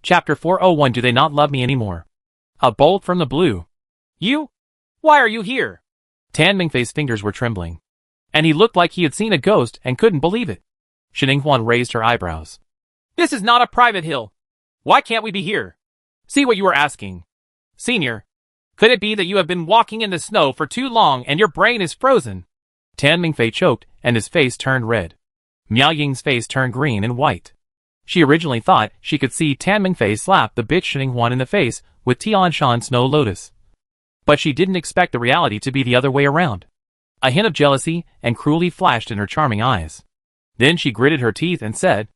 Chapter 401. Do they not love me anymore? A bolt from the blue. You? Why are you here? Tan Mingfei's fingers were trembling, and he looked like he had seen a ghost and couldn't believe it. Xininghuan raised her eyebrows. This is not a private hill. Why can't we be here? See what you are asking. Senior, could it be that you have been walking in the snow for too long and your brain is frozen? Tan Mingfei choked and his face turned red. Miao Ying's face turned green and white. She originally thought she could see Tan Mingfei slap the bitch Xininghuan in the face with Tianshan Snow Lotus. But she didn't expect the reality to be the other way around. A hint of jealousy and cruelty flashed in her charming eyes. Then she gritted her teeth and said,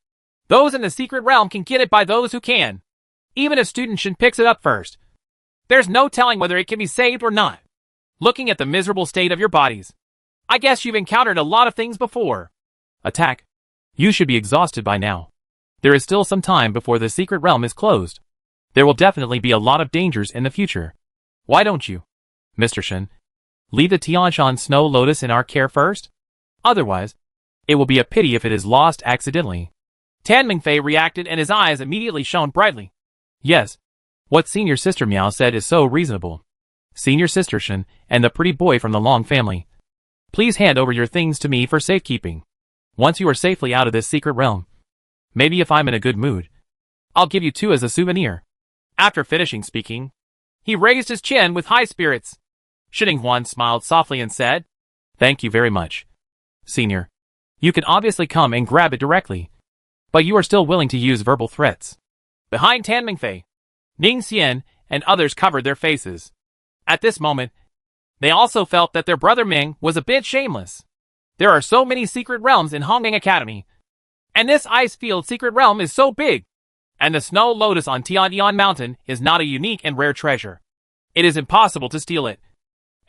Those in the secret realm can get it by those who can. Even if Student Shin picks it up first. There's no telling whether it can be saved or not. Looking at the miserable state of your bodies, I guess you've encountered a lot of things before. Attack. You should be exhausted by now. There is still some time before the secret realm is closed. There will definitely be a lot of dangers in the future. Why don't you, Mr. Shin, leave the Tianshan Snow Lotus in our care first? Otherwise, it will be a pity if it is lost accidentally. Tan Mingfei reacted and his eyes immediately shone brightly. Yes, what Senior Sister Miao said is so reasonable. Senior Sister Shin and the pretty boy from the Long family, please hand over your things to me for safekeeping. Once you are safely out of this secret realm, maybe if I'm in a good mood, I'll give you 2 as a souvenir. After finishing speaking, he raised his chin with high spirits. Xininghuan smiled softly and said, Thank you very much. Senior, you can obviously come and grab it directly, but you are still willing to use verbal threats. Behind Tan Mingfei, Ning Xian and others covered their faces. At this moment, they also felt that their brother Ming was a bit shameless. There are so many secret realms in Hongming Academy, and this ice field secret realm is so big, and the Snow Lotus on Tianyuan Mountain is not a unique and rare treasure. It is impossible to steal it,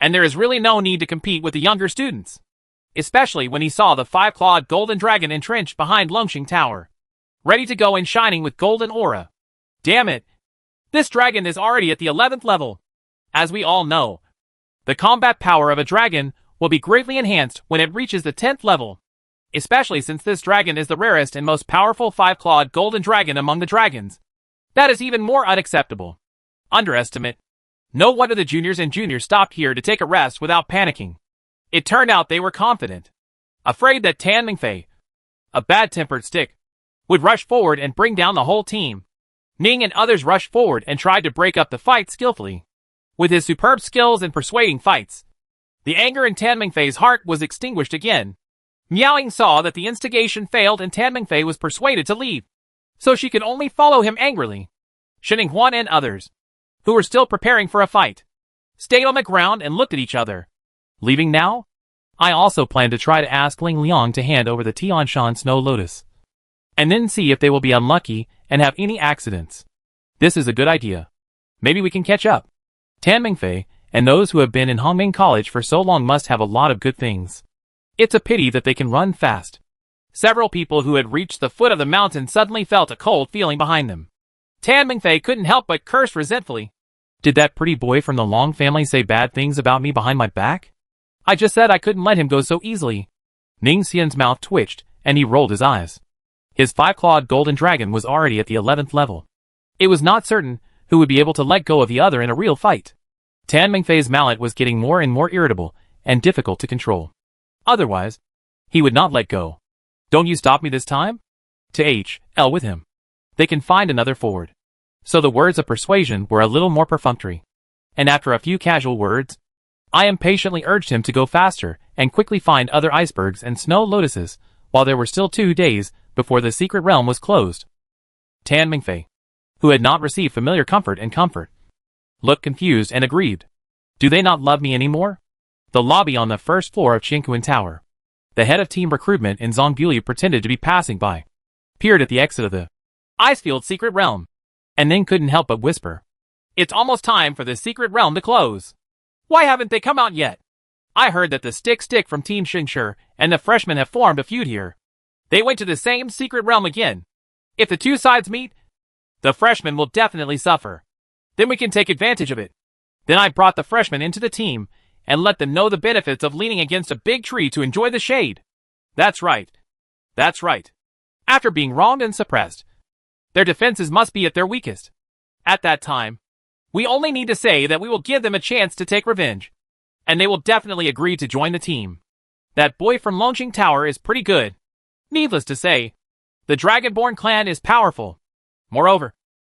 and there is really no need to compete with the younger students. Especially when he saw the 5-clawed golden dragon entrenched behind Longxing Tower, ready to go and shining with golden aura. Damn it! This dragon is already at the 11th level. As we all know, the combat power of a dragon will be greatly enhanced when it reaches the 10th level, especially since this dragon is the rarest and most powerful 5-clawed golden dragon among the dragons. That is even more unacceptable. Underestimate. No wonder the juniors and juniors stopped here to take a rest without panicking. It turned out they were confident, afraid that Tan Mingfei, a bad-tempered stick, would rush forward and bring down the whole team. Ning and others rushed forward and tried to break up the fight skillfully. With his superb skills in persuading fights, the anger in Tan Mingfei's heart was extinguished again. Miao Ying saw that the instigation failed and Tan Mingfei was persuaded to leave, so she could only follow him angrily. Xininghuan and others, who were still preparing for a fight, stayed on the ground and looked at each other. Leaving now? I also plan to try to ask Ling Liang to hand over the Tianshan Snow Lotus, and then see if they will be unlucky and have any accidents. This is a good idea. Maybe we can catch up. Tan Mingfei and those who have been in Hongming College for so long must have a lot of good things. It's a pity that they can run fast. Several people who had reached the foot of the mountain suddenly felt a cold feeling behind them. Tan Mingfei couldn't help but curse resentfully. Did that pretty boy from the Long family say bad things about me behind my back? I just said I couldn't let him go so easily. Ning Xian's mouth twitched, and he rolled his eyes. His 5-clawed golden dragon was already at the 11th level. It was not certain who would be able to let go of the other in a real fight. Tan Mingfei's mallet was getting more and more irritable and difficult to control. Otherwise, he would not let go. Don't you stop me this time? To H.L. with him. They can find another ford. So the words of persuasion were a little more perfunctory. And after a few casual words, I impatiently urged him to go faster and quickly find other icebergs and snow lotuses, while there were still 2 days before the secret realm was closed. Tan Mingfei, who had not received familiar comfort, looked confused and aggrieved. Do they not love me anymore? The lobby on the first floor of Qingkuan Tower. The head of team recruitment in Zongbuli pretended to be passing by, peered at the exit of the Icefield secret realm, and then couldn't help but whisper, It's almost time for the secret realm to close. Why haven't they come out yet? I heard that the stick from Team Xingshi and the freshmen have formed a feud here. They went to the same secret realm again. If the two sides meet, the freshmen will definitely suffer. Then we can take advantage of it. Then I brought the freshmen into the team and let them know the benefits of leaning against a big tree to enjoy the shade. That's right. That's right. After being wronged and suppressed, Their defenses must be at their weakest. At that time, we only need to say that we will give them a chance to take revenge. And they will definitely agree to join the team. That boy from Longxing Tower is pretty good. Needless to say, the Dragonborn clan is powerful. Moreover,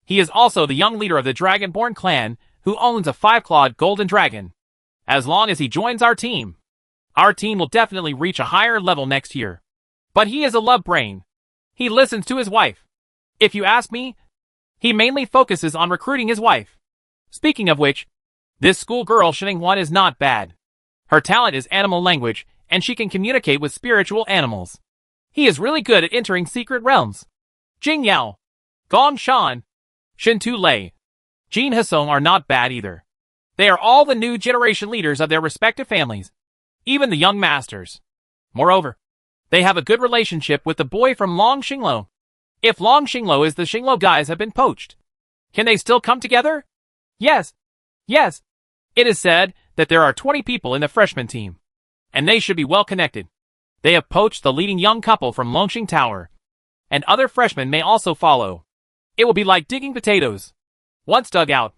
he is also the young leader of the Dragonborn clan who owns a 5-clawed golden dragon. As long as he joins our team will definitely reach a higher level next year. But he is a love brain. He listens to his wife. If you ask me, he mainly focuses on recruiting his wife. Speaking of which, this schoolgirl Xinhua is not bad. Her talent is animal language, and she can communicate with spiritual animals. He is really good at entering secret realms. Jing Yao, Gong Shan, Shin Tu Lei, Jin Hasong are not bad either. They are all the new generation leaders of their respective families, even the young masters. Moreover, they have a good relationship with the boy from Long Xinglo. If Long Xinglo is the Xinglo guys have been poached, can they still come together? Yes. Yes. It is said that there are 20 people in the freshman team, and they should be well connected. They have poached the leading young couple from Longxing Tower, and other freshmen may also follow. It will be like digging potatoes. Once dug out,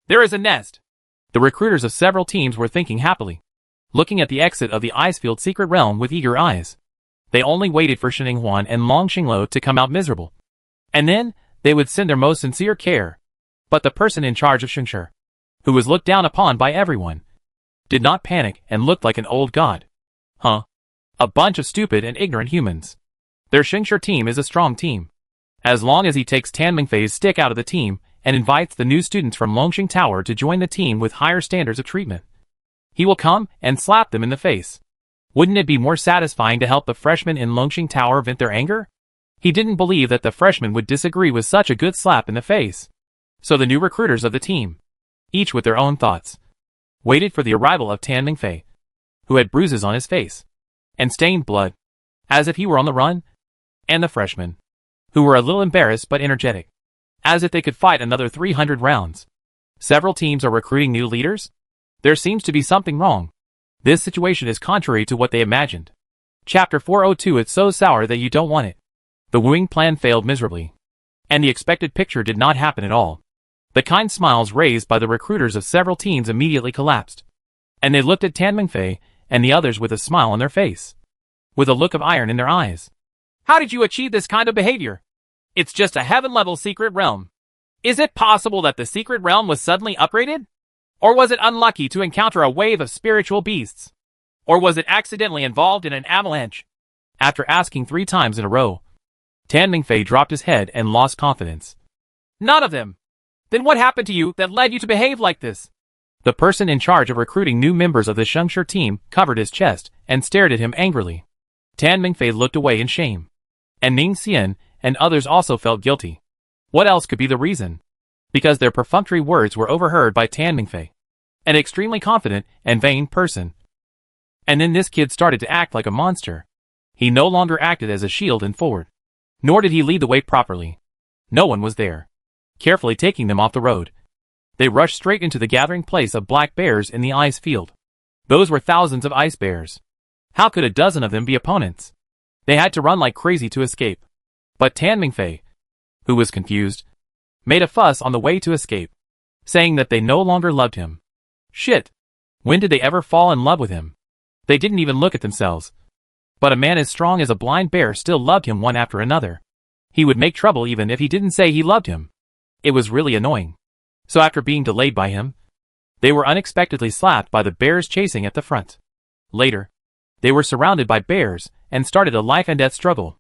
there is a nest. The recruiters of several teams were thinking happily, looking at the exit of the Icefield secret realm with eager eyes. They only waited for Xinhua and Long Xinglo to come out miserable, and then they would send their most sincere care. But the person in charge of Xingshi, who was looked down upon by everyone, did not panic and looked like an old god. Huh? A bunch of stupid and ignorant humans. Their Xingshi team is a strong team. As long as he takes Tan Mingfei's stick out of the team and invites the new students from Longxing Tower to join the team with higher standards of treatment, he will come and slap them in the face. Wouldn't it be more satisfying to help the freshmen in Longxing Tower vent their anger? He didn't believe that the freshmen would disagree with such a good slap in the face. So the new recruiters of the team, each with their own thoughts, waited for the arrival of Tan Mingfei, who had bruises on his face and stained blood, as if he were on the run, and the freshmen, who were a little embarrassed but energetic, as if they could fight another 300 rounds. Several teams are recruiting new leaders? There seems to be something wrong. This situation is contrary to what they imagined. Chapter 402. It's so sour that you don't want it. The wooing plan failed miserably, and the expected picture did not happen at all. The kind smiles raised by the recruiters of several teams immediately collapsed, and they looked at Tan Mingfei and the others with a smile on their face, with a look of iron in their eyes. How did you achieve this kind of behavior? It's just a heaven-level secret realm. Is it possible that the secret realm was suddenly upgraded? Or was it unlucky to encounter a wave of spiritual beasts? Or was it accidentally involved in an avalanche? After asking 3 times in a row, Tan Mingfei dropped his head and lost confidence. None of them. Then what happened to you that led you to behave like this? The person in charge of recruiting new members of the Xingshi team covered his chest and stared at him angrily. Tan Mingfei looked away in shame, and Ning Xian and others also felt guilty. What else could be the reason? Because their perfunctory words were overheard by Tan Mingfei, an extremely confident and vain person. And then this kid started to act like a monster. He no longer acted as a shield and forward, nor did he lead the way properly. No one was there, carefully taking them off the road. They rushed straight into the gathering place of black bears in the ice field. Those were thousands of ice bears. How could a dozen of them be opponents? They had to run like crazy to escape. But Tan Mingfei, who was confused, made a fuss on the way to escape, saying that they no longer loved him. Shit! When did they ever fall in love with him? They didn't even look at themselves. But a man as strong as a blind bear still loved him one after another. He would make trouble even if he didn't say he loved him. It was really annoying. So after being delayed by him, they were unexpectedly slapped by the bears chasing at the front. Later, they were surrounded by bears and started a life and death struggle.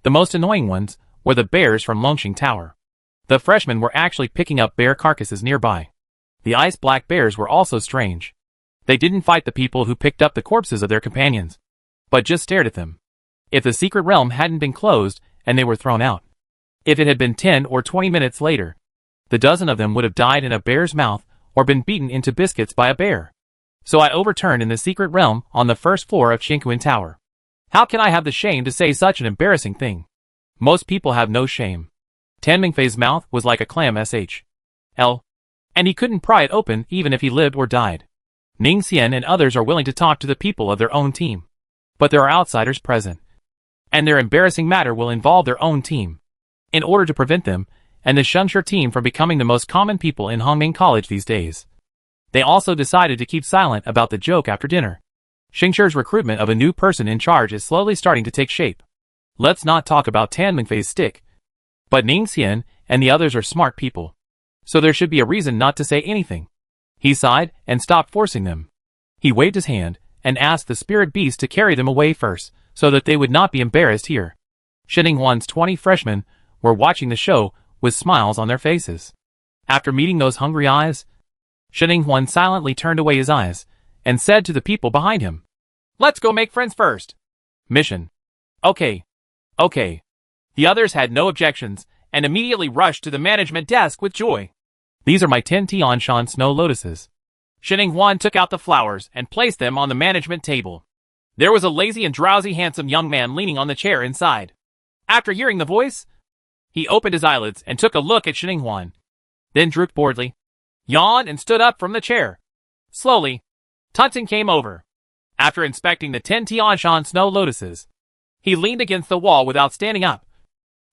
The most annoying ones were the bears from Longxing Tower. The freshmen were actually picking up bear carcasses nearby. The ice black bears were also strange. They didn't fight the people who picked up the corpses of their companions, but just stared at them. If the secret realm hadn't been closed and they were thrown out, if it had been 10 or 20 minutes later, the dozen of them would have died in a bear's mouth or been beaten into biscuits by a bear. So I overturned in the secret realm on the first floor of Xingqian Tower. How can I have the shame to say such an embarrassing thing? Most people have no shame. Tan Mingfei's mouth was like a clam SHL, and he couldn't pry it open even if he lived or died. Ning Xian and others are willing to talk to the people of their own team, but there are outsiders present, and their embarrassing matter will involve their own team. in order to prevent them and the Shengshi team from becoming the most common people in Hongming College these days. They also decided to keep silent about the joke after dinner. Shingshi's recruitment of a new person in charge is slowly starting to take shape. Let's not talk about Tan Mingfei's stick. But Ning Xian and the others are smart people, so there should be a reason not to say anything. He sighed and stopped forcing them. He waved his hand and asked the spirit beast to carry them away first, so that they would not be embarrassed here. Sheninghuan's 20 freshmen were watching the show with smiles on their faces. After meeting those hungry eyes, Sheninghuan silently turned away his eyes and said to the people behind him, "Let's go make friends first." Mission. Okay. The others had no objections and immediately rushed to the management desk with joy. These are my 10 Tianshan snow lotuses. Sheninghuan took out the flowers and placed them on the management table. There was a lazy and drowsy handsome young man leaning on the chair inside. After hearing the voice, he opened his eyelids and took a look at Sheninghuan. Then drooped boredly, yawned and stood up from the chair. Slowly, Tunton came over. After inspecting the 10 Tianshan snow lotuses, he leaned against the wall without standing up,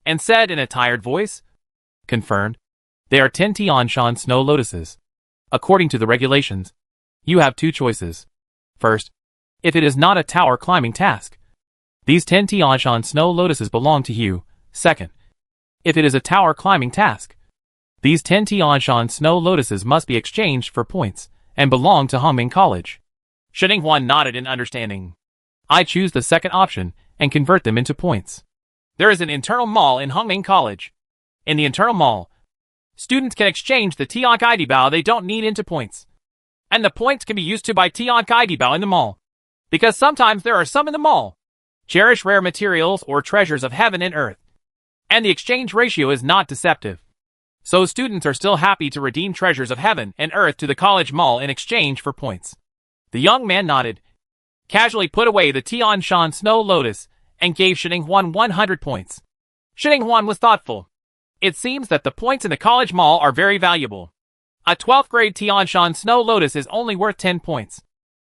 and said in a tired voice, "Confirmed. They are 10 Tianshan snow lotuses. According to the regulations, you have two choices. First, if it is not a tower climbing task, these 10 Tianshan snow lotuses belong to you. Second, if it is a tower climbing task, these 10 Tianshan snow lotuses must be exchanged for points and belong to Hongming College." Sheninghuan nodded in understanding. "I choose the second option and convert them into points. There is an internal mall in Hongming College. In the internal mall, students can exchange the Tian Kaidibao they don't need into points. And the points can be used to buy Tian Kaidibao in the mall. Because sometimes there are some in the mall. Cherish rare materials or treasures of heaven and earth. And the exchange ratio is not deceptive. So students are still happy to redeem treasures of heaven and earth to the college mall in exchange for points." The young man nodded, casually put away the Tianshan snow lotus, and gave Sheninghuan 100 points. Sheninghuan was thoughtful. It seems that the points in the college mall are very valuable. A 12th grade Tianshan snow lotus is only worth 10 points.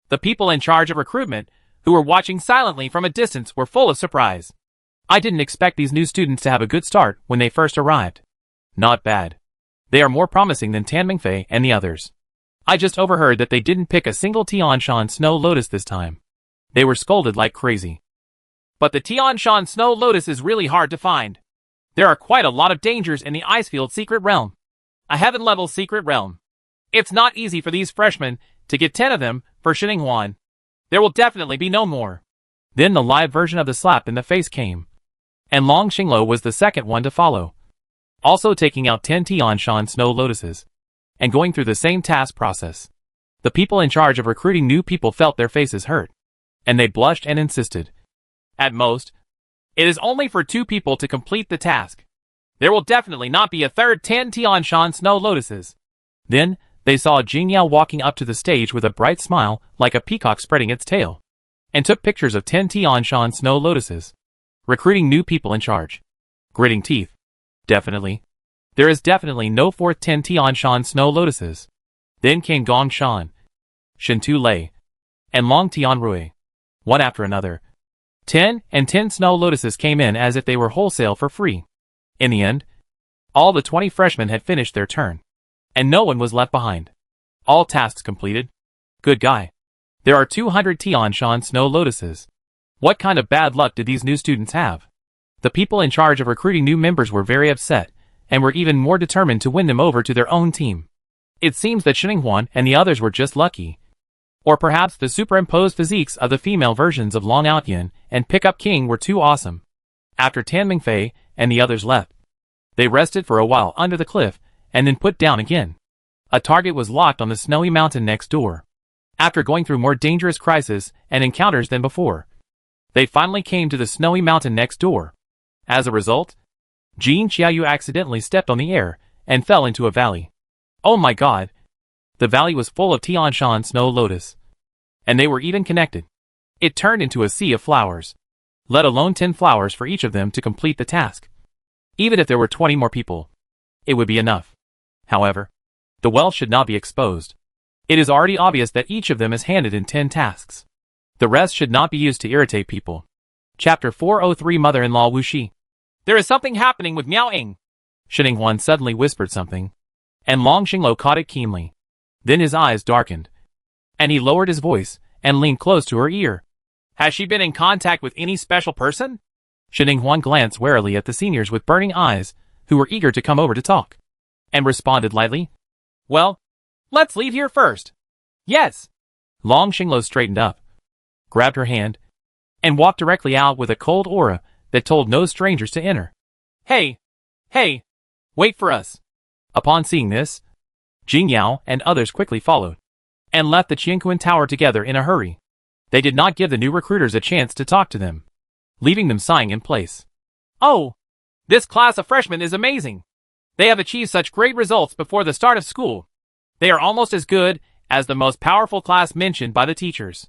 The people in charge of recruitment, who were watching silently from a distance, were full of surprise. "I didn't expect these new students to have a good start when they first arrived. Not bad. They are more promising than Tan Mingfei and the others. I just overheard that they didn't pick a single Tianshan snow lotus this time. They were scolded like crazy. But the Tianshan snow lotus is really hard to find. There are quite a lot of dangers in the Icefield secret realm. A heaven-level secret realm. It's not easy for these freshmen to get 10 of them for Sheninghuan. There will definitely be no more." Then the live version of the slap in the face came. And Long Xinglo was the second one to follow. Also taking out 10 Tianshan snow lotuses. And going through the same task process. The people in charge of recruiting new people felt their faces hurt. And they blushed and insisted. "At most, it is only for 2 people to complete the task. There will definitely not be a third 10 Tianshan snow lotuses." Then, they saw Jing Yao walking up to the stage with a bright smile like a peacock spreading its tail. And took pictures of 10 Tianshan snow lotuses. Recruiting new people in charge. Gritting teeth. Definitely. There is definitely no fourth 10 Tianshan snow lotuses. Then came Gong Shan, Shen Tu Lei, and Long Tianrui. One after another. 10 and 10 snow lotuses came in as if they were wholesale for free. In the end, all the 20 freshmen had finished their turn. And no one was left behind. All tasks completed. Good guy. There are 200 Tianshan snow lotuses. What kind of bad luck did these new students have? The people in charge of recruiting new members were very upset, and were even more determined to win them over to their own team. It seems that Sheninghuan and the others were just lucky. Or perhaps the superimposed physiques of the female versions of Long Outyin and Pickup King were too awesome. After Tan Mingfei and the others left, they rested for a while under the cliff, and then put down again. A target was locked on the snowy mountain next door. After going through more dangerous crises and encounters than before, they finally came to the snowy mountain next door. As a result, Jin Xiaoyu accidentally stepped on the air and fell into a valley. Oh my god! The valley was full of Tianshan snow lotus. And they were even connected. It turned into a sea of flowers. Let alone 10 flowers for each of them to complete the task. Even if there were 20 more people, it would be enough. However, the wealth should not be exposed. It is already obvious that each of them is handed in 10 tasks. The rest should not be used to irritate people. Chapter 403 Mother-in-law Wuxi. There is something happening with Miao Ying. Shining Huan suddenly whispered something, and Long Xinglo caught it keenly. Then his eyes darkened, and he lowered his voice and leaned close to her ear. Has she been in contact with any special person? Shining Huan glanced warily at the seniors with burning eyes, who were eager to come over to talk, and responded lightly, Well, let's leave here first. Yes. Long Xinglo straightened up, grabbed her hand, and walked directly out with a cold aura that told no strangers to enter. Hey! Hey! Wait for us! Upon seeing this, Jing Yao and others quickly followed, and left the Qianquan Tower together in a hurry. They did not give the new recruiters a chance to talk to them, leaving them sighing in place. Oh! This class of freshmen is amazing! They have achieved such great results before the start of school. They are almost as good as the most powerful class mentioned by the teachers.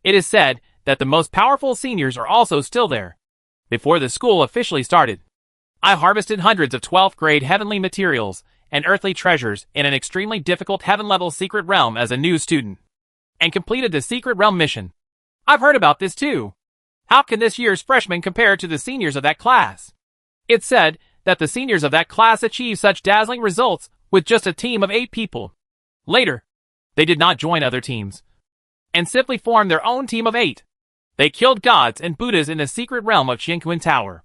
It is said that the most powerful seniors are also still there. Before the school officially started, I harvested hundreds of 12th grade heavenly materials and earthly treasures in an extremely difficult heaven-level secret realm as a new student, and completed the secret realm mission. I've heard about this too. How can this year's freshmen compare to the seniors of that class? It's said that the seniors of that class achieved such dazzling results with just a team of 8 people. Later, they did not join other teams, and simply formed their own team of 8. They killed gods and Buddhas in the secret realm of Qianquan Tower.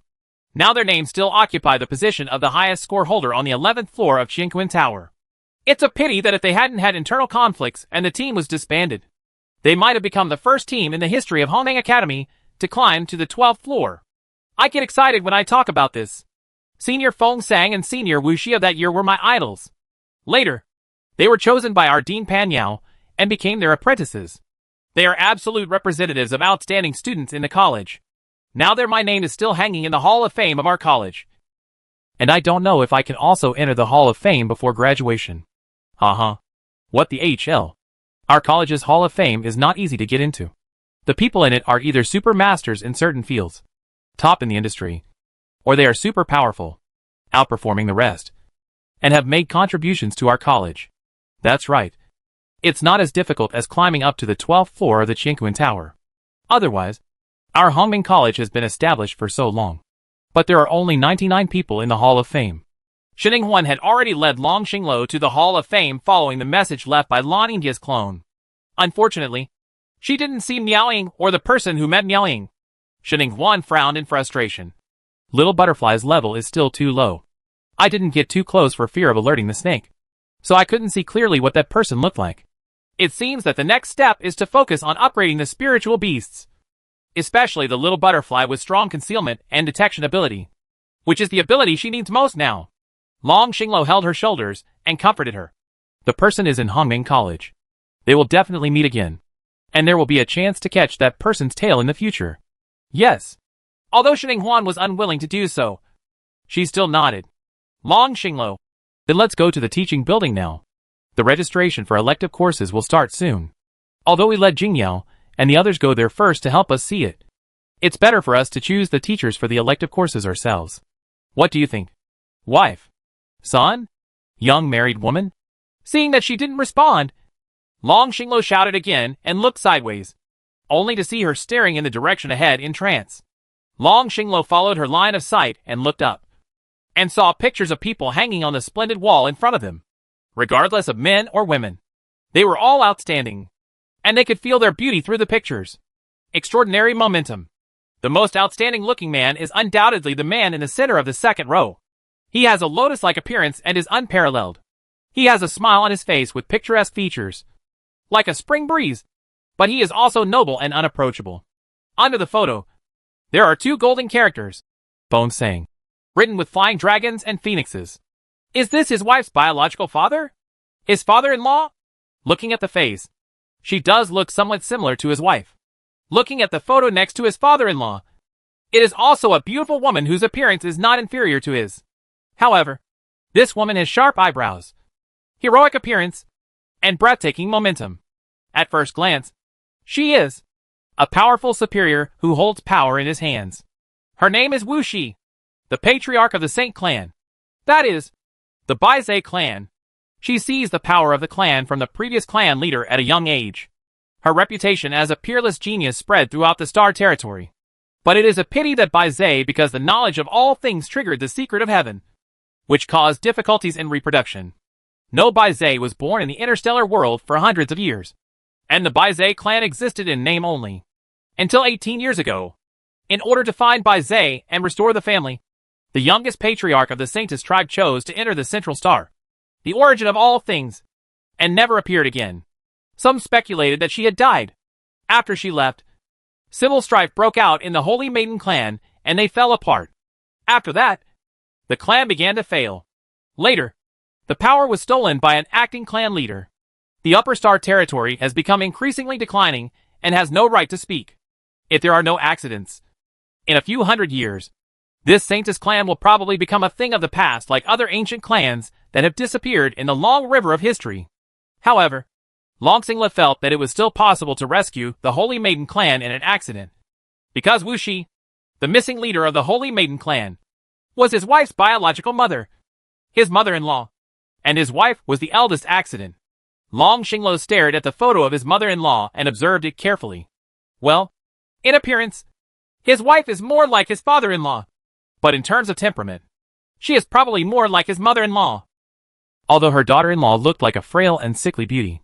Now their names still occupy the position of the highest score holder on the 11th floor of Qianquan Tower. It's a pity that if they hadn't had internal conflicts and the team was disbanded, they might have become the first team in the history of Hongmeng Academy to climb to the 12th floor. I get excited when I talk about this. Senior Feng Sang and Senior Wu Xi of that year were my idols. Later, they were chosen by our Dean Pan Yao and became their apprentices. They are absolute representatives of outstanding students in the college. Now my name is still hanging in the Hall of Fame of our college. And I don't know if I can also enter the Hall of Fame before graduation. What the HL? Our college's Hall of Fame is not easy to get into. The people in it are either super masters in certain fields, top in the industry, or they are super powerful, outperforming the rest, and have made contributions to our college. That's right. It's not as difficult as climbing up to the 12th floor of the Qianquan Tower. Otherwise, our Hongmeng College has been established for so long. But there are only 99 people in the Hall of Fame. Shining Huan had already led Long Xinglo to the Hall of Fame following the message left by Lan India's clone. Unfortunately, she didn't see Miao Ying or the person who met Miao Ying. Shining Huan frowned in frustration. Little Butterfly's level is still too low. I didn't get too close for fear of alerting the snake, so I couldn't see clearly what that person looked like. It seems that the next step is to focus on upgrading the spiritual beasts, especially the little butterfly with strong concealment and detection ability, which is the ability she needs most now. Long Xinglo held her shoulders and comforted her. The person is in Hongmeng College. They will definitely meet again, and there will be a chance to catch that person's tail in the future. Yes. Although Shining Huan was unwilling to do so, she still nodded. Long Xinglo. Then let's go to the teaching building now. The registration for elective courses will start soon. Although we let Jing Yao and the others go there first to help us see it, it's better for us to choose the teachers for the elective courses ourselves. What do you think? Wife? Son? Young married woman? Seeing that she didn't respond, Long Xinglo shouted again and looked sideways, only to see her staring in the direction ahead in trance. Long Xinglo followed her line of sight and looked up, and saw pictures of people hanging on the splendid wall in front of them. Regardless of men or women, they were all outstanding, and they could feel their beauty through the pictures. Extraordinary momentum. The most outstanding looking man is undoubtedly the man in the center of the second row. He has a lotus-like appearance and is unparalleled. He has a smile on his face with picturesque features, like a spring breeze, but he is also noble and unapproachable. Under the photo, there are 2 golden characters, Bone sang, written with flying dragons and phoenixes. Is this his wife's biological father? His father-in-law? Looking at the face, she does look somewhat similar to his wife. Looking at the photo next to his father-in-law, it is also a beautiful woman whose appearance is not inferior to his. However, this woman has sharp eyebrows, heroic appearance, and breathtaking momentum. At first glance, she is a powerful superior who holds power in his hands. Her name is Wu Xi, the patriarch of the Saint clan. That is, the Baizhe clan. She seized the power of the clan from the previous clan leader at a young age. Her reputation as a peerless genius spread throughout the Star Territory. But it is a pity that Bai Zhe, because the knowledge of all things triggered the secret of heaven, which caused difficulties in reproduction. No Bai Zhe was born in the interstellar world for hundreds of years, and the Bai Zhe clan existed in name only. Until 18 years ago. In order to find Bai Zhe and restore the family, the youngest patriarch of the Saintess tribe chose to enter the central star, the origin of all things, and never appeared again. Some speculated that she had died. After she left, civil strife broke out in the Holy Maiden clan, and they fell apart. After that, the clan began to fail. Later, the power was stolen by an acting clan leader. The Upper Star territory has become increasingly declining and has no right to speak. If there are no accidents, in a few hundred years, this Saintess clan will probably become a thing of the past like other ancient clans that have disappeared in the long river of history. However, Long Xingla felt that it was still possible to rescue the Holy Maiden clan in an accident, because Wu Shi, the missing leader of the Holy Maiden clan, was his wife's biological mother, his mother-in-law, and his wife was the eldest accident. Long Xinglo stared at the photo of his mother-in-law and observed it carefully. Well, in appearance, his wife is more like his father-in-law, but in terms of temperament, she is probably more like his mother-in-law. Although her daughter-in-law looked like a frail and sickly beauty,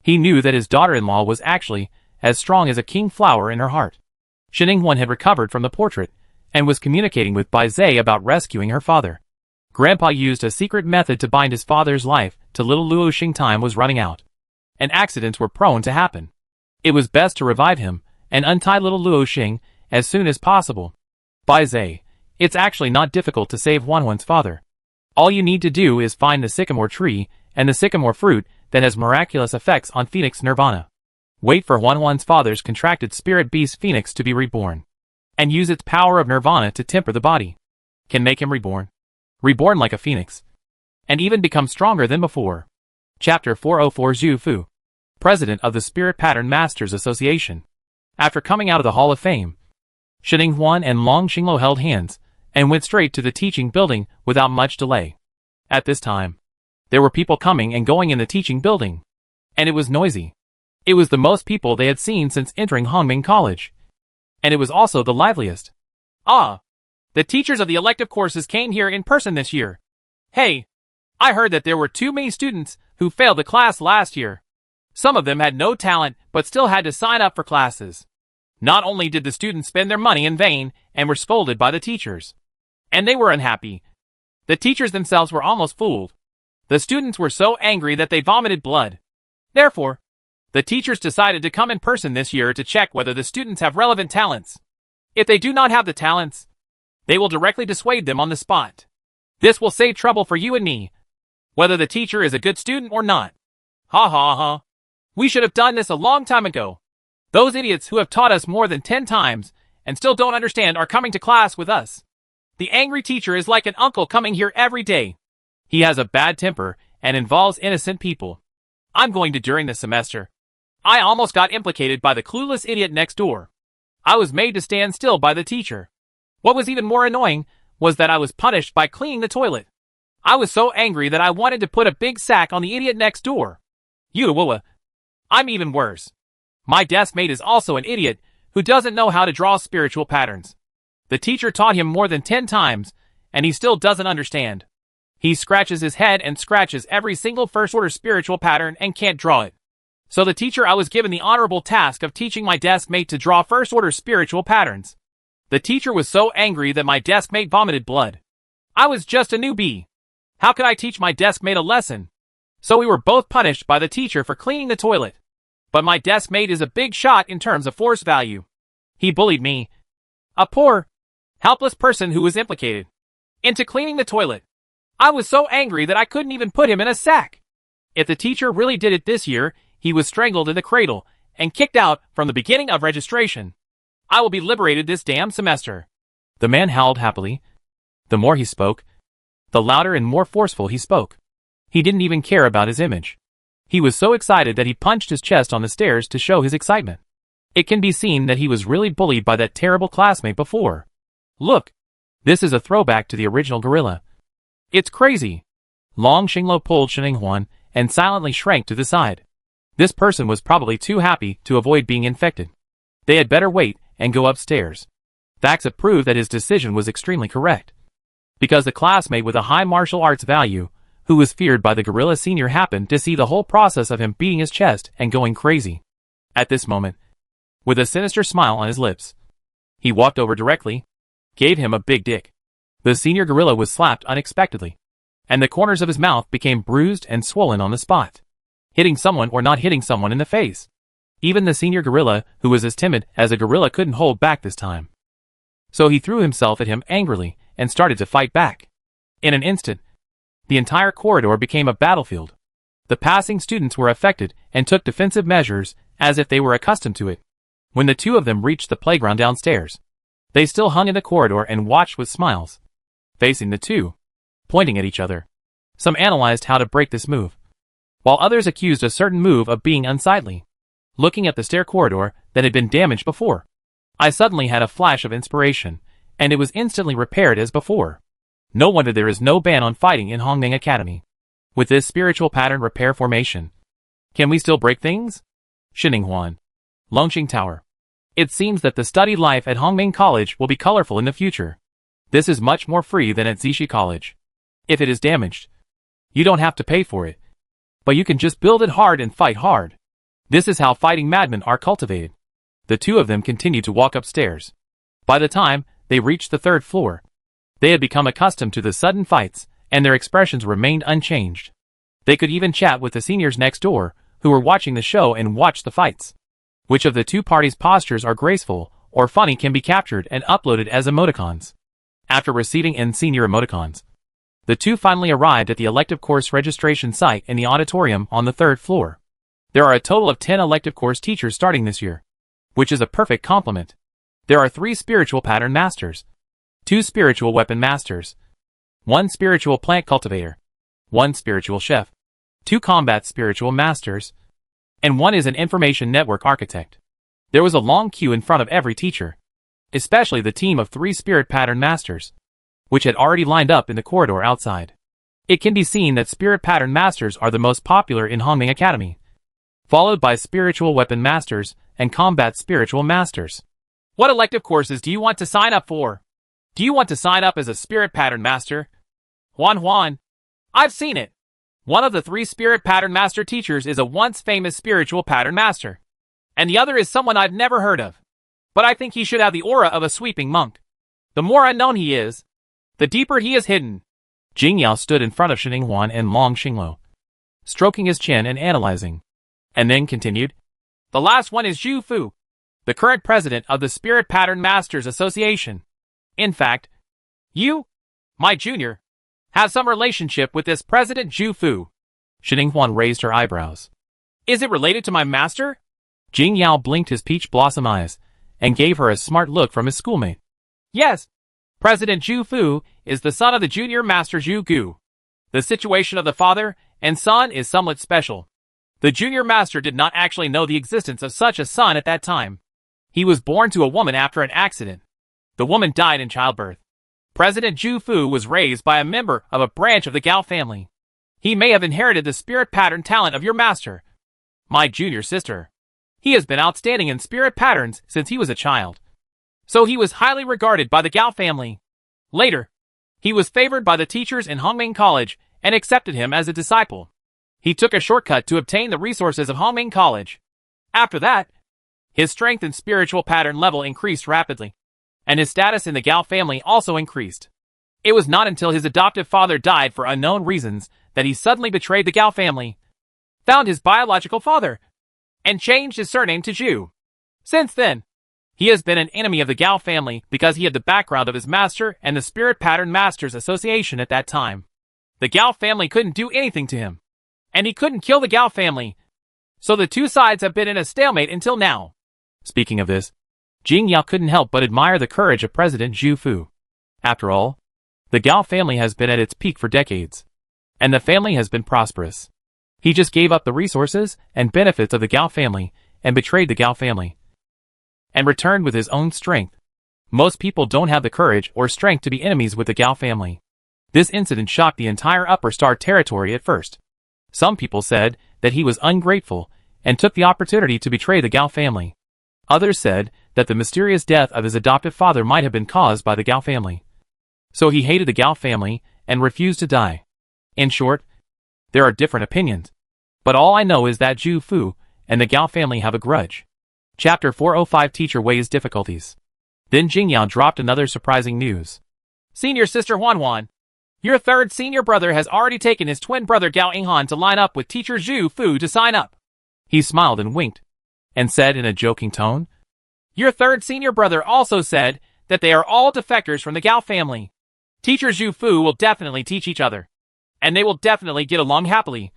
he knew that his daughter-in-law was actually as strong as a king flower in her heart. Sheninghuan had recovered from the portrait and was communicating with Bai Zhe about rescuing her father. Grandpa used a secret method to bind his father's life to little Luo Xing. Time was running out, and accidents were prone to happen. It was best to revive him and untie little Luo Xing as soon as possible. Bai Zhe, it's actually not difficult to save Wanwan's father. All you need to do is find the sycamore tree and the sycamore fruit that has miraculous effects on Phoenix Nirvana. Wait for Wanwan's father's contracted spirit beast Phoenix to be reborn, and use its power of Nirvana to temper the body. Can make him reborn like a phoenix, and even become stronger than before. Chapter 404. Zhu Fu, President of the Spirit Pattern Masters Association. After coming out of the Hall of Fame, Sheninghuan and Long Xinglo held hands and went straight to the teaching building without much delay. At this time, there were people coming and going in the teaching building, and it was noisy. It was the most people they had seen since entering Hongming College, and it was also the liveliest. Ah! The teachers of the elective courses came here in person this year. Hey! I heard that there were too many students who failed the class last year. Some of them had no talent but still had to sign up for classes. Not only did the students spend their money in vain and were scolded by the teachers, and they were unhappy, the teachers themselves were almost fooled. The students were so angry that they vomited blood. Therefore, the teachers decided to come in person this year to check whether the students have relevant talents. If they do not have the talents, they will directly dissuade them on the spot. This will save trouble for you and me, whether the teacher is a good student or not. Ha ha ha. We should have done this a long time ago. Those idiots who have taught us more than 10 times and still don't understand are coming to class with us. The angry teacher is like an uncle coming here every day. He has a bad temper and involves innocent people. I'm going to during this semester. I almost got implicated by the clueless idiot next door. I was made to stand still by the teacher. What was even more annoying was that I was punished by cleaning the toilet. I was so angry that I wanted to put a big sack on the idiot next door. Yudawa. I'm even worse. My desk mate is also an idiot who doesn't know how to draw spiritual patterns. The teacher taught him more than 10 times, and he still doesn't understand. He scratches his head and scratches every single first-order spiritual pattern and can't draw it. So the teacher I was given the honorable task of teaching my desk mate to draw first-order spiritual patterns. The teacher was so angry that my desk mate vomited blood. I was just a newbie. How could I teach my desk mate a lesson? So we were both punished by the teacher for cleaning the toilet. But my desk mate is a big shot in terms of force value. He bullied me, a poor, helpless person who was implicated, into cleaning the toilet. I was so angry that I couldn't even put him in a sack. If the teacher really did it this year, he was strangled in the cradle and kicked out from the beginning of registration. I will be liberated this damn semester. The man howled happily. The more he spoke, the louder and more forceful he spoke. He didn't even care about his image. He was so excited that he punched his chest on the stairs to show his excitement. It can be seen that he was really bullied by that terrible classmate before. Look, this is a throwback to the original gorilla. It's crazy. Long Xinglo pulled Sheninghuan and silently shrank to the side. This person was probably too happy to avoid being infected. They had better wait and go upstairs. Facts have proved that his decision was extremely correct. Because the classmate with a high martial arts value, who was feared by the gorilla senior, happened to see the whole process of him beating his chest and going crazy. At this moment, with a sinister smile on his lips, he walked over directly, gave him a big dick. The senior gorilla was slapped unexpectedly, and the corners of his mouth became bruised and swollen on the spot. Hitting someone or not hitting someone in the face. Even the senior gorilla, who was as timid as a gorilla, couldn't hold back this time. So he threw himself at him angrily and started to fight back. In an instant, the entire corridor became a battlefield. The passing students were affected and took defensive measures as if they were accustomed to it. When the two of them reached the playground downstairs, they still hung in the corridor and watched with smiles, facing the two, pointing at each other. Some analyzed how to break this move, while others accused a certain move of being unsightly. Looking at the stair corridor that had been damaged before, I suddenly had a flash of inspiration, and it was instantly repaired as before. No wonder there is no ban on fighting in Hongming Academy. With this spiritual pattern repair formation, can we still break things? Xininghuan. Longqing Tower. It seems that the study life at Hongming College will be colorful in the future. This is much more free than at Zixi College. If it is damaged, you don't have to pay for it, but you can just build it hard and fight hard. This is how fighting madmen are cultivated. The two of them continued to walk upstairs. By the time they reached the third floor, they had become accustomed to the sudden fights, and their expressions remained unchanged. They could even chat with the seniors next door, who were watching the show and watched the fights. Which of the two parties' postures are graceful or funny can be captured and uploaded as emoticons. After receiving senior emoticons, the two finally arrived at the elective course registration site in the auditorium on the third floor. There are a total of 10 elective course teachers starting this year, which is a perfect complement. There are 3 spiritual pattern masters, 2 spiritual weapon masters, 1 spiritual plant cultivator, 1 spiritual chef, 2 combat spiritual masters, and 1 is an information network architect. There was a long queue in front of every teacher, especially the team of 3 spirit pattern masters, which had already lined up in the corridor outside. It can be seen that spirit pattern masters are the most popular in Hongming Academy, followed by spiritual weapon masters and combat spiritual masters. What elective courses do you want to sign up for? Do you want to sign up as a spirit pattern master? Juan, I've seen it. One of the 3 spirit pattern master teachers is a once famous spiritual pattern master, and the other is someone I've never heard of. But I think he should have the aura of a sweeping monk. The more unknown he is, the deeper he is hidden. Jing Yao stood in front of Xininghuan and Long Xinglo, stroking his chin and analyzing, and then continued. The last one is Zhu Fu, the current president of the Spirit Pattern Masters Association. In fact, you, my junior, have some relationship with this President Zhu Fu. Xininghuan raised her eyebrows. Is it related to my master? Jing Yao blinked his peach blossom eyes and gave her a smart look from his schoolmate. Yes, President Zhu Fu is the son of the junior master Zhu Gu. The situation of the father and son is somewhat special. The junior master did not actually know the existence of such a son at that time. He was born to a woman after an accident. The woman died in childbirth. President Zhu Fu was raised by a member of a branch of the Gao family. He may have inherited the spirit pattern talent of your master, my junior sister. He has been outstanding in spirit patterns since he was a child, so he was highly regarded by the Gao family. Later, he was favored by the teachers in Hongming College and accepted him as a disciple. He took a shortcut to obtain the resources of Hongming College. After that, his strength and spiritual pattern level increased rapidly, and his status in the Gao family also increased. It was not until his adoptive father died for unknown reasons that he suddenly betrayed the Gao family, found his biological father, and changed his surname to Zhu. Since then, he has been an enemy of the Gao family because he had the background of his master and the Spirit Pattern Masters Association at that time. The Gao family couldn't do anything to him, and he couldn't kill the Gao family, so the two sides have been in a stalemate until now. Speaking of this, Jing Yao couldn't help but admire the courage of President Zhu Fu. After all, the Gao family has been at its peak for decades, and the family has been prosperous. He just gave up the resources and benefits of the Gao family and betrayed the Gao family, and returned with his own strength. Most people don't have the courage or strength to be enemies with the Gao family. This incident shocked the entire Upper Star territory at first. Some people said that he was ungrateful and took the opportunity to betray the Gao family. Others said that the mysterious death of his adoptive father might have been caused by the Gao family. So he hated the Gao family and refused to die. In short, there are different opinions. But all I know is that Zhu Fu and the Gao family have a grudge. Chapter 405 Teacher Weighs Difficulties. Then Jingyao dropped another surprising news. Senior sister Huan, your third senior brother has already taken his twin brother Gao Inghan to line up with teacher Zhu Fu to sign up. He smiled and winked, and said in a joking tone, your third senior brother also said that they are all defectors from the Gao family. Teacher Zhu Fu will definitely teach each other, and they will definitely get along happily,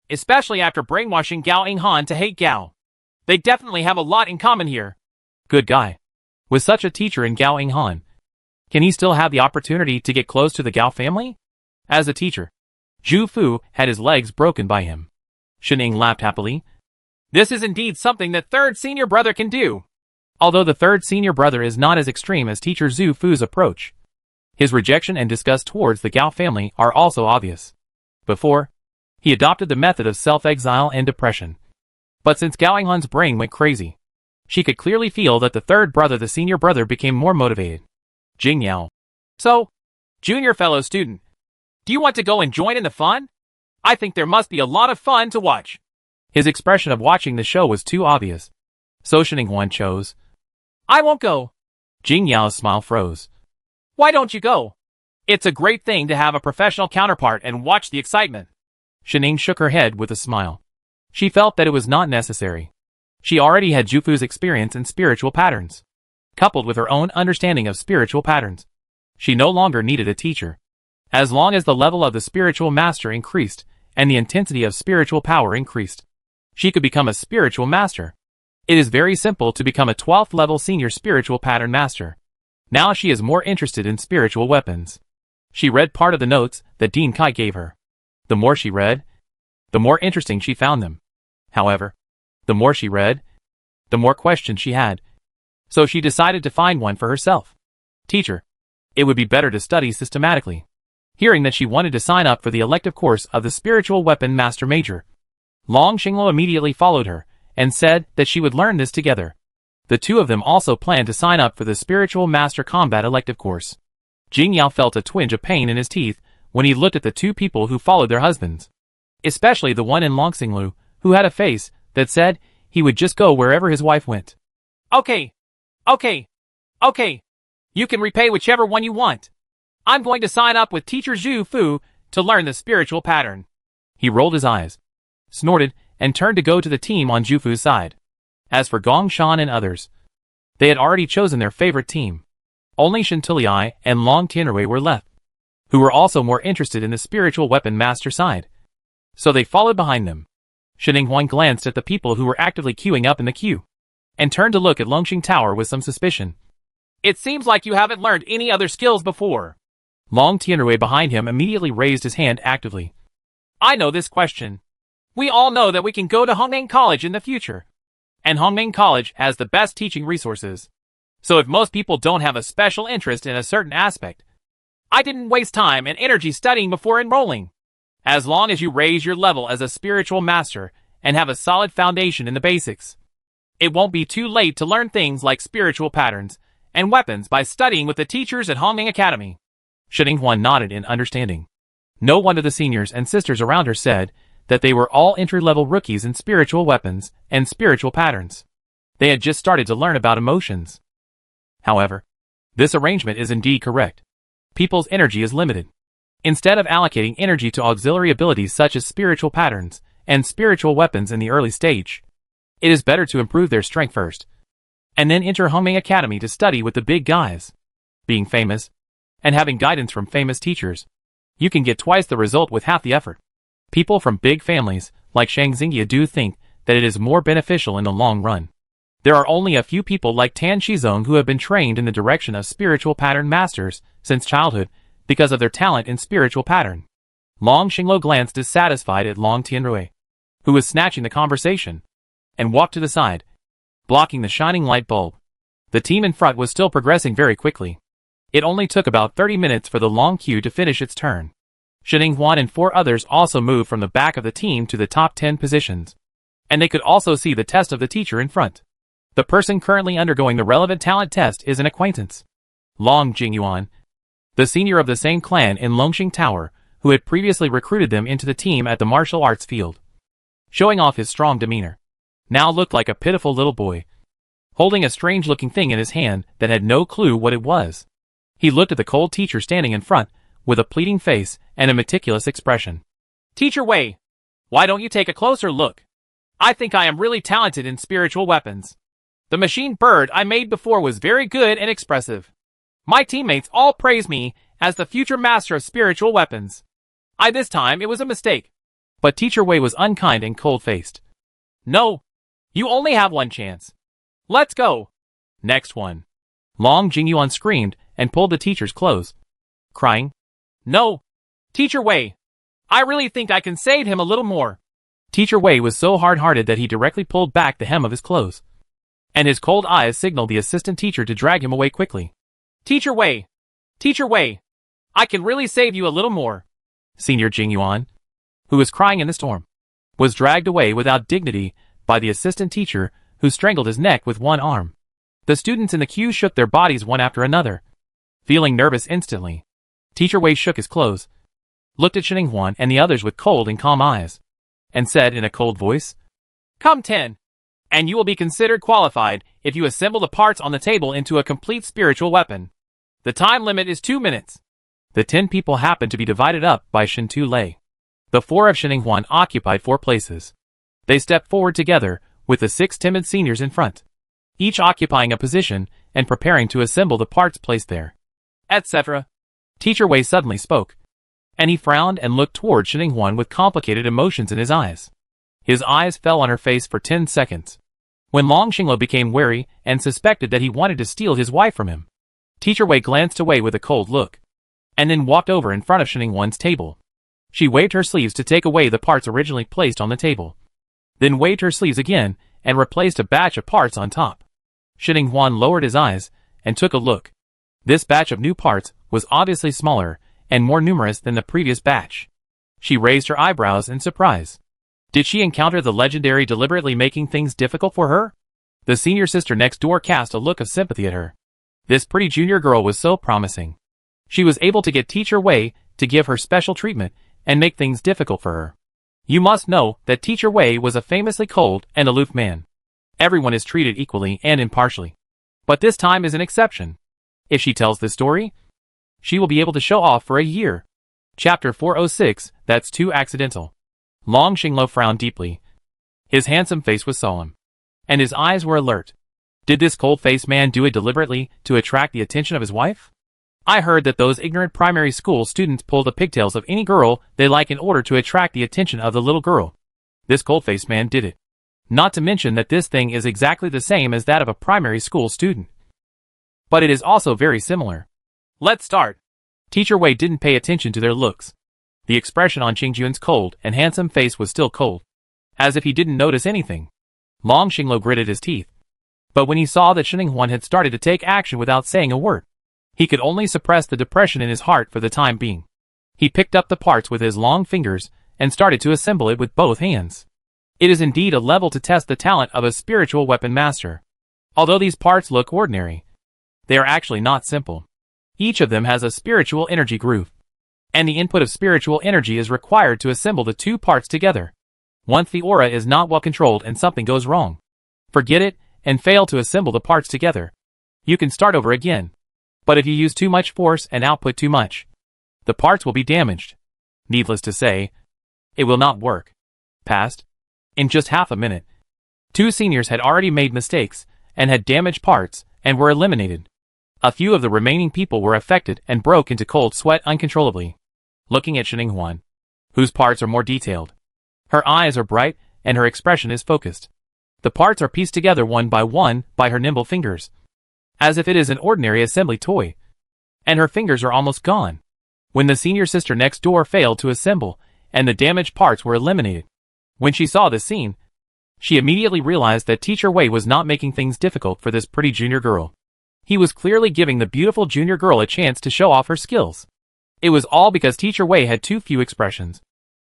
especially after brainwashing Gao Inghan to hate Gao. They definitely have a lot in common here. Good guy. With such a teacher in Gao Inghan, can he still have the opportunity to get close to the Gao family? As a teacher, Zhu Fu had his legs broken by him. Shining laughed happily. This is indeed something that third senior brother can do. Although the third senior brother is not as extreme as teacher Zhu Fu's approach, his rejection and disgust towards the Gao family are also obvious. Before, he adopted the method of self-exile and depression. But since Gao Inghan's brain went crazy, she could clearly feel that the third brother, the senior brother, became more motivated. Jingyao. So, junior fellow student, do you want to go and join in the fun? I think there must be a lot of fun to watch. His expression of watching the show was too obvious. So Shining chose. I won't go. Jingyao's smile froze. Why don't you go? It's a great thing to have a professional counterpart and watch the excitement. Shining shook her head with a smile. She felt that it was not necessary. She already had Zhu Fu's experience in spiritual patterns, coupled with her own understanding of spiritual patterns. She no longer needed a teacher. As long as the level of the spiritual master increased and the intensity of spiritual power increased, she could become a spiritual master. It is very simple to become a 12th level senior spiritual pattern master. Now she is more interested in spiritual weapons. She read part of the notes that Dean Kai gave her. The more she read, the more interesting she found them. However, the more she read, the more questions she had. So she decided to find one for herself. Teacher, it would be better to study systematically. Hearing that she wanted to sign up for the elective course of the Spiritual Weapon Master Major, Long Xingluo immediately followed her and said that she would learn this together. The two of them also planned to sign up for the Spiritual Master Combat elective course. Jingyao felt a twinge of pain in his teeth when he looked at the two people who followed their husbands, especially the one in Long Xingluo, who had a face that said he would just go wherever his wife went. Okay. You can repay whichever one you want. I'm going to sign up with teacher Zhu Fu to learn the spiritual pattern. He rolled his eyes, snorted, and turned to go to the team on Zhu Fu's side. As for Gong Shan and others, they had already chosen their favorite team. Only Shantilai and Long Tianrui were left, who were also more interested in the spiritual weapon master side. So they followed behind them. Shining Huan glanced at the people who were actively queuing up in the queue, and turned to look at Longxing Tower with some suspicion. It seems like you haven't learned any other skills before. Long Tianrui behind him immediately raised his hand actively. I know this question. We all know that we can go to Hongming College in the future. And Hongming College has the best teaching resources. So if most people don't have a special interest in a certain aspect, I didn't waste time and energy studying before enrolling. As long as you raise your level as a spiritual master and have a solid foundation in the basics, it won't be too late to learn things like spiritual patterns and weapons by studying with the teachers at Hongming Academy. Shining Huan nodded in understanding. No one of the seniors and sisters around her said that they were all entry-level rookies in spiritual weapons and spiritual patterns. They had just started to learn about emotions. However, this arrangement is indeed correct. People's energy is limited. Instead of allocating energy to auxiliary abilities such as spiritual patterns and spiritual weapons in the early stage, it is better to improve their strength first, and then enter Hongming Academy to study with the big guys. Being famous, and having guidance from famous teachers, you can get twice the result with half the effort. People from big families, like Shang Xingjie, do think that it is more beneficial in the long run. There are only a few people like Tan Shizong who have been trained in the direction of spiritual pattern masters since childhood because of their talent in spiritual pattern. Long Xingluo glanced dissatisfied at Long Tianrui, who was snatching the conversation, and walked to the side, blocking the shining light bulb. The team in front was still progressing very quickly. It only took about 30 minutes for the long queue to finish its turn. Shining Huan and 4 others also moved from the back of the team to the top 10 positions, and they could also see the test of the teacher in front. The person currently undergoing the relevant talent test is an acquaintance. Long Jingyuan, the senior of the same clan in Longxing Tower, who had previously recruited them into the team at the martial arts field. Showing off his strong demeanor, now looked like a pitiful little boy, holding a strange-looking thing in his hand that had no clue what it was. He looked at the cold teacher standing in front, with a pleading face and a meticulous expression. Teacher Wei, why don't you take a closer look? I think I am really talented in spiritual weapons. The machine bird I made before was very good and expressive. My teammates all praise me as the future master of spiritual weapons. This time it was a mistake. But Teacher Wei was unkind and cold-faced. No, you only have one chance. Let's go. Next one. Long Jingyuan screamed and pulled the teacher's clothes, crying, No, Teacher Wei, I really think I can save him a little more. Teacher Wei was so hard-hearted that he directly pulled back the hem of his clothes, and his cold eyes signaled the assistant teacher to drag him away quickly. Teacher Wei, I can really save you a little more. Senior Jingyuan, who was crying in the storm, was dragged away without dignity by the assistant teacher, who strangled his neck with one arm. The students in the queue shook their bodies one after another, feeling nervous instantly. Teacher Wei shook his clothes, looked at Shininghuan and the others with cold and calm eyes, and said in a cold voice, Come 10, and you will be considered qualified if you assemble the parts on the table into a complete spiritual weapon. The time limit is 2 minutes. The 10 people happened to be divided up by Shintu Lei. The 4 of Shininghuan occupied 4 places. They stepped forward together, with the 6 timid seniors in front, each occupying a position and preparing to assemble the parts placed there, etc. Teacher Wei suddenly spoke, and he frowned and looked toward Shininghuan with complicated emotions in his eyes. His eyes fell on her face for 10 seconds. When Long Xinglo became wary and suspected that he wanted to steal his wife from him, Teacher Wei glanced away with a cold look, and then walked over in front of Shininghuan's table. She waved her sleeves to take away the parts originally placed on the table, then waved her sleeves again and replaced a batch of parts on top. Shininghuan lowered his eyes and took a look. This batch of new parts was obviously smaller and more numerous than the previous batch. She raised her eyebrows in surprise. Did she encounter the legendary deliberately making things difficult for her? The senior sister next door cast a look of sympathy at her. This pretty junior girl was so promising. She was able to get Teacher Wei to give her special treatment and make things difficult for her. You must know that Teacher Wei was a famously cold and aloof man. Everyone is treated equally and impartially. But this time is an exception. If she tells this story, she will be able to show off for a year. Chapter 406, That's Too Accidental. Long Xinglo frowned deeply. His handsome face was solemn, and his eyes were alert. Did this cold-faced man do it deliberately to attract the attention of his wife? I heard that those ignorant primary school students pull the pigtails of any girl they like in order to attract the attention of the little girl. This cold-faced man did it. Not to mention that this thing is exactly the same as that of a primary school student. But it is also very similar. Let's start. Teacher Wei didn't pay attention to their looks. The expression on Qingjuan's cold and handsome face was still cold, as if he didn't notice anything. Long Xinglo gritted his teeth. But when he saw that Shininghuan had started to take action without saying a word, he could only suppress the depression in his heart for the time being. He picked up the parts with his long fingers and started to assemble it with both hands. It is indeed a level to test the talent of a spiritual weapon master. Although these parts look ordinary, they are actually not simple. Each of them has a spiritual energy groove, and the input of spiritual energy is required to assemble the 2 parts together. Once the aura is not well controlled and something goes wrong, forget it and fail to assemble the parts together. You can start over again. But if you use too much force and output too much, the parts will be damaged. Needless to say, it will not work. Passed. In just half a minute, 2 seniors had already made mistakes and had damaged parts and were eliminated. A few of the remaining people were affected and broke into cold sweat uncontrollably. Looking at Shininghuan, whose parts are more detailed. Her eyes are bright and her expression is focused. The parts are pieced together one by her nimble fingers, as if it is an ordinary assembly toy, and her fingers are almost gone. When the senior sister next door failed to assemble, and the damaged parts were eliminated. When she saw this scene, she immediately realized that Teacher Wei was not making things difficult for this pretty junior girl. He was clearly giving the beautiful junior girl a chance to show off her skills. It was all because Teacher Wei had too few expressions,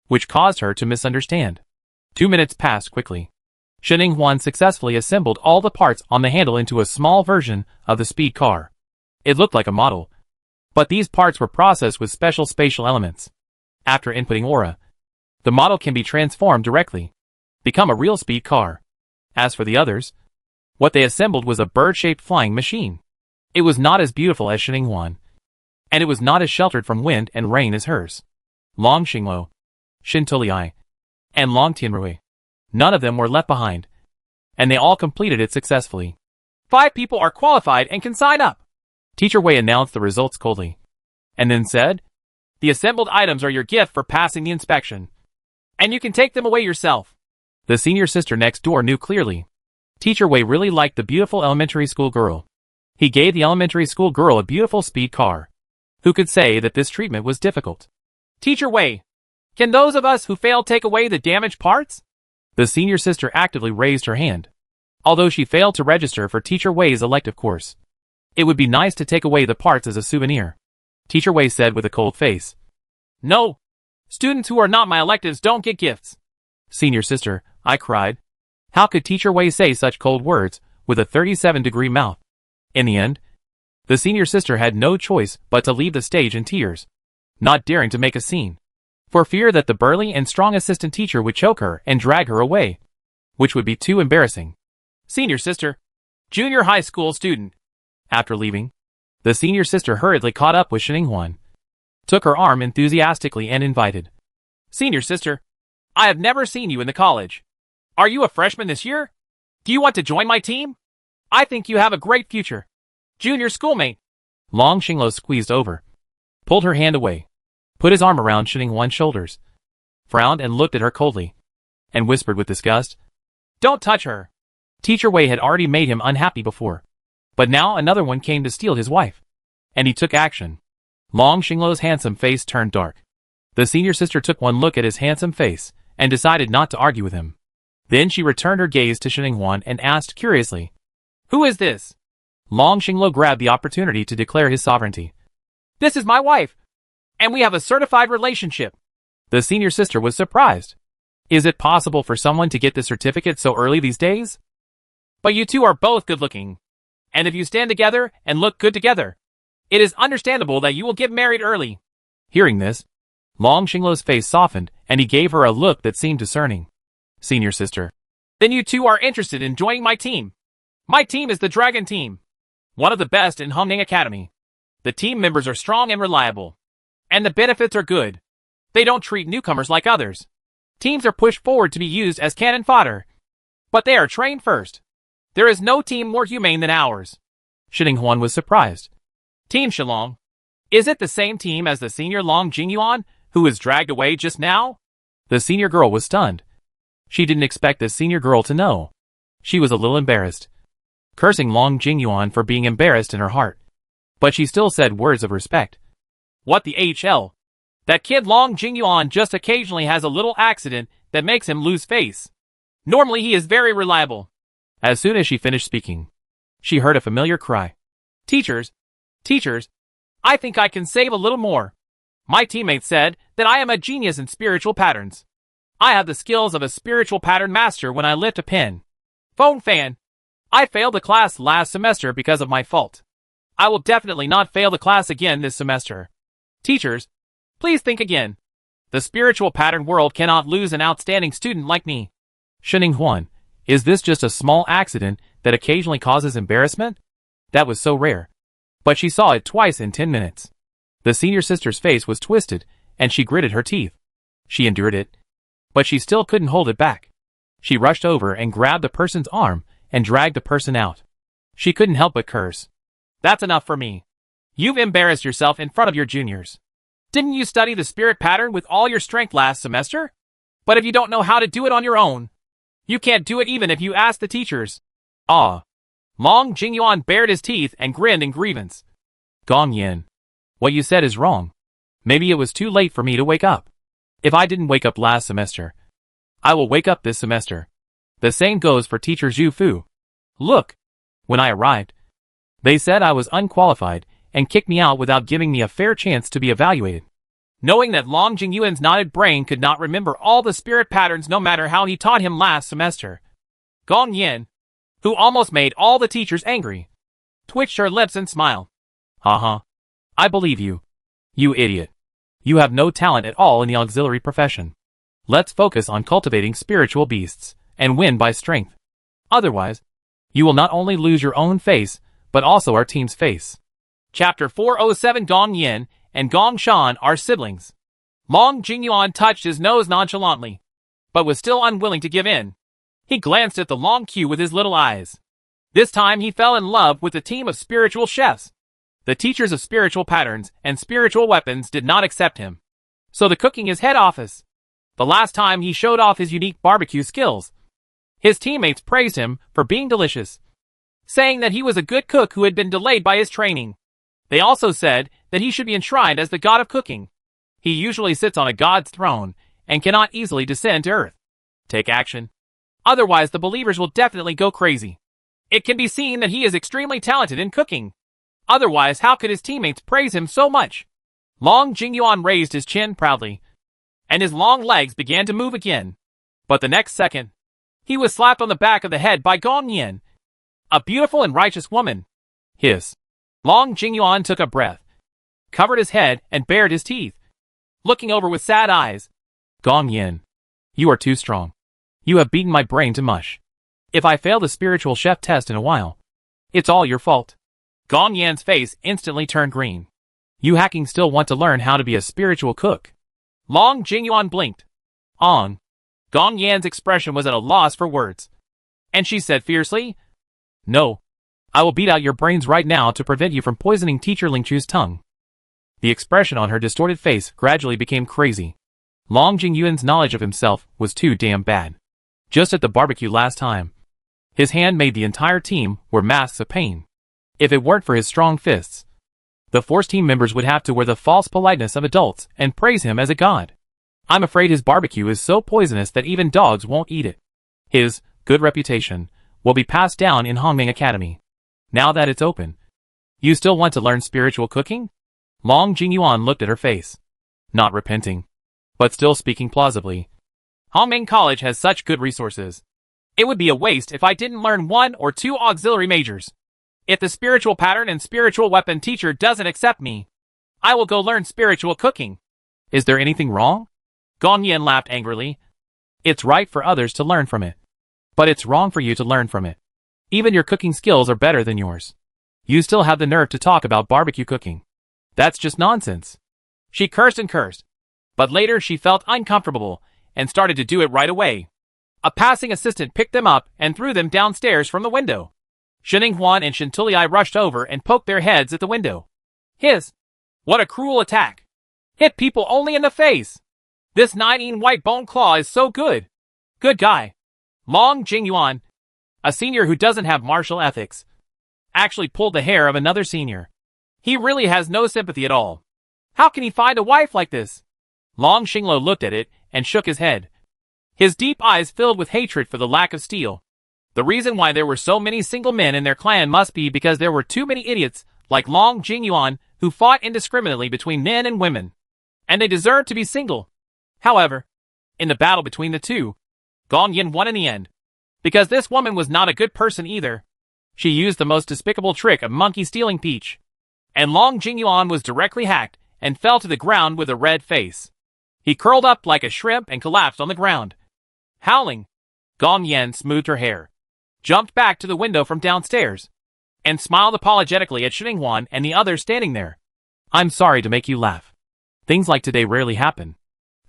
which caused her to misunderstand. 2 minutes passed quickly. Shining Huan successfully assembled all the parts on the handle into a small version of the speed car. It looked like a model, but these parts were processed with special spatial elements. After inputting aura, the model can be transformed directly, become a real speed car. As for the others, what they assembled was a bird-shaped flying machine. It was not as beautiful as Shining Huan, and it was not as sheltered from wind and rain as hers. Long Xingluo, Shin Tuliai, and Long Tianrui. None of them were left behind, and they all completed it successfully. 5 people are qualified and can sign up. Teacher Wei announced the results coldly, and then said, "The assembled items are your gift for passing the inspection, and you can take them away yourself." The senior sister next door knew clearly. Teacher Wei really liked the beautiful elementary school girl. He gave the elementary school girl a beautiful speed car. Who could say that this treatment was difficult? "Teacher Wei, can those of us who failed take away the damaged parts?" The senior sister actively raised her hand. Although she failed to register for Teacher Wei's elective course, it would be nice to take away the parts as a souvenir. Teacher Wei said with a cold face. "No. Students who are not my electives don't get gifts." "Senior sister," I cried. How could Teacher Wei say such cold words with a 37-degree mouth? In the end, the senior sister had no choice but to leave the stage in tears, not daring to make a scene, for fear that the burly and strong assistant teacher would choke her and drag her away, which would be too embarrassing. "Senior sister, junior high school student." After leaving, the senior sister hurriedly caught up with Shining Huan, took her arm enthusiastically and invited. "Senior sister, I have never seen you in the college. Are you a freshman this year? Do you want to join my team? I think you have a great future. Junior schoolmate." Long Xingluo squeezed over, pulled her hand away, put his arm around Shining Huan's shoulders, frowned and looked at her coldly, and whispered with disgust, "Don't touch her." Teacher Wei had already made him unhappy before, but now another one came to steal his wife, and he took action. Long Xingluo's handsome face turned dark. The senior sister took one look at his handsome face and decided not to argue with him. Then she returned her gaze to Shining Huan and asked curiously, "Who is this?" Long Xingluo grabbed the opportunity to declare his sovereignty. "This is my wife, and we have a certified relationship." The senior sister was surprised. Is it possible for someone to get the certificate so early these days? "But you two are both good looking, and if you stand together and look good together, it is understandable that you will get married early." Hearing this, Long Xingluo's face softened and he gave her a look that seemed discerning. "Senior sister, then you two are interested in joining my team. My team is the Dragon Team, one of the best in Hongning Academy. The team members are strong and reliable, and the benefits are good. They don't treat newcomers like others. Teams are pushed forward to be used as cannon fodder, but they are trained first. There is no team more humane than ours." Shining Huan was surprised. "Team Shilong, is it the same team as the senior Long Jingyuan who was dragged away just now?" The senior girl was stunned. She didn't expect the senior girl to know. She was a little embarrassed, cursing Long Jingyuan for being embarrassed in her heart. But she still said words of respect. "What the HL? That kid Long Jingyuan just occasionally has a little accident that makes him lose face. Normally he is very reliable." As soon as she finished speaking, she heard a familiar cry. Teachers, I think I can save a little more. My teammate said that I am a genius in spiritual patterns. I have the skills of a spiritual pattern master when I lift a pen. Phone fan. I failed the class last semester because of my fault. I will definitely not fail the class again this semester. Teachers, please think again. The spiritual pattern world cannot lose an outstanding student like me." Shining Huan, is this just a small accident that occasionally causes embarrassment? That was so rare. But she saw it twice in 10 minutes. The senior sister's face was twisted, and she gritted her teeth. She endured it, but she still couldn't hold it back. She rushed over and grabbed the person's arm and dragged the person out. She couldn't help but curse. "That's enough for me. You've embarrassed yourself in front of your juniors. Didn't you study the spirit pattern with all your strength last semester? But if you don't know how to do it on your own, you can't do it even if you ask the teachers." Ah. Long Jingyuan bared his teeth and grinned in grievance. "Gong Yin, what you said is wrong. Maybe it was too late for me to wake up. If I didn't wake up last semester, I will wake up this semester. The same goes for teacher Zhu Fu. Look, when I arrived, they said I was unqualified and kicked me out without giving me a fair chance to be evaluated." Knowing that Long Jingyuan's knotted brain could not remember all the spirit patterns no matter how he taught him last semester, Gong Yin, who almost made all the teachers angry, twitched her lips and smiled. Uh-huh. I believe you. You idiot. You have no talent at all in the auxiliary profession. Let's focus on cultivating spiritual beasts, and win by strength. Otherwise, you will not only lose your own face, but also our team's face. Chapter 407. Gong Yin and Gong Shan are siblings. Long Jingyuan touched his nose nonchalantly, but was still unwilling to give in. He glanced at the long queue with his little eyes. This time he fell in love with the team of spiritual chefs. The teachers of spiritual patterns and spiritual weapons did not accept him. So the cooking is head office. The last time he showed off his unique barbecue skills, his teammates praised him for being delicious, saying that he was a good cook who had been delayed by his training. They also said that he should be enshrined as the god of cooking. He usually sits on a god's throne and cannot easily descend to earth. Take action. Otherwise the believers will definitely go crazy. It can be seen that he is extremely talented in cooking. Otherwise, how could his teammates praise him so much? Long Jingyuan raised his chin proudly, and his long legs began to move again. But the next second, he was slapped on the back of the head by Gong Yin, a beautiful and righteous woman. Hiss. Long Jingyuan took a breath, covered his head, and bared his teeth, looking over with sad eyes. Gong Yin, you are too strong. You have beaten my brain to mush. If I fail the spiritual chef test in a while, it's all your fault. Gong Yan's face instantly turned green. You hacking still want to learn how to be a spiritual cook? Long Jingyuan blinked. On. Gong Yan's expression was at a loss for words. And she said fiercely, No. I will beat out your brains right now to prevent you from poisoning teacher Lingchu's tongue. The expression on her distorted face gradually became crazy. Long Jingyuan's knowledge of himself was too damn bad. Just at the barbecue last time, his hand made the entire team wear masks of pain. If it weren't for his strong fists, the Force team members would have to wear the false politeness of adults and praise him as a god. I'm afraid his barbecue is so poisonous that even dogs won't eat it. His good reputation will be passed down in Hongming Academy. Now that it's open, you still want to learn spiritual cooking? Long Jingyuan looked at her face, not repenting, but still speaking plausibly. Hongming College has such good resources. It would be a waste if I didn't learn 1 or 2 auxiliary majors. If the spiritual pattern and spiritual weapon teacher doesn't accept me, I will go learn spiritual cooking. Is there anything wrong? Gong Yin laughed angrily. It's right for others to learn from it, but it's wrong for you to learn from it. Even your cooking skills are better than yours. You still have the nerve to talk about barbecue cooking. That's just nonsense. She cursed and cursed, but later she felt uncomfortable and started to do it right away. A passing assistant picked them up and threw them downstairs from the window. Shining Huan and Shintulai rushed over and poked their heads at the window. Hiss! What a cruel attack! Hit people only in the face! This 9-in white bone claw is so good! Good guy! Long Jingyuan, a senior who doesn't have martial ethics, actually pulled the hair of another senior. He really has no sympathy at all. How can he find a wife like this? Long Xinglo looked at it and shook his head. His deep eyes filled with hatred for the lack of steel. The reason why there were so many single men in their clan must be because there were too many idiots like Long Jingyuan who fought indiscriminately between men and women. And they deserved to be single. However, in the battle between the two, Gong Yin won in the end. Because this woman was not a good person either. She used the most despicable trick of monkey stealing peach. And Long Jingyuan was directly hacked and fell to the ground with a red face. He curled up like a shrimp and collapsed on the ground. Howling, Gong Yin smoothed her hair, jumped back to the window from downstairs, and smiled apologetically at Shining Huan and the others standing there. I'm sorry to make you laugh. Things like today rarely happen.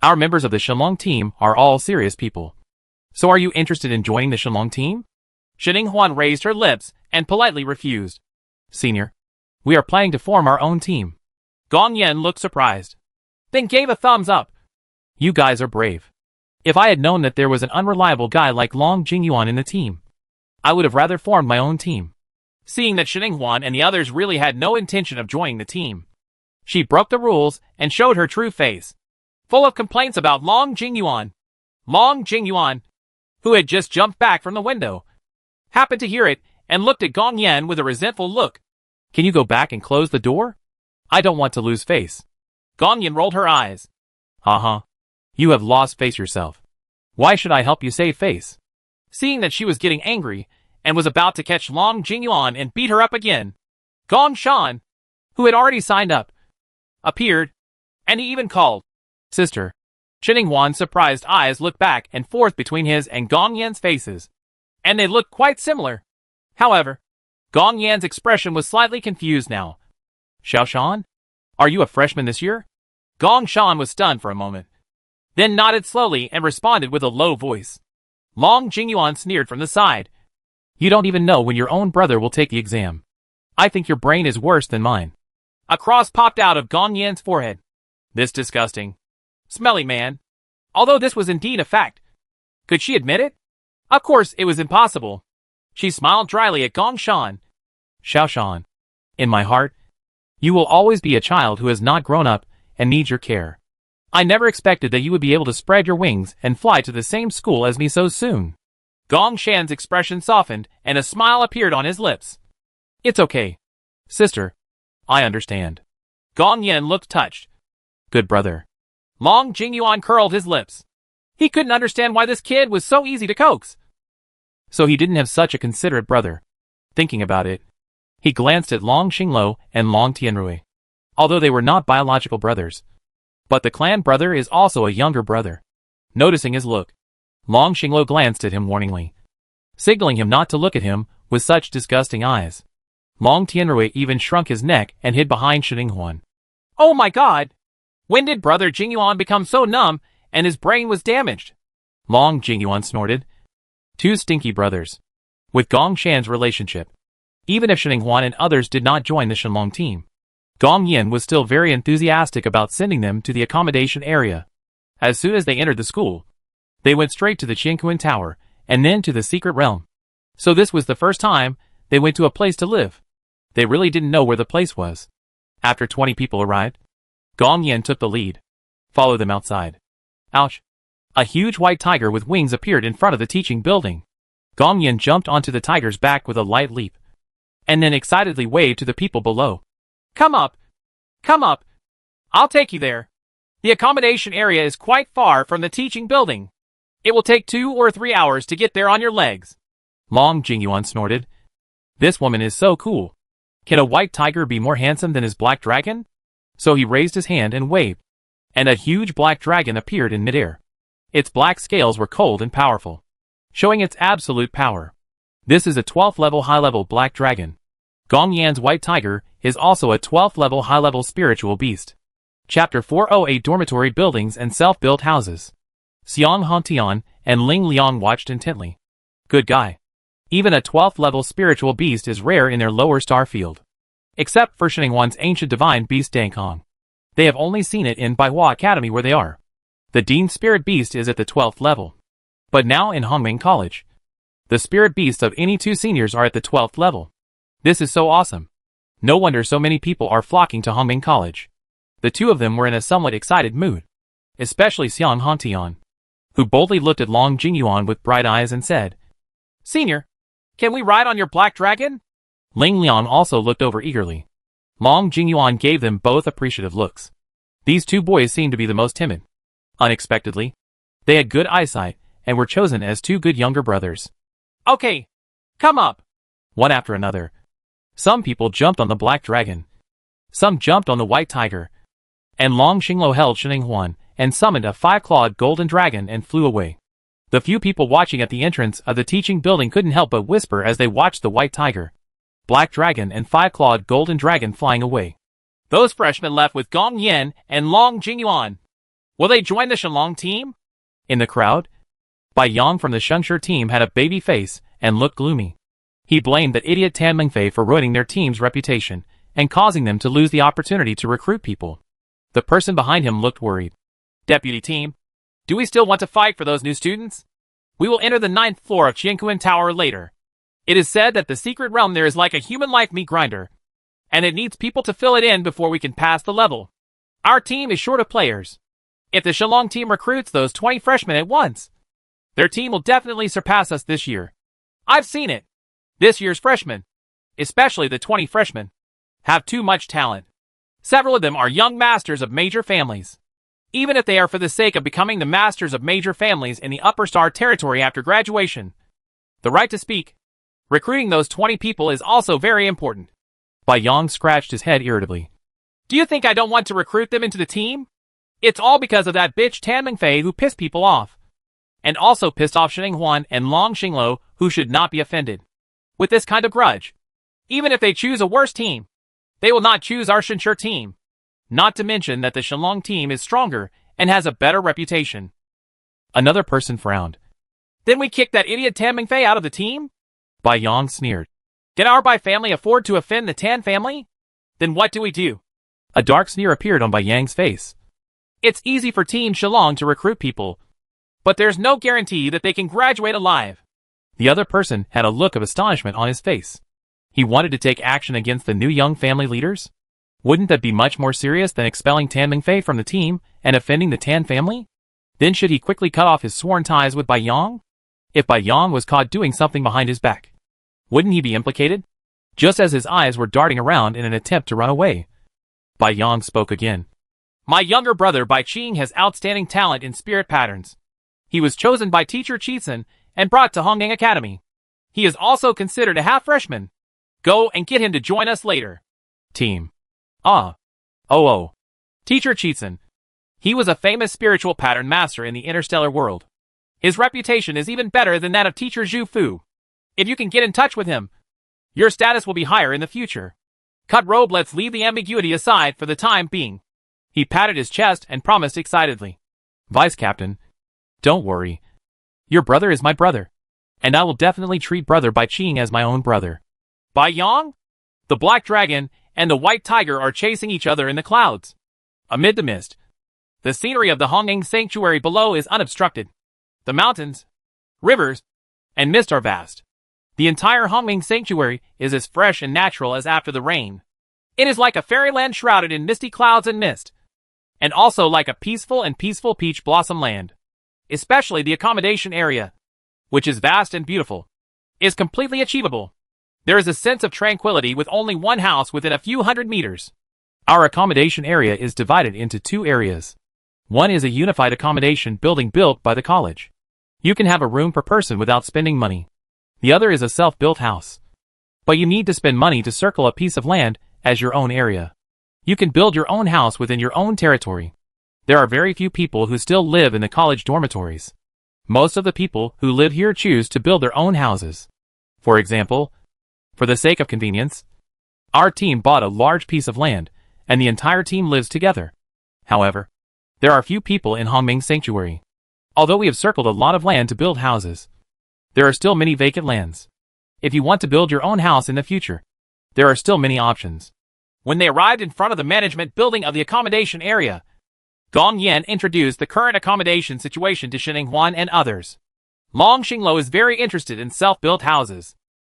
Our members of the Shenlong team are all serious people. So are you interested in joining the Shenlong team? Shining Huan raised her lips and politely refused. Senior, we are planning to form our own team. Gong Yin looked surprised, then gave a thumbs up. You guys are brave. If I had known that there was an unreliable guy like Long Jingyuan in the team, I would have rather formed my own team. Seeing that Shining Huan and the others really had no intention of joining the team, she broke the rules and showed her true face, full of complaints about Long Jingyuan. Long Jingyuan, who had just jumped back from the window, happened to hear it and looked at Gong Yin with a resentful look. Can you go back and close the door? I don't want to lose face. Gong Yin rolled her eyes. You have lost face yourself. Why should I help you save face? Seeing that she was getting angry, and was about to catch Long Jingyuan and beat her up again, Gong Shan, who had already signed up, appeared, and he even called, "Sister." Huan's surprised eyes looked back and forth between his and Gong Yan's faces, and they looked quite similar. However, Gong Yan's expression was slightly confused now. "Xiao Shan? Are you a freshman this year?" Gong Shan was stunned for a moment, then nodded slowly and responded with a low voice. Long Jingyuan sneered from the side. "You don't even know when your own brother will take the exam. I think your brain is worse than mine." A cross popped out of Gong Yan's forehead. This disgusting, smelly man. Although this was indeed a fact, could she admit it? Of course, it was impossible. She smiled dryly at Gong Shan. "Xiao Shan, in my heart, you will always be a child who has not grown up and needs your care. I never expected that you would be able to spread your wings and fly to the same school as me so soon." Gong Shan's expression softened and a smile appeared on his lips. "It's okay, sister. I understand." Gong Yan looked touched. "Good brother." Long Jingyuan curled his lips. He couldn't understand why this kid was so easy to coax. So he didn't have such a considerate brother. Thinking about it, he glanced at Long Xinglo and Long Tianrui. Although they were not biological brothers, but the clan brother is also a younger brother. Noticing his look, Long Xinglo glanced at him warningly, signaling him not to look at him with such disgusting eyes. Long Tianrui even shrunk his neck and hid behind Huan. "Oh my god! When did brother Jingyuan become so numb and his brain was damaged?" Long Jingyuan snorted. Two stinky brothers. With Gong Shan's relationship, even if Huan and others did not join the Shenlong team, Gong Yin was still very enthusiastic about sending them to the accommodation area. As soon as they entered the school, they went straight to the Qianquan Tower and then to the secret realm. So this was the first time they went to a place to live. They really didn't know where the place was. After 20 people arrived, Gong Yin took the lead. "Follow them outside." Ouch! A huge white tiger with wings appeared in front of the teaching building. Gong Yin jumped onto the tiger's back with a light leap, and then excitedly waved to the people below. "Come up! Come up! I'll take you there. The accommodation area is quite far from the teaching building. It will take 2 or 3 hours to get there on your legs." Long Jingyuan snorted. This woman is so cool. Can a white tiger be more handsome than his black dragon? So he raised his hand and waved, and a huge black dragon appeared in midair. Its black scales were cold and powerful, showing its absolute power. This is a 12th level high-level black dragon. Gong Yan's white tiger is also a 12th level high-level spiritual beast. Chapter 408 Dormitory Buildings and Self-Built Houses. Xiang Hantian and Ling Liang watched intently. Good guy. Even a 12th level spiritual beast is rare in their lower star field. Except for Sheningwan's ancient divine beast Dangkong. They have only seen it in Baihua Academy where they are. The Dean's spirit beast is at the 12th level. But now in Hongming College, the spirit beasts of any 2 seniors are at the 12th level. This is so awesome. No wonder so many people are flocking to Hongming College. The 2 of them were in a somewhat excited mood. Especially Xiang Hantian, who boldly looked at Long Jingyuan with bright eyes and said, "Senior, can we ride on your black dragon?" Ling Liang also looked over eagerly. Long Jingyuan gave them both appreciative looks. These 2 boys seemed to be the most timid. Unexpectedly, they had good eyesight and were chosen as 2 good younger brothers. "Okay, come up." One after another, some people jumped on the black dragon. Some jumped on the white tiger. And Long Xinglo held Huan and summoned a 5-clawed golden dragon and flew away. The few people watching at the entrance of the teaching building couldn't help but whisper as they watched the white tiger, black dragon and 5-clawed golden dragon flying away. Those freshmen left with Gong Yin and Long Jingyuan. Will they join the Shenlong team? In the crowd, Bai Yang from the Shengshi team had a baby face and looked gloomy. He blamed that idiot Tan Mingfei for ruining their team's reputation and causing them to lose the opportunity to recruit people. The person behind him looked worried. "Deputy team, do we still want to fight for those new students? We will enter the 9th floor of Qianquan Tower later. It is said that the secret realm there is like a human-like meat grinder, and it needs people to fill it in before we can pass the level. Our team is short of players. If the Shenlong team recruits those 20 freshmen at once, their team will definitely surpass us this year. I've seen it. This year's freshmen, especially the 20 freshmen, have too much talent. Several of them are young masters of major families. Even if they are for the sake of becoming the masters of major families in the upper star territory after graduation, The right to speak. Recruiting those 20 people is also very important. Bai Yang scratched his head irritably. Do you think I don't want to recruit them into the team? It's all because of that bitch Tan Mingfei who pissed people off. And also pissed off Shinning Huan and Long Xinglo, who should not be offended with this kind of grudge. Even if they choose a worse team, they will not choose our Shinshur team. Not to mention that the Shenlong team is stronger and has a better reputation. Another person frowned. Then we kick that idiot Tan Mingfei out of the team? Bai Yang sneered. Can our Bai family afford to offend the Tan family? Then what do we do? A dark sneer appeared on Bai Yang's face. It's easy for Team Shenlong to recruit people, but there's no guarantee that they can graduate alive. The other person had a look of astonishment on his face. He wanted to take action against the new young family leaders? Wouldn't that be much more serious than expelling Tan Mingfei from the team and offending the Tan family? Then should he quickly cut off his sworn ties with Bai Yang? If Bai Yang was caught doing something behind his back, wouldn't he be implicated? Just as his eyes were darting around in an attempt to run away, Bai Yang spoke again. My younger brother Bai Qing has outstanding talent in spirit patterns. He was chosen by teacher Qizhen and brought to Hongyang Academy. He is also considered a half-freshman. Go and get him to join us later. Team. Oh. Teacher Qizhen. He was a famous spiritual pattern master in the interstellar world. His reputation is even better than that of teacher Zhu Fu. If you can get in touch with him, your status will be higher in the future. Cut robe, let's leave the ambiguity aside for the time being. He patted his chest and promised excitedly. Vice Captain, don't worry. Your brother is my brother, and I will definitely treat brother Bai Qing as my own brother. Bai Yang? The black dragon and the white tiger are chasing each other in the clouds. Amid the mist, the scenery of the Hongyang sanctuary below is unobstructed. The mountains, rivers, and mist are vast. The entire Hongyang sanctuary is as fresh and natural as after the rain. It is like a fairyland shrouded in misty clouds and mist, and also like a peaceful peach blossom land. Especially the accommodation area, which is vast and beautiful, is completely achievable. There is a sense of tranquility with only one house within a few hundred meters. Our accommodation area is divided into two areas. One is a unified accommodation building built by the college. You can have a room per person without spending money. The other is a self-built house. But you need to spend money to circle a piece of land as your own area. You can build your own house within your own territory. There are very few people who still live in the college dormitories. Most of the people who live here choose to build their own houses. For example, for the sake of convenience, our team bought a large piece of land, and the entire team lives together. However, there are few people in Hongyang Sanctuary. Although we have circled a lot of land to build houses, there are still many vacant lands. If you want to build your own house in the future, there are still many options. When they arrived in front of the management building of the accommodation area, Gong Yan introduced the current accommodation situation to Shinning Huan and others. Long Xinglo is very interested in self-built houses.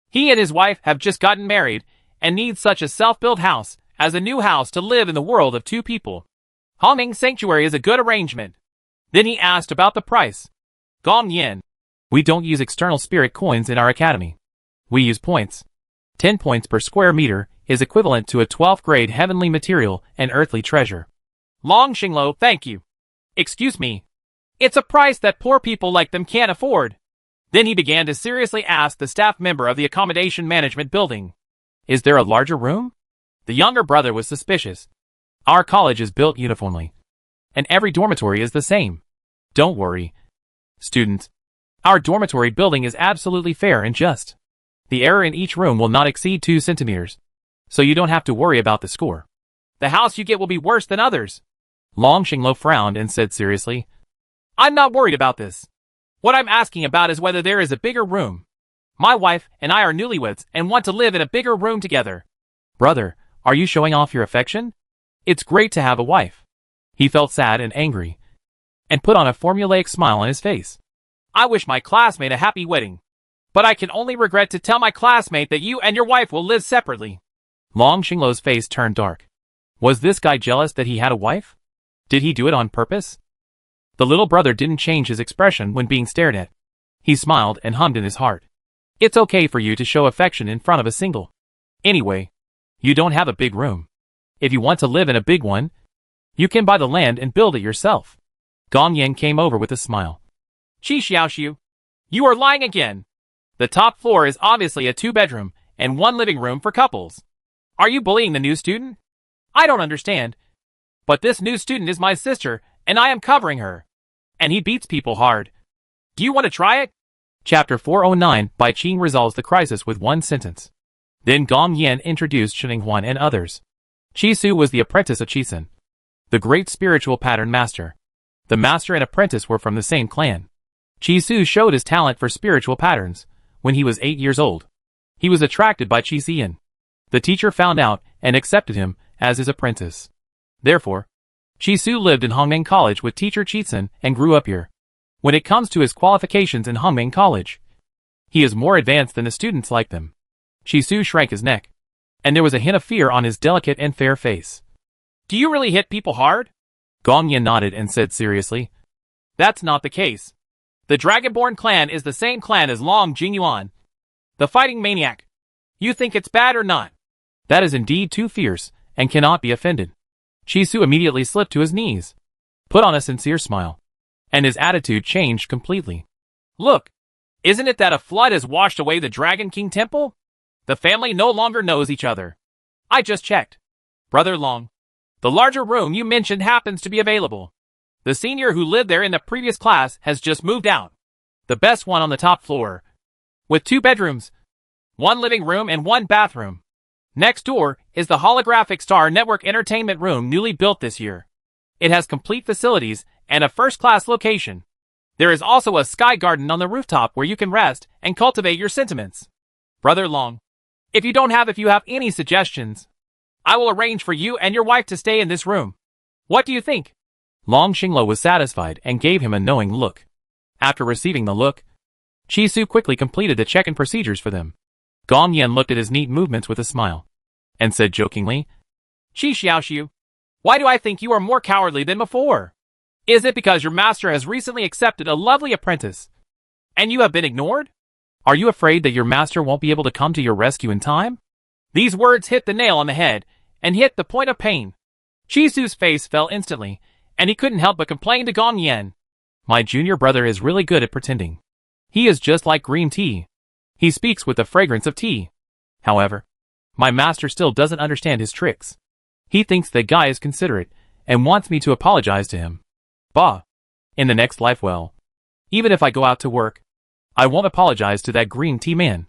He and his wife have just gotten married and need such a self-built house as a new house to live in the world of two people. Hongyang Sanctuary is a good arrangement. Then he asked about the price. Gong Yan. We don't use external spirit coins in our academy. We use points. 10 points per square meter is equivalent to a 12th grade heavenly material and earthly treasure. Long Xinglo, thank you. Excuse me. It's a price that poor people like them can't afford. Then he began to seriously ask the staff member of the accommodation management building. Is there a larger room? The younger brother was suspicious. Our college is built uniformly, and every dormitory is the same. Don't worry, students. Our dormitory building is absolutely fair and just. The error in each room will not exceed 2 centimeters, so you don't have to worry about the score. The house you get will be worse than others. Long Xinglo frowned and said seriously, I'm not worried about this. What I'm asking about is whether there is a bigger room. My wife and I are newlyweds and want to live in a bigger room together. Brother, are you showing off your affection? It's great to have a wife. He felt sad and angry, and put on a formulaic smile on his face. I wish my classmate a happy wedding, but I can only regret to tell my classmate that you and your wife will live separately. Long Xinglo's face turned dark. Was this guy jealous that he had a wife? Did he do it on purpose? The little brother didn't change his expression when being stared at. He smiled and hummed in his heart. It's okay for you to show affection in front of a single. Anyway, you don't have a big room. If you want to live in a big one, you can buy the land and build it yourself. Gong Yan came over with a smile. Qi Xiaoxiu, you are lying again. The top floor is obviously a 2-bedroom and 1 living room for couples. Are you bullying the new student? I don't understand. But this new student is my sister, and I am covering her. And he beats people hard. Do you want to try it? Chapter 409 Bai Qing resolves the crisis with one sentence. Then Gong Yan introduced Xinhuan and others. Su was the apprentice of Sun, the great spiritual pattern master. The master and apprentice were from the same clan. Su showed his talent for spiritual patterns when he was 8 years old. He was attracted by Xian. The teacher found out and accepted him as his apprentice. Therefore, Su lived in Hongmeng College with teacher Sun and grew up here. When it comes to his qualifications in Hongmeng College, he is more advanced than the students like them. Su shrank his neck, and there was a hint of fear on his delicate and fair face. Do you really hit people hard? Gong Yan nodded and said seriously. That's not the case. The Dragonborn clan is the same clan as Long Jingyuan, the fighting maniac. You think it's bad or not? That is indeed too fierce, and cannot be offended. Su immediately slipped to his knees, put on a sincere smile, and his attitude changed completely. Look, isn't it that a flood has washed away the Dragon King Temple? The family no longer knows each other. I just checked. Brother Long, the larger room you mentioned happens to be available. The senior who lived there in the previous class has just moved out. The best one on the top floor, with 2 bedrooms, 1 living room and 1 bathroom. Next door is the holographic Star Network entertainment room newly built this year. It has complete facilities and a first-class location. There is also a sky garden on the rooftop where you can rest and cultivate your sentiments. Brother Long, if you have any suggestions, I will arrange for you and your wife to stay in this room. What do you think? Long Xinglo was satisfied and gave him a knowing look. After receiving the look, Su quickly completed the check-in procedures for them. Gong Yan looked at his neat movements with a smile, and said jokingly, Xiaoxiu, why do I think you are more cowardly than before? Is it because your master has recently accepted a lovely apprentice, and you have been ignored? Are you afraid that your master won't be able to come to your rescue in time? These words hit the nail on the head, and hit the point of pain. Su's face fell instantly, and he couldn't help but complain to Gong Yan. My junior brother is really good at pretending. He is just like green tea. He speaks with the fragrance of tea. However, my master still doesn't understand his tricks. He thinks that guy is considerate, and wants me to apologize to him. Bah! In the next life, well, even if I go out to work, I won't apologize to that green tea man.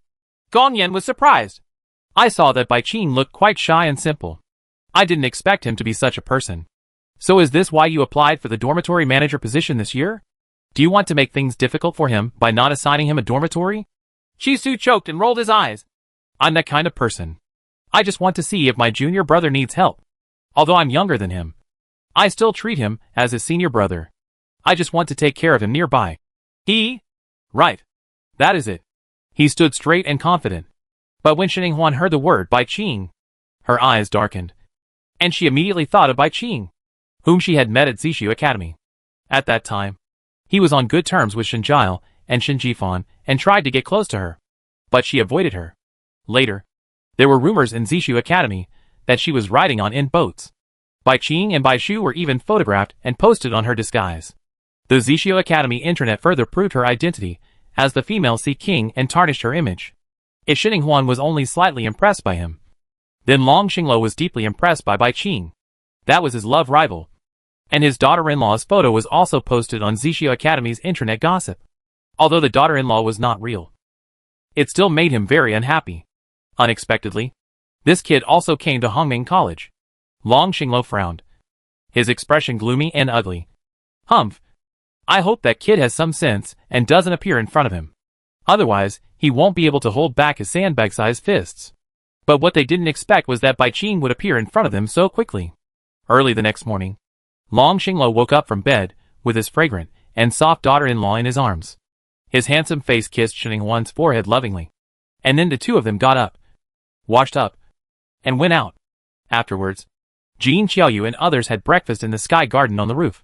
Gong Yan was surprised. I saw that Bai Qing looked quite shy and simple. I didn't expect him to be such a person. So is this why you applied for the dormitory manager position this year? Do you want to make things difficult for him by not assigning him a dormitory? Su choked and rolled his eyes. I'm that kind of person. I just want to see if my junior brother needs help. Although I'm younger than him, I still treat him as a senior brother. I just want to take care of him nearby. Right. That is it. He stood straight and confident. But when Xinhuan heard the word Bai Qing, her eyes darkened, and she immediately thought of Bai Qing, whom she had met at Zishu Academy. At that time, he was on good terms with Shinjiao and Shinjifan and tried to get close to her. But she avoided her. Later, there were rumors in Zishu Academy that she was riding on in boats. Bai Qing and Bai Shu were even photographed and posted on her disguise. The Zishu Academy internet further proved her identity as the female Sea King and tarnished her image. If Xinhuan was only slightly impressed by him, then Long Xinglo was deeply impressed by Bai Qing. That was his love rival. And his daughter-in-law's photo was also posted on Zishu Academy's internet gossip. Although the daughter-in-law was not real, it still made him very unhappy. Unexpectedly, this kid also came to Hongmeng College. Long Xinglo frowned, his expression gloomy and ugly. Humph. I hope that kid has some sense and doesn't appear in front of him. Otherwise, he won't be able to hold back his sandbag-sized fists. But what they didn't expect was that Bai Qing would appear in front of them so quickly. Early the next morning, Long Xinglo woke up from bed with his fragrant and soft daughter-in-law in his arms. His handsome face kissed Xinhuan's forehead lovingly. And then the two of them got up, washed up, and went out. Afterwards, Jin Qiaoyu and others had breakfast in the sky garden on the roof,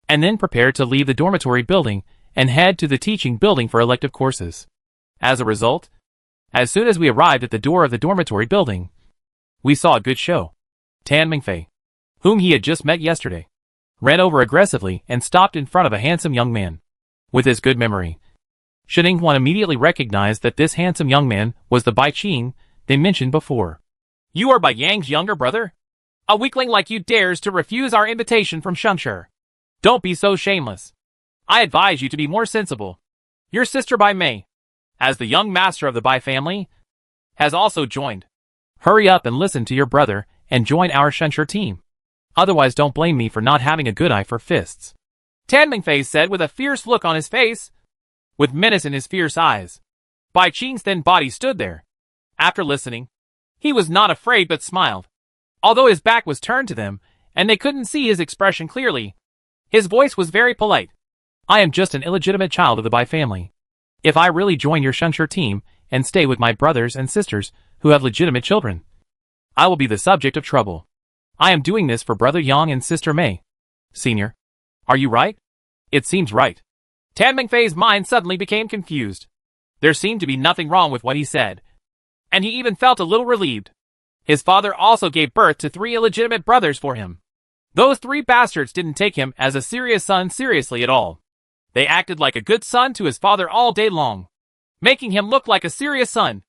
and then prepared to leave the dormitory building and head to the teaching building for elective courses. As a result, as soon as we arrived at the door of the dormitory building, we saw a good show. Tan Mingfei, whom he had just met yesterday, ran over aggressively and stopped in front of a handsome young man. With his good memory, Sheninghuan immediately recognized that this handsome young man was the Bai Qing they mentioned before. You are Bai Yang's younger brother? A weakling like you dares to refuse our invitation from Shengshi. Don't be so shameless. I advise you to be more sensible. Your sister Bai Mei, as the young master of the Bai family, has also joined. Hurry up and listen to your brother and join our Shengshi team. Otherwise don't blame me for not having a good eye for fists. Tan Mingfei said with a fierce look on his face, with menace in his fierce eyes. Bai Qing's thin body stood there. After listening, he was not afraid but smiled. Although his back was turned to them, and they couldn't see his expression clearly, his voice was very polite. I am just an illegitimate child of the Bai family. If I really join your Shengshi team and stay with my brothers and sisters who have legitimate children, I will be the subject of trouble. I am doing this for Brother Yang and Sister Mei. Senior, are you right? It seems right. Tan Mingfei's mind suddenly became confused. There seemed to be nothing wrong with what he said, and he even felt a little relieved. His father also gave birth to 3 illegitimate brothers for him. Those 3 bastards didn't take him as a serious son seriously at all. They acted like a good son to his father all day long, making him look like a serious son.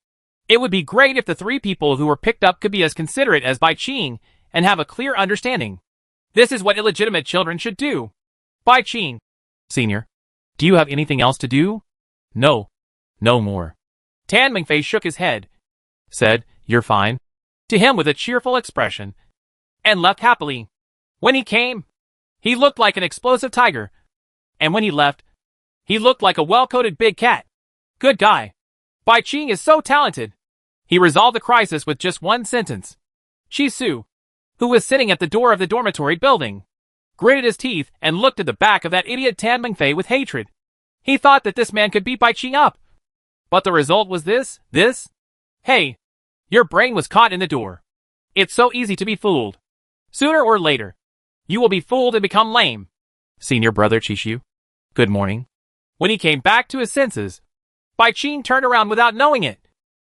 It would be great if the 3 people who were picked up could be as considerate as Bai Qing and have a clear understanding. This is what illegitimate children should do. Bai Qing. Senior, do you have anything else to do? No. No more. Tan Mingfei shook his head, said, You're fine, to him with a cheerful expression, and left happily. When he came, he looked like an explosive tiger, and when he left, he looked like a well-coated big cat. Good guy. Bai Qing is so talented. He resolved the crisis with just one sentence. Chi Su, who was sitting at the door of the dormitory building, gritted his teeth and looked at the back of that idiot Tan Mingfei with hatred. He thought that this man could beat Bai Qing up. But the result was this. Hey, your brain was caught in the door. It's so easy to be fooled. Sooner or later, you will be fooled and become lame. Senior brother Chishu, good morning. When he came back to his senses, Bai Qing turned around without knowing it,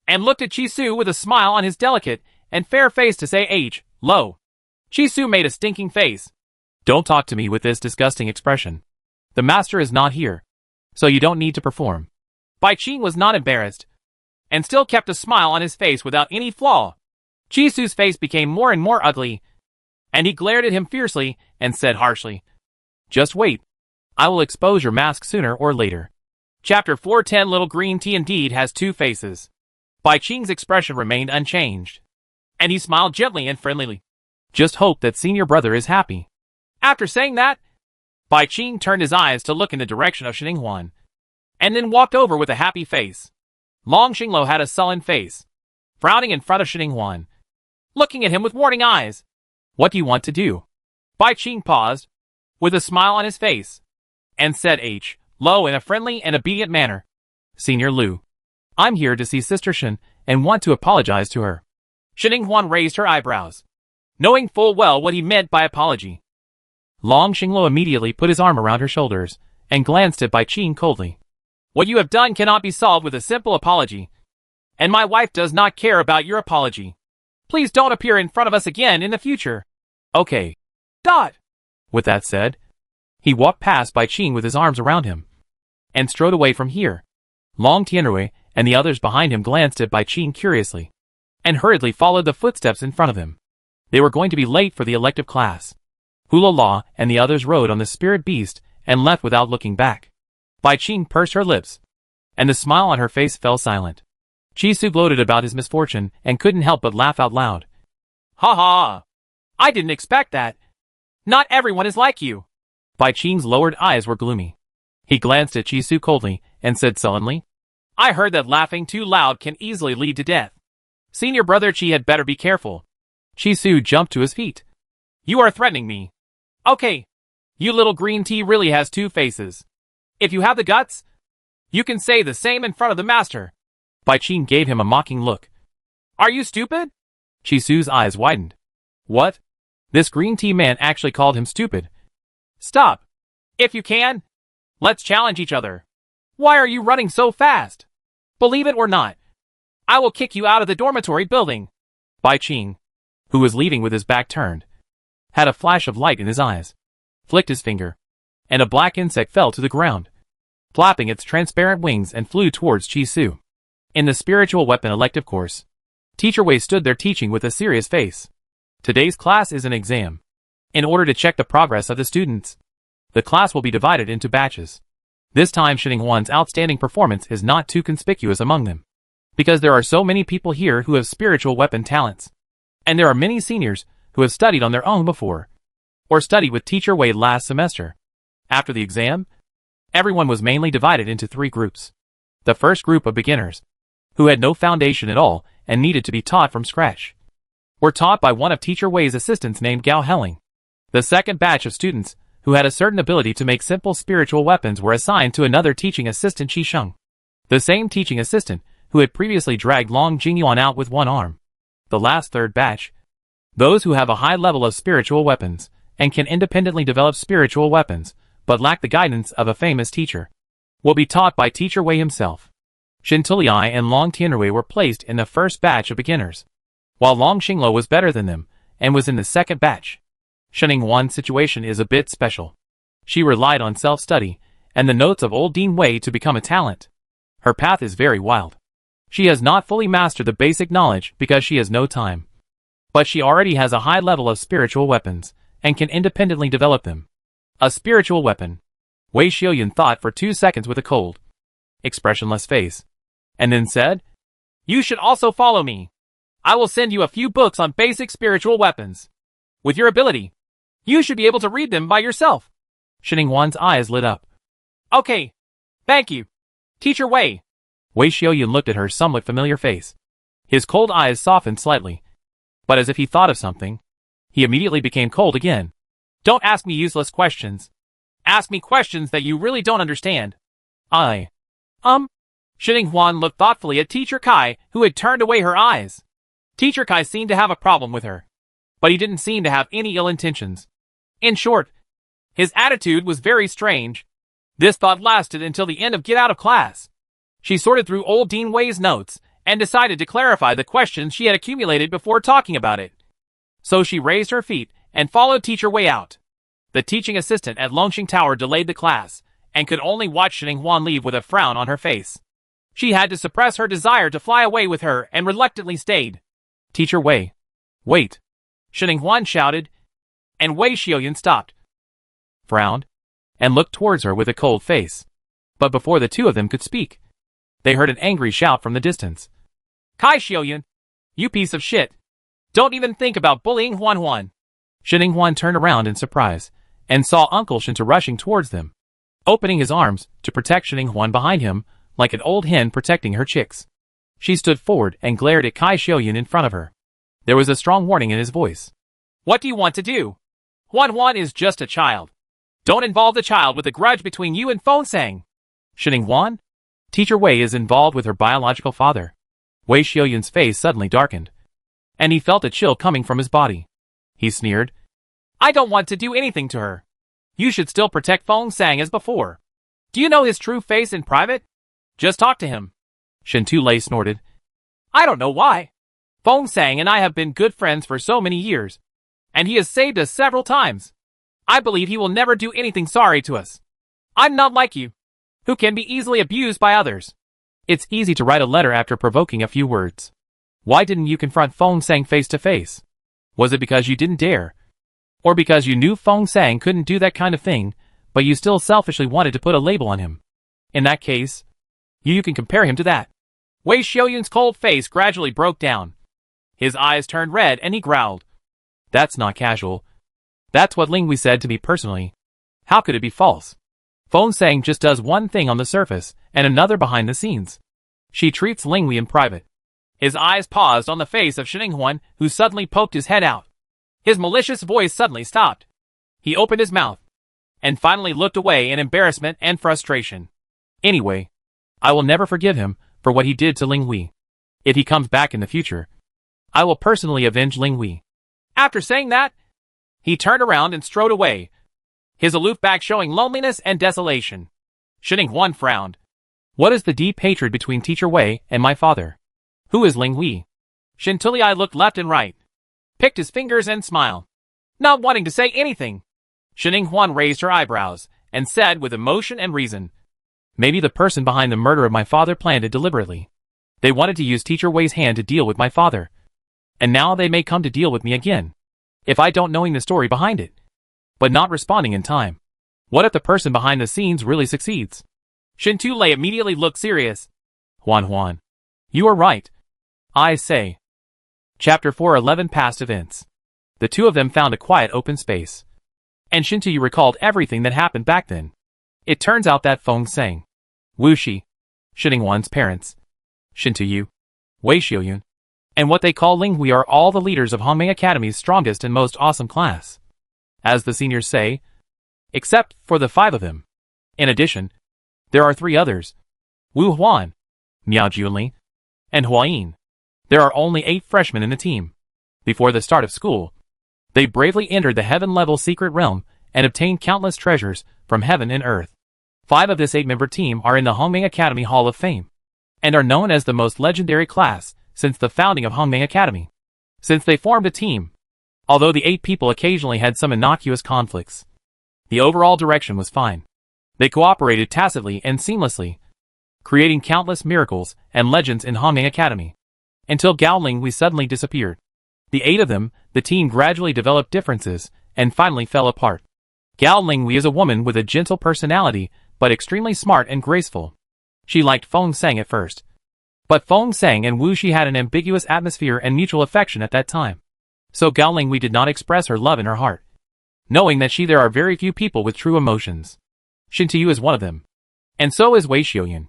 and looked at Chisu with a smile on his delicate and fair face to say Lo. Chisu made a stinking face. Don't talk to me with this disgusting expression. The master is not here, so you don't need to perform. Bai Qing was not embarrassed, and still kept a smile on his face without any flaw. Chisu's face became more and more ugly, and he glared at him fiercely and said harshly, Just wait. I will expose your mask sooner or later. Chapter 410 Little Green Tea indeed has 2 faces. Bai Qing's expression remained unchanged, and he smiled gently and friendlily. Just hope that senior brother is happy. After saying that, Bai Qing turned his eyes to look in the direction of Sheninghuan, and then walked over with a happy face. Long Xinglo had a sullen face, frowning in front of Sheninghuan, looking at him with warning eyes. What do you want to do? Bai Qing paused, with a smile on his face, and said Lo in a friendly and obedient manner. Senior Lu, I'm here to see Sister Shen and want to apologize to her. Sheninghuan raised her eyebrows, knowing full well what he meant by apology. Long Xinglo immediately put his arm around her shoulders and glanced at Bai Qing coldly. What you have done cannot be solved with a simple apology, and my wife does not care about your apology. Please don't appear in front of us again in the future. Okay. With that said, he walked past Bai Qing with his arms around him, and strode away from here. Long Tianrui and the others behind him glanced at Bai Qing curiously, and hurriedly followed the footsteps in front of him. They were going to be late for the elective class. Hula La and the others rode on the spirit beast and left without looking back. Bai Qing pursed her lips, and the smile on her face fell silent. Chisu gloated about his misfortune and couldn't help but laugh out loud. Ha ha! I didn't expect that. Not everyone is like you. Bai Qing's lowered eyes were gloomy. He glanced at Chisu coldly and said sullenly, I heard that laughing too loud can easily lead to death. Senior brother Chi had better be careful. Chisu jumped to his feet. You are threatening me. Okay. You little green tea really has 2 faces. If you have the guts, you can say the same in front of the master. Bai Qing gave him a mocking look. Are you stupid? Chisu's eyes widened. What? This green tea man actually called him stupid. Stop. If you can, let's challenge each other. Why are you running so fast? Believe it or not, I will kick you out of the dormitory building. Bai Qing, who was leaving with his back turned, had a flash of light in his eyes, flicked his finger, and a black insect fell to the ground. flapping its transparent wings, and flew towards Chi-Su. In the spiritual weapon elective course, Teacher Wei stood there teaching with a serious face. Today's class is an exam. In order to check the progress of the students, the class will be divided into batches. This time Xininghuan's outstanding performance is not too conspicuous among them, because there are so many people here who have spiritual weapon talents. And there are many seniors who have studied on their own before, or studied with Teacher Wei last semester. After the exam, everyone was mainly divided into 3 groups. The first group of beginners, who had no foundation at all and needed to be taught from scratch, were taught by one of Teacher Wei's assistants named Gao Helling. The second batch of students, who had a certain ability to make simple spiritual weapons, were assigned to another teaching assistant, Qi Sheng, the same teaching assistant who had previously dragged Long Jingyuan out with one arm. The last third batch, those who have a high level of spiritual weapons and can independently develop spiritual weapons but lack the guidance of a famous teacher, will be taught by Teacher Wei himself. Shin Tulai and Long Tianrui were placed in the first batch of beginners, while Long Xinglo was better than them and was in the second batch. Xininghuan's situation is a bit special. She relied on self-study and the notes of old Dean Wei to become a talent. Her path is very wild. She has not fully mastered the basic knowledge because she has no time. But she already has a high level of spiritual weapons and can independently develop them. A spiritual weapon. Wei Xiaoyun thought for 2 seconds with a cold, expressionless face, and then said, "You should also follow me. I will send you a few books on basic spiritual weapons. With your ability, you should be able to read them by yourself." Xininghuan's eyes lit up. "Okay. Thank you, Teacher Wei." Wei Xiaoyun looked at her somewhat familiar face. His cold eyes softened slightly, but as if he thought of something, he immediately became cold again. "Don't ask me useless questions. Ask me questions that you really don't understand." Xininghuan looked thoughtfully at Teacher Kai, who had turned away her eyes. Teacher Kai seemed to have a problem with her, but he didn't seem to have any ill intentions. In short, his attitude was very strange. This thought lasted until the end of get out of class. She sorted through old Dean Wei's notes and decided to clarify the questions she had accumulated before talking about it. So she raised her feet and followed Teacher Wei out. The teaching assistant at Longxing Tower delayed the class and could only watch Xininghuan leave with a frown on her face. She had to suppress her desire to fly away with her and reluctantly stayed. "Teacher Wei, wait!" Xininghuan shouted, and Wei Xiaoyun stopped, frowned, and looked towards her with a cold face. But before the two of them could speak, they heard an angry shout from the distance. "Kai Xiaoyun, you piece of shit! Don't even think about bullying Huan." Xininghuan turned around in surprise and saw Uncle Shinta rushing towards them, opening his arms to protect Xininghuan behind him like an old hen protecting her chicks. She stood forward and glared at Kai Xiaoyun in front of her. There was a strong warning in his voice. "What do you want to do? Huan is just a child. Don't involve the child with a grudge between you and Fengsang." "Xininghuan? Teacher Wei is involved with her biological father." Wei Xiaoyun's face suddenly darkened, and he felt a chill coming from his body. He sneered, "I don't want to do anything to her. You should still protect Fengsang as before. Do you know his true face in private? Just talk to him." Shin Tulei snorted, "I don't know why. Fengsang and I have been good friends for so many years, and he has saved us several times. I believe he will never do anything sorry to us. I'm not like you, who can be easily abused by others." It's easy to write a letter after provoking a few words. Why didn't you confront Fengsang face to face? Was it because you didn't dare? Or because you knew Fengsang couldn't do that kind of thing, but you still selfishly wanted to put a label on him? In that case, you can compare him to that. Wei Xiaoyun's cold face gradually broke down. His eyes turned red and he growled, "That's not casual. That's what Linghui said to me personally. How could it be false? Fengsang just does one thing on the surface and another behind the scenes. She treats Linghui in private." His eyes paused on the face of Xininghuan, who suddenly poked his head out. His malicious voice suddenly stopped. He opened his mouth, and finally looked away in embarrassment and frustration. "Anyway, I will never forgive him for what he did to Linghui. If he comes back in the future, I will personally avenge Linghui." After saying that, he turned around and strode away, his aloof back showing loneliness and desolation. Xininghuan frowned. "What is the deep hatred between Teacher Wei and my father? Who is Linghui?" Shin Tulai looked left and right, picked his fingers and smiled, not wanting to say anything. Xininghuan raised her eyebrows and said with emotion and reason, Maybe the person behind the murder of my father planned it deliberately. They wanted to use Teacher Wei's hand to deal with my father. And now they may come to deal with me again. If I don't knowing the story behind it. But not responding in time. What if the person behind the scenes really succeeds? Shintulei immediately looked serious. Huan. You are right. I say. Chapter 411 Past Events. The two of them found a quiet open space. And Shintuyu recalled everything that happened back then. It turns out that Feng Sang, Wu Shi, Shiningwan's parents, Shintuyu, Wei Xiaoyun, and what they call Linghui are all the leaders of Hongmei Academy's strongest and most awesome class. As the seniors say, except for the 5 of them. In addition, there are 3 others, Wu Huan, Miao Junli, and Huayin. There are only 8 freshmen in the team. Before the start of school, they bravely entered the heaven-level secret realm and obtained countless treasures from heaven and earth. 5 of this 8-member team are in the Hongmei Academy Hall of Fame, and are known as the most legendary class since the founding of Hongmei Academy. Since they formed a team, although the 8 people occasionally had some innocuous conflicts, the overall direction was fine. They cooperated tacitly and seamlessly, creating countless miracles and legends in Hongmei Academy. Until Gao Linghui suddenly disappeared. The 8 of them, the team gradually developed differences, and finally fell apart. Gao Linghui is a woman with a gentle personality, but extremely smart and graceful. She liked Feng Sang at first. But Feng Sang and Wu Shi had an ambiguous atmosphere and mutual affection at that time. So Gao Linghui did not express her love in her heart, knowing that there are very few people with true emotions. Shintuyu is one of them. And so is Wei Xiaoyun.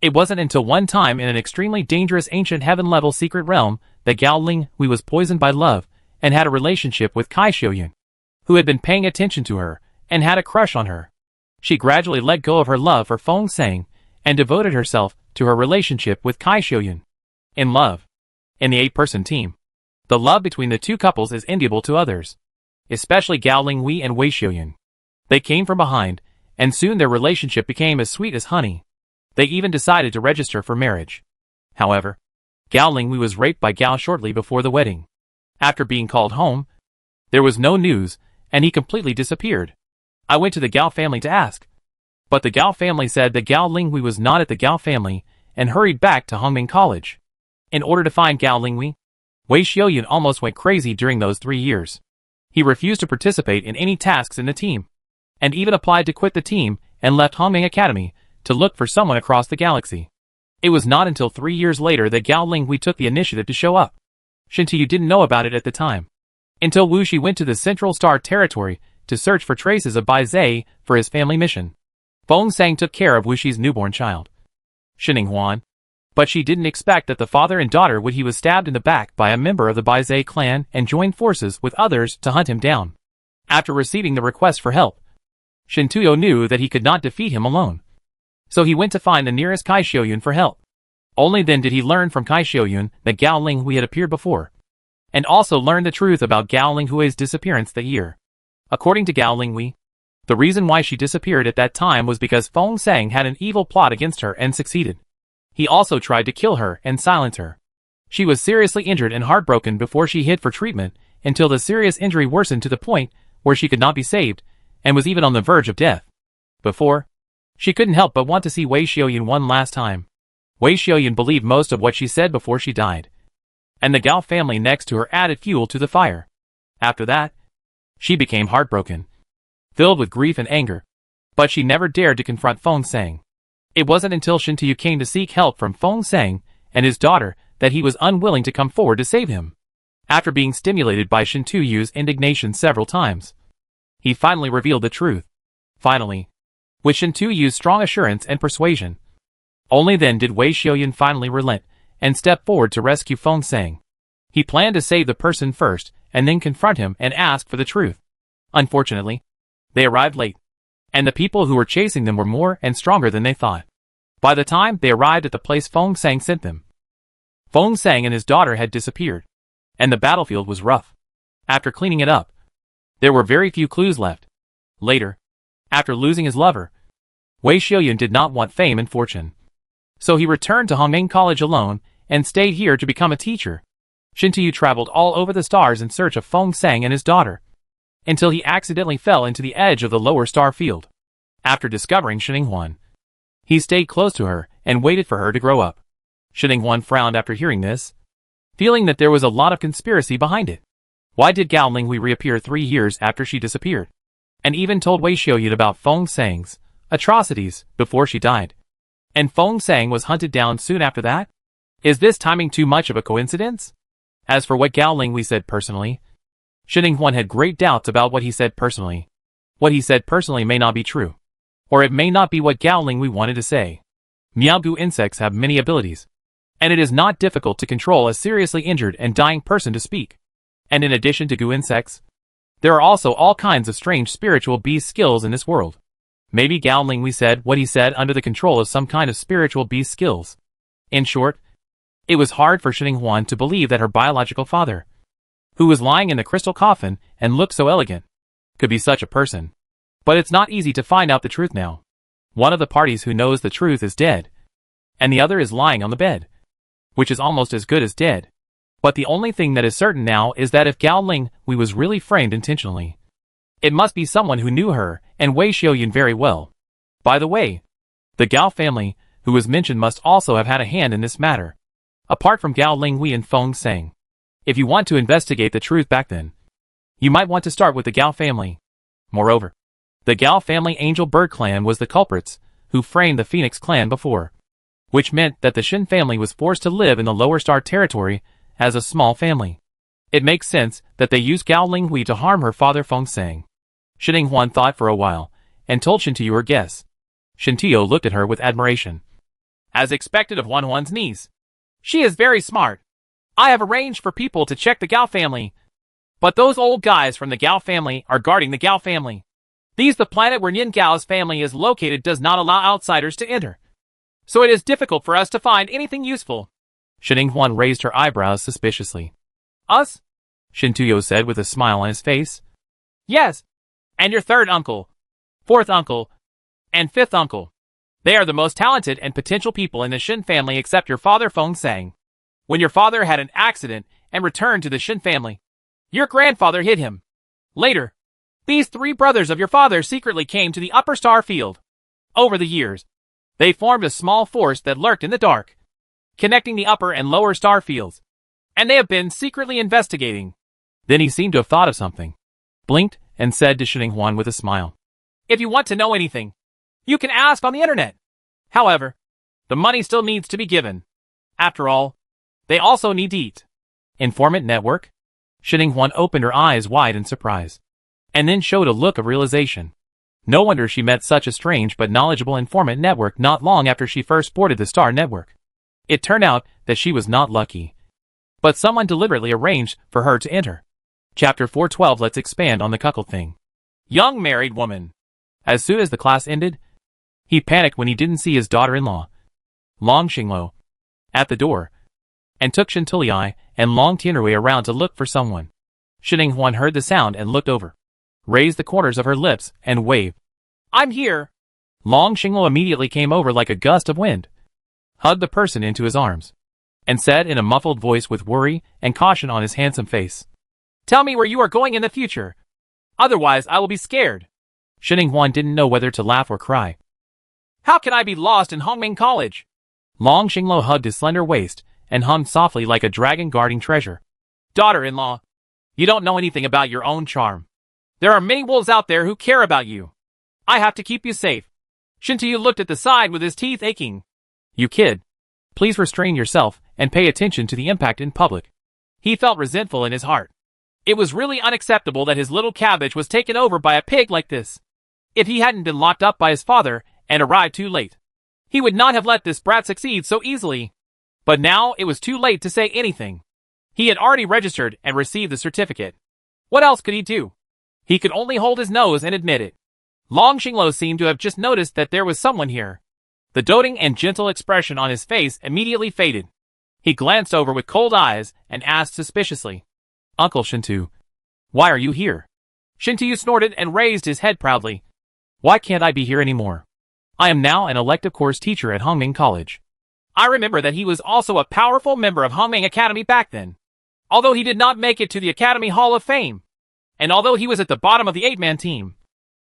It wasn't until one time in an extremely dangerous ancient heaven-level secret realm that Gao Linghui was poisoned by love and had a relationship with Kai Xiaoyun, who had been paying attention to her and had a crush on her. She gradually let go of her love for Feng Sang and devoted herself to her relationship with Kai Xiaoyun. In love. In the 8-person team, the love between the 2 couples is enviable to others, especially Gao Linghui and Wei Xiaoyun. They came from behind, and soon their relationship became as sweet as honey. They even decided to register for marriage. However, Gao Linghui was raped by Gao shortly before the wedding. After being called home, there was no news, and he completely disappeared. I went to the Gao family to ask, but the Gao family said that Gao Linghui was not at the Gao family and hurried back to Hongming College. In order to find Gao Linghui, Wei Xiaoyun almost went crazy during those 3 years. He refused to participate in any tasks in the team, and even applied to quit the team and left Hongming Academy to look for someone across the galaxy. It was not until 3 years later that Gao Linghui took the initiative to show up. Shintuyu didn't know about it at the time, until Wu Shi went to the Central Star Territory to search for traces of Bai Zai for his family mission. Feng Sang took care of Wu Shi's newborn child, Shining Huan, but she didn't expect that the father and daughter would he was stabbed in the back by a member of the Bai Zai clan and joined forces with others to hunt him down. After receiving the request for help, Shintuyu knew that he could not defeat him alone. So he went to find the nearest Kai Xiaoyun for help. Only then did he learn from Kai Xiaoyun that Gao Linghui had appeared before, and also learn the truth about Gao Linghui's disappearance that year. According to Gao Linghui, the reason why she disappeared at that time was because Feng Sang had an evil plot against her and succeeded. He also tried to kill her and silence her. She was seriously injured and heartbroken before she hid for treatment until the serious injury worsened to the point where she could not be saved and was even on the verge of death. Before, she couldn't help but want to see Wei Xiaoyun one last time. Wei Xiaoyun believed most of what she said before she died, and the Gao family next to her added fuel to the fire. After that, she became heartbroken, filled with grief and anger, but she never dared to confront Feng Sang. It wasn't until Shintuyu came to seek help from Feng Sang and his daughter that he was unwilling to come forward to save him. After being stimulated by Shintuyu's indignation several times, he finally revealed the truth. Finally, with Shintuyu's strong assurance and persuasion, only then did Wei Xiaoyun finally relent and step forward to rescue Feng Sang. He planned to save the person first and then confront him and ask for the truth. Unfortunately, they arrived late, and the people who were chasing them were more and stronger than they thought. By the time they arrived at the place Feng Sang sent them, Feng Sang and his daughter had disappeared, and the battlefield was rough. After cleaning it up, there were very few clues left. Later, after losing his lover, Wei Xiaoyun did not want fame and fortune. So he returned to Hongming College alone and stayed here to become a teacher. Shintuyu traveled all over the stars in search of Feng Sang and his daughter, until he accidentally fell into the edge of the lower star field. After discovering Shininghuan, He stayed close to her and waited for her to grow up. Shinning-Huan frowned after hearing this, feeling that there was a lot of conspiracy behind it. Why did Gao Linghui reappear 3 years after she disappeared? And even told Wei Xiaoyan about Feng Sang's atrocities before she died. And Feng Sang was hunted down soon after that? Is this timing too much of a coincidence? As for what Gao Linghui said personally, Shinning-Huan had great doubts about what he said personally. What he said personally may not be true. Or it may not be what Gao Linghui wanted to say. Miaogu insects have many abilities. And it is not difficult to control a seriously injured and dying person to speak. And in addition to Gu insects, there are also all kinds of strange spiritual beast skills in this world. Maybe Gao Linghui said what he said under the control of some kind of spiritual beast skills. In short, it was hard for Shinning-Huan to believe that her biological father, who was lying in the crystal coffin and looked so elegant, could be such a person. But it's not easy to find out the truth now. One of the parties who knows the truth is dead, and the other is lying on the bed, which is almost as good as dead. But the only thing that is certain now is that if Gao Linghui was really framed intentionally, it must be someone who knew her and Wei Xiaoyan very well. By the way, the Gao family, who was mentioned, must also have had a hand in this matter, apart from Gao Linghui and Feng Sang. If you want to investigate the truth back then, you might want to start with the Gao family. Moreover, the Gao family Angel Bird clan was the culprits who framed the Phoenix clan before, which meant that the Shin family was forced to live in the lower star territory as a small family. It makes sense that they used Gao Linghui to harm her father Feng Sang. Shinning-Huan thought for a while and told Shintuo her guess. Shintuo looked at her with admiration. As expected of Huan's niece, she is very smart. I have arranged for people to check the Gao family, but those old guys from the Gao family are guarding the Gao family. The planet where Yin Gao's family is located does not allow outsiders to enter, so it is difficult for us to find anything useful. Shinning-Huan raised her eyebrows suspiciously. Us? Shintuo said with a smile on his face. Yes, and your third uncle, fourth uncle, and fifth uncle. They are the most talented and potential people in the Shin family except your father Feng Sang. When your father had an accident and returned to the Shin family, your grandfather hid him. Later, these 3 brothers of your father secretly came to the upper star field. Over the years, they formed a small force that lurked in the dark, connecting the upper and lower star fields, and they have been secretly investigating. Then he seemed to have thought of something, blinked, and said to Shinning-Huan with a smile, If you want to know anything, you can ask on the internet. However, the money still needs to be given. After all, they also need to eat. Informant network? Shinning-Huan opened her eyes wide in surprise, and then showed a look of realization. No wonder she met such a strange but knowledgeable informant network not long after she first boarded the Star Network. It turned out that she was not lucky, but someone deliberately arranged for her to enter. Chapter 412. Let's expand on the cuckold thing. Young married woman. As soon as the class ended, he panicked when he didn't see his daughter-in-law, Long Xinglo, at the door, and took Shen Tulai and Long Tianrui around to look for someone. Shinning-Huan heard the sound and looked over, raised the corners of her lips, and waved. I'm here. Long Xinglo immediately came over like a gust of wind, hugged the person into his arms, and said in a muffled voice with worry and caution on his handsome face, Tell me where you are going in the future. Otherwise I will be scared. Shinning-Huan didn't know whether to laugh or cry. How can I be lost in Hongming College? Long Xinglo hugged his slender waist and hummed softly like a dragon guarding treasure. Daughter-in-law, you don't know anything about your own charm. There are many wolves out there who care about you. I have to keep you safe. Shintuo looked at the side with his teeth aching. You kid. Please restrain yourself and pay attention to the impact in public. He felt resentful in his heart. It was really unacceptable that his little cabbage was taken over by a pig like this. If he hadn't been locked up by his father and arrived too late, he would not have let this brat succeed so easily. But now it was too late to say anything. He had already registered and received the certificate. What else could he do? He could only hold his nose and admit it. Long Xinglo seemed to have just noticed that there was someone here. The doting and gentle expression on his face immediately faded. He glanced over with cold eyes and asked suspiciously, Uncle Shintu, why are you here? Shintu snorted and raised his head proudly. Why can't I be here anymore? I am now an elective course teacher at Hongming College. I remember that he was also a powerful member of Hongming Academy back then. Although he did not make it to the Academy Hall of Fame, and although he was at the bottom of the 8-man team,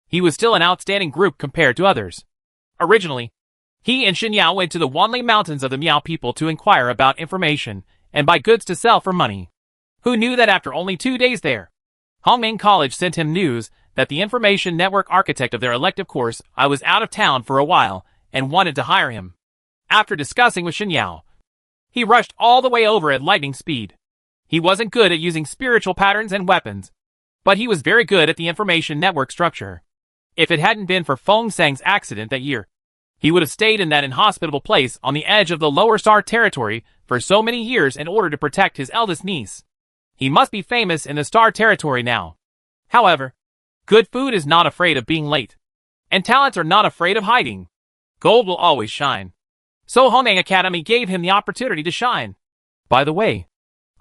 he was still an outstanding group compared to others. Originally, He and Xin Yao went to the Wanli Mountains of the Miao people to inquire about information and buy goods to sell for money. Who knew that after only 2 days there, Hongming College sent him news that the information network architect of their elective course I was out of town for a while and wanted to hire him. After discussing with Xin Yao, he rushed all the way over at lightning speed. He wasn't good at using spiritual patterns and weapons, but he was very good at the information network structure. If it hadn't been for Feng Sang's accident that year, he would have stayed in that inhospitable place on the edge of the lower star territory for so many years in order to protect his eldest niece. He must be famous in the star territory now. However, good food is not afraid of being late, and talents are not afraid of hiding. Gold will always shine. So Hongming Academy gave him the opportunity to shine. By the way,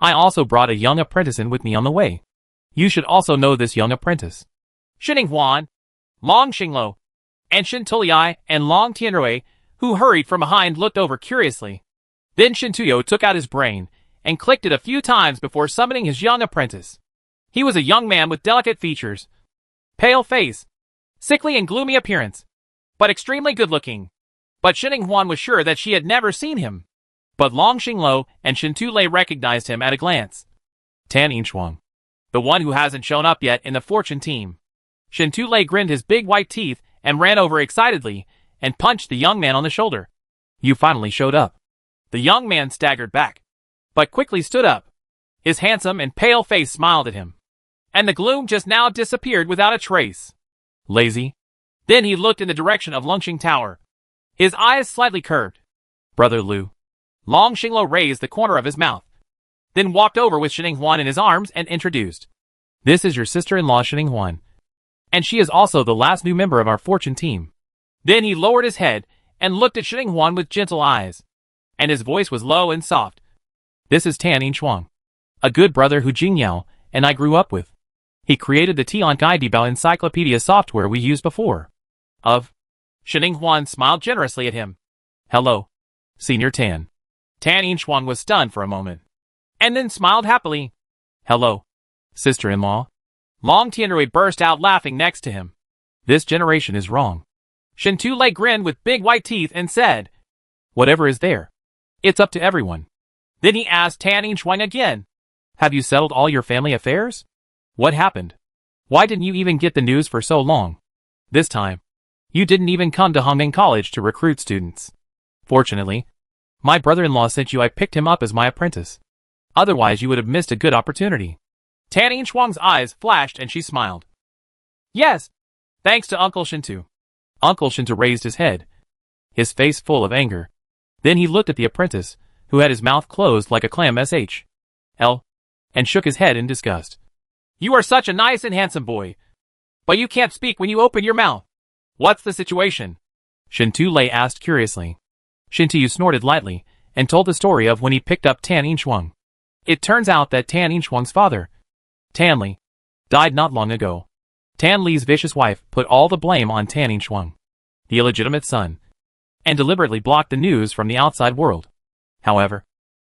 I also brought a young apprentice in with me on the way. You should also know this young apprentice. Shining Huan, Long Xinglo, and Shin Tuliai and Long Tianrui, who hurried from behind, looked over curiously. Then Shin Tuyo took out his brain and clicked it a few times before summoning his young apprentice. He was a young man with delicate features, pale face, sickly and gloomy appearance, but extremely good-looking. But Shining Huan was sure that she had never seen him. But Long Xinglo and Shin Tulei recognized him at a glance. Tan Yinchuang, the one who hasn't shown up yet in the fortune team. Shin Tulei grinned his big white teeth and ran over excitedly and punched the young man on the shoulder. You finally showed up. The young man staggered back, but quickly stood up. His handsome and pale face smiled at him, and the gloom just now disappeared without a trace. Lazy. Then he looked in the direction of Lungxing Tower, his eyes slightly curved. Brother Lu. Long Xinglo raised the corner of his mouth, then walked over with Shining Huan in his arms and introduced. This is your sister-in-law Shining Huan, and she is also the last new member of our fortune team. Then he lowered his head and looked at Shining Huan with gentle eyes, and his voice was low and soft. This is Tan Yinchuang, a good brother who Jingyao and I grew up with. He created the Tian Gaidibao encyclopedia software we used before. Shining Huan smiled generously at him. Hello, Senior Tan. Tan Yinchuang was stunned for a moment, and then smiled happily. Hello, sister-in-law. Long Tianrui burst out laughing next to him. This generation is wrong. Shin Tulei grinned with big white teeth and said, Whatever is there, it's up to everyone. Then he asked Tan Yinchuang again. Have you settled all your family affairs? What happened? Why didn't you even get the news for so long? This time, you didn't even come to Hongming College to recruit students. Fortunately, my brother-in-law sent you. I picked him up as my apprentice. Otherwise you would have missed a good opportunity. Tan Yinchuang's eyes flashed and she smiled. Yes, thanks to Uncle Shintu. Uncle Shintu raised his head, his face full of anger. Then he looked at the apprentice, who had his mouth closed like a clam and shook his head in disgust. You are such a nice and handsome boy, but you can't speak when you open your mouth. What's the situation? Shin Tulei asked curiously. Shin Tu snorted lightly and told the story of when he picked up Tan Yinchuang. It turns out that Tan Yinchuang's father, Tan Li, died not long ago. Tan Li's vicious wife put all the blame on Tan Yinchuang, the illegitimate son, and deliberately blocked the news from the outside world. However,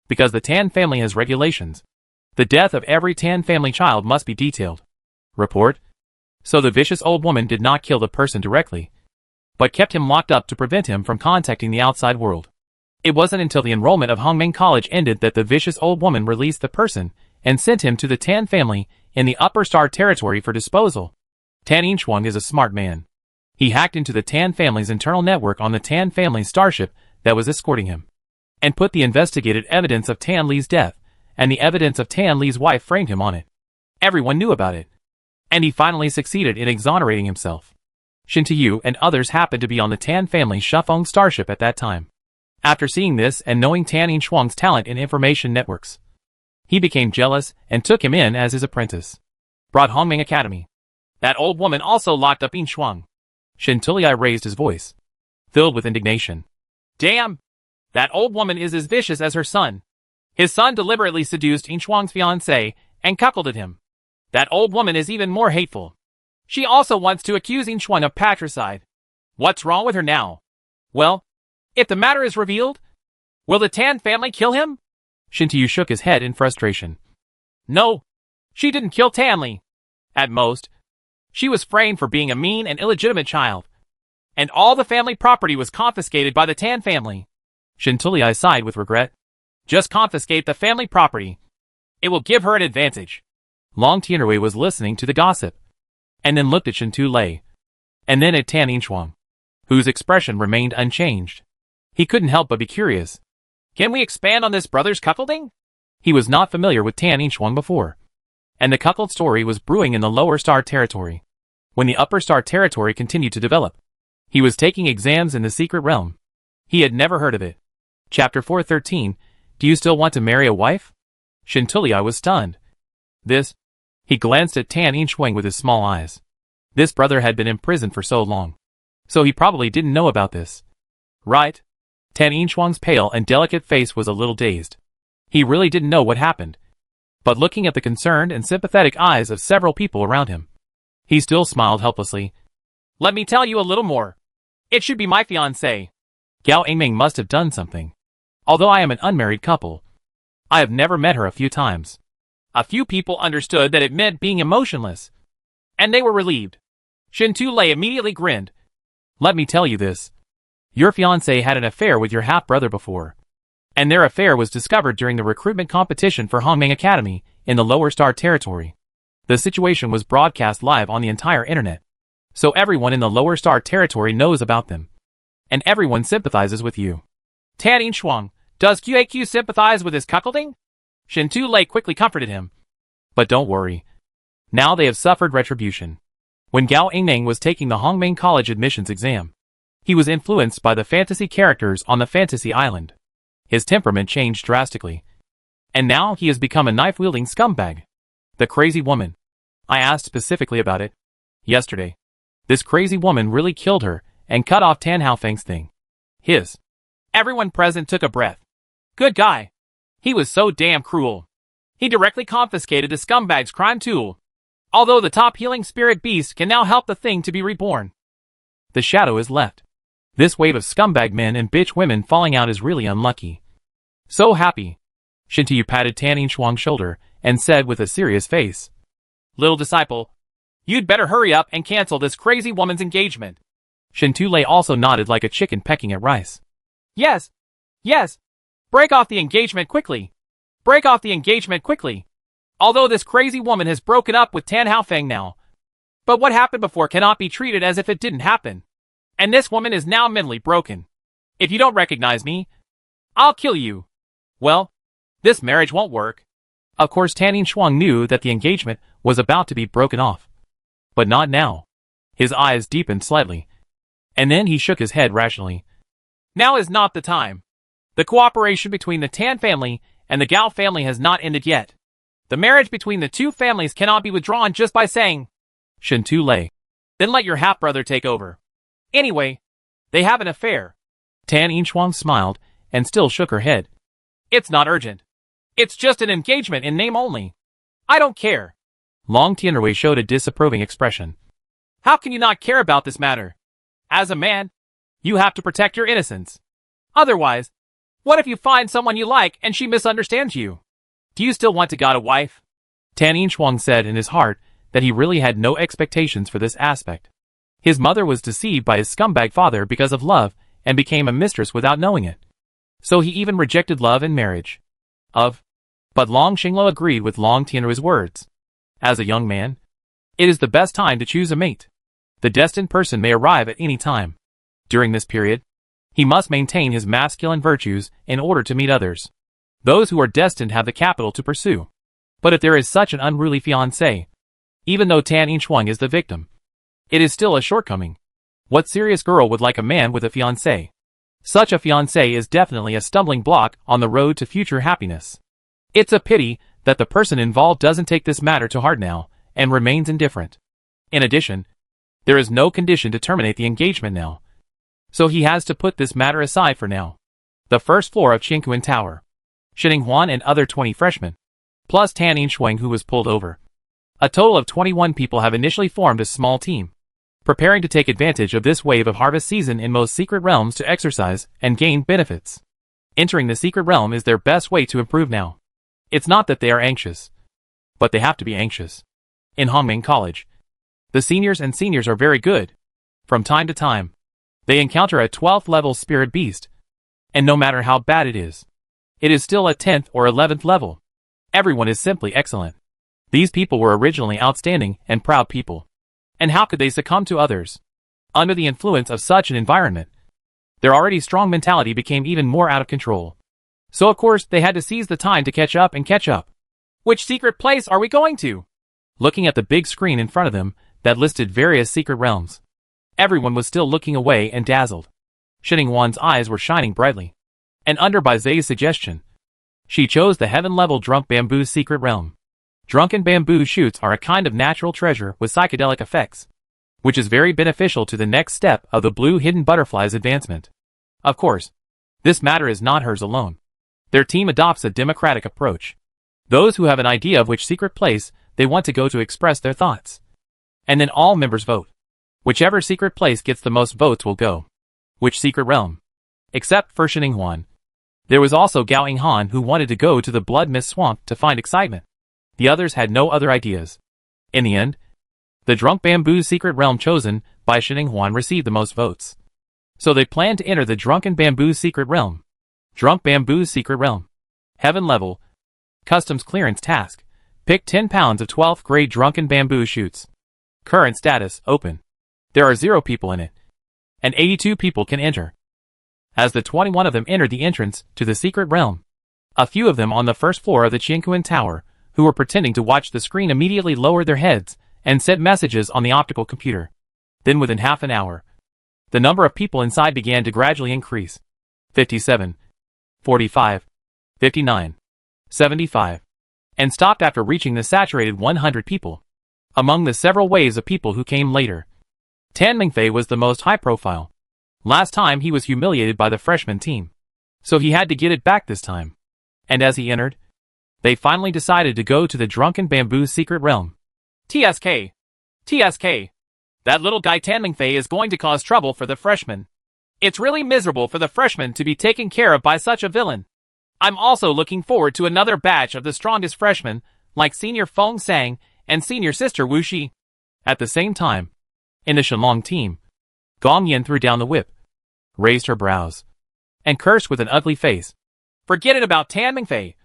because the Tan family has regulations, the death of every Tan family child must be detailed. Report. So the vicious old woman did not kill the person directly, but kept him locked up to prevent him from contacting the outside world. It wasn't until the enrollment of Hongming College ended that the vicious old woman released the person and sent him to the Tan family in the Upper Star Territory for disposal. Tan Yinchuang is a smart man. He hacked into the Tan family's internal network on the Tan family's starship that was escorting him, and put the investigated evidence of Tan Li's death and the evidence of Tan Li's wife framed him on it. Everyone knew about it, and he finally succeeded in exonerating himself. Shin Tu and others happened to be on the Tan family's Shufeng starship at that time. After seeing this and knowing Tan Yinchuang's talent in information networks, he became jealous and took him in as his apprentice. Brought Hongming Academy. That old woman also locked up Yinchuang. Shin Tulei raised his voice, filled with indignation. Damn! That old woman is as vicious as her son. His son deliberately seduced Yinchuang's fiancée and cuckolded him. That old woman is even more hateful. She also wants to accuse Yinchuang of patricide. What's wrong with her now? Well, if the matter is revealed, will the Tan family kill him? Shin Tu shook his head in frustration. No, she didn't kill Tan Li. At most, she was framed for being a mean and illegitimate child. and all the family property was confiscated by the Tan family. Shintulia sighed with regret. Just confiscate the family property. It will give her an advantage. Long Tianrui was listening to the gossip, and then looked at Shintulei, and then at Tan Yinchuang, whose expression remained unchanged. He couldn't help but be curious. Can we expand on this brother's cuckolding? He was not familiar with Tan Yinchuang before, and the cuckold story was brewing in the lower star territory. When the upper star territory continued to develop, he was taking exams in the secret realm. He had never heard of it. Chapter 413, Do you still want to marry a wife? Shintulia was stunned. He glanced at Tan Yinchuang with his small eyes. This brother had been imprisoned for so long, so he probably didn't know about this. Right? Tan Yinchuang's pale and delicate face was a little dazed. He really didn't know what happened. But looking at the concerned and sympathetic eyes of several people around him, he still smiled helplessly. Let me tell you a little more. It should be my fiancée. Gao Yingming must have done something. Although I am an unmarried couple, I have never met her a few times. A few people understood that it meant being emotionless, and they were relieved. Shintulei immediately grinned. Let me tell you this. Your fiancé had an affair with your half-brother before, and their affair was discovered during the recruitment competition for Hongming Academy in the lower star territory. The situation was broadcast live on the entire internet, so everyone in the lower star territory knows about them, and everyone sympathizes with you. Tan Yinchuang, does QAQ sympathize with his cuckolding? Shintulei quickly comforted him. But don't worry. Now they have suffered retribution. When Gao Yingming was taking the Hongming College admissions exam, he was influenced by the fantasy characters on the fantasy island. His temperament changed drastically, and now he has become a knife-wielding scumbag. The crazy woman. I asked specifically about it yesterday. This crazy woman really killed her and cut off Tan Haofeng's thing. Everyone present took a breath. Good guy. He was so damn cruel. He directly confiscated the scumbag's crime tool. Although the top healing spirit beast can now help the thing to be reborn. The shadow is left. This wave of scumbag men and bitch women falling out is really unlucky. So happy. Shintuyu patted Tan Yinchuang's shoulder and said with a serious face. Little disciple, you'd better hurry up and cancel this crazy woman's engagement. Shintulei also nodded like a chicken pecking at rice. Yes. Break off the engagement quickly. Break off the engagement quickly. Although this crazy woman has broken up with Tan Haofeng now. But what happened before cannot be treated as if it didn't happen. And this woman is now mentally broken. If you don't recognize me, I'll kill you. Well, this marriage won't work. Of course Tan Yinchuang knew that the engagement was about to be broken off. But not now. His eyes deepened slightly. And then he shook his head rationally. Now is not the time. The cooperation between the Tan family and the Gao family has not ended yet. The marriage between the two families cannot be withdrawn just by saying, Shintulei. Then let your half-brother take over. Anyway, they have an affair. Tan Yinchuang smiled and still shook her head. It's not urgent. It's just an engagement in name only. I don't care. Long Tianrui showed a disapproving expression. How can you not care about this matter? As a man, you have to protect your innocence. Otherwise, what if you find someone you like and she misunderstands you? Do you still want to get a wife? Tan Yinchuang said in his heart that he really had no expectations for this aspect. His mother was deceived by his scumbag father because of love and became a mistress without knowing it. So he even rejected love and marriage. But Long Xinglo agreed with Long Tianrui's words. As a young man, it is the best time to choose a mate. The destined person may arrive at any time. During this period, he must maintain his masculine virtues in order to meet others. Those who are destined have the capital to pursue. But if there is such an unruly fiancé, even though Tan Yinchuang is the victim, it is still a shortcoming. What serious girl would like a man with a fiancé? Such a fiancé is definitely a stumbling block on the road to future happiness. It's a pity that the person involved doesn't take this matter to heart now and remains indifferent. In addition, there is no condition to terminate the engagement now. So he has to put this matter aside for now. The first floor of Qingquan Tower. Shining Huan and other 20 freshmen, plus Tan Yinchuang who was pulled over. A total of 21 people have initially formed a small team, preparing to take advantage of this wave of harvest season in most secret realms to exercise and gain benefits. Entering the secret realm is their best way to improve now. It's not that they are anxious, but they have to be anxious. In Hongming College, the seniors are very good. From time to time, They encounter a 12th level spirit beast. And no matter how bad it is still a 10th or 11th level. Everyone is simply excellent. These people were originally outstanding and proud people. And how could they succumb to others? Under the influence of such an environment, their already strong mentality became even more out of control. So of course they had to seize the time to catch up. Which secret place are we going to? Looking at the big screen in front of them that listed various secret realms, everyone was still looking away and dazzled. Shining Huan's eyes were shining brightly. And under Bai Zai's suggestion, she chose the heaven-level drunk bamboo secret realm. Drunken bamboo shoots are a kind of natural treasure with psychedelic effects, which is very beneficial to the next step of the blue hidden butterfly's advancement. Of course, this matter is not hers alone. Their team adopts a democratic approach. Those who have an idea of which secret place they want to go to express their thoughts. And then all members vote. Whichever secret place gets the most votes will go. Which secret realm? Except for Shining Huan. There was also Gao Yinghan who wanted to go to the Blood Mist Swamp to find excitement. The others had no other ideas. In the end, the drunk bamboo secret realm chosen by Shining Huan received the most votes. So they planned to enter the drunken bamboo secret realm. Drunk bamboo secret realm. Heaven level. Customs clearance task. Pick 10 pounds of 12th grade drunken bamboo shoots. Current status, open. There are 0 people in it. And 82 people can enter. As the 21 of them entered the entrance to the secret realm, a few of them on the first floor of the Qianquan Tower, who were pretending to watch the screen, immediately lowered their heads and sent messages on the optical computer. Then within half an hour, the number of people inside began to gradually increase. 57, 45, 59, 75, and stopped after reaching the saturated 100 people. Among the several waves of people who came later, Tan Mingfei was the most high profile. Last time he was humiliated by the freshman team, so he had to get it back this time. And as he entered, they finally decided to go to the drunken bamboo secret realm. TSK. That little guy Tan Mingfei is going to cause trouble for the freshmen. It's really miserable for the freshmen to be taken care of by such a villain. I'm also looking forward to another batch of the strongest freshmen, like Senior Feng Sang and Senior Sister Wu Shi. At the same time, in the Shenlong team, Gong Yan threw down the whip, raised her brows, and cursed with an ugly face. Forget it about Tan Mingfei.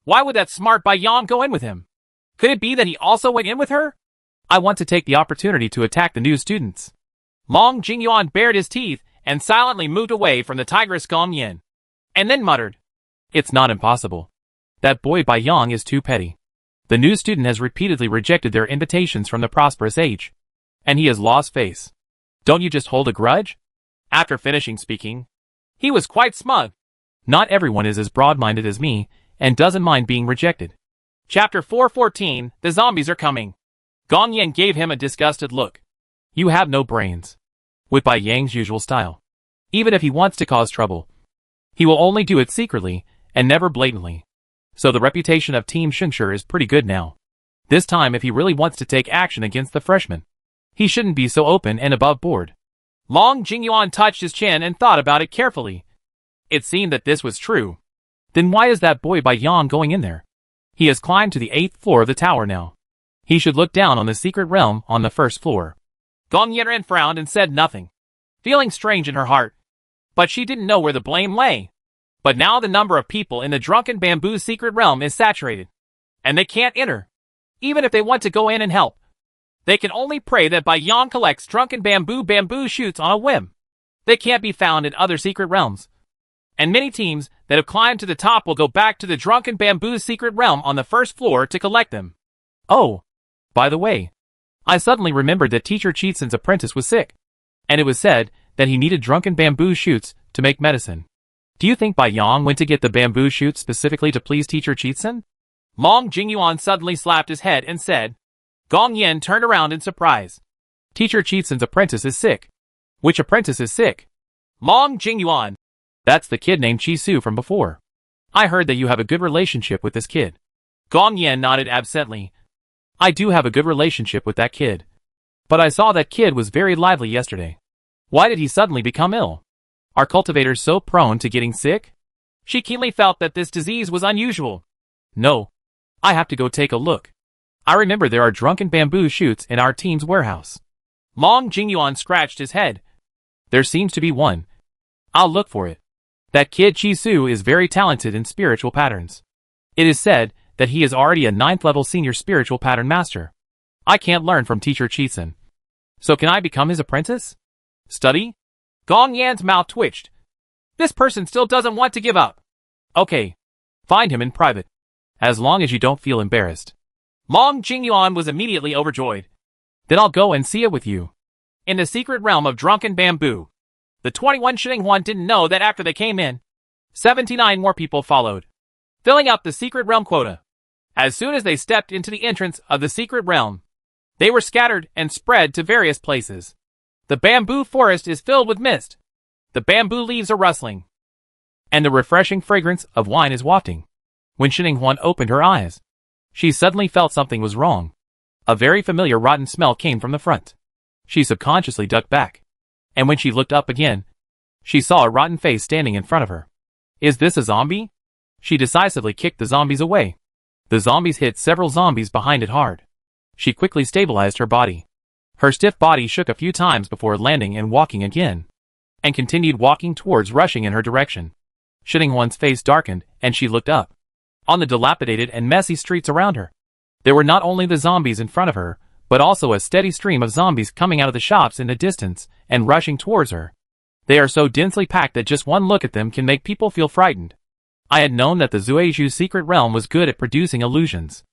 Why would that smart Bai Yang go in with him? Could it be that he also went in with her? I want to take the opportunity to attack the new students. Long Jingyuan bared his teeth and silently moved away from the tigress Gong Yan, and then muttered, "It's not impossible. That boy Bai Yang is too petty. The new student has repeatedly rejected their invitations from the prosperous age, and he has lost face. Don't you just hold a grudge?" After finishing speaking, he was quite smug. Not everyone is as broad-minded as me and doesn't mind being rejected. Chapter 414, The Zombies Are Coming. Gong Yan gave him a disgusted look. You have no brains. With Bai Yang's usual style, even if he wants to cause trouble, he will only do it secretly and never blatantly. So the reputation of Team Shengshi is pretty good now. This time, if he really wants to take action against the freshmen, he shouldn't be so open and above board. Long Jingyuan touched his chin and thought about it carefully. It seemed that this was true. Then why is that boy Bai Yang going in there? He has climbed to the 8th floor of the tower now. He should look down on the secret realm on the 1st floor. Gong Yanren frowned and said nothing, feeling strange in her heart. But she didn't know where the blame lay. But now the number of people in the drunken bamboo secret realm is saturated, and they can't enter. Even if they want to go in and help, they can only pray that Bai Yang collects drunken bamboo shoots on a whim. They can't be found in other secret realms. And many teams that have climbed to the top will go back to the drunken bamboo secret realm on the 1st floor to collect them. Oh, by the way, I suddenly remembered that Teacher Cheatsen's apprentice was sick, and it was said that he needed drunken bamboo shoots to make medicine. Do you think Bai Yang went to get the bamboo shoots specifically to please Teacher Cheatsen? Long Jingyuan suddenly slapped his head and said. Gong Yan turned around in surprise. Teacher Cheatsen's apprentice is sick. Which apprentice is sick? Long Jingyuan. That's the kid named Chi Su from before. I heard that you have a good relationship with this kid. Gong Yan nodded absently. I do have a good relationship with that kid. But I saw that kid was very lively yesterday. Why did he suddenly become ill? Are cultivators so prone to getting sick? She keenly felt that this disease was unusual. No. I have to go take a look. I remember there are drunken bamboo shoots in our team's warehouse. Long Jingyuan scratched his head. There seems to be one. I'll look for it. That kid Chisu is very talented in spiritual patterns. It is said that he is already a 9th level senior spiritual pattern master. I can't learn from teacher Chisun. So can I become his apprentice? Study? Gong Yan's mouth twitched. This person still doesn't want to give up. Okay. Find him in private. As long as you don't feel embarrassed. Long Jingyuan was immediately overjoyed. Then I'll go and see it with you. In the secret realm of drunken bamboo. The 21 Xinhuan didn't know that after they came in, 79 more people followed, filling up the secret realm quota. As soon as they stepped into the entrance of the secret realm, they were scattered and spread to various places. The bamboo forest is filled with mist. The bamboo leaves are rustling, and the refreshing fragrance of wine is wafting. When Xinhuan opened her eyes, she suddenly felt something was wrong. A very familiar rotten smell came from the front. She subconsciously ducked back, and when she looked up again, she saw a rotten face standing in front of her. Is this a zombie? She decisively kicked the zombies away. The zombies hit several zombies behind it hard. She quickly stabilized her body. Her stiff body shook a few times before landing and walking again, and continued walking towards rushing in her direction. Xinhuan's face darkened, and she looked up. On the dilapidated and messy streets around her, there were not only the zombies in front of her, but also a steady stream of zombies coming out of the shops in the distance and rushing towards her. They are so densely packed that just one look at them can make people feel frightened. I had known that the Zueju secret realm was good at producing illusions.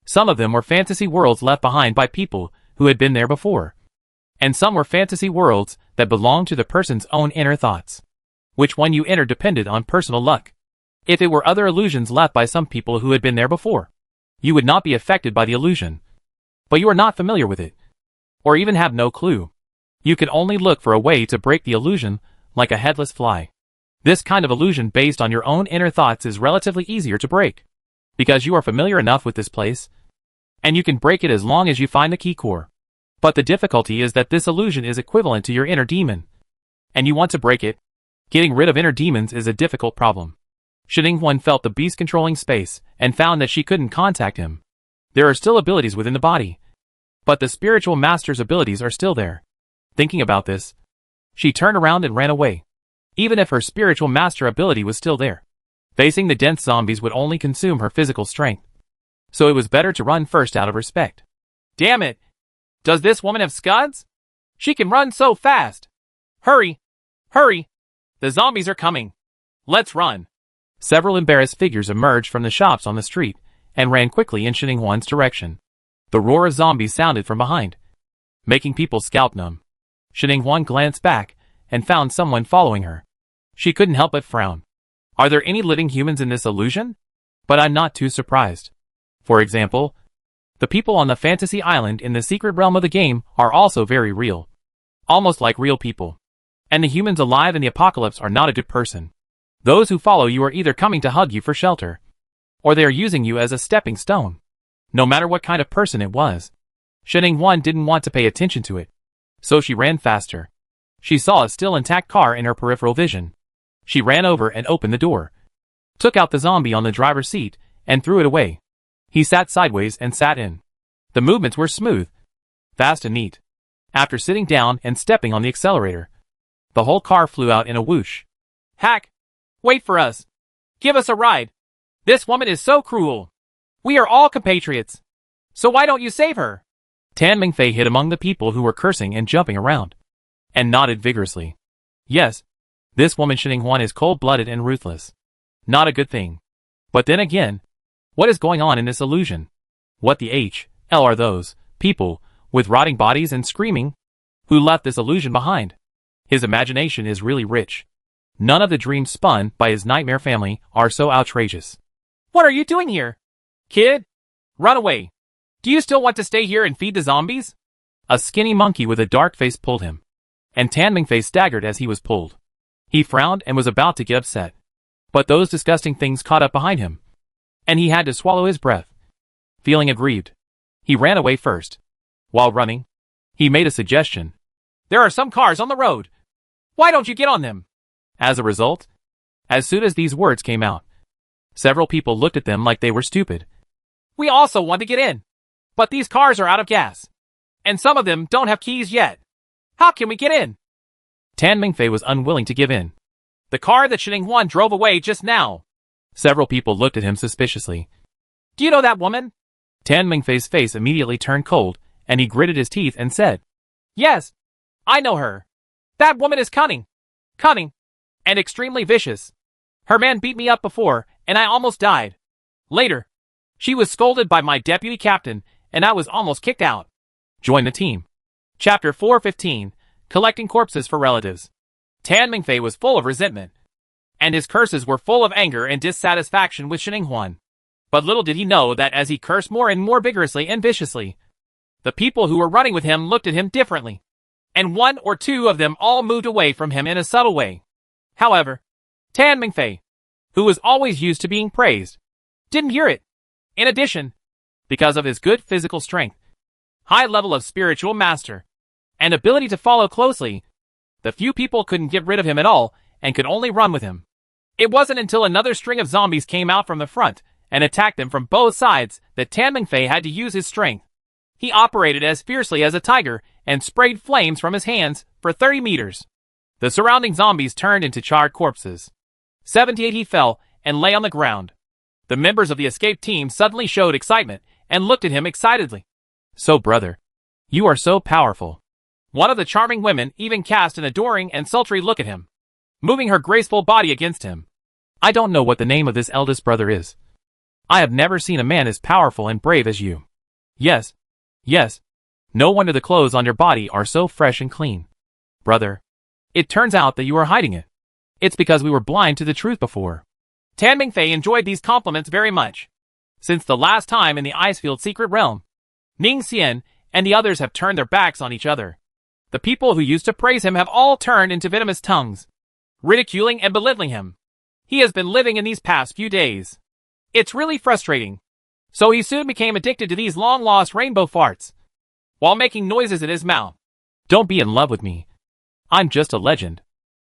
Some of them were fantasy worlds left behind by people who had been there before. And some were fantasy worlds that belonged to the person's own inner thoughts. Which one you entered depended on personal luck. If it were other illusions left by some people who had been there before, you would not be affected by the illusion. But you are not familiar with it, or even have no clue. You can only look for a way to break the illusion, like a headless fly. This kind of illusion based on your own inner thoughts is relatively easier to break, because you are familiar enough with this place, and you can break it as long as you find the key core. But the difficulty is that this illusion is equivalent to your inner demon, and you want to break it. Getting rid of inner demons is a difficult problem. Xinhuan felt the beast controlling space, and found that she couldn't contact him. There are still abilities within the body, but the spiritual master's abilities are still there. Thinking about this, she turned around and ran away. Even if her spiritual master ability was still there, facing the dense zombies would only consume her physical strength. So it was better to run first out of respect. Damn it! Does this woman have scuds? She can run so fast! Hurry! Hurry! The zombies are coming! Let's run! Several embarrassed figures emerged from the shops on the street and ran quickly in Xinhuan's direction. The roar of zombies sounded from behind, making people scalp numb. Xinhuan glanced back and found someone following her. She couldn't help but frown. Are there any living humans in this illusion? But I'm not too surprised. For example, the people on the fantasy island in the secret realm of the game are also very real. Almost like real people. And the humans alive in the apocalypse are not a good person. Those who follow you are either coming to hug you for shelter, or they are using you as a stepping stone. No matter what kind of person it was, Xinhuan didn't want to pay attention to it, so she ran faster. She saw a still intact car in her peripheral vision. She ran over and opened the door, took out the zombie on the driver's seat, and threw it away. He sat sideways and sat in. The movements were smooth, fast and neat. After sitting down and stepping on the accelerator, the whole car flew out in a whoosh. Hack! Wait for us! Give us a ride! This woman is so cruel! We are all compatriots! So why don't you save her? Tan Mingfei hid among the people who were cursing and jumping around, and nodded vigorously. Yes, this woman Xinhuan is cold-blooded and ruthless. Not a good thing. But then again, what is going on in this illusion? What the hell are those people, with rotting bodies and screaming, who left this illusion behind? His imagination is really rich. None of the dreams spun by his nightmare family are so outrageous. What are you doing here? Kid? Run away. Do you still want to stay here and feed the zombies? A skinny monkey with a dark face pulled him, and Tan Mingfei staggered as he was pulled. He frowned and was about to get upset, but those disgusting things caught up behind him, and he had to swallow his breath. Feeling aggrieved, he ran away first. While running, he made a suggestion. There are some cars on the road. Why don't you get on them? As a result, as soon as these words came out, several people looked at them like they were stupid. We also want to get in, but these cars are out of gas, and some of them don't have keys yet. How can we get in? Tan Mingfei was unwilling to give in. The car that Shining Huan drove away just now. Several people looked at him suspiciously. Do you know that woman? Tan Mingfei's face immediately turned cold, and he gritted his teeth and said, Yes, I know her. That woman is cunning, and extremely vicious. Her man beat me up before, and I almost died. Later, she was scolded by my deputy captain, and I was almost kicked out. Join the team. Chapter 415, Collecting Corpses for Relatives. Tan Mingfei was full of resentment, and his curses were full of anger and dissatisfaction with Shining Huan. But little did he know that as he cursed more and more vigorously and viciously, the people who were running with him looked at him differently, and one or two of them all moved away from him in a subtle way. However, Tan Mingfei, who was always used to being praised, didn't hear it. In addition, because of his good physical strength, high level of spiritual master, and ability to follow closely, the few people couldn't get rid of him at all and could only run with him. It wasn't until another string of zombies came out from the front and attacked them from both sides that Tan Mingfei had to use his strength. He operated as fiercely as a tiger and sprayed flames from his hands for 30 meters. The surrounding zombies turned into charred corpses. 78 he fell and lay on the ground. The members of the escape team suddenly showed excitement and looked at him excitedly. So brother, you are so powerful. One of the charming women even cast an adoring and sultry look at him, moving her graceful body against him. I don't know what the name of this eldest brother is. I have never seen a man as powerful and brave as you. Yes. No wonder the clothes on your body are so fresh and clean. Brother, it turns out that you are hiding it. It's because we were blind to the truth before. Tan Mingfei enjoyed these compliments very much. Since the last time in the Icefield secret realm, Ning Xian and the others have turned their backs on each other. The people who used to praise him have all turned into venomous tongues, ridiculing and belittling him. He has been living in these past few days. It's really frustrating. So he soon became addicted to these long-lost rainbow farts, while making noises in his mouth. Don't be in love with me. I'm just a legend.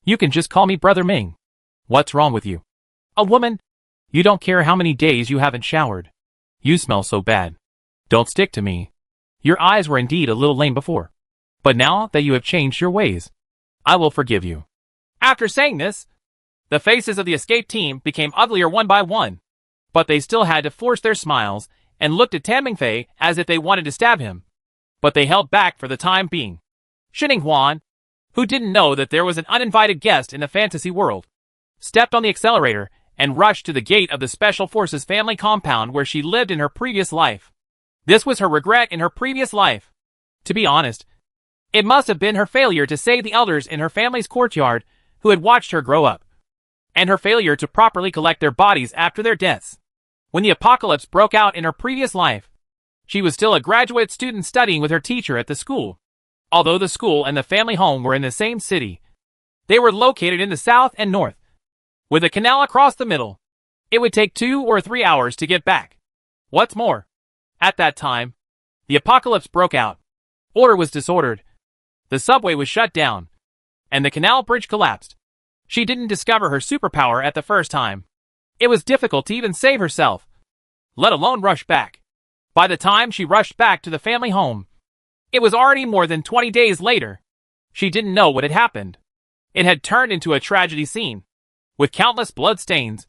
You can just call me Brother Ming. What's wrong with you? A woman? You don't care how many days you haven't showered. You smell so bad. Don't stick to me. Your eyes were indeed a little lame before. But now that you have changed your ways, I will forgive you. After saying this, the faces of the escape team became uglier one by one. But they still had to force their smiles and looked at Tan Mingfei as if they wanted to stab him. But they held back for the time being. Shining Huan, who didn't know that there was an uninvited guest in the fantasy world, stepped on the accelerator and rushed to the gate of the Special Forces family compound where she lived in her previous life. This was her regret in her previous life. To be honest, it must have been her failure to save the elders in her family's courtyard who had watched her grow up, and her failure to properly collect their bodies after their deaths. When the apocalypse broke out in her previous life, she was still a graduate student studying with her teacher at the school. Although the school and the family home were in the same city, they were located in the south and north, with a canal across the middle. It would take 2 or 3 hours to get back. What's more, at that time, the apocalypse broke out. Order was disordered. The subway was shut down, and the canal bridge collapsed. She didn't discover her superpower at the first time. It was difficult to even save herself, let alone rush back. By the time she rushed back to the family home, it was already more than 20 days later. She didn't know what had happened. It had turned into a tragedy scene, with countless blood stains,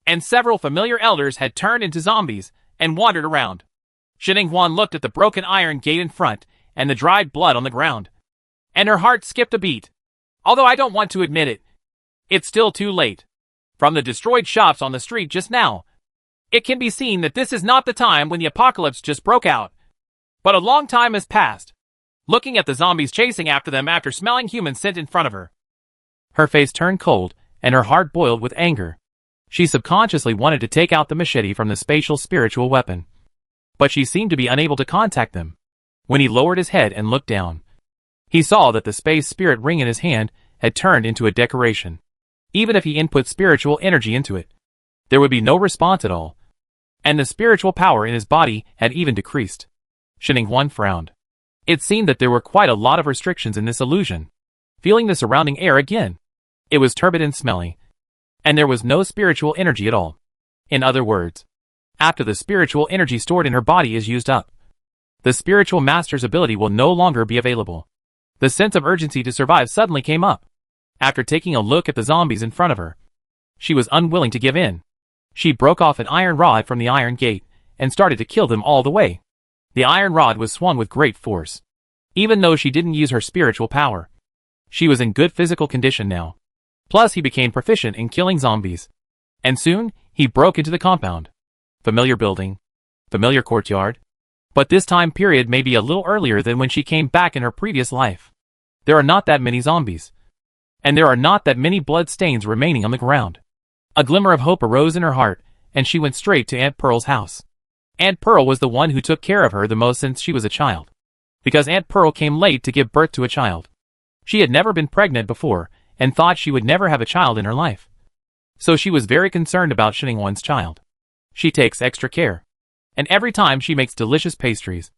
and several familiar elders had turned into zombies and wandered around. Shining Huan looked at the broken iron gate in front and the dried blood on the ground, and her heart skipped a beat. Although I don't want to admit it, it's still too late. From the destroyed shops on the street just now, it can be seen that this is not the time when the apocalypse just broke out. But a long time has passed. Looking at the zombies chasing after them after smelling human scent in front of her, her face turned cold and her heart boiled with anger. She subconsciously wanted to take out the machete from the spatial spiritual weapon, but she seemed to be unable to contact them. When he lowered his head and looked down, he saw that the space spirit ring in his hand had turned into a decoration. Even if he input spiritual energy into it, there would be no response at all, and the spiritual power in his body had even decreased. Shining Huan frowned. It seemed that there were quite a lot of restrictions in this illusion. Feeling the surrounding air again, it was turbid and smelly, and there was no spiritual energy at all. In other words, after the spiritual energy stored in her body is used up, the spiritual master's ability will no longer be available. The sense of urgency to survive suddenly came up. After taking a look at the zombies in front of her, she was unwilling to give in. She broke off an iron rod from the iron gate and started to kill them all the way. The iron rod was swung with great force. Even though she didn't use her spiritual power, she was in good physical condition now. Plus he became proficient in killing zombies. And soon, he broke into the compound. Familiar building. Familiar courtyard. But this time period may be a little earlier than when she came back in her previous life. There are not that many zombies. And there are not that many blood stains remaining on the ground. A glimmer of hope arose in her heart, and she went straight to Aunt Pearl's house. Aunt Pearl was the one who took care of her the most since she was a child. Because Aunt Pearl came late to give birth to a child. She had never been pregnant before, and thought she would never have a child in her life. So she was very concerned about Xininghuan's child. She takes extra care. And every time she makes delicious pastries,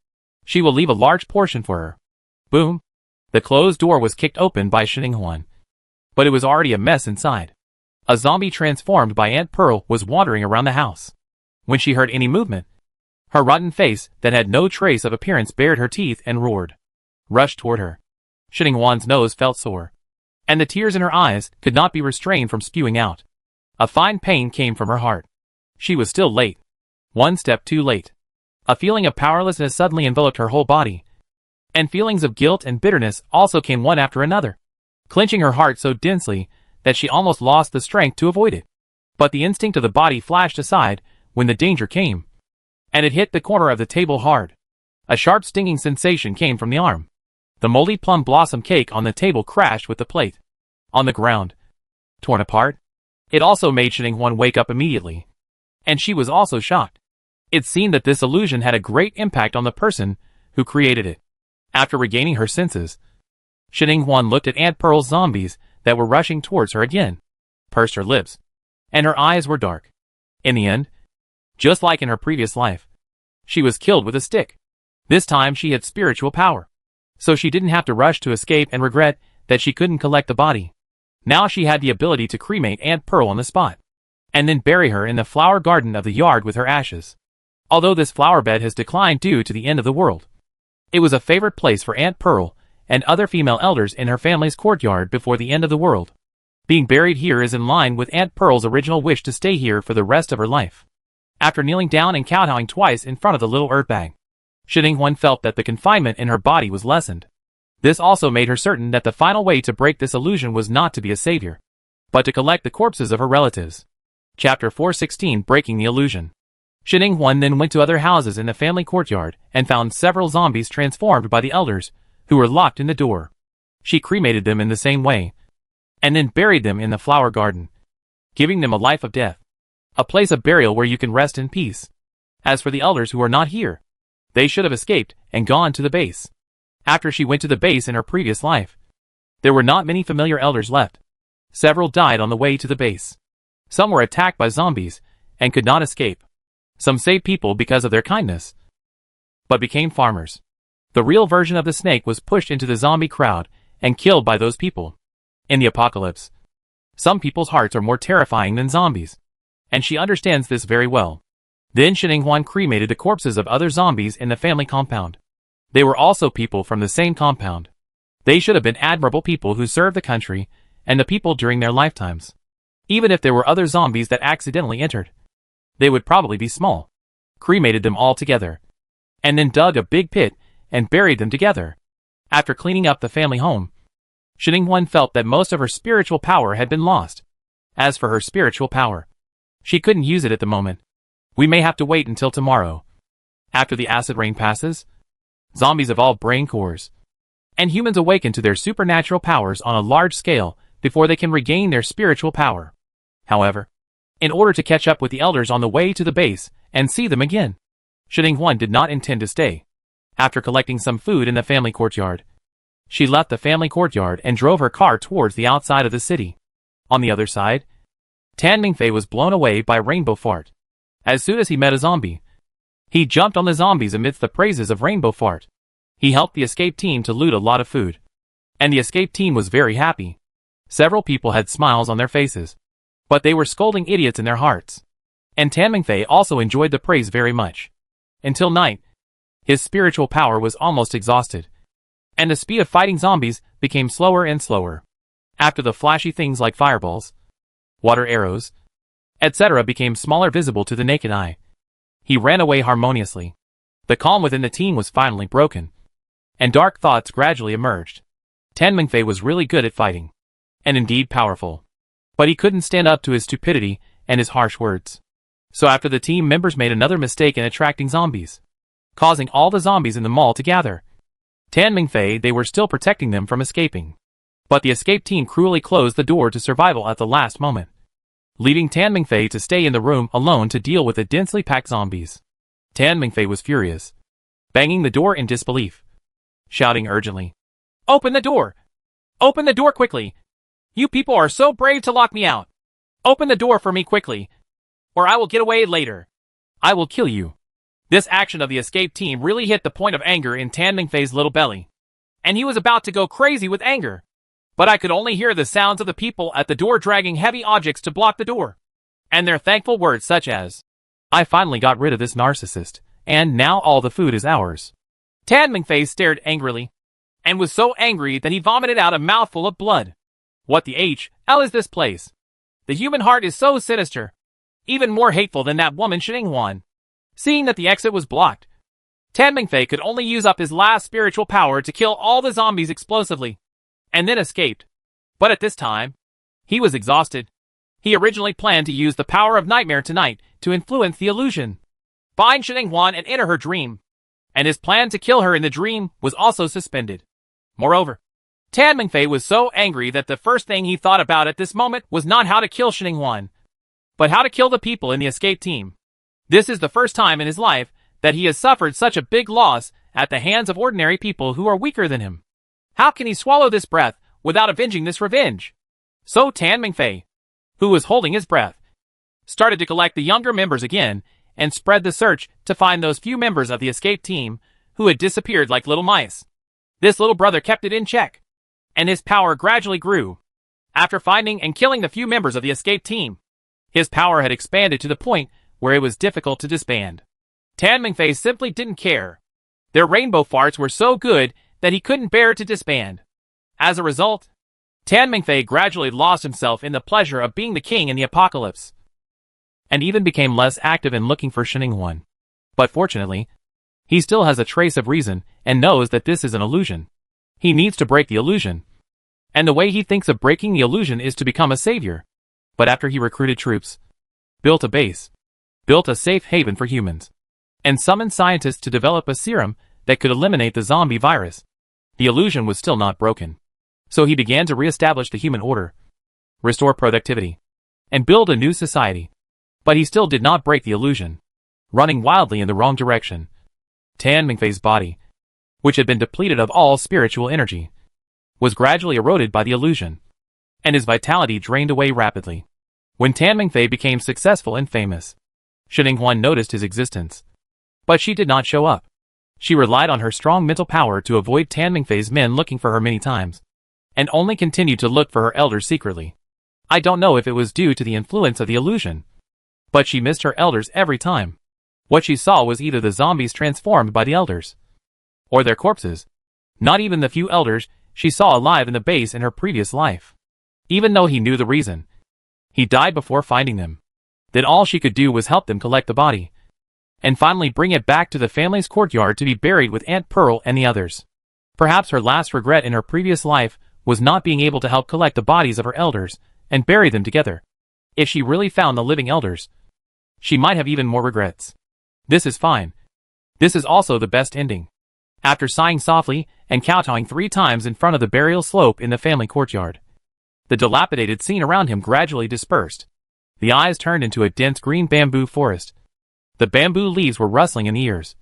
she will leave a large portion for her. Boom! The closed door was kicked open by Xininghuan. But it was already a mess inside. A zombie transformed by Aunt Pearl was wandering around the house. When she heard any movement, her rotten face that had no trace of appearance bared her teeth and roared. Rushed toward her. Xininghuan's nose felt sore. And the tears in her eyes could not be restrained from spewing out. A fine pain came from her heart. She was still late. One step too late. A feeling of powerlessness suddenly enveloped her whole body. And feelings of guilt and bitterness also came one after another, clenching her heart so densely that she almost lost the strength to avoid it. But the instinct of the body flashed aside when the danger came. And it hit the corner of the table hard. A sharp stinging sensation came from the arm. The moldy plum blossom cake on the table crashed with the plate. On the ground. Torn apart. It also made Xininghuan wake up immediately. And she was also shocked. It seemed that this illusion had a great impact on the person who created it. After regaining her senses, Xininghuan looked at Aunt Pearl's zombies that were rushing towards her again, pursed her lips, and her eyes were dark. In the end, just like in her previous life, she was killed with a stick. This time she had spiritual power, so she didn't have to rush to escape and regret that she couldn't collect the body. Now she had the ability to cremate Aunt Pearl on the spot, and then bury her in the flower garden of the yard with her ashes. Although this flower bed has declined due to the end of the world, it was a favorite place for Aunt Pearl and other female elders in her family's courtyard before the end of the world. Being buried here is in line with Aunt Pearl's original wish to stay here for the rest of her life. After kneeling down and kowtowing twice in front of the little earth bag, Xininghuan felt that the confinement in her body was lessened. This also made her certain that the final way to break this illusion was not to be a savior, but to collect the corpses of her relatives. Chapter 416 Breaking the Illusion. Xininghuan then went to other houses in the family courtyard and found several zombies transformed by the elders, who were locked in the door. She cremated them in the same way, and then buried them in the flower garden, giving them a life of death, a place of burial where you can rest in peace. As for the elders who are not here, they should have escaped and gone to the base. After she went to the base in her previous life, there were not many familiar elders left. Several died on the way to the base. Some were attacked by zombies and could not escape. Some saved people because of their kindness, but became farmers. The real version of the snake was pushed into the zombie crowd and killed by those people. In the apocalypse, some people's hearts are more terrifying than zombies, and she understands this very well. Then Xininghuan cremated the corpses of other zombies in the family compound. They were also people from the same compound. They should have been admirable people who served the country and the people during their lifetimes. Even if there were other zombies that accidentally entered, they would probably be small. Cremated them all together, and then dug a big pit and buried them together. After cleaning up the family home, Xininghuan felt that most of her spiritual power had been lost. As for her spiritual power, she couldn't use it at the moment. We may have to wait until tomorrow. After the acid rain passes, zombies evolve brain cores, and humans awaken to their supernatural powers on a large scale before they can regain their spiritual power. However, in order to catch up with the elders on the way to the base and see them again, Xininghuan did not intend to stay. After collecting some food in the family courtyard, she left the family courtyard and drove her car towards the outside of the city. On the other side, Tan Mingfei was blown away by Rainbow Fart. As soon as he met a zombie, he jumped on the zombies amidst the praises of Rainbow Fart. He helped the escape team to loot a lot of food, and the escape team was very happy. Several people had smiles on their faces, but they were scolding idiots in their hearts. And Tan Mingfei also enjoyed the praise very much. Until night, his spiritual power was almost exhausted, and the speed of fighting zombies became slower and slower. After the flashy things like fireballs, water arrows, etc. became smaller visible to the naked eye, he ran away harmoniously. The calm within the team was finally broken, and dark thoughts gradually emerged. Tan Mingfei was really good at fighting, and indeed powerful. But he couldn't stand up to his stupidity and his harsh words. So after the team members made another mistake in attracting zombies, causing all the zombies in the mall to gather, Tan Mingfei, they were still protecting them from escaping. But the escape team cruelly closed the door to survival at the last moment, leaving Tan Mingfei to stay in the room alone to deal with the densely packed zombies. Tan Mingfei was furious, banging the door in disbelief, shouting urgently, "Open the door! Open the door quickly! You people are so brave to lock me out! Open the door for me quickly, or I will get away later! I will kill you!" This action of the escape team really hit the point of anger in Tan Mingfei's little belly, and he was about to go crazy with anger. But I could only hear the sounds of the people at the door dragging heavy objects to block the door, and their thankful words such as, "I finally got rid of this narcissist, and now all the food is ours." Tan Mingfei stared angrily, and was so angry that he vomited out a mouthful of blood. What the hell is this place? The human heart is so sinister, even more hateful than that woman Xinhuan. Seeing that the exit was blocked, Tan Mingfei could only use up his last spiritual power to kill all the zombies explosively, and then escaped. But at this time, he was exhausted. He originally planned to use the power of Nightmare tonight to influence the illusion, bind Xinhuan and enter her dream, and his plan to kill her in the dream was also suspended. Moreover, Tan Mingfei was so angry that the first thing he thought about at this moment was not how to kill Xinhuan, but how to kill the people in the escape team. This is the first time in his life that he has suffered such a big loss at the hands of ordinary people who are weaker than him. How can he swallow this breath without avenging this revenge? So Tan Mingfei, who was holding his breath, started to collect the younger members again and spread the search to find those few members of the escape team who had disappeared like little mice. This little brother kept it in check, and his power gradually grew. After finding and killing the few members of the escape team, his power had expanded to the point where it was difficult to disband. Tan Mingfei simply didn't care. Their rainbow farts were so good that he couldn't bear to disband. As a result, Tan Mingfei gradually lost himself in the pleasure of being the king in the apocalypse, and even became less active in looking for Xinhuan. But fortunately, he still has a trace of reason and knows that this is an illusion. He needs to break the illusion, and the way he thinks of breaking the illusion is to become a savior. But after he recruited troops, built a base, built a safe haven for humans, and summoned scientists to develop a serum that could eliminate the zombie virus, the illusion was still not broken. So he began to re-establish the human order, restore productivity, and build a new society. But he still did not break the illusion, running wildly in the wrong direction. Tan Mingfei's body, which had been depleted of all spiritual energy, was gradually eroded by the illusion, and his vitality drained away rapidly. When Tan Mingfei became successful and famous, Xinhuan noticed his existence, but she did not show up. She relied on her strong mental power to avoid Tan Mingfei's men looking for her many times, and only continued to look for her elders secretly. I don't know if it was due to the influence of the illusion, but she missed her elders every time. What she saw was either the zombies transformed by the elders, or their corpses. Not even the few elders she saw alive in the base in her previous life. Even though he knew the reason, he died before finding them. Then all she could do was help them collect the body, and finally bring it back to the family's courtyard to be buried with Aunt Pearl and the others. Perhaps her last regret in her previous life was not being able to help collect the bodies of her elders and bury them together. If she really found the living elders, she might have even more regrets. This is fine. This is also the best ending. After sighing softly and kowtowing 3 times in front of the burial slope in the family courtyard, the dilapidated scene around him gradually dispersed. The eyes turned into a dense green bamboo forest. The bamboo leaves were rustling in the ears,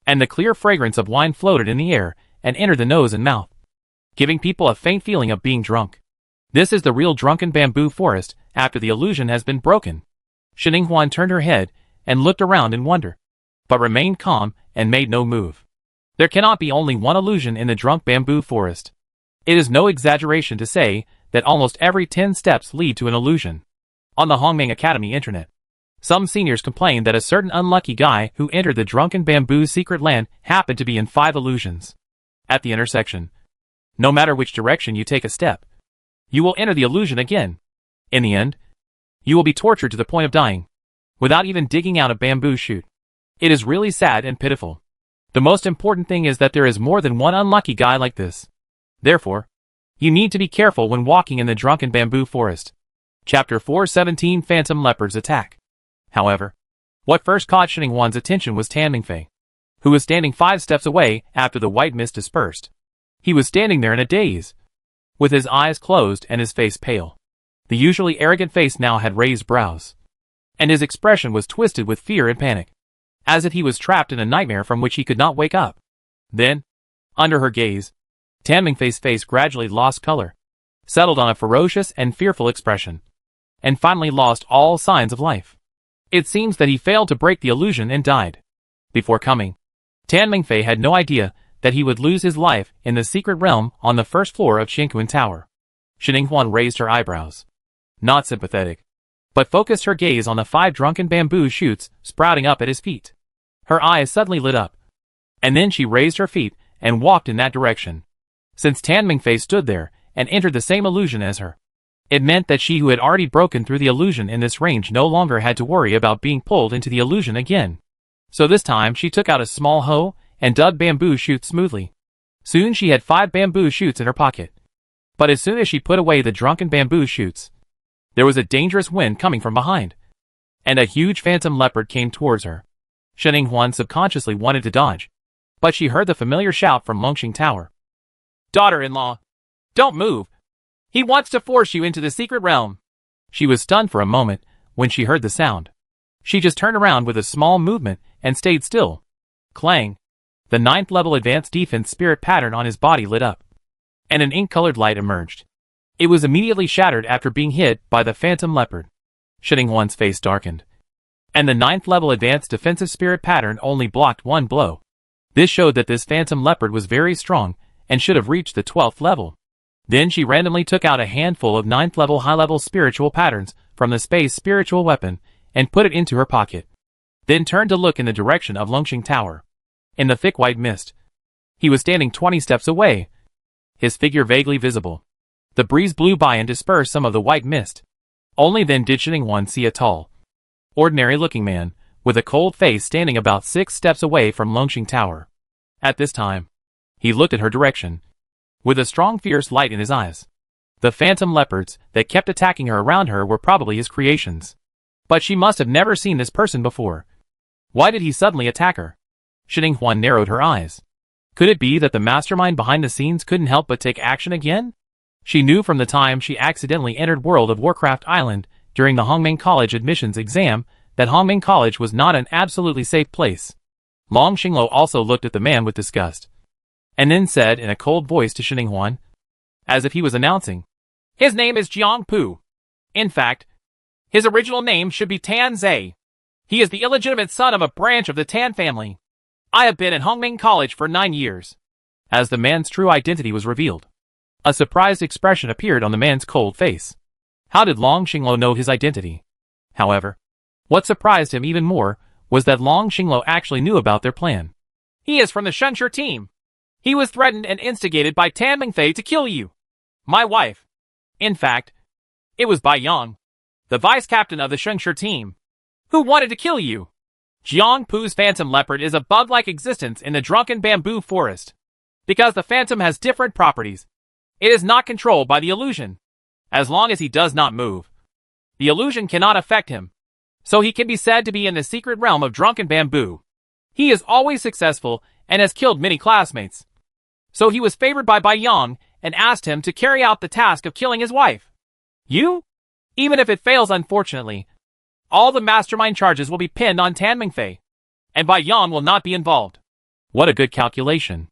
and the clear fragrance of wine floated in the air and entered the nose and mouth, giving people a faint feeling of being drunk. This is the real drunken bamboo forest after the illusion has been broken. Xinhuan turned her head and looked around in wonder, but remained calm and made no move. There cannot be only one illusion in the drunk bamboo forest. It is no exaggeration to say that almost every 10 steps lead to an illusion. On the Hongmeng Academy internet, some seniors complained that a certain unlucky guy who entered the drunken bamboo secret land happened to be in 5 illusions. At the intersection, no matter which direction you take a step, you will enter the illusion again. In the end, you will be tortured to the point of dying, without even digging out a bamboo shoot. It is really sad and pitiful. The most important thing is that there is more than one unlucky guy like this. Therefore, you need to be careful when walking in the drunken bamboo forest. Chapter 417 Phantom Leopards Attack. However, what first caught Xininghuan's attention was Tan Mingfei, who was standing 5 steps away after the white mist dispersed. He was standing there in a daze, with his eyes closed and his face pale. The usually arrogant face now had raised brows, and his expression was twisted with fear and panic, as if he was trapped in a nightmare from which he could not wake up. Then, under her gaze, Tan Mingfei's face gradually lost color, settled on a ferocious and fearful expression, and finally lost all signs of life. It seems that he failed to break the illusion and died. Before coming, Tan Mingfei had no idea that he would lose his life in the secret realm on the first floor of Qianquan Tower. Xininghuan raised her eyebrows, not sympathetic, but focused her gaze on the 5 drunken bamboo shoots sprouting up at his feet. Her eyes suddenly lit up, and then she raised her feet and walked in that direction. Since Tan Mingfei stood there and entered the same illusion as her, it meant that she who had already broken through the illusion in this range no longer had to worry about being pulled into the illusion again. So this time she took out a small hoe and dug bamboo shoots smoothly. Soon she had 5 bamboo shoots in her pocket. But as soon as she put away the drunken bamboo shoots, there was a dangerous wind coming from behind, and a huge phantom leopard came towards her. Xininghuan subconsciously wanted to dodge, but she heard the familiar shout from Longxing Tower. "Daughter-in-law, don't move. He wants to force you into the secret realm." She was stunned for a moment when she heard the sound. She just turned around with a small movement and stayed still. Clang! The 9th level advanced defense spirit pattern on his body lit up, and an ink-colored light emerged. It was immediately shattered after being hit by the phantom leopard. Xininghuan's face darkened, and the 9th level advanced defensive spirit pattern only blocked 1 blow. This showed that this phantom leopard was very strong and should have reached the 12th level. Then she randomly took out a handful of 9th level high-level spiritual patterns from the space spiritual weapon and put it into her pocket. Then turned to look in the direction of Longxing Tower. In the thick white mist, he was standing 20 steps away, his figure vaguely visible. The breeze blew by and dispersed some of the white mist. Only then did Xininghuan see a tall, ordinary-looking man, with a cold face standing about 6 steps away from Longxing Tower. At this time, he looked at her direction, with a strong fierce light in his eyes. The phantom leopards that kept attacking her around her were probably his creations. But she must have never seen this person before. Why did he suddenly attack her? Xininghuan narrowed her eyes. Could it be that the mastermind behind the scenes couldn't help but take action again? She knew from the time she accidentally entered World of Warcraft Island during the Hongming College admissions exam that Hongming College was not an absolutely safe place. Long Xinglo also looked at the man with disgust, and then said in a cold voice to Xininghuan, as if he was announcing, "His name is Jiang Pu. In fact, his original name should be Tan Zhe. He is the illegitimate son of a branch of the Tan family. I have been at Hongming College for 9 years." As the man's true identity was revealed, a surprised expression appeared on the man's cold face. How did Long Xinglo know his identity? However, what surprised him even more was that Long Xinglo actually knew about their plan. "He is from the Shunshur team. He was threatened and instigated by Tan Mingfei to kill you, my wife. In fact, it was Bai Yang, the vice captain of the Shunshur team, who wanted to kill you. Jiang Pu's phantom leopard is a bug-like existence in the drunken bamboo forest. Because the phantom has different properties, it is not controlled by the illusion. As long as he does not move, the illusion cannot affect him. So he can be said to be in the secret realm of drunken bamboo. He is always successful and has killed many classmates. So he was favored by Bai Yang and asked him to carry out the task of killing his wife. You? Even if it fails unfortunately, all the mastermind charges will be pinned on Tan Mingfei, and Bai Yang will not be involved." What a good calculation.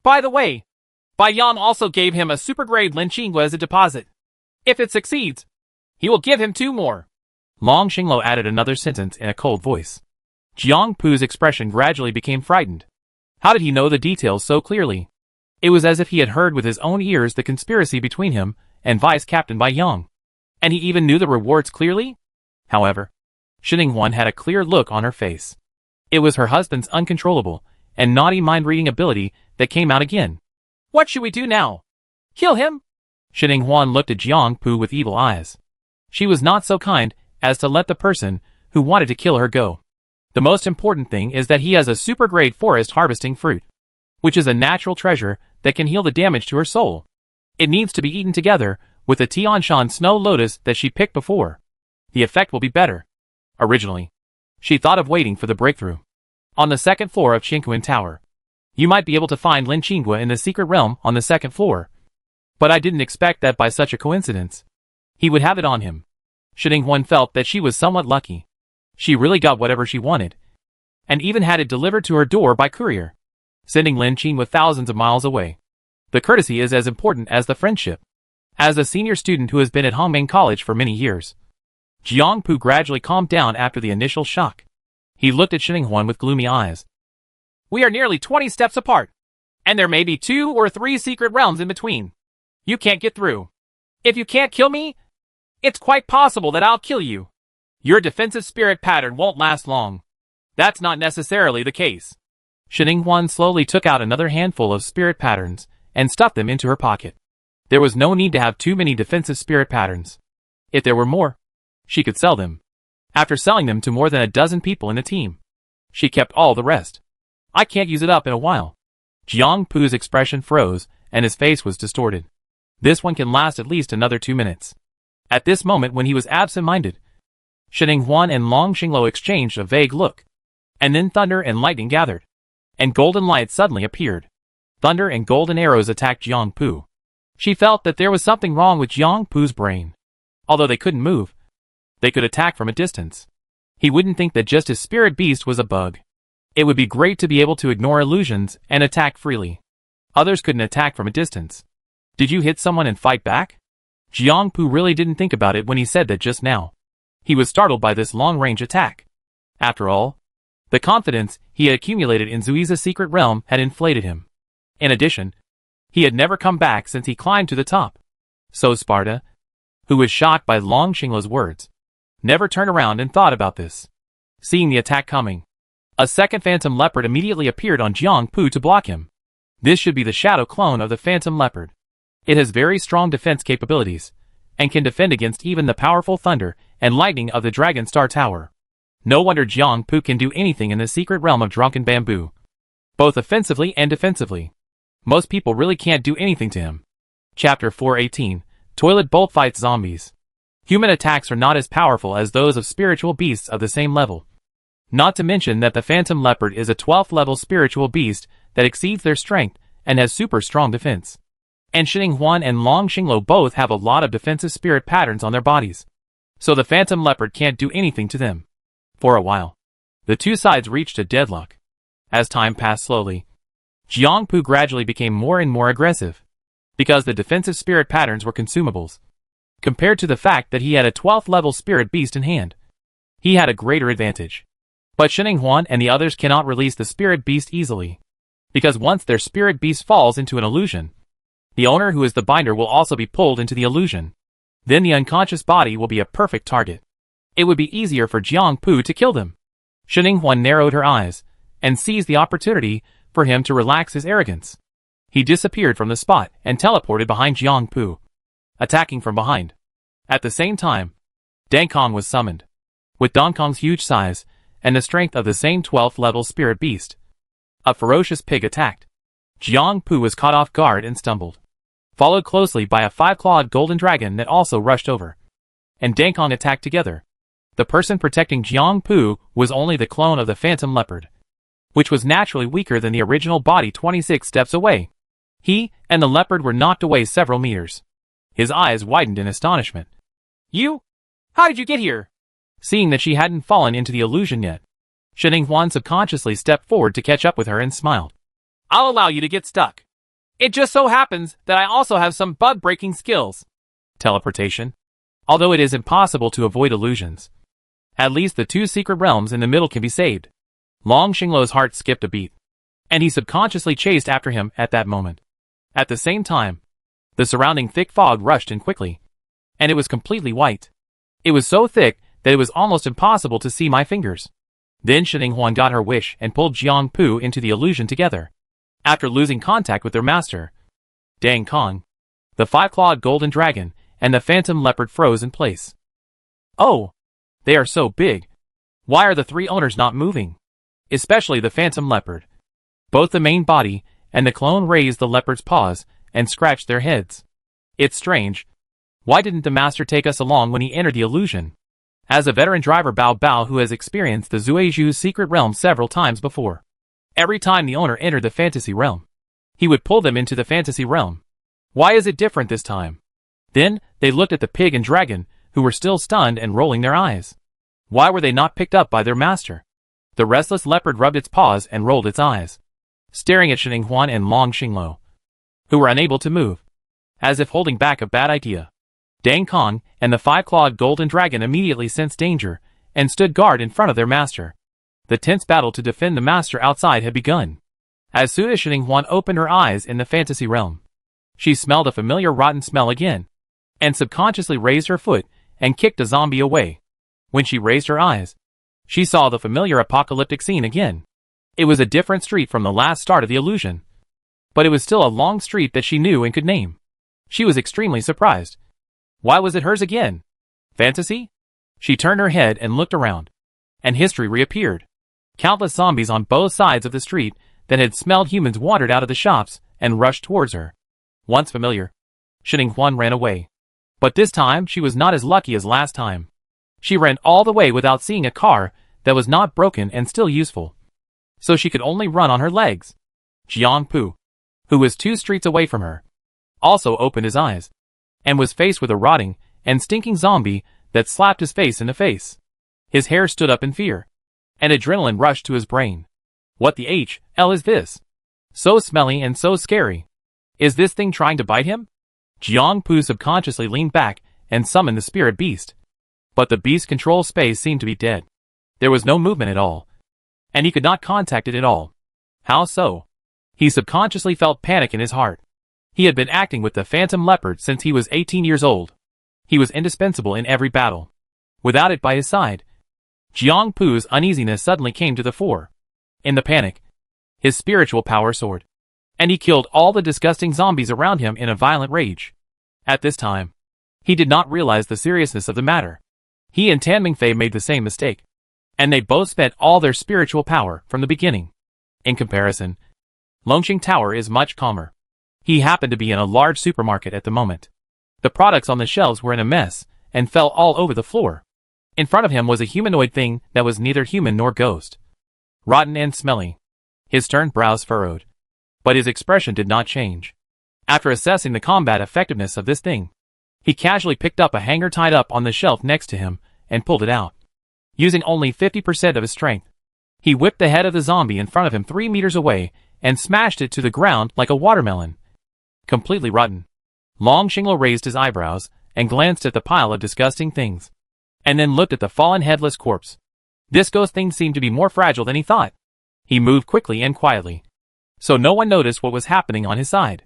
By the way, Bai Yang also gave him a super-grade Linqingua as a deposit. If it succeeds, he will give him 2 more. Long Xinglo added another sentence in a cold voice. Jiang Pu's expression gradually became frightened. How did he know the details so clearly? It was as if he had heard with his own ears the conspiracy between him and Vice Captain Bai Yang. And he even knew the rewards clearly? However, Xininghuan had a clear look on her face. It was her husband's uncontrollable and naughty mind-reading ability that came out again. "What should we do now? Kill him? Shining Huan looked at Jiang Pu with evil eyes. She was not so kind as to let the person who wanted to kill her go. The most important thing is that he has a super-grade forest harvesting fruit, which is a natural treasure that can heal the damage to her soul. It needs to be eaten together with the Tianshan snow lotus that she picked before. The effect will be better. Originally, she thought of waiting for the breakthrough on the second floor of Qingguan Tower. You might be able to find Lin Qinghua in the secret realm on the second floor. But I didn't expect that by such a coincidence. He would have it on him. Shining Huan felt that she was somewhat lucky. She really got whatever she wanted, and even had it delivered to her door by courier, sending Lin Qinghua thousands of miles away. The courtesy is as important as the friendship. As a senior student who has been at Hongmeng College for many years, Jiang Pu gradually calmed down after the initial shock. He looked at Shining Huan with gloomy eyes. We are nearly 20 steps apart, and there may be 2 or 3 secret realms in between. You can't get through. If you can't kill me, it's quite possible that I'll kill you. Your defensive spirit pattern won't last long. That's not necessarily the case. Shining Huan slowly took out another handful of spirit patterns and stuffed them into her pocket. There was no need to have too many defensive spirit patterns. If there were more, she could sell them. After selling them to more than a dozen people in the team, she kept all the rest. I can't use it up in a while. Jiang Pu's expression froze, and his face was distorted. This one can last at least another 2 minutes. At this moment when he was absent-minded, Shining Huan and Long Xinglo exchanged a vague look. And then thunder and lightning gathered, and golden light suddenly appeared. Thunder and golden arrows attacked Jiang Pu. She felt that there was something wrong with Jiang Pu's brain. Although they couldn't move, they could attack from a distance. He wouldn't think that just his spirit beast was a bug. It would be great to be able to ignore illusions and attack freely. Others couldn't attack from a distance. Did you hit someone and fight back? Jiang Pu really didn't think about it when he said that just now. He was startled by this long-range attack. After all, the confidence he had accumulated in Zuiza's secret realm had inflated him. In addition, he had never come back since he climbed to the top. So Sparta, who was shocked by Long Xinglo's words, never turned around and thought about this. Seeing the attack coming, a second phantom leopard immediately appeared on Jiang Pu to block him. This should be the shadow clone of the phantom leopard. It has very strong defense capabilities, and can defend against even the powerful thunder and lightning of the Dragon Star Tower. No wonder Jiang Pu can do anything in the secret realm of Drunken Bamboo, both offensively and defensively. Most people really can't do anything to him. Chapter 418, Toilet Bolt Fights Zombies. Human attacks are not as powerful as those of spiritual beasts of the same level. Not to mention that the Phantom Leopard is a 12th level spiritual beast that exceeds their strength and has super strong defense. And Shining Huan and Long Xinglo both have a lot of defensive spirit patterns on their bodies. So the Phantom Leopard can't do anything to them. For a while, the two sides reached a deadlock. As time passed slowly, Jiang Pu gradually became more and more aggressive, because the defensive spirit patterns were consumables. Compared to the fact that he had a 12th level spirit beast in hand, he had a greater advantage. But Shining Huan and the others cannot release the spirit beast easily, because once their spirit beast falls into an illusion, the owner who is the binder will also be pulled into the illusion. Then the unconscious body will be a perfect target. It would be easier for Jiang Pu to kill them. Shining Huan narrowed her eyes, and seized the opportunity for him to relax his arrogance. He disappeared from the spot and teleported behind Jiang Pu, attacking from behind. At the same time, Dang Kong was summoned. With Dong Kong's huge size, and the strength of the same 12th level spirit beast, a ferocious pig attacked. Jiang Pu was caught off guard and stumbled, followed closely by a 5-clawed golden dragon that also rushed over, and Dang Kong attacked together. The person protecting Jiang Pu was only the clone of the Phantom Leopard, which was naturally weaker than the original body 26 steps away. He and the leopard were knocked away several meters. His eyes widened in astonishment. You? How did you get here? Seeing that she hadn't fallen into the illusion yet, Shining Huan subconsciously stepped forward to catch up with her and smiled. I'll allow you to get stuck. It just so happens that I also have some bug-breaking skills. Teleportation. Although it is impossible to avoid illusions, at least the 2 secret realms in the middle can be saved. Long Xinglo's heart skipped a beat, and he subconsciously chased after him at that moment. At the same time, the surrounding thick fog rushed in quickly, and it was completely white. It was so thick that it was almost impossible to see my fingers. Then Shining Huan got her wish and pulled Jiang Pu into the illusion together. After losing contact with their master, Dang Kong, the five-clawed golden dragon, and the phantom leopard froze in place. Oh! They are so big. Why are the three owners not moving? Especially the phantom leopard. Both the main body and the clone raised the leopard's paws and scratched their heads. It's strange. Why didn't the master take us along when he entered the illusion? As a veteran driver Bao Bao who has experienced the Zueju's secret realm several times before. Every time the owner entered the fantasy realm, he would pull them into the fantasy realm. Why is it different this time? Then, they looked at the pig and dragon, who were still stunned and rolling their eyes. Why were they not picked up by their master? The restless leopard rubbed its paws and rolled its eyes, staring at Shining Huan and Long Xinglo, who were unable to move, as if holding back a bad idea. Dang Kong and the five-clawed golden dragon immediately sensed danger and stood guard in front of their master. The tense battle to defend the master outside had begun. As soon as Shining Huan opened her eyes in the fantasy realm, she smelled a familiar rotten smell again, and subconsciously raised her foot and kicked a zombie away. When she raised her eyes, she saw the familiar apocalyptic scene again. It was a different street from the last start of the illusion, but it was still a long street that she knew and could name. She was extremely surprised. Why was it hers again? Fantasy? She turned her head and looked around, and history reappeared. Countless zombies on both sides of the street that had smelled humans wandered out of the shops and rushed towards her. Once familiar, Shining Huan ran away. But this time she was not as lucky as last time. She ran all the way without seeing a car that was not broken and still useful. So she could only run on her legs. Jiang Pu, who was 2 streets away from her, also opened his eyes, and was faced with a rotting and stinking zombie that slapped his face in the face. His hair stood up in fear, and adrenaline rushed to his brain. What the hell is this? So smelly and so scary. Is this thing trying to bite him? Jiang Pu subconsciously leaned back and summoned the spirit beast. But the beast's control space seemed to be dead. There was no movement at all, and he could not contact it at all. How so? He subconsciously felt panic in his heart. He had been acting with the phantom leopard since he was 18 years old. He was indispensable in every battle. Without it by his side, Jiang Pu's uneasiness suddenly came to the fore. In the panic, his spiritual power soared, and he killed all the disgusting zombies around him in a violent rage. At this time, he did not realize the seriousness of the matter. He and Tan Mingfei made the same mistake, and they both spent all their spiritual power from the beginning. In comparison, Longxing Tower is much calmer. He happened to be in a large supermarket at the moment. The products on the shelves were in a mess and fell all over the floor. In front of him was a humanoid thing that was neither human nor ghost. Rotten and smelly. His stern brows furrowed, but his expression did not change. After assessing the combat effectiveness of this thing, he casually picked up a hanger tied up on the shelf next to him and pulled it out. Using only 50% of his strength, he whipped the head of the zombie in front of him 3 meters away and smashed it to the ground like a watermelon. Completely rotten. Long Xinglo raised his eyebrows and glanced at the pile of disgusting things, and then looked at the fallen headless corpse. This ghost thing seemed to be more fragile than he thought. He moved quickly and quietly, so no one noticed what was happening on his side.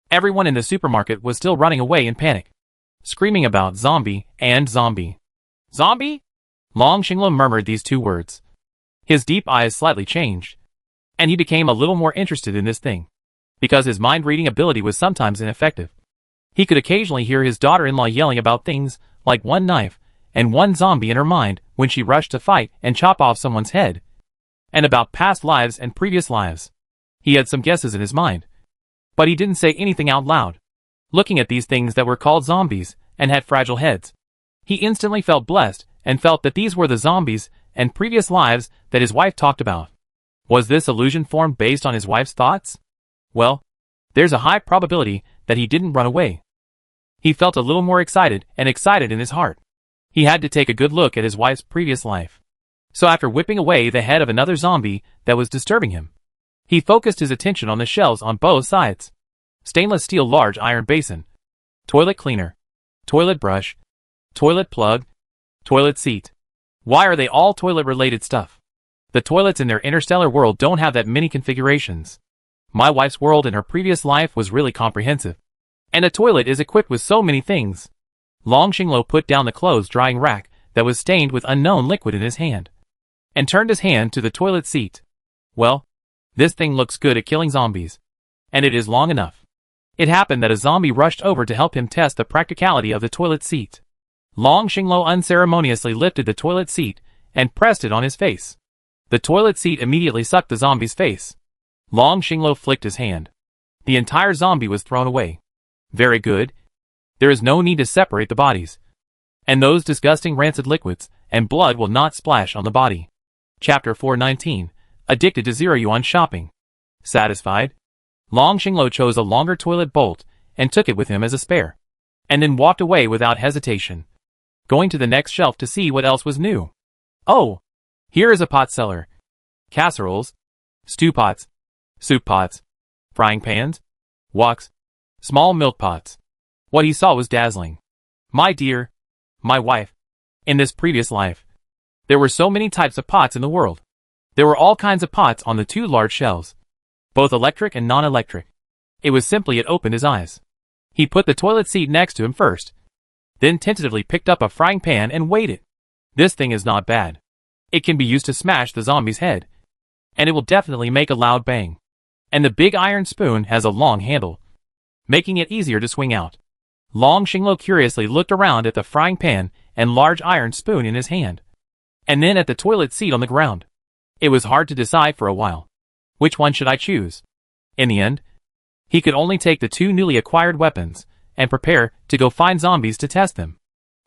Everyone in the supermarket was still running away in panic, screaming about zombie and zombie. Zombie? Long Xinglo murmured these 2 words. His deep eyes slightly changed, and he became a little more interested in this thing, because his mind-reading ability was sometimes ineffective. He could occasionally hear his daughter-in-law yelling about things like 1 knife and 1 zombie in her mind when she rushed to fight and chop off someone's head, and about past lives and previous lives. He had some guesses in his mind, but he didn't say anything out loud. Looking at these things that were called zombies and had fragile heads, he instantly felt blessed and felt that these were the zombies and previous lives that his wife talked about. Was this illusion formed based on his wife's thoughts? Well, there's a high probability that he didn't run away. He felt a little more excited in his heart. He had to take a good look at his wife's previous life. So after whipping away the head of another zombie that was disturbing him, he focused his attention on the shelves on both sides. Stainless steel large iron basin, toilet cleaner, toilet brush, toilet plug, toilet seat. Why are they all toilet-related stuff? The toilets in their interstellar world don't have that many configurations. My wife's world in her previous life was really comprehensive, and a toilet is equipped with so many things. Long Xinglo put down the clothes drying rack that was stained with unknown liquid in his hand, and turned his hand to the toilet seat. Well, this thing looks good at killing zombies, and it is long enough. It happened that a zombie rushed over to help him test the practicality of the toilet seat. Long Xinglo unceremoniously lifted the toilet seat and pressed it on his face. The toilet seat immediately sucked the zombie's face. Long Xinglo flicked his hand. The entire zombie was thrown away. Very good. There is no need to separate the bodies. And those disgusting rancid liquids and blood will not splash on the body. Chapter 419. Addicted to Zero Yuan shopping. Satisfied? Long Xinglo chose a longer toilet bolt and took it with him as a spare. And then walked away without hesitation, going to the next shelf to see what else was new. Oh! Here is a pot cellar. Casseroles, stew pots, soup pots, frying pans, woks, small milk pots. What he saw was dazzling. My dear, my wife, in this previous life, there were so many types of pots in the world. There were all kinds of pots on the 2 large shelves, both electric and non-electric. It was simply it opened his eyes. He put the toilet seat next to him first, then tentatively picked up a frying pan and weighed it. This thing is not bad. It can be used to smash the zombie's head, and it will definitely make a loud bang. And the big iron spoon has a long handle, making it easier to swing out. Long Xinglo curiously looked around at the frying pan and large iron spoon in his hand, and then at the toilet seat on the ground. It was hard to decide for a while. Which one should I choose? In the end, he could only take the 2 newly acquired weapons and prepare to go find zombies to test them.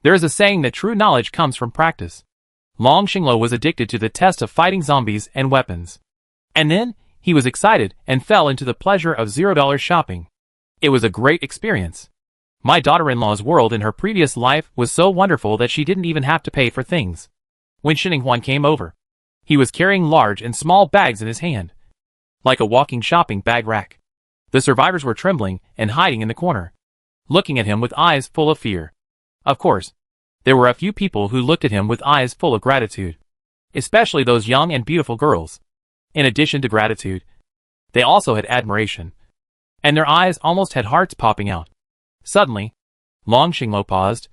There is a saying that true knowledge comes from practice. Long Xinglo was addicted to the test of fighting zombies and weapons. And then, he was excited and fell into the pleasure of $0 shopping. It was a great experience. My daughter-in-law's world in her previous life was so wonderful that she didn't even have to pay for things. When Xininghuan came over, he was carrying large and small bags in his hand, like a walking shopping bag rack. The survivors were trembling and hiding in the corner, looking at him with eyes full of fear. Of course, there were a few people who looked at him with eyes full of gratitude, especially those young and beautiful girls. In addition to gratitude, they also had admiration, and their eyes almost had hearts popping out. Suddenly, Long Xinglo paused,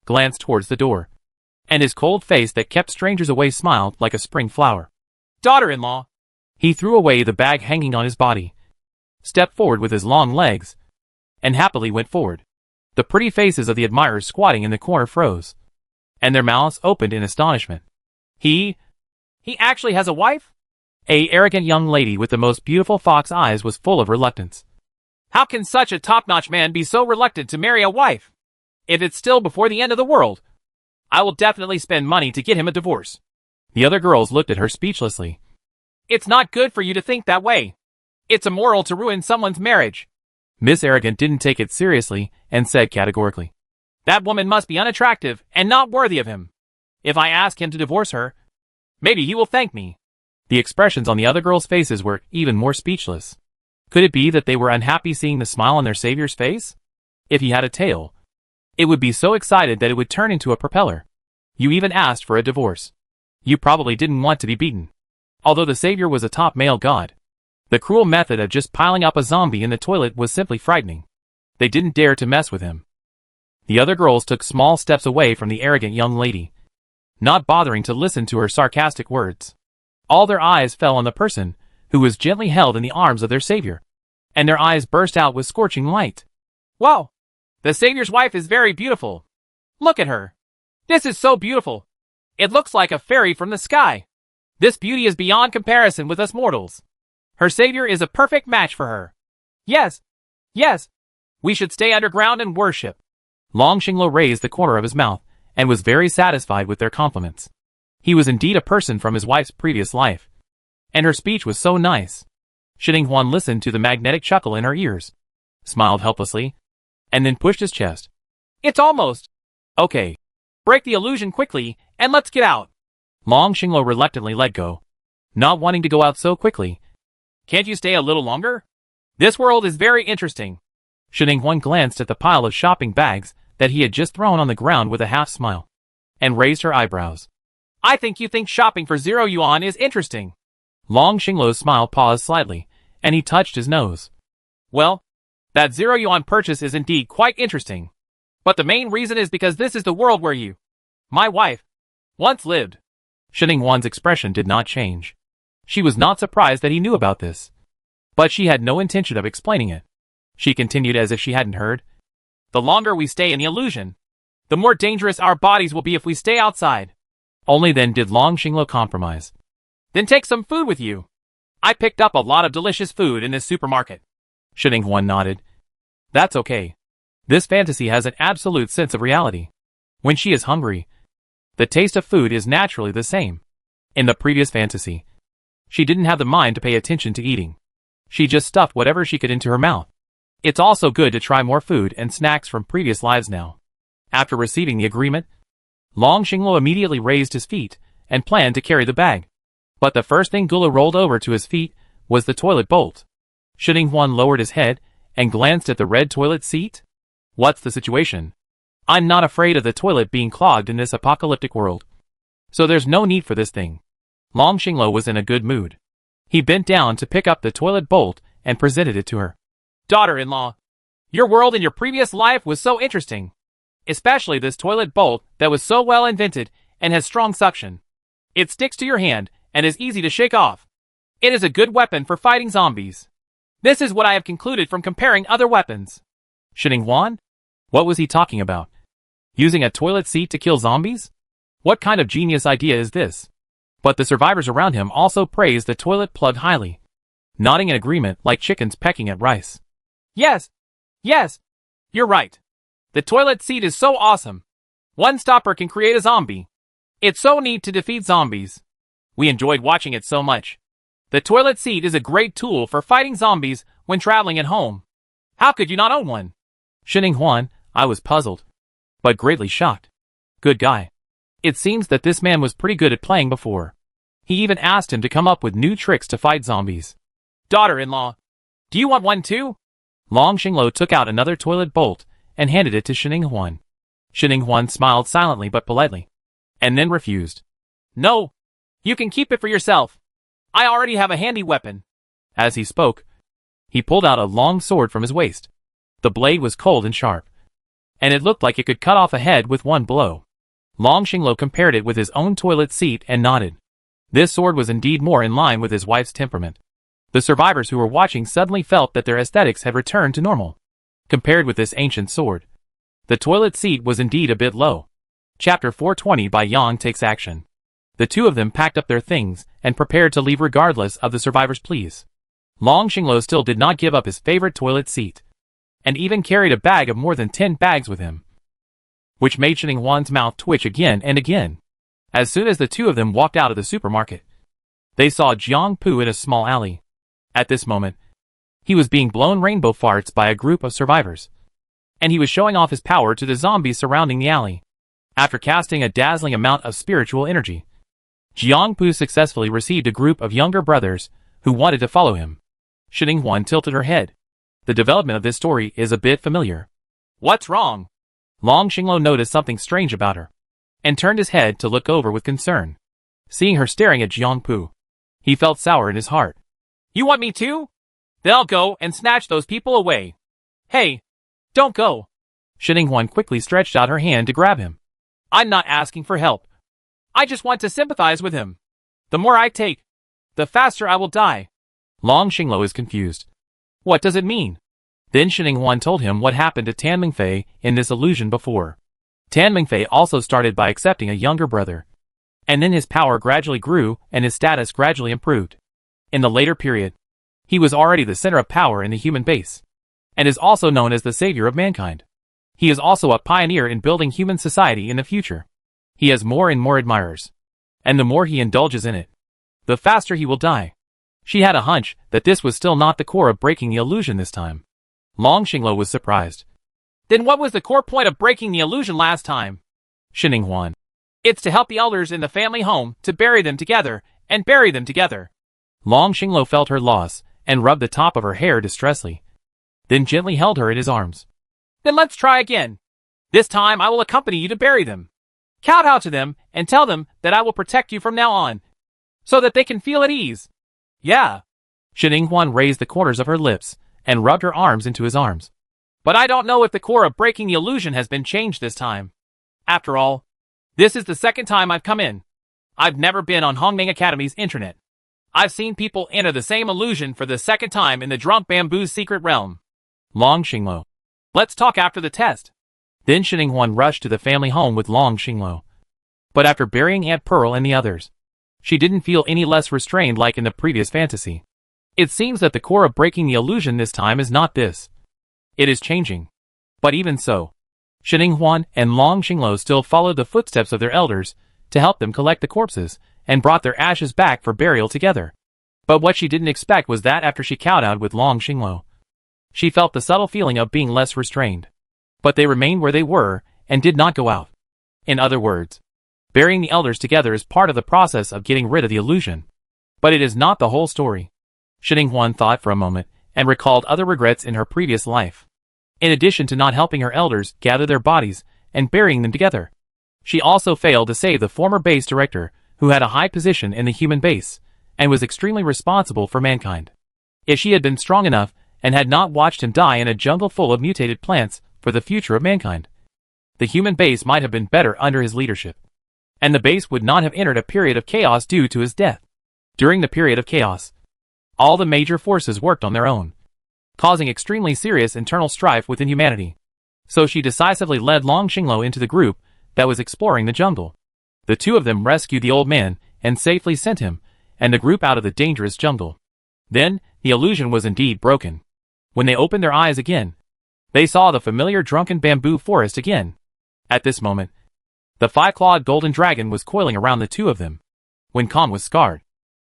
glanced towards the door, and his cold face that kept strangers away smiled like a spring flower. Daughter-in-law! He threw away the bag hanging on his body, stepped forward with his long legs, and happily went forward. The pretty faces of the admirers squatting in the corner froze, and their mouths opened in astonishment. He actually has a wife? A arrogant young lady with the most beautiful fox eyes was full of reluctance. How can such a top-notch man be so reluctant to marry a wife? If it's still before the end of the world, I will definitely spend money to get him a divorce. The other girls looked at her speechlessly. It's not good for you to think that way. It's immoral to ruin someone's marriage. Miss Arrogant didn't take it seriously and said categorically, that woman must be unattractive and not worthy of him. If I ask him to divorce her, maybe he will thank me. The expressions on the other girls' faces were even more speechless. Could it be that they were unhappy seeing the smile on their savior's face? If he had a tail, it would be so excited that it would turn into a propeller. You even asked for a divorce. You probably didn't want to be beaten. Although the savior was a top male god, the cruel method of just piling up a zombie in the toilet was simply frightening. They didn't dare to mess with him. The other girls took small steps away from the arrogant young lady, not bothering to listen to her sarcastic words. All their eyes fell on the person who was gently held in the arms of their savior, and their eyes burst out with scorching light. Wow! The savior's wife is very beautiful. Look at her. This is so beautiful. It looks like a fairy from the sky. This beauty is beyond comparison with us mortals. Her savior is a perfect match for her. Yes, yes, we should stay underground and worship. Long Xinglo raised the corner of his mouth and was very satisfied with their compliments. He was indeed a person from his wife's previous life, and her speech was so nice. Xininghuan listened to the magnetic chuckle in her ears, smiled helplessly, and then pushed his chest. It's almost. Okay. Break the illusion quickly, and let's get out. Long Xinglo reluctantly let go, not wanting to go out so quickly. Can't you stay a little longer? This world is very interesting. Xininghuan glanced at the pile of shopping bags that he had just thrown on the ground with a half smile, and raised her eyebrows. I think you think shopping for 0 yuan is interesting. Long Xinglo's smile paused slightly, and he touched his nose. Well, that 0 yuan purchase is indeed quite interesting. But the main reason is because this is the world where you, my wife, once lived. Xininghuan's expression did not change. She was not surprised that he knew about this, but she had no intention of explaining it. she continued as if she hadn't heard. The longer we stay in the illusion, the more dangerous our bodies will be if we stay outside. Only then did Long Xinglo compromise. Then take some food with you. I picked up a lot of delicious food in this supermarket. Shining Huan nodded. That's okay. This fantasy has an absolute sense of reality. When she is hungry, the taste of food is naturally the same. In the previous fantasy, she didn't have the mind to pay attention to eating. She just stuffed whatever she could into her mouth. It's also good to try more food and snacks from previous lives now. After receiving the agreement, Long Xinglo immediately raised his feet and planned to carry the bag. But the first thing Gula rolled over to his feet was the toilet bolt. Shining Huan lowered his head and glanced at the red toilet seat. What's the situation? I'm not afraid of the toilet being clogged in this apocalyptic world. So there's no need for this thing. Long Xinglo was in a good mood. He bent down to pick up the toilet bolt and presented it to her. Daughter-in-law, your world in your previous life was so interesting. Especially this toilet bolt that was so well invented and has strong suction. It sticks to your hand and is easy to shake off. It is a good weapon for fighting zombies. This is what I have concluded from comparing other weapons. Shining Huan? What was he talking about? Using a toilet seat to kill zombies? What kind of genius idea is this? But the survivors around him also praised the toilet plug highly, nodding in agreement like chickens pecking at rice. Yes, you're right. The toilet seat is so awesome. One stopper can create a zombie. It's so neat to defeat zombies. We enjoyed watching it so much. The toilet seat is a great tool for fighting zombies when traveling at home. How could you not own one? Shining Huan, I was puzzled, but greatly shocked. Good guy. It seems that this man was pretty good at playing before. He even asked him to come up with new tricks to fight zombies. Daughter-in-law, do you want one too? Long Xinglo took out another toilet bolt and handed it to Shining Huan. Shining Huan smiled silently but politely, and then refused. No, you can keep it for yourself. I already have a handy weapon. As he spoke, he pulled out a long sword from his waist. The blade was cold and sharp, and it looked like it could cut off a head with one blow. Long Xinglo compared it with his own toilet seat and nodded. This sword was indeed more in line with his wife's temperament. The survivors who were watching suddenly felt that their aesthetics had returned to normal. Compared with this ancient sword, the toilet seat was indeed a bit low. Chapter 420 by Yang takes action. The two of them packed up their things and prepared to leave regardless of the survivors' pleas. Long Xinglo still did not give up his favorite toilet seat, and even carried a bag of more than 10 bags with him, which made Shining Huan's mouth twitch again and again. As soon as the two of them walked out of the supermarket, they saw Jiang Pu in a small alley. At this moment, he was being blown rainbow farts by a group of survivors, and he was showing off his power to the zombies surrounding the alley. After casting a dazzling amount of spiritual energy, Jiang Pu successfully received a group of younger brothers who wanted to follow him. Shining Huan tilted her head. The development of this story is a bit familiar. What's wrong? Long Xinglo noticed something strange about her, and turned his head to look over with concern. Seeing her staring at Jiang Pu, he felt sour in his heart. You want me too? Then I'll go and snatch those people away. Hey, don't go. Shining Huan quickly stretched out her hand to grab him. I'm not asking for help. I just want to sympathize with him. The more I take, the faster I will die. Long Xinglo is confused. What does it mean? Then Shining Huan told him what happened to Tan Mingfei in this illusion before. Tan Mingfei also started by accepting a younger brother, and then his power gradually grew and his status gradually improved. In the later period, he was already the center of power in the human base, and is also known as the savior of mankind. He is also a pioneer in building human society in the future. He has more and more admirers, and the more he indulges in it, the faster he will die. She had a hunch that this was still not the core of breaking the illusion this time. Long Xinglo was surprised. Then what was the core point of breaking the illusion last time? Shining Huan. It's to help the elders in the family home to bury them together and bury them together. Long Xinglo felt her loss and rubbed the top of her hair distressfully, then gently held her in his arms. Then let's try again. This time I will accompany you to bury them. Kowtow to them and tell them that I will protect you from now on, so that they can feel at ease. Yeah. Shining Huan raised the corners of her lips and rubbed her arms into his arms. But I don't know if the core of breaking the illusion has been changed this time. After all, this is the second time I've come in. I've never been on Hongmeng Academy's internet. I've seen people enter the same illusion for the second time in the Drunk Bamboo's secret realm. Long Xinglo. Let's talk after the test. Then Shining Huan rushed to the family home with Long Xinglo. But after burying Aunt Pearl and the others, she didn't feel any less restrained like in the previous fantasy. It seems that the core of breaking the illusion this time is not this. It is changing. But even so, Shining Huan and Long Xinglo still followed the footsteps of their elders to help them collect the corpses and brought their ashes back for burial together. But what she didn't expect was that after she kowtowed with Long Xinglo, she felt the subtle feeling of being less restrained. But they remained where they were and did not go out. In other words, burying the elders together is part of the process of getting rid of the illusion. But it is not the whole story. Shining Huan thought for a moment and recalled other regrets in her previous life. In addition to not helping her elders gather their bodies and burying them together, she also failed to save the former base director who had a high position in the human base and was extremely responsible for mankind. If she had been strong enough and had not watched him die in a jungle full of mutated plants for the future of mankind, the human base might have been better under his leadership, and the base would not have entered a period of chaos due to his death. During the period of chaos, all the major forces worked on their own, causing extremely serious internal strife within humanity. So she decisively led Long Xinglo into the group that was exploring the jungle. The two of them rescued the old man and safely sent him and the group out of the dangerous jungle. Then, the illusion was indeed broken. When they opened their eyes again, they saw the familiar drunken bamboo forest again. At this moment, the five-clawed golden dragon was coiling around the two of them. When Kong was scarred,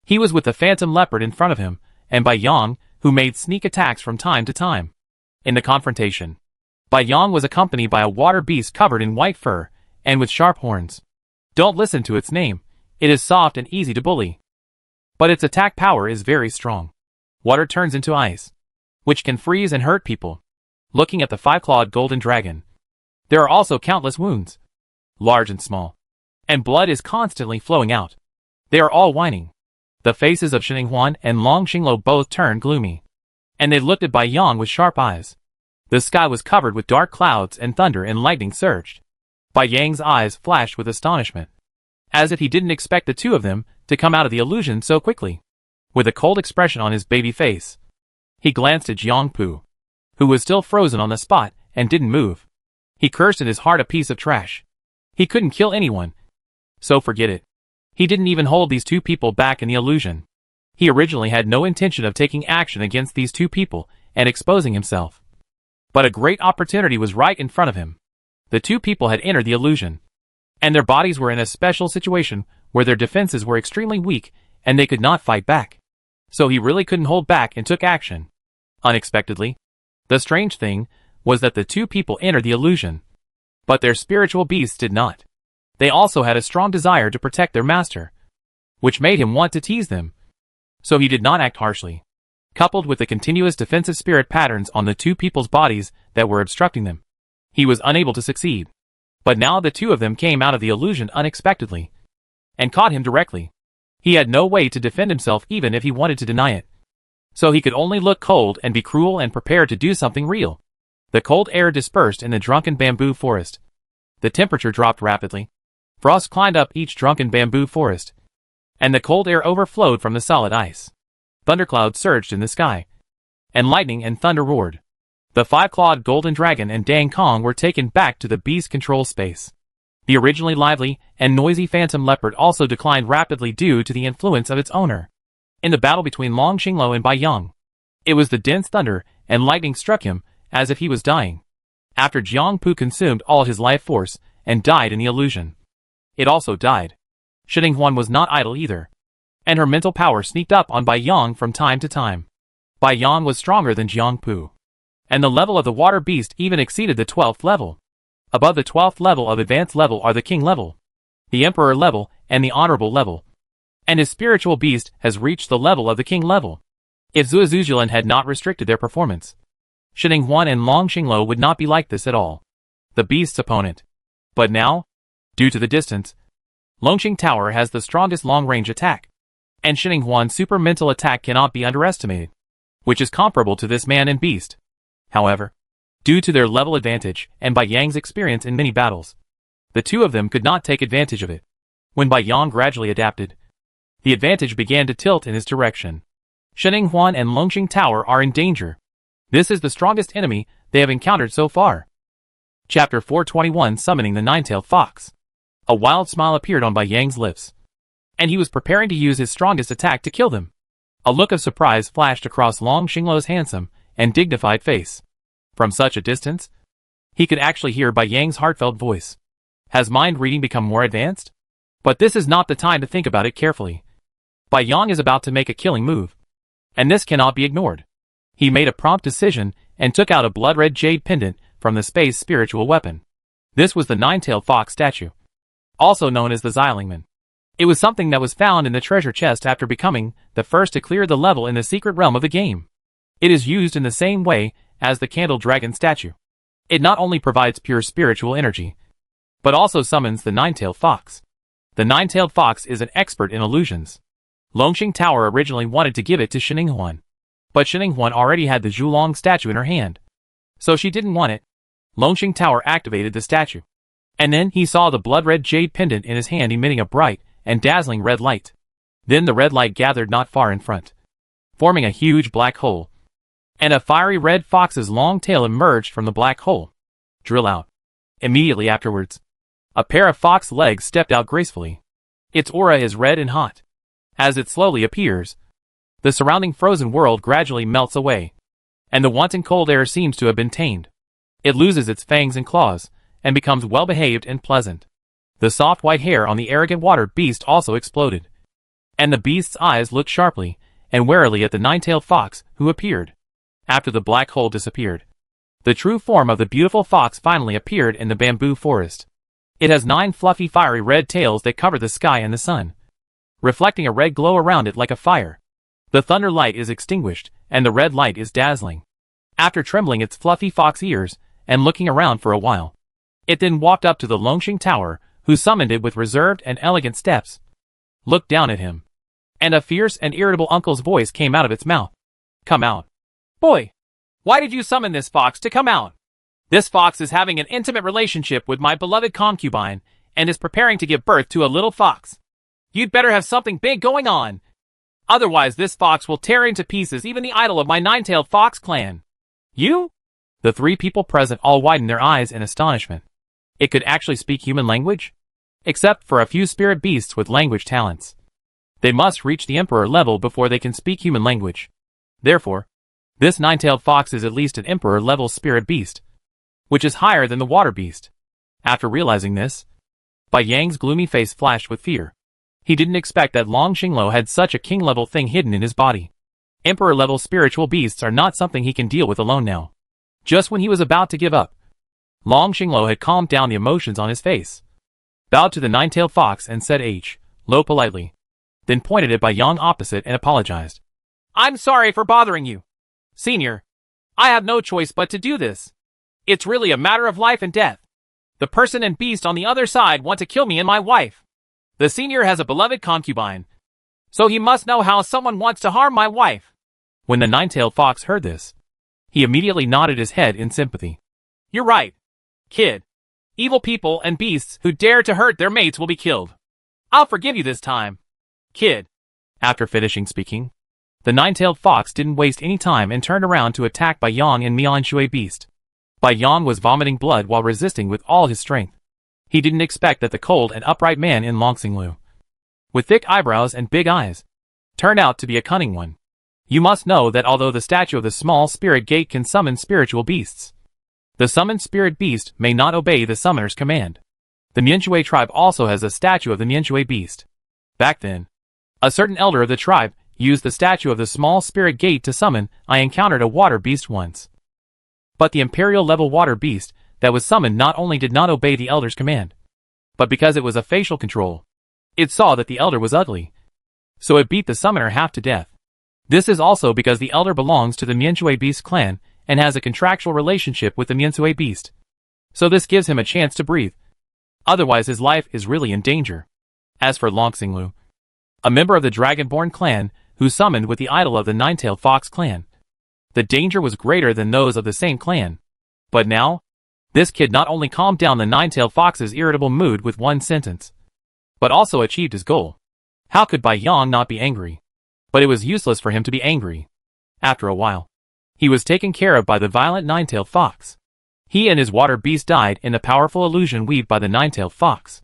he was with the phantom leopard in front of him, and Bai Yang, who made sneak attacks from time to time. In the confrontation, Bai Yang was accompanied by a water beast covered in white fur and with sharp horns. Don't listen to its name. It is soft and easy to bully, but its attack power is very strong. Water turns into ice, which can freeze and hurt people. Looking at the five-clawed golden dragon, there are also countless wounds, large and small, and blood is constantly flowing out. They are all whining. The faces of Shining Huan and Long Xinglo both turned gloomy, and they looked at Bai Yang with sharp eyes. The sky was covered with dark clouds and thunder and lightning surged. Bai Yang's eyes flashed with astonishment, as if he didn't expect the two of them to come out of the illusion so quickly. With a cold expression on his baby face, he glanced at Jiang Pu, who was still frozen on the spot and didn't move. He cursed in his heart a piece of trash. He couldn't kill anyone, so forget it. He didn't even hold these two people back in the illusion. He originally had no intention of taking action against these two people and exposing himself. But a great opportunity was right in front of him. The two people had entered the illusion, and their bodies were in a special situation where their defenses were extremely weak and they could not fight back. So he really couldn't hold back and took action. Unexpectedly, the strange thing was that the two people entered the illusion, but their spiritual beasts did not. They also had a strong desire to protect their master, which made him want to tease them. So he did not act harshly. Coupled with the continuous defensive spirit patterns on the two people's bodies that were obstructing them, he was unable to succeed. But now the two of them came out of the illusion unexpectedly and caught him directly. He had no way to defend himself even if he wanted to deny it. So he could only look cold and be cruel and prepare to do something real. The cold air dispersed in the drunken bamboo forest. The temperature dropped rapidly. Frost climbed up each drunken bamboo forest, and the cold air overflowed from the solid ice. Thunderclouds surged in the sky, and lightning and thunder roared. The five-clawed golden dragon and Dang Kong were taken back to the beast control space. The originally lively and noisy phantom leopard also declined rapidly due to the influence of its owner. In the battle between Long Xinglo and Bai Yang, it was the dense thunder and lightning struck him as if he was dying. After Jiang Pu consumed all his life force and died in the illusion, it also died. Shining Huan was not idle either, and her mental power sneaked up on Bai Yang from time to time. Bai Yang was stronger than Jiang Pu, and the level of the water beast even exceeded the 12th level. Above the 12th level of advanced level are the king level, the emperor level, and the honorable level. And his spiritual beast has reached the level of the king level. If Zuazuzulan had not restricted their performance, Shining Huan and Long Xinglo would not be like this at all. The beast's opponent. But now, due to the distance, Longqing Tower has the strongest long-range attack, and Shining Huan's super mental attack cannot be underestimated, which is comparable to this man and beast. However, due to their level advantage and Bai Yang's experience in many battles, the two of them could not take advantage of it. When Bai Yang gradually adapted, the advantage began to tilt in his direction. Shining Huan and Longqing Tower are in danger. This is the strongest enemy they have encountered so far. Chapter 421 Summoning the Nine-Tailed Fox. A wild smile appeared on Bai Yang's lips, and he was preparing to use his strongest attack to kill them. A look of surprise flashed across Long Xingluo's handsome and dignified face. From such a distance, he could actually hear Bai Yang's heartfelt voice. Has mind reading become more advanced? But this is not the time to think about it carefully. Bai Yang is about to make a killing move, and this cannot be ignored. He made a prompt decision and took out a blood-red jade pendant from the space spiritual weapon. This was the nine-tailed fox statue, also known as the Xilingman. It was something that was found in the treasure chest after becoming the first to clear the level in the secret realm of the game. It is used in the same way as the candle dragon statue. It not only provides pure spiritual energy, but also summons the nine-tailed fox. The nine-tailed fox is an expert in illusions. Longxing Tower originally wanted to give it to Sheninghuan, but Sheninghuan already had the Zhulong statue in her hand, so she didn't want it. Longxing Tower activated the statue, and then he saw the blood-red jade pendant in his hand emitting a bright and dazzling red light. Then the red light gathered not far in front, forming a huge black hole, and a fiery red fox's long tail emerged from the black hole. Drill out. Immediately afterwards, a pair of fox legs stepped out gracefully. Its aura is red and hot. As it slowly appears, the surrounding frozen world gradually melts away, and the wanton cold air seems to have been tamed. It loses its fangs and claws, and becomes well-behaved and pleasant. The soft white hair on the arrogant water beast also exploded, and the beast's eyes looked sharply and warily at the nine-tailed fox who appeared. After the black hole disappeared, the true form of the beautiful fox finally appeared in the bamboo forest. It has 9 fluffy fiery red tails that cover the sky and the sun, reflecting a red glow around it like a fire. The thunder light is extinguished, and the red light is dazzling. After trembling its fluffy fox ears and looking around for a while, it then walked up to the Longxing Tower, who summoned it with reserved and elegant steps, looked down at him, and a fierce and irritable uncle's voice came out of its mouth. Come out. Boy, why did you summon this fox to come out? This fox is having an intimate relationship with my beloved concubine, and is preparing to give birth to a little fox. You'd better have something big going on. Otherwise this fox will tear into pieces even the idol of my nine-tailed fox clan. You? The 3 people present all widened their eyes in astonishment. It could actually speak human language? Except for a few spirit beasts with language talents. They must reach the emperor level before they can speak human language. Therefore, this nine-tailed fox is at least an emperor level spirit beast, which is higher than the water beast. After realizing this, Bai Yang's gloomy face flashed with fear. He didn't expect that Long Xingluo had such a king-level thing hidden in his body. Emperor-level spiritual beasts are not something he can deal with alone now. Just when he was about to give up, Long Xingluo had calmed down the emotions on his face, bowed to the nine-tailed fox and said low politely, then pointed at Bai Yang opposite and apologized. I'm sorry for bothering you, Senior. I have no choice but to do this. It's really a matter of life and death. The person and beast on the other side want to kill me and my wife. The senior has a beloved concubine, so he must know how someone wants to harm my wife. When the nine-tailed fox heard this, he immediately nodded his head in sympathy. You're right, kid. Evil people and beasts who dare to hurt their mates will be killed. I'll forgive you this time, kid. After finishing speaking, the nine-tailed fox didn't waste any time and turned around to attack Bai Yang and Mian Shui beast. Bai Yang was vomiting blood while resisting with all his strength. He didn't expect that the cold and upright man in Long Xingluo, with thick eyebrows and big eyes, turned out to be a cunning one. You must know that although the statue of the small spirit gate can summon spiritual beasts, the summoned spirit beast may not obey the summoner's command. The Mianshui tribe also has a statue of the Mianshui beast. Back then, a certain elder of the tribe used the statue of the small spirit gate to summon. I encountered a water beast once, but the imperial level water beast that was summoned not only did not obey the elder's command, but because it was a facial control, it saw that the elder was ugly, so it beat the summoner half to death. This is also because the elder belongs to the Mianshui beast clan and has a contractual relationship with the Mianshui beast, so this gives him a chance to breathe. Otherwise his life is really in danger. As for Long Xingluo, a member of the Dragonborn clan who summoned with the idol of the Nine-Tailed Fox clan, the danger was greater than those of the same clan. But now, this kid not only calmed down the Nine-Tailed Fox's irritable mood with one sentence, but also achieved his goal. How could Bai Yang not be angry? But it was useless for him to be angry. After a while, He was taken care of by the violent nine-tailed fox. He and his water beast died in the powerful illusion weaved by the nine-tailed fox.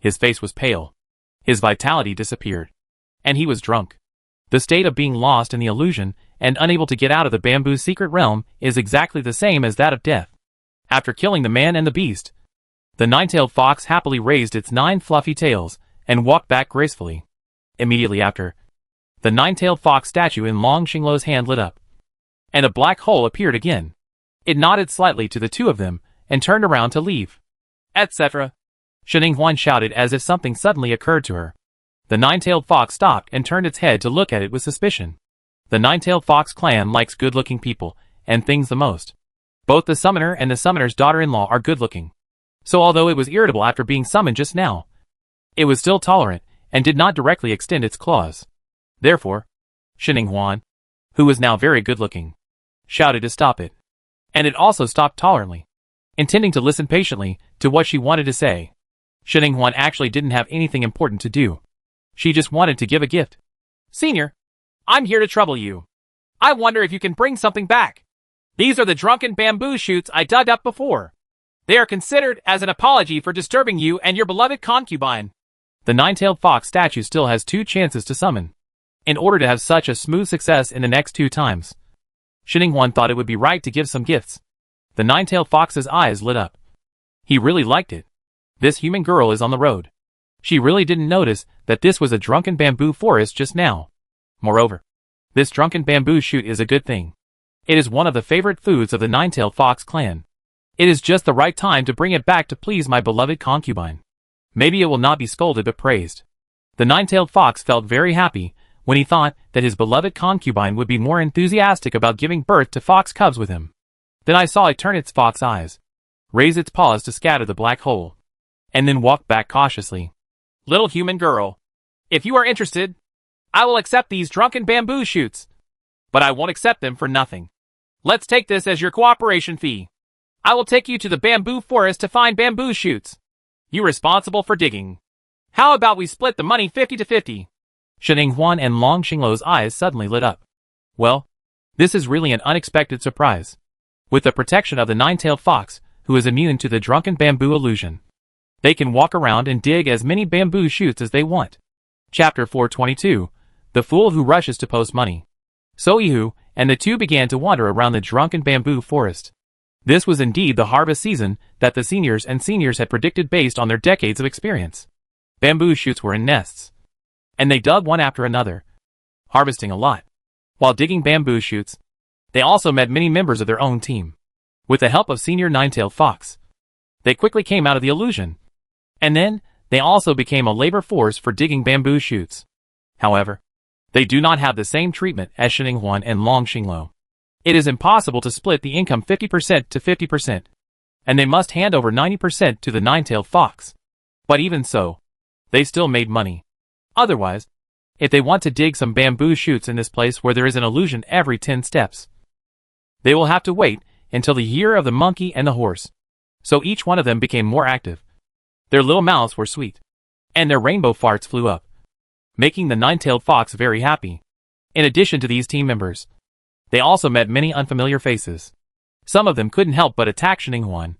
His face was pale. His vitality disappeared. And he was drunk. The state of being lost in the illusion and unable to get out of the bamboo's secret realm is exactly the same as that of death. After killing the man and the beast, the nine-tailed fox happily raised its 9 fluffy tails and walked back gracefully. Immediately after, the nine-tailed fox statue in Long Xingluo's hand lit up, and a black hole appeared again. It nodded slightly to the two of them and turned around to leave. Etc. Sheninghuan shouted as if something suddenly occurred to her. The nine-tailed fox stopped and turned its head to look at it with suspicion. The nine-tailed fox clan likes good-looking people and things the most. Both the summoner and the summoner's daughter-in-law are good-looking. So although it was irritable after being summoned just now, it was still tolerant and did not directly extend its claws. Therefore, Sheninghuan, who was now very good-looking, shouted to stop it. And it also stopped tolerantly, intending to listen patiently to what she wanted to say. Sheninghuan actually didn't have anything important to do. She just wanted to give a gift. Senior, I'm here to trouble you. I wonder if you can bring something back. These are the drunken bamboo shoots I dug up before. They are considered as an apology for disturbing you and your beloved concubine. The nine-tailed fox statue still has 2 chances to summon. In order to have such a smooth success in the next 2 times, Sheninghuan thought it would be right to give some gifts. The nine-tailed fox's eyes lit up. He really liked it. This human girl is on the road. She really didn't notice that this was a drunken bamboo forest just now. Moreover, this drunken bamboo shoot is a good thing. It is one of the favorite foods of the nine-tailed fox clan. It is just the right time to bring it back to please my beloved concubine. Maybe it will not be scolded but praised. The nine-tailed fox felt very happy when he thought that his beloved concubine would be more enthusiastic about giving birth to fox cubs with him. Then I saw it turn its fox eyes, raise its paws to scatter the black hole, and then walk back cautiously. Little human girl, if you are interested, I will accept these drunken bamboo shoots. But I won't accept them for nothing. Let's take this as your cooperation fee. I will take you to the bamboo forest to find bamboo shoots. You responsible for digging. How about we split the money 50-50? Sheninghuan and Long Xingluo's eyes suddenly lit up. Well, this is really an unexpected surprise. With the protection of the nine-tailed fox, who is immune to the drunken bamboo illusion, they can walk around and dig as many bamboo shoots as they want. Chapter 422, The Fool Who Rushes to Post Money. Soihu and the two began to wander around the drunken bamboo forest. This was indeed the harvest season that the seniors had predicted based on their decades of experience. Bamboo shoots were in nests, and they dug one after another, harvesting a lot. While digging bamboo shoots, they also met many members of their own team. With the help of Senior Nine-Tailed Fox, they quickly came out of the illusion. And then, they also became a labor force for digging bamboo shoots. However, they do not have the same treatment as Sheninghuan and Long Xingluo. It is impossible to split the income 50% to 50%, and they must hand over 90% to the nine-tailed fox. But even so, they still made money. Otherwise, if they want to dig some bamboo shoots in this place where there is an illusion every 10 steps, they will have to wait until the year of the monkey and the horse. So each one of them became more active. Their little mouths were sweet, and their rainbow farts flew up, making the nine-tailed fox very happy. In addition to these team members, they also met many unfamiliar faces. Some of them couldn't help but attack Sheninghuan,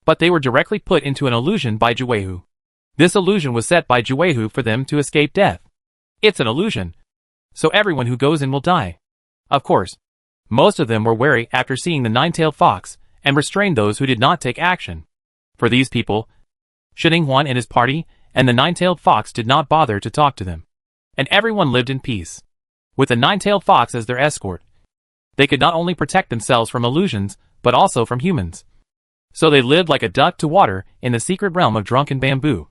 but they were directly put into an illusion by Juehu. This illusion was set by Juehu for them to escape death. It's an illusion, so everyone who goes in will die. Of course, most of them were wary after seeing the nine-tailed fox and restrained those who did not take action. For these people, Sheninghuan and his party and the nine-tailed fox did not bother to talk to them, and everyone lived in peace. With the nine-tailed fox as their escort, they could not only protect themselves from illusions, but also from humans. So they lived like a duck to water in the secret realm of drunken bamboo.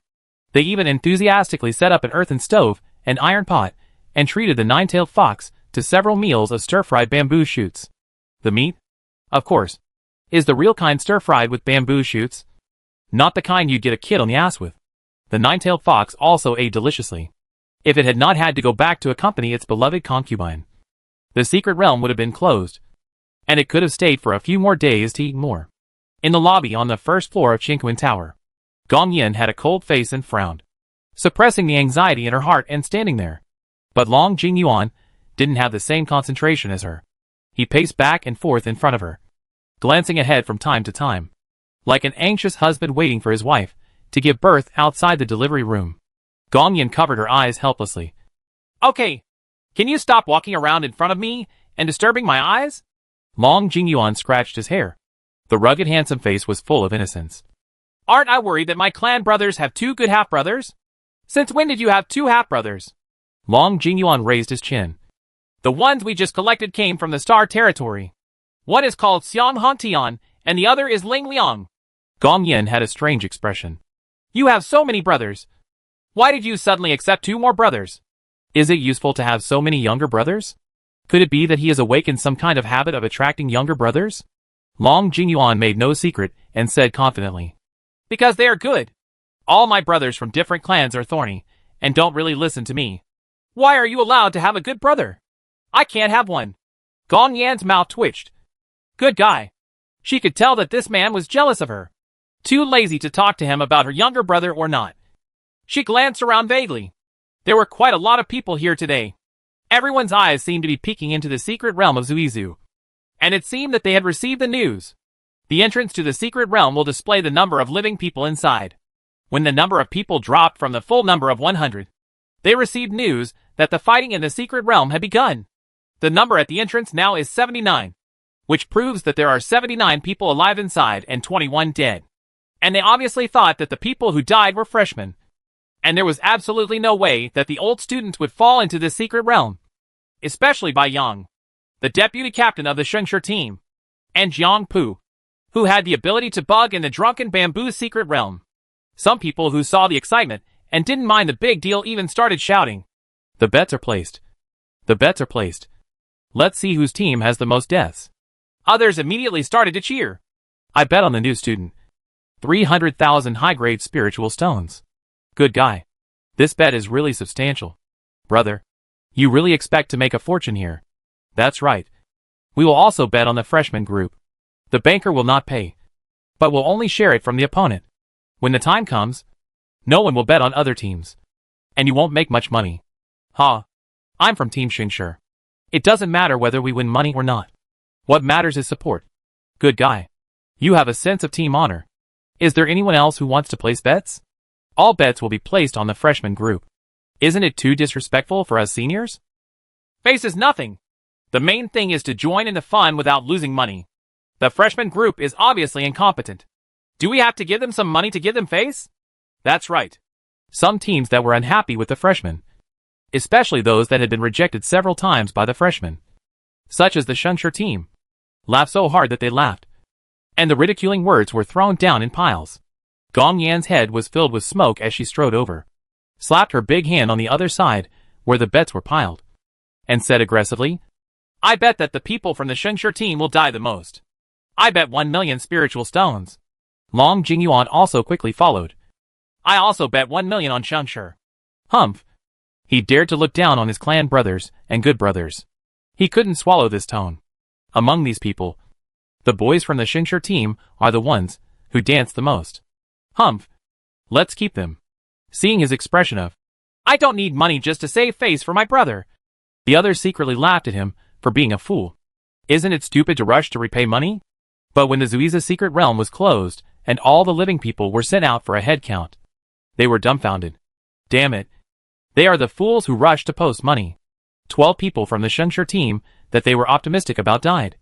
They even enthusiastically set up an earthen stove, an iron pot, and treated the nine-tailed fox to several meals of stir-fried bamboo shoots. The meat, of course, is the real kind stir-fried with bamboo shoots, not the kind you'd get a kid on the ass with. The nine-tailed fox also ate deliciously. If it had not had to go back to accompany its beloved concubine, the secret realm would have been closed, and it could have stayed for a few more days to eat more. In the lobby on the first floor of Qingquan Tower, Gong Yin had a cold face and frowned, suppressing the anxiety in her heart and standing there. But Long Jingyuan didn't have the same concentration as her. He paced back and forth in front of her, glancing ahead from time to time, like an anxious husband waiting for his wife to give birth outside the delivery room. Gong Yin covered her eyes helplessly. Okay, can you stop walking around in front of me and disturbing my eyes? Long Jingyuan scratched his hair. The rugged handsome face was full of innocence. Aren't I worried that my clan brothers have two good half-brothers? Since when did you have two half-brothers? Long Jingyuan raised his chin. The ones we just collected came from the Star Territory. One is called Xiang Hantian, and the other is Ling Liang. Gong Yin had a strange expression. You have so many brothers. Why did you suddenly accept two more brothers? Is it useful to have so many younger brothers? Could it be that he has awakened some kind of habit of attracting younger brothers? Long Jingyuan made no secret and said confidently. Because they are good. All my brothers from different clans are thorny, and don't really listen to me. Why are you allowed to have a good brother? I can't have one. Gong Yan's mouth twitched. Good guy. She could tell that this man was jealous of her. Too lazy to talk to him about her younger brother or not. She glanced around vaguely. There were quite a lot of people here today. Everyone's eyes seemed to be peeking into the secret realm of Zuizu. And it seemed that they had received the news. The entrance to the secret realm will display the number of living people inside. When the number of people dropped from the full number of 100, they received news that the fighting in the secret realm had begun. The number at the entrance now is 79, which proves that there are 79 people alive inside and 21 dead. And they obviously thought that the people who died were freshmen. And there was absolutely no way that the old students would fall into this secret realm. Especially by Yang, the deputy captain of the Shengshi team, and Jiang Pu, who had the ability to bug in the drunken bamboo secret realm. Some people who saw the excitement and didn't mind the big deal even started shouting. The bets are placed. The bets are placed. Let's see whose team has the most deaths. Others immediately started to cheer. I bet on the new student. 300,000 high-grade spiritual stones. Good guy. This bet is really substantial. Brother, you really expect to make a fortune here. That's right. We will also bet on the freshman group. The banker will not pay, but will only share it from the opponent. When the time comes, no one will bet on other teams. And you won't make much money. Ha. I'm from Team Shengshi. It doesn't matter whether we win money or not. What matters is support. Good guy. You have a sense of team honor. Is there anyone else who wants to place bets? All bets will be placed on the freshman group. Isn't it too disrespectful for us seniors? Face is nothing. The main thing is to join in the fun without losing money. The freshman group is obviously incompetent. Do we have to give them some money to give them face? That's right. Some teams that were unhappy with the freshmen, especially those that had been rejected several times by the freshmen, such as the Shengshi team, laughed so hard that they laughed, and the ridiculing words were thrown down in piles. Gong Yan's head was filled with smoke as she strode over, slapped her big hand on the other side where the bets were piled, and said aggressively, I bet that the people from the Shengshi team will die the most. I bet 1 million spiritual stones. Long Jingyuan also quickly followed. I also bet 1 million on Shengshi. Humph. He dared to look down on his clan brothers and good brothers. He couldn't swallow this tone. Among these people, the boys from the Shengshi team are the ones who dance the most. Humph. Let's keep them. Seeing his expression of, I don't need money just to save face for my brother. The others secretly laughed at him for being a fool. Isn't it stupid to rush to repay money? But when the Zuiza secret realm was closed and all the living people were sent out for a head count, they were dumbfounded. Damn it. They are the fools who rushed to post money. 12 people from the Shengshi team that they were optimistic about died,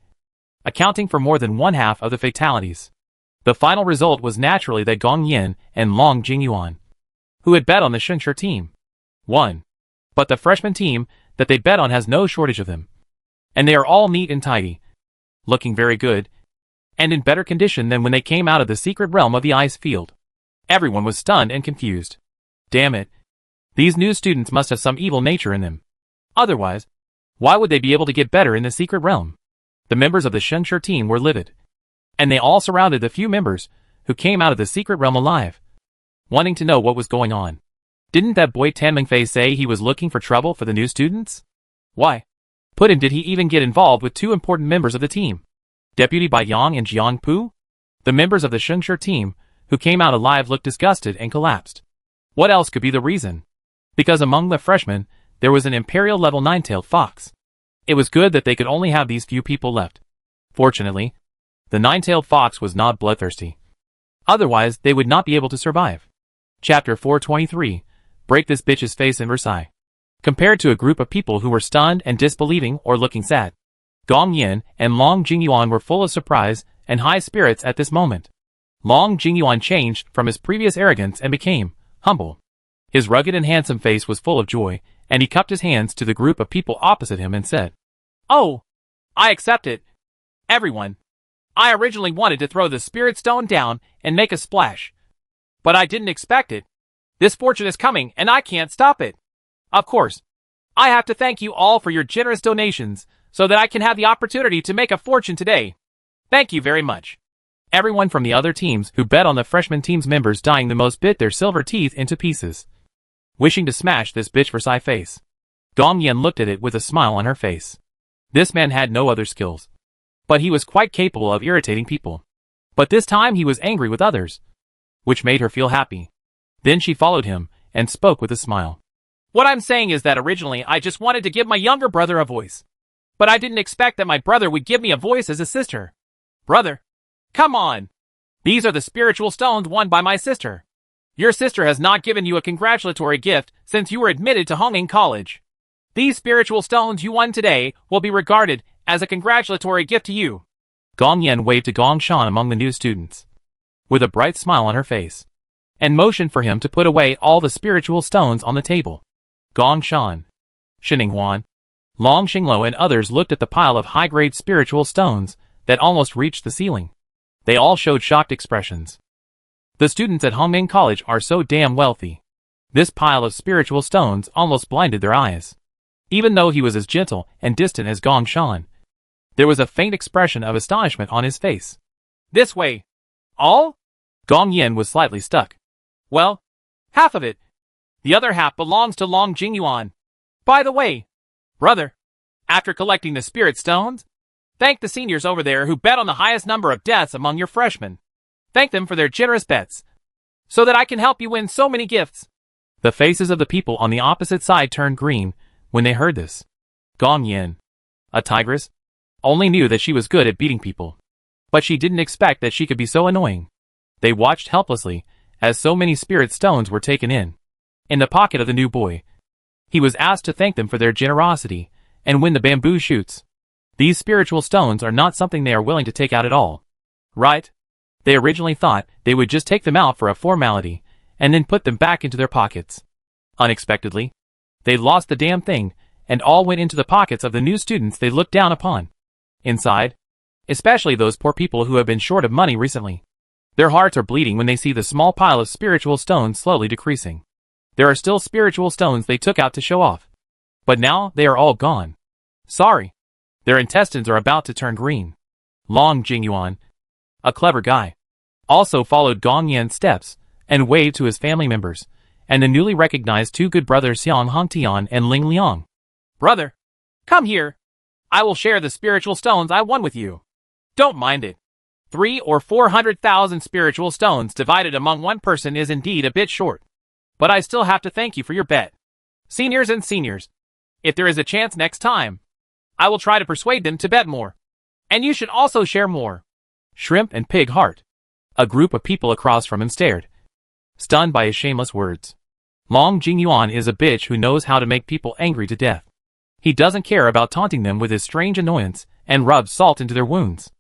accounting for more than 1/2 of the fatalities. The final result was naturally that Gong Yin and Long Jingyuan, who had bet on the Shengshi team, won. But the freshman team that they bet on has no shortage of them. And they are all neat and tidy, looking very good, and in better condition than when they came out of the secret realm of the ice field. Everyone was stunned and confused. Damn it. These new students must have some evil nature in them. Otherwise, why would they be able to get better in the secret realm? The members of the Shengshi team were livid, and they all surrounded the few members who came out of the secret realm alive, wanting to know what was going on. Didn't that boy Tan Mingfei say he was looking for trouble for the new students? Why? Putin, did he even get involved with two important members of the team? Deputy Bai Yang and Jiang Pu? The members of the Shengshi team who came out alive looked disgusted and collapsed. What else could be the reason? Because among the freshmen, there was an Imperial level 9-tailed fox. It was good that they could only have these few people left. Fortunately, the nine-tailed fox was not bloodthirsty. Otherwise, they would not be able to survive. Chapter 423, Break This Bitch's Face in Versailles. Compared to a group of people who were stunned and disbelieving or looking sad, Gong Yin and Long Jingyuan were full of surprise and high spirits at this moment. Long Jingyuan changed from his previous arrogance and became humble. His rugged and handsome face was full of joy, and he cupped his hands to the group of people opposite him and said, "Oh, I accept it. Everyone. I originally wanted to throw the spirit stone down and make a splash. But I didn't expect it. This fortune is coming and I can't stop it. Of course, I have to thank you all for your generous donations so that I can have the opportunity to make a fortune today. Thank you very much." Everyone from the other teams who bet on the freshman team's members dying the most bit their silver teeth into pieces, wishing to smash this bitch Versailles face. Gong Yin looked at it with a smile on her face. This man had no other skills, but he was quite capable of irritating people. But this time he was angry with others, which made her feel happy. Then she followed him and spoke with a smile. "What I'm saying is that originally I just wanted to give my younger brother a voice. But I didn't expect that my brother would give me a voice as a sister. Brother, come on. These are the spiritual stones won by my sister. Your sister has not given you a congratulatory gift since you were admitted to Honging College. These spiritual stones you won today will be regarded as a congratulatory gift to you." Gong Yan waved to Gong Shan among the new students, with a bright smile on her face, and motioned for him to put away all the spiritual stones on the table. Gong Shan, Shining Huan, Long Xinglo and others looked at the pile of high-grade spiritual stones that almost reached the ceiling. They all showed shocked expressions. The students at Hongming College are so damn wealthy. This pile of spiritual stones almost blinded their eyes. Even though he was as gentle and distant as Gong Shan, there was a faint expression of astonishment on his face. "This way. All?" Gong Yin was slightly stuck. "Well, half of it. The other half belongs to Long Jingyuan. By the way, brother, after collecting the spirit stones, thank the seniors over there who bet on the highest number of deaths among your freshmen. Thank them for their generous bets, so that I can help you win so many gifts." The faces of the people on the opposite side turned green when they heard this. Gong Yin, a tigress, only knew that she was good at beating people, but she didn't expect that she could be so annoying. They watched helplessly as so many spirit stones were taken in the pocket of the new boy. He was asked to thank them for their generosity and win the bamboo shoots. These spiritual stones are not something they are willing to take out at all. Right? They originally thought they would just take them out for a formality and then put them back into their pockets. Unexpectedly, they lost the damn thing and all went into the pockets of the new students they looked down upon. Inside, especially those poor people who have been short of money recently, their hearts are bleeding when they see the small pile of spiritual stones slowly decreasing. There are still spiritual stones they took out to show off, but now they are all gone. Sorry. Their intestines are about to turn green. Long Jingyuan, a clever guy, also followed Gong Yan's steps and waved to his family members and the newly recognized two good brothers Xiang Hongtian and Ling Liang. "Brother, come here. I will share the spiritual stones I won with you. Don't mind it. 300,000 or 400,000 spiritual stones divided among one person is indeed a bit short. But I still have to thank you for your bet. Seniors and seniors, if there is a chance next time, I will try to persuade them to bet more. And you should also share more." Shrimp and Pig Heart, a group of people across from him stared, stunned by his shameless words. Long Jingyuan is a bitch who knows how to make people angry to death. He doesn't care about taunting them with his strange annoyance and rubs salt into their wounds.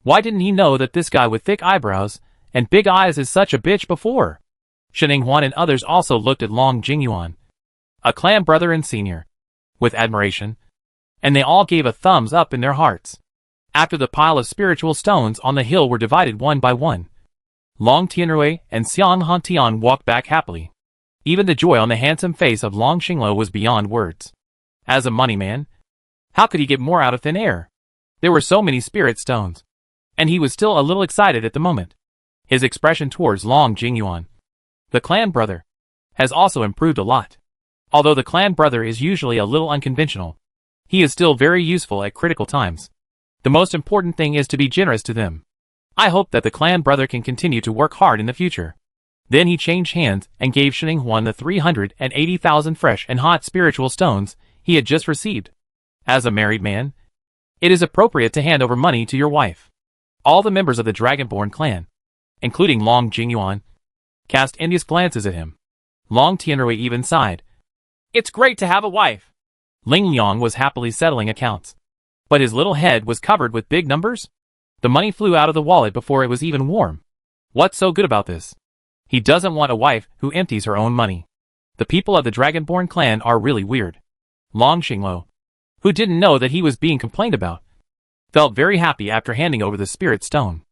Why didn't he know that this guy with thick eyebrows and big eyes is such a bitch before? Shining Huan and others also looked at Long Jingyuan, a clan brother and senior, with admiration, and they all gave a thumbs up in their hearts. After the pile of spiritual stones on the hill were divided one by one, Long Tianrui and Xiang Hantian walked back happily. Even the joy on the handsome face of Long Xinglo was beyond words. As a money man, how could he get more out of thin air? There were so many spirit stones, and he was still a little excited at the moment. His expression towards Long Jingyuan, the clan brother, has also improved a lot. Although the clan brother is usually a little unconventional, he is still very useful at critical times. The most important thing is to be generous to them. I hope that the clan brother can continue to work hard in the future. Then he changed hands and gave Shining Huan the 380,000 fresh and hot spiritual stones he had just received. As a married man, it is appropriate to hand over money to your wife. All the members of the Dragonborn clan, including Long Jingyuan, cast envious glances at him. Long Tianrui even sighed. It's great to have a wife. Ling Yang was happily settling accounts. But his little head was covered with big numbers. The money flew out of the wallet before it was even warm. What's so good about this? He doesn't want a wife who empties her own money. The people of the Dragonborn clan are really weird. Long Xinglo, who didn't know that he was being complained about, felt very happy after handing over the spirit stone.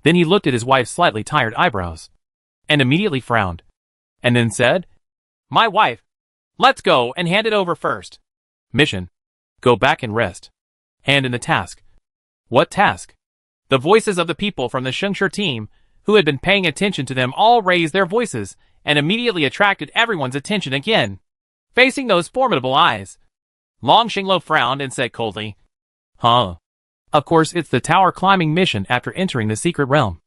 Then he looked at his wife's slightly tired eyebrows, and immediately frowned, and then said, My wife, let's go and hand it over first. Mission. Go back and rest. Hand in the task. What task? The voices of the people from the Shengshi team, who had been paying attention to them, all raised their voices, and immediately attracted everyone's attention again. Facing those formidable eyes, Long Xinglo frowned and said coldly, Huh. Of course it's the tower climbing mission after entering the secret realm.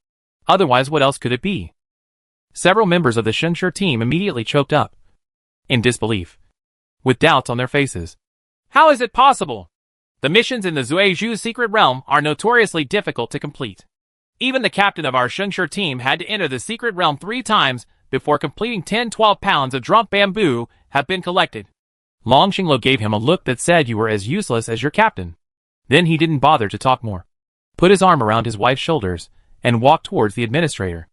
Otherwise what else could it be? Several members of the Shengshi team immediately choked up, in disbelief, with doubts on their faces. How is it possible? The missions in the Zuizhu secret realm are notoriously difficult to complete. Even the captain of our Shengshi team had to enter the secret realm 3 times before completing 10-12 pounds of drunk bamboo have been collected. Long Xinglo gave him a look that said you were as useless as your captain. Then he didn't bother to talk more. Put his arm around his wife's shoulders and walked towards the administrator.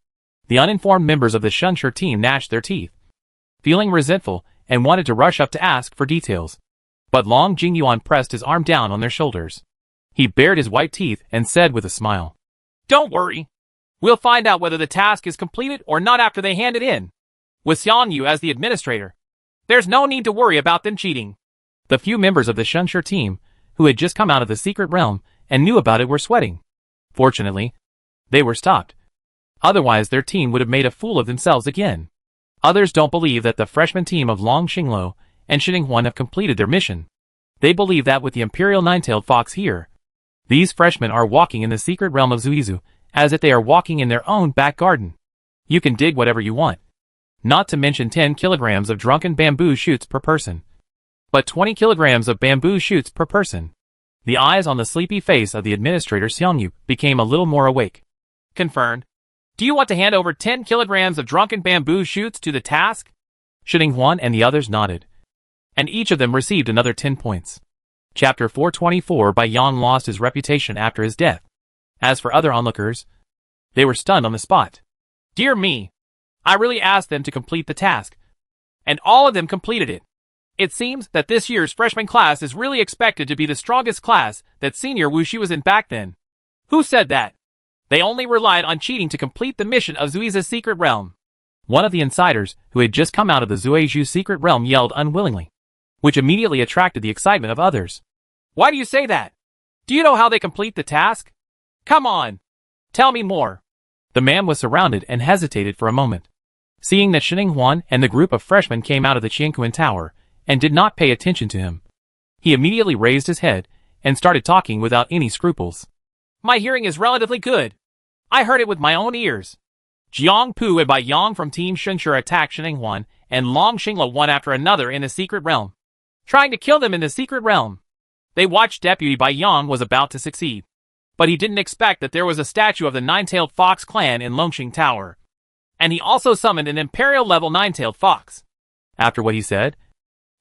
The uninformed members of the Shengshi team gnashed their teeth, feeling resentful, and wanted to rush up to ask for details. But Long Jingyuan pressed his arm down on their shoulders. He bared his white teeth and said with a smile, Don't worry. We'll find out whether the task is completed or not after they hand it in. With Xian Yu as the administrator, there's no need to worry about them cheating. The few members of the Shengshi team, who had just come out of the secret realm and knew about it, were sweating. Fortunately, they were stopped. Otherwise their team would have made a fool of themselves again. Others don't believe that the freshman team of Long Xinglo and Xinhuan have completed their mission. They believe that with the Imperial Nine-Tailed Fox here, these freshmen are walking in the secret realm of Zuizhu, as if they are walking in their own back garden. You can dig whatever you want. Not to mention 10 kilograms of drunken bamboo shoots per person. But 20 kilograms of bamboo shoots per person. The eyes on the sleepy face of the administrator Xiangyu became a little more awake. Confirmed. Do you want to hand over 10 kilograms of drunken bamboo shoots to the task? Xinhuan and the others nodded, and each of them received another 10 points. Chapter 424. Bai Yang lost his reputation after his death. As for other onlookers, they were stunned on the spot. Dear me! I really asked them to complete the task, and all of them completed it. It seems that this year's freshman class is really expected to be the strongest class that Senior Wuxi was in back then. Who said that? They only relied on cheating to complete the mission of Zuizhu's secret realm. One of the insiders, who had just come out of the Zuizhu secret realm, yelled unwillingly, which immediately attracted the excitement of others. Why do you say that? Do you know how they complete the task? Come on! Tell me more. The man was surrounded and hesitated for a moment. Seeing that Xinhuan and the group of freshmen came out of the Qianquan Tower and did not pay attention to him, he immediately raised his head and started talking without any scruples. My hearing is relatively good. I heard it with my own ears. Jiang Pu and Bai Yang from Team Shengshi attacked Xinhuan and Long Xinglo one after another in the secret realm, trying to kill them in the secret realm. They watched Deputy Bai Yang was about to succeed, but he didn't expect that there was a statue of the Nine-Tailed Fox clan in Longxing Tower, and he also summoned an Imperial-level Nine-Tailed Fox. After what he said,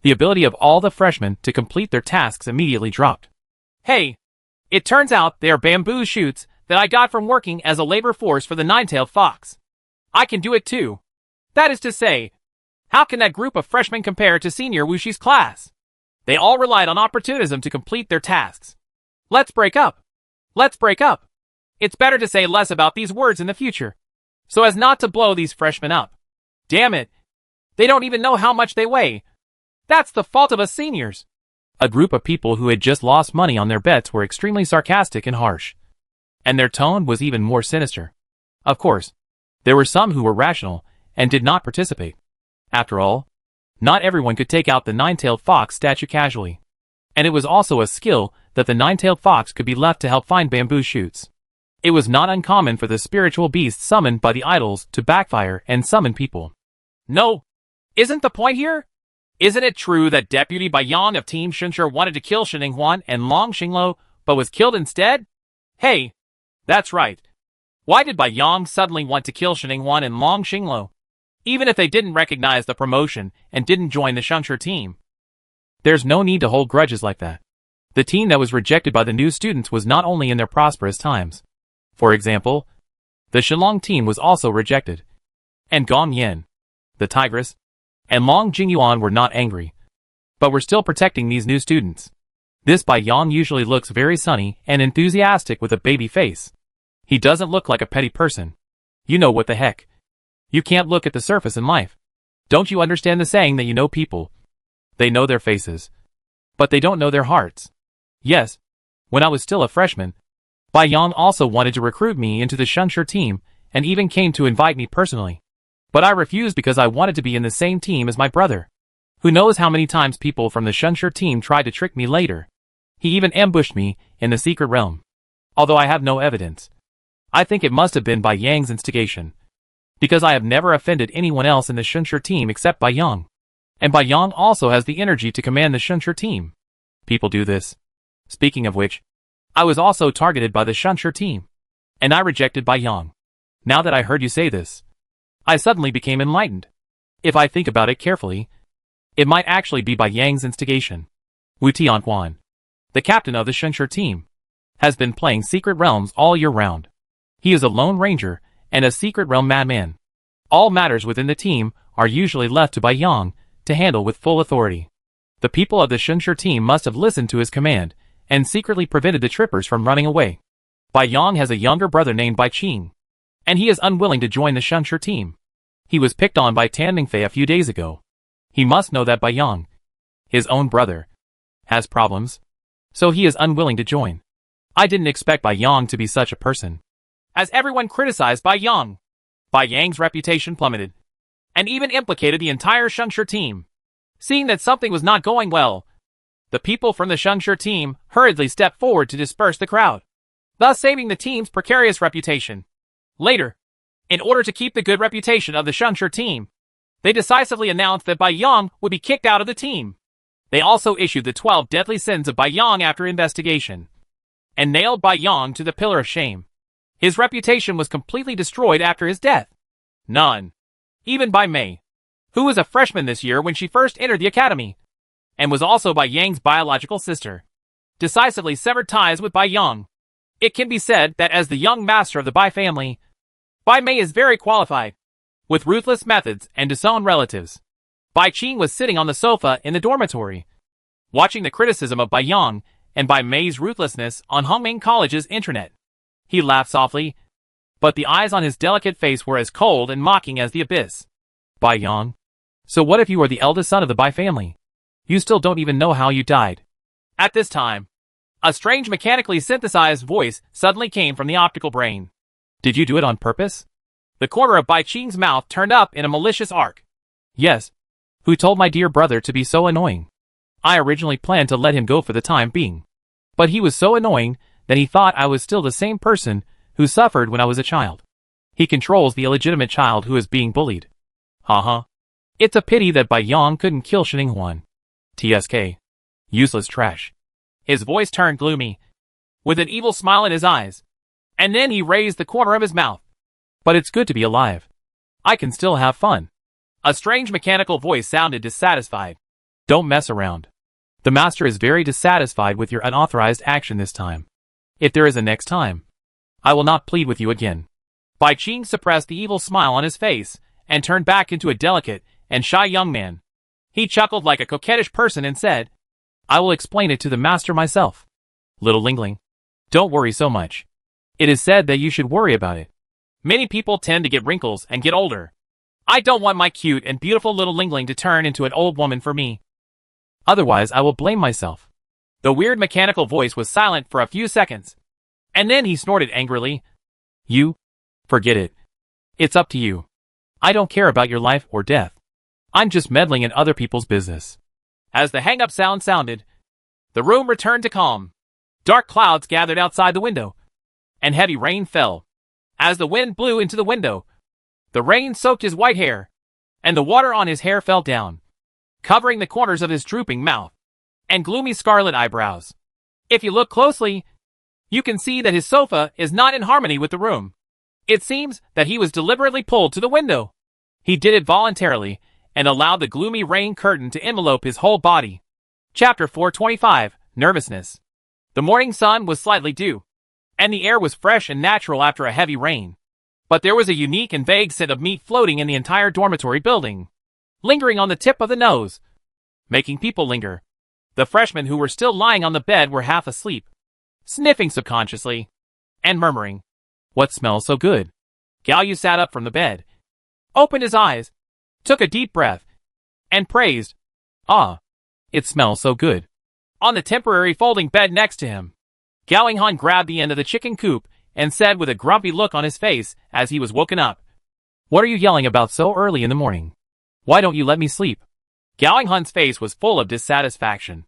the ability of all the freshmen to complete their tasks immediately dropped. Hey, it turns out they are bamboo shoots that I got from working as a labor force for the Nine-Tailed Fox. I can do it too. That is to say, how can that group of freshmen compare to Senior Wuxi's class? They all relied on opportunism to complete their tasks. Let's break up. Let's break up. It's better to say less about these words in the future, so as not to blow these freshmen up. Damn it. They don't even know how much they weigh. That's the fault of us seniors. A group of people who had just lost money on their bets were extremely sarcastic and harsh, and their tone was even more sinister. Of course, there were some who were rational and did not participate. After all, not everyone could take out the Nine-Tailed Fox statue casually, and it was also a skill that the Nine-Tailed Fox could be left to help find bamboo shoots. It was not uncommon for the spiritual beasts summoned by the idols to backfire and summon people. No, isn't the point here? Isn't it true that Deputy Bai Yang of Team Shunsher wanted to kill Shining Huan and Long Xinglo, but was killed instead? Hey, that's right. Why did Bai Yang suddenly want to kill Shining Huan and Long Xinglo, even if they didn't recognize the promotion and didn't join the Shunsher team? There's no need to hold grudges like that. The team that was rejected by the new students was not only in their prosperous times. For example, the Shilong team was also rejected. And Gong Yin, the Tigress, and Long Jingyuan were not angry, but were still protecting these new students. This Bai Yang usually looks very sunny and enthusiastic with a baby face. He doesn't look like a petty person. You know what the heck. You can't look at the surface in life. Don't you understand the saying that you know people? They know their faces, but they don't know their hearts. Yes, when I was still a freshman, Bai Yang also wanted to recruit me into the Shunsher team and even came to invite me personally. But I refused because I wanted to be in the same team as my brother. Who knows how many times people from the Shunsher team tried to trick me later. He even ambushed me in the secret realm. Although I have no evidence. I think it must have been Bai Yang's instigation. Because I have never offended anyone else in the Shunsher team except Bai Yang. And Bai Yang also has the energy to command the Shunsher team. People do this. Speaking of which, I was also targeted by the Shunsher team. And I rejected Bai Yang. Now that I heard you say this, I suddenly became enlightened. If I think about it carefully, it might actually be Bai Yang's instigation. Wu Tianhuan, the captain of the Shunsher team, has been playing Secret Realms all year round. He is a lone ranger and a Secret Realm madman. All matters within the team are usually left to Bai Yang to handle with full authority. The people of the Shunsher team must have listened to his command and secretly prevented the trippers from running away. Bai Yang has a younger brother named Bai Qing, and he is unwilling to join the Shunsher team. He was picked on by Tan Mingfei a few days ago. He must know that Bai Yang, his own brother, has problems, so he is unwilling to join. I didn't expect Bai Yang to be such a person. As everyone criticized Bai Yang, Bai Yang's reputation plummeted, and even implicated the entire Shunsher team. Seeing that something was not going well, the people from the Shunsher team hurriedly stepped forward to disperse the crowd, thus saving the team's precarious reputation. Later, in order to keep the good reputation of the Shunsher team, they decisively announced that Bai Yang would be kicked out of the team. They also issued the 12 deadly sins of Bai Yang after investigation, and nailed Bai Yang to the pillar of shame. His reputation was completely destroyed after his death. None, even Bai Mei, who was a freshman this year when she first entered the academy, and was also Bai Yang's biological sister, decisively severed ties with Bai Yang. It can be said that as the young master of the Bai family, Bai Mei is very qualified. With ruthless methods and disowned relatives, Bai Qing was sitting on the sofa in the dormitory, watching the criticism of Bai Yang and Bai Mei's ruthlessness on Hongming College's intranet. He laughed softly, but the eyes on his delicate face were as cold and mocking as the abyss. Bai Yang, so what if you are the eldest son of the Bai family? You still don't even know how you died. At this time, a strange mechanically synthesized voice suddenly came from the optical brain. Did you do it on purpose? The corner of Bai Qing's mouth turned up in a malicious arc. Yes. Who told my dear brother to be so annoying? I originally planned to let him go for the time being. But he was so annoying that he thought I was still the same person who suffered when I was a child. He controls the illegitimate child who is being bullied. Haha. It's a pity that Bai Yang couldn't kill Shining Huan. TSK. Useless trash. His voice turned gloomy, with an evil smile in his eyes. And then he raised the corner of his mouth. But it's good to be alive. I can still have fun. A strange mechanical voice sounded dissatisfied. Don't mess around. The master is very dissatisfied with your unauthorized action this time. If there is a next time, I will not plead with you again. Bai Qing suppressed the evil smile on his face and turned back into a delicate and shy young man. He chuckled like a coquettish person and said, I will explain it to the master myself. Little Lingling, don't worry so much. It is said that you should worry about it. Many people tend to get wrinkles and get older. I don't want my cute and beautiful little Lingling to turn into an old woman for me. Otherwise I will blame myself. The weird mechanical voice was silent for a few seconds. And then he snorted angrily. You? Forget it. It's up to you. I don't care about your life or death. I'm just meddling in other people's business. As the hang-up sound sounded, the room returned to calm. Dark clouds gathered outside the window, and heavy rain fell. As the wind blew into the window, the rain soaked his white hair, and the water on his hair fell down. covering the corners of his drooping mouth and gloomy scarlet eyebrows. If you look closely, you can see that his sofa is not in harmony with the room. It seems that he was deliberately pulled to the window. He did it voluntarily and allowed the gloomy rain curtain to envelope his whole body. Chapter 425, Nervousness. The morning sun was slightly dew, and the air was fresh and natural after a heavy rain. But there was a unique and vague scent of meat floating in the entire dormitory building, lingering on the tip of the nose, making people linger. The freshmen who were still lying on the bed were half asleep, sniffing subconsciously, and murmuring, "What smells so good?" Galyu sat up from the bed, opened his eyes, took a deep breath, and praised, "Ah, it smells so good." On the temporary folding bed next to him, Galinghan grabbed the end of the chicken coop and said with a grumpy look on his face as he was woken up, "What are you yelling about so early in the morning? Why don't you let me sleep?" Galinghan's face was full of dissatisfaction.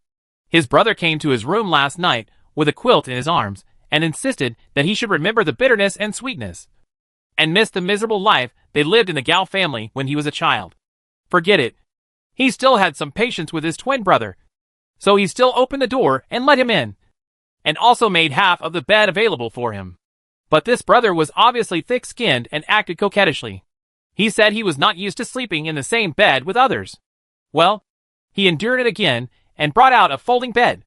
His brother came to his room last night with a quilt in his arms and insisted that he should remember the bitterness and sweetness, and miss the miserable life they lived in the Gao family when he was a child. Forget it. He still had some patience with his twin brother, so he still opened the door and let him in, and also made half of the bed available for him. But this brother was obviously thick-skinned and acted coquettishly. He said he was not used to sleeping in the same bed with others. Well, he endured it again and brought out a folding bed.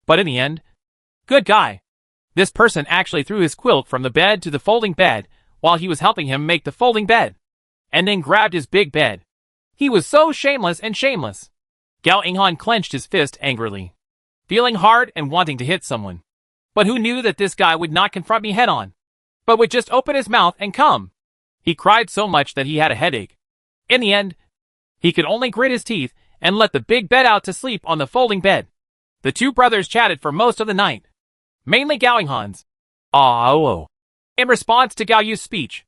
But in the end, good guy. This person actually threw his quilt from the bed to the folding bed while he was helping him make the folding bed, and then grabbed his big bed. He was so shameless and shameless. Gao Inghan clenched his fist angrily, feeling hard and wanting to hit someone. But who knew that this guy would not confront me head-on, but would just open his mouth and come? He cried so much that he had a headache. In the end, he could only grit his teeth and let the big bed out to sleep on the folding bed. The two brothers chatted for most of the night, mainly Gao Inghan's in response to Gao Yu's speech.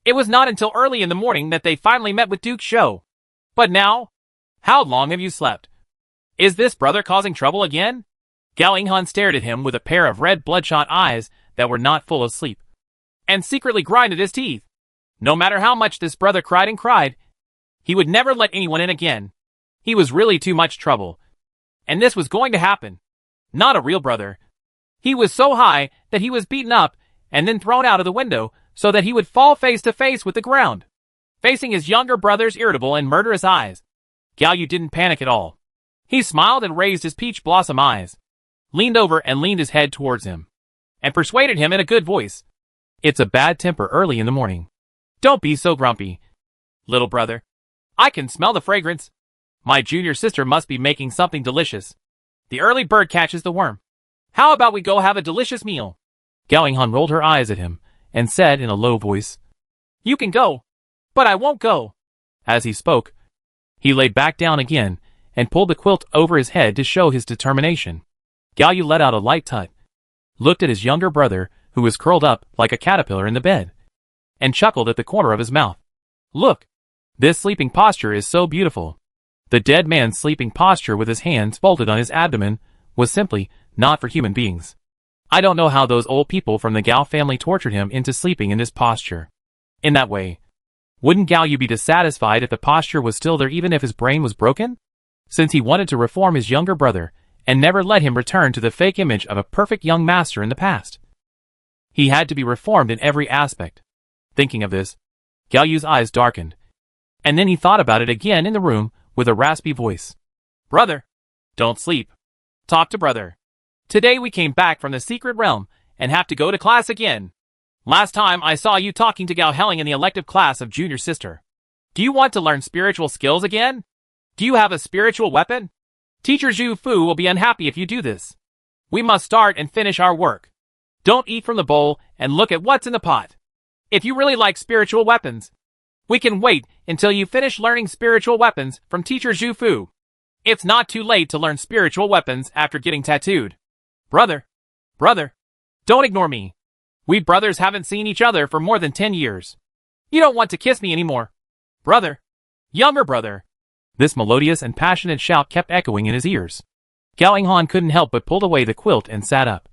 It was not until early in the morning that they finally met with Duke Shou. But now, how long have you slept? Is this brother causing trouble again? Gao Inghan stared at him with a pair of red bloodshot eyes that were not full of sleep, and secretly grinded his teeth. No matter how much this brother cried and cried, he would never let anyone in again. He was really too much trouble, and this was going to happen. Not a real brother. He was so high that he was beaten up and then thrown out of the window so that he would fall face to face with the ground, facing his younger brother's irritable and murderous eyes. Gao Yu didn't panic at all. He smiled and raised his peach blossom eyes, leaned over and leaned his head towards him, and persuaded him in a good voice. "It's a bad temper early in the morning. Don't be so grumpy, little brother. I can smell the fragrance. My junior sister must be making something delicious. The early bird catches the worm. How about we go have a delicious meal?" Gao Inghan rolled her eyes at him and said in a low voice, "You can go, but I won't go." As he spoke, he lay back down again and pulled the quilt over his head to show his determination. Gao Yu let out a light tut, looked at his younger brother, who was curled up like a caterpillar in the bed, and chuckled at the corner of his mouth. "Look, this sleeping posture is so beautiful." The dead man's sleeping posture with his hands folded on his abdomen was simply not for human beings. I don't know how those old people from the Gao family tortured him into sleeping in this posture. In that way, wouldn't Gao Yu be dissatisfied if the posture was still there even if his brain was broken? Since he wanted to reform his younger brother and never let him return to the fake image of a perfect young master in the past, he had to be reformed in every aspect. Thinking of this, Gao Yu's eyes darkened, and then he thought about it again in the room with a raspy voice. "Brother, don't sleep. Talk to brother. Today we came back from the secret realm and have to go to class again. Last time I saw you talking to Gao Helling in the elective class of junior sister. Do you want to learn spiritual skills again? Do you have a spiritual weapon? Teacher Zhu Fu will be unhappy if you do this. We must start and finish our work. Don't eat from the bowl and look at what's in the pot. If you really like spiritual weapons, we can wait until you finish learning spiritual weapons from Teacher Zhu Fu. It's not too late to learn spiritual weapons after getting tattooed. Brother, don't ignore me. We brothers haven't seen each other for more than 10 years. You don't want to kiss me anymore. Brother, younger brother." This melodious and passionate shout kept echoing in his ears. Gao Inghan couldn't help but pulled away the quilt and sat up,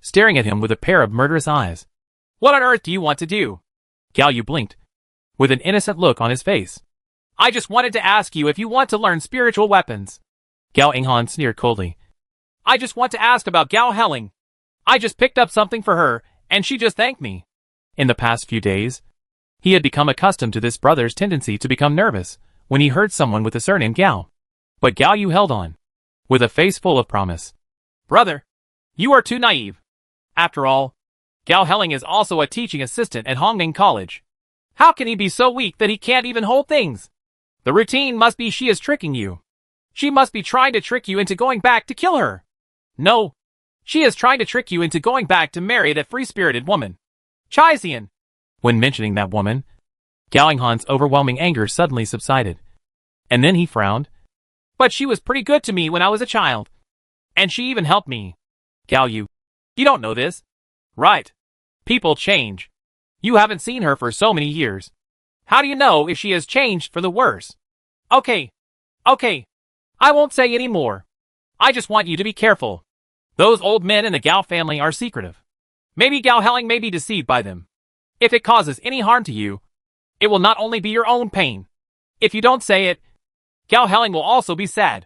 staring at him with a pair of murderous eyes. "What on earth do you want to do?" Gao Yu blinked, with an innocent look on his face. I just wanted to ask you if you want to learn spiritual weapons. Gao Inghan sneered coldly. I just want to ask about Gao Helling. I just picked up something for her, and she just thanked me. In the past few days, he had become accustomed to this brother's tendency to become nervous when he heard someone with the surname Gao. But Gao Yu held on, with a face full of promise. Brother, you are too naive. After all, Gao Helling is also a teaching assistant at Hongning College. How can he be so weak that he can't even hold things? The routine must be she is tricking you. She must be trying to trick you into going back to kill her. No, she is trying to trick you into going back to marry that free-spirited woman, Chai Xian. When mentioning that woman, Gao Inghan's overwhelming anger suddenly subsided. And then he frowned. But she was pretty good to me when I was a child. And she even helped me. Gao Yu, you don't know this. Right. People change. You haven't seen her for so many years. How do you know if she has changed for the worse? Okay. I won't say any more. I just want you to be careful. Those old men in the Gao family are secretive. Maybe Gao Helling may be deceived by them. If it causes any harm to you, it will not only be your own pain. If you don't say it, Gao Helling will also be sad.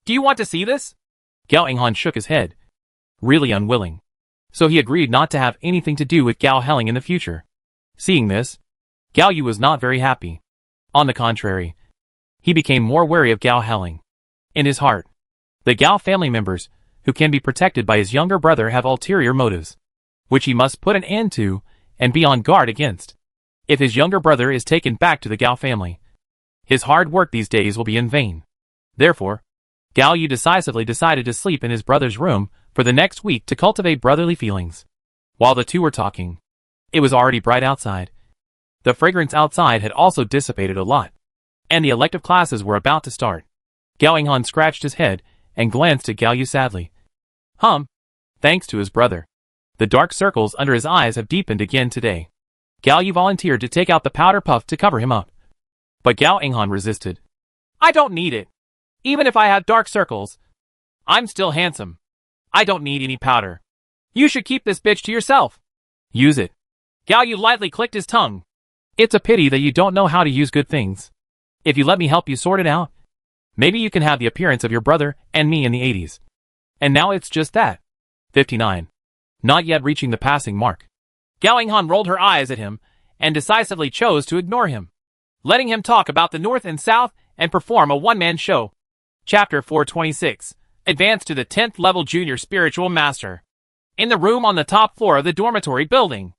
Do you want to see this? Gao Inghan shook his head, really unwilling. So he agreed not to have anything to do with Gao Helling in the future. Seeing this, Gao Yu was not very happy. On the contrary, he became more wary of Gao Helling. In his heart, the Gao family members, who can be protected by his younger brother, have ulterior motives, which he must put an end to and be on guard against. If his younger brother is taken back to the Gao family, his hard work these days will be in vain. Therefore, Gao Yu decisively decided to sleep in his brother's room for the next week to cultivate brotherly feelings. While the two were talking, it was already bright outside. The fragrance outside had also dissipated a lot, and the elective classes were about to start. Gao Inghan scratched his head and glanced at Gao Yu sadly. Thanks to his brother, the dark circles under his eyes have deepened again today. Gao Yu volunteered to take out the powder puff to cover him up. But Gao Inghan resisted. I don't need it. Even if I have dark circles, I'm still handsome. I don't need any powder. You should keep this bitch to yourself. Use it. Gao Yu lightly clicked his tongue. It's a pity that you don't know how to use good things. If you let me help you sort it out, maybe you can have the appearance of your brother and me in the 80s. And now it's just that. 59. Not yet reaching the passing mark. Gao Inghan rolled her eyes at him and decisively chose to ignore him, letting him talk about the North and South and perform a one-man show. Chapter 426. Advance to the 10th level Junior Spiritual Master. In the room on the top floor of the dormitory building,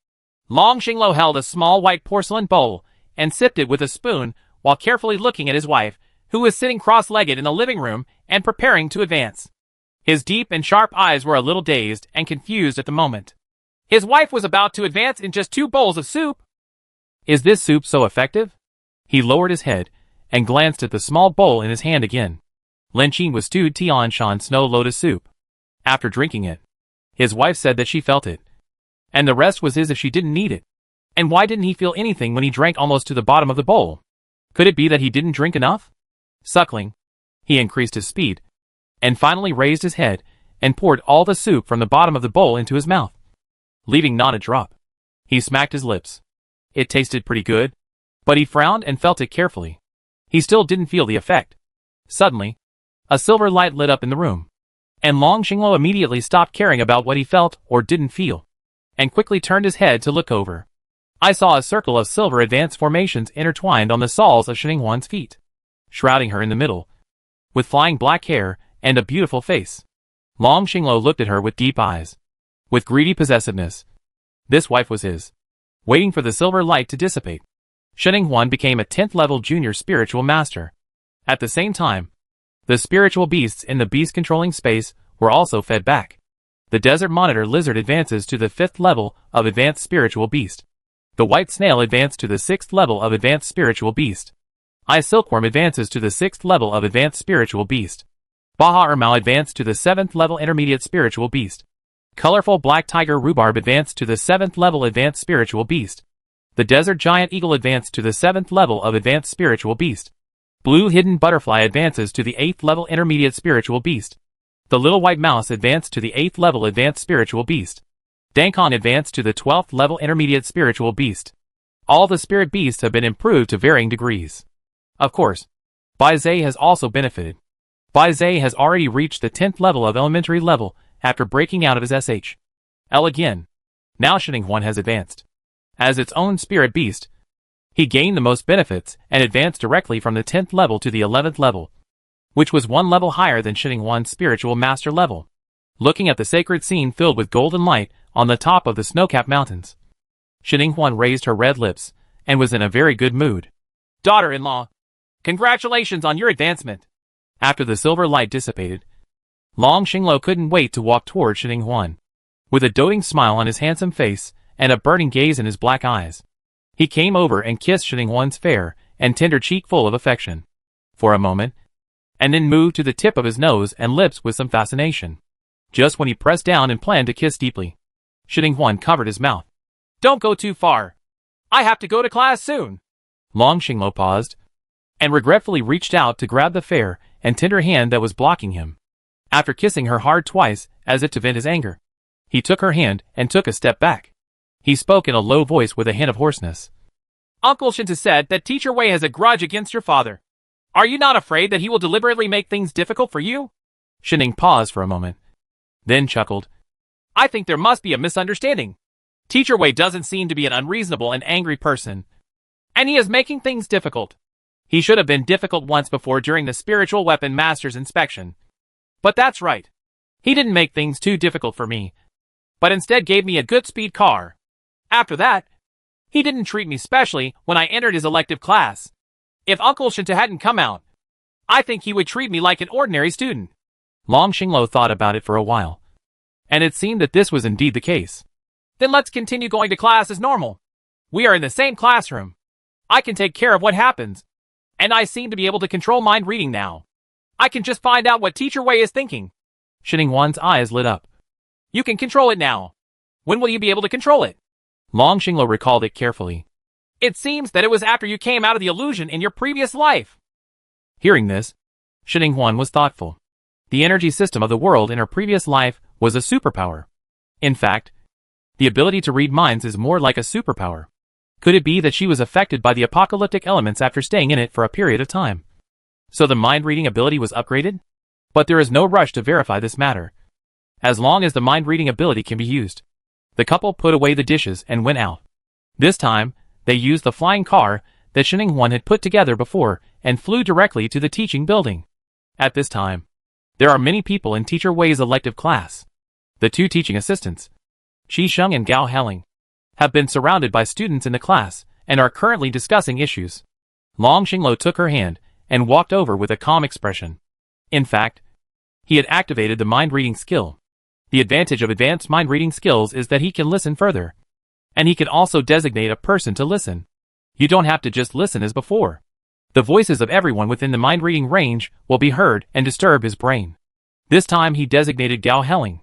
Long Xinglo held a small white porcelain bowl and sipped it with a spoon while carefully looking at his wife, who was sitting cross-legged in the living room and preparing to advance. His deep and sharp eyes were a little dazed and confused at the moment. His wife was about to advance in just 2 bowls of soup. Is this soup so effective? He lowered his head and glanced at the small bowl in his hand again. Lenqin was stewed Tian Shan snow lotus soup. After drinking it, his wife said that she felt it, and the rest was his if she didn't need it. And why didn't he feel anything when he drank almost to the bottom of the bowl? Could it be that he didn't drink enough? Suckling, he increased his speed, and finally raised his head and poured all the soup from the bottom of the bowl into his mouth, leaving not a drop. He smacked his lips. It tasted pretty good, but he frowned and felt it carefully. He still didn't feel the effect. Suddenly, a silver light lit up in the room, and Long Xinglo immediately stopped caring about what he felt or didn't feel, and quickly turned his head to look over. I saw a circle of silver advanced formations intertwined on the soles of Sheninghuan's feet, shrouding her in the middle, with flying black hair and a beautiful face. Long Xinglo looked at her with deep eyes, with greedy possessiveness. This wife was his. Waiting for the silver light to dissipate, Sheninghuan became a 10th level junior spiritual master. At the same time, the spiritual beasts in the beast-controlling space were also fed back. The desert monitor lizard advances to the 5th level of advanced spiritual beast. The white snail advanced to the 6th level of advanced spiritual beast. Ice silkworm advances to the 6th level of advanced spiritual beast. Baha Ermao advanced to the 7th level intermediate spiritual beast. Colorful black tiger rhubarb advanced to the 7th level advanced spiritual beast. The desert giant eagle advanced to the 7th level of advanced spiritual beast. Blue hidden butterfly advances to the 8th level intermediate spiritual beast. The little white mouse advanced to the 8th level advanced spiritual beast. Dankon advanced to the 12th level intermediate spiritual beast. All the spirit beasts have been improved to varying degrees. Of course, Bai Zhe has also benefited. Bai Zhe has already reached the 10th level of elementary level after breaking out of his SHL again. Now Shining Huan has advanced. As its own spirit beast, he gained the most benefits and advanced directly from the 10th level to the 11th level, which was one level higher than Shining Huan's spiritual master level. Looking at the sacred scene filled with golden light on the top of the snow-capped mountains, Shining Huan raised her red lips and was in a very good mood. Daughter-in-law, congratulations on your advancement. After the silver light dissipated, Long Xinglo couldn't wait to walk toward Shining Huan. With a doting smile on his handsome face and a burning gaze in his black eyes, he came over and kissed Shining Huan's fair and tender cheek full of affection for a moment, and then moved to the tip of his nose and lips with some fascination. Just when he pressed down and planned to kiss deeply, Shining Huan covered his mouth. Don't go too far. I have to go to class soon. Long Xinglo paused and regretfully reached out to grab the fair and tender hand that was blocking him. After kissing her hard twice, as if to vent his anger, he took her hand and took a step back. He spoke in a low voice with a hint of hoarseness. Uncle Shinta said that Teacher Wei has a grudge against your father. Are you not afraid that he will deliberately make things difficult for you? Shining paused for a moment, then chuckled. I think there must be a misunderstanding. Teacher Wei doesn't seem to be an unreasonable and angry person, and he is making things difficult. He should have been difficult once before during the Spiritual Weapon Master's inspection. But that's right. He didn't make things too difficult for me, but instead gave me a good speed car. After that, he didn't treat me specially when I entered his elective class. If Uncle Shinta hadn't come out, I think he would treat me like an ordinary student. Long Xinglo thought about it for a while, and it seemed that this was indeed the case. Then let's continue going to class as normal. We are in the same classroom. I can take care of what happens, and I seem to be able to control mind reading now. I can just find out what Teacher Wei is thinking. Shining Huan's eyes lit up. You can control it now. When will you be able to control it? Long Xinglo recalled it carefully. It seems that it was after you came out of the illusion in your previous life. Hearing this, Shining Huan was thoughtful. The energy system of the world in her previous life was a superpower. In fact, the ability to read minds is more like a superpower. Could it be that she was affected by the apocalyptic elements after staying in it for a period of time? So the mind-reading ability was upgraded? But there is no rush to verify this matter, as long as the mind-reading ability can be used. The couple put away the dishes and went out. This time, they used the flying car that Shining Huan had put together before and flew directly to the teaching building. At this time, there are many people in Teacher Wei's elective class. The two teaching assistants, Qi Sheng and Gao Heling, have been surrounded by students in the class and are currently discussing issues. Long Xinglo took her hand and walked over with a calm expression. In fact, he had activated the mind-reading skill. The advantage of advanced mind-reading skills is that he can listen further, and he can also designate a person to listen. You don't have to just listen as before. The voices of everyone within the mind-reading range will be heard and disturb his brain. This time he designated Gao Heling,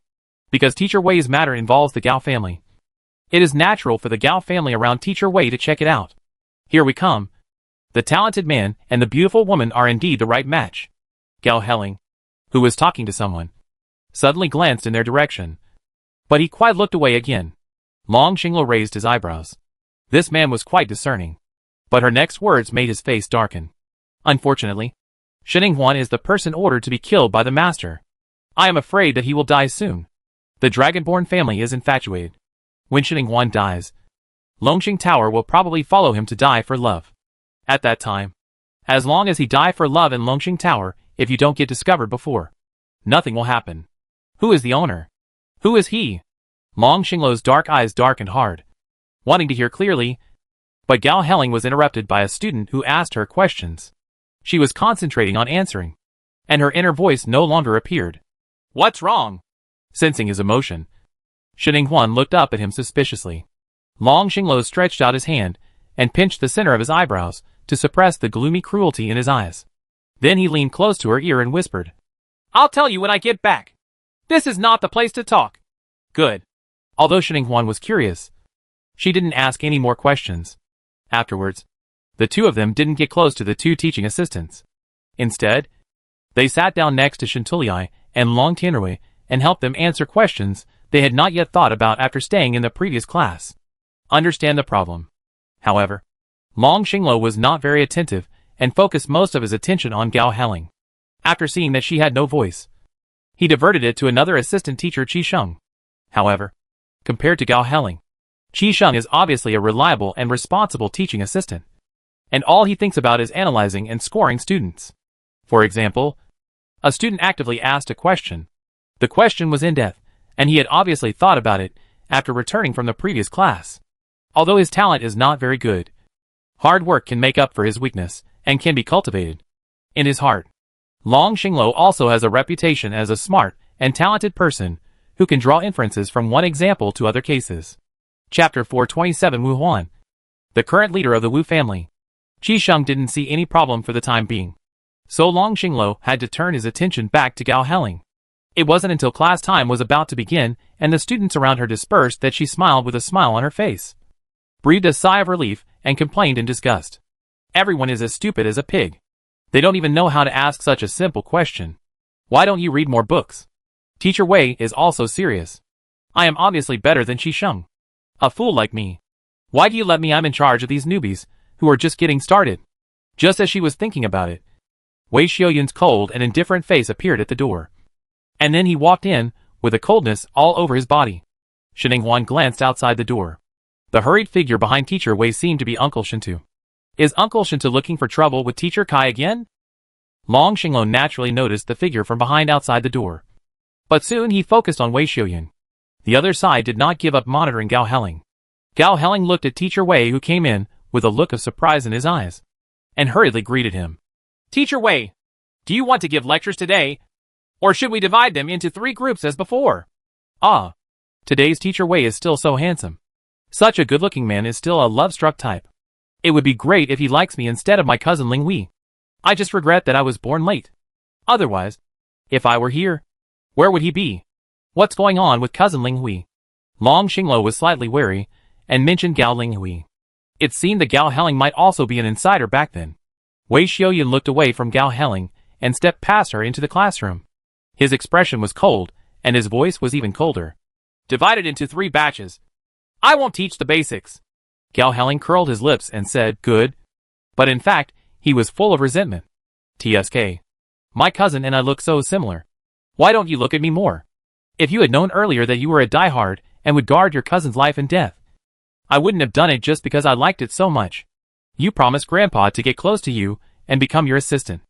because Teacher Wei's matter involves the Gao family. It is natural for the Gao family around Teacher Wei to check it out. Here we come. The talented man and the beautiful woman are indeed the right match. Gao Heling, who was talking to someone, suddenly glanced in their direction, but he quite looked away again. Long Xinglo raised his eyebrows. This man was quite discerning, but her next words made his face darken. Unfortunately, Shining Huan is the person ordered to be killed by the master. I am afraid that he will die soon. The Dragonborn family is infatuated. When Shining Huan dies, Longxing Tower will probably follow him to die for love. At that time, as long as he die for love in Longxing Tower, if you don't get discovered before, nothing will happen. Who is the owner? Who is he? Long Xinglo's dark eyes darkened hard, wanting to hear clearly, but Gao Heling was interrupted by a student who asked her questions. She was concentrating on answering, and her inner voice no longer appeared. What's wrong? Sensing his emotion, Shining Huan looked up at him suspiciously. Long Xinglo stretched out his hand and pinched the center of his eyebrows to suppress the gloomy cruelty in his eyes. Then he leaned close to her ear and whispered, I'll tell you when I get back. This is not the place to talk. Good. Although Shining Huan was curious, she didn't ask any more questions. Afterwards, the two of them didn't get close to the two teaching assistants. Instead, they sat down next to Shintulai and Long Tianrui and helped them answer questions they had not yet thought about after staying in the previous class. Understand the problem. However, Long Xinglo was not very attentive and focused most of his attention on Gao Heling. After seeing that she had no voice, he diverted it to another assistant teacher, Qi Sheng. However, compared to Gao Heling, Qi Sheng is obviously a reliable and responsible teaching assistant, and all he thinks about is analyzing and scoring students. For example, a student actively asked a question. The question was in-depth, and he had obviously thought about it after returning from the previous class. Although his talent is not very good, hard work can make up for his weakness and can be cultivated. In his heart, Long Xinglo also has a reputation as a smart and talented person who can draw inferences from one example to other cases. Chapter 427 Wu Huan. The current leader of the Wu family. Qi Sheng didn't see any problem for the time being, so Long Xinglo had to turn his attention back to Gao Heling. It wasn't until class time was about to begin and the students around her dispersed that she smiled with a smile on her face, breathed a sigh of relief, and complained in disgust. Everyone is as stupid as a pig. They don't even know how to ask such a simple question. Why don't you read more books? Teacher Wei is also serious. I am obviously better than Qi Sheng. A fool like me. Why do you let me? I'm in charge of these newbies who are just getting started. Just as she was thinking about it, Wei Xiaoyun's cold and indifferent face appeared at the door. And then he walked in, with a coldness all over his body. Shen Huan glanced outside the door. The hurried figure behind Teacher Wei seemed to be Uncle Shintu. Is Uncle Shintu looking for trouble with Teacher Kai again? Long Xinglo naturally noticed the figure from behind outside the door. But soon he focused on Wei Xiaoyun. The other side did not give up monitoring Gao Heling. Gao Heling looked at Teacher Wei, who came in with a look of surprise in his eyes, and hurriedly greeted him. Teacher Wei, do you want to give lectures today? Or should we divide them into 3 groups as before? Ah, today's Teacher Wei is still so handsome. Such a good-looking man is still a love-struck type. It would be great if he likes me instead of my cousin Ling Wei. I just regret that I was born late. Otherwise, if I were here, where would he be? What's going on with cousin Ling Wei? Long Xinglo was slightly wary and mentioned Gao Ling Wei. It seemed that Gao Heling might also be an insider back then. Wei Xiaoyun looked away from Gao Heling and stepped past her into the classroom. His expression was cold, and his voice was even colder. Divided into 3 batches. I won't teach the basics. Gao Heling curled his lips and said, good. But in fact, he was full of resentment. TSK. My cousin and I look so similar. Why don't you look at me more? If you had known earlier that you were a diehard and would guard your cousin's life and death, I wouldn't have done it just because I liked it so much. You promised Grandpa to get close to you and become your assistant.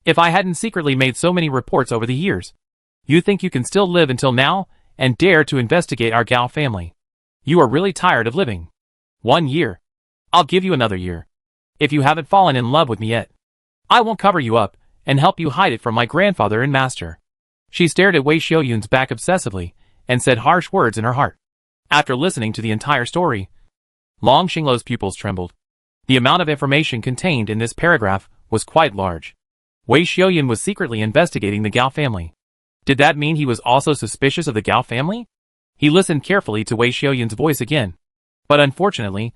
If I hadn't secretly made so many reports over the years, you think you can still live until now and dare to investigate our Gao family? You are really tired of living. 1 year. I'll give you another year. If you haven't fallen in love with me yet, I won't cover you up and help you hide it from my grandfather and master. She stared at Wei Xiaoyun's back obsessively and said harsh words in her heart. After listening to the entire story, Long Xinglo's pupils trembled. The amount of information contained in this paragraph was quite large. Wei Xiaoyun was secretly investigating the Gao family. Did that mean he was also suspicious of the Gao family? He listened carefully to Wei Xiaoyun's voice again. But unfortunately,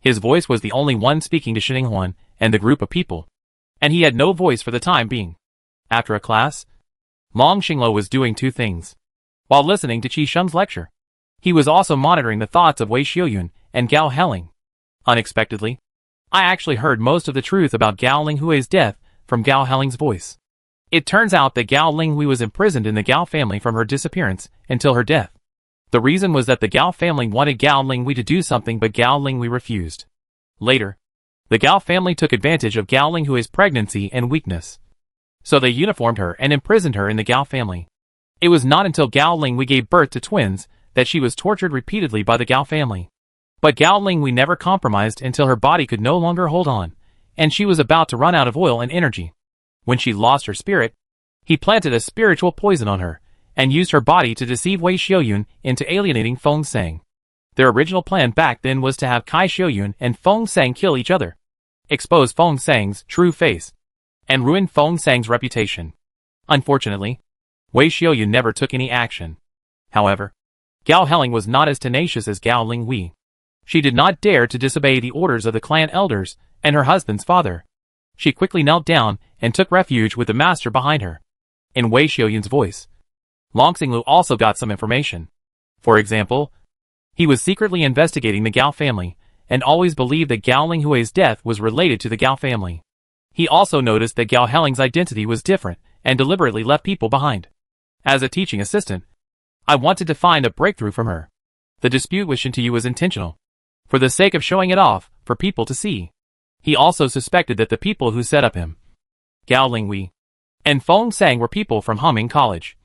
his voice was the only one speaking to Shen Huan and the group of people, and he had no voice for the time being. After a class, Long Xinglo was doing 2 things. While listening to Qi Sheng's lecture, he was also monitoring the thoughts of Wei Xiaoyun and Gao Heling. Unexpectedly, I actually heard most of the truth about Gao Linghui's death from Gao Heling's voice. It turns out that Gao Linghui was imprisoned in the Gao family from her disappearance until her death. The reason was that the Gao family wanted Gao Linghui to do something, but Gao Linghui refused. Later, the Gao family took advantage of Gao Linghui's pregnancy and weakness, so they uniformed her and imprisoned her in the Gao family. It was not until Gao Linghui gave birth to twins that she was tortured repeatedly by the Gao family. But Gao Linghui never compromised until her body could no longer hold on, and she was about to run out of oil and energy. When she lost her spirit, he planted a spiritual poison on her, and used her body to deceive Wei Xiaoyun into alienating Feng Sang. Their original plan back then was to have Kai Xiaoyun and Feng Sang kill each other, expose Feng Sang's true face, and ruin Feng Sang's reputation. Unfortunately, Wei Xiaoyun never took any action. However, Gao Heling was not as tenacious as Gao Linghui. She did not dare to disobey the orders of the clan elders and her husband's father. She quickly knelt down and took refuge with the master behind her. In Wei Xiaoyun's voice, Long Xinglu also got some information. For example, he was secretly investigating the Gao family and always believed that Gao Linghui's death was related to the Gao family. He also noticed that Gao Helling's identity was different and deliberately left people behind. As a teaching assistant, I wanted to find a breakthrough from her. The dispute with Shintu was intentional, for the sake of showing it off for people to see. He also suspected that the people who set up him, Gao Lingwei and Feng Sang, were people from Humming College,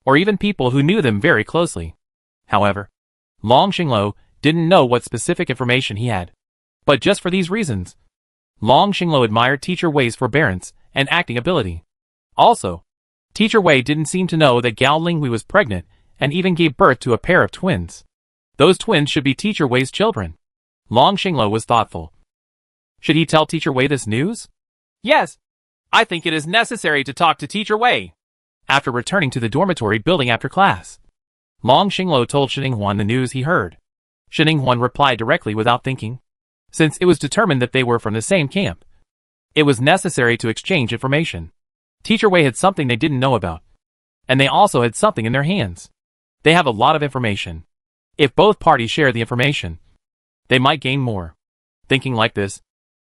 or even people who knew them very closely. However, Long Xingluo didn't know what specific information he had. But just for these reasons, Long Xingluo admired Teacher Wei's forbearance and acting ability. Also, Teacher Wei didn't seem to know that Gao Lingwei was pregnant and even gave birth to a pair of twins. Those twins should be Teacher Wei's children. Long Xingluo was thoughtful. Should he tell Teacher Wei this news? Yes, I think it is necessary to talk to Teacher Wei. After returning to the dormitory building after class, Long Xingluo told Shininghuan the news he heard. Shininghuan replied directly without thinking. Since it was determined that they were from the same camp, it was necessary to exchange information. Teacher Wei had something they didn't know about, and they also had something in their hands. They have a lot of information. If both parties share the information, they might gain more. Thinking like this,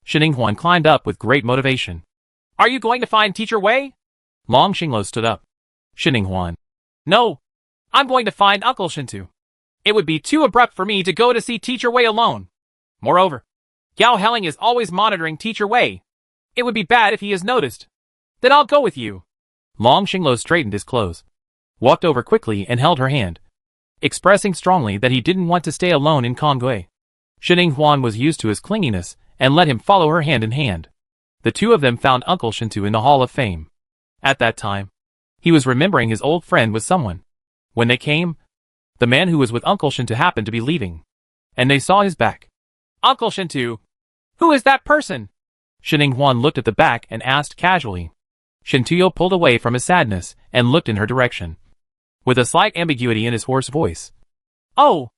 Shininghuan climbed up with great motivation. Are you going to find Teacher Wei? Long Xingluo stood up. Shininghuan. No, I'm going to find Uncle Shintu. It would be too abrupt for me to go to see Teacher Wei alone. Moreover, Gao Helling is always monitoring Teacher Wei. It would be bad if he is noticed. Then I'll go with you. Long Xingluo straightened his clothes, walked over quickly and held her hand, expressing strongly that he didn't want to stay alone in Kongwei. Shininghuan was used to his clinginess and let him follow her hand in hand. The two of them found Uncle Shintu in the Hall of Fame. At that time, he was remembering his old friend with someone. When they came, the man who was with Uncle Shintu happened to be leaving, and they saw his back. Uncle Shintu, who is that person? Shininghuan looked at the back and asked casually. Shintuyo pulled away from his sadness and looked in her direction, with a slight ambiguity in his hoarse voice. Oh,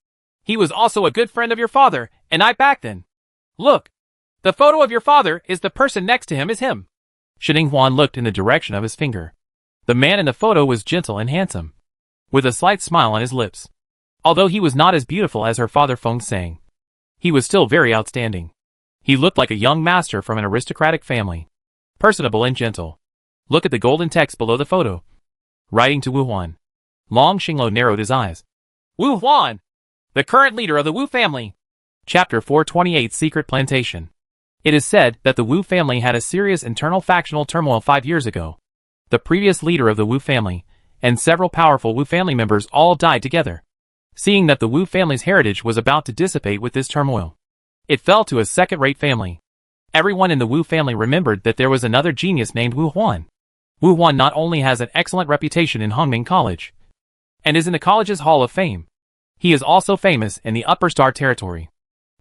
he was also a good friend of your father, and I back then. Look, the photo of your father is the person next to him is him. Shininghuan looked in the direction of his finger. The man in the photo was gentle and handsome, with a slight smile on his lips. Although he was not as beautiful as her father Feng Sang, he was still very outstanding. He looked like a young master from an aristocratic family, personable and gentle. Look at the golden text below the photo. Writing to Wu Huan. Long Xingluo narrowed his eyes. Wu Huan, the current leader of the Wu family. Chapter 428 Secret Plantation. It is said that the Wu family had a serious internal factional turmoil 5 years ago. The previous leader of the Wu family and several powerful Wu family members all died together. Seeing that the Wu family's heritage was about to dissipate with this turmoil, it fell to a second-rate family. Everyone in the Wu family remembered that there was another genius named Wu Huan. Wu Huan not only has an excellent reputation in Hongming College, and is in the college's Hall of Fame, he is also famous in the Upper Star Territory.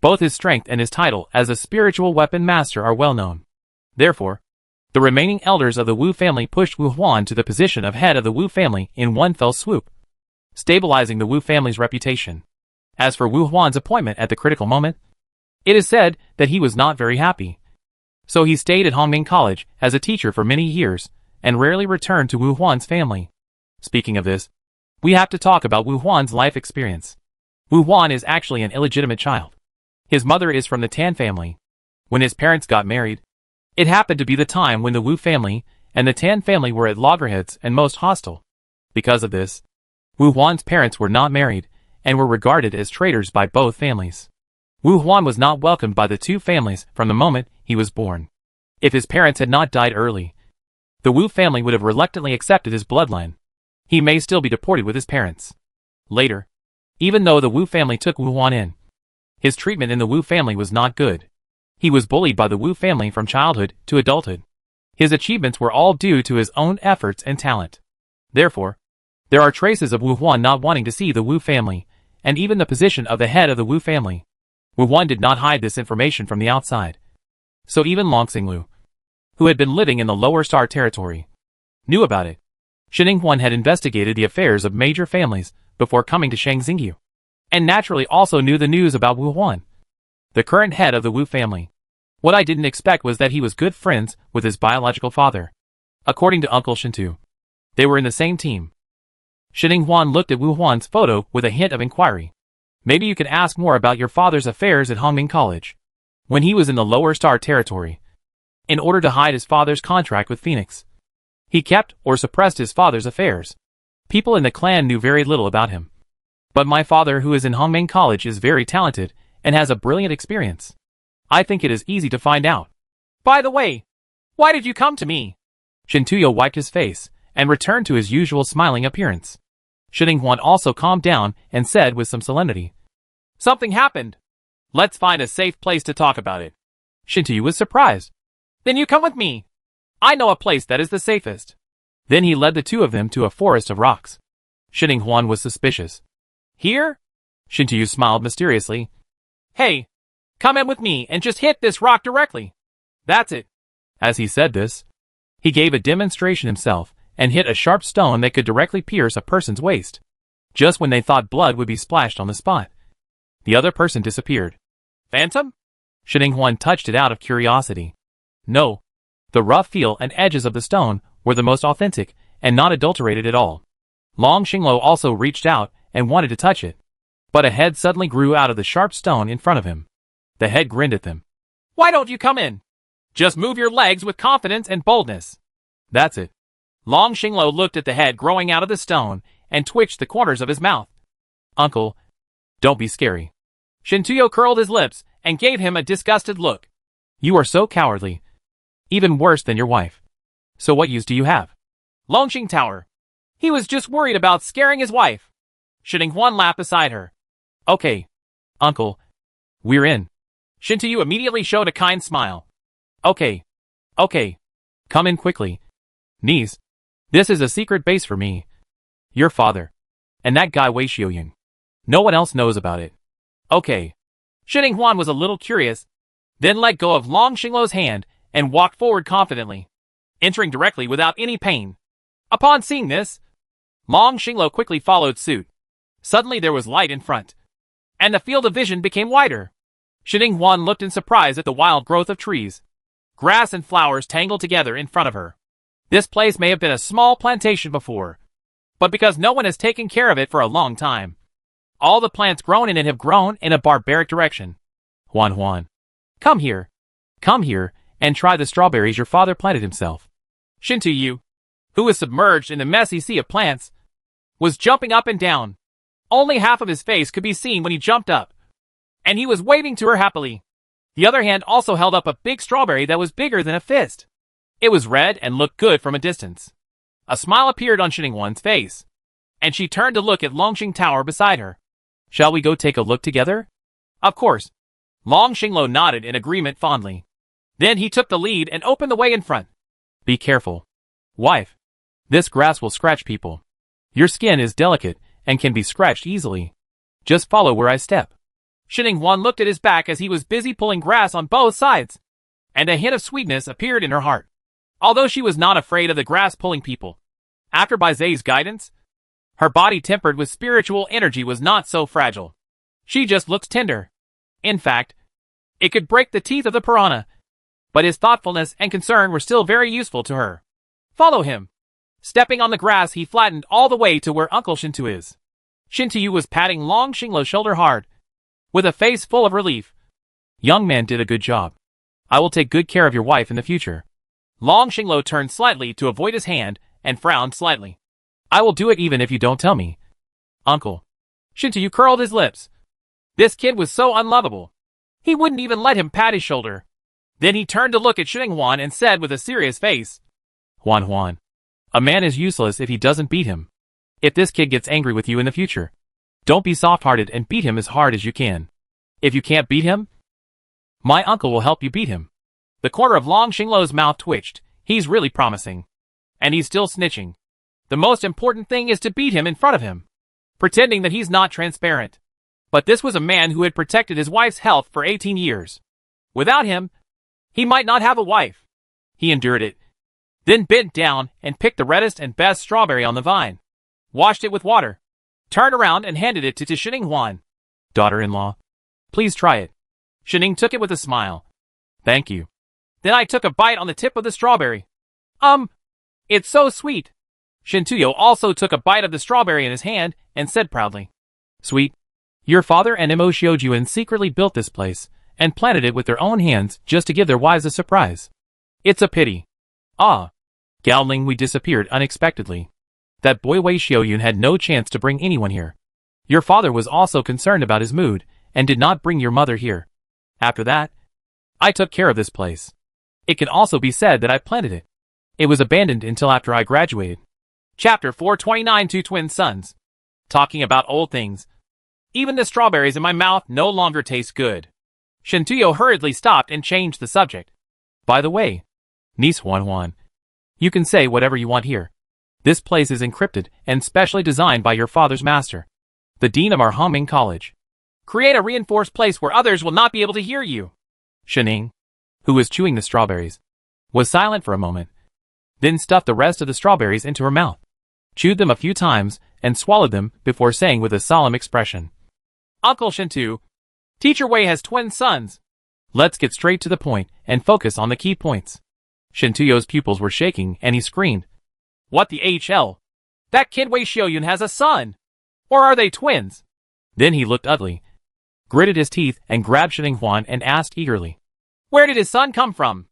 Both his strength and his title as a spiritual weapon master are well known. Therefore, the remaining elders of the Wu family pushed Wu Huan to the position of head of the Wu family in one fell swoop, stabilizing the Wu family's reputation. As for Wu Huan's appointment at the critical moment, it is said that he was not very happy. So he stayed at Hongming College as a teacher for many years, and rarely returned to Wu Huan's family. Speaking of this, we have to talk about Wu Huan's life experience. Wu Huan is actually an illegitimate child. His mother is from the Tan family. When his parents got married, it happened to be the time when the Wu family and the Tan family were at loggerheads and most hostile. Because of this, Wu Huan's parents were not married and were regarded as traitors by both families. Wu Huan was not welcomed by the two families from the moment he was born. If his parents had not died early, the Wu family would have reluctantly accepted his bloodline. He may still be deported with his parents. Later, even though the Wu family took Wu Huan in, his treatment in the Wu family was not good. He was bullied by the Wu family from childhood to adulthood. His achievements were all due to his own efforts and talent. Therefore, there are traces of Wu Huan not wanting to see the Wu family, and even the position of the head of the Wu family. Wu Huan did not hide this information from the outside. So even Long Xingluo, who had been living in the Lower Star Territory, knew about it. Shininghuan had investigated the affairs of major families before coming to Shangxingyu, and naturally also knew the news about Wu Huan, the current head of the Wu family. What I didn't expect was that he was good friends with his biological father. According to Uncle Shintu, they were in the same team. Shininghuan looked at Wu Huan's photo with a hint of inquiry. Maybe you can ask more about your father's affairs at Hongming College, when he was in the Lower Star Territory. in order to hide his father's contract with Phoenix. He kept or suppressed his father's affairs. People in the clan knew very little about him. But my father, who is in Hongmeng College, is very talented and has a brilliant experience. I think it is easy to find out. By the way, why did you come to me? Shintuyo wiped his face and returned to his usual smiling appearance. Shininghuan also calmed down and said with some solemnity, Something happened. Let's find a safe place to talk about it. Shintuyu was surprised. Then you come with me. I know a place that is the safest. Then he led the two of them to a forest of rocks. Shininghuan was suspicious. Here? Shintuyu smiled mysteriously. Hey, come in with me and just hit this rock directly. That's it. As he said this, he gave a demonstration himself and hit a sharp stone that could directly pierce a person's waist. Just when they thought blood would be splashed on the spot, the other person disappeared. Phantom? Shininghuan touched it out of curiosity. No. The rough feel and edges of the stone were the most authentic and not adulterated at all. Long Xinglo also reached out and wanted to touch it. But a head suddenly grew out of the sharp stone in front of him. The head grinned at them. Why don't you come in? Just move your legs with confidence and boldness. That's it. Long Xinglo looked at the head growing out of the stone and twitched the corners of his mouth. Uncle, don't be scary. Shintuyo curled his lips and gave him a disgusted look. You are so cowardly. Even worse than your wife. So what use do you have? Longxing Tower. He was just worried about scaring his wife. Shininghuan laughed beside her. Okay, uncle. We're in. Shintuyu immediately showed a kind smile. Okay. Come in quickly. Niece, this is a secret base for me. Your father. And that guy Wei Xiaoying. No one else knows about it. Okay. Shininghuan was a little curious, then let go of Long Xinglo's hand and walked forward confidently, entering directly without any pain. Upon seeing this, Long Xinglo quickly followed suit. Suddenly there was light in front, and the field of vision became wider. Shininghuan looked in surprise at the wild growth of trees, grass and flowers tangled together in front of her. This place may have been a small plantation before, but because no one has taken care of it for a long time, all the plants grown in it have grown in a barbaric direction. Huan, come here, and try the strawberries your father planted himself. Shintuyu, who was submerged in the messy sea of plants, was jumping up and down. Only half of his face could be seen when he jumped up, and he was waving to her happily. The other hand also held up a big strawberry that was bigger than a fist. It was red and looked good from a distance. A smile appeared on Shininghuan's face, and she turned to look at Longxing Tower beside her. Shall we go take a look together? Of course. Long Xinglo nodded in agreement fondly. Then he took the lead and opened the way in front. Be careful. Wife, this grass will scratch people. Your skin is delicate and can be scratched easily. Just follow where I step. Shininghuan looked at his back as he was busy pulling grass on both sides, and a hint of sweetness appeared in her heart. Although she was not afraid of the grass-pulling people, after Baize's guidance, her body tempered with spiritual energy was not so fragile. She just looked tender. In fact, it could break the teeth of the piranha, but his thoughtfulness and concern were still very useful to her. Follow him. Stepping on the grass, he flattened all the way to where Uncle Shintu is. Shintuyu was patting Long Xinglo's shoulder hard, with a face full of relief. Young man did a good job. I will take good care of your wife in the future. Long Xinglo turned slightly to avoid his hand and frowned slightly. I will do it even if you don't tell me. Uncle. Shintuyu curled his lips. This kid was so unlovable. He wouldn't even let him pat his shoulder. Then he turned to look at Shininghuan and said with a serious face, Huan, a man is useless if he doesn't beat him. If this kid gets angry with you in the future, don't be soft-hearted and beat him as hard as you can. If you can't beat him, my uncle will help you beat him. The corner of Long Xinglo's mouth twitched. He's really promising. And he's still snitching. The most important thing is to beat him in front of him, pretending that he's not transparent. But this was a man who had protected his wife's health for 18 years. Without him, he might not have a wife. He endured it, then bent down and picked the reddest and best strawberry on the vine, washed it with water, turned around and handed it to Shininghuan. Daughter-in-law, please try it. Shining took it with a smile. Thank you. Then I took a bite on the tip of the strawberry. It's so sweet. Shintuyo also took a bite of the strawberry in his hand and said proudly, Sweet. Your father and Mo Xiaojuan secretly built this place and planted it with their own hands just to give their wives a surprise. It's a pity. Ah. Gao Linghui disappeared unexpectedly. That boy Wei Xiaoyun had no chance to bring anyone here. Your father was also concerned about his mood, and did not bring your mother here. After that, I took care of this place. It can also be said that I planted it. It was abandoned until after I graduated. Chapter 429 Two Twin Sons. Talking about old things. Even the strawberries in my mouth no longer taste good. Shen Tuyo hurriedly stopped and changed the subject. By the way, niece Huan, you can say whatever you want here. This place is encrypted and specially designed by your father's master, the dean of our Hongming College. Create a reinforced place where others will not be able to hear you. Shening, who was chewing the strawberries, was silent for a moment, then stuffed the rest of the strawberries into her mouth, chewed them a few times, and swallowed them before saying with a solemn expression, Uncle Shintu, Teacher Wei has twin sons. Let's get straight to the point and focus on the key points. Shintuyo's pupils were shaking and he screamed, What the HL? That kid Wei Xiaoyun has a son! Or are they twins? Then he looked ugly, gritted his teeth and grabbed Shening Huan and asked eagerly, Where did his son come from?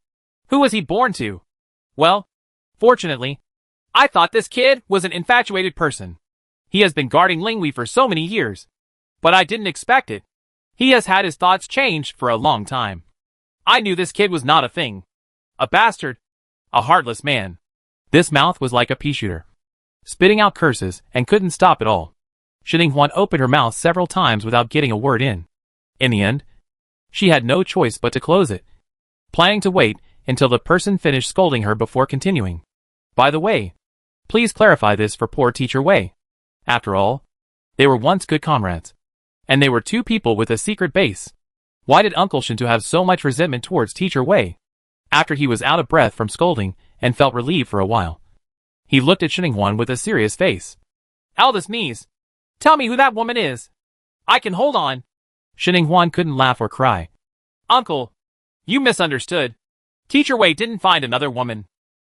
Who was he born to? Well, fortunately, I thought this kid was an infatuated person. He has been guarding Linghui for so many years. But I didn't expect it. He has had his thoughts changed for a long time. I knew this kid was not a thing. A bastard. A heartless man. This mouth was like a pea shooter, spitting out curses and couldn't stop at all. Shening Huan opened her mouth several times without getting a word in. In the end, she had no choice but to close it, planning to wait until the person finished scolding her before continuing. By the way, please clarify this for poor Teacher Wei. After all, they were once good comrades. And they were two people with a secret base. Why did Uncle Shintu have so much resentment towards Teacher Wei? After he was out of breath from scolding and felt relieved for a while, he looked at Shening Huan with a serious face. Eldest niece, tell me who that woman is. I can hold on. Shening Huan couldn't laugh or cry. Uncle, you misunderstood. Teacher Wei didn't find another woman.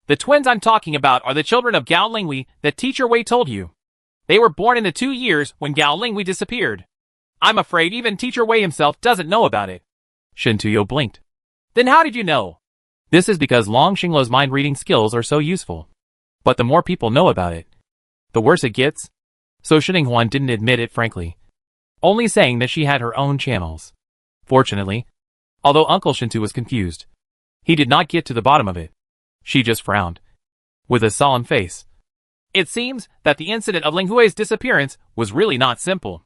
The twins I'm talking about are the children of Gao Linghui that Teacher Wei told you. They were born in the 2 years when Gao Linghui disappeared. I'm afraid even Teacher Wei himself doesn't know about it. Shen Tuyo blinked. Then how did you know? This is because Long Xingluo's mind-reading skills are so useful. But the more people know about it, the worse it gets. So Shening Huan didn't admit it frankly, only saying that she had her own channels. Fortunately, although Uncle Shintu was confused, he did not get to the bottom of it. She just frowned, with a solemn face. It seems that the incident of Linghui's disappearance was really not simple.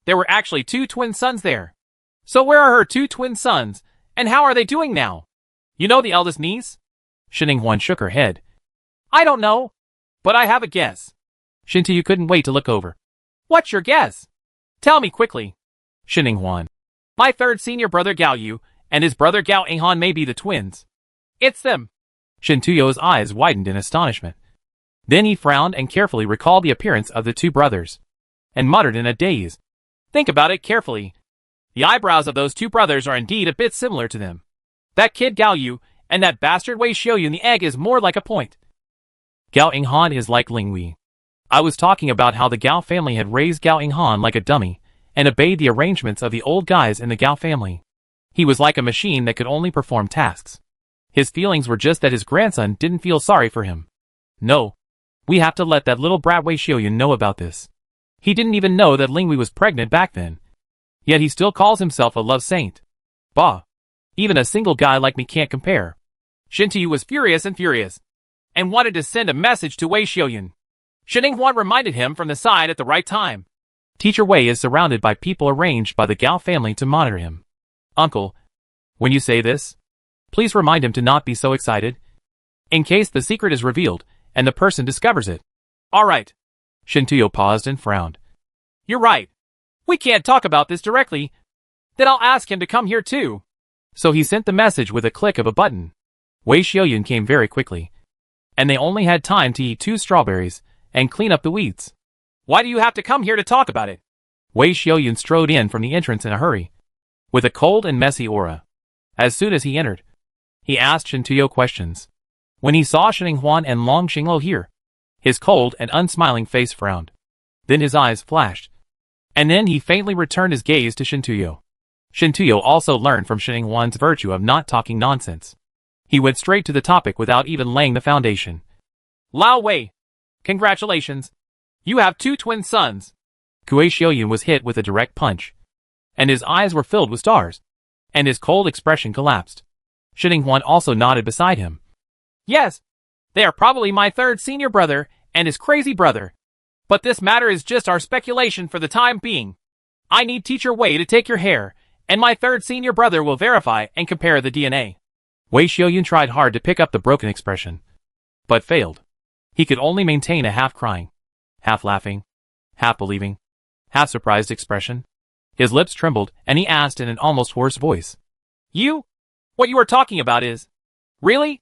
There were actually two twin sons there. So where are her two twin sons, and how are they doing now? You know the eldest niece? Shening Huan shook her head. I don't know, but I have a guess. Shintu couldn't wait to look over. What's your guess? Tell me quickly. Shening Huan. My third senior brother Gao Yu and his brother Gao Inghan may be the twins. It's them. Shintuyo's eyes widened in astonishment. Then he frowned and carefully recalled the appearance of the two brothers, and muttered in a daze. Think about it carefully. The eyebrows of those two brothers are indeed a bit similar to them. That kid Gao Yu and that bastard Wei Xiaoyun the egg is more like a point. Gao Inghan is like Linghui. I was talking about how the Gao family had raised Gao Inghan like a dummy, and obeyed the arrangements of the old guys in the Gao family. He was like a machine that could only perform tasks. His feelings were just that his grandson didn't feel sorry for him. No. We have to let that little brat Wei Xiaoyun know about this. He didn't even know that Linghui was pregnant back then. Yet he still calls himself a love saint. Bah. Even a single guy like me can't compare. Shintu was furious, and wanted to send a message to Wei Xiaoyun. Shening Huan reminded him from the side at the right time. Teacher Wei is surrounded by people arranged by the Gao family to monitor him. Uncle, when you say this, please remind him to not be so excited, in case the secret is revealed and the person discovers it. All right. Shintuyo paused and frowned. You're right. We can't talk about this directly. Then I'll ask him to come here too. So he sent the message with a click of a button. Wei Xiaoyun came very quickly, and they only had time to eat 2 strawberries and clean up the weeds. Why do you have to come here to talk about it? Wei Xiaoyun strode in from the entrance in a hurry, with a cold and messy aura. As soon as he entered, he asked Shintuyo questions. When he saw Shening Huan and Long Xingluo here, his cold and unsmiling face frowned. Then his eyes flashed, and then he faintly returned his gaze to Shintuyo. Shintuyo also learned from Shening Huan's virtue of not talking nonsense. He went straight to the topic without even laying the foundation. Lao Wei, congratulations. You have 2 twin sons. Kue Xiaoyun was hit with a direct punch, and his eyes were filled with stars, and his cold expression collapsed. Shining Huan also nodded beside him. Yes, they are probably my 3rd senior brother and his crazy brother. But this matter is just our speculation for the time being. I need Teacher Wei to take your hair, and my 3rd senior brother will verify and compare the DNA. Wei Xiaoyun tried hard to pick up the broken expression, but failed. He could only maintain a half-crying, half-laughing, half-believing, half-surprised expression. His lips trembled, and he asked in an almost hoarse voice. What you are talking about is... Really?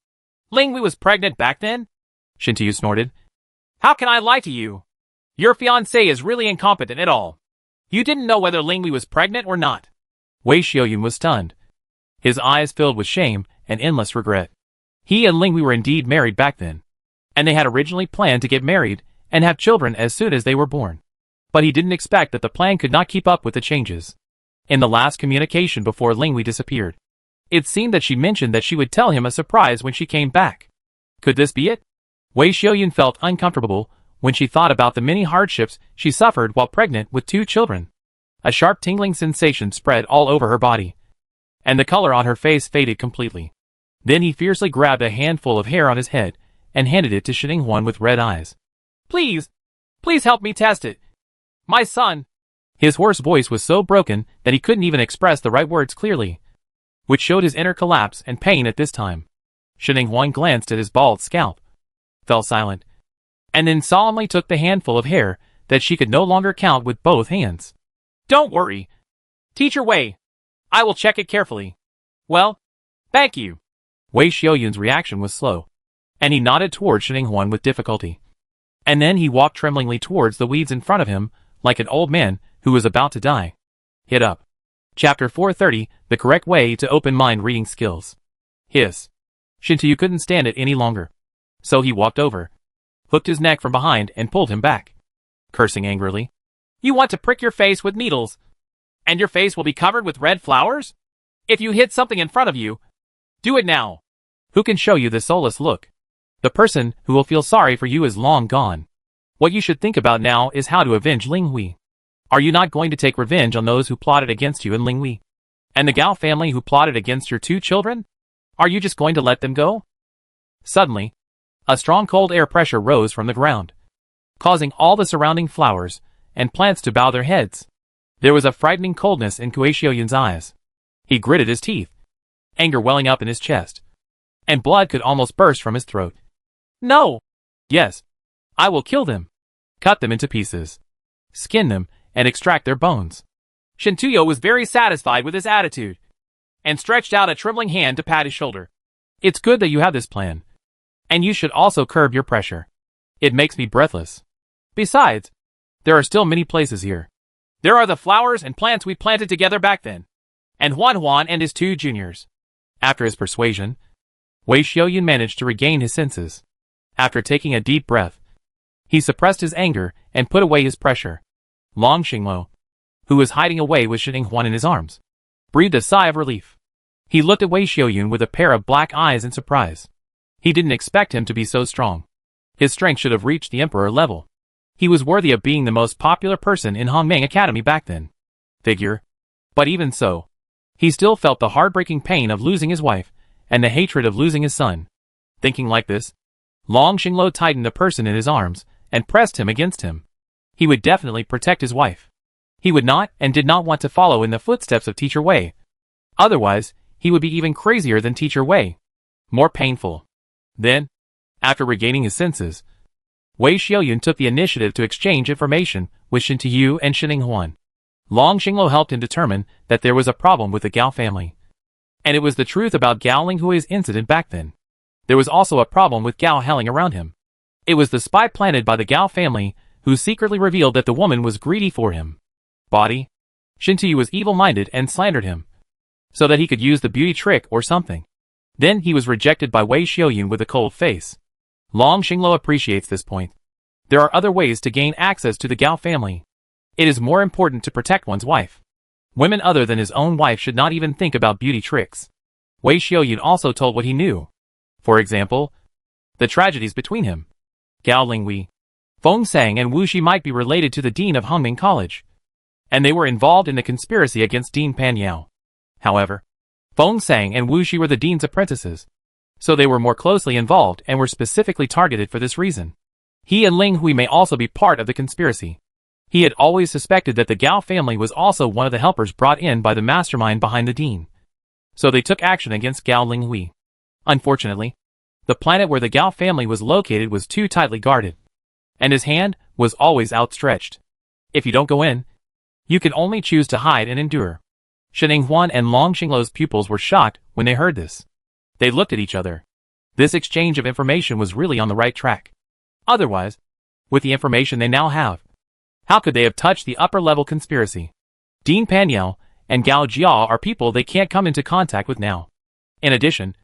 Linghui was pregnant back then? Shintiu snorted. How can I lie to you? Your fiancé is really incompetent at all. You didn't know whether Linghui was pregnant or not. Wei Xiaoyun was stunned. His eyes filled with shame and endless regret. He and Linghui were indeed married back then, and they had originally planned to get married and have children as soon as they were born. But he didn't expect that the plan could not keep up with the changes. In the last communication before Linghui disappeared, it seemed that she mentioned that she would tell him a surprise when she came back. Could this be it? Wei Xiaoyun felt uncomfortable when she thought about the many hardships she suffered while pregnant with 2 children. A sharp tingling sensation spread all over her body, and the color on her face faded completely. Then he fiercely grabbed a handful of hair on his head and handed it to Shining Huan with red eyes. Please help me test it. My son. His hoarse voice was so broken that he couldn't even express the right words clearly, which showed his inner collapse and pain at this time. Shining Huan glanced at his bald scalp, fell silent, and then solemnly took the handful of hair that she could no longer count with both hands. Don't worry, Teacher Wei. I will check it carefully. Well, thank you. Wei Xiaoyun's reaction was slow, and he nodded towards Shining Huan with difficulty. And then he walked tremblingly towards the weeds in front of him, like an old man who was about to die. Hit up. Chapter 430, The Correct Way to Open Mind Reading Skills. Hiss. Shintiu couldn't stand it any longer, so he walked over, hooked his neck from behind and pulled him back, cursing angrily. You want to prick your face with needles, and your face will be covered with red flowers? If you hit something in front of you, do it now. Who can show you this soulless look? The person who will feel sorry for you is long gone. What you should think about now is how to avenge Linghui. Are you not going to take revenge on those who plotted against you and Linghui? And the Gao family who plotted against your 2 children? Are you just going to let them go? Suddenly, a strong cold air pressure rose from the ground, causing all the surrounding flowers and plants to bow their heads. There was a frightening coldness in Kue Xiaoyun's eyes. He gritted his teeth, anger welling up in his chest, and blood could almost burst from his throat. No! Yes, I will kill them. Cut them into pieces, skin them, and extract their bones. Shintuyo was very satisfied with his attitude, and stretched out a trembling hand to pat his shoulder. It's good that you have this plan, and you should also curb your pressure. It makes me breathless. Besides, there are still many places here. There are the flowers and plants we planted together back then, and Huan and his 2 juniors. After his persuasion, Wei Xiaoyun managed to regain his senses. After taking a deep breath, he suppressed his anger and put away his pressure. Long Xinglo, who was hiding away with Shining Huan in his arms, breathed a sigh of relief. He looked at Wei Xiaoyun with a pair of black eyes in surprise. He didn't expect him to be so strong. His strength should have reached the emperor level. He was worthy of being the most popular person in Hongmeng Academy back then. But even so, he still felt the heartbreaking pain of losing his wife and the hatred of losing his son. Thinking like this, Long Xinglo tightened the person in his arms and pressed him against him. He would definitely protect his wife. He would not and did not want to follow in the footsteps of Teacher Wei. Otherwise, he would be even crazier than Teacher Wei. More painful. Then, after regaining his senses, Wei Xiaoyun took the initiative to exchange information with Shintiu and Shining Huan. Long Xinglo helped him determine that there was a problem with the Gao family. And it was the truth about Gao Linghui's incident back then. There was also a problem with Gao howling around him. It was the spy planted by the Gao family who secretly revealed that the woman was greedy for him. Body. Shintiu was evil-minded and slandered him, so that he could use the beauty trick or something. Then he was rejected by Wei Xiaoyun with a cold face. Long Xinglo appreciates this point. There are other ways to gain access to the Gao family. It is more important to protect one's wife. Women other than his own wife should not even think about beauty tricks. Wei Xiaoyun also told what he knew. For example, the tragedies between him, Gao Linghui, Feng Sang and Wu Shi might be related to the dean of Hongming College, and they were involved in the conspiracy against Dean Pan Yao. However, Feng Sang and Wu Shi were the dean's apprentices, so they were more closely involved and were specifically targeted for this reason. He and Ling Hui may also be part of the conspiracy. He had always suspected that the Gao family was also one of the helpers brought in by the mastermind behind the dean, so they took action against Gao Linghui. Unfortunately, the planet where the Gao family was located was too tightly guarded, and his hand was always outstretched. If you don't go in, you can only choose to hide and endure. Shen Huan and Long Xingluo's pupils were shocked when they heard this. They looked at each other. This exchange of information was really on the right track. Otherwise, with the information they now have, how could they have touched the upper-level conspiracy? Dean Pan Yao and Gao Jia are people they can't come into contact with now. In addition,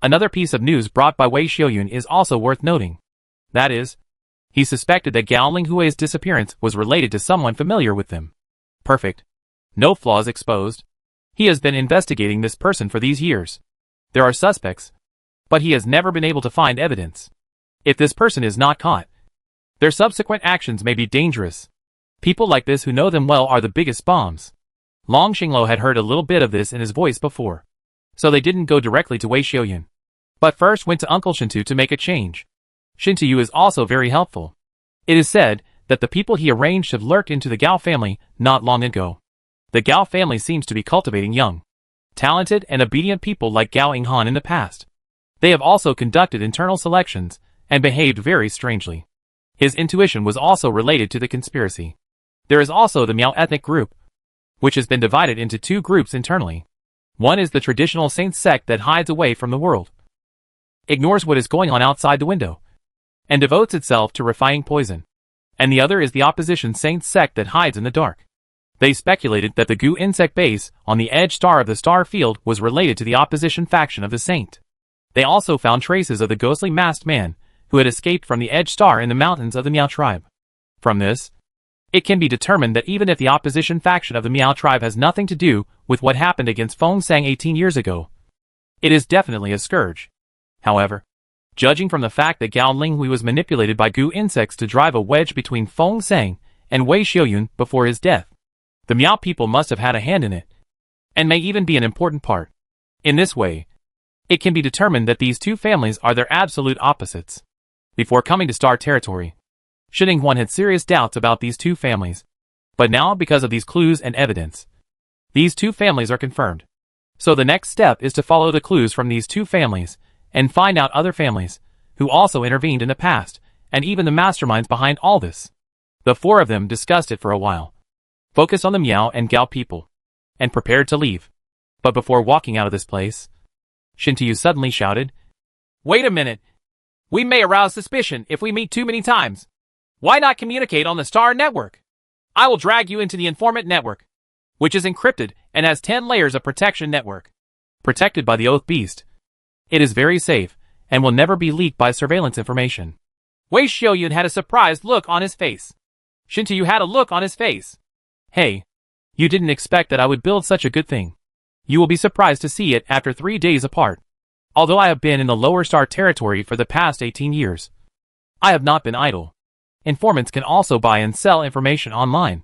another piece of news brought by Wei Xiaoyun is also worth noting. That is, he suspected that Gao Linghui's disappearance was related to someone familiar with them. Perfect. No flaws exposed. He has been investigating this person for these years. There are suspects, but he has never been able to find evidence. If this person is not caught, their subsequent actions may be dangerous. People like this who know them well are the biggest bombs. Long Xingluo had heard a little bit of this in his voice before, so they didn't go directly to Wei Xiaoyun, but first went to Uncle Shintu to make a change. Shintu is also very helpful. It is said that the people he arranged have lurked into the Gao family not long ago. The Gao family seems to be cultivating young, talented and obedient people like Gao Yinghan in the past. They have also conducted internal selections and behaved very strangely. His intuition was also related to the conspiracy. There is also the Miao ethnic group, which has been divided into two groups internally. One is the traditional saint sect that hides away from the world, ignores what is going on outside the window, and devotes itself to refining poison. And the other is the opposition saint sect that hides in the dark. They speculated that the Gu insect base on the edge star of the star field was related to the opposition faction of the saint. They also found traces of the ghostly masked man who had escaped from the edge star in the mountains of the Miao tribe. From this, it can be determined that even if the opposition faction of the Miao tribe has nothing to do with what happened against Feng Sang 18 years ago, it is definitely a scourge. However, judging from the fact that Gao Linghui was manipulated by Gu insects to drive a wedge between Feng Sang and Wei Xiaoyun before his death, the Miao people must have had a hand in it, and may even be an important part. In this way, it can be determined that these two families are their absolute opposites. Before coming to Star Territory, Shen Huan had serious doubts about these two families, but now because of these clues and evidence, these two families are confirmed. So the next step is to follow the clues from these two families and find out other families who also intervened in the past, and even the masterminds behind all this. The four of them discussed it for a while, focused on the Miao and Gao people, and prepared to leave. But before walking out of this place, Shintu suddenly shouted, "Wait a minute! We may arouse suspicion if we meet too many times. Why not communicate on the Star Network? I will drag you into the informant network, which is encrypted and has 10 layers of protection network. Protected by the Oath Beast. It is very safe, and will never be leaked by surveillance information." Wei Xiaoyun had a surprised look on his face. Shintu had a look on his face. "Hey, you didn't expect that I would build such a good thing. You will be surprised to see it after 3 days apart. Although I have been in the lower star territory for the past 18 years, I have not been idle. Informants can also buy and sell information online.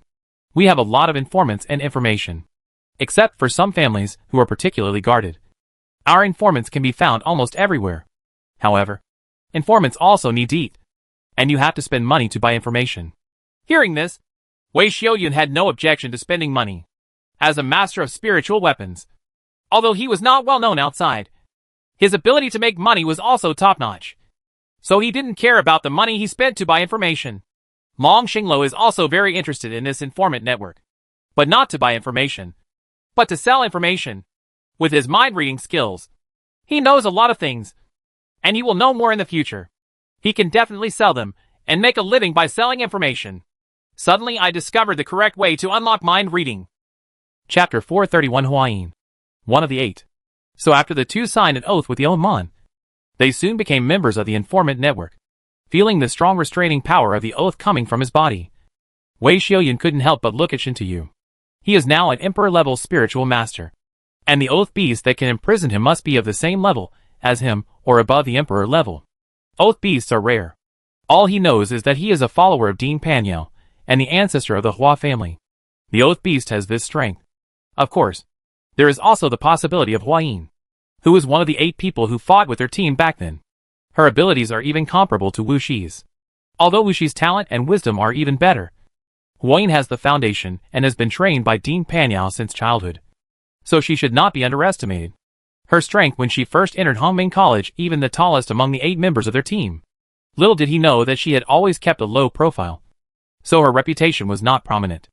We have a lot of informants and information. Except for some families who are particularly guarded, our informants can be found almost everywhere. However, informants also need to eat, and you have to spend money to buy information." Hearing this, Wei Xiaoyun had no objection to spending money. As a master of spiritual weapons, although he was not well known outside, his ability to make money was also top-notch. So he didn't care about the money he spent to buy information. Long Xingluo is also very interested in this informant network, but not to buy information, but to sell information. With his mind-reading skills, he knows a lot of things, and he will know more in the future. He can definitely sell them and make a living by selling information. Suddenly I discovered the correct way to unlock mind reading. Chapter 431 Huayin, one of the 8. So after the two signed an oath with the Oman, they soon became members of the informant network. Feeling the strong restraining power of the oath coming from his body, Wei Xiaoyun couldn't help but look at Shintu. He is now an emperor-level spiritual master, and the oath beast that can imprison him must be of the same level as him, or above the emperor level. Oath beasts are rare. All he knows is that he is a follower of Dean Panyao, and the ancestor of the Hua family. The Oath beast has this strength. Of course, there is also the possibility of Hua Yin, who was one of the 8 people who fought with their team back then. Her abilities are even comparable to Wu Shi's. Although Wu Shi's talent and wisdom are even better, Hua Yin has the foundation and has been trained by Dean Panyao since childhood. So she should not be underestimated. Her strength when she first entered Hongming College, even the tallest among the 8 members of their team. Little did he know that she had always kept a low profile. So her reputation was not prominent.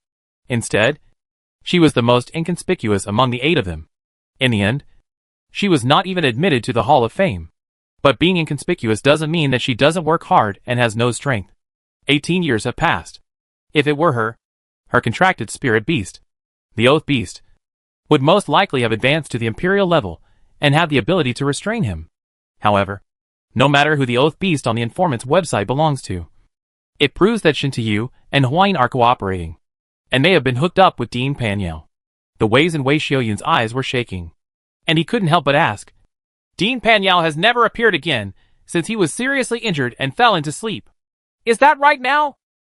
Instead, she was the most inconspicuous among the 8 of them. In the end, she was not even admitted to the Hall of Fame. But being inconspicuous doesn't mean that she doesn't work hard and has no strength. 18 years have passed. If it were her contracted spirit beast, the Oath Beast, would most likely have advanced to the Imperial level and have the ability to restrain him. However, no matter who the Oath Beast on the informant's website belongs to, it proves that Shin Tuyu and Hua Yin are cooperating, and they have been hooked up with Dean Panyao. The Wei's and Wei Xiaoyun's eyes were shaking, and he couldn't help but ask, Dean Panyao has never appeared again since he was seriously injured and fell into sleep. Is that right now?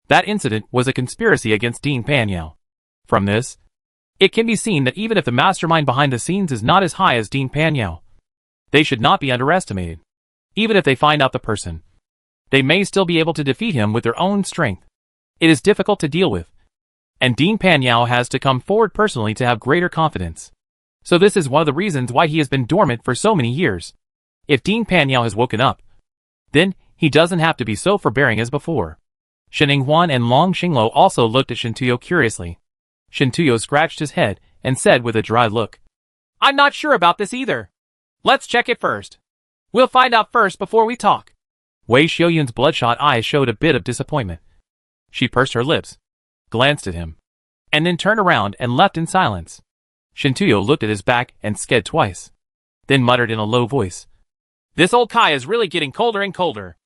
That incident was a conspiracy against Dean Panyao. From this, it can be seen that even if the mastermind behind the scenes is not as high as Dean Panyao, they should not be underestimated. Even if they find out the person, they may still be able to defeat him with their own strength. It is difficult to deal with, and Dean Panyao has to come forward personally to have greater confidence. So this is one of the reasons why he has been dormant for so many years. If Dean Panyao has woken up, then he doesn't have to be so forbearing as before. Shen Ninghuan and Long Xinglo also looked at Shin Tuyo curiously. Shin Tuyo scratched his head and said with a dry look, I'm not sure about this either. Let's check it first. We'll find out first before we talk. Wei Xiaoyun's bloodshot eyes showed a bit of disappointment. She pursed her lips, glanced at him, and then turned around and left in silence. Shin Tuyo looked at his back and sked twice, then muttered in a low voice, This old Kai is really getting colder and colder.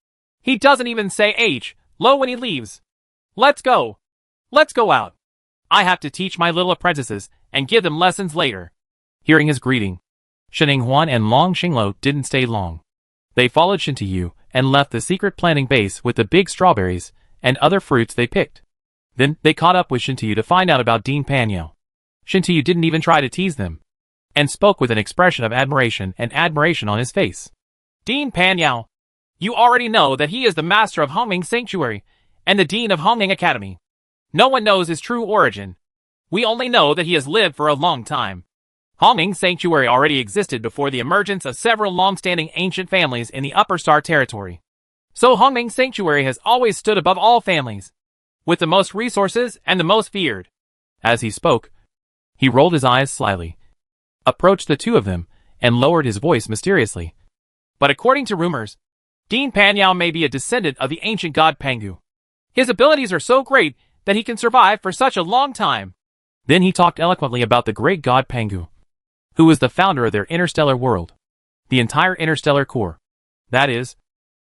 He doesn't even say low when he leaves. Let's go. Let's go out. I have to teach my little apprentices and give them lessons later. Hearing his greeting, Shen Ninghuan and Long Xinglo didn't stay long. They followed Shin Tuyu and left the secret planting base with the big strawberries and other fruits they picked. Then they caught up with Shin Tuyu to find out about Dean Panyao. Shin Tuyu didn't even try to tease them, and spoke with an expression of admiration on his face. Dean Panyao, you already know that he is the master of Hongming Sanctuary and the dean of Hongming Academy. No one knows his true origin. We only know that he has lived for a long time. Hongming Sanctuary already existed before the emergence of several long-standing ancient families in the Upper Star Territory. So Hongming Sanctuary has always stood above all families, with the most resources and the most feared. As he spoke, he rolled his eyes slyly, approached the two of them, and lowered his voice mysteriously. But according to rumors, Dean Panyao may be a descendant of the ancient god Pangu. His abilities are so great that he can survive for such a long time. Then he talked eloquently about the great god Pangu, who was the founder of their interstellar world. The entire interstellar core, that is,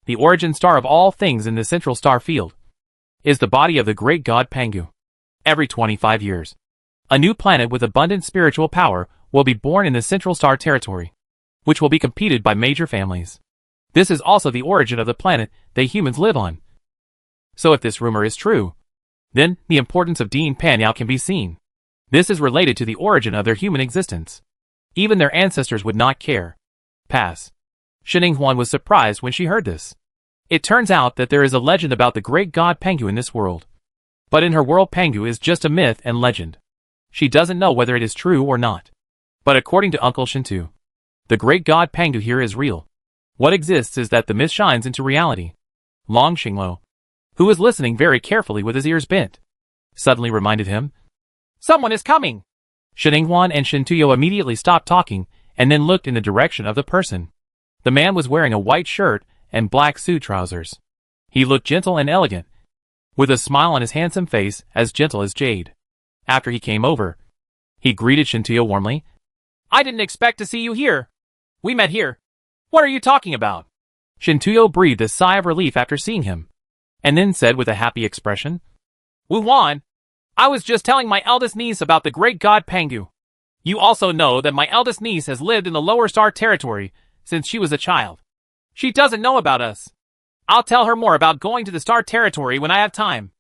the origin star of all things in the central star field, is the body of the great god Pangu. Every 25 years, a new planet with abundant spiritual power will be born in the central star territory, which will be competed by major families. This is also the origin of the planet they humans live on. So if this rumor is true, then the importance of Dean Panyao can be seen. This is related to the origin of their human existence. Even their ancestors would not care. Pass. Shen Ninghuan was surprised when she heard this. It turns out that there is a legend about the great god Pangu in this world. But in her world Pangu is just a myth and legend. She doesn't know whether it is true or not. But according to Uncle Shintu, the great god Pangu here is real. What exists is that the myth shines into reality. Long Xinglo, who was listening very carefully with his ears bent, suddenly reminded him, Someone is coming! Shen Ninghuan and Shin Tuyo immediately stopped talking and then looked in the direction of the person. The man was wearing a white shirt and black suit trousers. He looked gentle and elegant, with a smile on his handsome face as gentle as jade. After he came over, he greeted Shin Tuyo warmly. I didn't expect to see you here. We met here. What are you talking about? Shin Tuyo breathed a sigh of relief after seeing him, and then said with a happy expression, Wu Wan, I was just telling my eldest niece about the great god Pangu. You also know that my eldest niece has lived in the lower star territory since she was a child. She doesn't know about us. I'll tell her more about going to the Star Territory when I have time.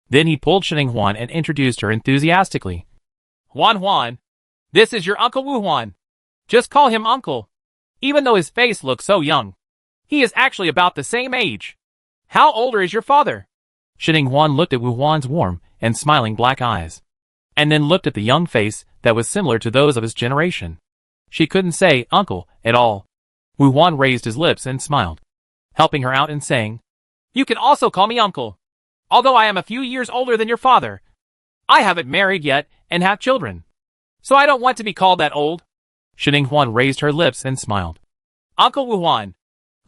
Then he pulled Shining Huan and introduced her enthusiastically. Huan, this is your Uncle Wu Huan. Just call him Uncle. Even though his face looks so young, he is actually about the same age. How older is your father? Shining Huan looked at Wu Huan's warm and smiling black eyes, and then looked at the young face that was similar to those of his generation. She couldn't say uncle at all. Wu Huan raised his lips and smiled, helping her out and saying, You can also call me uncle. Although I am a few years older than your father, I haven't married yet and have children, so I don't want to be called that old. Shining Huan raised her lips and smiled. Uncle Wu Huan.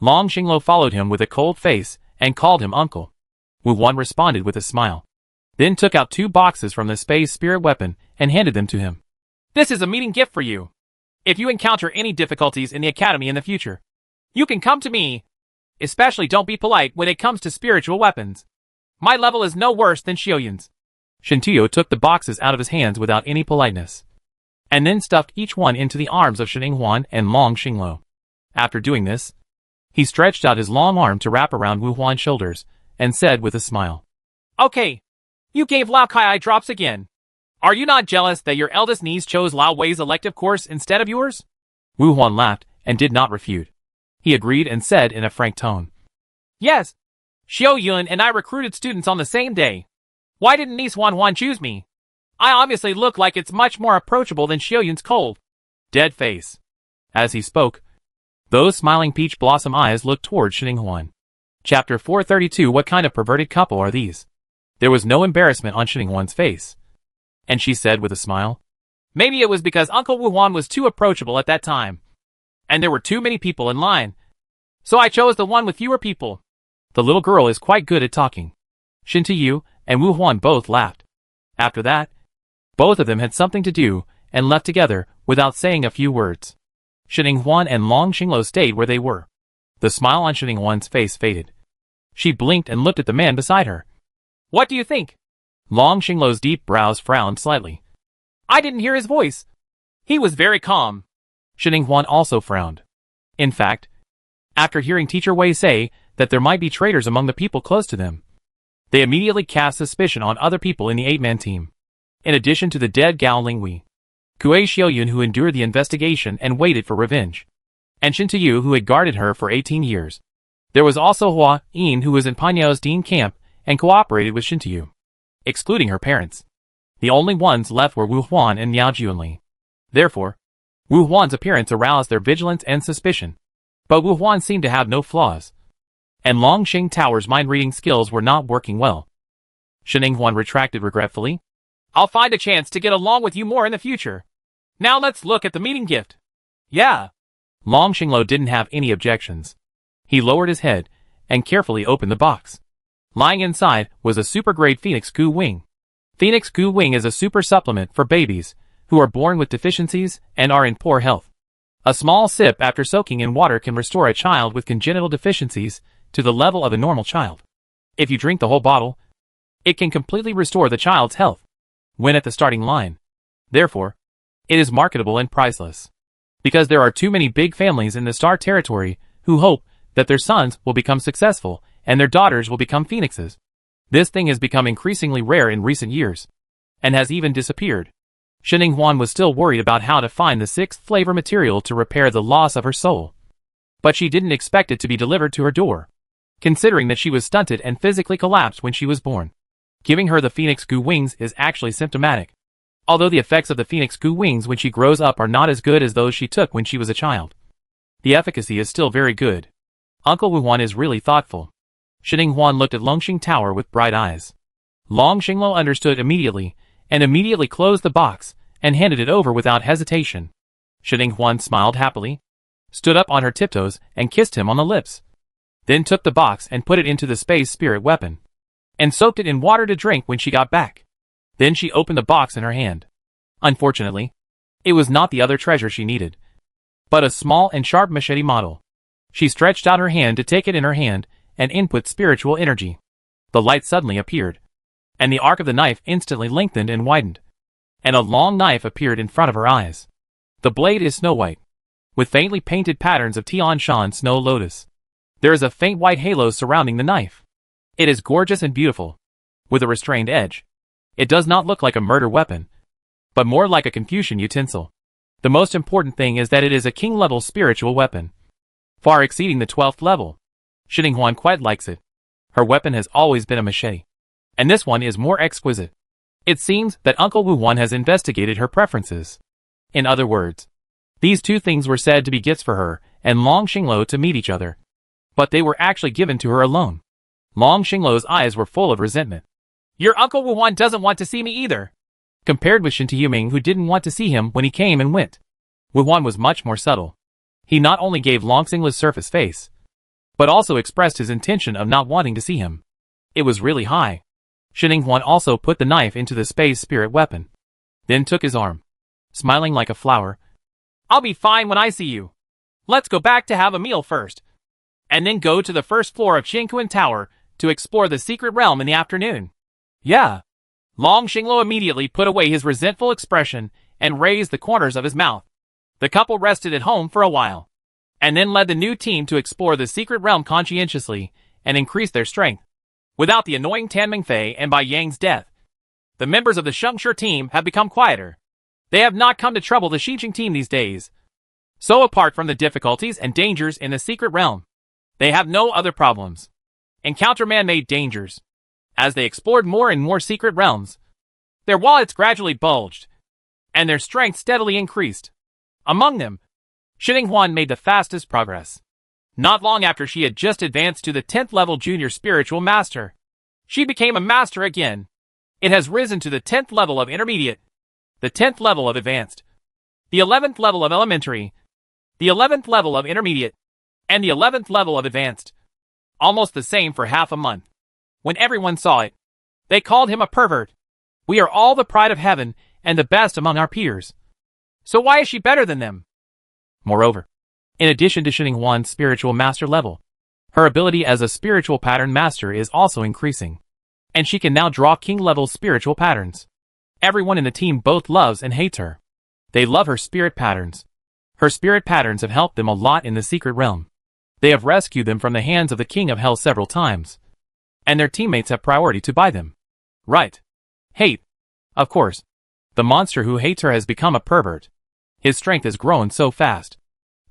Long Xinglo followed him with a cold face and called him uncle. Wu Huan responded with a smile, then took out 2 boxes from the space spirit weapon and handed them to him. This is a meeting gift for you. If you encounter any difficulties in the academy in the future, you can come to me. Especially don't be polite when it comes to spiritual weapons. My level is no worse than Xiaoyun's. Shintuo took the boxes out of his hands without any politeness, and then stuffed each one into the arms of Shining Huan and Long Xinglo. After doing this, he stretched out his long arm to wrap around Wu Huan's shoulders, and said with a smile, Okay, you gave Lao Kai eye drops again. Are you not jealous that your eldest niece chose Lao Wei's elective course instead of yours? Wu Huan laughed and did not refute. He agreed and said in a frank tone, Yes, Xiao Yun and I recruited students on the same day. Why didn't niece Huan choose me? I obviously look like it's much more approachable than Xiao Yun's cold, dead face. As he spoke, those smiling peach blossom eyes looked toward Shining Huan. Chapter 432 What kind of perverted couple are these? There was no embarrassment on Shining Huan's face, and she said with a smile, Maybe it was because Uncle Wu Huan was too approachable at that time, and there were too many people in line, so I chose the one with fewer people. The little girl is quite good at talking. Shin Tuyu and Wu Huan both laughed. After that, both of them had something to do and left together without saying a few words. Shining Huan and Long Xinglo stayed where they were. The smile on Shining Huan's face faded. She blinked and looked at the man beside her. What do you think? Long Xinglo's deep brows frowned slightly. I didn't hear his voice. He was very calm. Shining Huan also frowned. In fact, after hearing Teacher Wei say that there might be traitors among the people close to them, they immediately cast suspicion on other people in the 8-man team. In addition to the dead Gao Lingwei, Kuei Xiaoyun who endured the investigation and waited for revenge, and Shin Tuyu who had guarded her for 18 years. There was also Hua Yin who was in Panyao's Dean camp and cooperated with Shin Tuyu. Excluding her parents, the only ones left were Wu Huan and Miao Junli. Therefore, Wu Huan's appearance aroused their vigilance and suspicion. But Wu Huan seemed to have no flaws, and Long Xing Tower's mind-reading skills were not working well. Shining Huan retracted regretfully. I'll find a chance to get along with you more in the future. Now let's look at the meeting gift. Yeah. Long Xinglo didn't have any objections. He lowered his head and carefully opened the box. Lying inside was a super-grade Phoenix Gu Wing. Phoenix Gu Wing is a super supplement for babies who are born with deficiencies and are in poor health. A small sip after soaking in water can restore a child with congenital deficiencies to the level of a normal child. If you drink the whole bottle, it can completely restore the child's health when at the starting line. Therefore, it is marketable and priceless. Because there are too many big families in the Star Territory who hope that their sons will become successful and their daughters will become phoenixes. This thing has become increasingly rare in recent years, and has even disappeared. Shining Huan was still worried about how to find the 6th flavor material to repair the loss of her soul. But she didn't expect it to be delivered to her door, considering that she was stunted and physically collapsed when she was born. Giving her the Phoenix Gu Wings is actually symptomatic, although the effects of the Phoenix Gu Wings when she grows up are not as good as those she took when she was a child. The efficacy is still very good. Uncle Wu Huan is really thoughtful. Shining Huan looked at Longxing Tower with bright eyes. Long Xinglo understood immediately, and immediately closed the box, and handed it over without hesitation. Shining Huan smiled happily, stood up on her tiptoes, and kissed him on the lips. Then took the box and put it into the space spirit weapon, and soaked it in water to drink when she got back. Then she opened the box in her hand. Unfortunately, it was not the other treasure she needed, but a small and sharp machete model. She stretched out her hand to take it in her hand, and input spiritual energy. The light suddenly appeared, and the arc of the knife instantly lengthened and widened, and a long knife appeared in front of her eyes. The blade is snow white, with faintly painted patterns of Tian Shan snow lotus. There is a faint white halo surrounding the knife. It is gorgeous and beautiful, with a restrained edge. It does not look like a murder weapon, but more like a Confucian utensil. The most important thing is that it is a king-level spiritual weapon, far exceeding the 12th level. Xinhuan quite likes it. Her weapon has always been a machete, and this one is more exquisite. It seems that Uncle Wu Wan has investigated her preferences. In other words, these two things were said to be gifts for her and Long Xinglo to meet each other, but they were actually given to her alone. Long Xinglo's eyes were full of resentment. Your Uncle Wu Wan doesn't want to see me either. Compared with Shen Yuming, who didn't want to see him when he came and went, Wu Wan was much more subtle. He not only gave Long Xinglo's surface face, but also expressed his intention of not wanting to see him. It was really high. Xinhuan also put the knife into the space spirit weapon, then took his arm, smiling like a flower. I'll be fine when I see you. Let's go back to have a meal first, and then go to the first floor of Qingquan Tower to explore the secret realm in the afternoon. Yeah. Long Xinglo immediately put away his resentful expression and raised the corners of his mouth. The couple rested at home for a while, and then led the new team to explore the secret realm conscientiously and increase their strength. Without the annoying Tan Mingfei and Bai Yang's death, the members of the Shengshi team have become quieter. They have not come to trouble the Xijing team these days. So apart from the difficulties and dangers in the secret realm, they have no other problems. Encounter man-made dangers. As they explored more and more secret realms, their wallets gradually bulged, and their strength steadily increased. Among them, Xinhuan made the fastest progress. Not long after she had just advanced to the 10th level junior spiritual master, she became a master again. It has risen to the 10th level of intermediate, the 10th level of advanced, the 11th level of elementary, the 11th level of intermediate, and the 11th level of advanced. Almost the same for half a month. When everyone saw it, they called him a pervert. We are all the pride of heaven and the best among our peers. So why is she better than them? Moreover, in addition to Xinhuan's spiritual master level, her ability as a spiritual pattern master is also increasing, and she can now draw king-level spiritual patterns. Everyone in the team both loves and hates her. They love her spirit patterns. Her spirit patterns have helped them a lot in the secret realm. They have rescued them from the hands of the King of Hell several times, and their teammates have priority to buy them. Right. Hate. Of course. The monster who hates her has become a pervert. His strength has grown so fast.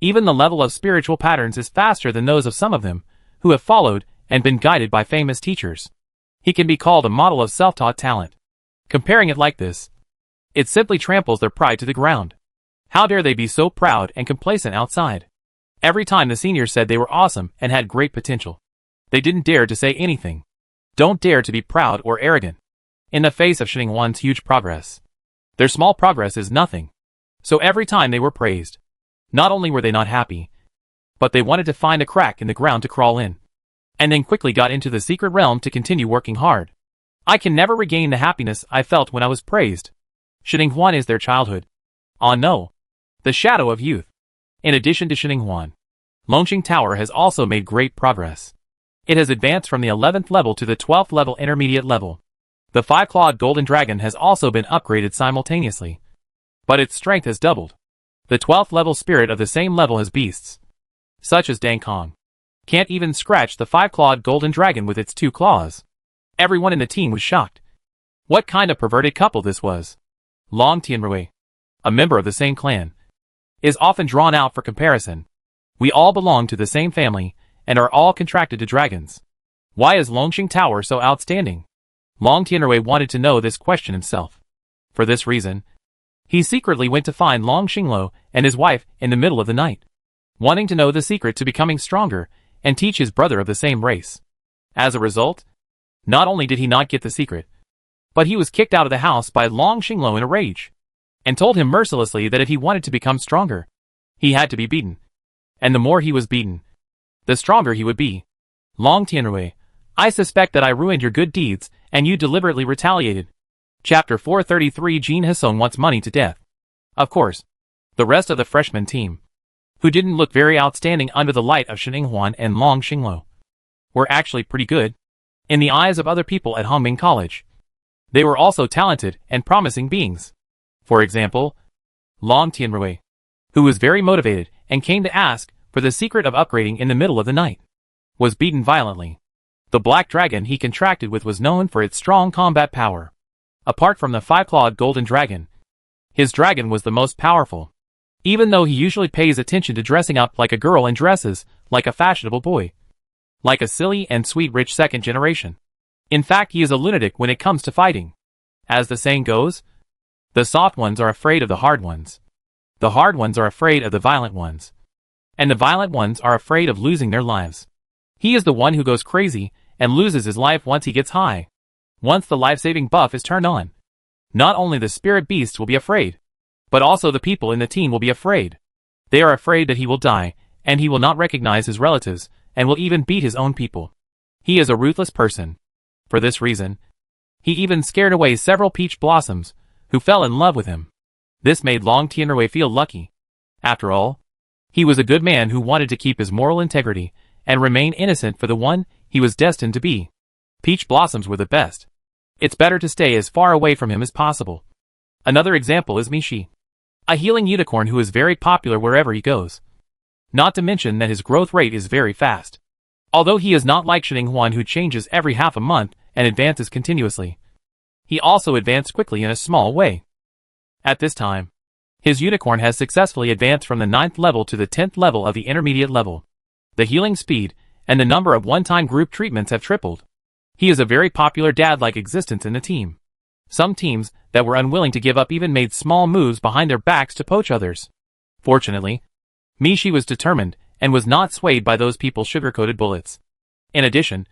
Even the level of spiritual patterns is faster than those of some of them, who have followed and been guided by famous teachers. He can be called a model of self-taught talent. Comparing it like this, it simply tramples their pride to the ground. How dare they be so proud and complacent outside? Every time the seniors said they were awesome and had great potential, they didn't dare to say anything. Don't dare to be proud or arrogant in the face of Xinhuan's huge progress. Their small progress is nothing. So every time they were praised, not only were they not happy, but they wanted to find a crack in the ground to crawl in, and then quickly got into the secret realm to continue working hard. I can never regain the happiness I felt when I was praised. Xinhuan is their childhood. Ah no. The shadow of youth. In addition to Xinhuan, Longqing Tower has also made great progress. It has advanced from the 11th level to the 12th level intermediate level. The 5-clawed golden dragon has also been upgraded simultaneously, but its strength has doubled. The 12th level spirit of the same level as beasts, such as Dang Kong, can't even scratch the 5-clawed golden dragon with its 2 claws. Everyone in the team was shocked. What kind of perverted couple this was. Long Tianrui, a member of the same clan, is often drawn out for comparison. We all belong to the same family and are all contracted to dragons. Why is Longqing Tower so outstanding? Long Tianrui wanted to know this question himself. For this reason, he secretly went to find Long Xinglo and his wife in the middle of the night, wanting to know the secret to becoming stronger and teach his brother of the same race. As a result, not only did he not get the secret, but he was kicked out of the house by Long Xinglo in a rage, and told him mercilessly that if he wanted to become stronger, he had to be beaten. And the more he was beaten, the stronger he would be. Long Tianrui, I suspect that I ruined your good deeds, and you deliberately retaliated. Chapter 433. Jin Hisong wants money to death. Of course, the rest of the freshman team, who didn't look very outstanding under the light of Xinhuan and Long Xinglo, were actually pretty good in the eyes of other people at Hongming College. They were also talented and promising beings. For example, Long Tianrui, who was very motivated and came to ask for the secret of upgrading in the middle of the night, was beaten violently. The black dragon he contracted with was known for its strong combat power. Apart from the five-clawed golden dragon, his dragon was the most powerful. Even though he usually pays attention to dressing up like a girl and dresses like a fashionable boy. Like a silly and sweet rich second generation. In fact, he is a lunatic when it comes to fighting. As the saying goes, the soft ones are afraid of the hard ones. The hard ones are afraid of the violent ones. And the violent ones are afraid of losing their lives. He is the one who goes crazy and loses his life once he gets high. Once the life-saving buff is turned on, not only the spirit beasts will be afraid, but also the people in the team will be afraid. They are afraid that he will die, and he will not recognize his relatives, and will even beat his own people. He is a ruthless person. For this reason, he even scared away several peach blossoms, who fell in love with him. This made Long Tianrui feel lucky. After all, he was a good man who wanted to keep his moral integrity, and remain innocent for the one he was destined to be. Peach blossoms were the best. It's better to stay as far away from him as possible. Another example is Mishi, a healing unicorn who is very popular wherever he goes. Not to mention that his growth rate is very fast. Although he is not like Sheninghuan who changes every half a month and advances continuously. He also advanced quickly in a small way. At this time, his unicorn has successfully advanced from the 9th level to the 10th level of the intermediate level. The healing speed and the number of one-time group treatments have tripled. He is a very popular dad-like existence in the team. Some teams that were unwilling to give up even made small moves behind their backs to poach others. Fortunately, Mishi was determined and was not swayed by those people's sugar-coated bullets. In addition,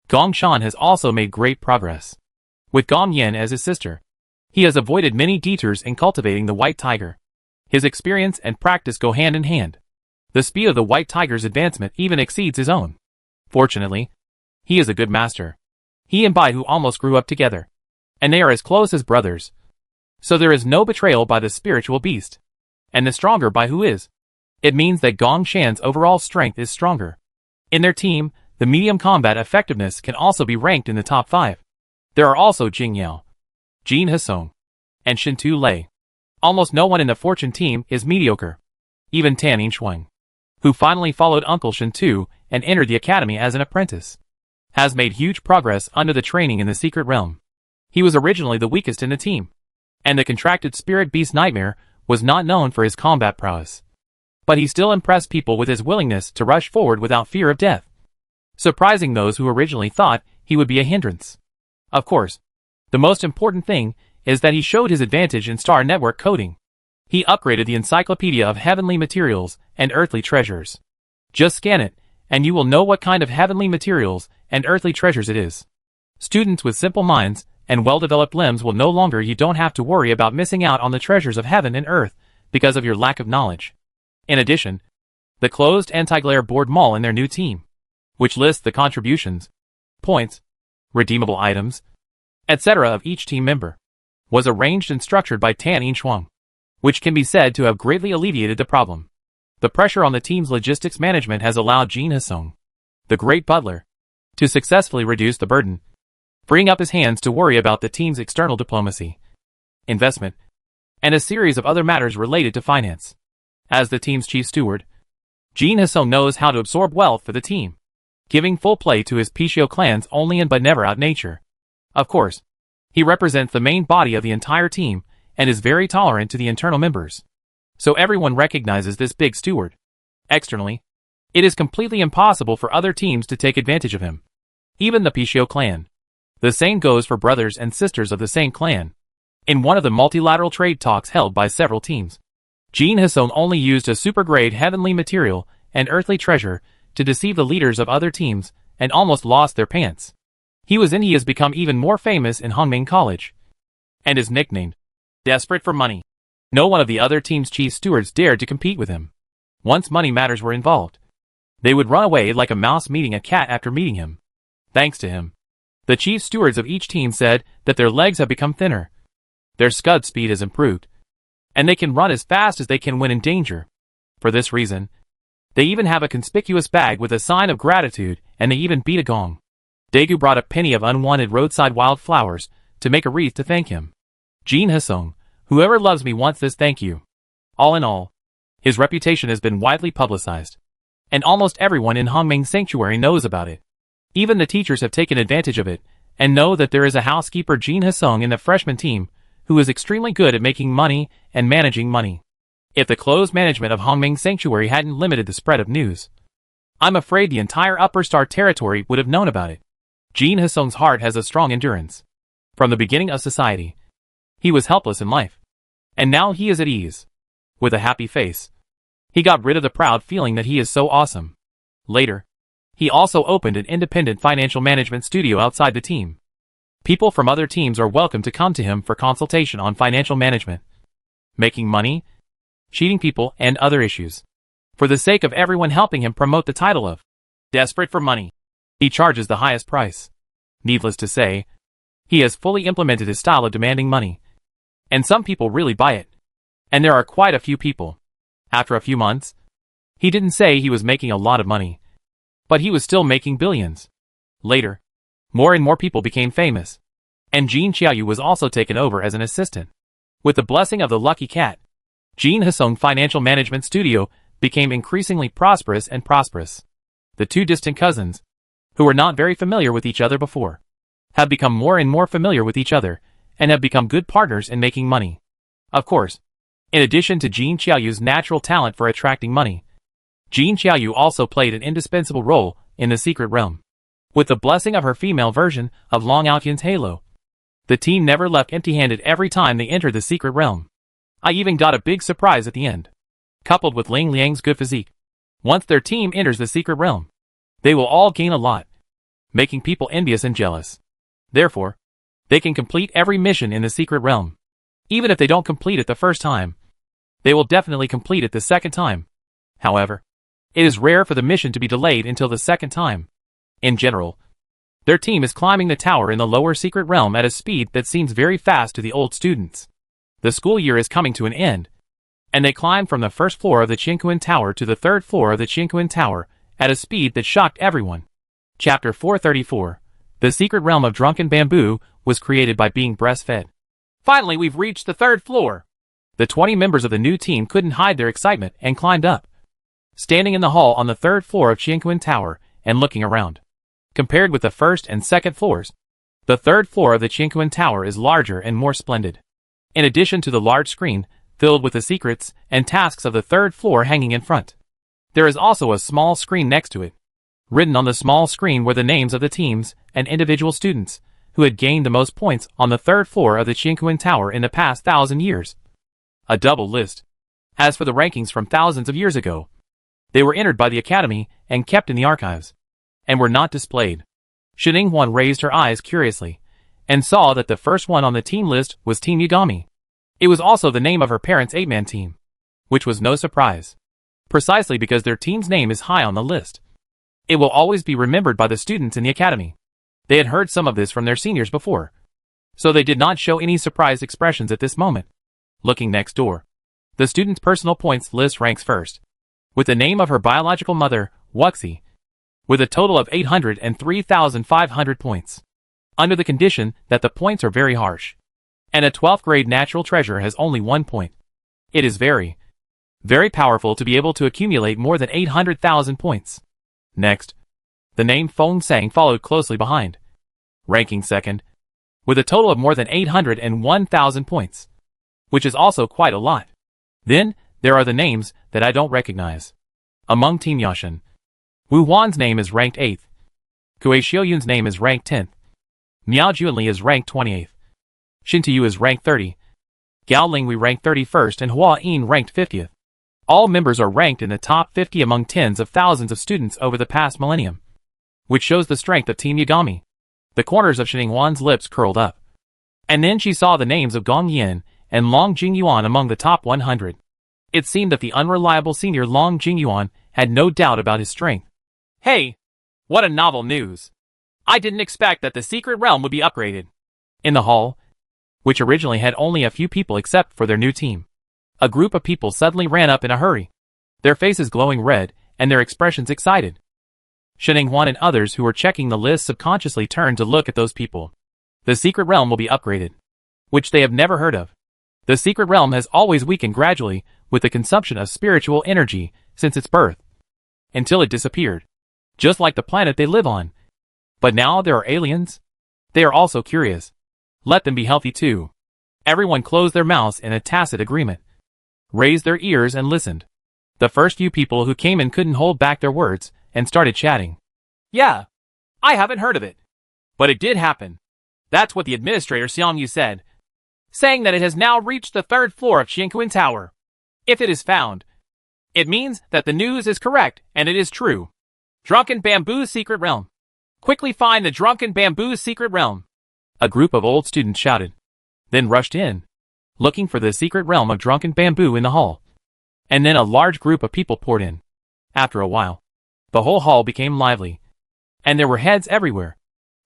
Gong Shan has also made great progress. With Gong Yan as his sister, he has avoided many detours in cultivating the white tiger. His experience and practice go hand in hand. The speed of the white tiger's advancement even exceeds his own. Fortunately, he is a good master. He and Bai Hu almost grew up together, and they are as close as brothers. So there is no betrayal by the spiritual beast. And the stronger Bai Hu is, it means that Gong Shan's overall strength is stronger. In their team, the medium combat effectiveness can also be ranked in the top 5. There are also Jing Yao, Jin Hesong, and Shintu Lei. Almost no one in the Fortune team is mediocre. Even Tan Yinchuang, who finally followed Uncle Shintu and entered the academy as an apprentice, has made huge progress under the training in the secret realm. He was originally the weakest in the team, and the contracted spirit beast Nightmare was not known for his combat prowess. But he still impressed people with his willingness to rush forward without fear of death, surprising those who originally thought he would be a hindrance. Of course, the most important thing is that he showed his advantage in star network coding. He upgraded the encyclopedia of heavenly materials and earthly treasures. Just scan it, and you will know what kind of heavenly materials and earthly treasures it is. Students with simple minds and well-developed limbs will no longer you don't have to worry about missing out on the treasures of heaven and earth because of your lack of knowledge. In addition, the closed anti-glare board mall in their new team, which lists the contributions, points, redeemable items, etc. of each team member, was arranged and structured by Tan Yinchuang, which can be said to have greatly alleviated the problem. The pressure on the team's logistics management has allowed Jin Hesong, the great butler, to successfully reduce the burden, freeing up his hands to worry about the team's external diplomacy, investment, and a series of other matters related to finance. As the team's chief steward, Jin Hesong knows how to absorb wealth for the team, giving full play to his Pichio clan's only in but never out nature. Of course, he represents the main body of the entire team and is very tolerant to the internal members. So everyone recognizes this big steward. Externally, it is completely impossible for other teams to take advantage of him. Even the Pichio clan. The same goes for brothers and sisters of the same clan. In one of the multilateral trade talks held by several teams, Jin Hesong only used a super-grade heavenly material and earthly treasure to deceive the leaders of other teams and almost lost their pants. He has become even more famous in Hongming College, and is nicknamed Desperate for Money. No one of the other team's chief stewards dared to compete with him. Once money matters were involved, they would run away like a mouse meeting a cat after meeting him. Thanks to him, the chief stewards of each team said that their legs have become thinner, their scud speed has improved, and they can run as fast as they can when in danger. For this reason, they even have a conspicuous bag with a sign of gratitude, and they even beat a gong. Daegu brought a penny of unwanted roadside wildflowers to make a wreath to thank him. Jin Hesong, whoever loves me wants this thank you. All in all, His reputation has been widely publicized, and almost everyone in Hongming Sanctuary knows about it. Even the teachers have taken advantage of it, and know that there is a housekeeper Jin Ha-sung in the freshman team, who is extremely good at making money and managing money. If the closed management of Hongming Sanctuary hadn't limited the spread of news, I'm afraid the entire Upper Star territory would have known about it. Jin Ha-sung's heart has a strong endurance. From the beginning of society, he was helpless in life. And now he is at ease. With a happy face, he got rid of the proud feeling that he is so awesome. Later, he also opened an independent financial management studio outside the team. People from other teams are welcome to come to him for consultation on financial management, making money, cheating people, and other issues. For the sake of everyone helping him promote the title of desperate for money, he charges the highest price. Needless to say, he has fully implemented his style of demanding money. And some people really buy it. And there are quite a few people. After a few months, he didn't say he was making a lot of money, but he was still making billions. Later, more and more people became famous, and Jin Qiaoyu was also taken over as an assistant. With the blessing of the lucky cat, Jin Ha-sung Financial Management Studio became increasingly prosperous and prosperous. The two distant cousins, who were not very familiar with each other before, have become more and more familiar with each other, and have become good partners in making money. Of course, in addition to Jin Qiaoyu's natural talent for attracting money, Jin Qiaoyu also played an indispensable role in the secret realm. With the blessing of her female version of Long Aotian's halo, the team never left empty-handed every time they entered the secret realm. I even got a big surprise at the end. Coupled with Ling Liang's good physique, once their team enters the secret realm, they will all gain a lot, making people envious and jealous. Therefore, they can complete every mission in the secret realm. Even if they don't complete it the first time, they will definitely complete it the second time. However, it is rare for the mission to be delayed until the second time. In general, their team is climbing the tower in the lower secret realm at a speed that seems very fast to the old students. The school year is coming to an end, and they climb from the first floor of the Qingquan Tower to the third floor of the Qingquan Tower at a speed that shocked everyone. Chapter 434. The secret realm of drunken bamboo was created by being breastfed. Finally, we've reached the third floor. The 20 members of the new team couldn't hide their excitement and climbed up. Standing in the hall on the third floor of Qingquan Tower and looking around, compared with the first and second floors, the third floor of the Qingquan Tower is larger and more splendid. In addition to the large screen filled with the secrets and tasks of the third floor hanging in front, there is also a small screen next to it. Written on the small screen were the names of the teams and individual students who had gained the most points on the third floor of the Qingquan Tower in the past 1,000 years. A double list. As for the rankings from thousands of years ago, they were entered by the Academy and kept in the archives, and were not displayed. Shining Huan raised her eyes curiously, and saw that the first one on the team list was Team Yagami. It was also the name of her parents' 8-man team, which was no surprise, precisely because their team's name is high on the list. It will always be remembered by the students in the Academy. They had heard some of this from their seniors before, so they did not show any surprised expressions at this moment. Looking next door, the student's personal points list ranks first, with the name of her biological mother, Wuxi, with a total of 803,500 points, under the condition that the points are very harsh, and a 12th grade natural treasure has only 1 point. It is very, very powerful to be able to accumulate more than 800,000 points. Next, the name Feng Sang followed closely behind, ranking second, with a total of more than 801,000 points, which is also quite a lot. Then, there are the names that I don't recognize. Among Team Yashin, Wu Huan's name is ranked 8th, Kue Xiaoyun's name is ranked 10th, Miao Juanli is ranked 28th, Xin Tuyu is ranked 30, Gao Lingwei ranked 31st, and Hua Yin ranked 50th. All members are ranked in the top 50 among tens of thousands of students over the past millennium, which shows the strength of Team Yagami. The corners of Shining Huan's lips curled up, and then she saw the names of Gong Yin and Long Jingyuan among the top 100. It seemed that the unreliable senior Long Jingyuan had no doubt about his strength. Hey! What a novel news! I didn't expect that the secret realm would be upgraded. In the hall, which originally had only a few people except for their new team, a group of people suddenly ran up in a hurry, their faces glowing red and their expressions excited. Shining Huan and others who were checking the list subconsciously turned to look at those people. The secret realm will be upgraded, which they have never heard of. The secret realm has always weakened gradually with the consumption of spiritual energy since its birth, until it disappeared, just like the planet they live on. But now there are aliens. They are also curious. Let them be healthy too. Everyone closed their mouths in a tacit agreement, raised their ears and listened. The first few people who came in couldn't hold back their words and started chatting. Yeah, I haven't heard of it. But it did happen. That's what the administrator Xiang Yu said, saying that it has now reached the 3rd floor of Qianquan Tower. If it is found, it means that the news is correct and it is true. Drunken Bamboo's secret realm. Quickly find the Drunken Bamboo's secret realm. A group of old students shouted, then rushed in, looking for the secret realm of Drunken Bamboo in the hall. And then a large group of people poured in. After a while, the whole hall became lively, and there were heads everywhere.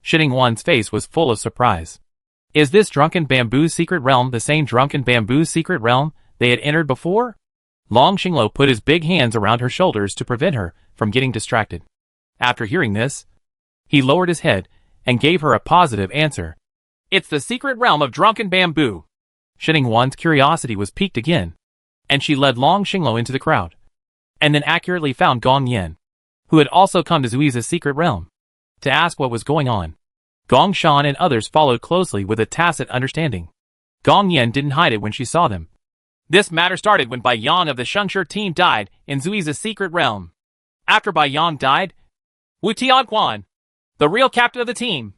Shitting Wan's face was full of surprise. Is this Drunken Bamboo's secret realm the same Drunken Bamboo's secret realm they had entered before? Long Xinglo put his big hands around her shoulders to prevent her from getting distracted. After hearing this, he lowered his head and gave her a positive answer. It's the secret realm of Drunken Bamboo. Shitting Wan's curiosity was piqued again, and she led Long Xinglo into the crowd, and then accurately found Gong Yan, who had also come to Zui's secret realm, to ask what was going on. Gong Shan and others followed closely with a tacit understanding. Gong Yan didn't hide it when she saw them. This matter started when Bai Yang of the Shengshi team died in Zui's secret realm. After Bai Yang died, Wu Tianquan, the real captain of the team,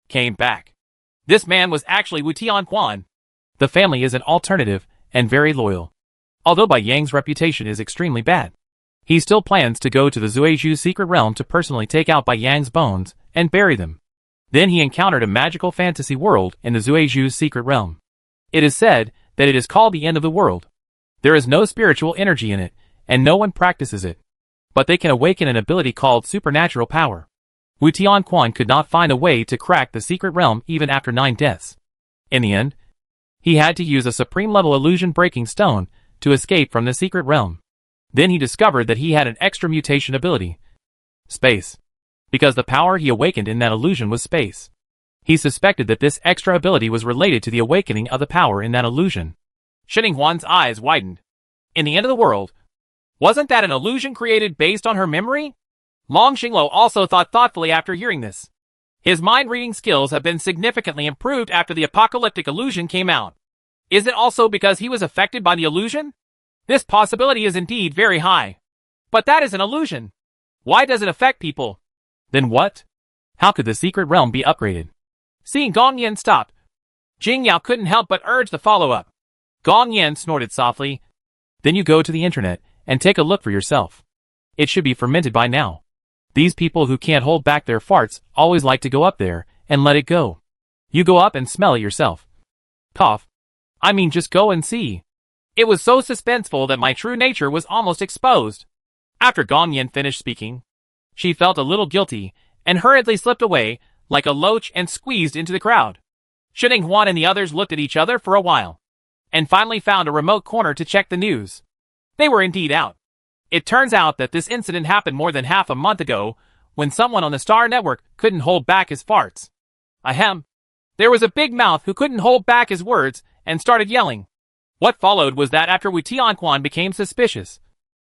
came back. This man was actually Wu Tianquan. The family is an alternative and very loyal. Although Bai Yang's reputation is extremely bad, he still plans to go to the Zuizhu's secret realm to personally take out Bai Yang's bones and bury them. Then he encountered a magical fantasy world in the Zuizhu's secret realm. It is said that it is called the end of the world. There is no spiritual energy in it, and no one practices it. But they can awaken an ability called supernatural power. Wu Tianquan could not find a way to crack the secret realm even after 9 deaths. In the end, he had to use a supreme-level illusion-breaking stone to escape from the secret realm. Then he discovered that he had an extra mutation ability. Space. Because the power he awakened in that illusion was space. He suspected that this extra ability was related to the awakening of the power in that illusion. Shitting Huan's eyes widened. In the end of the world, wasn't that an illusion created based on her memory? Long Xinglo also thought thoughtfully after hearing this. His mind-reading skills have been significantly improved after the apocalyptic illusion came out. Is it also because he was affected by the illusion? This possibility is indeed very high. But that is an illusion. Why does it affect people? Then what? How could the secret realm be upgraded? Seeing Gong Yan stop, Jing Yao couldn't help but urge the follow-up. Gong Yan snorted softly. Then you go to the internet and take a look for yourself. It should be fermented by now. These people who can't hold back their farts always like to go up there and let it go. You go up and smell it yourself. Cough. I mean, just go and see. It was so suspenseful that my true nature was almost exposed. After Gong Yan finished speaking, she felt a little guilty and hurriedly slipped away like a loach and squeezed into the crowd. Shitting Huan and the others looked at each other for a while, and finally found a remote corner to check the news. They were indeed out. It turns out that this incident happened more than half a month ago, when someone on the Star Network couldn't hold back his farts. Ahem. There was a big mouth who couldn't hold back his words and started yelling. What followed was that after Wu Tianquan became suspicious,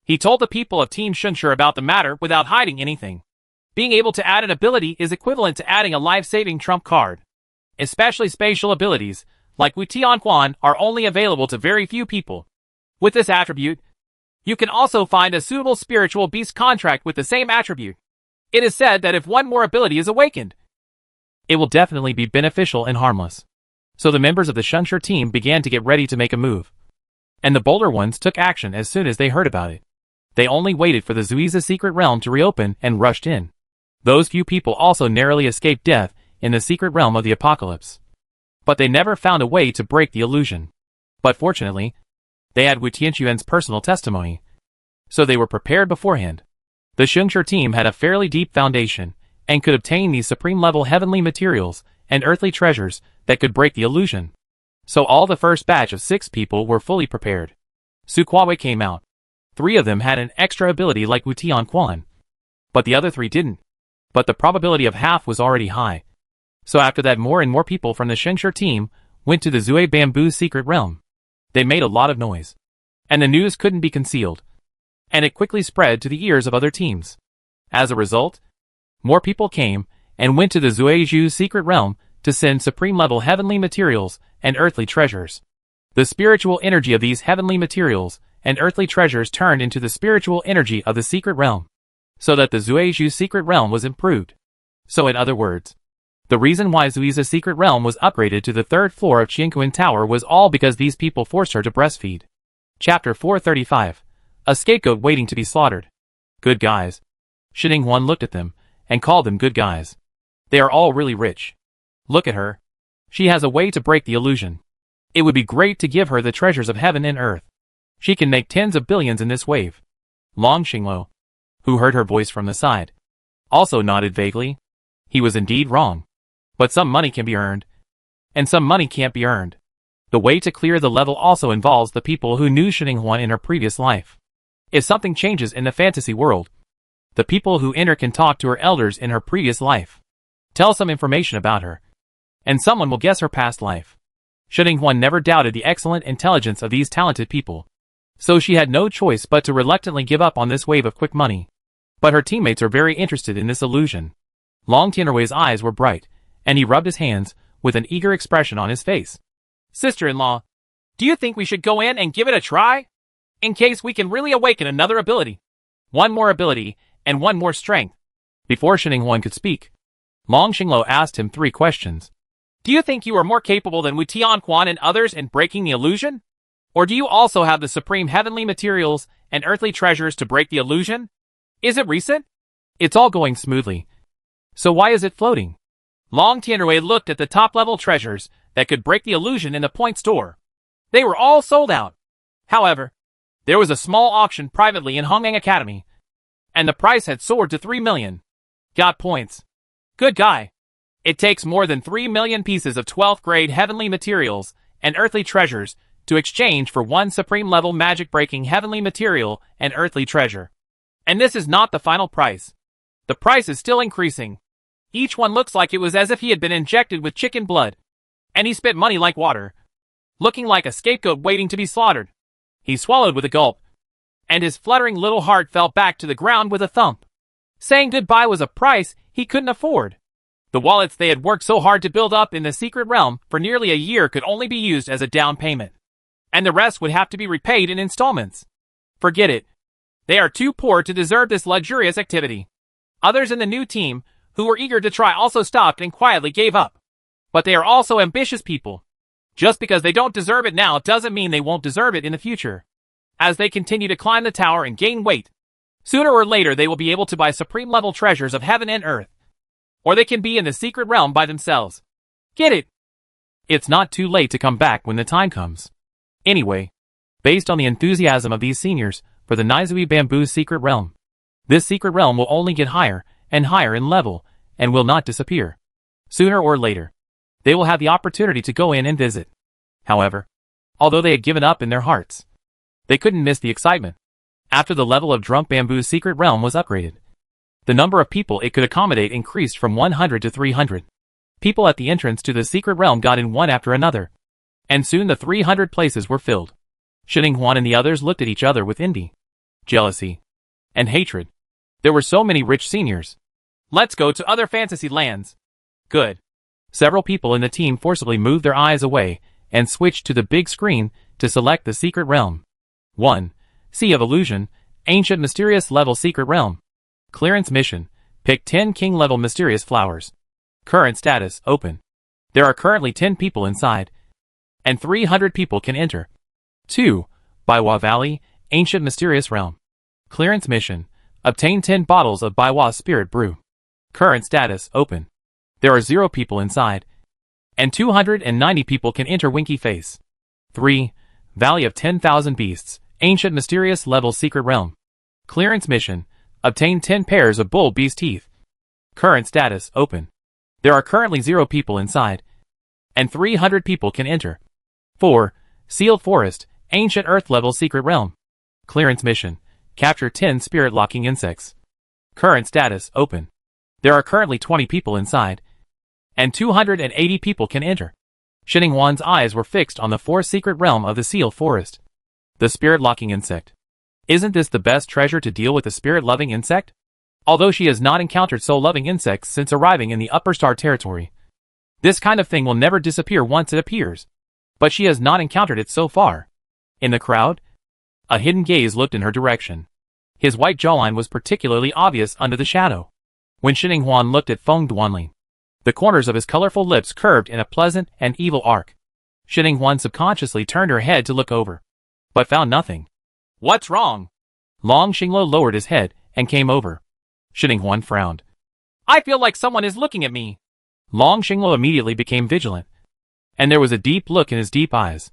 he told the people of Team Shengshi about the matter without hiding anything. Being able to add an ability is equivalent to adding a life-saving trump card. Especially spatial abilities, like Wu Tianquan, are only available to very few people. With this attribute, you can also find a suitable spiritual beast contract with the same attribute. It is said that if one more ability is awakened, it will definitely be beneficial and harmless. So the members of the Shengshi team began to get ready to make a move. And the bolder ones took action as soon as they heard about it. They only waited for the Zui's secret realm to reopen and rushed in. Those few people also narrowly escaped death in the secret realm of the apocalypse. But they never found a way to break the illusion. But fortunately, they had Wu Tianquan's personal testimony, so they were prepared beforehand. The Shengshi team had a fairly deep foundation, and could obtain these supreme-level heavenly materials and earthly treasures that could break the illusion. So all the first batch of 6 people were fully prepared. Su Kuowei came out. 3 of them had an extra ability like Wu Tianquan, but the other 3 didn't. But the probability of half was already high. So after that, more and more people from the Shengshi team went to the Zui Bamboo's secret realm. They made a lot of noise. and the news couldn't be concealed. And it quickly spread to the ears of other teams. As a result, more people came and went to the Zueju's secret realm to send supreme-level heavenly materials and earthly treasures. The spiritual energy of these heavenly materials and earthly treasures turned into the spiritual energy of the secret realm, so that the Zueju's secret realm was improved. So in other words, the reason why Zuiza's secret realm was upgraded to the 3rd floor of Qianquan Tower was all because these people forced her to breastfeed. Chapter 435. A scapegoat waiting to be slaughtered. Good guys. Shining Huan looked at them and called them good guys. They are all really rich. Look at her. She has a way to break the illusion. It would be great to give her the treasures of heaven and earth. She can make tens of billions in this wave. Long Xinglo, who heard her voice from the side, also nodded vaguely. He was indeed wrong. But some money can be earned, and some money can't be earned. The way to clear the level also involves the people who knew Shining Huan in her previous life. If something changes in the fantasy world, the people who enter can talk to her elders in her previous life, tell some information about her, and someone will guess her past life. Shining Huan never doubted the excellent intelligence of these talented people, so she had no choice but to reluctantly give up on this wave of quick money. But her teammates are very interested in this illusion. Long Tianrui's eyes were bright, and he rubbed his hands with an eager expression on his face. Sister-in-law, do you think we should go in and give it a try? In case we can really awaken another ability. One more ability, and one more strength. Before Shining Huan could speak, Long Xinglo asked him 3 questions. Do you think you are more capable than Wu Tianquan and others in breaking the illusion? Or do you also have the supreme heavenly materials and earthly treasures to break the illusion? Is it recent? It's all going smoothly. So why is it floating? Long Tianrui looked at the top-level treasures that could break the illusion in the point store. They were all sold out. However, there was a small auction privately in Hongmeng Academy, and the price had soared to 3 million. Got points. Good guy. It takes more than 3 million pieces of 12th grade heavenly materials and earthly treasures to exchange for one supreme-level magic-breaking heavenly material and earthly treasure. And this is not the final price. The price is still increasing. Each one looks like it was as if he had been injected with chicken blood. And he spit money like water, looking like a scapegoat waiting to be slaughtered. He swallowed with a gulp, and his fluttering little heart fell back to the ground with a thump. Saying goodbye was a price he couldn't afford. The wallets they had worked so hard to build up in the secret realm for nearly a year could only be used as a down payment, and the rest would have to be repaid in installments. Forget it. They are too poor to deserve this luxurious activity. Others in the new team, who were eager to try, also stopped and quietly gave up. But they are also ambitious people. Just because they don't deserve it now doesn't mean they won't deserve it in the future. As they continue to climb the tower and gain weight, sooner or later they will be able to buy supreme-level treasures of heaven and earth. Or they can be in the secret realm by themselves. Get it? It's not too late to come back when the time comes. Anyway, based on the enthusiasm of these seniors for the Nizui Bamboo's secret realm, this secret realm will only get higher and higher in level and will not disappear. Sooner or later, they will have the opportunity to go in and visit. However, although they had given up in their hearts, they couldn't miss the excitement. After the level of Drunk Bamboo's secret realm was upgraded, the number of people it could accommodate increased from 100 to 300. People at the entrance to the secret realm got in one after another, and soon the 300 places were filled. Shining Huan and the others looked at each other with envy, jealousy, and hatred. There were so many rich seniors. Let's go to other fantasy lands. Good. Several people in the team forcibly moved their eyes away and switched to the big screen to select the secret realm. 1. Sea of Illusion, Ancient Mysterious Level Secret Realm. Clearance Mission, pick 10 King-level Mysterious Flowers. Current status, open. There are currently 10 people inside, and 300 people can enter. 2. Baiwa Valley, Ancient Mysterious Realm. Clearance Mission, obtain 10 bottles of Baiwa Spirit Brew. Current status, open. There are 0 people inside, and 290 people can enter Winky Face. 3. Valley of 10,000 Beasts, Ancient Mysterious Level Secret Realm. Clearance Mission, obtain 10 pairs of bull beast teeth. Current status, open. There are currently 0 people inside, and 300 people can enter. 4. Sealed Forest, Ancient Earth Level Secret Realm. Clearance Mission, capture 10 spirit-locking insects. Current status, open. There are currently 20 people inside, and 280 people can enter. Shining Huan's eyes were fixed on the 4th secret realm of the Sealed Forest. The spirit-locking insect. Isn't this the best treasure to deal with a spirit-loving insect? Although she has not encountered soul-loving insects since arriving in the upper star territory. This kind of thing will never disappear once it appears. But she has not encountered it so far. In the crowd, a hidden gaze looked in her direction. His white jawline was particularly obvious under the shadow. When Shining Huan looked at Feng Duanli, the corners of his colorful lips curved in a pleasant and evil arc. Shining Huan subconsciously turned her head to look over, but found nothing. What's wrong? Long Xinglo lowered his head and came over. Shining Huan frowned. I feel like someone is looking at me. Long Xinglo immediately became vigilant, and there was a deep look in his deep eyes.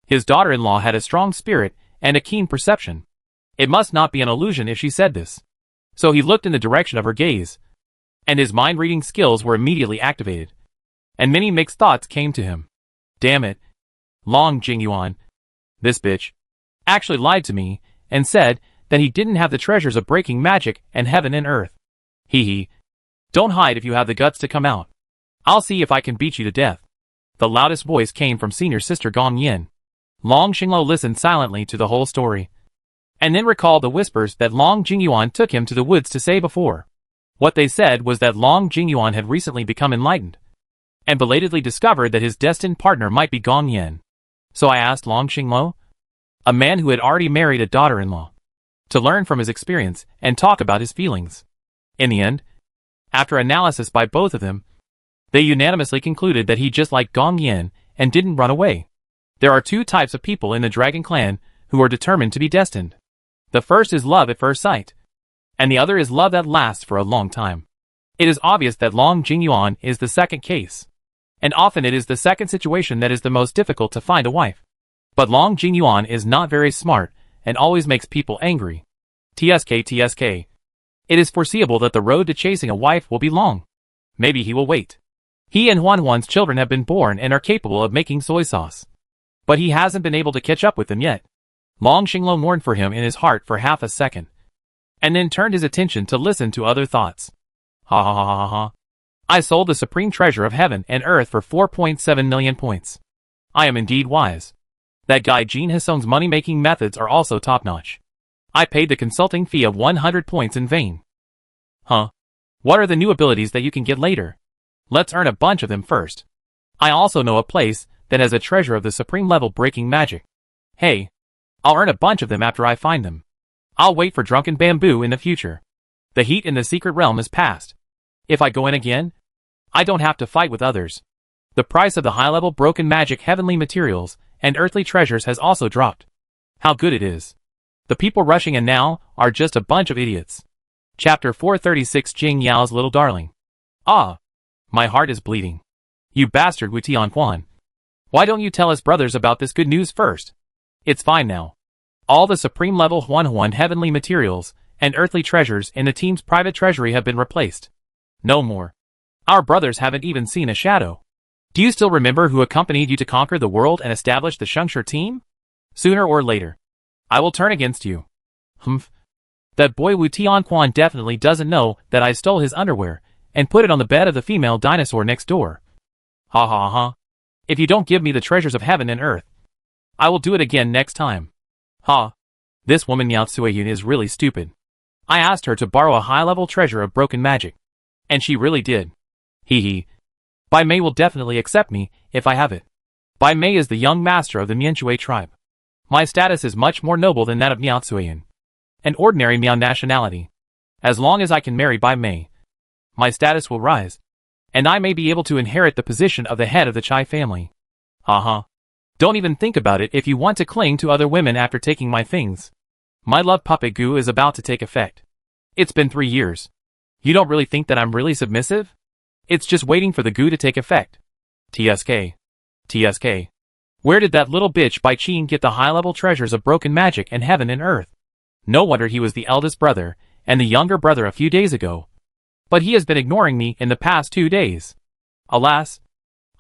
His daughter-in-law had a strong spirit and a keen perception. It must not be an illusion if she said this. So he looked in the direction of her gaze, and his mind-reading skills were immediately activated. And many mixed thoughts came to him. Damn it. Long Jingyuan, this bitch, actually lied to me and said that he didn't have the treasures of breaking magic and heaven and earth. Hee hee. Don't hide if you have the guts to come out. I'll see if I can beat you to death. The loudest voice came from senior sister Gong Yin. Long Xinglo listened silently to the whole story, and then recalled the whispers that Long Jingyuan took him to the woods to say before. What they said was that Long Jingyuan had recently become enlightened, and belatedly discovered that his destined partner might be Gong Yin. So I asked Long Xinglo, a man who had already married a daughter-in-law, to learn from his experience and talk about his feelings. In the end, after analysis by both of them, they unanimously concluded that he just liked Gong Yin and didn't run away. There are two types of people in the Dragon Clan who are determined to be destined. The first is love at first sight, and the other is love that lasts for a long time. It is obvious that Long Jingyuan is the second case, and often it is the second situation that is the most difficult to find a wife. But Long Jingyuan is not very smart and always makes people angry. TSK. It is foreseeable that the road to chasing a wife will be long. Maybe he will wait. He and Huan's children have been born and are capable of making soy sauce, but he hasn't been able to catch up with them yet. Long Xinglo mourned for him in his heart for half a second, and then turned his attention to listen to other thoughts. Ha ha ha ha ha. I sold the supreme treasure of heaven and earth for 4.7 million points. I am indeed wise. That guy Jin Hisong's money-making methods are also top-notch. I paid the consulting fee of 100 points in vain. Huh? What are the new abilities that you can get later? Let's earn a bunch of them first. I also know a place that has a treasure of the supreme level breaking magic. Hey, I'll earn a bunch of them after I find them. I'll wait for drunken bamboo in the future. The heat in the secret realm is past. If I go in again, I don't have to fight with others. The price of the high-level broken magic heavenly materials and earthly treasures has also dropped. How good it is. The people rushing in now are just a bunch of idiots. Chapter 436 Jing Yao's Little Darling. Ah, my heart is bleeding. You bastard Wu Tianquan. Why don't you tell us brothers about this good news first? It's fine now. All the supreme level Huan heavenly materials and earthly treasures in the team's private treasury have been replaced. No more. Our brothers haven't even seen a shadow. Do you still remember who accompanied you to conquer the world and establish the Shengshi team? Sooner or later, I will turn against you. Humph. That boy Wu Tianquan definitely doesn't know that I stole his underwear and put it on the bed of the female dinosaur next door. Ha ha ha. If you don't give me the treasures of heaven and earth, I will do it again next time. Ha. This woman Yao Tsueyun is really stupid. I asked her to borrow a high-level treasure of broken magic, and she really did. Hee hee. Bai Mei will definitely accept me if I have it. Bai Mei is the young master of the Mianchui tribe. My status is much more noble than that of Miao Tsueyun, an ordinary Miao nationality. As long as I can marry Bai Mei, my status will rise, and I may be able to inherit the position of the head of the Chai family. Haha. Don't even think about it if you want to cling to other women after taking my things. My love puppet goo is about to take effect. It's been 3 years. You don't really think that I'm really submissive? It's just waiting for the goo to take effect. TSK. Where did that little bitch Bai Qin get the high-level treasures of broken magic and heaven and earth? No wonder he was the eldest brother and the younger brother a few days ago. But he has been ignoring me in the past 2 days. Alas,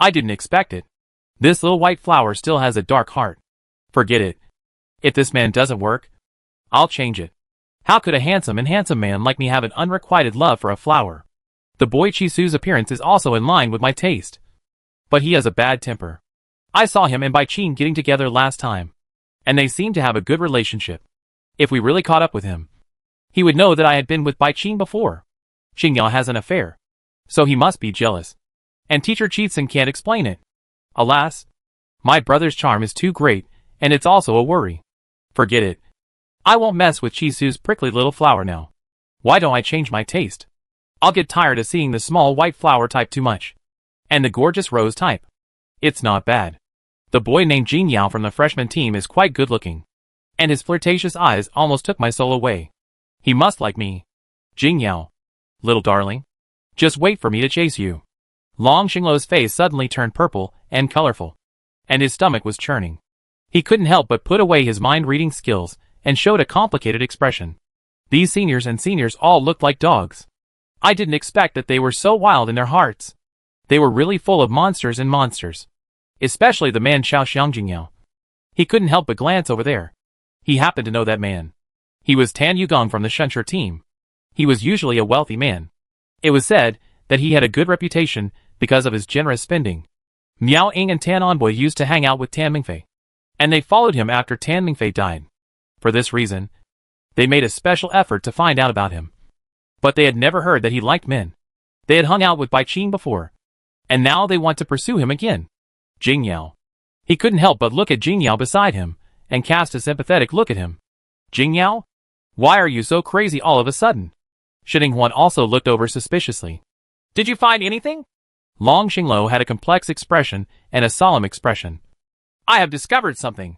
I didn't expect it. This little white flower still has a dark heart. Forget it. If this man doesn't work, I'll change it. How could a handsome man like me have an unrequited love for a flower? The boy Chisu's appearance is also in line with my taste. But he has a bad temper. I saw him and Bai Qin getting together last time, and they seemed to have a good relationship. If we really caught up with him, he would know that I had been with Bai Qing before. Qingyao has an affair, so he must be jealous. And teacher cheats and can't explain it. Alas, my brother's charm is too great, and it's also a worry. Forget it. I won't mess with Chisu's prickly little flower now. Why don't I change my taste? I'll get tired of seeing the small white flower type too much. And the gorgeous rose type. It's not bad. The boy named Jing Yao from the freshman team is quite good looking. And his flirtatious eyes almost took my soul away. He must like me. Jing Yao. Little darling. Just wait for me to chase you. Long Xingluo's face suddenly turned purple and colorful. And his stomach was churning. He couldn't help but put away his mind-reading skills and showed a complicated expression. These seniors and seniors all looked like dogs. I didn't expect that they were so wild in their hearts. They were really full of monsters and monsters. Especially the man Xiao Xiangjingyao. He couldn't help but glance over there. He happened to know that man. He was Tan Yugong from the Shensher team. He was usually a wealthy man. It was said that he had a good reputation because of his generous spending. Miao Ying and Tan Envoy used to hang out with Tan Mingfei. And they followed him after Tan Mingfei died. For this reason, they made a special effort to find out about him. But they had never heard that he liked men. They had hung out with Bai Qing before. And now they want to pursue him again. Jing Yao. He couldn't help but look at Jing Yao beside him, and cast a sympathetic look at him. Jing Yao? Why are you so crazy all of a sudden? Shining Huan also looked over suspiciously. Did you find anything? Long Xingluo had a complex expression and a solemn expression. I have discovered something.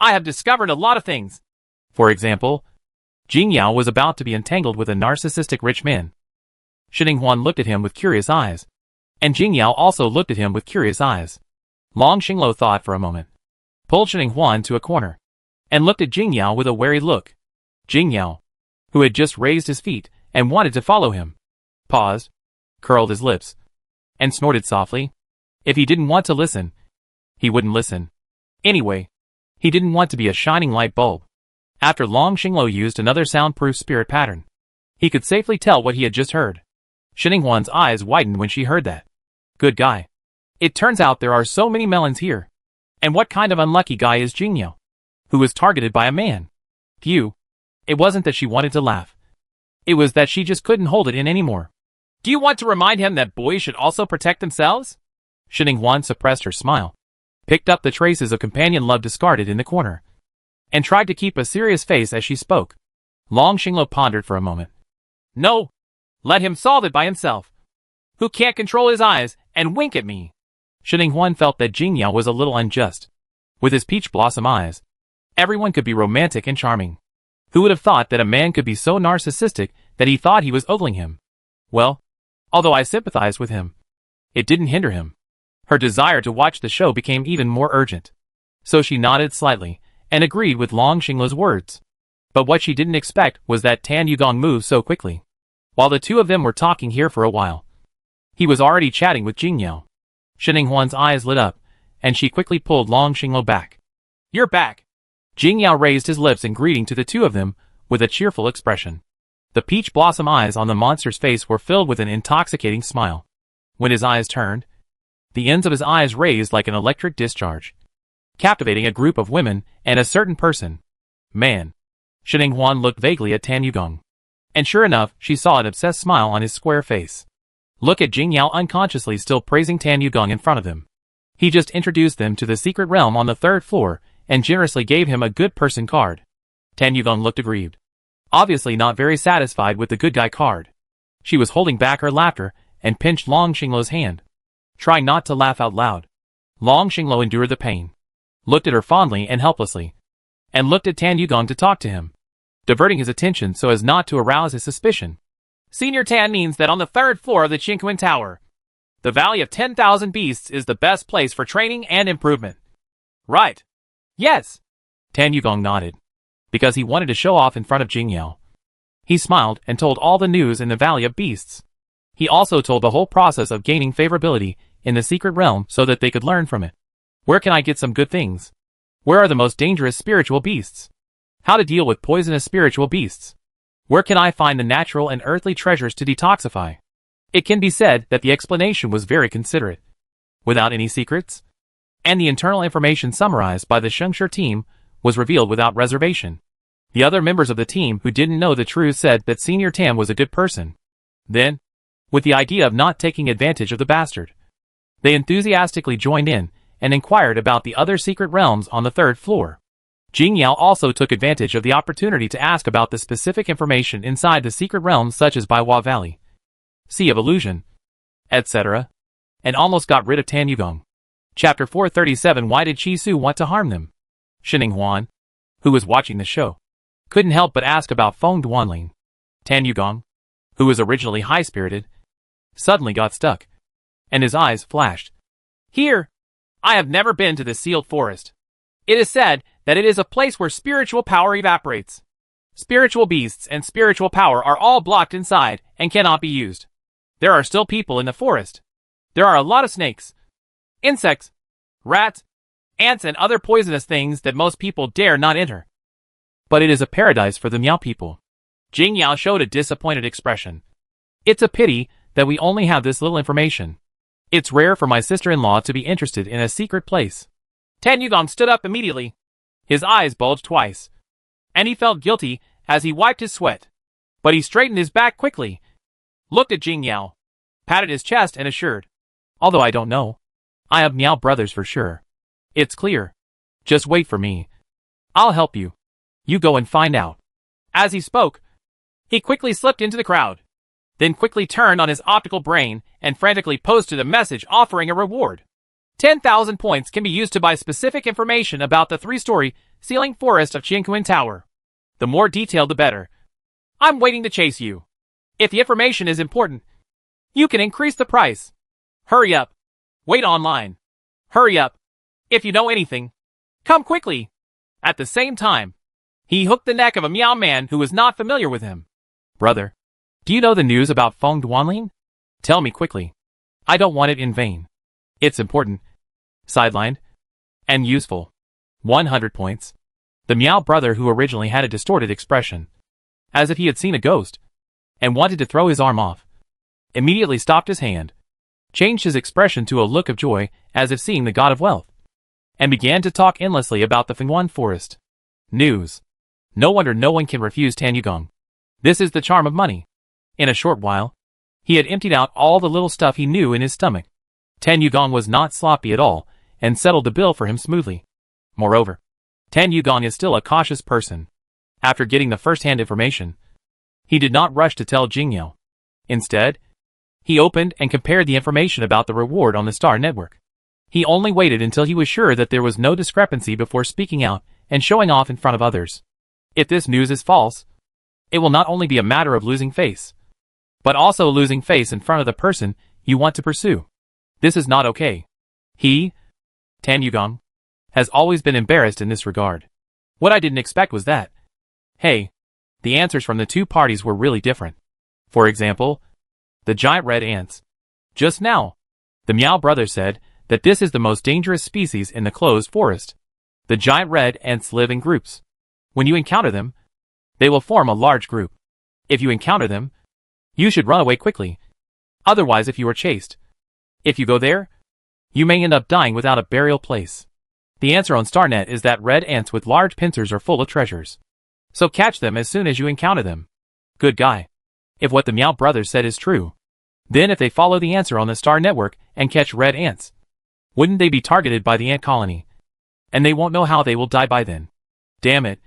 I have discovered a lot of things. For example, Jing Yao was about to be entangled with a narcissistic rich man. Shining Huan looked at him with curious eyes. And Jing Yao also looked at him with curious eyes. Long Xingluo thought for a moment, pulled Shining Huan to a corner, and looked at Jing Yao with a wary look. Jing Yao, who had just raised his feet and wanted to follow him, paused, curled his lips, and snorted softly. If he didn't want to listen, he wouldn't listen. Anyway, he didn't want to be a shining light bulb. After Long Xingluo used another soundproof spirit pattern, he could safely tell what he had just heard. Shining Huan's eyes widened when she heard that. Good guy. It turns out there are so many melons here. And what kind of unlucky guy is Jing Yao, who was targeted by a man? Phew. It wasn't that she wanted to laugh. It was that she just couldn't hold it in anymore. Do you want to remind him that boys should also protect themselves? Shining Huan suppressed her smile, picked up the traces of companion love discarded in the corner, and tried to keep a serious face as she spoke. Long Xingluo pondered for a moment. No. Let him solve it by himself. Who can't control his eyes and wink at me? Shining Huan felt that Jing Yao was a little unjust. With his peach blossom eyes, everyone could be romantic and charming. Who would have thought that a man could be so narcissistic that he thought he was ogling him? Well, although I sympathized with him, it didn't hinder him. Her desire to watch the show became even more urgent. So she nodded slightly and agreed with Long Xingluo's words. But what she didn't expect was that Tan Yugong moved so quickly. While the two of them were talking here for a while, he was already chatting with Jing Yao. Shining Huan's eyes lit up, and she quickly pulled Long Xingluo back. You're back! Jing Yao raised his lips in greeting to the two of them with a cheerful expression. The peach blossom eyes on the monster's face were filled with an intoxicating smile. When his eyes turned, the ends of his eyes raised like an electric discharge, captivating a group of women and a certain person. Man. Shining Huan looked vaguely at Tan Yugong. And sure enough, she saw an obsessed smile on his square face. Look at Jing Yao unconsciously still praising Tan Yugong in front of him. He just introduced them to the secret realm on the 3rd floor and generously gave him a good person card. Tan Yugong looked aggrieved. Obviously not very satisfied with the good guy card. She was holding back her laughter and pinched Long Xingluo's hand, trying not to laugh out loud. Long Xingluo endured the pain, looked at her fondly and helplessly, and looked at Tan Yugong to talk to him, diverting his attention so as not to arouse his suspicion. Senior Tan means that on the 3rd floor of the Qingquan Tower, the Valley of 10,000 Beasts is the best place for training and improvement. Right. Yes. Tan Yugong nodded, because he wanted to show off in front of Jing Yao. He smiled and told all the news in the Valley of Beasts. He also told the whole process of gaining favorability in the secret realm so that they could learn from it. Where can I get some good things? Where are the most dangerous spiritual beasts? How to deal with poisonous spiritual beasts? Where can I find the natural and earthly treasures to detoxify? It can be said that the explanation was very considerate, without any secrets. And the internal information summarized by the Shengshi team was revealed without reservation. The other members of the team who didn't know the truth said that Senior Tam was a good person. Then, with the idea of not taking advantage of the bastard, they enthusiastically joined in and inquired about the other secret realms on the 3rd floor. Jing Yao also took advantage of the opportunity to ask about the specific information inside the secret realms such as Baihua Valley, Sea of Illusion, etc., and almost got rid of Tan Yugong. Chapter 437. Why did Chi Su want to harm them? Shining Huan, who was watching the show, couldn't help but ask about Feng Duanling. Tan Yugong, who was originally high-spirited, suddenly got stuck, and his eyes flashed. Here! I have never been to the sealed forest. It is said that it is a place where spiritual power evaporates. Spiritual beasts and spiritual power are all blocked inside and cannot be used. There are still people in the forest. There are a lot of snakes, insects, rats, ants and other poisonous things that most people dare not enter. But it is a paradise for the Miao people. Jing Yao showed a disappointed expression. It's a pity that we only have this little information. It's rare for my sister-in-law to be interested in a secret place. Tan Yugong stood up immediately. His eyes bulged twice, and he felt guilty as he wiped his sweat. But he straightened his back quickly, looked at Jing Yao, patted his chest and assured, although I don't know, I have Miao brothers for sure. It's clear. Just wait for me. I'll help you. You go and find out. As he spoke, he quickly slipped into the crowd, then quickly turned on his optical brain and frantically posted a message offering a reward. 10,000 points can be used to buy specific information about the 3-story ceiling forest of Qianquan Tower. The more detailed the better. I'm waiting to chase you. If the information is important, you can increase the price. Hurry up. Wait online. Hurry up. If you know anything, come quickly. At the same time, he hooked the neck of a Miao man who was not familiar with him. Brother, do you know the news about Feng Duanling? Tell me quickly. I don't want it in vain. It's important, sidelined, and useful. 100 points. The Miao brother, who originally had a distorted expression, as if he had seen a ghost, and wanted to throw his arm off, immediately stopped his hand, changed his expression to a look of joy as if seeing the god of wealth, and began to talk endlessly about the Fenghuan forest. News. No wonder no one can refuse Tan Yugong. This is the charm of money. In a short while, he had emptied out all the little stuff he knew in his stomach. Tan Yugong was not sloppy at all, and settled the bill for him smoothly. Moreover, Tan Yugong is still a cautious person. After getting the first-hand information, he did not rush to tell Jing Yao. Instead, he opened and compared the information about the reward on the Star Network. He only waited until he was sure that there was no discrepancy before speaking out and showing off in front of others. If this news is false, it will not only be a matter of losing face, but also losing face in front of the person you want to pursue. This is not okay. He, Tan Yugong, has always been embarrassed in this regard. What I didn't expect was that, hey, the answers from the two parties were really different. For example, the giant red ants. Just now, the Miao brother said that this is the most dangerous species in the closed forest. The giant red ants live in groups. When you encounter them, they will form a large group. If you encounter them, you should run away quickly. Otherwise, if you are chased, if you go there, you may end up dying without a burial place. The answer on StarNet is that red ants with large pincers are full of treasures. So catch them as soon as you encounter them. Good guy. If what the Miao brothers said is true, then if they follow the answer on the Star Network and catch red ants, wouldn't they be targeted by the ant colony? And they won't know how they will die by then. Damn it.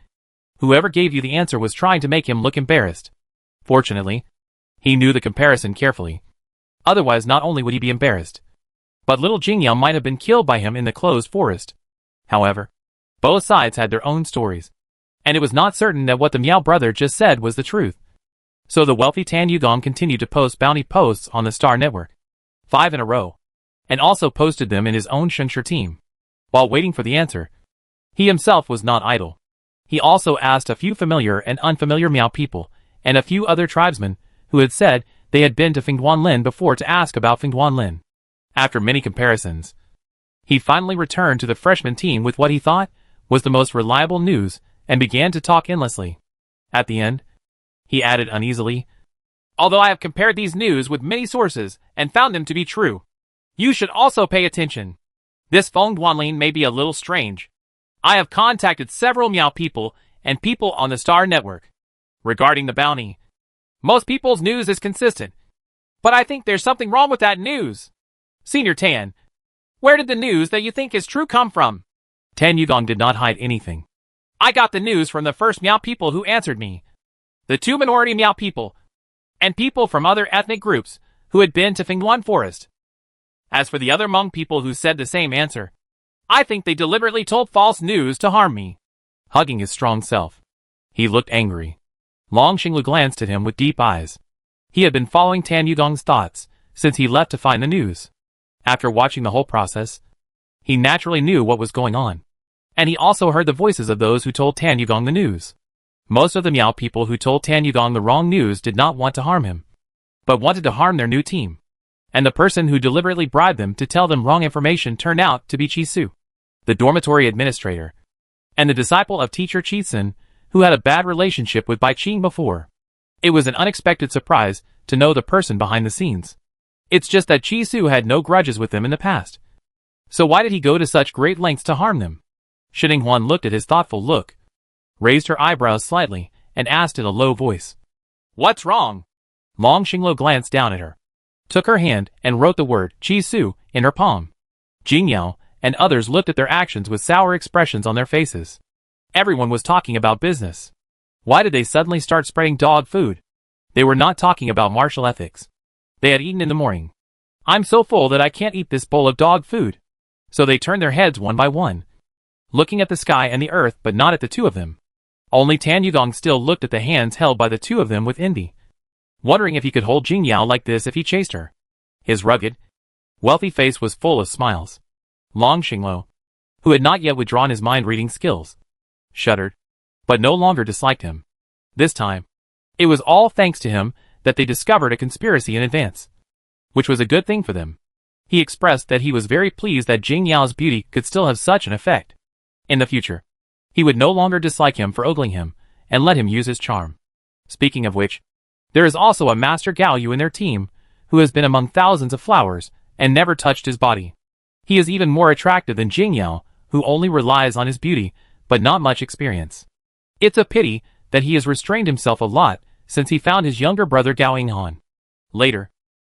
Whoever gave you the answer was trying to make him look embarrassed. Fortunately, he knew the comparison carefully. Otherwise, not only would he be embarrassed, but little Jing Yao might have been killed by him in the closed forest. However, both sides had their own stories, and it was not certain that what the Miao brother just said was the truth. So the wealthy Tan Yugong continued to post bounty posts on the Star Network, 5 in a row, and also posted them in his own Shengshi team. While waiting for the answer, he himself was not idle. He also asked a few familiar and unfamiliar Miao people, and a few other tribesmen, who had said they had been to Fenghuanlin before to ask about Fenghuanlin. After many comparisons, he finally returned to the freshman team with what he thought was the most reliable news and began to talk endlessly. At the end, he added uneasily, although I have compared these news with many sources and found them to be true, you should also pay attention. This Feng Duanling may be a little strange. I have contacted several Meow people and people on the Star Network regarding the bounty. Most people's news is consistent, but I think there's something wrong with that news. Senior Tan, where did the news that you think is true come from? Tan Yugong did not hide anything. I got the news from the first Meow people who answered me. The 2 minority Meow people, and people from other ethnic groups who had been to Fingluan Forest. As for the other Hmong people who said the same answer, I think they deliberately told false news to harm me. Hugging his strong self, he looked angry. Long Xinglu glanced at him with deep eyes. He had been following Tan Yugong's thoughts since he left to find the news. After watching the whole process, he naturally knew what was going on. And he also heard the voices of those who told Tan Yugong the news. Most of the Meow people who told Tan Yugong the wrong news did not want to harm him, but wanted to harm their new team. And the person who deliberately bribed them to tell them wrong information turned out to be Chi Su, the dormitory administrator, and the disciple of teacher Chi Sun, who had a bad relationship with Bai Qing before. It was an unexpected surprise to know the person behind the scenes. It's just that Chi Su had no grudges with them in the past. So why did he go to such great lengths to harm them? Shining Huan looked at his thoughtful look, raised her eyebrows slightly, and asked in a low voice, "What's wrong?" Long Xinglu glanced down at her, took her hand, and wrote the word Chi Su in her palm. Jing Yao and others looked at their actions with sour expressions on their faces. Everyone was talking about business. Why did they suddenly start spreading dog food? They were not talking about martial ethics. They had eaten in the morning. I'm so full that I can't eat this bowl of dog food. So they turned their heads one by one, looking at the sky and the earth but not at the two of them. Only Tan Yugong still looked at the hands held by the two of them with envy, wondering if he could hold Jing Yao like this if he chased her. His rugged, wealthy face was full of smiles. Long Xinglu, who had not yet withdrawn his mind-reading skills, shuddered, but no longer disliked him. This time, it was all thanks to him that they discovered a conspiracy in advance, which was a good thing for them. He expressed that he was very pleased that Jing Yao's beauty could still have such an effect. In the future, he would no longer dislike him for ogling him, and let him use his charm. Speaking of which, there is also a Master Gao Yu in their team, who has been among thousands of flowers, and never touched his body. He is even more attractive than Jing Yao, who only relies on his beauty, but not much experience. It's a pity that he has restrained himself a lot since he found his younger brother Gao Yinghan. Later,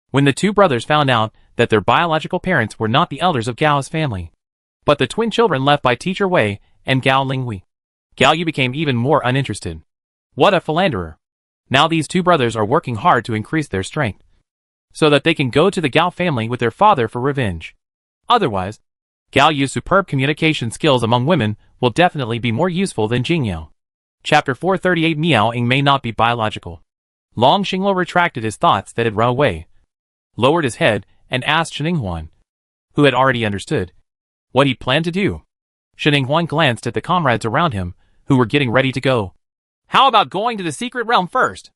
when the two brothers found out that their biological parents were not the elders of Gao's family, but the twin children left by Teacher Wei and Gao Linghui, Gao Yu became even more uninterested. What a philanderer. Now these two brothers are working hard to increase their strength, so that they can go to the Gao family with their father for revenge. Otherwise, Gao Yu's superb communication skills among women will definitely be more useful than Jing Yao. Chapter 438 Meowing may not be biological. Long Xinglu retracted his thoughts that had run away, lowered his head, and asked Shining Huan, who had already understood, what he planned to do. Shining Huan glanced at the comrades around him, who were getting ready to go. How about going to the secret realm first?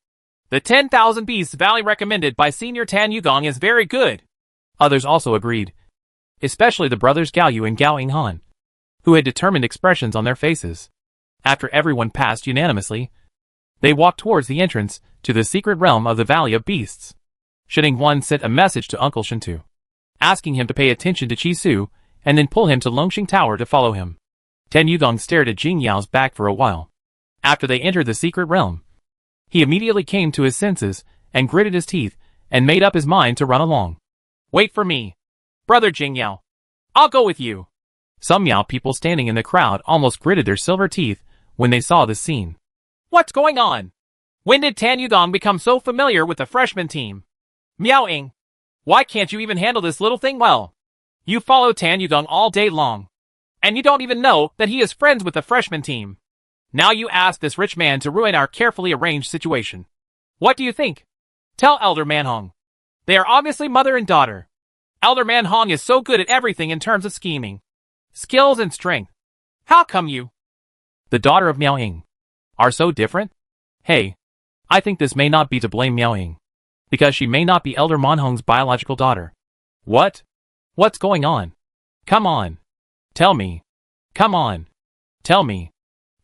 The 10,000 Beasts Valley recommended by Senior Tan Yugong is very good. Others also agreed, especially the brothers Gao Yu and Gao Yinghan, who had determined expressions on their faces. After everyone passed unanimously, they walked towards the entrance to the secret realm of the Valley of Beasts. Shining Huan sent a message to Uncle Shintu, asking him to pay attention to Chi Su, and then pull him to Longxing Tower to follow him. Tan Yugong stared at Jing Yao's back for a while. After they entered the secret realm, he immediately came to his senses and gritted his teeth and made up his mind to run along. Wait for me, Brother Jing Yao. I'll go with you. Some Meow people standing in the crowd almost gritted their silver teeth when they saw this scene. What's going on? When did Tan Yugong become so familiar with the freshman team? Meowing. Why can't you even handle this little thing well? You follow Tan Yugong all day long, and you don't even know that he is friends with the freshman team. Now you ask this rich man to ruin our carefully arranged situation. What do you think? Tell Elder Man Hong. They are obviously mother and daughter. Elder Man Hong is so good at everything in terms of scheming, skills, and strength. How come you, the daughter of Miao Ying, are so different? Hey, I think this may not be to blame Miao Ying, because she may not be Elder Man Hong's biological daughter. What? What's going on? Come on. Tell me. Come on. Tell me.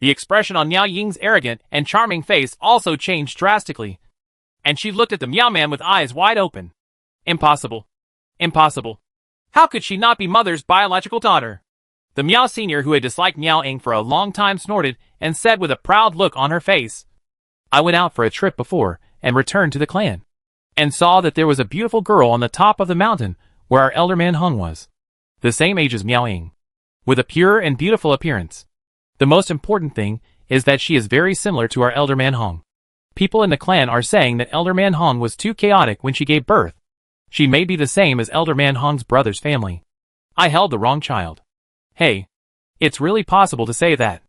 The expression on Miao Ying's arrogant and charming face also changed drastically, and she looked at the Meow Man with eyes wide open. Impossible. Impossible. How could she not be Mother's biological daughter? The Miao Senior, who had disliked Miao Ying for a long time, snorted and said with a proud look on her face, "I went out for a trip before and returned to the clan, and saw that there was a beautiful girl on the top of the mountain where our elder man Hung was, the same age as Miao Ying, with a pure and beautiful appearance. The most important thing is that she is very similar to our elder man Hong. People in the clan are saying that elder man Hong was too chaotic when she gave birth. She may be the same as elder man Hong's brother's family. I held the wrong child. Hey, it's really possible to say that.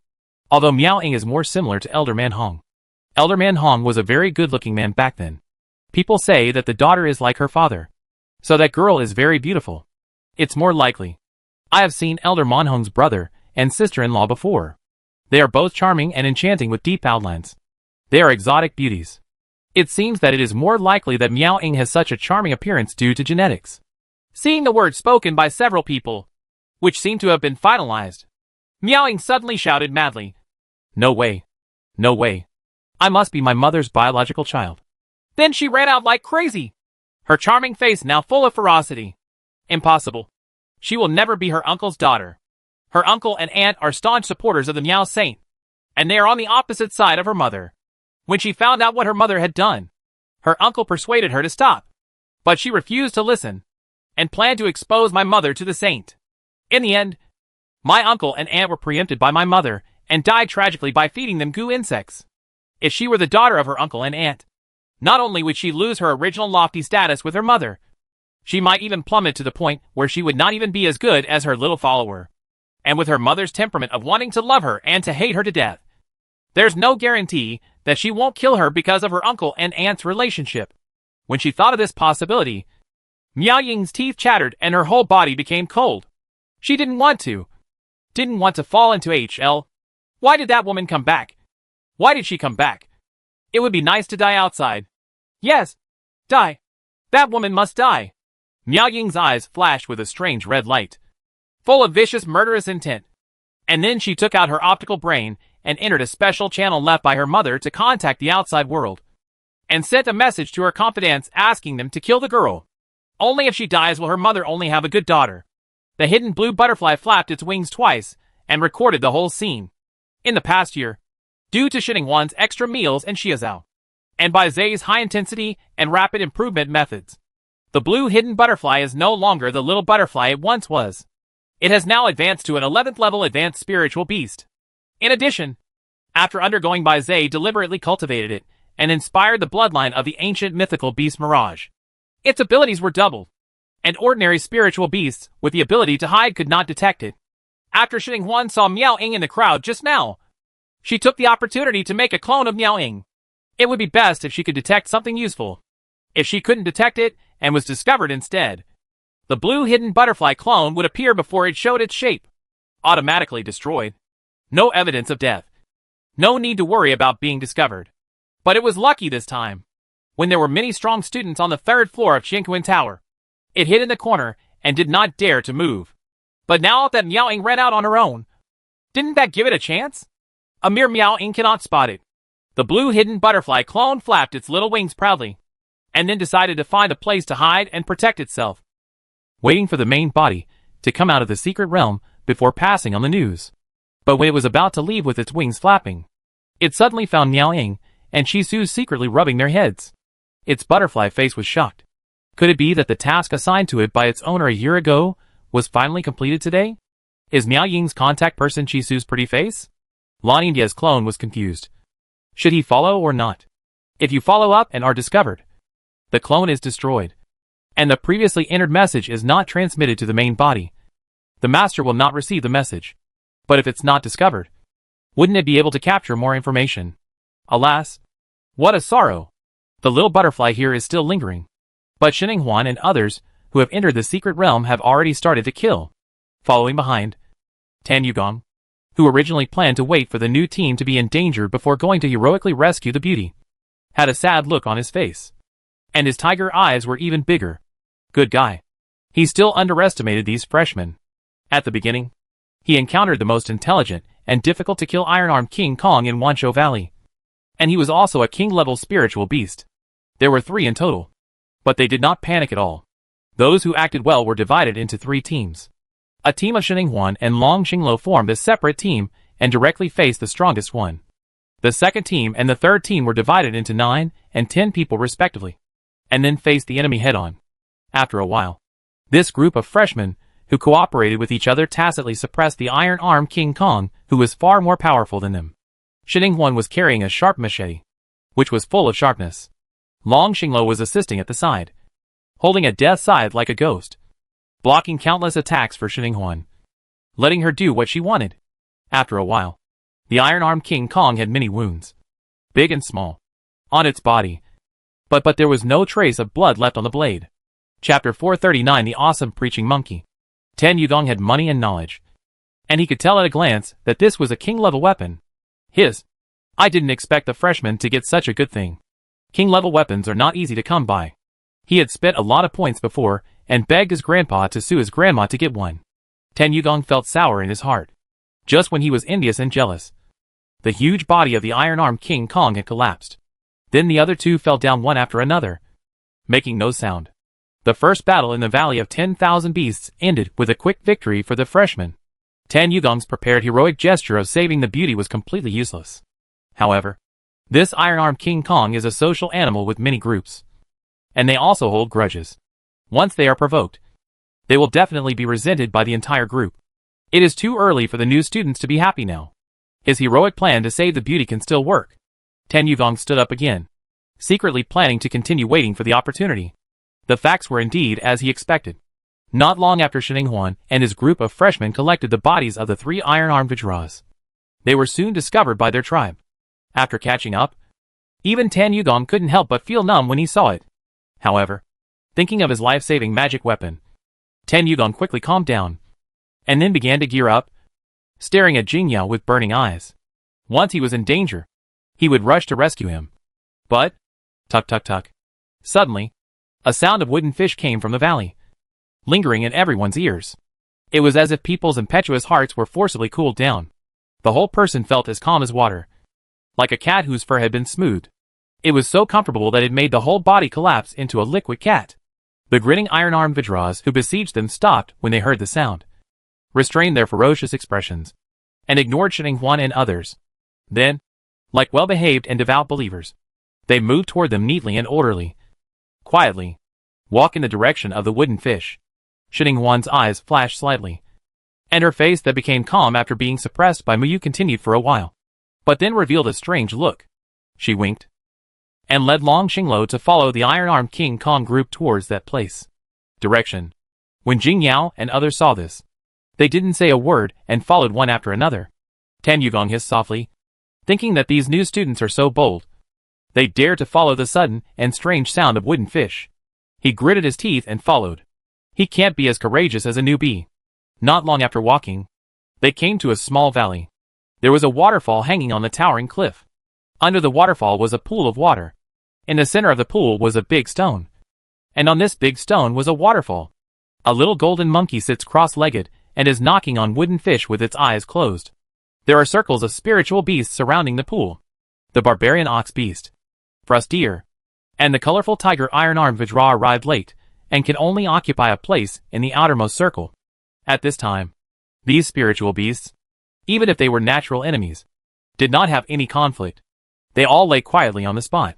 Although Miao Ying is more similar to elder man Hong. Elder man Hong was a very good-looking man back then. People say that the daughter is like her father. So that girl is very beautiful. It's more likely. I have seen elder man Hong's brother and sister-in-law before. They are both charming and enchanting with deep outlines. They are exotic beauties. It seems that it is more likely that Miao Ying has such a charming appearance due to genetics." Seeing the words spoken by several people, which seemed to have been finalized, Miao Ying suddenly shouted madly, "No way. No way. I must be my mother's biological child." Then she ran out like crazy, her charming face now full of ferocity. Impossible. She will never be her uncle's daughter. Her uncle and aunt are staunch supporters of the Miao Saint, and they are on the opposite side of her mother. When she found out what her mother had done, her uncle persuaded her to stop, but she refused to listen, and planned to expose my mother to the saint. In the end, my uncle and aunt were preempted by my mother and died tragically by feeding them goo insects. If she were the daughter of her uncle and aunt, not only would she lose her original lofty status with her mother, she might even plummet to the point where she would not even be as good as her little follower. And with her mother's temperament of wanting to love her and to hate her to death, there's no guarantee that she won't kill her because of her uncle and aunt's relationship. When she thought of this possibility, Miao Ying's teeth chattered and her whole body became cold. She didn't want to fall into HL. Why did that woman come back? Why did she come back? It would be nice to die outside. Yes, die. That woman must die. Miao Ying's eyes flashed with a strange red light, full of vicious murderous intent. And then she took out her optical brain and entered a special channel left by her mother to contact the outside world, and sent a message to her confidants asking them to kill the girl. Only if she dies will her mother only have a good daughter. The hidden blue butterfly flapped its wings twice and recorded the whole scene. In the past year, due to Xinhuan's extra meals and Xiaozao, and by Zay's high intensity and rapid improvement methods, the blue hidden butterfly is no longer the little butterfly it once was. It has now advanced to an 11th level advanced spiritual beast. In addition, after undergoing by Zay deliberately cultivated it and inspired the bloodline of the ancient mythical beast Mirage. Its abilities were doubled, and ordinary spiritual beasts with the ability to hide could not detect it. After Xinhuan saw Miao Ying in the crowd just now, she took the opportunity to make a clone of Miao Ying. It would be best if she could detect something useful. If she couldn't detect it and was discovered instead, the blue hidden butterfly clone would appear before it showed its shape, automatically destroyed. No evidence of death. No need to worry about being discovered. But it was lucky this time, when there were many strong students on the 3rd floor of Xinhuan Tower. It hid in the corner and did not dare to move. But now that Miao Ying ran out on her own, didn't that give it a chance? A mere Miao Ying cannot spot it. The blue hidden butterfly clone flapped its little wings proudly, and then decided to find a place to hide and protect itself, waiting for the main body to come out of the secret realm before passing on the news. But when it was about to leave with its wings flapping, it suddenly found Miao Ying and Shisu secretly rubbing their heads. Its butterfly face was shocked. Could it be that the task assigned to it by its owner a year ago was finally completed today? Is Miao Ying's contact person Shisu's pretty face? Lan India's clone was confused. Should he follow or not? If you follow up and are discovered, the clone is destroyed, and the previously entered message is not transmitted to the main body. The master will not receive the message. But if it's not discovered, wouldn't it be able to capture more information? Alas, what a sorrow. The little butterfly here is still lingering. But Xinhuan and others who have entered the secret realm have already started to kill. Following behind, Tan Yugong, who originally planned to wait for the new team to be in danger before going to heroically rescue the beauty, had a sad look on his face. And his tiger eyes were even bigger. Good guy. He still underestimated these freshmen. At the beginning, he encountered the most intelligent and difficult to kill iron-armed King Kong in Wanshou Valley. And he was also a king-level spiritual beast. There were 3 in total. But they did not panic at all. Those who acted well were divided into 3 teams. A team of Shining Huan and Long Xinglo formed a separate team and directly faced the strongest one. The second team and the third team were divided into 9 and 10 people respectively, and then faced the enemy head-on. After a while, this group of freshmen, who cooperated with each other, tacitly suppressed the iron-armed King Kong, who was far more powerful than them. Shining Huan was carrying a sharp machete, which was full of sharpness. Long Xinglo was assisting at the side, holding a death scythe like a ghost, blocking countless attacks for Shining Huan, letting her do what she wanted. After a while, the iron-armed King Kong had many wounds, big and small, on its body, but there was no trace of blood left on the blade. Chapter 439. The Awesome Preaching Monkey. Tan Yugong had money and knowledge, and he could tell at a glance that this was a king-level weapon. I didn't expect the freshman to get such a good thing. King-level weapons are not easy to come by. He had spent a lot of points before and begged his grandpa to sue his grandma to get one. Tan Yugong felt sour in his heart. Just when he was envious and jealous, the huge body of the iron-armed King Kong had collapsed. Then the other two fell down one after another, making no sound. The first battle in the Valley of 10,000 Beasts ended with a quick victory for the freshman. Tan Yugong's prepared heroic gesture of saving the beauty was completely useless. However, this iron-armed King Kong is a social animal with many groups, and they also hold grudges. Once they are provoked, they will definitely be resented by the entire group. It is too early for the new students to be happy now. His heroic plan to save the beauty can still work. Tan Yugong stood up again, secretly planning to continue waiting for the opportunity. The facts were indeed as he expected. Not long after Shining Huan and his group of freshmen collected the bodies of the 3 iron-armed Vajras, they were soon discovered by their tribe. After catching up, even Tan Yugong couldn't help but feel numb when he saw it. However, thinking of his life-saving magic weapon, Tan Yugong quickly calmed down, and then began to gear up, staring at Jingyao with burning eyes. Once he was in danger, he would rush to rescue him. But, tuck tuck tuck, suddenly, a sound of wooden fish came from the valley, lingering in everyone's ears. It was as if people's impetuous hearts were forcibly cooled down. The whole person felt as calm as water, like a cat whose fur had been smoothed. It was so comfortable that it made the whole body collapse into a liquid cat. The grinning iron-armed Vajras who besieged them stopped when they heard the sound, restrained their ferocious expressions, and ignored Shining Huan and others. Then, like well-behaved and devout believers, they moved toward them neatly and orderly, quietly, walk in the direction of the wooden fish. Shining Huan's eyes flashed slightly, and her face that became calm after being suppressed by Muyu continued for a while, but then revealed a strange look. She winked, and led Long Xinglo to follow the iron-armed King Kong group towards that place. Direction. When Jing Yao and others saw this, they didn't say a word and followed one after another. Tan Yugong hissed softly, thinking that these new students are so bold. They dared to follow the sudden and strange sound of wooden fish. He gritted his teeth and followed. He can't be as courageous as a newbie. Not long after walking, they came to a small valley. There was a waterfall hanging on the towering cliff. Under the waterfall was a pool of water. In the center of the pool was a big stone, and on this big stone was a waterfall. A little golden monkey sits cross-legged and is knocking on wooden fish with its eyes closed. There are circles of spiritual beasts surrounding the pool. The barbarian ox beast, frost deer, and the colorful tiger iron-armed Vajra arrived late and can only occupy a place in the outermost circle. At this time, these spiritual beasts, even if they were natural enemies, did not have any conflict. They all lay quietly on the spot,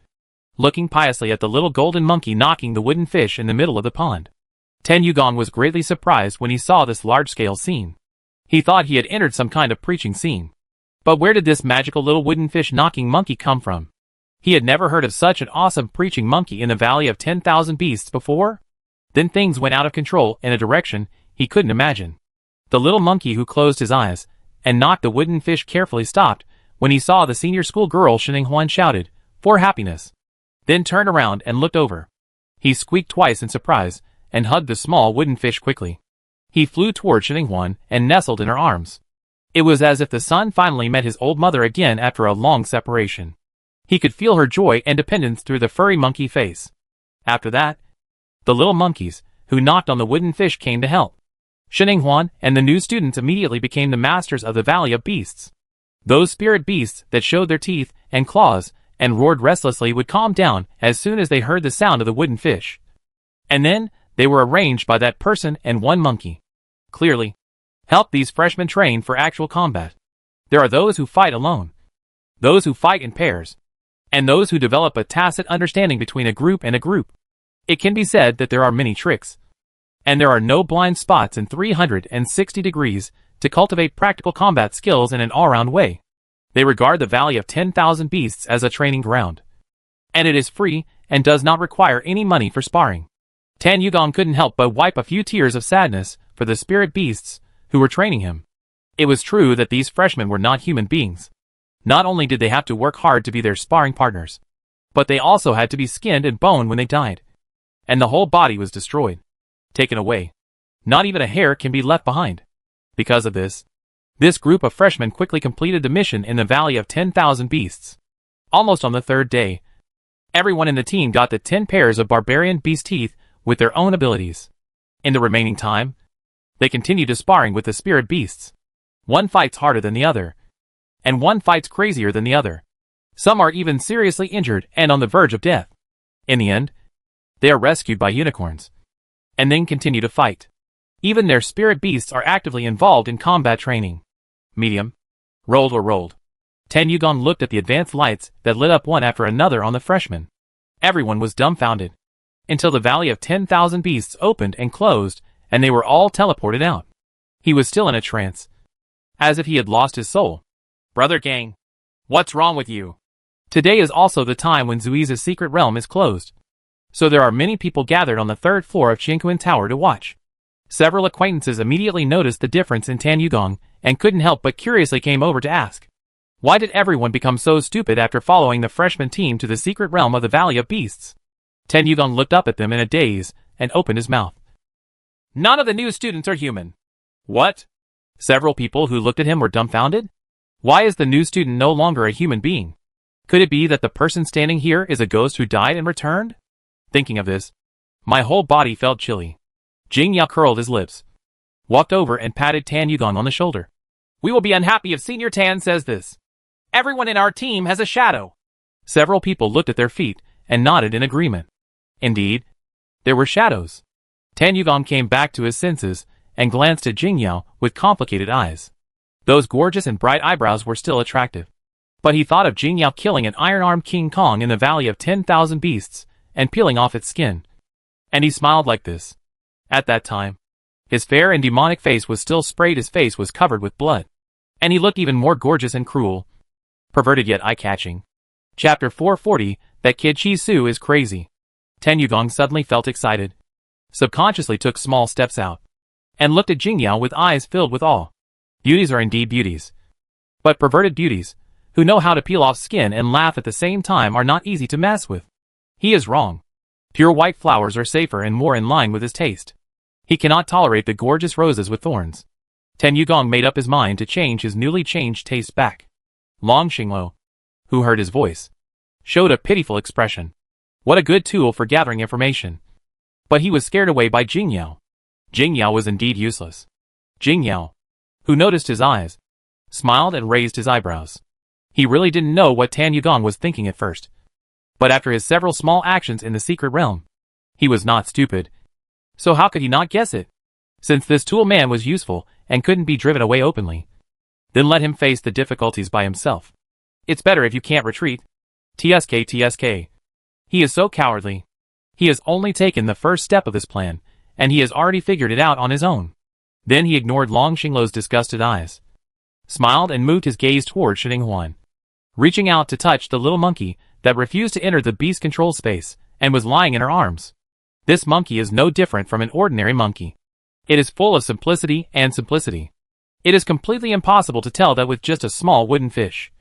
looking piously at the little golden monkey knocking the wooden fish in the middle of the pond. Tan Yugong was greatly surprised when he saw this large-scale scene. He thought he had entered some kind of preaching scene. But where did this magical little wooden fish knocking monkey come from? He had never heard of such an awesome preaching monkey in the Valley of 10,000 Beasts before. Then things went out of control in a direction he couldn't imagine. The little monkey who closed his eyes and knocked the wooden fish carefully stopped when he saw the senior school girl Shining Huan shouted, "For happiness!" Then turned around and looked over. He squeaked twice in surprise and hugged the small wooden fish quickly. He flew toward Shining Huan and nestled in her arms. It was as if the son finally met his old mother again after a long separation. He could feel her joy and dependence through the furry monkey face. After that, the little monkeys who knocked on the wooden fish came to help. Shining Huan and the new students immediately became the masters of the Valley of Beasts. Those spirit beasts that showed their teeth and claws and roared restlessly would calm down as soon as they heard the sound of the wooden fish. And then, they were arranged by that person and one monkey. Clearly, help these freshmen train for actual combat. There are those who fight alone, those who fight in pairs, and those who develop a tacit understanding between a group and a group. It can be said that there are many tricks, and there are no blind spots in 360 degrees to cultivate practical combat skills in an all-round way. They regard the Valley of 10,000 Beasts as a training ground, and it is free and does not require any money for sparring. Tan Yugong couldn't help but wipe a few tears of sadness for the spirit beasts who were training him. It was true that these freshmen were not human beings. Not only did they have to work hard to be their sparring partners, but they also had to be skinned and boned when they died. And the whole body was destroyed, taken away. Not even a hair can be left behind. Because of this group of freshmen quickly completed the mission in the Valley of 10,000 Beasts. Almost on the third day, everyone in the team got the 10 pairs of barbarian beast teeth with their own abilities. In the remaining time, they continued to sparring with the spirit beasts. One fights harder than the other, and one fights crazier than the other. Some are even seriously injured and on the verge of death. In the end, they are rescued by unicorns, and then continue to fight. Even their spirit beasts are actively involved in combat training. Medium. Rolled or rolled. Tan Yugong looked at the advanced lights that lit up one after another on the freshmen. Everyone was dumbfounded, until the Valley of 10,000 Beasts opened and closed, and they were all teleported out. He was still in a trance, as if he had lost his soul. Brother gang, what's wrong with you? Today is also the time when Zuiza's secret realm is closed, so there are many people gathered on the third floor of Qingquan Tower to watch. Several acquaintances immediately noticed the difference in Tan Yugong and couldn't help but curiously came over to ask, why did everyone become so stupid after following the freshman team to the secret realm of the Valley of Beasts? Tan Yugong looked up at them in a daze and opened his mouth. None of the new students are human. What? Several people who looked at him were dumbfounded. Why is the new student no longer a human being? Could it be that the person standing here is a ghost who died and returned? Thinking of this, my whole body felt chilly. Jing Yao curled his lips, walked over and patted Tan Yugong on the shoulder. We will be unhappy if Senior Tan says this. Everyone in our team has a shadow. Several people looked at their feet and nodded in agreement. Indeed, there were shadows. Tan Yugong came back to his senses and glanced at Jing Yao with complicated eyes. Those gorgeous and bright eyebrows were still attractive. But he thought of Jing Yao killing an iron-armed King Kong in the Valley of 10,000 Beasts and peeling off its skin. And he smiled like this. At that time, his fair and demonic face was still sprayed, his face was covered with blood. And he looked even more gorgeous and cruel. Perverted yet eye-catching. Chapter 440, That Kid Chi Su is Crazy. Tan Yugong suddenly felt excited. Subconsciously took small steps out, and looked at Jing Yao with eyes filled with awe. Beauties are indeed beauties. But perverted beauties, who know how to peel off skin and laugh at the same time, are not easy to mess with. He is wrong. Pure white flowers are safer and more in line with his taste. He cannot tolerate the gorgeous roses with thorns. Tan Yugong made up his mind to change his newly changed taste back. Long Xinglo, who heard his voice, showed a pitiful expression. What a good tool for gathering information. But he was scared away by Jing Yao. Jing Yao was indeed useless. Jing Yao, who noticed his eyes, smiled and raised his eyebrows. He really didn't know what Tan Yugong was thinking at first. But after his several small actions in the secret realm, he was not stupid. So how could he not guess it? Since this tool man was useful and couldn't be driven away openly, then let him face the difficulties by himself. It's better if you can't retreat. TSK. He is so cowardly. He has only taken the first step of this plan, and he has already figured it out on his own. Then he ignored Long Xinglo's disgusted eyes, smiled and moved his gaze toward Shining Huan, reaching out to touch the little monkey that refused to enter the beast control space and was lying in her arms. This monkey is no different from an ordinary monkey. It is full of simplicity and simplicity. It is completely impossible to tell that with just a small wooden fish.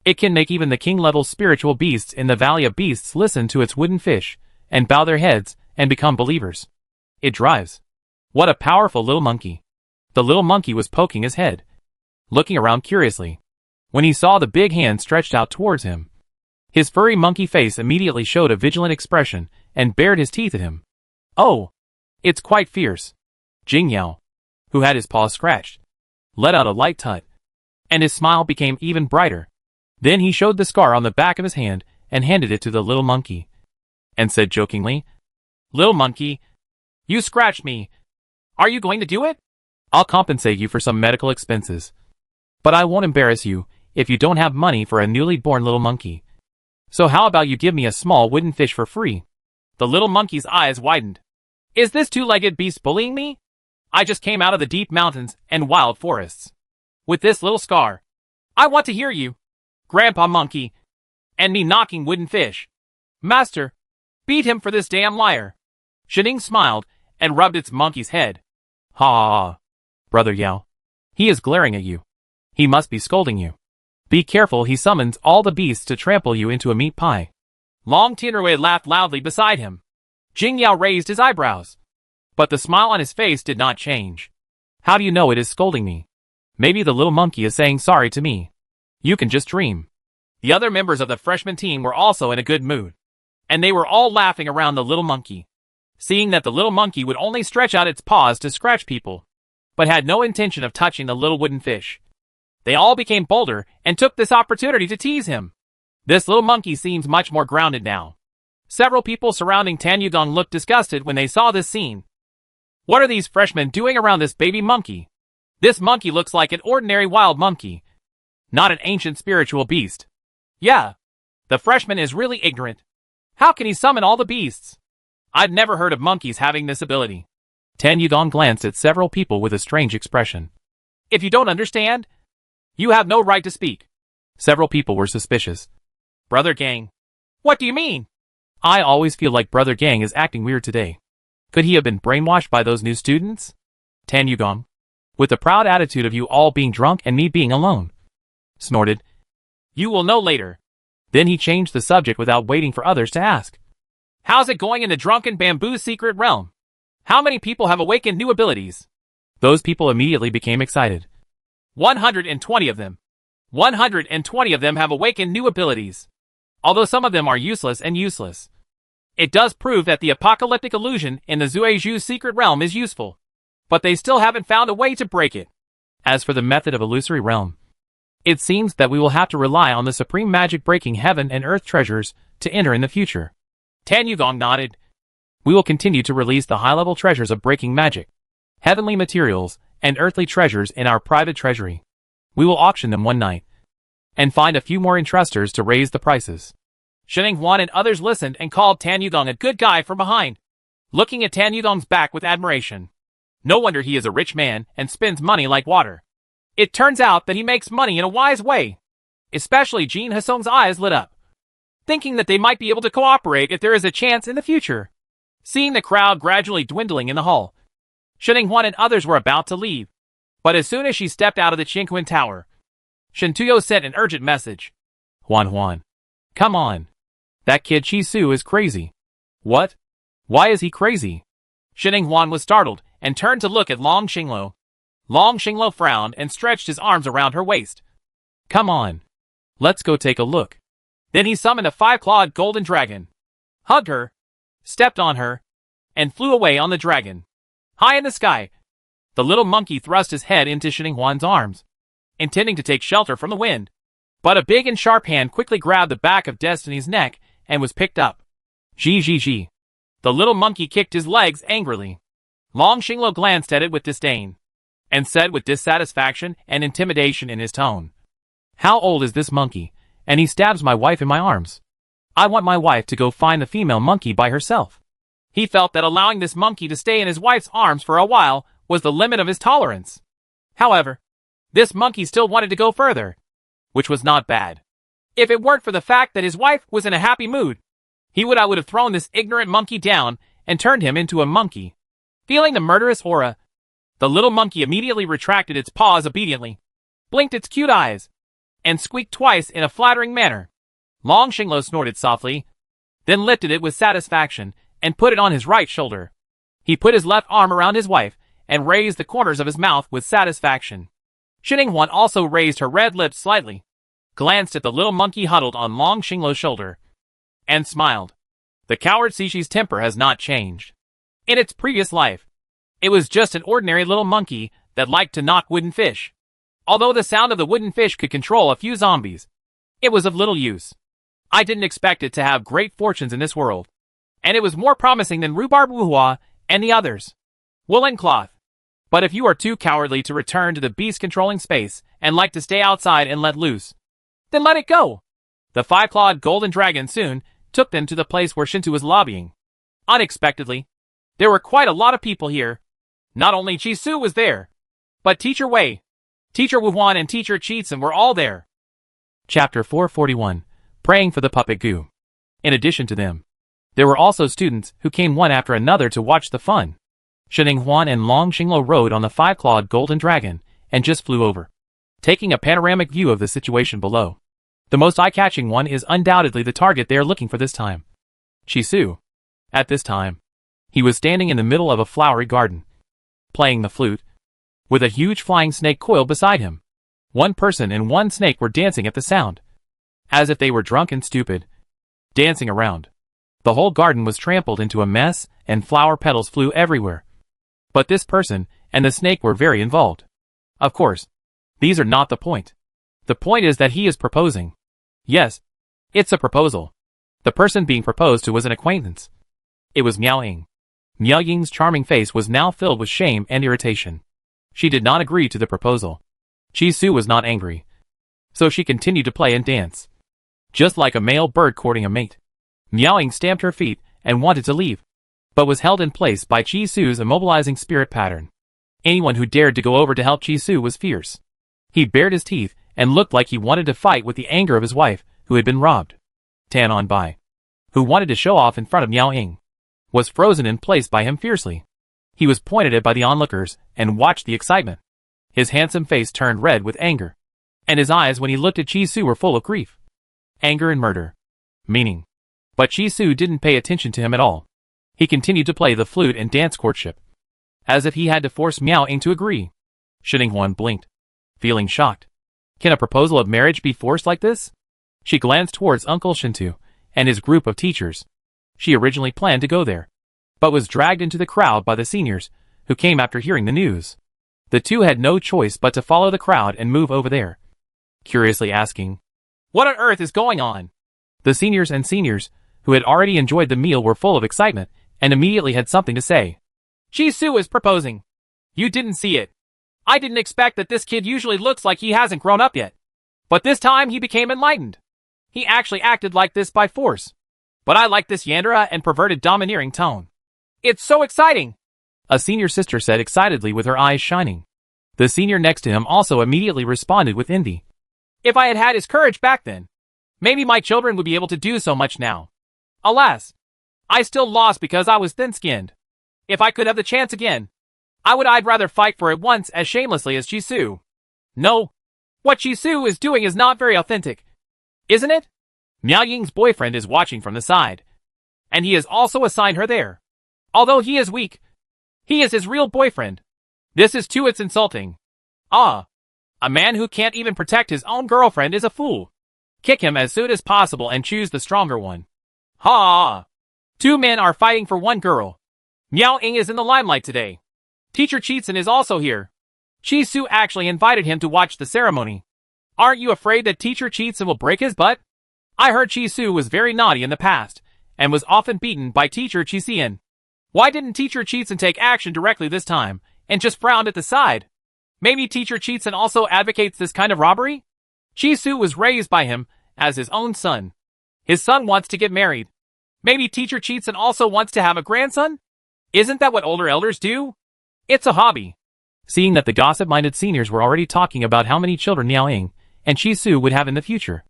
It can make even the king-level spiritual beasts in the Valley of Beasts listen to its wooden fish and bow their heads and become believers. It drives. What a powerful little monkey. The little monkey was poking his head, looking around curiously, when he saw the big hand stretched out towards him. His furry monkey face immediately showed a vigilant expression and bared his teeth at him. Oh, it's quite fierce. Jing Yao, who had his paw scratched, let out a light tut, and his smile became even brighter. Then he showed the scar on the back of his hand and handed it to the little monkey, and said jokingly, Little monkey, you scratched me. Are you going to do it? I'll compensate you for some medical expenses. But I won't embarrass you if you don't have money for a newly born little monkey. So how about you give me a small wooden fish for free? The little monkey's eyes widened. Is this two-legged beast bullying me? I just came out of the deep mountains and wild forests. With this little scar. I want to hear you, Grandpa Monkey, and me knocking wooden fish. Master, beat him for this damn liar. Shining smiled and rubbed its monkey's head. Ha ha ha, Brother Yao. He is glaring at you. He must be scolding you. Be careful, he summons all the beasts to trample you into a meat pie. Long Tinrui laughed loudly beside him. Jing Yao raised his eyebrows. But the smile on his face did not change. How do you know it is scolding me? Maybe the little monkey is saying sorry to me. You can just dream. The other members of the freshman team were also in a good mood. And they were all laughing around the little monkey. Seeing that the little monkey would only stretch out its paws to scratch people, but had no intention of touching the little wooden fish. They all became bolder and took this opportunity to tease him. This little monkey seems much more grounded now. Several people surrounding Tan Yudong looked disgusted when they saw this scene. What are these freshmen doing around this baby monkey? This monkey looks like an ordinary wild monkey, not an ancient spiritual beast. Yeah, the freshman is really ignorant. How can he summon all the beasts? I'd never heard of monkeys having this ability. Tan Yudong glanced at several people with a strange expression. If you don't understand, you have no right to speak. Several people were suspicious. Brother Gang. What do you mean? I always feel like Brother Gang is acting weird today. Could he have been brainwashed by those new students? Tan Yudong. With the proud attitude of you all being drunk and me being alone. Snorted. You will know later. Then he changed the subject without waiting for others to ask. How's it going in the Drunken Bamboo's secret realm? How many people have awakened new abilities? Those people immediately became excited. 120 of them. 120 of them have awakened new abilities. Although some of them are useless and useless. It does prove that the apocalyptic illusion in the Zueju's secret realm is useful. But they still haven't found a way to break it. As for the method of illusory realm, it seems that we will have to rely on the supreme magic breaking heaven and earth treasures to enter in the future. Tan Yudong nodded. We will continue to release the high-level treasures of breaking magic, heavenly materials, and earthly treasures in our private treasury. We will auction them one night, and find a few more entrusters to raise the prices. Shining Huan and others listened and called Tan Yudong a good guy from behind, looking at Tan Yudong's back with admiration. No wonder he is a rich man and spends money like water. It turns out that he makes money in a wise way. Especially Jin Hasong's eyes lit up, thinking that they might be able to cooperate if there is a chance in the future. Seeing the crowd gradually dwindling in the hall, Shining Huan and others were about to leave. But as soon as she stepped out of the Qingquan Tower, Shintuyo sent an urgent message. Huan, come on. That kid Chi Su is crazy. What? Why is he crazy? Shining Huan was startled and turned to look at Long Xinglo. Long Xinglo frowned and stretched his arms around her waist. Come on. Let's go take a look. Then he summoned a 5-clawed golden dragon, hugged her, stepped on her, and flew away on the dragon. High in the sky, the little monkey thrust his head into Shining Huan's arms, intending to take shelter from the wind. But a big and sharp hand quickly grabbed the back of Destiny's neck and was picked up. Gee. The little monkey kicked his legs angrily. Long Xinglo glanced at it with disdain, and said with dissatisfaction and intimidation in his tone. How old is this monkey? And he stabs my wife in my arms. I want my wife to go find the female monkey by herself. He felt that allowing this monkey to stay in his wife's arms for a while was the limit of his tolerance. However, this monkey still wanted to go further, which was not bad. If it weren't for the fact that his wife was in a happy mood, I would have thrown this ignorant monkey down and turned him into a monkey. Feeling the murderous aura, the little monkey immediately retracted its paws obediently, blinked its cute eyes, and squeaked twice in a flattering manner. Long Xinglo snorted softly, then lifted it with satisfaction and put it on his right shoulder. He put his left arm around his wife and raised the corners of his mouth with satisfaction. Shining Huan also raised her red lips slightly, glanced at the little monkey huddled on Long Xinglo's shoulder, and smiled. The coward Sishi's temper has not changed. In its previous life, it was just an ordinary little monkey that liked to knock wooden fish. Although the sound of the wooden fish could control a few zombies, it was of little use. I didn't expect it to have great fortunes in this world, and it was more promising than Rhubarb Wuhua and the others. Woolen cloth. But if you are too cowardly to return to the beast-controlling space and like to stay outside and let loose, then let it go. The five-clawed golden dragon soon took them to the place where Shinto was lobbying. Unexpectedly, there were quite a lot of people here. Not only Chisu was there, but Teacher Wei, Teacher Wuhuan and Teacher Chitsun were all there. Chapter 441, Praying for the Puppet Goo. In addition to them, there were also students who came one after another to watch the fun. Shining Huan and Long Xinglo rode on the five-clawed golden dragon and just flew over, taking a panoramic view of the situation below. The most eye-catching one is undoubtedly the target they are looking for this time. Chisu. At this time, he was standing in the middle of a flowery garden, playing the flute, with a huge flying snake coiled beside him. One person and one snake were dancing at the sound, as if they were drunk and stupid, dancing around. The whole garden was trampled into a mess and flower petals flew everywhere. But this person and the snake were very involved. Of course, these are not the point. The point is that he is proposing. Yes, it's a proposal. The person being proposed to was an acquaintance. It was Miao Ying. Miao Ying's charming face was now filled with shame and irritation. She did not agree to the proposal. Chisu was not angry, so she continued to play and dance, just like a male bird courting a mate. Miao Ying stamped her feet and wanted to leave, but was held in place by Chisu's immobilizing spirit pattern. Anyone who dared to go over to help Chisu was fierce. He bared his teeth and looked like he wanted to fight with the anger of his wife, who had been robbed. Tan On Bai, who wanted to show off in front of Miao Ying, was frozen in place by him fiercely. He was pointed at by the onlookers and watched the excitement. His handsome face turned red with anger, and his eyes when he looked at Chisu were full of grief, anger and murder. Meaning. But Chisu didn't pay attention to him at all. He continued to play the flute and dance courtship, as if he had to force Miao Ying to agree. Shining Huan blinked, feeling shocked. Can a proposal of marriage be forced like this? She glanced towards Uncle Shinto and his group of teachers. She originally planned to go there, but was dragged into the crowd by the seniors, who came after hearing the news. The two had no choice but to follow the crowd and move over there, curiously asking, "What on earth is going on?" The seniors, who had already enjoyed the meal, were full of excitement and immediately had something to say. "Chisu is proposing. You didn't see it. I didn't expect that this kid usually looks like he hasn't grown up yet. But this time he became enlightened. He actually acted like this by force. But I like this Yandere and perverted domineering tone. It's so exciting," a senior sister said excitedly with her eyes shining. The senior next to him also immediately responded with envy. "If I had had his courage back then, maybe my children would be able to do so much now. Alas, I still lost because I was thin-skinned. If I could have the chance again, I'd rather fight for it once as shamelessly as Chisu. No, what Chisu is doing is not very authentic, isn't it?" Miao Ying's boyfriend is watching from the side, and he has also assigned her there. Although he is weak, he is his real boyfriend. This is too insulting. A man who can't even protect his own girlfriend is a fool. Kick him as soon as possible and choose the stronger one. Ha! Two men are fighting for one girl. Miao Ying is in the limelight today. Teacher Chitsun is also here. Chisu actually invited him to watch the ceremony. Aren't you afraid that Teacher Chitsun will break his butt? I heard Chisu was very naughty in the past, and was often beaten by Teacher Chisian. Why didn't Teacher Chitsun take action directly this time, and just frowned at the side? Maybe Teacher Chitsun also advocates this kind of robbery? Chisu was raised by him as his own son. His son wants to get married. Maybe Teacher Chitsun also wants to have a grandson? Isn't that what older elders do? It's a hobby. Seeing that the gossip-minded seniors were already talking about how many children Miao Ying and Chisu would have in the future,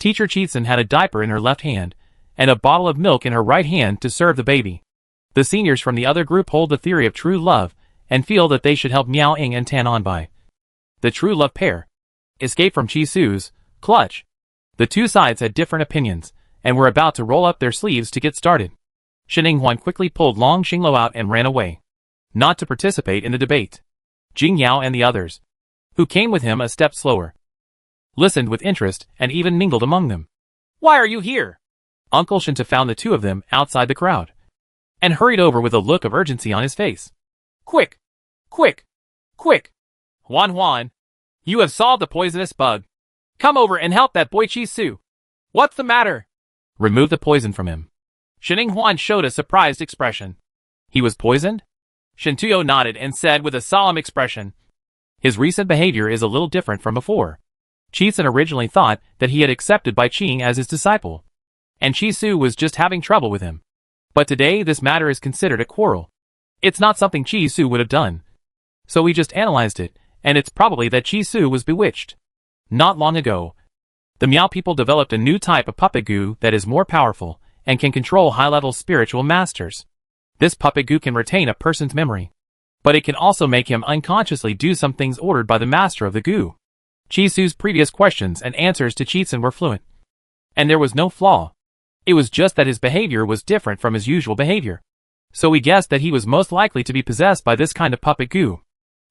Teacher Chitsun had a diaper in her left hand and a bottle of milk in her right hand to serve the baby. The seniors from the other group hold the theory of true love and feel that they should help Miao Ying and Tan On Bai, the true love pair, escape from Chisu's clutch. The two sides had different opinions and were about to roll up their sleeves to get started. Shining Huan quickly pulled Long Xinglo out and ran away, not to participate in the debate. Jing Yao and the others, who came with him a step slower, listened with interest and even mingled among them. "Why are you here?" Uncle Shinto found the two of them outside the crowd, and hurried over with a look of urgency on his face. "Quick! Quick! Quick! Huan, you have solved the poisonous bug. Come over and help that boy Chisu. What's the matter?" "Remove the poison from him." Shining Huan showed a surprised expression. "He was poisoned?" Shintuyo nodded and said with a solemn expression. His recent behavior is a little different from before. Chisun originally thought that he had accepted Bai Qing as his disciple, and Chisu was just having trouble with him. But today this matter is considered a quarrel. It's not something Chisu would have done. So we just analyzed it, and it's probably that Chisu was bewitched. Not long ago, the Miao people developed a new type of puppet goo that is more powerful and can control high-level spiritual masters. This puppet goo can retain a person's memory, but it can also make him unconsciously do some things ordered by the master of the goo. Chisu's previous questions and answers to Chisun were fluent, and there was no flaw. It was just that his behavior was different from his usual behavior. So we guessed that he was most likely to be possessed by this kind of puppet goo.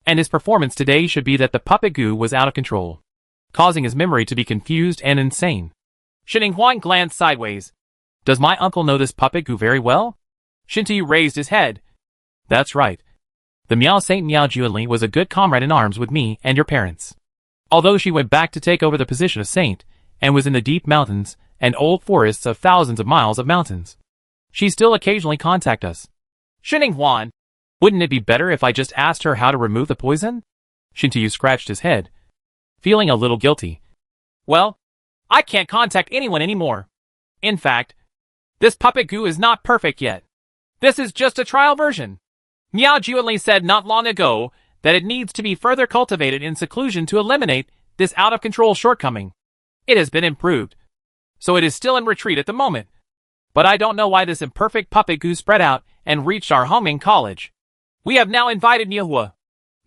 And his performance today should be that the puppet goo was out of control, causing his memory to be confused and insane. Shinning glanced sideways. Does my uncle know this puppet goo very well? Shintuyu raised his head. That's right. The Miao Saint Miao Juanli was a good comrade in arms with me and your parents. Although she went back to take over the position of saint, and was in the deep mountains and old forests of thousands of miles of mountains, she still occasionally contacts us. Shinning Huan, wouldn't it be better if I just asked her how to remove the poison? Shintuyu scratched his head, feeling a little guilty. Well, I can't contact anyone anymore. In fact, this puppet goo is not perfect yet. This is just a trial version. Miao Juanli said not long ago that it needs to be further cultivated in seclusion to eliminate this out-of-control shortcoming. It has been improved, so it is still in retreat at the moment. But I don't know why this imperfect puppet goo spread out and reached our Hongming College. We have now invited Miaohua.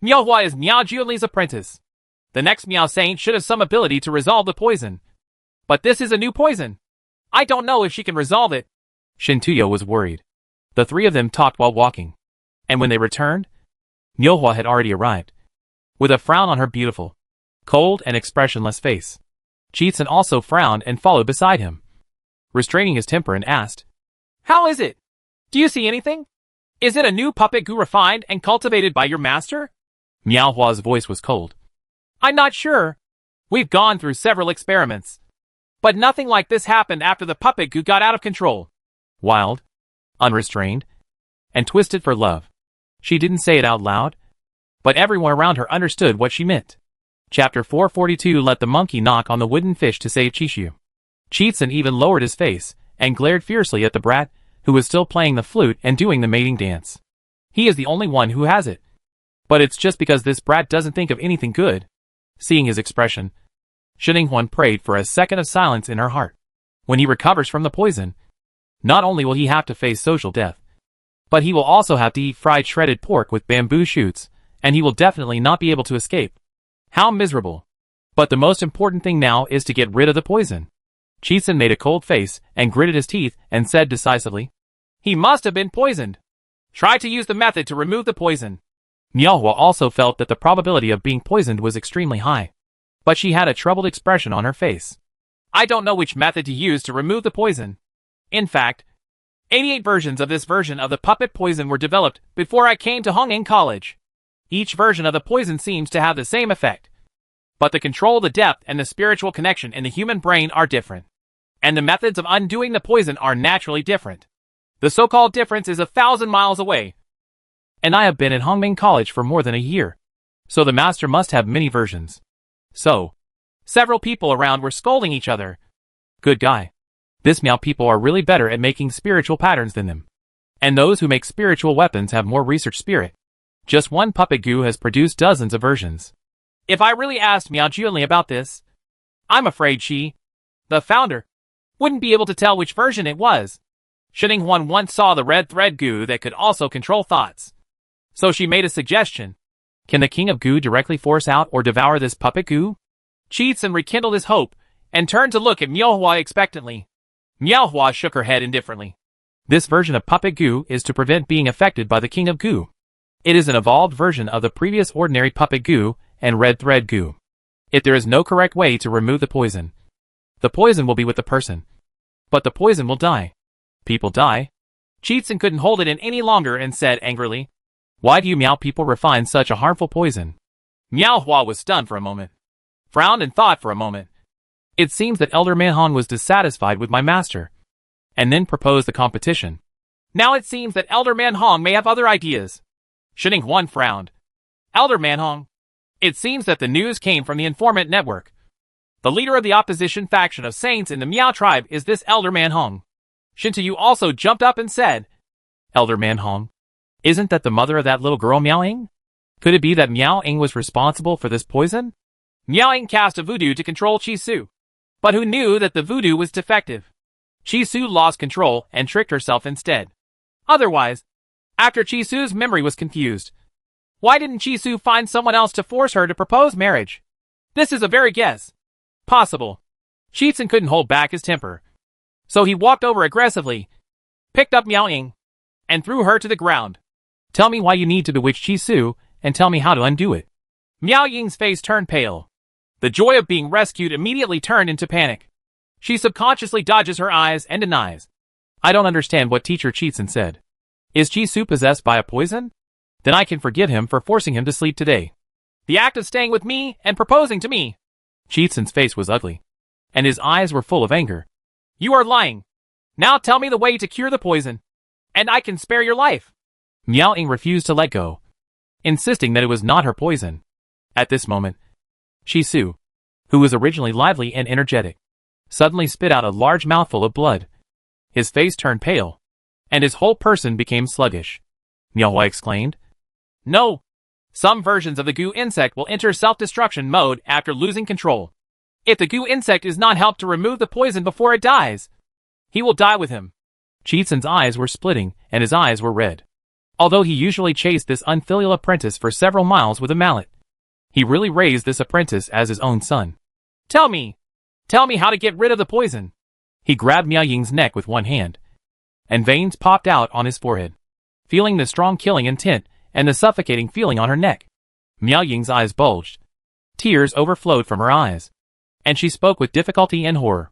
Miaohua is Miao Juanli's apprentice. The next Miao Saint should have some ability to resolve the poison. But this is a new poison. I don't know if she can resolve it. Shintuyo was worried. The three of them talked while walking, and when they returned, Miaohua had already arrived, with a frown on her beautiful, cold and expressionless face. Chisun also frowned and followed beside him, restraining his temper, and asked, How is it? Do you see anything? Is it a new puppet goo refined and cultivated by your master? Miaohua's voice was cold. I'm not sure. We've gone through several experiments, but nothing like this happened after the puppet goo got out of control. Wild, unrestrained, and twisted for love. She didn't say it out loud, but everyone around her understood what she meant. Chapter 442. Let the monkey knock on the wooden fish to save Chishu. Chisun even lowered his face and glared fiercely at the brat, who was still playing the flute and doing the mating dance. He is the only one who has it. But it's just because this brat doesn't think of anything good. Seeing his expression, Shinning prayed for a second of silence in her heart. When he recovers from the poison, not only will he have to face social death, but he will also have to eat fried shredded pork with bamboo shoots, and he will definitely not be able to escape. How miserable. But the most important thing now is to get rid of the poison. Chisun made a cold face and gritted his teeth and said decisively, He must have been poisoned. Try to use the method to remove the poison. Miaohua also felt that the probability of being poisoned was extremely high, but she had a troubled expression on her face. I don't know which method to use to remove the poison. In fact, 88 versions of this version of the puppet poison were developed before I came to Hongming College. Each version of the poison seems to have the same effect, but the control, the depth, and the spiritual connection in the human brain are different, and the methods of undoing the poison are naturally different. The so-called difference is 1,000 miles away, and I have been at Hongming College for more than a year, so the master must have many versions. So, several people around were scolding each other. Good guy. This Miao people are really better at making spiritual patterns than them. And those who make spiritual weapons have more research spirit. Just one puppet goo has produced dozens of versions. If I really asked Miao Juanli about this, I'm afraid she, the founder, wouldn't be able to tell which version it was. Shinning once saw the red thread goo that could also control thoughts. So she made a suggestion. Can the king of goo directly force out or devour this puppet goo? Chisun rekindled his hope and turned to look at Miaohua expectantly. Miaohua shook her head indifferently. This version of puppet goo is to prevent being affected by the king of goo. It is an evolved version of the previous ordinary puppet goo and red thread goo. If there is no correct way to remove the poison will be with the person. But the poison will die. People die. Chisun couldn't hold it in any longer and said angrily, Why do you Miao people refine such a harmful poison? Miaohua was stunned for a moment, frowned and thought for a moment. It seems that Elder Manhan was dissatisfied with my master, and then proposed the competition. Now it seems that Elder Manhong may have other ideas. Huan frowned. Elder Manhong. It seems that the news came from the informant network. The leader of the opposition faction of saints in the Miao tribe is this Elder Manhong. Yu also jumped up and said, Elder Manhong? Isn't that the mother of that little girl Miao Ying? Could it be that Miao Ying was responsible for this poison? Miao Ying cast a voodoo to control Su. But who knew that the voodoo was defective? Su lost control and tricked herself instead. Otherwise, after Su's memory was confused, why didn't Su find someone else to force her to propose marriage? This is a very guess. Possible. Cheetsun couldn't hold back his temper. So he walked over aggressively, picked up Miao Ying, and threw her to the ground. Tell me why you need to bewitch Su, and tell me how to undo it. Miao Ying's face turned pale. The joy of being rescued immediately turned into panic. She subconsciously dodges her eyes and denies. I don't understand what Teacher Cheetsun said. Is Su possessed by a poison? Then I can forgive him for forcing him to sleep today. The act of staying with me and proposing to me. Cheetsun's face was ugly, and his eyes were full of anger. You are lying. Now tell me the way to cure the poison, and I can spare your life. Miao Ying refused to let go, insisting that it was not her poison. At this moment, Su, who was originally lively and energetic, suddenly spit out a large mouthful of blood. His face turned pale, and his whole person became sluggish. Miao Hua exclaimed. No! Some versions of the goo insect will enter self-destruction mode after losing control. If the goo insect is not helped to remove the poison before it dies, he will die with him. Cheetsun's eyes were splitting, and his eyes were red. Although he usually chased this unfilial apprentice for several miles with a mallet, he really raised this apprentice as his own son. Tell me how to get rid of the poison. He grabbed Miao Ying's neck with one hand, and veins popped out on his forehead. Feeling the strong killing intent and the suffocating feeling on her neck, Miao Ying's eyes bulged. Tears overflowed from her eyes, and she spoke with difficulty and horror.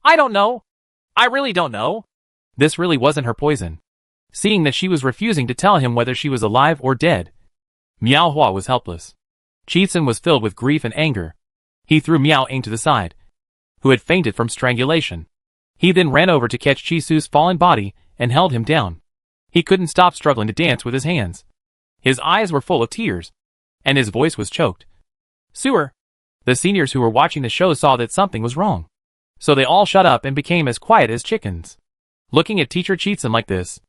I don't know. I really don't know. This really wasn't her poison. Seeing that she was refusing to tell him whether she was alive or dead, Miao Hua was helpless. Cheetsun was filled with grief and anger. He threw Miao Ying to the side, who had fainted from strangulation. He then ran over to catch Su's fallen body and held him down. He couldn't stop struggling to dance with his hands. His eyes were full of tears, and his voice was choked. Sewer. The seniors who were watching the show saw that something was wrong, so they all shut up and became as quiet as chickens. Looking at Teacher Cheetsun like this,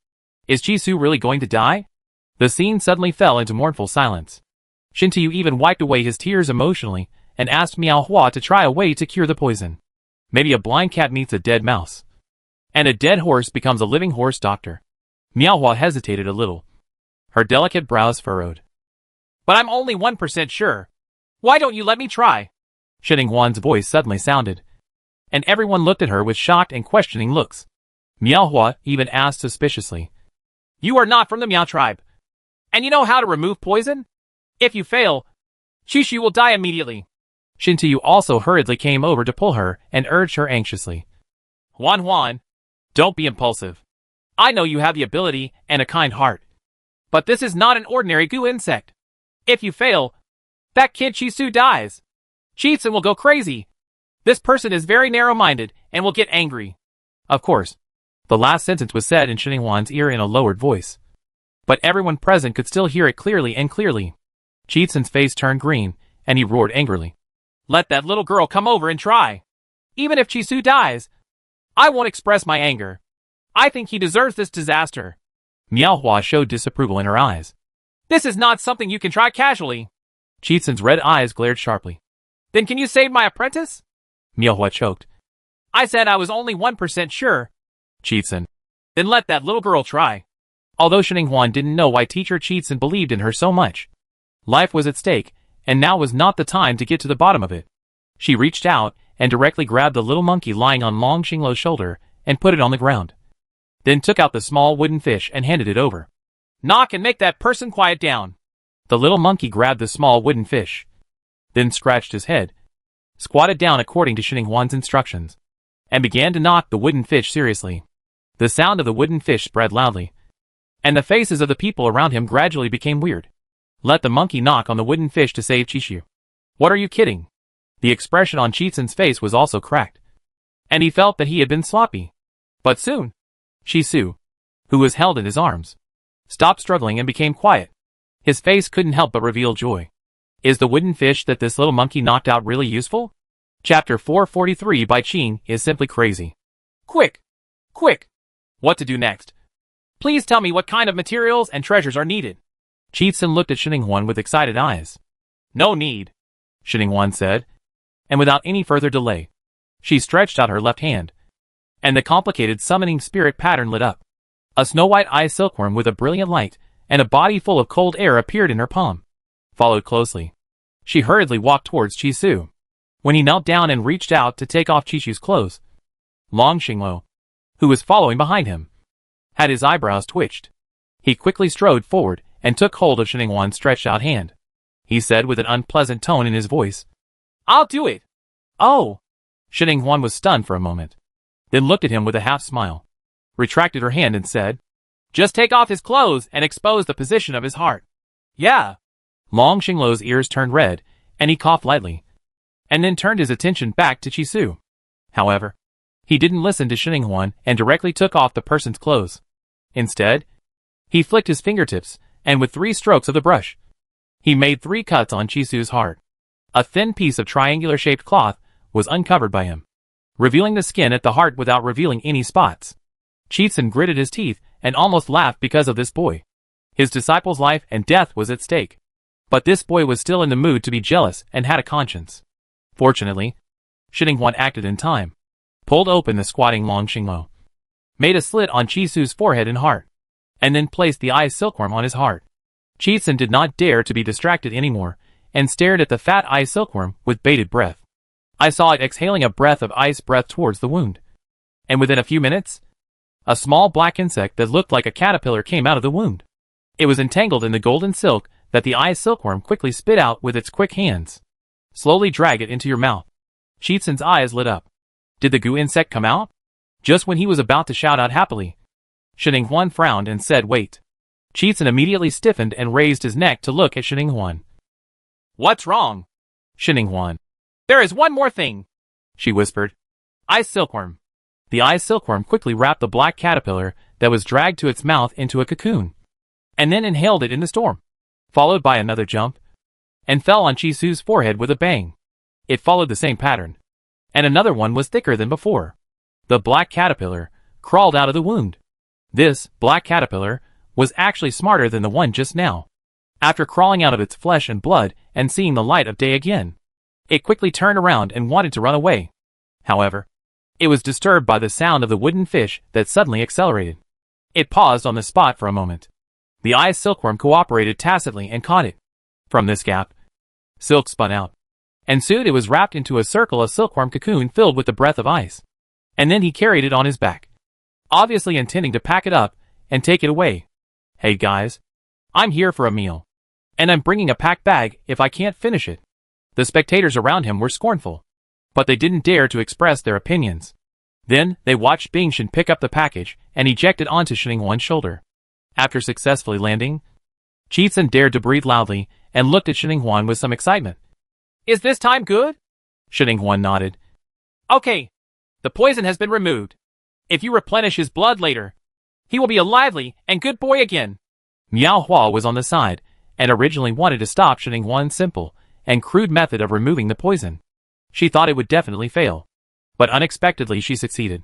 is Su really going to die? The scene suddenly fell into mournful silence. Shintiu even wiped away his tears emotionally and asked Miao Hua to try a way to cure the poison. Maybe a blind cat meets a dead mouse, and a dead horse becomes a living horse doctor. Miao Hua hesitated a little. Her delicate brows furrowed. But I'm only 1% sure. Why don't you let me try? Huan's voice suddenly sounded, and everyone looked at her with shocked and questioning looks. Miao Hua even asked suspiciously, You are not from the Miao tribe, and you know how to remove poison? If you fail, Shishu will die immediately. Shintiu also hurriedly came over to pull her and urged her anxiously. Huan, don't be impulsive. I know you have the ability and a kind heart, but this is not an ordinary goo insect. If you fail, that kid Shisu dies. Cheetsun will go crazy. This person is very narrow-minded and will get angry. Of course, the last sentence was said in Huan's ear in a lowered voice, but everyone present could still hear it clearly and clearly. Cheetsun's face turned green, and he roared angrily. Let that little girl come over and try. Even if Chisu dies, I won't express my anger. I think he deserves this disaster. Miao Hua showed disapproval in her eyes. This is not something you can try casually. Cheetsun's red eyes glared sharply. Then can you save my apprentice? Miao Hua choked. I said I was only 1% sure. Cheetsun. Then let that little girl try. Although Huan didn't know why Teacher Cheetsun believed in her so much, life was at stake, and now was not the time to get to the bottom of it. She reached out and directly grabbed the little monkey lying on Long Xinglo's shoulder and put it on the ground. Then took out the small wooden fish and handed it over. Knock and make that person quiet down. The little monkey grabbed the small wooden fish, then scratched his head, squatted down according to Huan's instructions, and began to knock the wooden fish seriously. The sound of the wooden fish spread loudly, and the faces of the people around him gradually became weird. Let the monkey knock on the wooden fish to save Chishu. What are you kidding? The expression on Cheetsun's face was also cracked, and he felt that he had been sloppy. But soon, Shisu, who was held in his arms, stopped struggling and became quiet. His face couldn't help but reveal joy. Is the wooden fish that this little monkey knocked out really useful? Chapter 443 by Qing is simply crazy. Quick! Quick! What to do next? Please tell me what kind of materials and treasures are needed. Qixin looked at Xininghuan with excited eyes. No need, Xininghuan said, and without any further delay, she stretched out her left hand, and the complicated summoning spirit pattern lit up. A snow-white eye silkworm with a brilliant light and a body full of cold air appeared in her palm. Followed closely, she hurriedly walked towards Qixu. When he knelt down and reached out to take off Qixu's clothes, Long Xingluo, who was following behind him, had his eyebrows twitched. He quickly strode forward and took hold of Xininghuan's stretched out hand. He said with an unpleasant tone in his voice, I'll do it. Oh! Xininghuan was stunned for a moment, then looked at him with a half smile, retracted her hand and said, Just take off his clothes and expose the position of his heart. Yeah. Long Xingluo's ears turned red, and he coughed lightly, and then turned his attention back to Qixu. However, he didn't listen to Xininghuan and directly took off the person's clothes. Instead, he flicked his fingertips, and with 3 strokes of the brush, he made 3 cuts on Qixu's heart. A thin piece of triangular-shaped cloth was uncovered by him, revealing the skin at the heart without revealing any spots. Qixin gritted his teeth and almost laughed because of this boy. His disciple's life and death was at stake. But this boy was still in the mood to be jealous and had a conscience. Fortunately, Xininghuan acted in time, pulled open the squatting Long Xingluo, made a slit on Qixu's forehead and heart, and then placed the eye silkworm on his heart. Qixin did not dare to be distracted anymore, and stared at the fat eye silkworm with bated breath. I saw it exhaling a breath of ice breath towards the wound. And within a few minutes, a small black insect that looked like a caterpillar came out of the wound. It was entangled in the golden silk that the eye silkworm quickly spit out with its quick hands. Slowly drag it into your mouth. Qixin's eyes lit up. Did the goo insect come out? Just when he was about to shout out happily, Xininghuan frowned and said, Wait. Qixin immediately stiffened and raised his neck to look at Xininghuan. What's wrong? Xininghuan. There is one more thing, she whispered. Eye silkworm. The eye silkworm quickly wrapped the black caterpillar that was dragged to its mouth into a cocoon, and then inhaled it in the storm, followed by another jump, and fell on Qixu's forehead with a bang. It followed the same pattern, and another one was thicker than before. The black caterpillar crawled out of the wound. This black caterpillar was actually smarter than the one just now. After crawling out of its flesh and blood and seeing the light of day again, it quickly turned around and wanted to run away. However, it was disturbed by the sound of the wooden fish that suddenly accelerated. It paused on the spot for a moment. The eye silkworm cooperated tacitly and caught it. From this gap, silk spun out, and soon it was wrapped into a circle of silkworm cocoon filled with the breath of ice. And then he carried it on his back, obviously intending to pack it up and take it away. Hey guys, I'm here for a meal, and I'm bringing a packed bag if I can't finish it. The spectators around him were scornful, but they didn't dare to express their opinions. Then they watched Bingshan pick up the package and eject it onto Xininghuan's shoulder. After successfully landing, Qixin dared to breathe loudly and looked at Xininghuan with some excitement. Is this time good? Xininghuan nodded. Okay, the poison has been removed. If you replenish his blood later, he will be a lively and good boy again. Miao Hua was on the side and originally wanted to stop Xininghuan's simple and crude method of removing the poison. She thought it would definitely fail, but unexpectedly she succeeded.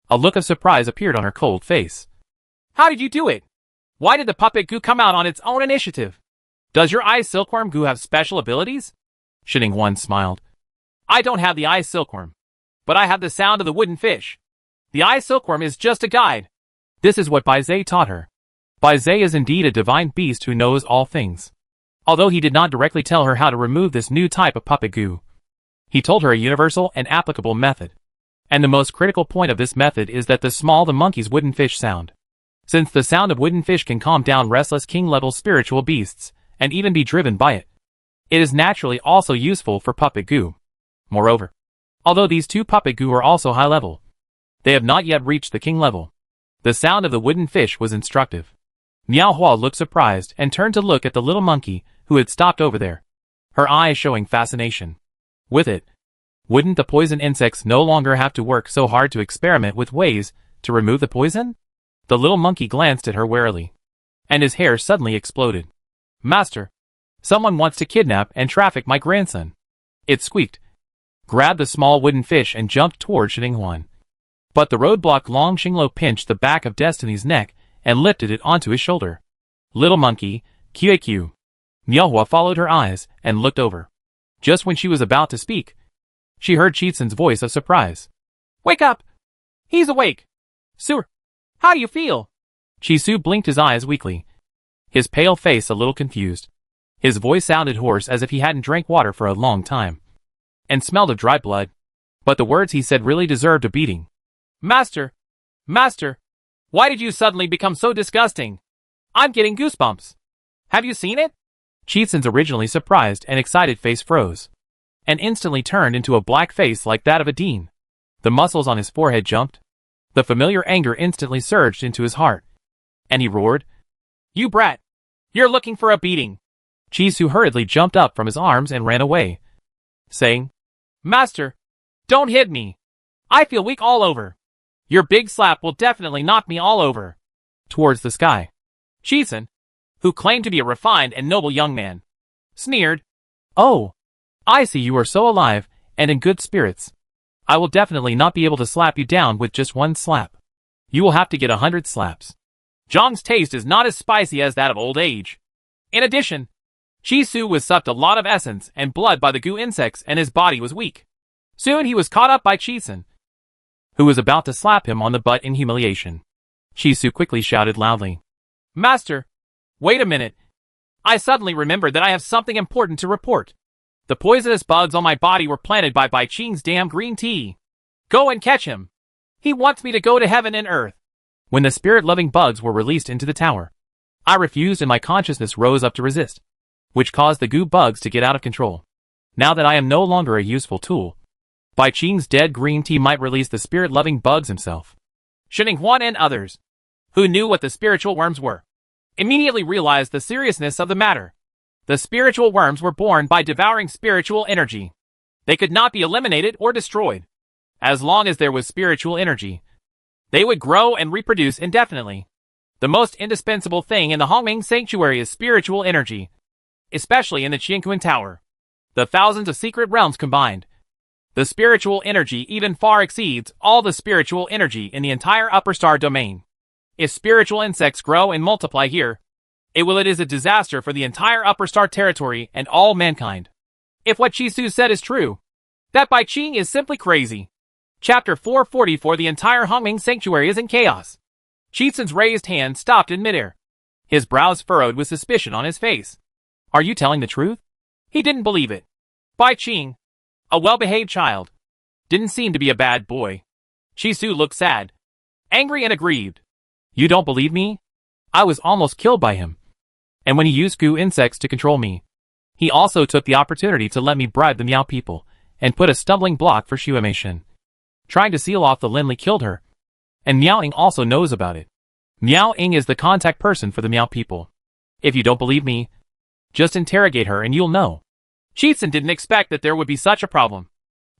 A look of surprise appeared on her cold face. How did you do it? Why did the puppet goo come out on its own initiative? Does your eye silkworm goo have special abilities? Xininghuan smiled. I don't have the eye silkworm, but I have the sound of the wooden fish. The eye silkworm is just a guide. This is what Bai Zhe taught her. Bai Zhe is indeed a divine beast who knows all things. Although he did not directly tell her how to remove this new type of puppet goo, he told her a universal and applicable method. And the most critical point of this method is that the monkey's wooden fish sound. Since the sound of wooden fish can calm down restless king-level spiritual beasts, and even be driven by it, it is naturally also useful for puppet goo. Moreover, although these two puppet goo are also high level, they have not yet reached the king level. The sound of the wooden fish was instructive. Miao Hua looked surprised and turned to look at the little monkey who had stopped over there, her eyes showing fascination. With it, wouldn't the poison insects no longer have to work so hard to experiment with ways to remove the poison? The little monkey glanced at her warily, and his hair suddenly exploded. Master, someone wants to kidnap and traffic my grandson. It squeaked, grabbed the small wooden fish and jumped toward Xinghuan. But the roadblock Long Xinglo pinched the back of Destiny's neck and lifted it onto his shoulder. Little monkey, QAQ. Miaohua followed her eyes and looked over. Just when she was about to speak, she heard Qitsun's voice of surprise. Wake up! He's awake! Su, how do you feel? Chisu blinked his eyes weakly, his pale face a little confused. His voice sounded hoarse as if he hadn't drank water for a long time, and smelled of dry blood. But the words he said really deserved a beating. Master! Master! Why did you suddenly become so disgusting? I'm getting goosebumps. Have you seen it? Qitsun's originally surprised and excited face froze, and instantly turned into a black face like that of a dean. The muscles on his forehead jumped. The familiar anger instantly surged into his heart, and he roared, You brat! You're looking for a beating! Chisu hurriedly jumped up from his arms and ran away, saying, Master, don't hit me! I feel weak all over. Your big slap will definitely knock me all over. Towards the sky. Qitsun, who claimed to be a refined and noble young man, sneered, Oh, I see you are so alive and in good spirits. I will definitely not be able to slap you down with just one slap. You will have to get 100 slaps. Zhang's taste is not as spicy as that of old age. In addition, Chisu was sucked a lot of essence and blood by the goo insects and his body was weak. Soon he was caught up by Qitsun, who was about to slap him on the butt in humiliation. Chisu quickly shouted loudly, Master, wait a minute. I suddenly remembered that I have something important to report. The poisonous bugs on my body were planted by Bai Qing's damn green tea. Go and catch him. He wants me to go to heaven and earth. When the spirit-loving bugs were released into the tower, I refused and my consciousness rose up to resist, which caused the goo bugs to get out of control. Now that I am no longer a useful tool, Bai Qing's dead green tea might release the spirit-loving bugs himself. Xinghuan and others, who knew what the spiritual worms were, immediately realized the seriousness of the matter. The spiritual worms were born by devouring spiritual energy. They could not be eliminated or destroyed. As long as there was spiritual energy, they would grow and reproduce indefinitely. The most indispensable thing in the Hongming Sanctuary is spiritual energy, especially in the Qianquan Tower. The thousands of secret realms combined. The spiritual energy even far exceeds all the spiritual energy in the entire upper star domain. If spiritual insects grow and multiply here, it is a disaster for the entire upper star territory and all mankind. If what Chisu said is true, that Bai Qing is simply crazy. Chapter 444. The entire Hongming Sanctuary is in chaos. Qitsun's raised hand stopped in midair. His brows furrowed with suspicion on his face. Are you telling the truth? He didn't believe it. Bai Qing, a well-behaved child, didn't seem to be a bad boy. Chisu looked sad, angry and aggrieved. You don't believe me? I was almost killed by him. And when he used goo insects to control me, he also took the opportunity to let me bribe the Miao people and put a stumbling block for Xuemei. Trying to seal off the Linli killed her, and Miao Ying also knows about it. Miao Ying is the contact person for the Miao people. If you don't believe me, just interrogate her and you'll know. Qitsun didn't expect that there would be such a problem,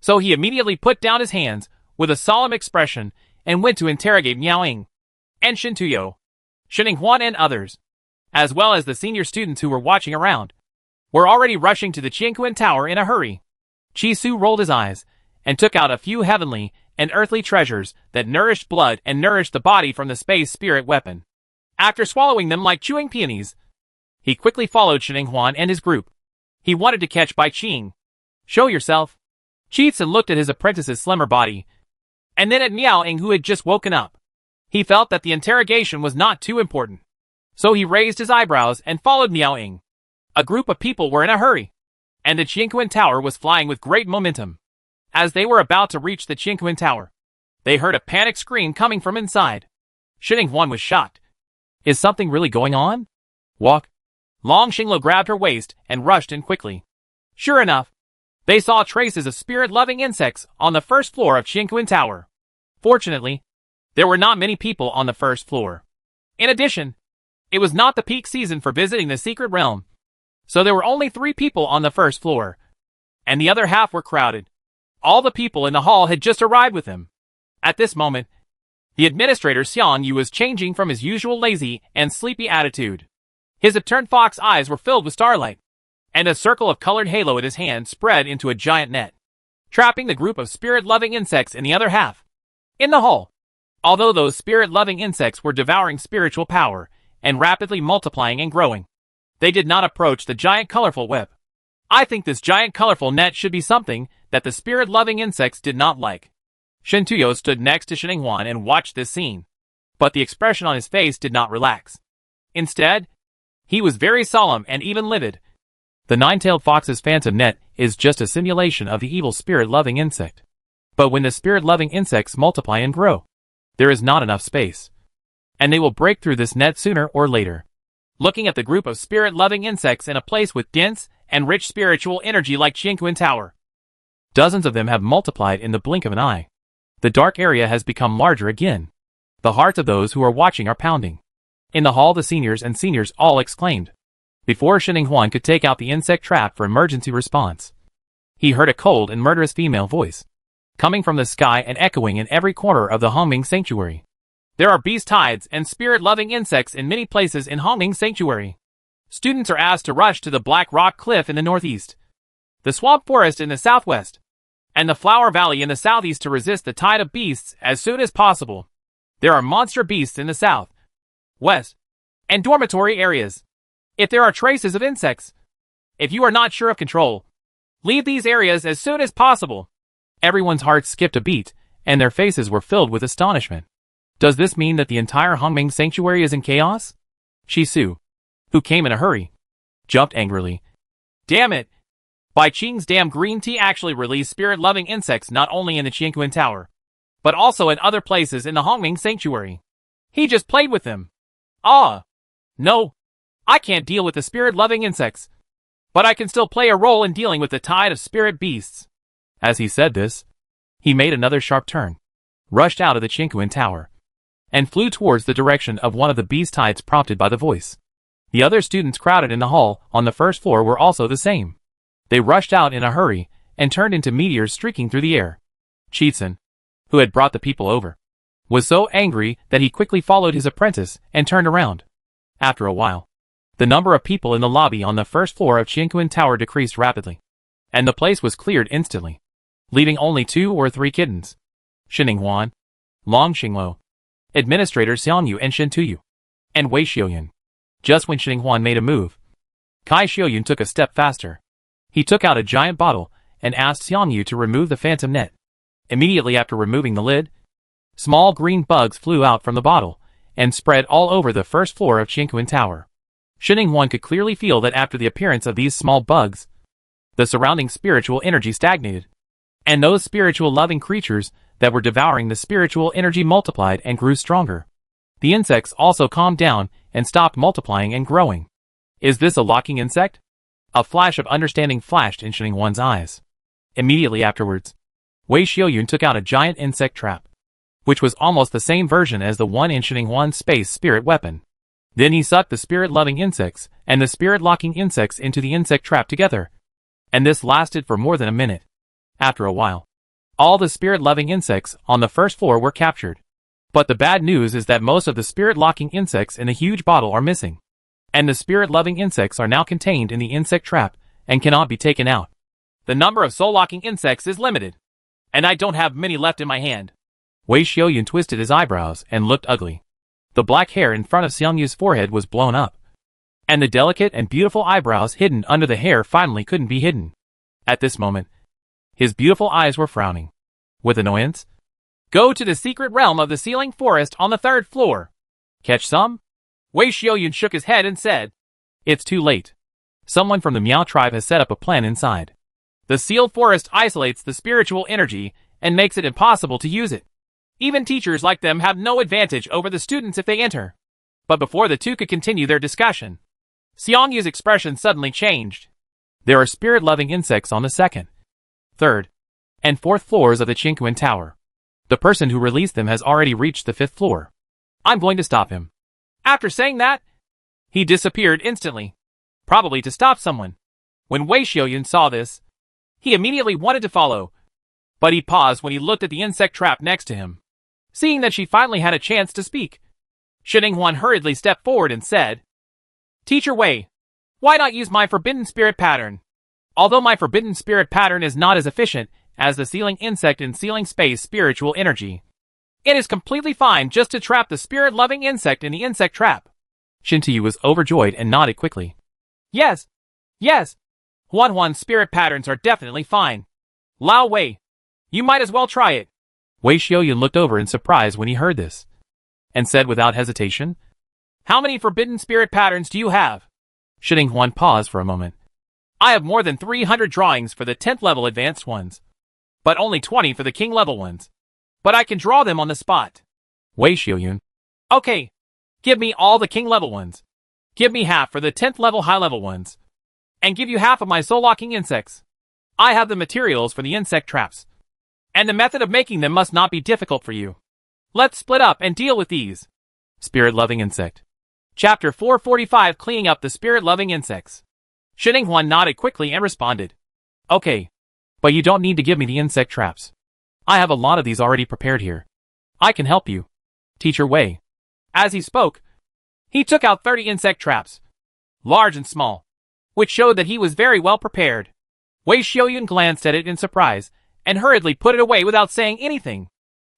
so he immediately put down his hands with a solemn expression and went to interrogate Miao Ying and Shintuyo, Xinghuan and others, as well as the senior students who were watching around, were already rushing to the Qianquan Tower in a hurry. Chisu rolled his eyes and took out a few heavenly and earthly treasures that nourished blood and nourished the body from the space spirit weapon. After swallowing them like chewing peonies, he quickly followed Xinghuan and his group. He wanted to catch Bai Qing. Show yourself. Qitsun looked at his apprentice's slimmer body, and then at Miao Ying who had just woken up. He felt that the interrogation was not too important, so he raised his eyebrows and followed Miao Ying. A group of people were in a hurry, and the Qianquan Tower was flying with great momentum. As they were about to reach the Qianquan Tower, they heard a panicked scream coming from inside. Xinghuan was shocked. Is something really going on? Walk. Long Xinglo grabbed her waist and rushed in quickly. Sure enough, they saw traces of spirit-loving insects on the first floor of Qianquan Tower. Fortunately, there were not many people on the first floor. In addition, it was not the peak season for visiting the secret realm, so there were only 3 people on the first floor, and the other half were crowded. All the people in the hall had just arrived with him. At this moment, the administrator Xiang Yu was changing from his usual lazy and sleepy attitude. His upturned fox eyes were filled with starlight, and a circle of colored halo in his hand spread into a giant net, trapping the group of spirit-loving insects in the other half. In the hall, although those spirit-loving insects were devouring spiritual power and rapidly multiplying and growing, they did not approach the giant colorful web. I think this giant colorful net should be something that the spirit-loving insects did not like. Shintuyo stood next to Shininghuan and watched this scene, but the expression on his face did not relax. Instead, he was very solemn and even livid. The nine-tailed fox's phantom net is just a simulation of the evil spirit-loving insect. But when the spirit-loving insects multiply and grow, there is not enough space, and they will break through this net sooner or later. Looking at the group of spirit-loving insects in a place with dense and rich spiritual energy like Qingquan Tower, dozens of them have multiplied in the blink of an eye. The dark area has become larger again. The hearts of those who are watching are pounding. In the hall, the seniors and seniors all exclaimed. Before Shininghuan could take out the insect trap for emergency response, he heard a cold and murderous female voice, coming from the sky and echoing in every corner of the Hongming Sanctuary. There are beast tides and spirit-loving insects in many places in Hongming Sanctuary. Students are asked to rush to the Black Rock Cliff in the northeast, the Swamp Forest in the southwest, and the Flower Valley in the southeast to resist the tide of beasts as soon as possible. There are monster beasts in the south, west, and dormitory areas. If there are traces of insects, if you are not sure of control, leave these areas as soon as possible. Everyone's hearts skipped a beat, and their faces were filled with astonishment. Does this mean that the entire Hongming Sanctuary is in chaos? Shisu, who came in a hurry, jumped angrily. Damn it! Bai Qing's damn green tea actually released spirit-loving insects not only in the Qingquan Tower, but also in other places in the Hongming Sanctuary. He just played with them. Ah! No! I can't deal with the spirit-loving insects, but I can still play a role in dealing with the tide of spirit beasts. As he said this, he made another sharp turn, rushed out of the Qingquan Tower, and flew towards the direction of one of the beast tides prompted by the voice. The other students crowded in the hall on the first floor were also the same. They rushed out in a hurry and turned into meteors streaking through the air. Cheetsun, who had brought the people over, was so angry that he quickly followed his apprentice and turned around. After a while, the number of people in the lobby on the first floor of Qingquan Tower decreased rapidly, and the place was cleared instantly, leaving only 2 or 3 kittens. Shininghuan, Long Xingluo, Administrator Xiangyu and Shintuyu, and Wei Xiaoyun. Just when Shininghuan made a move, Kai Xiaoyun took a step faster. He took out a giant bottle and asked Xiangyu to remove the phantom net. Immediately after removing the lid, small green bugs flew out from the bottle and spread all over the first floor of Qingquan Tower. Shininghuan could clearly feel that after the appearance of these small bugs, the surrounding spiritual energy stagnated, and those spiritual loving creatures that were devouring the spiritual energy multiplied and grew stronger. The insects also calmed down and stopped multiplying and growing. Is this a locking insect? A flash of understanding flashed in Shininghuan's eyes. Immediately afterwards, Wei Xiaoyun took out a giant insect trap, which was almost the same version as the one in Shininghuan's space spirit weapon. Then he sucked the spirit-loving insects and the spirit-locking insects into the insect trap together, and this lasted for more than a minute. After a while, all the spirit-loving insects on the first floor were captured. But the bad news is that most of the spirit-locking insects in the huge bottle are missing, and the spirit-loving insects are now contained in the insect trap and cannot be taken out. The number of soul-locking insects is limited, and I don't have many left in my hand. Wei Xiaoyun twisted his eyebrows and looked ugly. The black hair in front of Xiangyu's forehead was blown up, and the delicate and beautiful eyebrows hidden under the hair finally couldn't be hidden. At this moment, his beautiful eyes were frowning with annoyance. Go to the secret realm of the ceiling forest on the 3rd floor. Catch some? Wei Xiaoyun shook his head and said, It's too late. Someone from the Miao tribe has set up a plan inside. The sealed forest isolates the spiritual energy and makes it impossible to use it. Even teachers like them have no advantage over the students if they enter. But before the two could continue their discussion, Xiangyu's expression suddenly changed. There are spirit-loving insects on the 2nd, 3rd, and 4th floors of the Qingquan Tower. The person who released them has already reached the 5th floor. I'm going to stop him. After saying that, he disappeared instantly, probably to stop someone. When Wei Xiaoyun saw this, he immediately wanted to follow, but he paused when he looked at the insect trap next to him. Seeing that she finally had a chance to speak, Shininghuan hurriedly stepped forward and said, Teacher Wei, why not use my forbidden spirit pattern? Although my forbidden spirit pattern is not as efficient as the sealing insect in sealing space spiritual energy, it is completely fine just to trap the spirit-loving insect in the insect trap. Shintuyu was overjoyed and nodded quickly. Yes. Huan's spirit patterns are definitely fine. Lao Wei, you might as well try it. Wei Xiaoyun looked over in surprise when he heard this, and said without hesitation, How many forbidden spirit patterns do you have? Shining Huan paused for a moment. I have more than 300 drawings for the 10th level advanced ones, but only 20 for the king level ones. But I can draw them on the spot. Wei Xiaoyun. Okay. Give me all the king level ones. Give me half for the 10th level high level ones. And give you half of my soul locking insects. I have the materials for the insect traps. And the method of making them must not be difficult for you. Let's split up and deal with these. Spirit-loving insect. Chapter 445 Cleaning up the spirit-loving insects. Shining Huan nodded quickly and responded. Okay. But you don't need to give me the insect traps. I have a lot of these already prepared here. I can help you. Teacher Wei. As he spoke, he took out 30 insect traps, large and small, which showed that he was very well prepared. Wei Xiaoyun glanced at it in surprise, and hurriedly put it away without saying anything.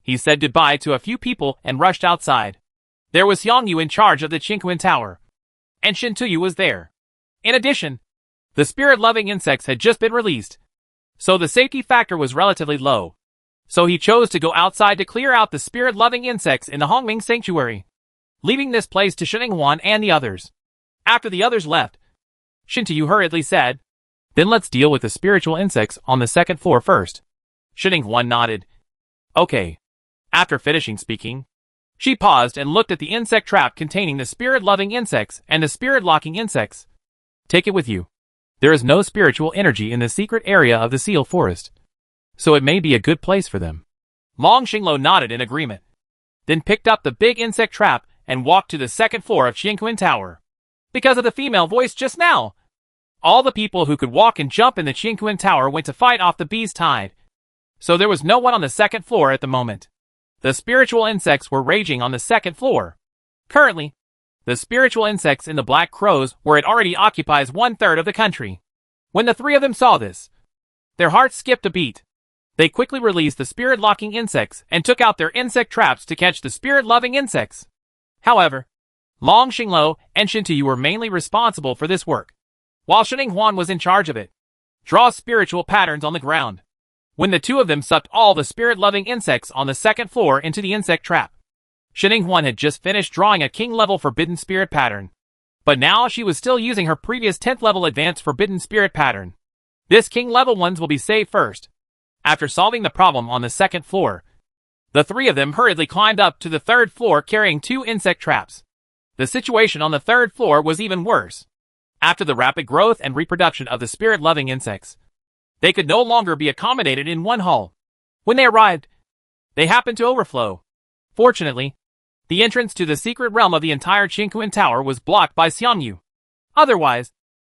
He said goodbye to a few people and rushed outside. There was Xiangyu in charge of the Qingquan Tower, and Shintuyu was there. In addition, the spirit-loving insects had just been released, so the safety factor was relatively low. So he chose to go outside to clear out the spirit-loving insects in the Hongming Sanctuary, leaving this place to Shining Huan and the others. After the others left, Shintuyu hurriedly said, Then let's deal with the spiritual insects on the second floor first. Shining Huan nodded. Okay. After finishing speaking, she paused and looked at the insect trap containing the spirit-loving insects and the spirit-locking insects. Take it with you. There is no spiritual energy in the secret area of the Seal Forest, so it may be a good place for them. Long Xinglo nodded in agreement, then picked up the big insect trap and walked to the second floor of Qingquan Tower. Because of the female voice just now, all the people who could walk and jump in the Qingquan Tower went to fight off the bee's tide, so there was no one on the second floor at the moment. The spiritual insects were raging on the second floor. Currently, the spiritual insects in the Black Crows where it already occupies 1/3 of the country. When the three of them saw this, their hearts skipped a beat. They quickly released the spirit-locking insects and took out their insect traps to catch the spirit-loving insects. However, Long Xinglo and Shintuyu were mainly responsible for this work, while Shining Huan was in charge of it. Draw spiritual patterns on the ground. When the two of them sucked all the spirit-loving insects on the second floor into the insect trap. Shining Huan had just finished drawing a king-level forbidden spirit pattern, but now she was still using her previous 10th level advanced forbidden spirit pattern. This king-level ones will be saved first. After solving the problem on the second floor, the three of them hurriedly climbed up to the third floor carrying 2 insect traps. The situation on the third floor was even worse. After the rapid growth and reproduction of the spirit-loving insects, they could no longer be accommodated in one hall. When they arrived, they happened to overflow. Fortunately, the entrance to the secret realm of the entire Qingquan Tower was blocked by Xiangyu. Otherwise,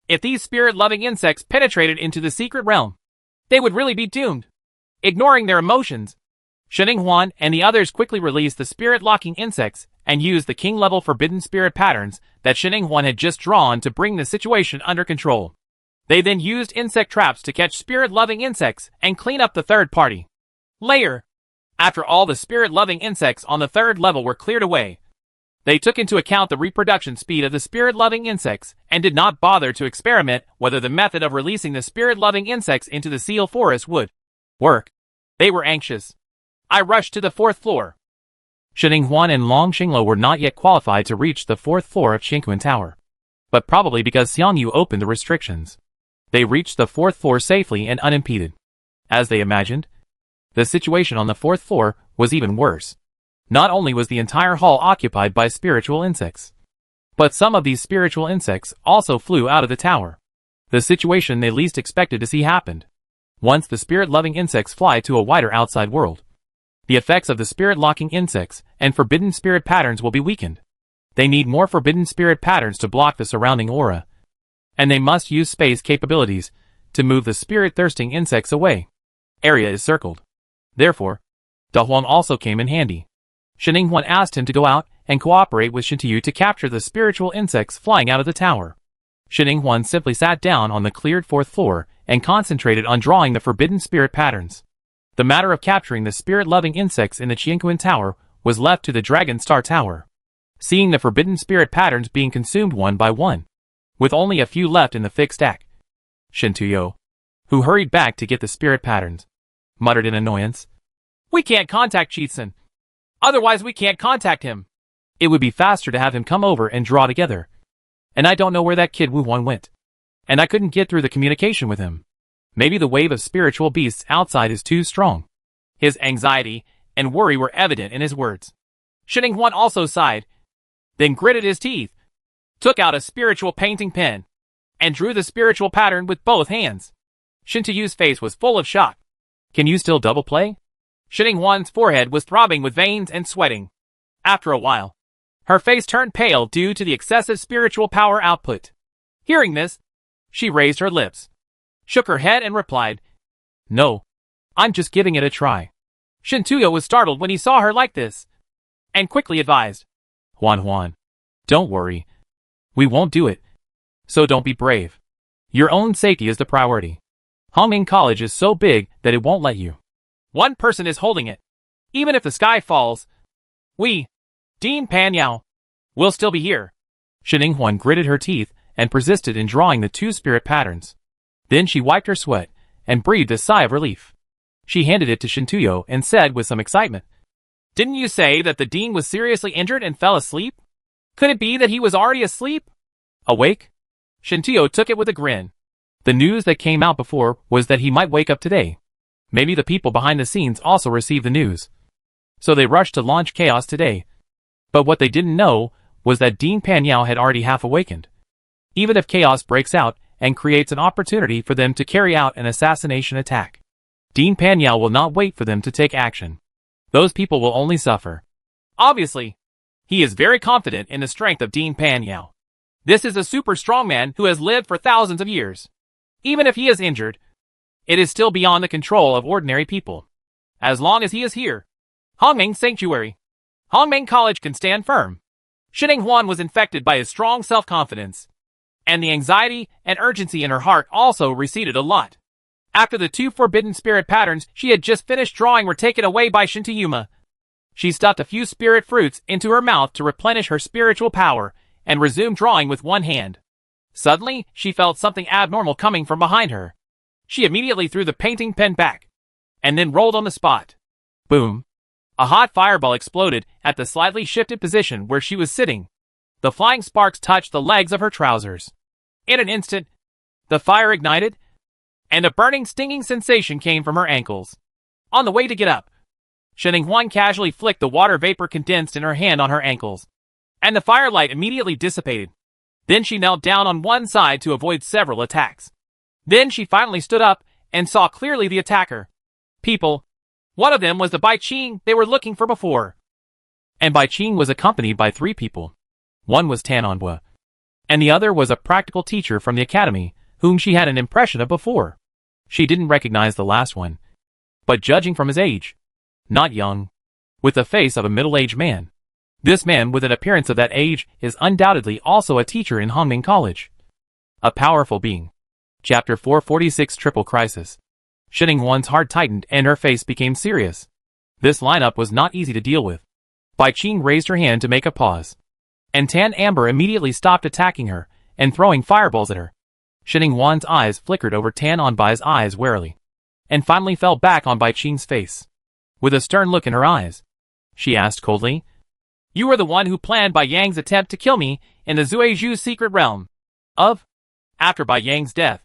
if these spirit-loving insects penetrated into the secret realm, they would really be doomed. Ignoring their emotions, Shining Huan and the others quickly released the spirit-locking insects and used the king-level forbidden spirit patterns that Shining Huan had just drawn to bring the situation under control. They then used insect traps to catch spirit-loving insects and clean up the third-party layer. After all the spirit-loving insects on the third level were cleared away, they took into account the reproduction speed of the spirit-loving insects and did not bother to experiment whether the method of releasing the spirit-loving insects into the Seal Forest would work. They were anxious. I rushed to the 4th floor. Shining Huan and Long Xinglo were not yet qualified to reach the 4th floor of Qingquan Tower, but probably because Xiangyu opened the restrictions. They reached the 4th floor safely and unimpeded. As they imagined, the situation on the 4th floor was even worse. Not only was the entire hall occupied by spiritual insects, but some of these spiritual insects also flew out of the tower. The situation they least expected to see happened. Once the spirit-loving insects fly to a wider outside world, the effects of the spirit-locking insects and forbidden spirit patterns will be weakened. They need more forbidden spirit patterns to block the surrounding aura, and they must use space capabilities to move the spirit-thirsting insects away. Area is circled. Therefore, Da Huang also came in handy. Shining Huan asked him to go out and cooperate with Shintuyu to capture the spiritual insects flying out of the tower. Shinning-Huan simply sat down on the cleared fourth floor and concentrated on drawing the forbidden spirit patterns. The matter of capturing the spirit-loving insects in the Qianquan Tower was left to the Dragon Star Tower. Seeing the forbidden spirit patterns being consumed one by one, with only a few left in the fixed stack, Shintuyu, who hurried back to get the spirit patterns, muttered in annoyance, "We can't contact Cheetsun. Otherwise we can't contact him. It would be faster to have him come over and draw together. And I don't know where that kid Wu-Wan went. And I couldn't get through the communication with him. Maybe the wave of spiritual beasts outside is too strong." His anxiety and worry were evident in his words. Shinning-Huan also sighed, then gritted his teeth, took out a spiritual painting pen, and drew the spiritual pattern with both hands. Shintuyu's face was full of shock. "Can you still double play?" Shinning-Huan's forehead was throbbing with veins and sweating. After a while, her face turned pale due to the excessive spiritual power output. Hearing this, she raised her lips, shook her head and replied, "No, I'm just giving it a try." Shintuyu was startled when he saw her like this, and quickly advised, Huan, don't worry. We won't do it. So don't be brave. Your own safety is the priority. Hongming College is so big that it won't let you. One person is holding it. Even if the sky falls, we, Dean Panyao, will still be here." Shinning-Huan gritted her teeth and persisted in drawing the two spirit patterns. Then she wiped her sweat and breathed a sigh of relief. She handed it to Shintuyu and said with some excitement, "Didn't you say that the dean was seriously injured and fell asleep? Could it be that he was already asleep?" "Awake?" Shintuyu took it with a grin. The news that came out before was that he might wake up today. Maybe the people behind the scenes also received the news. So they rushed to launch chaos today. But what they didn't know was that Dean Panyao had already half awakened. Even if chaos breaks out and creates an opportunity for them to carry out an assassination attack, Dean Panyao will not wait for them to take action. Those people will only suffer. Obviously, he is very confident in the strength of Dean Panyao. This is a super strong man who has lived for thousands of years. Even if he is injured, it is still beyond the control of ordinary people. As long as he is here, Hongming Sanctuary, Hongming College can stand firm. Shinning-Huan was infected by his strong self-confidence, and the anxiety and urgency in her heart also receded a lot. After the two forbidden spirit patterns she had just finished drawing were taken away by Shintuyuma, she stuffed a few spirit fruits into her mouth to replenish her spiritual power and resumed drawing with one hand. Suddenly, she felt something abnormal coming from behind her. She immediately threw the painting pen back, and then rolled on the spot. Boom! A hot fireball exploded at the slightly shifted position where she was sitting. The flying sparks touched the legs of her trousers. In an instant, the fire ignited, and a burning, stinging sensation came from her ankles. On the way to get up, Shinning-Huan casually flicked the water vapor condensed in her hand on her ankles, and the firelight immediately dissipated. Then she knelt down on one side to avoid several attacks. Then she finally stood up and saw clearly the attacker. People. One of them was the Bai Qing they were looking for before. And Bai Qing was accompanied by 3 people. One was Tan Anhua, and the other was a practical teacher from the academy, whom she had an impression of before. She didn't recognize the last one, but judging from his age, not young, with the face of a middle-aged man. This man with an appearance of that age is undoubtedly also a teacher in Hongming College. A powerful being. Chapter 446 Triple Crisis. Shinning-Huan's heart tightened and her face became serious. This lineup was not easy to deal with. Bai Qing raised her hand to make a pause, and Tan Amber immediately stopped attacking her and throwing fireballs at her. Shinning-Huan's eyes flickered over Tan Anbai's eyes warily, and finally fell back on Bai Qing's face. With a stern look in her eyes, she asked coldly, "You were the one who planned Bai Yang's attempt to kill me in the Zuizhu's secret realm of?" After Bai Yang's death,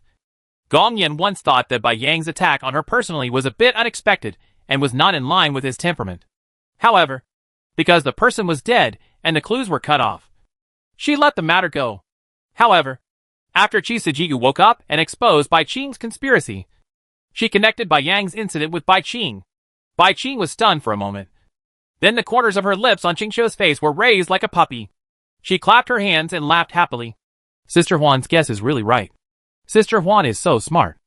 Gong Yan once thought that Bai Yang's attack on her personally was a bit unexpected and was not in line with his temperament. However, because the person was dead and the clues were cut off, she let the matter go. However, after Chi Sijigu woke up and exposed Bai Qing's conspiracy, she connected Bai Yang's incident with Bai Qing. Bai Qing was stunned for a moment. Then the corners of her lips on Qingshou's face were raised like a puppy. She clapped her hands and laughed happily. Sister Huan's guess is really right. Sister Huan is so smart.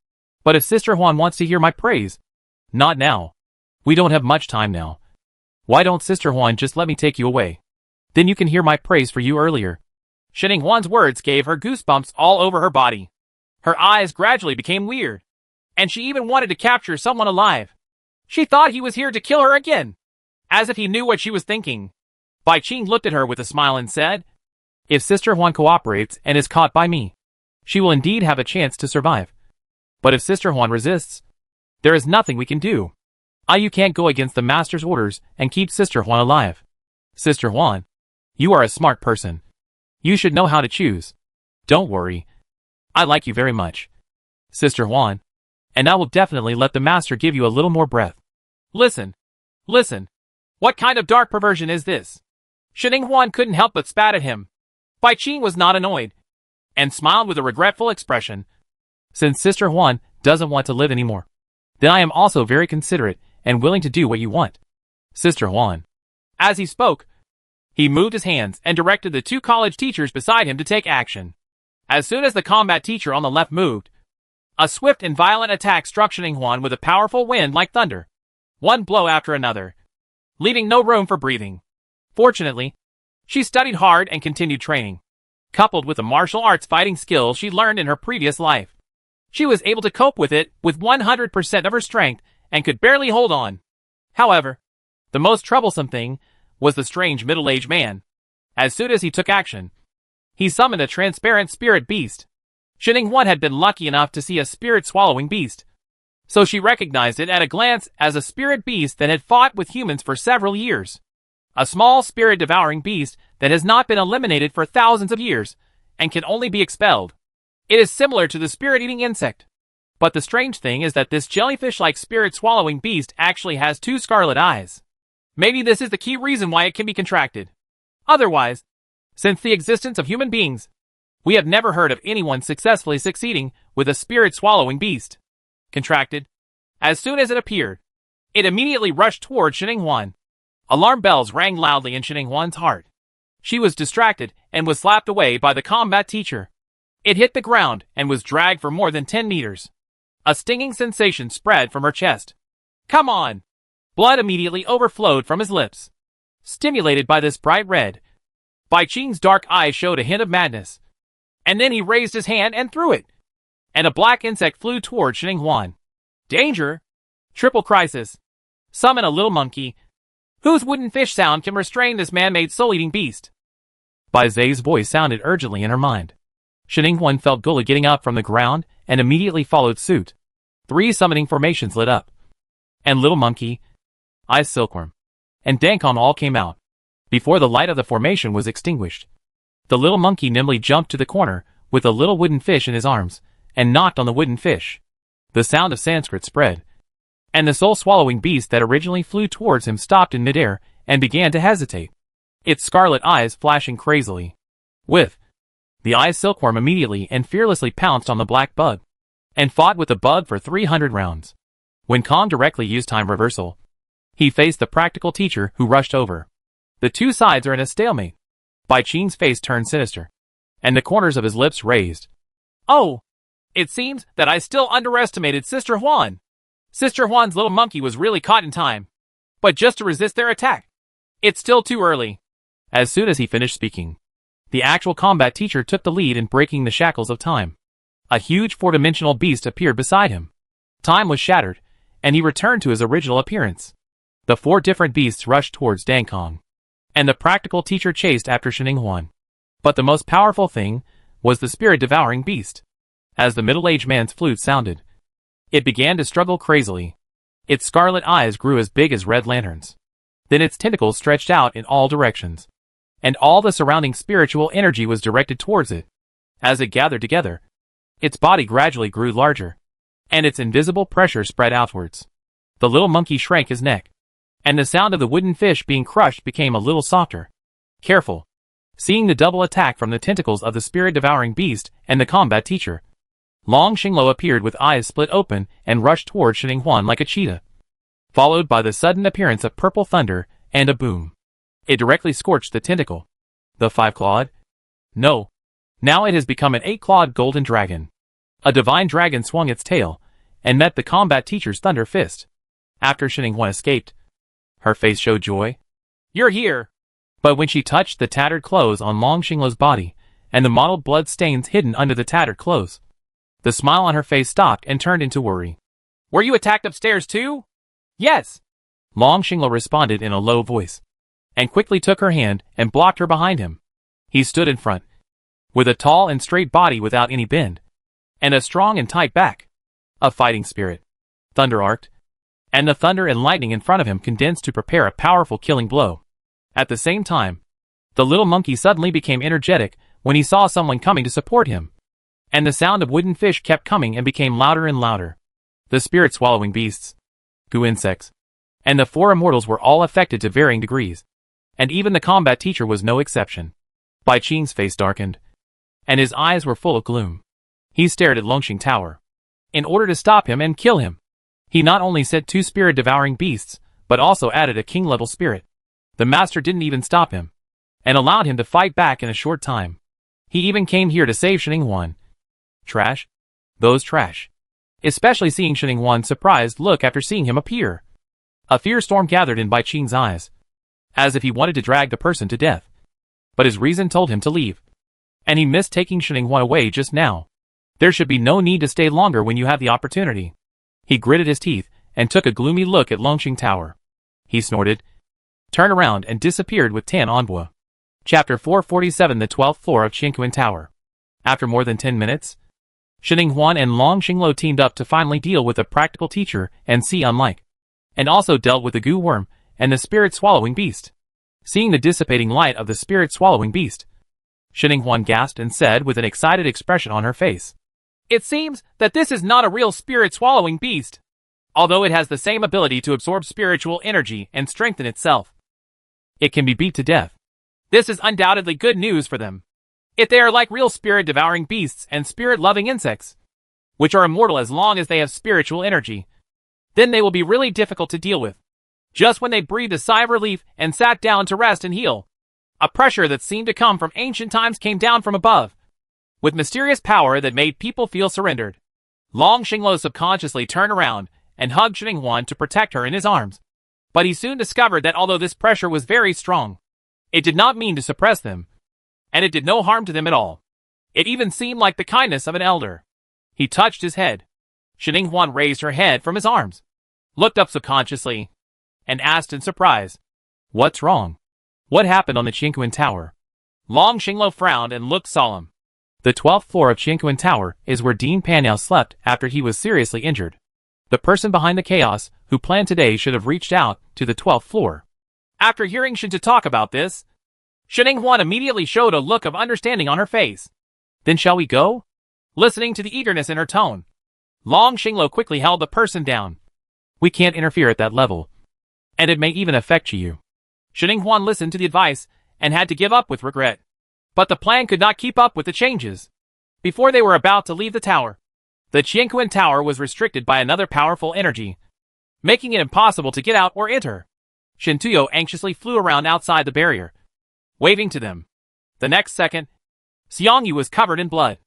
But if Sister Huan wants to hear my praise, not now. We don't have much time now. Why don't Sister Huan just let me take you away? then you can hear my praise for you earlier. Shining Huan's words gave her goosebumps all over her body. Her eyes gradually became weird, and she even wanted to capture someone alive. She thought he was here to kill her again, as if he knew what she was thinking. Bai Qing looked at her with a smile and said, "If Sister Huan cooperates and is caught by me, she will indeed have a chance to survive. But if Sister Huan resists, there is nothing we can do. You can't go against the Master's orders and keep Sister Huan alive. Sister Huan, you are a smart person. You should know how to choose. Don't worry. I like you very much, Sister Huan, and I will definitely let the Master give you a little more breath." Listen. What kind of dark perversion is this? Shining Huan couldn't help but spat at him. Bai Qing was not annoyed, and smiled with a regretful expression. Since Sister Huan doesn't want to live anymore, then I am also very considerate and willing to do what you want, Sister Huan. As he spoke, he moved his hands and directed the two college teachers beside him to take action. As soon as the combat teacher on the left moved, a swift and violent attack struck Shining Huan with a powerful wind like thunder, one blow after another, leaving no room for breathing. Fortunately, she studied hard and continued training, coupled with the martial arts fighting skills she learned in her previous life. She was able to cope with it with 100% of her strength and could barely hold on. However, the most troublesome thing was the strange middle-aged man. As soon as he took action, he summoned a transparent spirit beast. Shining Huan had been lucky enough to see a spirit-swallowing beast, so she recognized it at a glance as a spirit beast that had fought with humans for several years. A small spirit-devouring beast that has not been eliminated for thousands of years and can only be expelled. It is similar to the spirit-eating insect. But the strange thing is that this jellyfish-like spirit-swallowing beast actually has two scarlet eyes. Maybe this is the key reason why it can be contracted. Otherwise, since the existence of human beings, we have never heard of anyone successfully succeeding with a spirit-swallowing beast. Contracted. As soon as it appeared, it immediately rushed toward Shining Huan. Alarm bells rang loudly in Shining Huan's heart. She was distracted and was slapped away by the combat teacher. It hit the ground and was dragged for more than 10 meters. A stinging sensation spread from her chest. Come on! Blood immediately overflowed from his lips. Stimulated by this bright red, Bai Qing's dark eyes showed a hint of madness. And then he raised his hand and threw it, and a black insect flew toward Shining Huan. Danger! Triple crisis. Summon a little monkey. Whose wooden fish sound can restrain this man-made soul-eating beast? Bai Zai's voice sounded urgently in her mind. Shining Huan felt Gula getting up from the ground and immediately followed suit. 3 summoning formations lit up, and Little Monkey, Ice Silkworm, and Dankon all came out. Before the light of the formation was extinguished, the little monkey nimbly jumped to the corner with a little wooden fish in his arms and knocked on the wooden fish. The sound of Sanskrit spread, and the soul-swallowing beast that originally flew towards him stopped in midair and began to hesitate, its scarlet eyes flashing crazily. With the Ice Silkworm immediately and fearlessly pounced on the black bug, and fought with the bug for 300 rounds. When Kong directly used time reversal, he faced the practical teacher who rushed over. The two sides are in a stalemate. Bai Qing's face turned sinister, and the corners of his lips raised. Oh! It seems that I still underestimated Sister Huan. Sister Huan's little monkey was really caught in time, but just to resist their attack. It's still too early. As soon as he finished speaking, the actual combat teacher took the lead in breaking the shackles of time. A huge 4-dimensional beast appeared beside him. Time was shattered, and he returned to his original appearance. The 4 different beasts rushed towards Dankong, and the practical teacher chased after Shining Huan. But the most powerful thing was the spirit-devouring beast. As the middle-aged man's flute sounded, it began to struggle crazily. Its scarlet eyes grew as big as red lanterns. Then its tentacles stretched out in all directions, and all the surrounding spiritual energy was directed towards it. As it gathered together, its body gradually grew larger, and its invisible pressure spread outwards. The little monkey shrank his neck, and the sound of the wooden fish being crushed became a little softer. Careful. Seeing the double attack from the tentacles of the spirit-devouring beast and the combat teacher, Long Xinglo appeared with eyes split open and rushed toward Shining Huan like a cheetah, followed by the sudden appearance of purple thunder and a boom. It directly scorched the tentacle. The 5-clawed? No. Now it has become an 8-clawed golden dragon. A divine dragon swung its tail and met the combat teacher's thunder fist. After Shining Huan escaped, her face showed joy. You're here! But when she touched the tattered clothes on Long Xingluo's body, and the mottled blood stains hidden under the tattered clothes, the smile on her face stopped and turned into worry. "Were you attacked upstairs too?" "Yes," Long Xingluo responded in a low voice, and quickly took her hand and blocked her behind him. He stood in front, with a tall and straight body without any bend, and a strong and tight back. A fighting spirit, thunder-arced, and the thunder and lightning in front of him condensed to prepare a powerful killing blow. At the same time, the little monkey suddenly became energetic when he saw someone coming to support him, and the sound of wooden fish kept coming and became louder and louder. The spirit-swallowing beasts, goo insects, and the four immortals were all affected to varying degrees, and even the combat teacher was no exception. Bai Qing's face darkened, and his eyes were full of gloom. He stared at Longxing Tower. In order to stop him and kill him, he not only sent 2 spirit-devouring beasts, but also added a king-level spirit. The master didn't even stop him, and allowed him to fight back in a short time. He even came here to save Xininghuan. Trash? Those trash. Especially seeing Xininghuan's surprised look after seeing him appear. A fear storm gathered in Bai Qing's eyes, as if he wanted to drag the person to death. But his reason told him to leave, and he missed taking Xininghuan away just now. There should be no need to stay longer when you have the opportunity. He gritted his teeth and took a gloomy look at Longxing Tower. He snorted, turned around and disappeared with Tan Envoy. Chapter 447, the 12th floor of Qianquan Tower. After more than 10 minutes, Xininghuan and Long Xingluo teamed up to finally deal with the practical teacher and see unlike, and also dealt with the goo worm and the spirit-swallowing beast. Seeing the dissipating light of the spirit-swallowing beast, Xininghuan gasped and said with an excited expression on her face, "It seems that this is not a real spirit-swallowing beast, although it has the same ability to absorb spiritual energy and strengthen itself. It can be beat to death. This is undoubtedly good news for them. If they are like real spirit-devouring beasts and spirit-loving insects, which are immortal as long as they have spiritual energy, then they will be really difficult to deal with." Just when they breathed a sigh of relief and sat down to rest and heal, a pressure that seemed to come from ancient times came down from above, with mysterious power that made people feel surrendered. Long Xingluo subconsciously turned around and hugged Xininghuan to protect her in his arms. But he soon discovered that although this pressure was very strong, it did not mean to suppress them, and it did no harm to them at all. It even seemed like the kindness of an elder. He touched his head. Xininghuan raised her head from his arms, looked up subconsciously, and asked in surprise, "What's wrong? What happened on the Qianquan Tower?" Long Xingluo frowned and looked solemn. The 12th floor of Qianquan Tower is where Dean Panyao slept after he was seriously injured. The person behind the chaos who planned today should have reached out to the 12th floor. After hearing Shin to talk about this, Xininghuan immediately showed a look of understanding on her face. "Then shall we go?" Listening to the eagerness in her tone, Long Xingluo quickly held the person down. "We can't interfere at that level, and it may even affect you." Xininghuan listened to the advice and had to give up with regret. But the plan could not keep up with the changes. Before they were about to leave the tower, the Qianquan Tower was restricted by another powerful energy, making it impossible to get out or enter. Shin Tuyo anxiously flew around outside the barrier, waving to them. The next second, Xiangyu was covered in blood,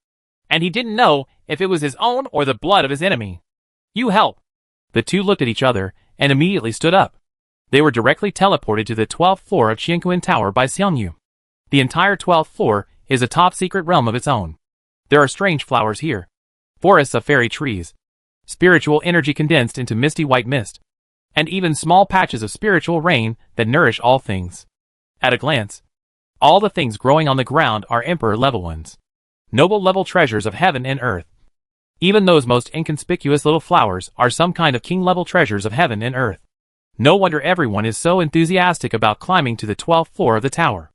and he didn't know if it was his own or the blood of his enemy. "You help." The two looked at each other and immediately stood up. They were directly teleported to the 12th floor of Qianquan Tower by Xiangyu. The entire 12th floor is a top-secret realm of its own. There are strange flowers here, forests of fairy trees, spiritual energy condensed into misty white mist, and even small patches of spiritual rain that nourish all things. At a glance, all the things growing on the ground are emperor-level ones, noble-level treasures of heaven and earth. Even those most inconspicuous little flowers are some kind of king-level treasures of heaven and earth. No wonder everyone is so enthusiastic about climbing to the 12th floor of the tower.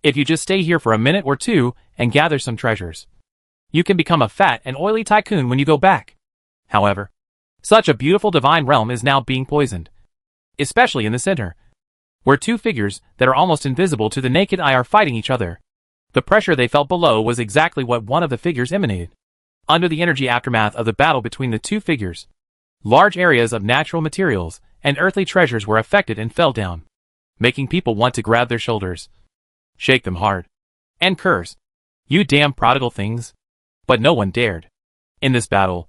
If you just stay here for a minute or two and gather some treasures, you can become a fat and oily tycoon when you go back. However, such a beautiful divine realm is now being poisoned, especially in the center, where two figures that are almost invisible to the naked eye are fighting each other. The pressure they felt below was exactly what one of the figures emanated. Under the energy aftermath of the battle between the two figures, large areas of natural materials and earthly treasures were affected and fell down, making people want to grab their shoulders, shake them hard, and curse, "You damn prodigal things." But no one dared. In this battle,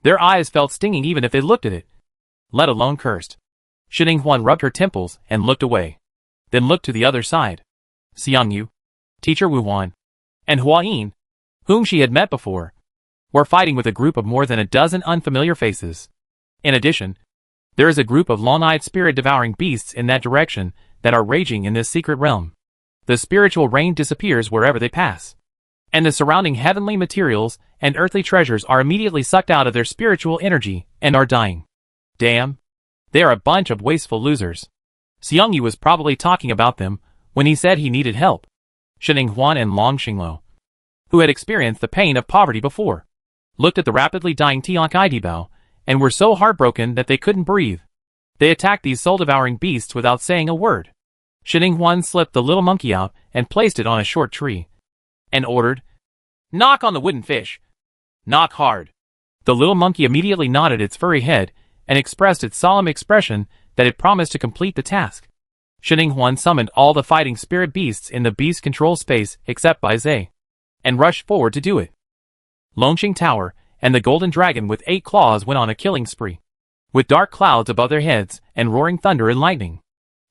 their eyes felt stinging even if they looked at it, let alone cursed. Xininghuan rubbed her temples and looked away, then looked to the other side. Xiangyu, teacher Wu Huan, and Hua Yin, whom she had met before, were fighting with a group of more than a dozen unfamiliar faces. In addition, there is a group of long-eyed spirit-devouring beasts in that direction that are raging in this secret realm. The spiritual rain disappears wherever they pass, and the surrounding heavenly materials and earthly treasures are immediately sucked out of their spiritual energy and are dying. Damn. They are a bunch of wasteful losers. Xiangyu was probably talking about them when he said he needed help. Shining Huan and Long Xinglo, who had experienced the pain of poverty before, looked at the rapidly dying Tiankai Dibao and were so heartbroken that they couldn't breathe. They attacked these soul-devouring beasts without saying a word. Shining Huan slipped the little monkey out and placed it on a short tree, and ordered, "Knock on the wooden fish. Knock hard." The little monkey immediately nodded its furry head and expressed its solemn expression that it promised to complete the task. Shining Huan summoned all the fighting spirit beasts in the beast control space except Bai Zhe, and rushed forward to do it. Longqing Tower and the Golden Dragon with 8 claws went on a killing spree, with dark clouds above their heads and roaring thunder and lightning,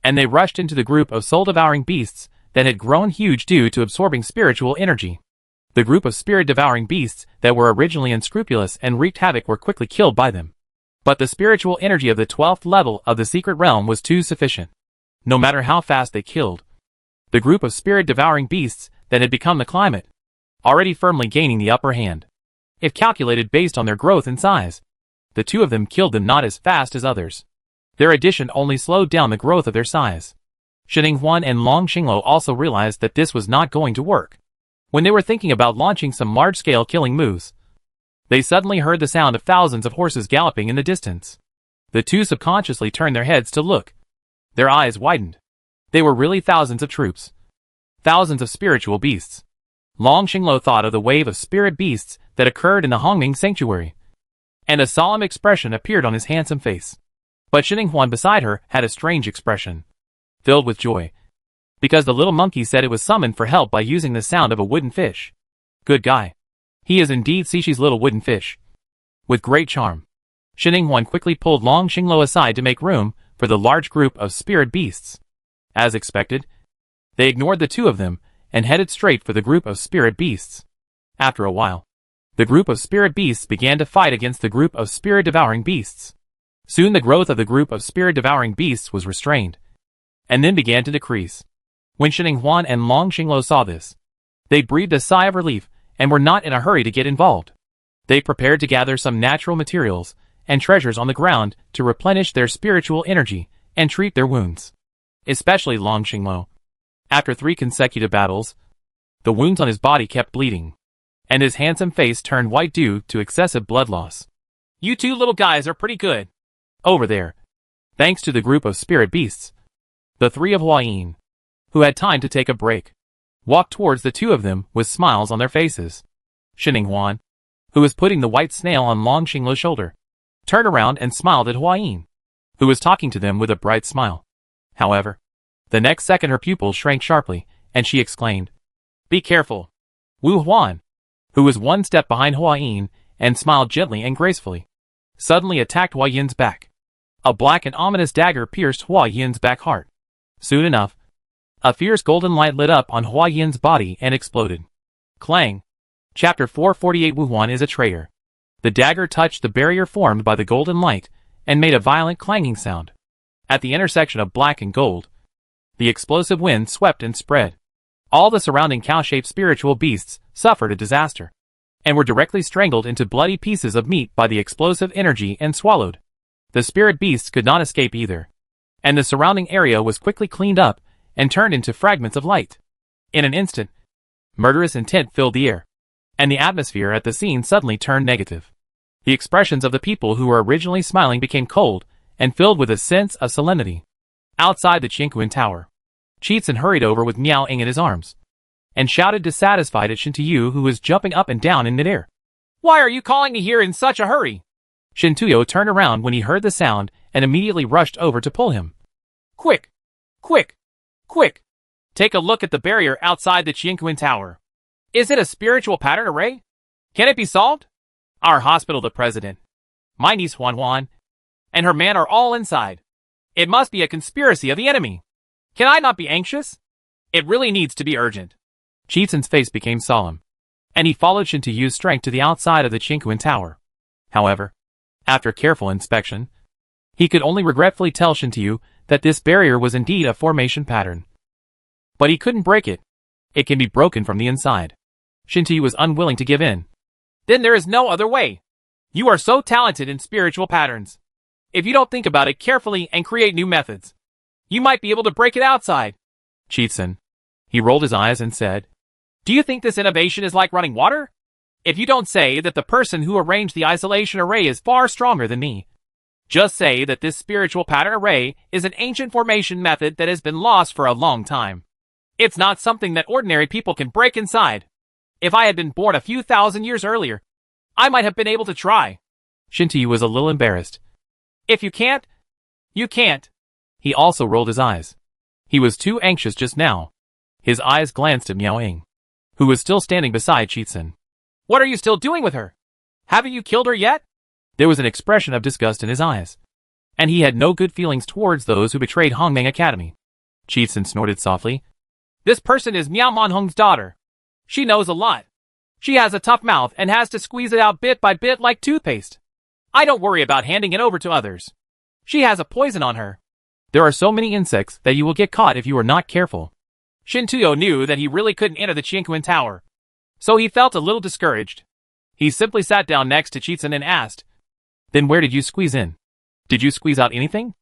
and they rushed into the group of soul-devouring beasts that had grown huge due to absorbing spiritual energy. The group of spirit-devouring beasts that were originally unscrupulous and wreaked havoc were quickly killed by them. But the spiritual energy of the 12th level of the secret realm was too sufficient. No matter how fast they killed, the group of spirit-devouring beasts that had become the climate, already firmly gaining the upper hand. If calculated based on their growth and size, the two of them killed them not as fast as others. Their addition only slowed down the growth of their size. Shining Huan and Long Xinglo also realized that this was not going to work. When they were thinking about launching some large-scale killing moves, they suddenly heard the sound of thousands of horses galloping in the distance. The two subconsciously turned their heads to look. Their eyes widened. They were really thousands of troops. Thousands of spiritual beasts. Long Xinglo thought of the wave of spirit beasts that occurred in the Hongming Sanctuary, and a solemn expression appeared on his handsome face. But Shining Huan beside her had a strange expression, filled with joy, because the little monkey said it was summoned for help by using the sound of a wooden fish. Good guy. He is indeed Sishi's little wooden fish. With great charm, Shining Huan quickly pulled Long Xinglo aside to make room for the large group of spirit beasts. As expected, they ignored the two of them and headed straight for the group of spirit beasts. After a while, the group of spirit beasts began to fight against the group of spirit-devouring beasts. Soon the growth of the group of spirit-devouring beasts was restrained, and then began to decrease. When Shining Huan and Long Xinglo saw this, they breathed a sigh of relief and were not in a hurry to get involved. They prepared to gather some natural materials and treasures on the ground to replenish their spiritual energy and treat their wounds. Especially Long Xinglo. After 3 consecutive battles, the wounds on his body kept bleeding, and his handsome face turned white due to excessive blood loss. "You two little guys are pretty good over there." Thanks to the group of spirit beasts, the 3 of Hua Yin, who had time to take a break, walked towards the 2 of them with smiles on their faces. Shining Huan, who was putting the white snail on Long Xinglo's shoulder, turned around and smiled at Hua Yin, who was talking to them with a bright smile. However, the next second her pupils shrank sharply, and she exclaimed, "Be careful." Wu Huan, who was 1 step behind Hua Yin and smiled gently and gracefully, suddenly attacked Hua Yin's back. A black and ominous dagger pierced Hua Yin's back heart. Soon enough, a fierce golden light lit up on Hua Yin's body and exploded. Clang! Chapter 448. Wu Huan is a traitor. The dagger touched the barrier formed by the golden light and made a violent clanging sound. At the intersection of black and gold, the explosive wind swept and spread. All the surrounding cow-shaped spiritual beasts suffered a disaster, and were directly strangled into bloody pieces of meat by the explosive energy and swallowed. The spirit beasts could not escape either, and the surrounding area was quickly cleaned up and turned into fragments of light. In an instant, murderous intent filled the air, and the atmosphere at the scene suddenly turned negative. The expressions of the people who were originally smiling became cold and filled with a sense of solemnity. Outside the Qingquan Tower, Cheetsun hurried over with Miao Ing in his arms, and shouted dissatisfied at Shintuyu, who was jumping up and down in midair. "Why are you calling me here in such a hurry?" Shintuyu turned around when he heard the sound and immediately rushed over to pull him. "Quick! Quick! Quick! Take a look at the barrier outside the Qingquan Tower. Is it a spiritual pattern array? Can it be solved? Our hospital, the president, my niece Huan Huan, and her man are all inside. It must be a conspiracy of the enemy. Can I not be anxious? It really needs to be urgent. Cheetsun's face became solemn, and he followed Shintuyu's strength to the outside of the Chinquan Tower. However, after careful inspection, he could only regretfully tell Shintuyu that this barrier was indeed a formation pattern. But he couldn't break it. It can be broken from the inside. Shintuyu was unwilling to give in. Then there is no other way. You are so talented in spiritual patterns. If you don't think about it carefully and create new methods, you might be able to break it outside. Cheetsun. He rolled his eyes and said, Do you think this innovation is like running water? If you don't say that the person who arranged the isolation array is far stronger than me, just say that this spiritual pattern array is an ancient formation method that has been lost for a long time. It's not something that ordinary people can break inside. If I had been born a few thousand years earlier, I might have been able to try. Shintuyu was a little embarrassed. If you can't, you can't. He also rolled his eyes. He was too anxious just now. His eyes glanced at Miao Ying, who was still standing beside Cheetsun. What are you still doing with her? Haven't you killed her yet? There was an expression of disgust in his eyes, and he had no good feelings towards those who betrayed Hongmeng Academy. Cheetsun snorted softly. This person is Miao Monhong's daughter. She knows a lot. She has a tough mouth and has to squeeze it out bit by bit like toothpaste. I don't worry about handing it over to others. She has a poison on her. There are so many insects that you will get caught if you are not careful. Shintuyu knew that he really couldn't enter the Chinquan Tower, so he felt a little discouraged. He simply sat down next to Cheetsun and asked, Then where did you squeeze in? Did you squeeze out anything?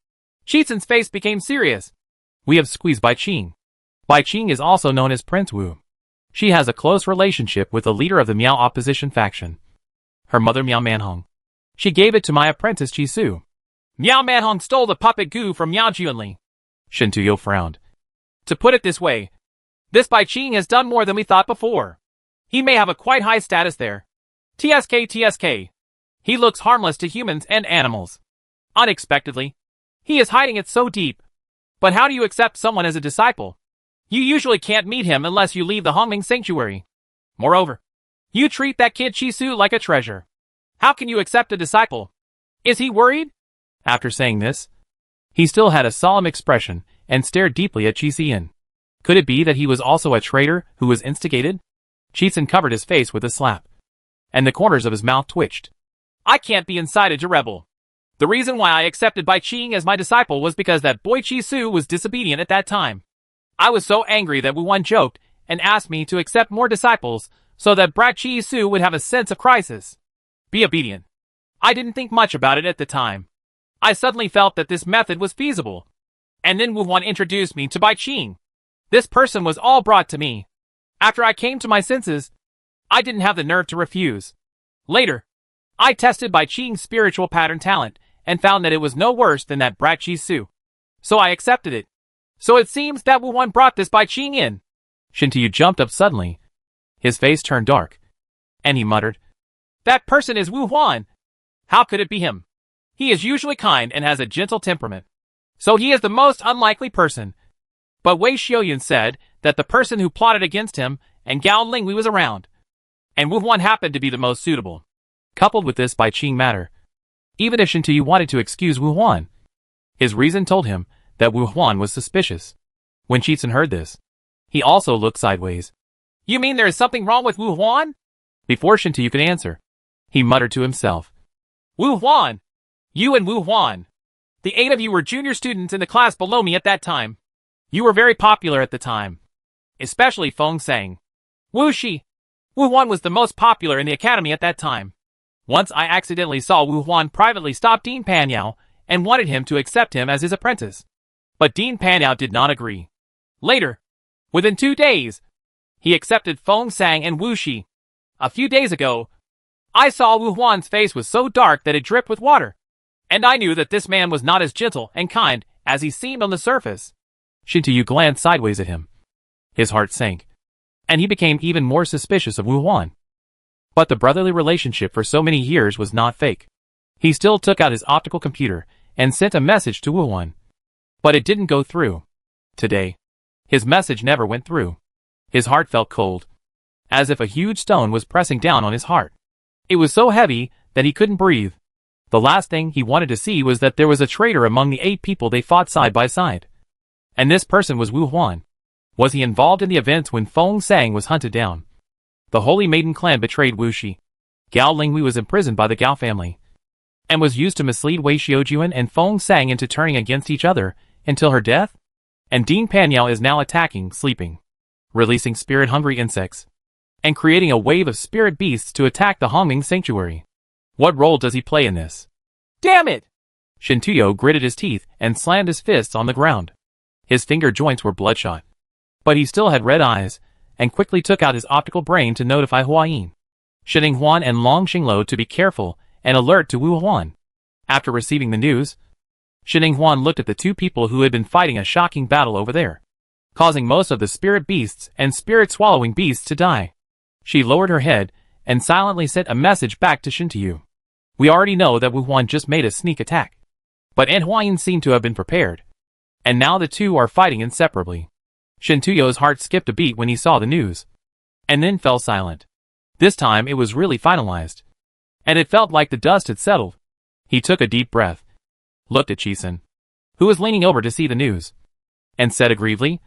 Cheetsun's face became serious. We have squeezed Bai Qing. Bai Qing is also known as Prince Wu. She has a close relationship with the leader of the Miao opposition faction, her mother Miao Manhong. She gave it to my apprentice Chi Su. Miao Manhong stole the puppet Gu from Miao Juanli. Shintuyu frowned. To put it this way, this Bai Qing has done more than we thought before. He may have a quite high status there. TSK. He looks harmless to humans and animals. Unexpectedly, he is hiding it so deep. But how do you accept someone as a disciple? You usually can't meet him unless you leave the Hongmeng Sanctuary. Moreover, you treat that kid Chisu like a treasure. How can you accept a disciple? Is he worried? After saying this, he still had a solemn expression and stared deeply at Chi Xian. Could it be that he was also a traitor who was instigated? Cheetsun covered his face with a slap, and the corners of his mouth twitched. I can't be incited to rebel. The reason why I accepted Bai Qing as my disciple was because that boy Chi Su was disobedient at that time. I was so angry that Wu Wan joked and asked me to accept more disciples so that brat Chi Su would have a sense of crisis. Be obedient. I didn't think much about it at the time. I suddenly felt that this method was feasible. And then Wu Wan introduced me to Bai Qing. This person was all brought to me. After I came to my senses, I didn't have the nerve to refuse. Later, I tested Bai Qing's spiritual pattern talent and found that it was no worse than that brat Chi Su. So I accepted it. So it seems that Wu Wan brought this Bai Qing in. Shintuyu jumped up suddenly. His face turned dark, and he muttered, That person is Wu Wan. How could it be him? He is usually kind and has a gentle temperament. So he is the most unlikely person. But Wei Xiaoyun said that the person who plotted against him and Gao Lingwei was around, and Wu Wan happened to be the most suitable. Coupled with this Bai Qing matter, even if Shintuyu wanted to excuse Wu Wan, his reason told him that Wu Wan was suspicious. When Cheetsun heard this, he also looked sideways. You mean there is something wrong with Wu Wan? Before Shintuyu could answer, he muttered to himself. Wu Wan! You and Wu Wan! The 8 of you were junior students in the class below me at that time. You were very popular at the time. Especially Feng Sang. Wu Shi. Wu Wan was the most popular in the academy at that time. Once I accidentally saw Wu Wan privately stop Dean Panyao and wanted him to accept him as his apprentice. But Dean Panyao did not agree. Later, within 2 days, he accepted Feng Sang and Wu Shi. A few days ago, I saw Wu Huan's face was so dark that it dripped with water, and I knew that this man was not as gentle and kind as he seemed on the surface. Shintuyu glanced sideways at him. His heart sank, and he became even more suspicious of Wu Huan. But the brotherly relationship for so many years was not fake. He still took out his optical computer and sent a message to Wu Huan. But it didn't go through. Today, his message never went through. His heart felt cold, as if a huge stone was pressing down on his heart. It was so heavy that he couldn't breathe. The last thing he wanted to see was that there was a traitor among the 8 people they fought side by side. And this person was Wu Huan. Was he involved in the events when Feng Sang was hunted down? The Holy Maiden clan betrayed Wu Shi. Gao Linghui was imprisoned by the Gao family, and was used to mislead Wei Xiaojuan and Feng Sang into turning against each other until her death? And Ding Panyao is now attacking, sleeping, releasing spirit-hungry insects, and creating a wave of spirit beasts to attack the Hongming sanctuary. What role does he play in this? Damn it! Shen Tuyo gritted his teeth and slammed his fists on the ground. His finger joints were bloodshot, but he still had red eyes, and quickly took out his optical brain to notify Hua Yin, Shining Huan and Long Xinglo to be careful and alert to Wu Huan. After receiving the news, Shining Huan looked at the two people who had been fighting a shocking battle over there, causing most of the spirit beasts and spirit-swallowing beasts to die. She lowered her head and silently sent a message back to Shintuyu. We already know that Wu Huan just made a sneak attack, but Hua Yin seemed to have been prepared, and now the two are fighting inseparably. Shintuyo's heart skipped a beat when he saw the news, and then fell silent. This time it was really finalized, and it felt like the dust had settled. He took a deep breath, looked at Chisun, who was leaning over to see the news, and said aggrievedly,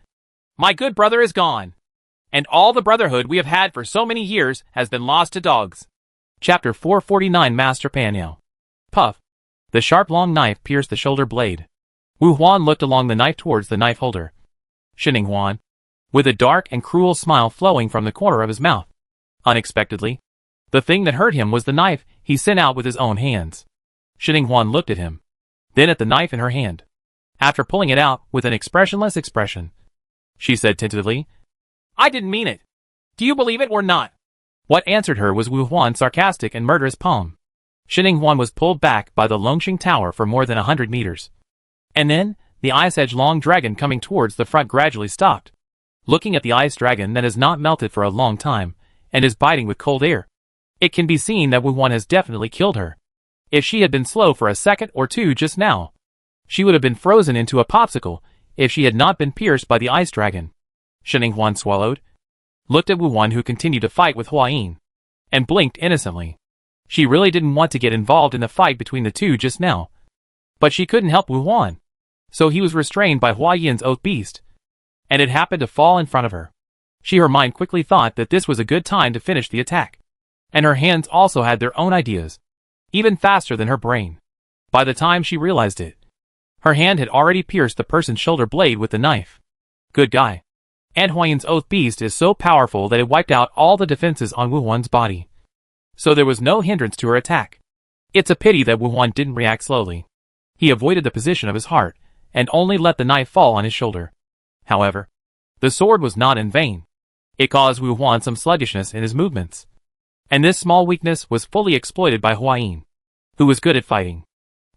"My good brother is gone, and all the brotherhood we have had for so many years has been lost to dogs." Chapter 449 Master Panyao. Puff. The sharp long knife pierced the shoulder blade. Wu Huan looked along the knife towards the knife holder. Shining Huan, with a dark and cruel smile flowing from the corner of his mouth. Unexpectedly, the thing that hurt him was the knife he sent out with his own hands. Shining Huan looked at him, then at the knife in her hand. After pulling it out with an expressionless expression, she said tentatively, "I didn't mean it. Do you believe it or not?" What answered her was Wu Huan's sarcastic and murderous palm. Shining Huan was pulled back by the Longxing Tower for more than 100 meters. And then, the Ice Edge Long Dragon coming towards the front gradually stopped. Looking at the ice dragon that has not melted for a long time, and is biting with cold air, it can be seen that Wu Huan has definitely killed her. If she had been slow for a second or two just now, she would have been frozen into a popsicle if she had not been pierced by the ice dragon. Shining Huan swallowed, looked at Wu Huan who continued to fight with Hua Yin, and blinked innocently. She really didn't want to get involved in the fight between the two just now, but she couldn't help Wu Huan, so he was restrained by Hua Yin's oath beast, and it happened to fall in front of her. Her mind quickly thought that this was a good time to finish the attack, and her hands also had their own ideas, even faster than her brain. By the time she realized it, her hand had already pierced the person's shoulder blade with the knife. Good guy. And Hua Yin's oath beast is so powerful that it wiped out all the defenses on Wu Huan's body, so there was no hindrance to her attack. It's a pity that Wu Huan didn't react slowly. He avoided the position of his heart, and only let the knife fall on his shoulder. However, the sword was not in vain. It caused Wu Huan some sluggishness in his movements, and this small weakness was fully exploited by Hua Yin, who was good at fighting,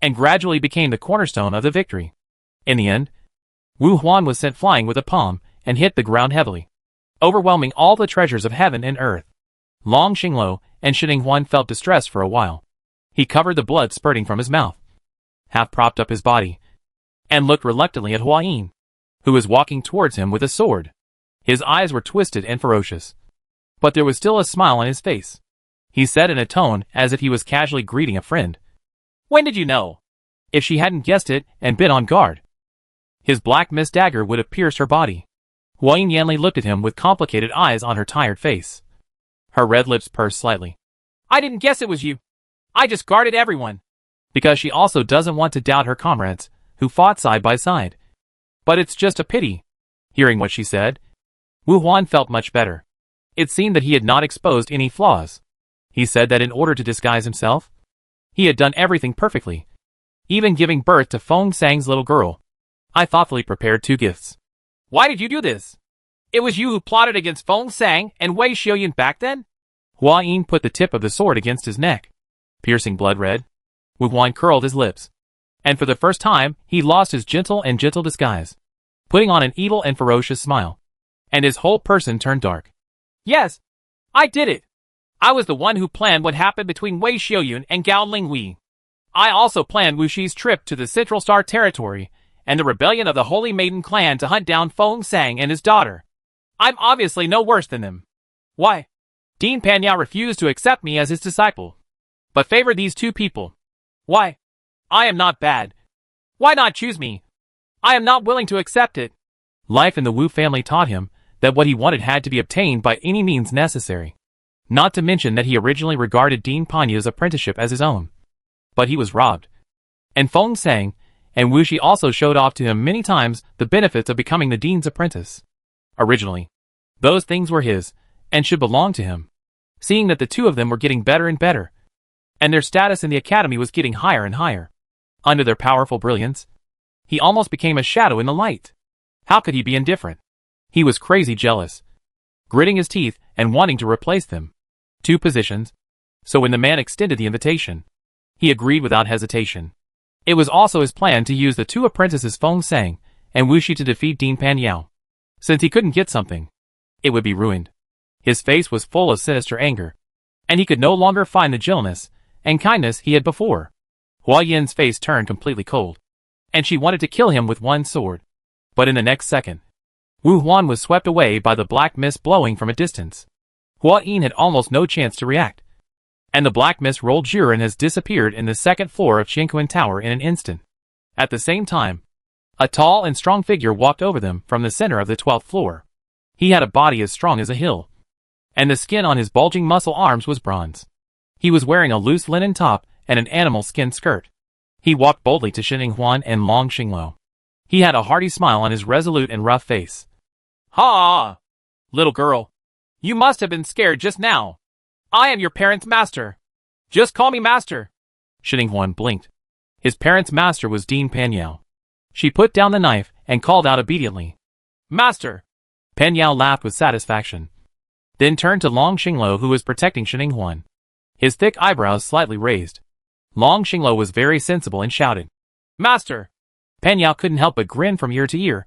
and gradually became the cornerstone of the victory. In the end, Wu Huan was sent flying with a palm and hit the ground heavily, overwhelming all the treasures of heaven and earth. Long Xinglo and Shining Huan felt distressed for a while. He covered the blood spurting from his mouth, half propped up his body, and looked reluctantly at Hua Yin, who was walking towards him with a sword. His eyes were twisted and ferocious, but there was still a smile on his face. He said in a tone as if he was casually greeting a friend, "When did you know?" If she hadn't guessed it and been on guard, his black mist dagger would have pierced her body. Hua Yin Yanli looked at him with complicated eyes on her tired face. Her red lips pursed slightly. "I didn't guess it was you. I just guarded everyone." Because she also doesn't want to doubt her comrades, who fought side by side. But it's just a pity. Hearing what she said, Wu Huan felt much better. It seemed that he had not exposed any flaws. He said that in order to disguise himself, he had done everything perfectly, even giving birth to Feng Sang's little girl. "I thoughtfully prepared 2 gifts." "Why did you do this? It was you who plotted against Feng Sang and Wei Xiaoyun back then?" Hua Yin put the tip of the sword against his neck, piercing blood red. Wu Huan curled his lips, and for the first time he lost his gentle disguise, putting on an evil and ferocious smile, and his whole person turned dark. "Yes, I did it. I was the one who planned what happened between Wei Xiaoyun and Gao Linghui. I also planned Wu Shi's trip to the Central Star Territory and the rebellion of the Holy Maiden clan to hunt down Feng Sang and his daughter. I'm obviously no worse than them. Why? Dean Panyao refused to accept me as his disciple, but favored these 2 people. Why? I am not bad. Why not choose me? I am not willing to accept it. Life in the Wu family taught him that what he wanted had to be obtained by any means necessary. Not to mention that he originally regarded Dean Panya's apprenticeship as his own. But he was robbed. And Feng Sang and Wu Shi also showed off to him many times the benefits of becoming the dean's apprentice. Originally, those things were his, and should belong to him. Seeing that the two of them were getting better and better, and their status in the academy was getting higher and higher, under their powerful brilliance, he almost became a shadow in the light. How could he be indifferent? He was crazy jealous, gritting his teeth and wanting to replace them. 2 positions. So when the man extended the invitation, he agreed without hesitation. It was also his plan to use the 2 apprentices Feng Sang and Wu Shi to defeat Dean Panyao. Since he couldn't get something, it would be ruined. His face was full of sinister anger, and he could no longer find the gentleness and kindness he had before. Hua Yin's face turned completely cold, and she wanted to kill him with one sword. But in the next second, Wu Huan was swept away by the black mist blowing from a distance. Hua Yin had almost no chance to react, and the black mist rolled Zhu and has disappeared in the 2nd floor of Qingquan Tower in an instant. At the same time, a tall and strong figure walked over them from the center of the 12th floor. He had a body as strong as a hill, and the skin on his bulging muscle arms was bronze. He was wearing a loose linen top and an animal skin skirt. He walked boldly to Shining Huan and Long Xingluo. He had a hearty smile on his resolute and rough face. "Ha! Little girl, you must have been scared just now. I am your parents' master. Just call me master." Shining Huan blinked. His parents' master was Dean Panyao. She put down the knife and called out obediently, "Master!" Panyao laughed with satisfaction, then turned to Long Xingluo, who was protecting Shining Huan, his thick eyebrows slightly raised. Long Xingluo was very sensible and shouted, "Master!" Panyao couldn't help but grin from ear to ear,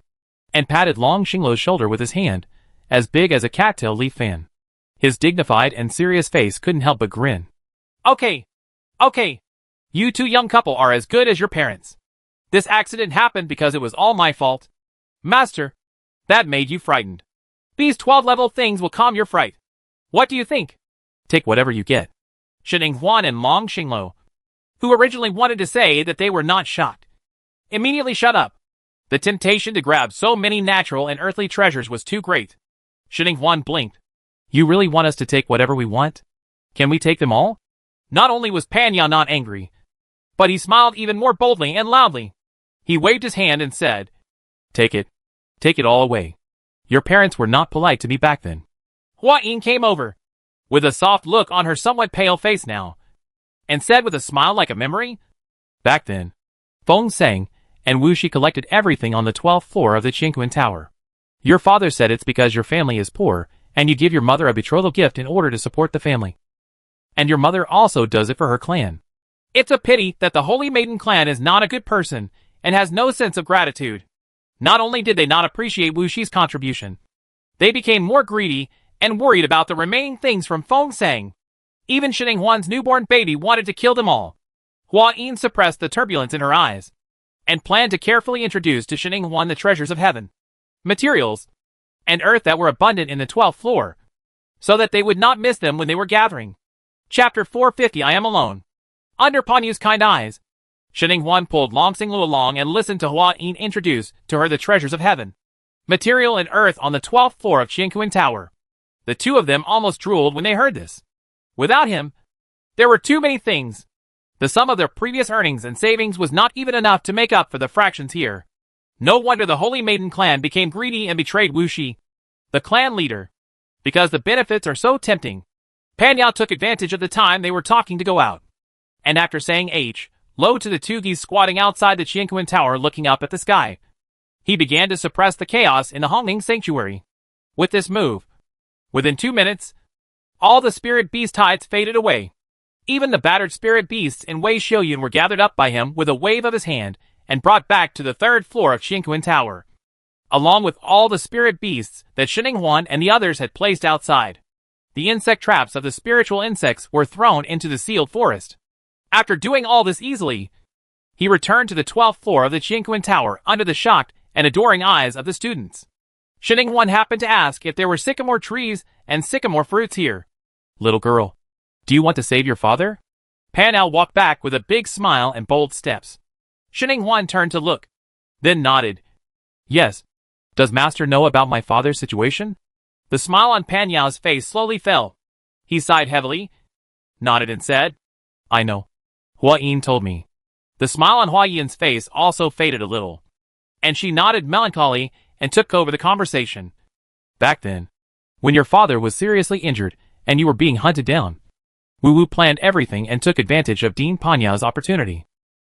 and patted Long Xingluo's shoulder with his hand, as big as a cattail leaf fan. His dignified and serious face couldn't help but grin. Okay. You 2 young couple are as good as your parents. This accident happened because it was all my fault. Master, that made you frightened. These 12-level things will calm your fright. What do you think?" "Take whatever you get." Shining Huan and Long Xingluo, who originally wanted to say that they were not shocked, immediately shut up. The temptation to grab so many natural and earthly treasures was too great. Shining Huan blinked. "You really want us to take whatever we want? Can we take them all?" Not only was Panyao not angry, but he smiled even more boldly and loudly. He waved his hand and said, Take it all away. Your parents were not polite to me back then." Hua Yin came over, with a soft look on her somewhat pale face now, and said with a smile like a memory, "Back then, Feng Sang and Wu Shi collected everything on the 12th floor of the Qingquan Tower. Your father said it's because your family is poor, and you give your mother a betrothal gift in order to support the family. And your mother also does it for her clan. It's a pity that the Holy Maiden clan is not a good person and has no sense of gratitude. Not only did they not appreciate Wu Shi's contribution, they became more greedy and worried about the remaining things from Feng Sang. Even Shining Huan's newborn baby wanted to kill them all." Hua Yin suppressed the turbulence in her eyes, and planned to carefully introduce to Shining Huan the treasures of heaven, materials, and earth that were abundant in the 12th floor, so that they would not miss them when they were gathering. Chapter 450. I am alone. Under Panyu's kind eyes, Shining Huan pulled Long Xingluo along and listened to Hua Yin introduce to her the treasures of heaven, material and earth on the 12th floor of Qingquan Tower. The 2 of them almost drooled when they heard this. Without him, there were too many things. The sum of their previous earnings and savings was not even enough to make up for the fractions here. No wonder the Holy Maiden clan became greedy and betrayed Wu Shi, the clan leader, because the benefits are so tempting. Panyao took advantage of the time they were talking to go out, and after saying low to the 2 geese squatting outside the Qingquan Tower looking up at the sky, he began to suppress the chaos in the Hongning Sanctuary. With this move, within 2 minutes, all the spirit beast hides faded away. Even the battered spirit beasts in Wei Xiuyun were gathered up by him with a wave of his hand and brought back to the 3rd floor of Qingquan Tower, along with all the spirit beasts that Shining Huan and the others had placed outside. The insect traps of the spiritual insects were thrown into the sealed forest. After doing all this easily, he returned to the 12th floor of the Qingquan Tower under the shocked and adoring eyes of the students. Shining Huan happened to ask if there were sycamore trees and sycamore fruits here. "Little girl, do you want to save your father?" Panyao walked back with a big smile and bold steps. Shining Huan turned to look, then nodded. "Yes, Does Master know about my father's situation? The smile on Pan Yao's face slowly fell. He sighed heavily, nodded and said, I know. Hua Yin told me. The smile on Hua Yin's face also faded a little, and she nodded melancholy and took over the conversation. Back then, when your father was seriously injured and you were being hunted down, Wu Wu planned everything and took advantage of Dean Pan Yao's opportunity.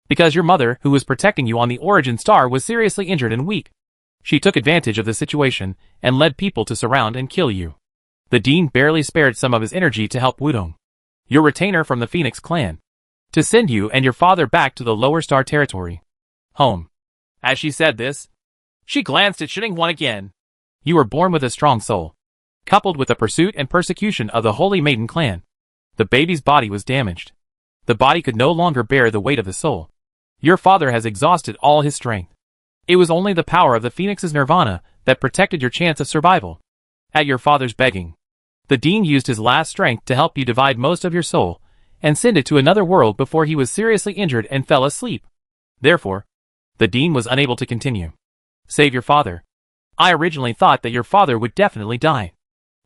Because your mother, who was protecting you on the origin star, was seriously injured and weak, she took advantage of the situation and led people to surround and kill you. The Dean barely spared some of his energy to help Wudong, your retainer from the Phoenix clan, to send you and your father back to the lower star territory. Home. As she said this, she glanced at Xininghuan again. You were born with a strong soul, coupled with the pursuit and persecution of the Holy Maiden clan. The baby's body was damaged. The body could no longer bear the weight of the soul. Your father has exhausted all his strength. It was only the power of the Phoenix's nirvana that protected your chance of survival. At your father's begging, the Dean used his last strength to help you divide most of your soul and send it to another world before he was seriously injured and fell asleep. Therefore, the Dean was unable to continue. Save your father. I originally thought that your father would definitely die,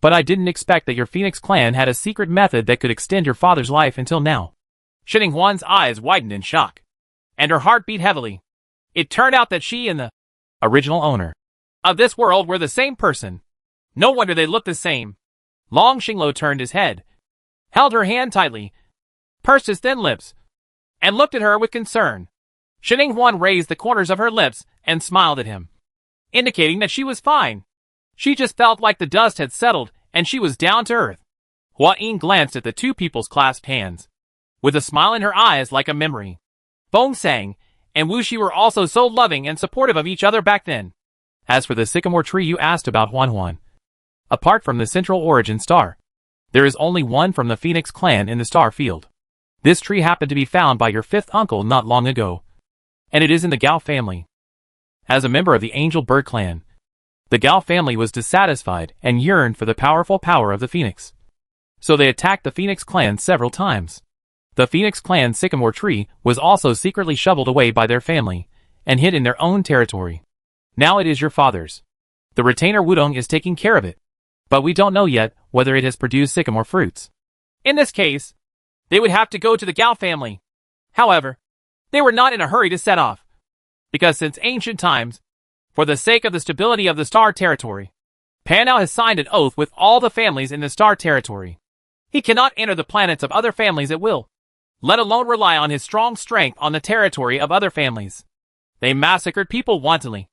but I didn't expect that your Phoenix clan had a secret method that could extend your father's life until now. Xininghuan's eyes widened in shock, and her heart beat heavily. It turned out that she and the original owner of this world were the same person. No wonder they looked the same. Long Xinglo turned his head, held her hand tightly, pursed his thin lips, and looked at her with concern. Xininghuan raised the corners of her lips and smiled at him, indicating that she was fine. She just felt like the dust had settled and she was down to earth. Hua Yin glanced at the two people's clasped hands, with a smile in her eyes like a memory. Feng Sang and Wu Shi were also so loving and supportive of each other back then. As for the sycamore tree you asked about, Huan, apart from the central origin star, there is only one from the Phoenix clan in the star field. This tree happened to be found by your fifth uncle not long ago, and it is in the Gao family. As a member of the Angel Bird clan, the Gao family was dissatisfied and yearned for the powerful power of the Phoenix. So they attacked the Phoenix clan several times. The Phoenix clan sycamore tree was also secretly shoveled away by their family and hid in their own territory. Now it is your father's. The retainer Wudong is taking care of it, but we don't know yet whether it has produced sycamore fruits. In this case, they would have to go to the Gao family. However, they were not in a hurry to set off, because since ancient times, for the sake of the stability of the star territory, Pan Yao has signed an oath with all the families in the star territory. He cannot enter the planets of other families at will, let alone rely on his strong strength on the territory of other families. They massacred people wantonly,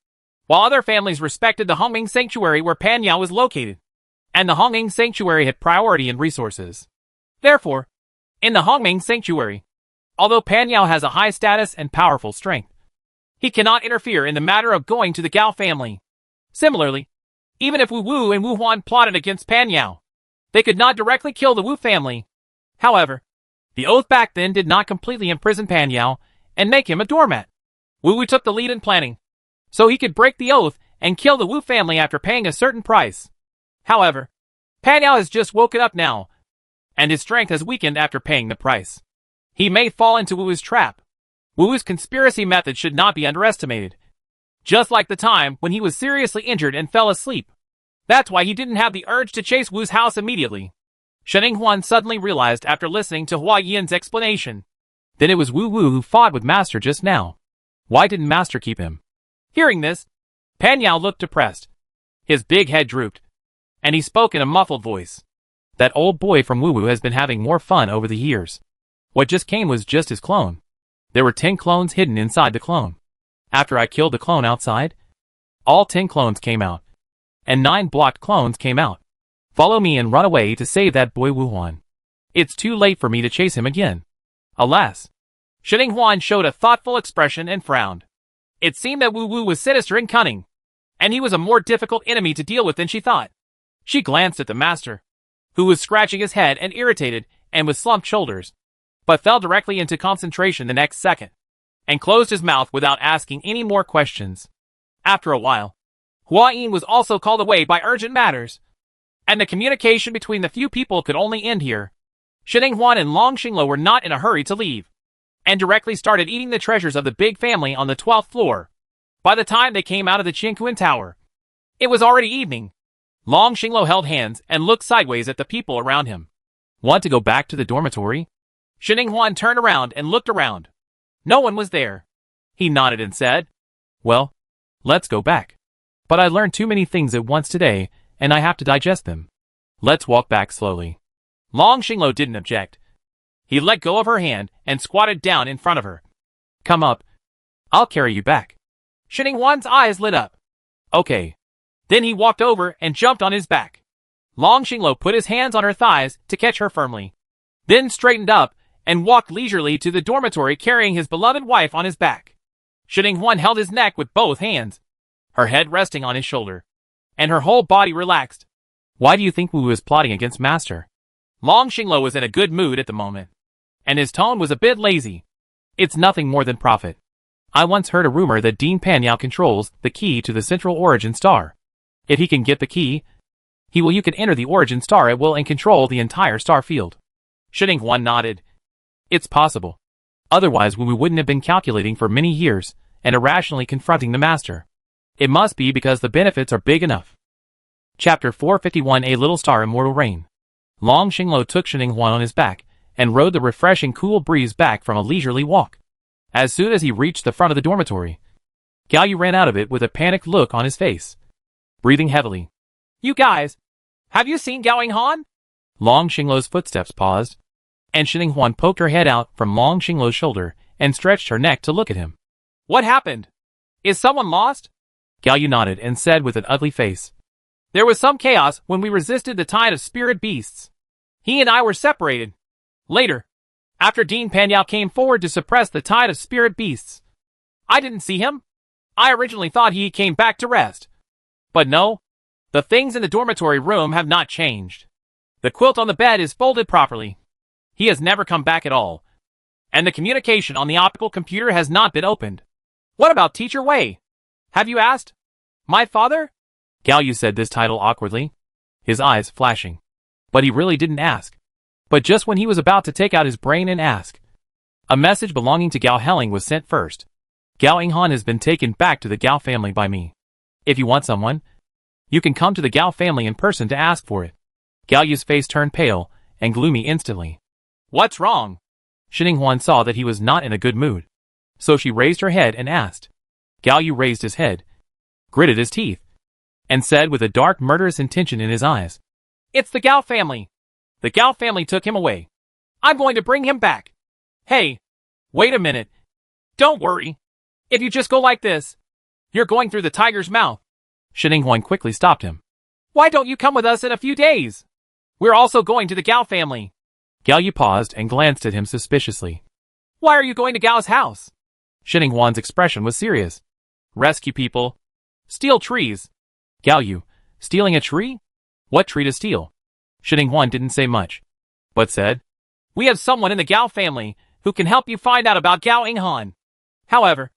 while other families respected the Hongming Sanctuary where Pan Yao was located, and the Hongming Sanctuary had priority in resources. Therefore, in the Hongming Sanctuary, although Pan Yao has a high status and powerful strength, he cannot interfere in the matter of going to the Gao family. Similarly, even if Wu Wu and Wu Huan plotted against Pan Yao, they could not directly kill the Wu family. However, the oath back then did not completely imprison Pan Yao and make him a doormat. Wu Wu took the lead in planning, so he could break the oath and kill the Wu family after paying a certain price. However, Pan Yao has just woken up now, and his strength has weakened after paying the price. He may fall into Wu Wu's trap. Wu Wu's conspiracy method should not be underestimated. Just like the time when he was seriously injured and fell asleep. That's why he didn't have the urge to chase Wu's house immediately. Xininghuan suddenly realized after listening to Hua Yin's explanation. Then it was Wu Wu who fought with Master just now. Why didn't Master keep him? Hearing this, Pan Yao looked depressed. His big head drooped, and he spoke in a muffled voice. That old boy from Wu Wu has been having more fun over the years. What just came was just his clone. There were 10 clones hidden inside the clone. After I killed the clone outside, all 10 clones came out, and 9 blocked clones came out. Follow me and run away to save that boy Wu Huan. It's too late for me to chase him again. Alas. Xininghuan showed a thoughtful expression and frowned. It seemed that Wu Wu was sinister and cunning, and he was a more difficult enemy to deal with than she thought. She glanced at the master, who was scratching his head and irritated and with slumped shoulders, but fell directly into concentration the next second, and closed his mouth without asking any more questions. After a while, Hua Yin was also called away by urgent matters, and the communication between the few people could only end here. Xininghuan and Long Xinglo were not in a hurry to leave, and directly started eating the treasures of the big family on the 12th floor. By the time they came out of the Qingkuan Tower, It was already evening. Long Xinglo held hands and looked sideways at the people around him. Want to go back to the dormitory? Xininghuan turned around and looked around. No one was there. He nodded and said, well, let's go back. But I learned too many things at once today, and I have to digest them. Let's walk back slowly. Long Xinglo didn't object. He let go of her hand and squatted down in front of her. Come up. I'll carry you back. Xininghuan's eyes lit up. Okay. Then he walked over and jumped on his back. Long Xinglo put his hands on her thighs to catch her firmly. Then straightened up and walked leisurely to the dormitory carrying his beloved wife on his back. Xininghuan held his neck with both hands, her head resting on his shoulder, and her whole body relaxed. Why do you think Wu was plotting against Master? Long Xinglo was in a good mood at the moment, and his tone was a bit lazy. It's nothing more than profit. I once heard a rumor that Dean Panyao controls the key to the central origin star. If he can get the key, you can enter the origin star at will and control the entire star field. Xininghuan nodded. It's possible. Otherwise we wouldn't have been calculating for many years and irrationally confronting the Master. It must be because the benefits are big enough. Chapter 451 A Little Star Immortal Reign. Long Xinglo took Xininghuan on his back and rode the refreshing cool breeze back from a leisurely walk. As soon as he reached the front of the dormitory, Gao Yu ran out of it with a panicked look on his face, breathing heavily. You guys, have you seen Gao Yinghan? Long Xinglo's footsteps paused, and Xininghuan poked her head out from Long Xinglo's shoulder and stretched her neck to look at him. What happened? Is someone lost? Gao Yu nodded and said with an ugly face. There was some chaos when we resisted the tide of spirit beasts. He and I were separated. Later, after Dean Panyao came forward to suppress the tide of spirit beasts, I didn't see him. I originally thought he came back to rest. But no, the things in the dormitory room have not changed. The quilt on the bed is folded properly. He has never come back at all. And the communication on the optical computer has not been opened. What about Teacher Wei? Have you asked? My father? Gao Yu said this title awkwardly, his eyes flashing. But he really didn't ask. But just when he was about to take out his brain and ask, a message belonging to Gao Helling was sent first. Gao Yinghan has been taken back to the Gao family by me. If you want someone, you can come to the Gao family in person to ask for it. Gao Yu's face turned pale and gloomy instantly. What's wrong? Xininghuan saw that he was not in a good mood, so she raised her head and asked. Gao Yu raised his head, gritted his teeth, and said with a dark murderous intention in his eyes, It's the Gao family. The Gao family took him away. I'm going to bring him back. Hey, wait a minute. Don't worry. If you just go like this, you're going through the tiger's mouth. Xininghuan quickly stopped him. Why don't you come with us in a few days? We're also going to the Gao family. Gao Yu paused and glanced at him suspiciously. Why are you going to Gao's house? Xininghuan's expression was serious. Rescue people. Steal trees. Gao Yu, stealing a tree? What tree to steal? Xininghuan didn't say much, but said, We have someone in the Gao family who can help you find out about Gao Yinghan. However,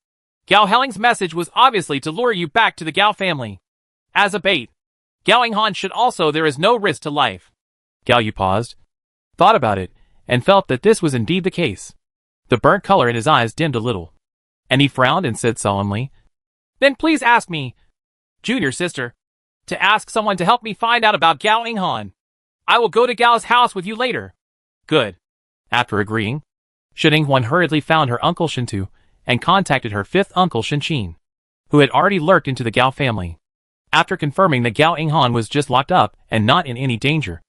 Gao Helling's message was obviously to lure you back to the Gao family. As a bait, Gao Yinghan should also there is no risk to life. Gao Yu paused, thought about it, and felt that this was indeed the case. The burnt color in his eyes dimmed a little, and he frowned and said solemnly, Then please ask me, junior sister, to ask someone to help me find out about Gao Yinghan. I will go to Gao's house with you later. Good. After agreeing, Xininghuan hurriedly found her uncle Shintu and contacted her fifth uncle Shinqin, who had already lurked into the Gao family. After confirming that Gao Yinghan was just locked up and not in any danger,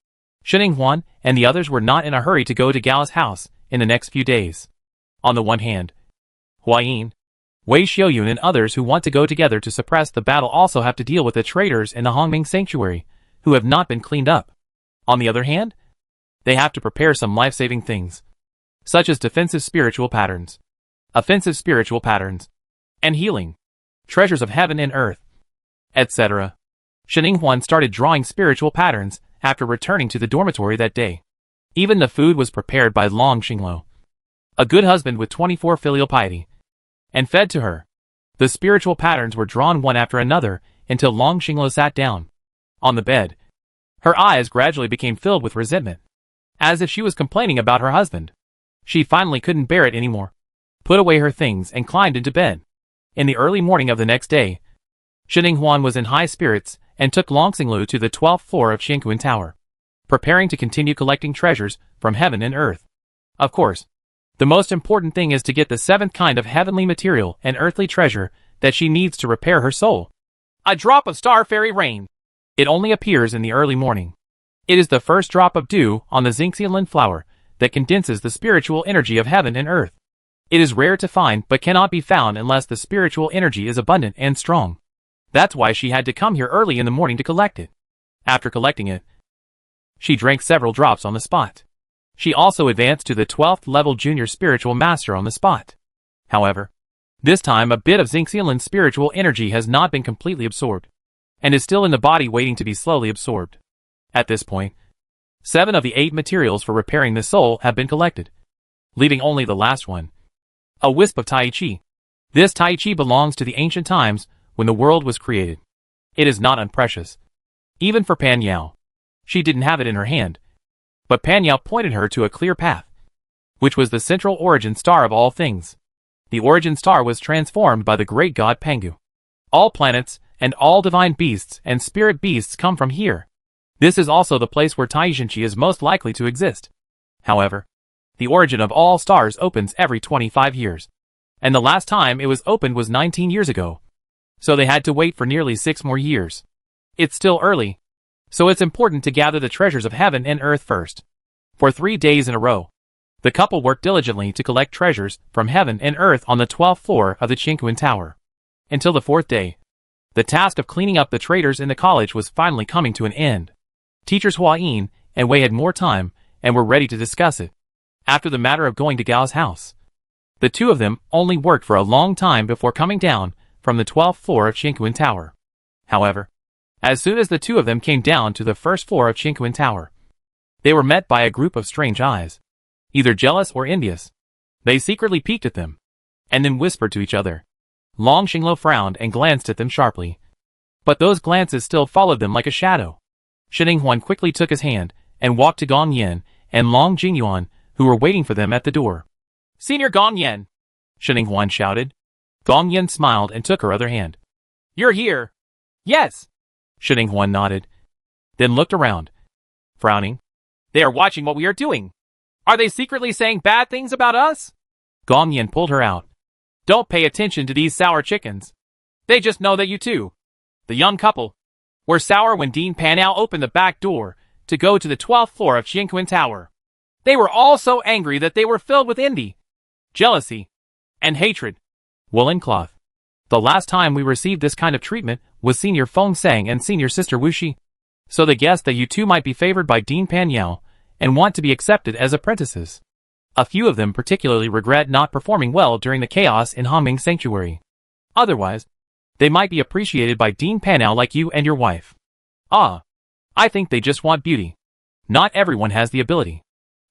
Xininghuan and the others were not in a hurry to go to Gao's house in the next few days. On the one hand, Huayin, Wei Xiaoyun and others who want to go together to suppress the battle also have to deal with the traitors in the Hongming Sanctuary, who have not been cleaned up. On the other hand, they have to prepare some life-saving things, such as defensive spiritual patterns, offensive spiritual patterns, and healing, treasures of heaven and earth, etc. Xininghuan started drawing spiritual patterns after returning to the dormitory that day. Even the food was prepared by Long Xinglo, a good husband with 24 filial piety, and fed to her. The spiritual patterns were drawn one after another until Long Xinglo sat down on the bed. Her eyes gradually became filled with resentment, as if she was complaining about her husband. She finally couldn't bear it anymore, put away her things and climbed into bed. In the early morning of the next day, Xininghuan was in high spirits and took Long Xinglu to the 12th floor of Xingquan Tower, preparing to continue collecting treasures from heaven and earth. Of course, the most important thing is to get the 7th kind of heavenly material and earthly treasure that she needs to repair her soul. A drop of star fairy rain. It only appears in the early morning. It is the first drop of dew on the Xingxianlin flower that condenses the spiritual energy of heaven and earth. It is rare to find but cannot be found unless the spiritual energy is abundant and strong. That's why she had to come here early in the morning to collect it. After collecting it, she drank several drops on the spot. She also advanced to the 12th level junior spiritual master on the spot. However, this time a bit of Xingxianlin's spiritual energy has not been completely absorbed, and is still in the body waiting to be slowly absorbed. At this point, 7 of the 8 materials for repairing the soul have been collected, leaving only the last one. A wisp of Tai Chi. This Tai Chi belongs to the ancient times when the world was created. It is not unprecious, even for Pan Yao. She didn't have it in her hand, but Pan Yao pointed her to a clear path, which was the central origin star of all things. The origin star was transformed by the great god Pangu. All planets and all divine beasts and spirit beasts come from here. This is also the place where Taizhenqi is most likely to exist. However, the origin of all stars opens every 25 years, and the last time it was opened was 19 years ago. So they had to wait for nearly 6 more years. It's still early, so it's important to gather the treasures of heaven and earth first. For 3 days in a row, the couple worked diligently to collect treasures from heaven and earth on the 12th floor of the Xingquan Tower. Until the 4th day, the task of cleaning up the traitors in the college was finally coming to an end. Teachers Hua Yin and Wei had more time and were ready to discuss it. After the matter of going to Gao's house, the two of them only worked for a long time before coming down from the 12th floor of Xingquan Tower. However, as soon as the two of them came down to the 1st floor of Xingquan Tower, they were met by a group of strange eyes, either jealous or envious. They secretly peeked at them, and then whispered to each other. Long Xinglo frowned and glanced at them sharply, but those glances still followed them like a shadow. Shining Huan quickly took his hand and walked to Gong Yan and Long Jingyuan, who were waiting for them at the door. "Senior Gong Yan!" Shining Huan shouted. Gong Yan smiled and took her other hand. "You're here?" "Yes." Shining Huan nodded, then looked around, frowning. "They are watching what we are doing. Are they secretly saying bad things about us?" Gong Yan pulled her out. "Don't pay attention to these sour chickens. They just know that you two, the young couple, were sour when Dean Panau opened the back door to go to the 12th floor of Xingquan Tower. They were all so angry that they were filled with envy, jealousy, and hatred." Woolen cloth. The last time we received this kind of treatment was Senior Feng Sang and Senior Sister Wuxi. So they guessed that you two might be favored by Dean Panyao and want to be accepted as apprentices. A few of them particularly regret not performing well during the chaos in Hongming Sanctuary. Otherwise, they might be appreciated by Dean Panau like you and your wife. Ah, I think they just want beauty. Not everyone has the ability.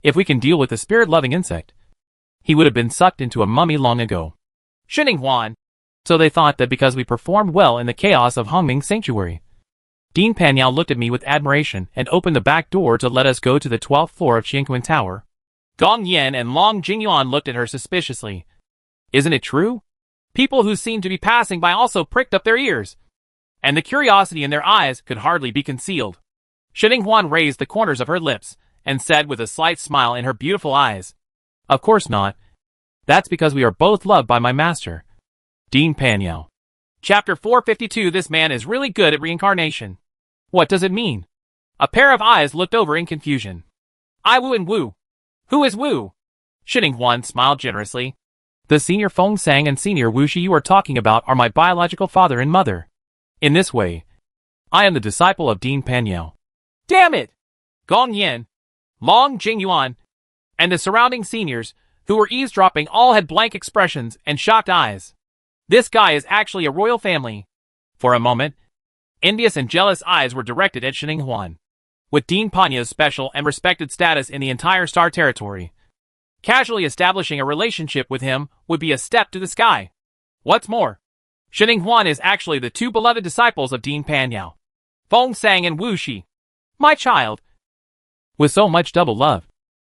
If we can deal with a spirit-loving insect, he would have been sucked into a mummy long ago. Shining Huan. So they thought that because we performed well in the chaos of Hongming Sanctuary. Dean Panyao looked at me with admiration and opened the back door to let us go to the 12th floor of Xingquan Tower. Gong Yan and Long Jingyuan looked at her suspiciously. Isn't it true? People who seemed to be passing by also pricked up their ears, and the curiosity in their eyes could hardly be concealed. Shining Huan raised the corners of her lips and said with a slight smile in her beautiful eyes, "Of course not. That's because we are both loved by my master, Dean Panyao." Chapter 452. This man is really good at reincarnation. What does it mean? A pair of eyes looked over in confusion. I Wu and Wu. Who is Wu? Shining Huan smiled generously. The Senior Feng Sang and Senior Wuxi you are talking about are my biological father and mother. In this way, I am the disciple of Dean Panyao. Damn it! Gong Yan, Long Jingyuan, and the surrounding seniors, who were eavesdropping, all had blank expressions and shocked eyes. This guy is actually a royal family. For a moment, envious and jealous eyes were directed at Shining Huan. With Dean Panya's special and respected status in the entire Star Territory, casually establishing a relationship with him would be a step to the sky. What's more, Shining Huan is actually the two beloved disciples of Dean Panyao, Feng Sang and Wu Shi. My child, with so much double love,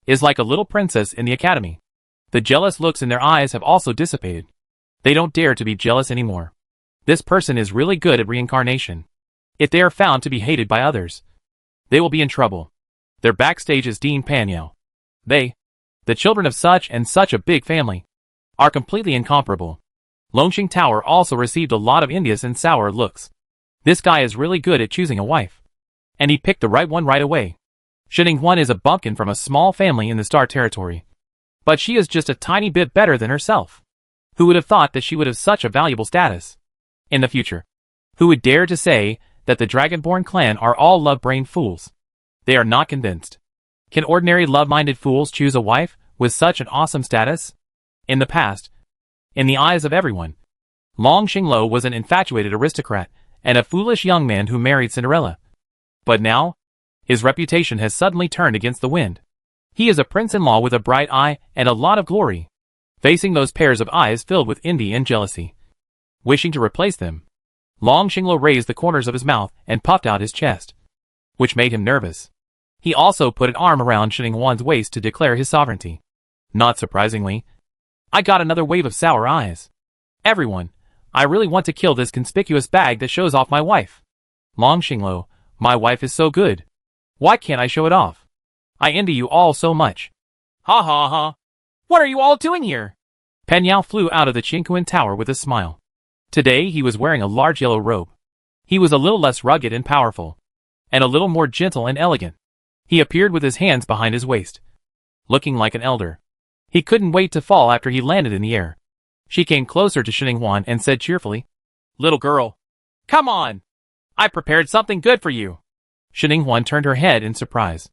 is like a little princess in the academy. The jealous looks in their eyes have also dissipated. They don't dare to be jealous anymore. This person is really good at reincarnation. If they are found to be hated by others, they will be in trouble. Their backstage is Dean Panyao. They, the children of such and such a big family, are completely incomparable. Longxing Tower also received a lot of envious and sour looks. This guy is really good at choosing a wife. And he picked the right one right away. Xinning is a bumpkin from a small family in the Star Territory. But she is just a tiny bit better than herself. Who would have thought that she would have such a valuable status in the future? Who would dare to say that the Dragonborn clan are all love-brained fools? They are not convinced. Can ordinary love-minded fools choose a wife with such an awesome status? In the past, in the eyes of everyone, Long Xinglo was an infatuated aristocrat and a foolish young man who married Cinderella. But now, his reputation has suddenly turned against the wind. He is a prince-in-law with a bright eye and a lot of glory, facing those pairs of eyes filled with envy and jealousy. Wishing to replace them, Long Xinglo raised the corners of his mouth and puffed out his chest, which made him nervous. He also put an arm around Xinning waist to declare his sovereignty. Not surprisingly, I got another wave of sour eyes. Everyone, I really want to kill this conspicuous bag that shows off my wife. Long Xinglo, my wife is so good. Why can't I show it off? I envy you all so much. Ha ha ha. What are you all doing here? Panyao flew out of the Qingquan Tower with a smile. Today he was wearing a large yellow robe. He was a little less rugged and powerful, and a little more gentle and elegant. He appeared with his hands behind his waist, looking like an elder. He couldn't wait to fall after he landed in the air. She came closer to Xinning and said cheerfully, "Little girl, come on. I prepared something good for you." Xinning turned her head in surprise.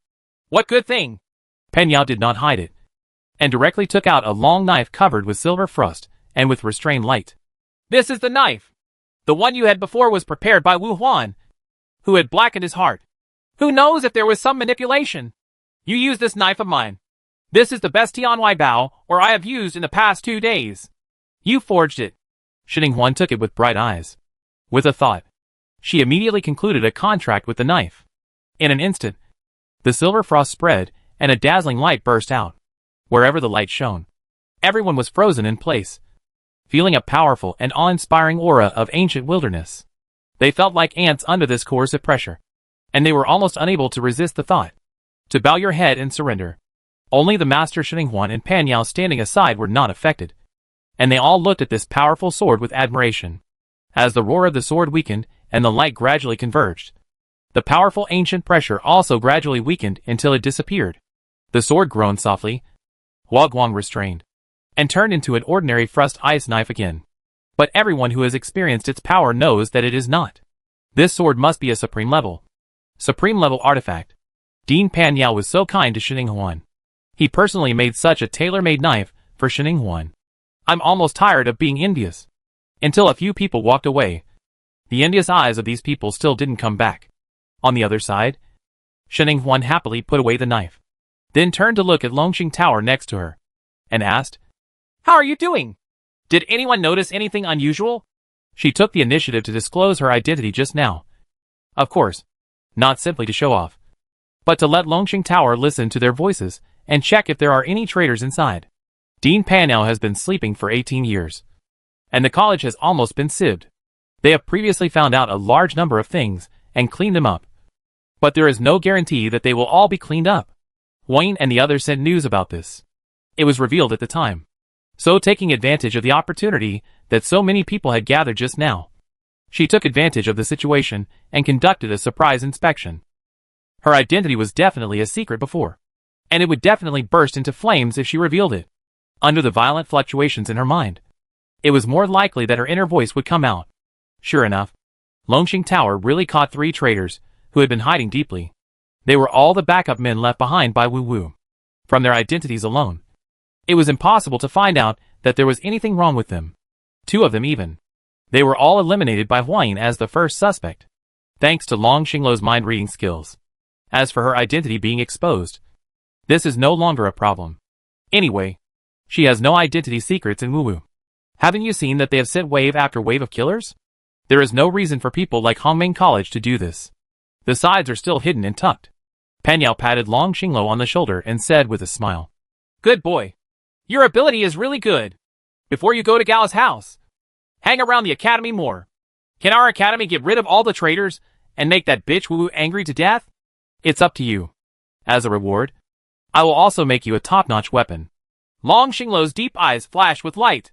"What good thing?" Panyao did not hide it, and directly took out a long knife covered with silver frost and with restrained light. "This is the knife. The one you had before was prepared by Wu Huan, who had blackened his heart. Who knows if there was some manipulation? You use this knife of mine. This is the best Tianwai Bao or I have used in the past 2 days. You forged it." Xinning took it with bright eyes. With a thought, she immediately concluded a contract with the knife. In an instant, the silver frost spread and a dazzling light burst out. Wherever the light shone, everyone was frozen in place, feeling a powerful and awe-inspiring aura of ancient wilderness. They felt like ants under this coercive pressure, and they were almost unable to resist the thought to bow your head and surrender. Only the master Xinning and Panyao standing aside were not affected, and they all looked at this powerful sword with admiration. As the roar of the sword weakened and the light gradually converged, the powerful ancient pressure also gradually weakened until it disappeared. The sword groaned softly, Huaguang restrained, and turned into an ordinary frost ice knife again. But everyone who has experienced its power knows that it is not. This sword must be a supreme level artifact. Dean Panyao was so kind to Xinning. He personally made such a tailor-made knife for Xinning. I'm almost tired of being envious. Until a few people walked away. The envious eyes of these people still didn't come back. On the other side, Xinning happily put away the knife, then turned to look at Longxing Tower next to her, and asked, "How are you doing? Did anyone notice anything unusual?" She took the initiative to disclose her identity just now. Of course, not simply to show off, but to let Longxing Tower listen to their voices and check if there are any traitors inside. Dean Panyao has been sleeping for 18 years, and the college has almost been sieved. They have previously found out a large number of things and cleaned them up. But there is no guarantee that they will all be cleaned up. Wayne and the others sent news about this. It was revealed at the time. So taking advantage of the opportunity that so many people had gathered just now, she took advantage of the situation and conducted a surprise inspection. Her identity was definitely a secret before, and it would definitely burst into flames if she revealed it. Under the violent fluctuations in her mind, it was more likely that her inner voice would come out. Sure enough, Longxing Tower really caught 3 traitors who had been hiding deeply. They were all the backup men left behind by Wu Wu. From their identities alone, it was impossible to find out that there was anything wrong with them. 2 of them even. They were all eliminated by Huayin as the first suspect, thanks to Long Xinglo's mind-reading skills. As for her identity being exposed, this is no longer a problem. Anyway, she has no identity secrets in Wu Wu. Haven't you seen that they have sent wave after wave of killers? There is no reason for people like Hongming College to do this. The sides are still hidden and tucked. Panyao patted Long Xinglo on the shoulder and said with a smile, "Good boy. Your ability is really good. Before you go to Gao's house, hang around the academy more. Can our academy get rid of all the traitors and make that bitch Wu angry to death? It's up to you. As a reward, I will also make you a top-notch weapon. Long Xingluo's deep eyes flashed with light,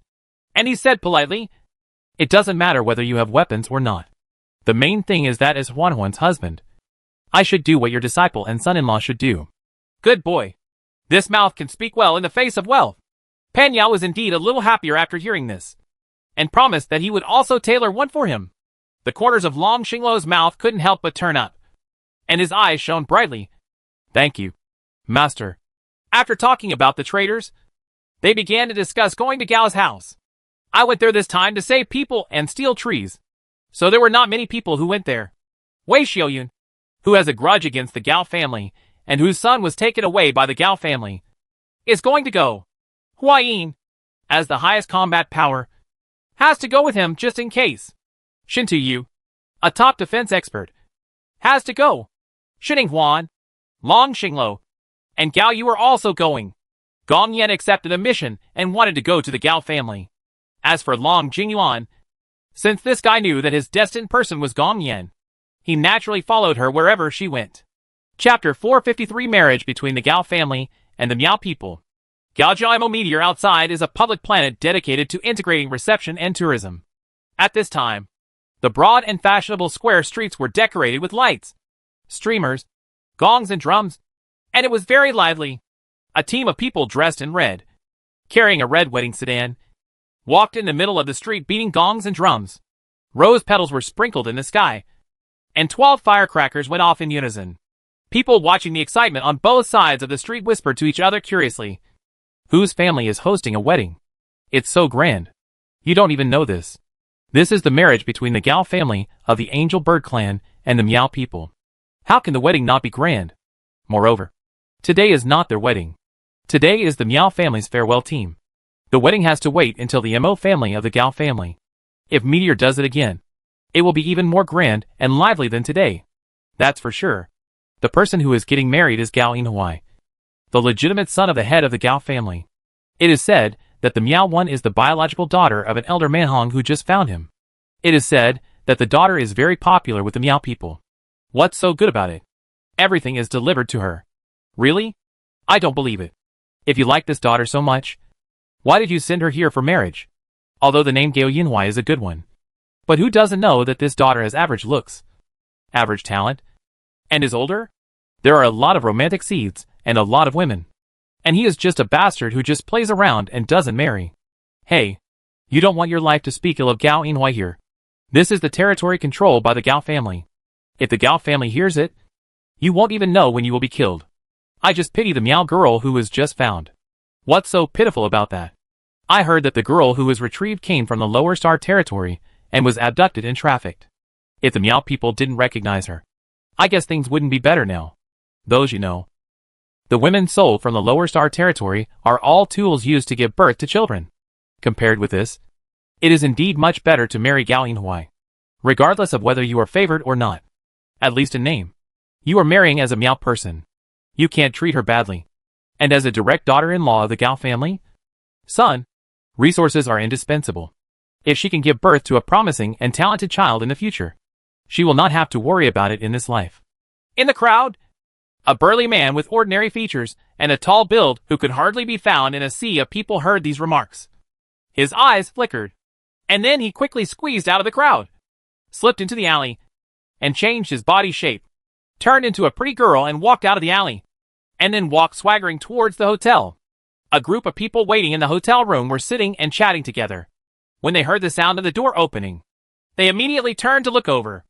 and he said politely, "It doesn't matter whether you have weapons or not. The main thing is that as Huanhuan's husband, I should do what your disciple and son-in-law should do." Good boy. This mouth can speak well in the face of wealth. Pan Yao was indeed a little happier after hearing this, and promised that he would also tailor one for him. The corners of Long Xingluo's mouth couldn't help but turn up, and his eyes shone brightly. "Thank you, master." After talking about the traders, they began to discuss going to Gao's house. I went there this time to save people and steal trees, so there were not many people who went there. Wei Xiaoyun, who has a grudge against the Gao family, and whose son was taken away by the Gao family, is going to go. Hua Yin, as the highest combat power, has to go with him just in case. Shintu Yu, a top defense expert, has to go. Shining Huan, Long Xingluo, and Gao Yu are also going. Gong Yan accepted a mission and wanted to go to the Gao family. As for Long Jingyuan, since this guy knew that his destined person was Gong Yan, he naturally followed her wherever she went. Chapter 453 Marriage between the Gao family and the Miao people. Gaojiaimo Meteor outside is a public planet dedicated to integrating reception and tourism. At this time, the broad and fashionable square streets were decorated with lights, streamers, gongs and drums, and it was very lively. A team of people dressed in red, carrying a red wedding sedan, walked in the middle of the street beating gongs and drums. Rose petals were sprinkled in the sky, and 12 firecrackers went off in unison. People watching the excitement on both sides of the street whispered to each other curiously, "Whose family is hosting a wedding? It's so grand. You don't even know this. This is the marriage between the Gao family of the Angel Bird clan and the Miao people. How can the wedding not be grand? Moreover, today is not their wedding. Today is the Miao family's farewell team. The wedding has to wait until the Mo family of the Gao family. If Meteor does it again, it will be even more grand and lively than today. That's for sure. The person who is getting married is Gao Yinhuai, the legitimate son of the head of the Gao family. It is said that the Miao one is the biological daughter of an elder Manhong who just found him. It is said that the daughter is very popular with the Miao people. What's so good about it? Everything is delivered to her. Really? I don't believe it. If you like this daughter so much, why did you send her here for marriage? Although the name Gao Yinhuai is a good one. But who doesn't know that this daughter has average looks, average talent, and is older? There are a lot of romantic seeds and a lot of women. And he is just a bastard who just plays around and doesn't marry. Hey, you don't want your life to speak ill of Gao Yinhuai here. This is the territory controlled by the Gao family. If the Gao family hears it, you won't even know when you will be killed. I just pity the Miao girl who was just found. What's so pitiful about that? I heard that the girl who was retrieved came from the Lower Star territory and was abducted and trafficked. If the Miao people didn't recognize her, I guess things wouldn't be better now. Those you know. The women sold from the Lower Star territory are all tools used to give birth to children. Compared with this, it is indeed much better to marry Gao Yinhuai, regardless of whether you are favored or not. At least in name. You are marrying as a Miao person. You can't treat her badly. And as a direct daughter-in-law of the Gao family, son, resources are indispensable. If she can give birth to a promising and talented child in the future, she will not have to worry about it in this life. In the crowd, a burly man with ordinary features and a tall build who could hardly be found in a sea of people heard these remarks. His eyes flickered, and then he quickly squeezed out of the crowd, slipped into the alley, and changed his body shape, turned into a pretty girl and walked out of the alley, and then walked swaggering towards the hotel. A group of people waiting in the hotel room were sitting and chatting together. When they heard the sound of the door opening, they immediately turned to look over.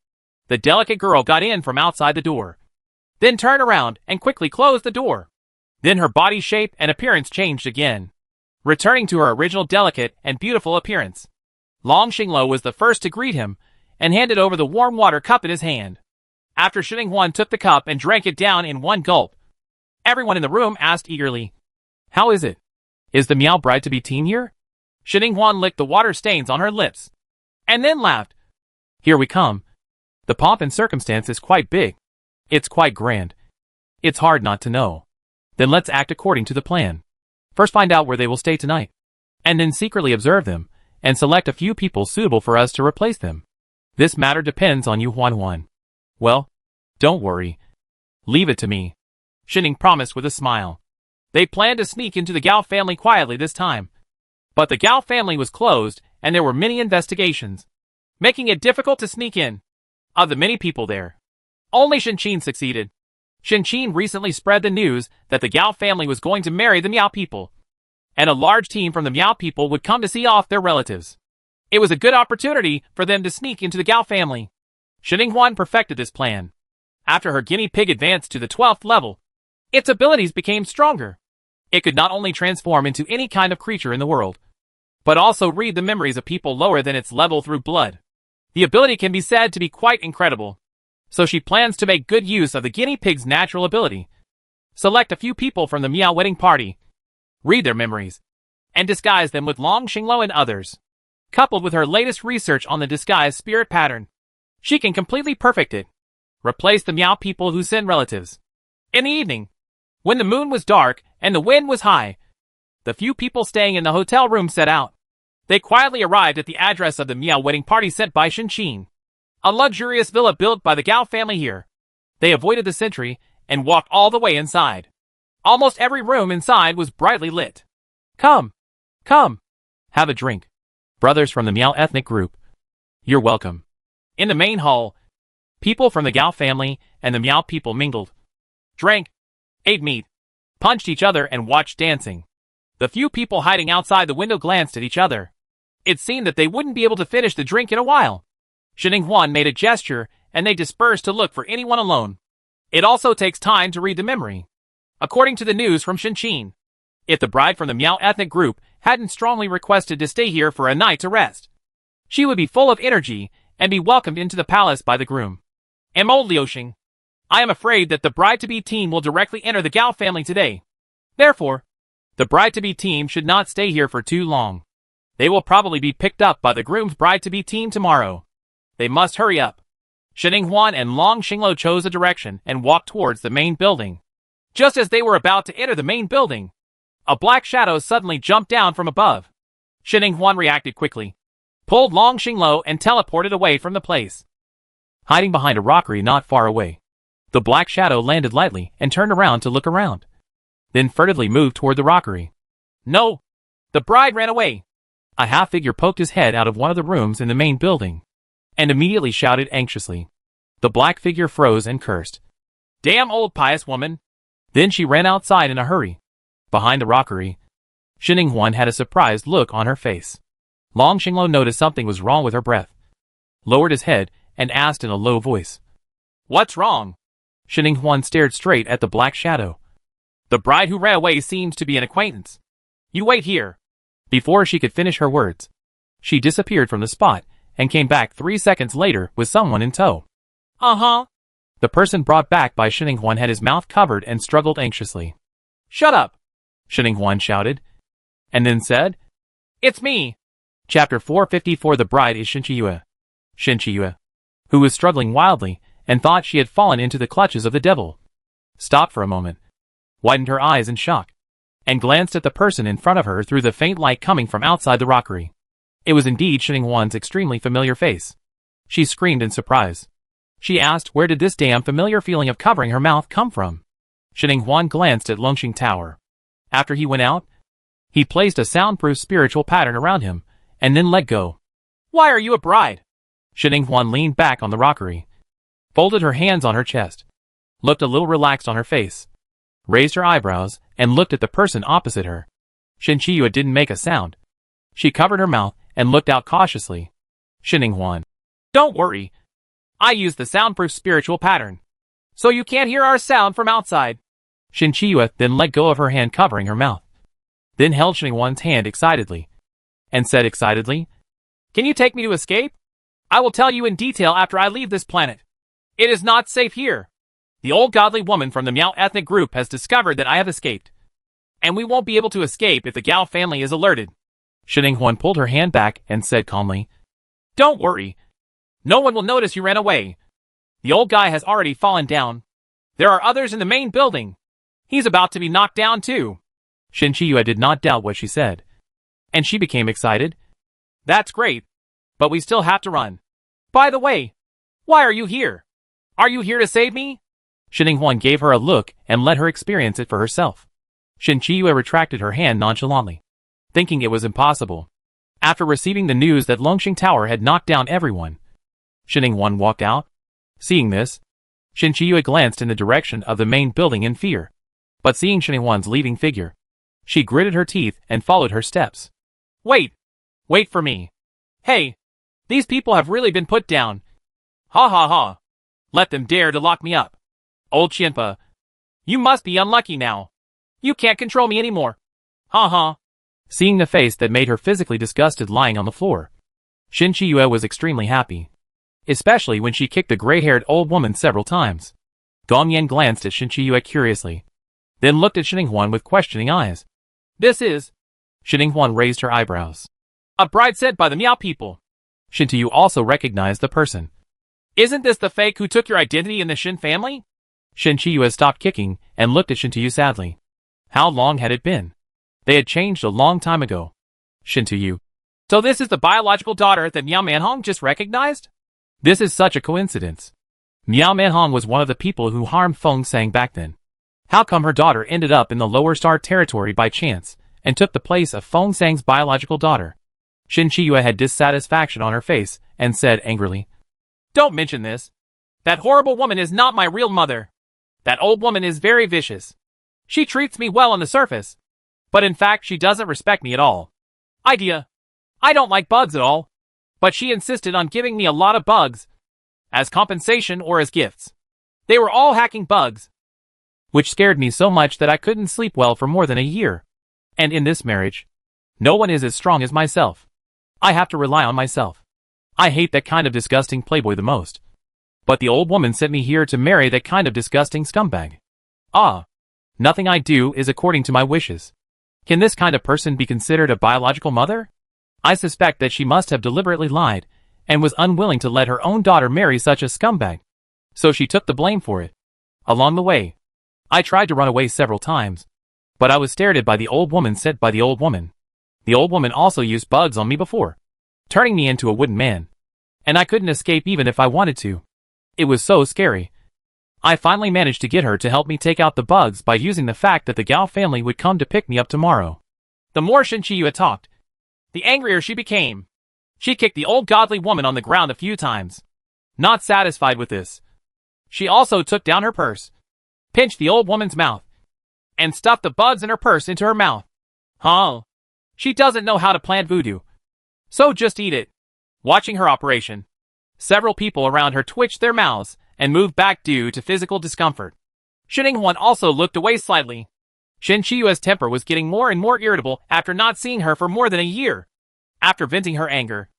The delicate girl got in from outside the door, then turned around and quickly closed the door. Then her body shape and appearance changed again, returning to her original delicate and beautiful appearance. Long Xingluo was the first to greet him and handed over the warm water cup in his hand. After Shining Huan took the cup and drank it down in one gulp, everyone in the room asked eagerly, "How is it? Is the Miao bride-to-be teen here?" Shining Huan licked the water stains on her lips, and then laughed. "Here we come. The pomp and circumstance is quite big. It's quite grand. It's hard not to know. Then let's act according to the plan. First find out where they will stay tonight, and then secretly observe them, and select a few people suitable for us to replace them. This matter depends on you, Huan Huan. Well, don't worry. Leave it to me. Shining promised with a smile. They planned to sneak into the Gao family quietly this time. But the Gao family was closed, and there were many investigations, making it difficult to sneak in. Of the many people there, only Shinqin succeeded. Shinqin recently spread the news that the Gao family was going to marry the Miao people, and a large team from the Miao people would come to see off their relatives. It was a good opportunity for them to sneak into the Gao family. Shininghuan perfected this plan. After her guinea pig advanced to the 12th level, its abilities became stronger. It could not only transform into any kind of creature in the world, but also read the memories of people lower than its level through blood. The ability can be said to be quite incredible. So she plans to make good use of the guinea pig's natural ability. Select a few people from the Miao wedding party, read their memories, and disguise them with Long Xinglo and others. Coupled with her latest research on the disguise spirit pattern, she can completely perfect it. Replace the Miao people who send relatives. In the evening, when the moon was dark and the wind was high, the few people staying in the hotel room set out. They quietly arrived at the address of the Miao wedding party sent by Shinqin, a luxurious villa built by the Gao family here. They avoided the sentry and walked all the way inside. Almost every room inside was brightly lit. Come, have a drink. Brothers from the Miao ethnic group, you're welcome. In the main hall, people from the Gao family and the Miao people mingled, drank, ate meat, punched each other and watched dancing. The few people hiding outside the window glanced at each other. It seemed that they wouldn't be able to finish the drink in a while. Shininghuan made a gesture and they dispersed to look for anyone alone. It also takes time to read the memory. According to the news from Shinqin, if the bride from the Miao ethnic group hadn't strongly requested to stay here for a night to rest, she would be full of energy and be welcomed into the palace by the groom. Old Liuxing, I am afraid that the bride-to-be team will directly enter the Gao family today. Therefore, the bride-to-be team should not stay here for too long. They will probably be picked up by the groom's bride-to-be team tomorrow. They must hurry up. Shininghuan and Long Xinglo chose a direction and walked towards the main building. Just as they were about to enter the main building, a black shadow suddenly jumped down from above. Shininghuan reacted quickly, pulled Long Xinglo and teleported away from the place. Hiding behind a rockery not far away, the black shadow landed lightly and turned around to look around, then furtively moved toward the rockery. No! The bride ran away! A half-figure poked his head out of one of the rooms in the main building, and immediately shouted anxiously. The black figure froze and cursed. Damn old pious woman! Then she ran outside in a hurry. Behind the rockery, Shininghuan had a surprised look on her face. Long Xinglo noticed something was wrong with her breath, lowered his head, and asked in a low voice. What's wrong? Shininghuan stared straight at the black shadow. The bride who ran away seemed to be an acquaintance. You wait here. Before she could finish her words, she disappeared from the spot and came back 3 seconds later with someone in tow. Uh-huh. The person brought back by Shininghuan had his mouth covered and struggled anxiously. Shut up! Shininghuan shouted, and then said, It's me! Chapter 454. The bride is Shinqiyue, who was struggling wildly and thought she had fallen into the clutches of the devil, stopped for a moment, widened her eyes in shock, and glanced at the person in front of her through the faint light coming from outside the rockery. It was indeed Shininghuan's extremely familiar face. She screamed in surprise. She asked where did this damn familiar feeling of covering her mouth come from. Shininghuan glanced at Longxing Tower. After he went out, he placed a soundproof spiritual pattern around him, and then let go. Why are you a bride? Shininghuan leaned back on the rockery, folded her hands on her chest, looked a little relaxed on her face, raised her eyebrows, and looked at the person opposite her. Shinqiyue didn't make a sound. She covered her mouth and looked out cautiously. Shininghuan, don't worry. I used the soundproof spiritual pattern, so you can't hear our sound from outside. Shinqiyue then let go of her hand covering her mouth, then held Shininghuan's hand excitedly, and said excitedly, Can you take me to escape? I will tell you in detail after I leave this planet. It is not safe here. The old godly woman from the Miao ethnic group has discovered that I have escaped, and we won't be able to escape if the Gao family is alerted. Shininghuan pulled her hand back and said calmly, Don't worry. No one will notice you ran away. The old guy has already fallen down. There are others in the main building. He's about to be knocked down too. Shinqiyue did not doubt what she said, and she became excited. That's great, but we still have to run. By the way, why are you here? Are you here to save me? Shinning gave her a look and let her experience it for herself. Shin Chiyue retracted her hand nonchalantly, thinking it was impossible. After receiving the news that Longxing Tower had knocked down everyone, Shinning walked out. Seeing this, Shin Chiyue glanced in the direction of the main building in fear. But seeing Shinning leaving figure, she gritted her teeth and followed her steps. Wait! Wait for me! Hey! These people have really been put down. Ha ha ha! Let them dare to lock me up. Old Shinpa, you must be unlucky now. You can't control me anymore. Ha ha! Seeing the face that made her physically disgusted lying on the floor, Shin Chiyue was extremely happy. Especially when she kicked the gray-haired old woman several times. Gong Yan glanced at Shin Chiyue curiously, then looked at Shinning with questioning eyes. This is... Shinning raised her eyebrows. A bride sent by the Miao people. Shin Chiyue also recognized the person. Isn't this the fake who took your identity in the Shin family? Shin Chiyue stopped kicking and looked at Shin Chiyue sadly. How long had it been? They had changed a long time ago. Shin Chiyue. So this is the biological daughter that Miao Manhong just recognized? This is such a coincidence. Miao Manhong was one of the people who harmed Feng Sang back then. How come her daughter ended up in the lower star territory by chance, and took the place of Feng Sang's biological daughter? Shin Chiyue had dissatisfaction on her face, and said angrily, Don't mention this. That horrible woman is not my real mother. That old woman is very vicious. She treats me well on the surface, but in fact she doesn't respect me at all. I don't like bugs at all, but she insisted on giving me a lot of bugs, as compensation or as gifts. They were all hacking bugs, which scared me so much that I couldn't sleep well for more than a year. And in this marriage, no one is as strong as myself. I have to rely on myself. I hate that kind of disgusting playboy the most. But the old woman sent me here to marry that kind of disgusting scumbag. Ah, nothing I do is according to my wishes. Can this kind of person be considered a biological mother? I suspect that she must have deliberately lied, and was unwilling to let her own daughter marry such a scumbag. So she took the blame for it. Along the way, I tried to run away several times, but I was stared at by the old woman sent by the old woman. The old woman also used bugs on me before, turning me into a wooden man. And I couldn't escape even if I wanted to. It was so scary. I finally managed to get her to help me take out the bugs by using the fact that the Gao family would come to pick me up tomorrow. The more Shin Chiyue talked, the angrier she became. She kicked the old godly woman on the ground a few times. Not satisfied with this, she also took down her purse, pinched the old woman's mouth, and stuffed the bugs in her purse into her mouth. Huh? She doesn't know how to plant voodoo, so just eat it. Watching her operation, several people around her twitched their mouths and moved back due to physical discomfort. Shinning also looked away slightly. Shin Chiyue's temper was getting more and more irritable after not seeing her for more than a year. After venting her anger,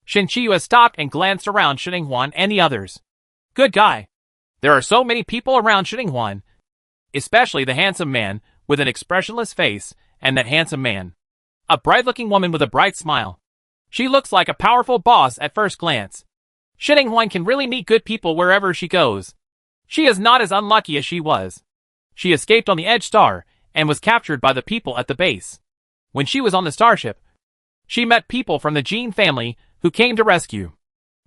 Shin Chiyue stopped and glanced around Shinning and the others. Good guy. There are so many people around Shinning, especially the handsome man with an expressionless face, and that handsome man. A bright-looking woman with a bright smile. She looks like a powerful boss at first glance. Shinning can really meet good people wherever she goes. She is not as unlucky as she was. She escaped on the Edge Star, and was captured by the people at the base. When she was on the starship, she met people from the Jin family who came to rescue.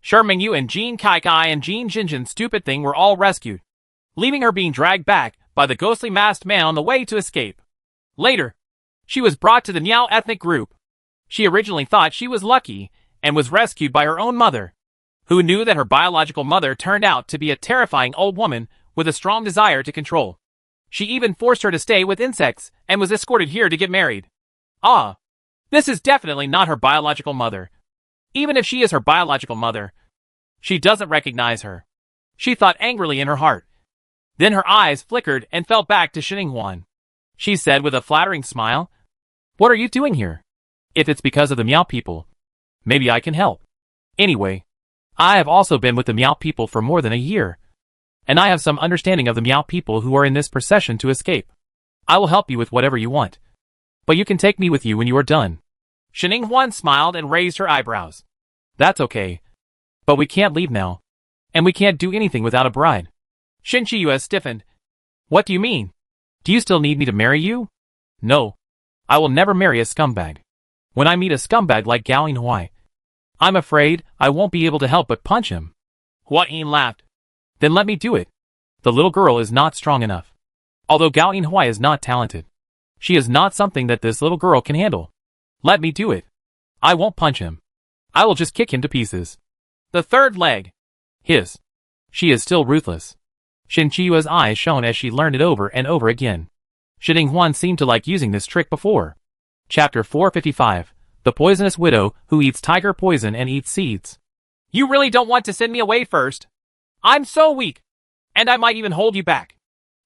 Shi Mingyu and Jin Kaikai and Jin Jinjin's stupid thing were all rescued, leaving her being dragged back by the ghostly masked man on the way to escape. Later, she was brought to the Niao ethnic group. She originally thought she was lucky and was rescued by her own mother, who knew that her biological mother turned out to be a terrifying old woman with a strong desire to control. She even forced her to stay with insects and was escorted here to get married. Ah, this is definitely not her biological mother. Even if she is her biological mother, she doesn't recognize her. She thought angrily in her heart. Then her eyes flickered and fell back to Shinning. She said with a flattering smile, What are you doing here? If it's because of the Miao people, maybe I can help. Anyway, I have also been with the Miao people for more than a year, and I have some understanding of the Miao people who are in this procession to escape. I will help you with whatever you want, but you can take me with you when you are done. Shinning smiled and raised her eyebrows. That's okay, but we can't leave now, and we can't do anything without a bride. Shin Chiyue stiffened. What do you mean? Do you still need me to marry you? No, I will never marry a scumbag. When I meet a scumbag like Gao Yinhuai, I'm afraid I won't be able to help but punch him. Hua Yin laughed. Then let me do it. The little girl is not strong enough. Although Gao Yinhui is not talented, she is not something that this little girl can handle. Let me do it. I won't punch him. I will just kick him to pieces. The third leg. His. She is still ruthless. Shin Chiyue's eyes shone as she learned it over and over again. Shi Huan seemed to like using this trick before. Chapter 455. The Poisonous Widow Who Eats Tiger Poison and Eats Seeds. You really don't want to send me away first? I'm so weak. And I might even hold you back.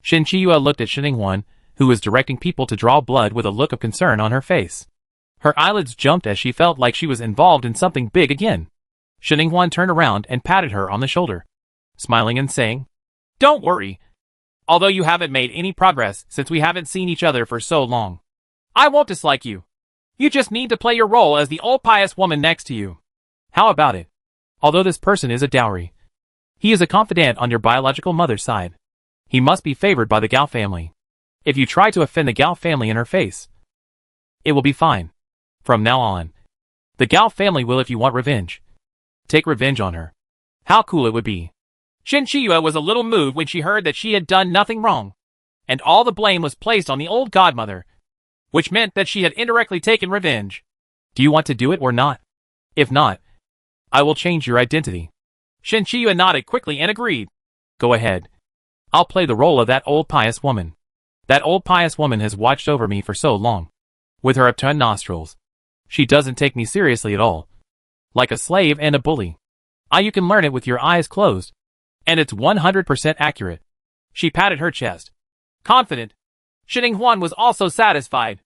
Shin Chiyue looked at Shi Huan, who was directing people to draw blood with a look of concern on her face. Her eyelids jumped as she felt like she was involved in something big again. Shi Huan turned around and patted her on the shoulder, smiling and saying, Don't worry. Although you haven't made any progress since we haven't seen each other for so long, I won't dislike you. You just need to play your role as the old pious woman next to you. How about it? Although this person is a dowry, he is a confidant on your biological mother's side. He must be favored by the Gao family. If you try to offend the Gao family in her face, it will be fine. From now on, the Gao family will, if you want revenge, take revenge on her. How cool it would be. Shin Chiyue was a little moved when she heard that she had done nothing wrong, and all the blame was placed on the old godmother, which meant that she had indirectly taken revenge. Do you want to do it or not? If not, I will change your identity. Shin Chiyue nodded quickly and agreed. Go ahead. I'll play the role of that old pious woman. That old pious woman has watched over me for so long. With her upturned nostrils, she doesn't take me seriously at all. Like a slave and a bully. You can learn it with your eyes closed. And it's 100% accurate. She patted her chest. Confident. Shi Huan was also satisfied.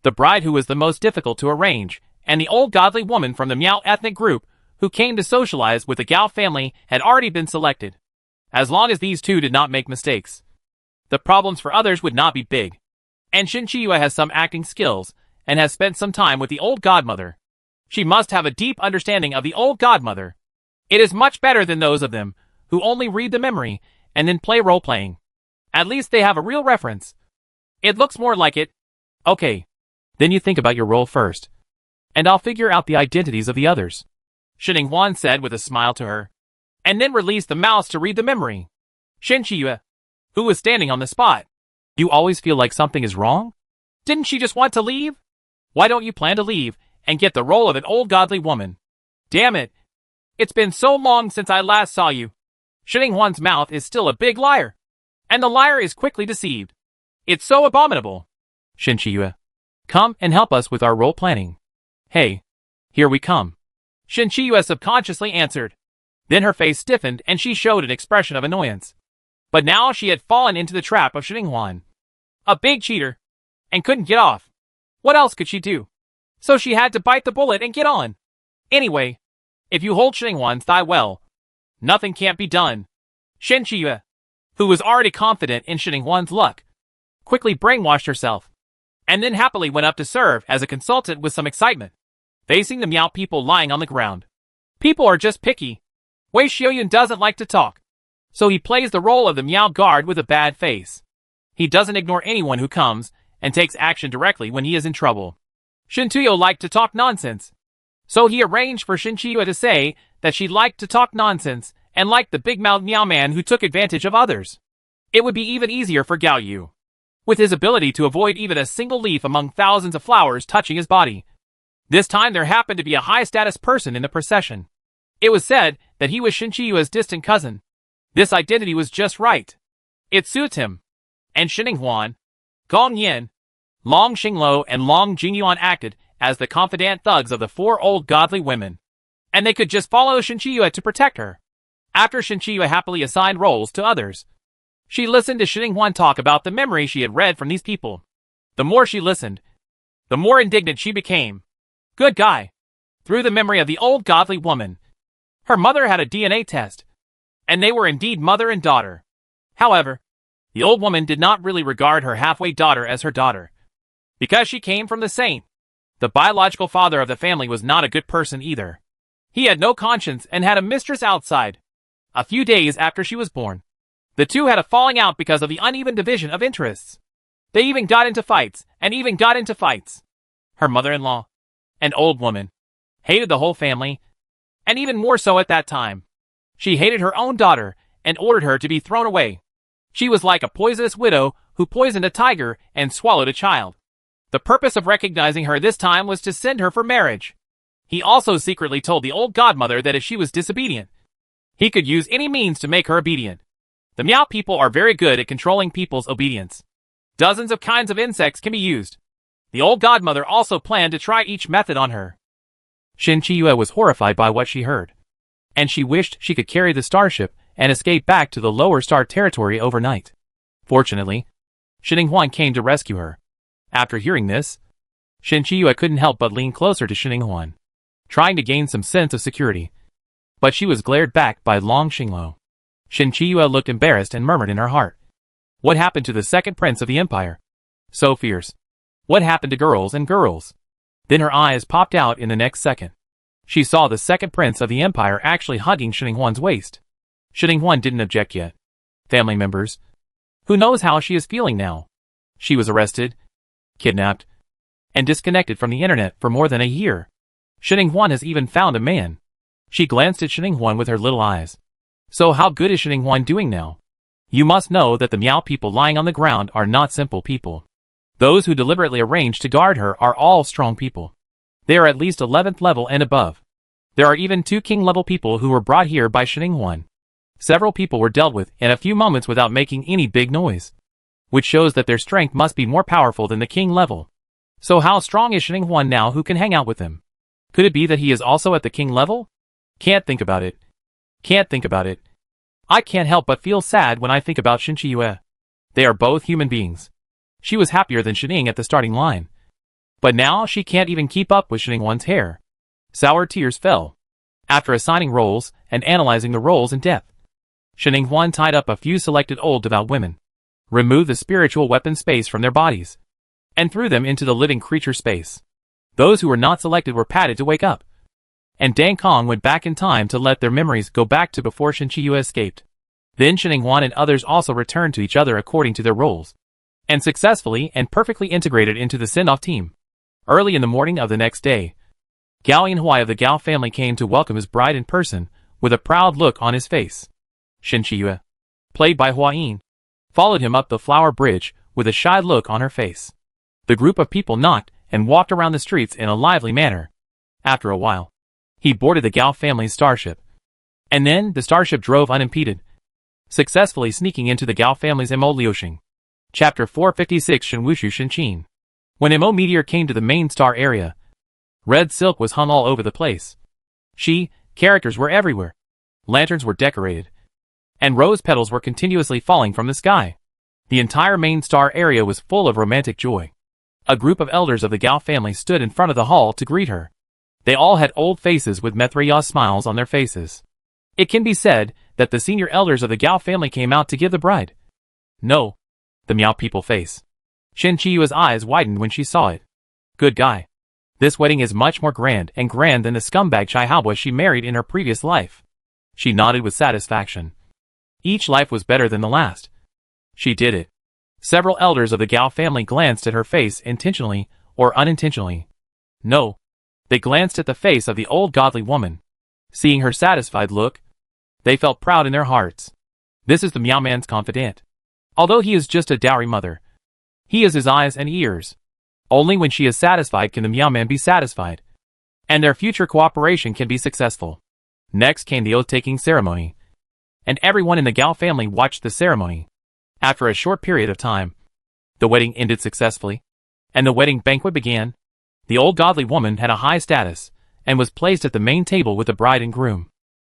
The bride who was the most difficult to arrange, and the old godly woman from the Miao ethnic group who came to socialize with the Gao family had already been selected. As long as these two did not make mistakes, the problems for others would not be big. And Shin Chiyue has some acting skills, and has spent some time with the old godmother. She must have a deep understanding of the old godmother. It is much better than those of them who only read the memory and then play role-playing. At least they have a real reference. It looks more like it. Okay. Then you think about your role first, and I'll figure out the identities of the others. Shi Huan said with a smile to her, and then released the mouse to read the memory. Shin Chiyue, who was standing on the spot. You always feel like something is wrong? Didn't she just want to leave? Why don't you plan to leave and get the role of an old godly woman? Damn it. It's been so long since I last saw you. Shi Huan's mouth is still a big liar. And the liar is quickly deceived. It's so abominable. Shin Chiyue, come and help us with our role planning. Hey, here we come. Shin Chiyue subconsciously answered. Then her face stiffened and she showed an expression of annoyance. But now she had fallen into the trap of Shi Huan. A big cheater. And couldn't get off. What else could she do? So she had to bite the bullet and get on. Anyway, if you hold Shi Huan's thigh well, nothing can't be done. Shin Chiyue, who was already confident in Shi Huan's luck, quickly brainwashed herself, and then happily went up to serve as a consultant with some excitement, facing the Miao people lying on the ground. People are just picky. Wei Xiaoyun doesn't like to talk, so he plays the role of the Miao guard with a bad face. He doesn't ignore anyone who comes, and takes action directly when he is in trouble. Shin Tuyo liked to talk nonsense, so he arranged for Shin Chiyue to say that she liked to talk nonsense, and liked the big mouthed Miao man who took advantage of others. It would be even easier for Gao Yu, with his ability to avoid even a single leaf among thousands of flowers touching his body. This time there happened to be a high-status person in the procession. It was said that he was Shin Chiyue's distant cousin. This identity was just right. It suits him. And Shi Huan, Gong Yin, Long Xinglo and Long Jingyuan acted as the confidant thugs of the four old godly women. And they could just follow Shin Chiyue to protect her. After Shin Chiyue happily assigned roles to others, she listened to Shi Huan talk about the memory she had read from these people. The more she listened, the more indignant she became. Good guy. Through the memory of the old godly woman, her mother had a DNA test, and they were indeed mother and daughter. However, the old woman did not really regard her halfway daughter as her daughter, because she came from the saint. The biological father of the family was not a good person either. He had no conscience and had a mistress outside. A few days after she was born, the two had a falling out because of the uneven division of interests. They even got into fights, Her mother-in-law, an old woman, hated the whole family, and even more so at that time. She hated her own daughter, and ordered her to be thrown away. She was like a poisonous widow who poisoned a tiger and swallowed a child. The purpose of recognizing her this time was to send her for marriage. He also secretly told the old godmother that if she was disobedient, he could use any means to make her obedient. The Meow people are very good at controlling people's obedience. Dozens of kinds of insects can be used. The old godmother also planned to try each method on her. Shin Chiyue was horrified by what she heard, and she wished she could carry the starship and escape back to the lower star territory overnight. Fortunately, Shin Huan came to rescue her. After hearing this, Shin Chiyue couldn't help but lean closer to Shin Huan, trying to gain some sense of security. But she was glared back by Long Xinglo. Shin Chiyue looked embarrassed and murmured in her heart. What happened to the second prince of the empire? So fierce. What happened to girls and girls? Then her eyes popped out in the next second. She saw the second prince of the empire actually hugging Shin Huan's waist. Shin Huan didn't object yet. Family members. Who knows how she is feeling now? She was arrested, kidnapped, and disconnected from the internet for more than a year. Shin Huan has even found a man. She glanced at Shin Huan with her little eyes. So how good is Shin Huan doing now? You must know that the Meow people lying on the ground are not simple people. Those who deliberately arranged to guard her are all strong people. They are at least 11th level and above. There are even 2 king level people who were brought here by Shin Huan. Several people were dealt with in a few moments without making any big noise, which shows that their strength must be more powerful than the king level. So how strong is Shin Huan now who can hang out with him? Could it be that he is also at the king level? Can't think about it. Can't think about it. I can't help but feel sad when I think about Shin Chiyue. They are both human beings. She was happier than Shining at the starting line. But now she can't even keep up with Shining One's hair. Sour tears fell. After assigning roles and analyzing the roles in depth, Shining Huan tied up a few selected old devout women, removed the spiritual weapon space from their bodies, and threw them into the living creature space. Those who were not selected were patted to wake up. And Dang Kong went back in time to let their memories go back to before Shin Chiyue escaped. Then Shining Huan and others also returned to each other according to their roles, and successfully and perfectly integrated into the send-off team. Early in the morning of the next day, Gao Yanhui of the Gao family came to welcome his bride in person, with a proud look on his face. Shin Chiyue, played by Hua Yin, followed him up the flower bridge with a shy look on her face. The group of people knocked and walked around the streets in a lively manner. After a while, he boarded the Gao family's starship. And then the starship drove unimpeded, successfully sneaking into the Gao family's Mo Liuxing. Chapter 456 Shenwushu Shenqin. When Mo Meteor came to the main star area, red silk was hung all over the place. Characters were everywhere. Lanterns were decorated, and rose petals were continuously falling from the sky. The entire main star area was full of romantic joy. A group of elders of the Gao family stood in front of the hall to greet her. They all had old faces with Mithriya smiles on their faces. It can be said that the senior elders of the Gao family came out to give the bride. No. The Meow people face. Shin Chiyue's eyes widened when she saw it. Good guy. This wedding is much more grand than the scumbag Chai Haobo she married in her previous life. She nodded with satisfaction. Each life was better than the last. She did it. Several elders of the Gao family glanced at her face intentionally or unintentionally. No. They glanced at the face of the old godly woman. Seeing her satisfied look, they felt proud in their hearts. This is the Meow Man's confidant. Although he is just a dowry mother, he is his eyes and ears. Only when she is satisfied can the Meow Man be satisfied, and their future cooperation can be successful. Next came the oath-taking ceremony, and everyone in the Gao family watched the ceremony. After a short period of time, the wedding ended successfully, and the wedding banquet began. The old godly woman had a high status, and was placed at the main table with the bride and groom.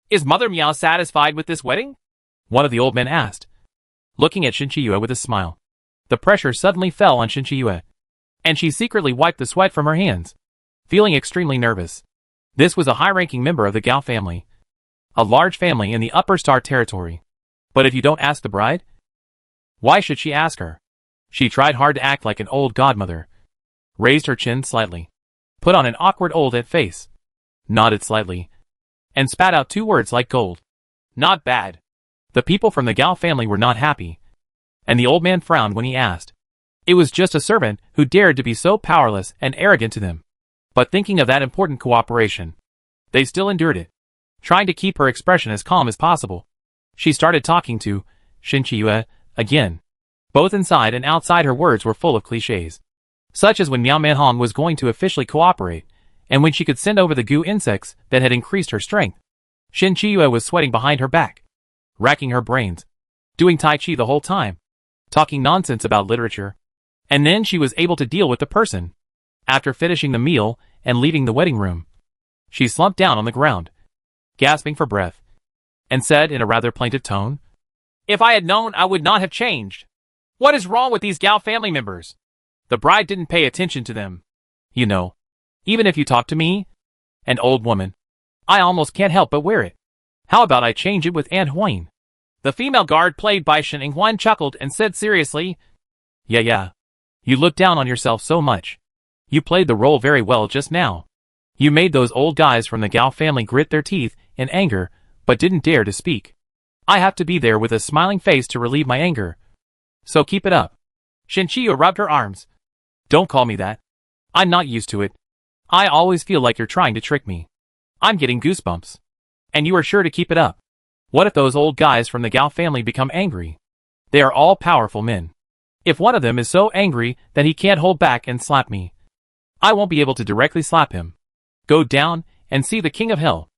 Is Mother Meow satisfied with this wedding? One of the old men asked, looking at Shin Chiyue with a smile. The pressure suddenly fell on Shin Chiyue, and she secretly wiped the sweat from her hands, feeling extremely nervous. This was a high-ranking member of the Gao family, a large family in the upper star territory. But if you don't ask the bride, why should she ask her? She tried hard to act like an old godmother, raised her chin slightly, put on an awkward old face, nodded slightly, and spat out 2 words like gold. Not bad. The people from the Gao family were not happy, and the old man frowned when he asked. It was just a servant who dared to be so powerless and arrogant to them. But thinking of that important cooperation, they still endured it, trying to keep her expression as calm as possible. She started talking to Shinchiyue again. Both inside and outside her words were full of cliches, such as when Miao Manhong was going to officially cooperate, and when she could send over the goo insects that had increased her strength. Shinchiyue was sweating behind her back, racking her brains, doing Tai Chi the whole time, talking nonsense about literature. And then she was able to deal with the person. After finishing the meal and leaving the wedding room, she slumped down on the ground, gasping for breath, and said in a rather plaintive tone, "If I had known, I would not have changed. What is wrong with these Gao family members? The bride didn't pay attention to them. You know, even if you talk to me, an old woman, I almost can't help but wear it. How about I change it with Aunt Huang?" The female guard played by Shen Inghuan chuckled and said seriously, Yeah. You look down on yourself so much. You played the role very well just now. You made those old guys from the Gao family grit their teeth in anger, but didn't dare to speak. I have to be there with a smiling face to relieve my anger. So keep it up." Shinchiyue rubbed her arms. "Don't call me that. I'm not used to it. I always feel like you're trying to trick me. I'm getting goosebumps. And you are sure to keep it up. What if those old guys from the Gao family become angry? They are all powerful men. If one of them is so angry that he can't hold back and slap me, I won't be able to directly slap him. Go down and see the king of hell."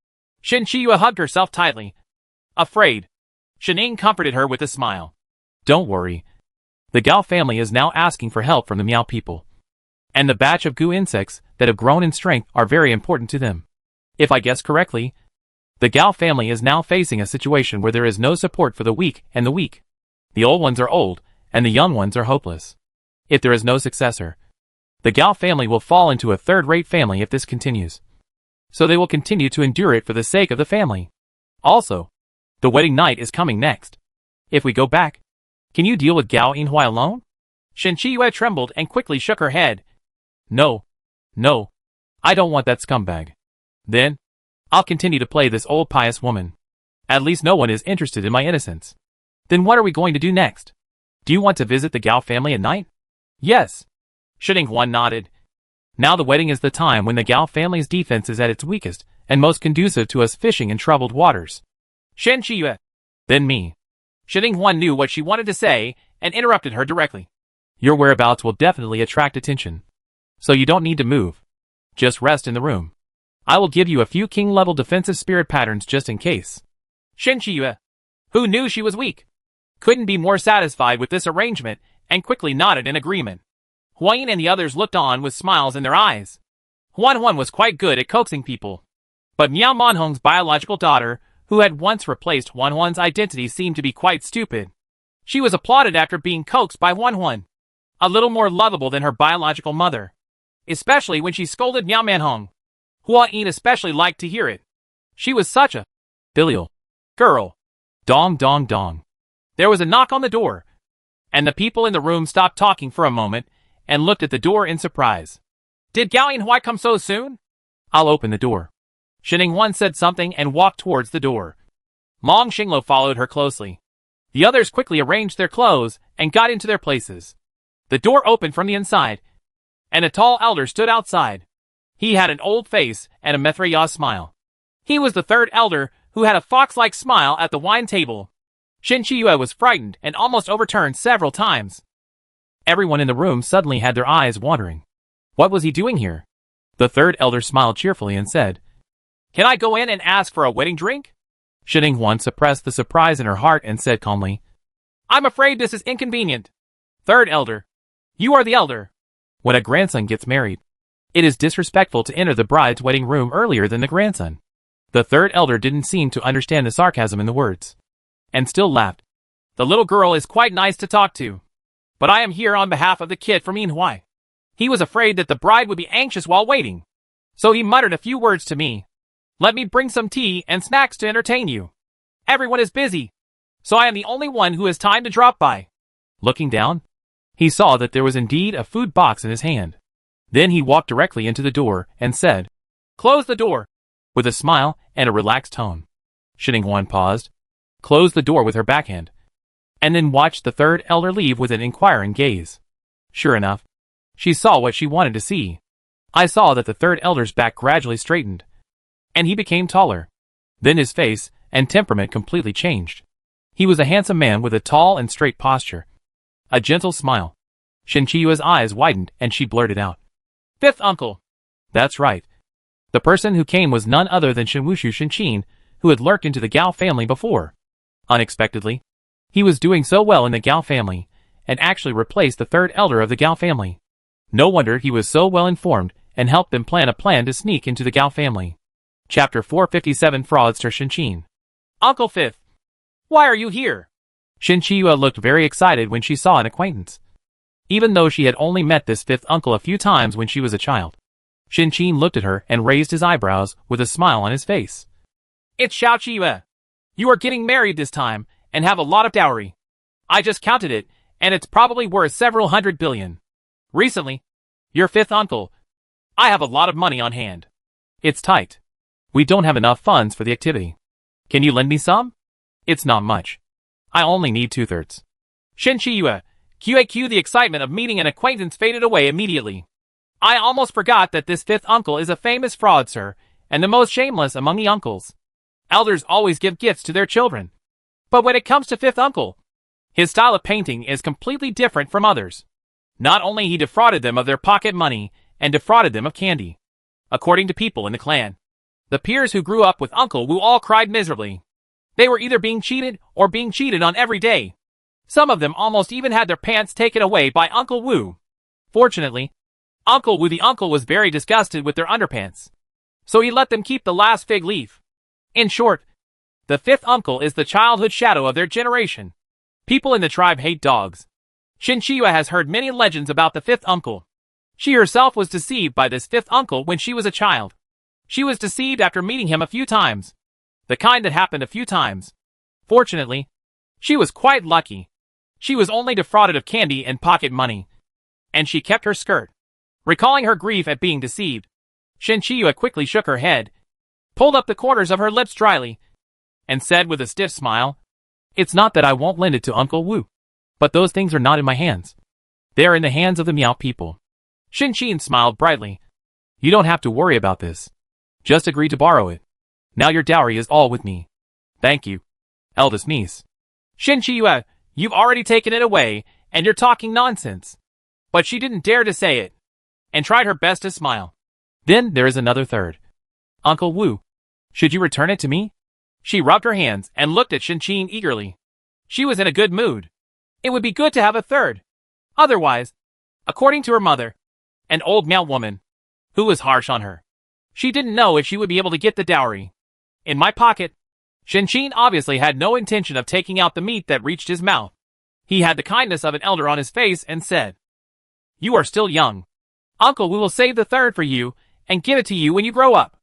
Shinchiyue hugged herself tightly. Afraid, Shening comforted her with a smile. "Don't worry. The Gao family is now asking for help from the Miao people. And the batch of goo insects that have grown in strength are very important to them. If I guess correctly, the Gao family is now facing a situation where there is no support for the weak and the weak. The old ones are old, and the young ones are hopeless. If there is no successor, the Gao family will fall into a third-rate family if this continues. So they will continue to endure it for the sake of the family. Also, the wedding night is coming next. If we go back, can you deal with Gao Yinhui alone?" Shinchiyue trembled and quickly shook her head. No, I don't want that scumbag. Then, I'll continue to play this old pious woman. At least no one is interested in my innocence. Then what are we going to do next? Do you want to visit the Gao family at night?" "Yes." Shenninghuan nodded. Now the wedding is the time when the Gao family's defense is at its weakest and most conducive to us fishing in troubled waters. Shinchiyue. Then me. Shenninghuan knew what she wanted to say and interrupted her directly. "Your whereabouts will definitely attract attention. So you don't need to move. Just rest in the room. I will give you a few king-level defensive spirit patterns just in case." Shinchiyue, who knew she was weak, couldn't be more satisfied with this arrangement and quickly nodded in agreement. Huang and the others looked on with smiles in their eyes. Huan was quite good at coaxing people. But Miao Manhong's biological daughter, who had once replaced Huan's identity, seemed to be quite stupid. She was applauded after being coaxed by Huan, a little more lovable than her biological mother, especially when she scolded Miao Manhong. Huan especially liked to hear it. She was such a filial girl. Dong dong dong. There was a knock on the door, and the people in the room stopped talking for a moment and looked at the door in surprise. "Did Gao Yinhui come so soon?" "I'll open the door." Sheninghuan said something and walked towards the door. Mong Xinglo followed her closely. The others quickly arranged their clothes and got into their places. The door opened from the inside, and a tall elder stood outside. He had an old face and a Mithraeus smile. He was the third elder who had a fox-like smile at the wine table. Shinchiyue was frightened and almost overturned several times. Everyone in the room suddenly had their eyes wandering. What was he doing here? The third elder smiled cheerfully and said, "Can I go in and ask for a wedding drink?" Sheninghuan suppressed the surprise in her heart and said calmly, "I'm afraid this is inconvenient." Third elder, you are the elder. When a grandson gets married, it is disrespectful to enter the bride's wedding room earlier than the grandson. The third elder didn't seem to understand the sarcasm in the words, and still laughed. "The little girl is quite nice to talk to, but I am here on behalf of the kid from Yinhui. He was afraid that the bride would be anxious while waiting, so he muttered a few words to me. Let me bring some tea and snacks to entertain you. Everyone is busy, so I am the only one who has time to drop by." Looking down, he saw that there was indeed a food box in his hand. Then he walked directly into the door and said, "Close the door," with a smile and a relaxed tone. Sheninghuan paused, closed the door with her backhand, and then watched the third elder leave with an inquiring gaze. Sure enough, she saw what she wanted to see. I saw that the third elder's back gradually straightened, and he became taller. Then his face and temperament completely changed. He was a handsome man with a tall and straight posture. A gentle smile. Shinchiyua's eyes widened and she blurted out. "Fifth uncle." That's right. The person who came was none other than Shinwushu Shinchin, who had lurked into the Gao family before. Unexpectedly, he was doing so well in the Gao family, and actually replaced the third elder of the Gao family. No wonder he was so well informed, and helped them plan a plan to sneak into the Gao family. Chapter 457 Fraudster Shinchin. "Uncle Fifth, why are you here?" Shinchiyua looked very excited when she saw an acquaintance. Even though she had only met this fifth uncle a few times when she was a child. Shinchin looked at her and raised his eyebrows with a smile on his face. "It's Xiaochiyue. You are getting married this time, and have a lot of dowry. I just counted it, and it's probably worth several hundred billion. Recently, your fifth uncle. I have a lot of money on hand. It's tight. We don't have enough funds for the activity. Can you lend me some? It's not much. I only need 2/3. Shinchiyue, QAQ. The excitement of meeting an acquaintance faded away immediately. I almost forgot that this fifth uncle is a famous fraudster, and the most shameless among the uncles. Elders always give gifts to their children. But when it comes to fifth uncle, his style of painting is completely different from others. Not only he defrauded them of their pocket money, and defrauded them of candy. According to people in the clan, the peers who grew up with Uncle Wu all cried miserably. They were either being cheated or being cheated on every day. Some of them almost even had their pants taken away by Uncle Wu. Fortunately, Uncle Wu the uncle was very disgusted with their underpants. So he let them keep the last fig leaf. In short, the fifth uncle is the childhood shadow of their generation. People in the tribe hate dogs. Shinchiyue has heard many legends about the fifth uncle. She herself was deceived by this fifth uncle when she was a child. She was deceived after meeting him a few times. The kind that happened a few times. Fortunately, she was quite lucky. She was only defrauded of candy and pocket money. And she kept her skirt. Recalling her grief at being deceived, Shinchiyue quickly shook her head, pulled up the corners of her lips dryly, and said with a stiff smile, "It's not that I won't lend it to Uncle Wu. But those things are not in my hands. They are in the hands of the Miao people." Shinchin smiled brightly. "You don't have to worry about this. Just agree to borrow it. Now your dowry is all with me." "Thank you, eldest niece." "Shinchiyue, you've already taken it away, and you're talking nonsense." But she didn't dare to say it, and tried her best to smile. "Then there is another third. Uncle Wu, should you return it to me?" She rubbed her hands and looked at Shinchin eagerly. She was in a good mood. It would be good to have a third. Otherwise, according to her mother, an old Miao woman, who was harsh on her, she didn't know if she would be able to get the dowry. "In my pocket." Shinchin obviously had no intention of taking out the meat that reached his mouth. He had the kindness of an elder on his face and said, "You are still young. Uncle Wu will save the third for you and give it to you when you grow up."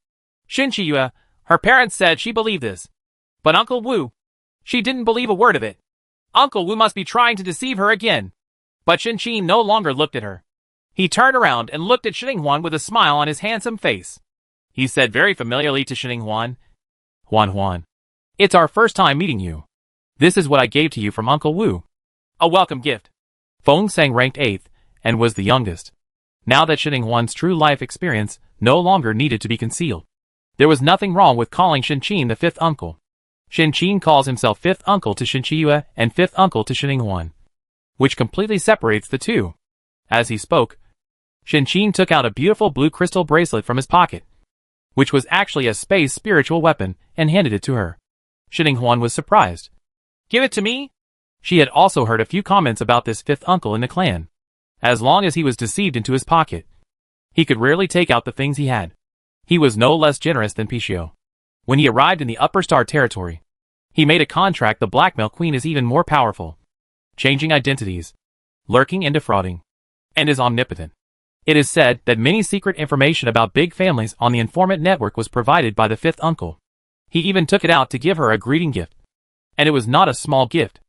Shinchiyue, her parents said she believed this. But Uncle Wu, she didn't believe a word of it. Uncle Wu must be trying to deceive her again. But Shinchin no longer looked at her. He turned around and looked at Xininghuan with a smile on his handsome face. He said very familiarly to Xininghuan, Huan, it's our first time meeting you. This is what I gave to you from Uncle Wu. A welcome gift." Feng Sang ranked 8th, and was the youngest. Now that Xininghuan's true life experience no longer needed to be concealed. There was nothing wrong with calling Shinchin the fifth uncle. Shinchin calls himself fifth uncle to Shinchiyue and fifth uncle to Xininghuan, which completely separates the two. As he spoke, Shinchin took out a beautiful blue crystal bracelet from his pocket, which was actually a space spiritual weapon, and handed it to her. Xininghuan was surprised. "Give it to me?" She had also heard a few comments about this fifth uncle in the clan. As long as he was deceived into his pocket, he could rarely take out the things he had. He was no less generous than Pishio. When he arrived in the Upper Star territory, he made a contract. The Blackmail Queen is even more powerful, changing identities, lurking and defrauding, and is omnipotent. It is said that many secret information about big families on the informant network was provided by the fifth uncle. He even took it out to give her a greeting gift. And it was not a small gift.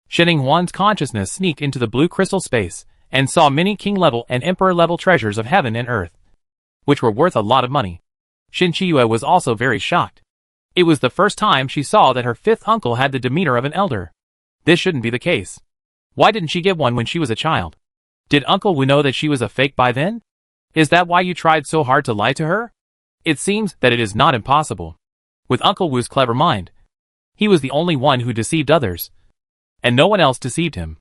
Xininghuan's consciousness sneaked into the blue crystal space, and saw many king-level and emperor-level treasures of heaven and earth, which were worth a lot of money. Shinchiyue was also very shocked. It was the first time she saw that her fifth uncle had the demeanor of an elder. This shouldn't be the case. Why didn't she get one when she was a child? Did Uncle Wu know that she was a fake by then? Is that why you tried so hard to lie to her? It seems that it is not impossible. With Uncle Wu's clever mind, he was the only one who deceived others, and no one else deceived him.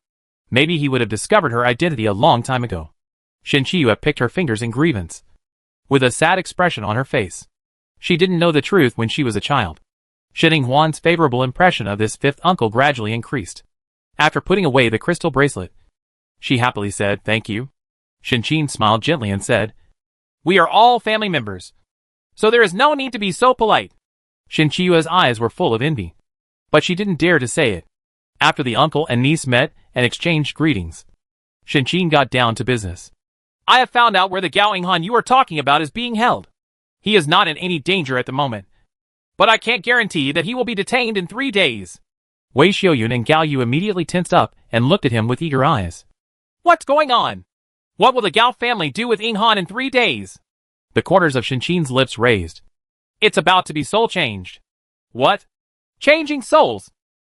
Maybe he would have discovered her identity a long time ago. Shin Chiyue picked her fingers in grievance, with a sad expression on her face. She didn't know the truth when she was a child. Shin Huan's favorable impression of this fifth uncle gradually increased. After putting away the crystal bracelet, she happily said, "Thank you." Shin Qin smiled gently and said, "We are all family members, so there is no need to be so polite." Shin Chiyue's eyes were full of envy, but she didn't dare to say it. After the uncle and niece met and exchanged greetings, Shin Qin got down to business. "I have found out where the Gao Inghan you are talking about is being held. He is not in any danger at the moment, but I can't guarantee that he will be detained in 3 days." Wei Xiaoyun and Gao Yu immediately tensed up and looked at him with eager eyes. "What's going on? What will the Gao family do with Inghan in 3 days?" The corners of Shin Qin's lips raised. "It's about to be soul changed." "What? Changing souls?"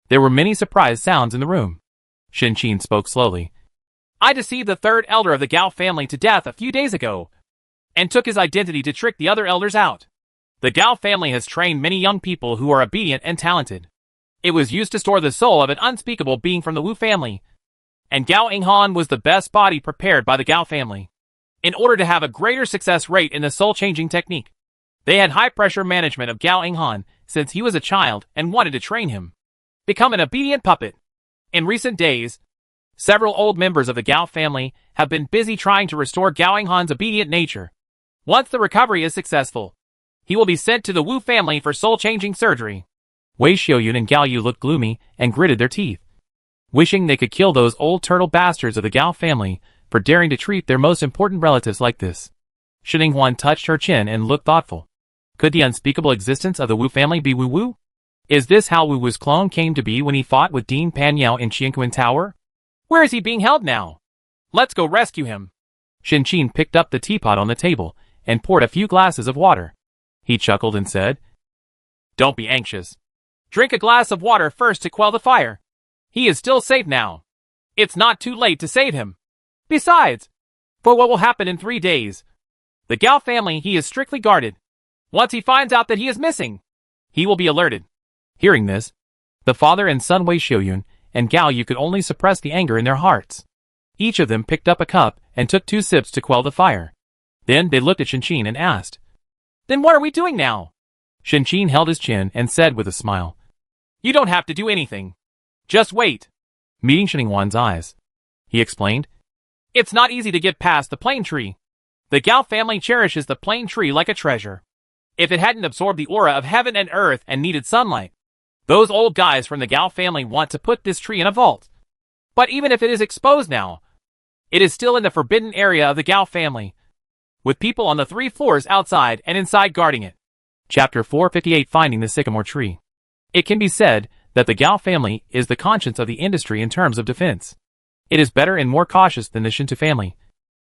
There were many surprised sounds in the room. Shin Qin spoke slowly. "I deceived the third elder of the Gao family to death a few days ago, and took his identity to trick the other elders out. The Gao family has trained many young people who are obedient and talented. It was used to store the soul of an unspeakable being from the Wu family, and Gao Inghan was the best body prepared by the Gao family. In order to have a greater success rate in the soul-changing technique, they had high-pressure management of Gao Inghan since he was a child and wanted to train him become an obedient puppet. In recent days, several old members of the Gao family have been busy trying to restore Gao Inghan's obedient nature. Once the recovery is successful, he will be sent to the Wu family for soul-changing surgery." Wei Xiaoyun and Gao Yu looked gloomy and gritted their teeth, wishing they could kill those old turtle bastards of the Gao family for daring to treat their most important relatives like this. Shin Huan touched her chin and looked thoughtful. Could the unspeakable existence of the Wu family be Wu Wu? Is this how Wu Wu's clone came to be when he fought with Dean Panyao in Qianquan Tower? Where is he being held now? Let's go rescue him. Shin Qin picked up the teapot on the table and poured a few glasses of water. He chuckled and said, "Don't be anxious. Drink a glass of water first to quell the fire. He is still safe now. It's not too late to save him. Besides, for what will happen in 3 days? The Gao family he is strictly guarded. Once he finds out that he is missing, he will be alerted." Hearing this, the father and son Wei Xiaoyun and Gao Yu could only suppress the anger in their hearts. Each of them picked up a cup and took 2 sips to quell the fire. Then they looked at Shin Qin and asked, "Then what are we doing now?" Shin Qin held his chin and said with a smile, "You don't have to do anything. Just wait." Meeting Shin Huan's eyes, he explained, "It's not easy to get past the plane tree. The Gao family cherishes the plane tree like a treasure. If it hadn't absorbed the aura of heaven and earth and needed sunlight, those old guys from the Gao family want to put this tree in a vault. But even if it is exposed now, it is still in the forbidden area of the Gao family, with people on the 3 floors outside and inside guarding it." Chapter 458, Finding the Sycamore Tree. It can be said that the Gao family is the conscience of the industry in terms of defense. It is better and more cautious than the Shintu family,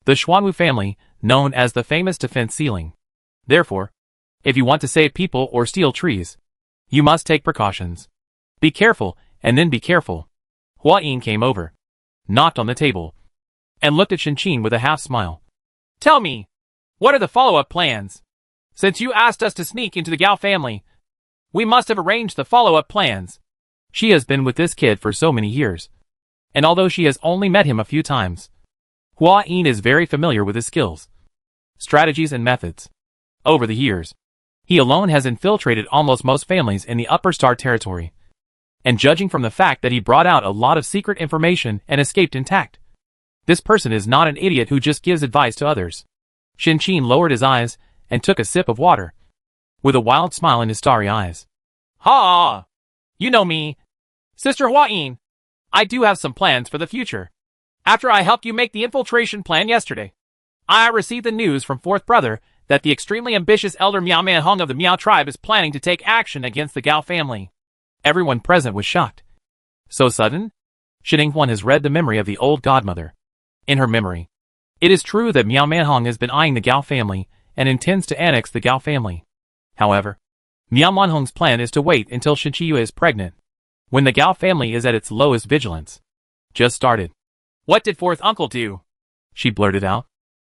the Xuanwu family, known as the famous defense ceiling. Therefore, if you want to save people or steal trees, you must take precautions. Be careful, and then be careful. Hua Yin came over, knocked on the table, and looked at Shin Qin with a half-smile. "Tell me, what are the follow-up plans? Since you asked us to sneak into the Gao family, we must have arranged the follow-up plans." She has been with this kid for so many years, and although she has only met him a few times, Hua Yin is very familiar with his skills, strategies and methods. Over the years, he alone has infiltrated almost most families in the Upper Star territory, and judging from the fact that he brought out a lot of secret information and escaped intact, this person is not an idiot who just gives advice to others. Shin Qin lowered his eyes and took a sip of water, with a wild smile in his starry eyes. "Ha! You know me, Sister Hua Yin. I do have some plans for the future. After I helped you make the infiltration plan yesterday, I received the news from Fourth Brother that the extremely ambitious elder Miao Manhong of the Miao tribe is planning to take action against the Gao family." Everyone present was shocked. So sudden? Shin Huan has read the memory of the old godmother. In her memory, it is true that Miao Manhong has been eyeing the Gao family and intends to annex the Gao family. However, Miao Manhong's plan is to wait until Shin Chiyue is pregnant, when the Gao family is at its lowest vigilance. Just started. "What did fourth uncle do?" she blurted out.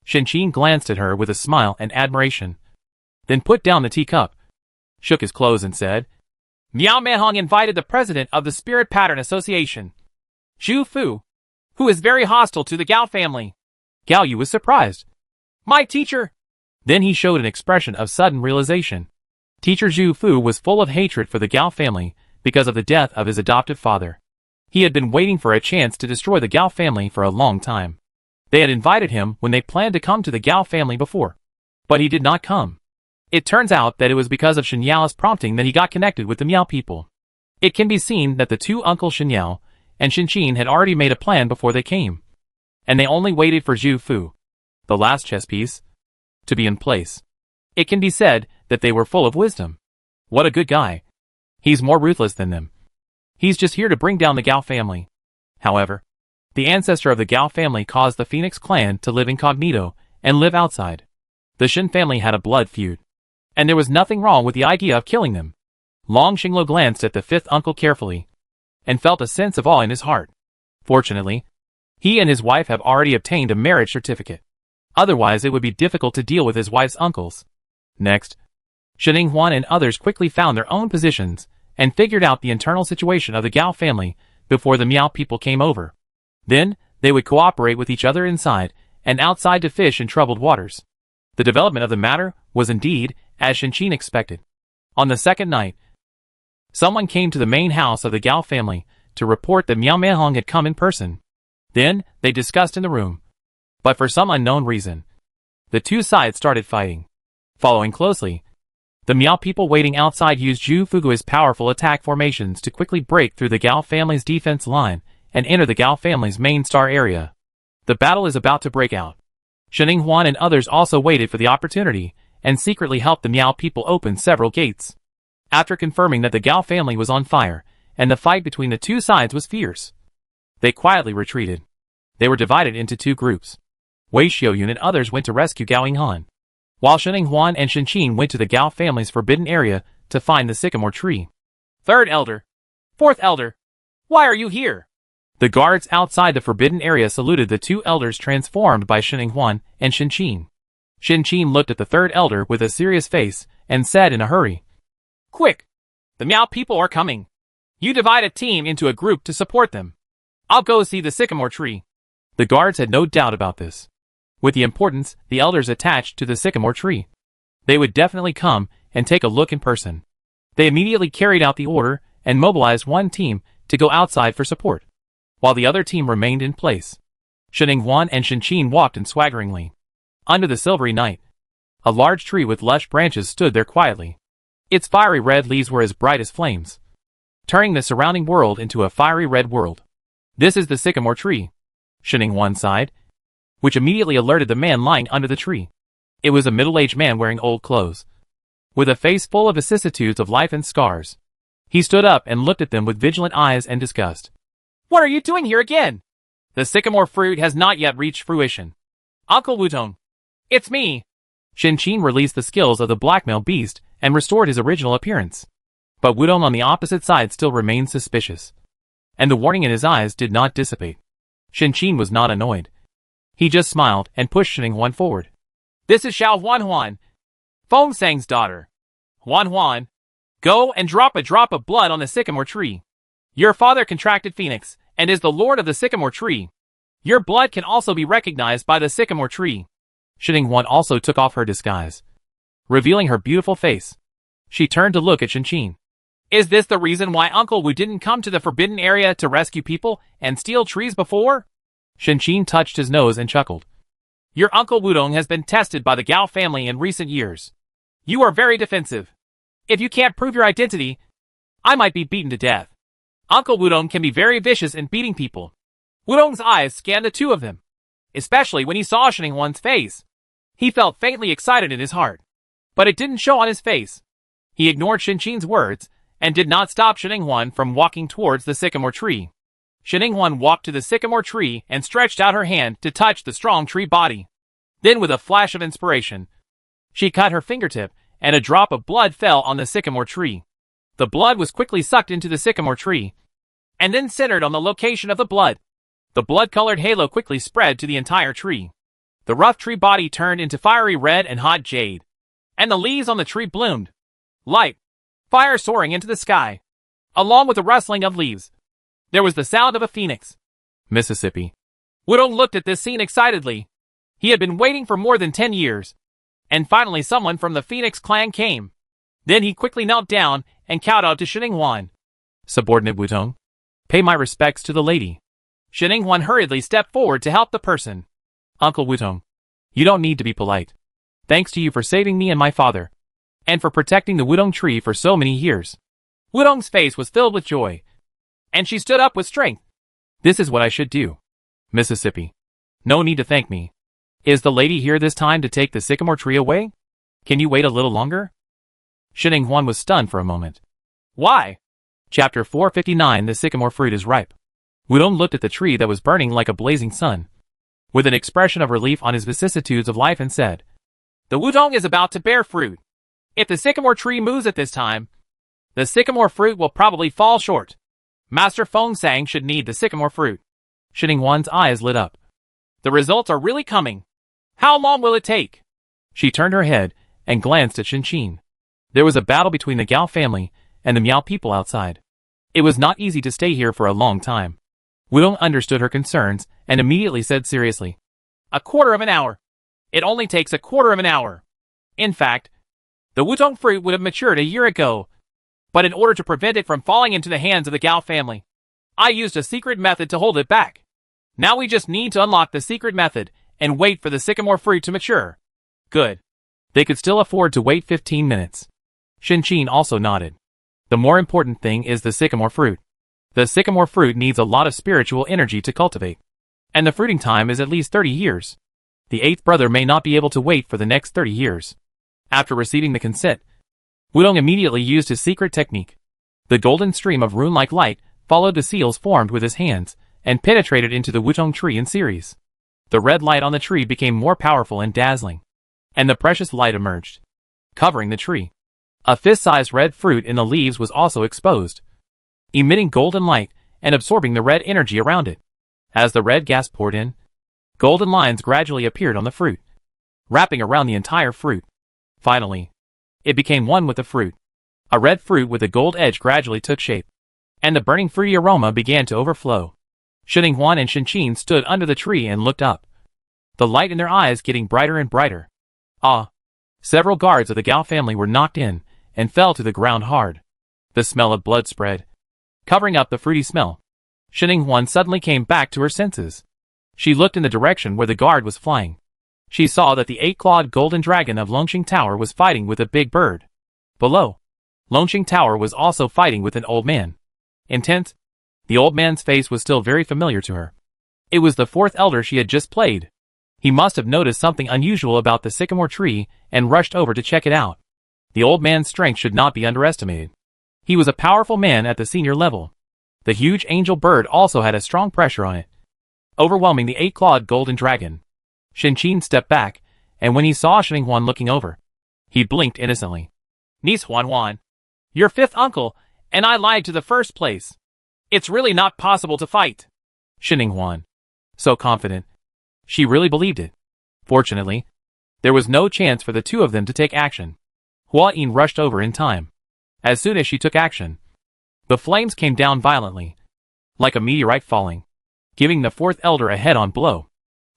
Shin Qin glanced at her with a smile and admiration, then put down the teacup, shook his clothes and said, "Miao Manhong invited the president of the Spirit Pattern Association Zhu Fu, who is very hostile to the Gao family. Gao Yu was surprised. My teacher! Then he showed an expression of sudden realization. Teacher Zhu Fu was full of hatred for the Gao family because of the death of his adoptive father. He had been waiting for a chance to destroy the Gao family for a long time. They had invited him when they planned to come to the Gao family before. But he did not come. It turns out that it was because of Shen Yao's prompting that he got connected with the Miao people. It can be seen that the two uncles Shen Yao and Shen Qin had already made a plan before they came. And they only waited for Zhu Fu, the last chess piece, to be in place. It can be said that they were full of wisdom. What a good guy. He's more ruthless than them. He's just here to bring down the Gao family. However, the ancestor of the Gao family caused the Phoenix clan to live incognito and live outside. The Shen family had a blood feud. And there was nothing wrong with the idea of killing them. Long Xinglo glanced at the fifth uncle carefully and felt a sense of awe in his heart. Fortunately, he and his wife have already obtained a marriage certificate. Otherwise it would be difficult to deal with his wife's uncles. Next, Shen Huan and others quickly found their own positions and figured out the internal situation of the Gao family before the Miao people came over. Then, they would cooperate with each other inside and outside to fish in troubled waters. The development of the matter was indeed as Shen Qin expected. On the second night, someone came to the main house of the Gao family to report that Miao Mehong had come in person. Then, they discussed in the room. But for some unknown reason, the two sides started fighting. Following closely, the Miao people waiting outside used Zhu Fugui's powerful attack formations to quickly break through the Gao family's defense line and enter the Gao family's main star area. The battle is about to break out. Shen Huan and others also waited for the opportunity and secretly helped the Miao people open several gates. After confirming that the Gao family was on fire and the fight between the two sides was fierce, they quietly retreated. They were divided into two groups. Wei Xiaoyun and others went to rescue Gao Yinghan, while Shen Huan and Shen Qin went to the Gao family's forbidden area to find the sycamore tree. Third elder, fourth elder, why are you here? The guards outside the forbidden area saluted the two elders transformed by Shen Huan and Shen Qin. Shen Qin looked at the third elder with a serious face and said in a hurry, Quick! The Miao people are coming. You divide a team into a group to support them. I'll go see the sycamore tree. The guards had no doubt about this. With the importance the elders attached to the sycamore tree, they would definitely come and take a look in person. They immediately carried out the order and mobilized one team to go outside for support, while the other team remained in place. Shen Huan and Shen Qin walked in swaggeringly. Under the silvery night, a large tree with lush branches stood there quietly. Its fiery red leaves were as bright as flames, turning the surrounding world into a fiery red world. This is the sycamore tree, Shen Huan sighed, which immediately alerted the man lying under the tree. It was a middle-aged man wearing old clothes, with a face full of vicissitudes of life and scars. He stood up and looked at them with vigilant eyes and disgust. What are you doing here again? The sycamore fruit has not yet reached fruition. Uncle Wutong. It's me. Shen Qin released the skills of the blackmail beast and restored his original appearance. But Wudong on the opposite side still remained suspicious, and the warning in his eyes did not dissipate. Shen Qin was not annoyed. He just smiled and pushed Shen Huan forward. This is Xiao Huan, Feng Sang's daughter. Huan, go and drop a drop of blood on the sycamore tree. Your father contracted Phoenix and is the lord of the sycamore tree. Your blood can also be recognized by the sycamore tree. Shen Huan also took off her disguise, revealing her beautiful face. She turned to look at Shen Qin. Is this the reason why Uncle Wu didn't come to the forbidden area to rescue people and steal trees before? Shen Qin touched his nose and chuckled. Your Uncle Wudong has been tested by the Gao family in recent years. You are very defensive. If you can't prove your identity, I might be beaten to death. Uncle Wudong can be very vicious in beating people. Wudong's eyes scanned the two of them, especially when he saw Shen Huan's face. He felt faintly excited in his heart, but it didn't show on his face. He ignored Shen Qin's words and did not stop Shen Huan from walking towards the sycamore tree. Shen Huan walked to the sycamore tree and stretched out her hand to touch the strong tree body. Then with a flash of inspiration, she cut her fingertip and a drop of blood fell on the sycamore tree. The blood was quickly sucked into the sycamore tree and then centered on the location of the blood. The blood-colored halo quickly spread to the entire tree. The rough tree body turned into fiery red and hot jade, and the leaves on the tree bloomed. Light, fire soaring into the sky. Along with the rustling of leaves, there was the sound of a phoenix. Mississippi. Wudong looked at this scene excitedly. He had been waiting for more than 10 years. And finally someone from the Phoenix clan came. Then he quickly knelt down and kowtowed to Shinning-Huan. Subordinate Wudong, pay my respects to the lady. Shinning-Huan hurriedly stepped forward to help the person. Uncle Wudong, you don't need to be polite. Thanks to you for saving me and my father. And for protecting the Wudong tree for so many years. Wudong's face was filled with joy. And she stood up with strength. This is what I should do. Mississippi. No need to thank me. Is the lady here this time to take the sycamore tree away? Can you wait a little longer? Shinning-Huan was stunned for a moment. Why? Chapter 459. The sycamore fruit is ripe. Wudong looked at the tree that was burning like a blazing sun, with an expression of relief on his vicissitudes of life, and said, the Wudong is about to bear fruit. If the sycamore tree moves at this time, the sycamore fruit will probably fall short. Master Feng Sang should need the sycamore fruit. Shinning-Huan's eyes lit up. The results are really coming. How long will it take? She turned her head and glanced at Shin-Chin. There was a battle between the Gao family and the Miao people outside. It was not easy to stay here for a long time. Wudong understood her concerns and immediately said seriously, a quarter of an hour. It only takes a quarter of an hour. In fact, the Wudong fruit would have matured a year ago, but in order to prevent it from falling into the hands of the Gao family, I used a secret method to hold it back. Now we just need to unlock the secret method and wait for the sycamore fruit to mature. Good. They could still afford to wait 15 minutes. Shin-Chin also nodded. The more important thing is the sycamore fruit. The sycamore fruit needs a lot of spiritual energy to cultivate. And the fruiting time is at least 30 years. The eighth brother may not be able to wait for the next 30 years. After receiving the consent, Wudong immediately used his secret technique. The golden stream of rune-like light followed the seals formed with his hands and penetrated into the Wudong tree in series. The red light on the tree became more powerful and dazzling, and the precious light emerged, covering the tree. A fist-sized red fruit in the leaves was also exposed, emitting golden light and absorbing the red energy around it. As the red gas poured in, golden lines gradually appeared on the fruit, wrapping around the entire fruit. Finally, it became one with the fruit. A red fruit with a gold edge gradually took shape, and the burning fruity aroma began to overflow. Shinning-Huan and Shin-Chin stood under the tree and looked up, the light in their eyes getting brighter and brighter. Ah! Several guards of the Gao family were knocked in and fell to the ground hard. The smell of blood spread, covering up the fruity smell. Shinning-Huan suddenly came back to her senses. She looked in the direction where the guard was flying. She saw that the 8-clawed golden dragon of Longqing Tower was fighting with a big bird. Below, Longqing Tower was also fighting with an old man. Intense, the old man's face was still very familiar to her. It was the fourth elder she had just played. He must have noticed something unusual about the sycamore tree and rushed over to check it out. The old man's strength should not be underestimated. He was a powerful man at the senior level. The huge angel bird also had a strong pressure on it, overwhelming the 8-clawed golden dragon. Shin-Chin stepped back, and when he saw Shinning-Huan looking over, he blinked innocently. Niece Huan-Huan, your fifth uncle, and I lied to the first place. It's really not possible to fight. Shinning-Huan, so confident. She really believed it. Fortunately, there was no chance for the two of them to take action. Hua Yin rushed over in time. As soon as she took action, the flames came down violently, like a meteorite falling, giving the fourth elder a head-on blow.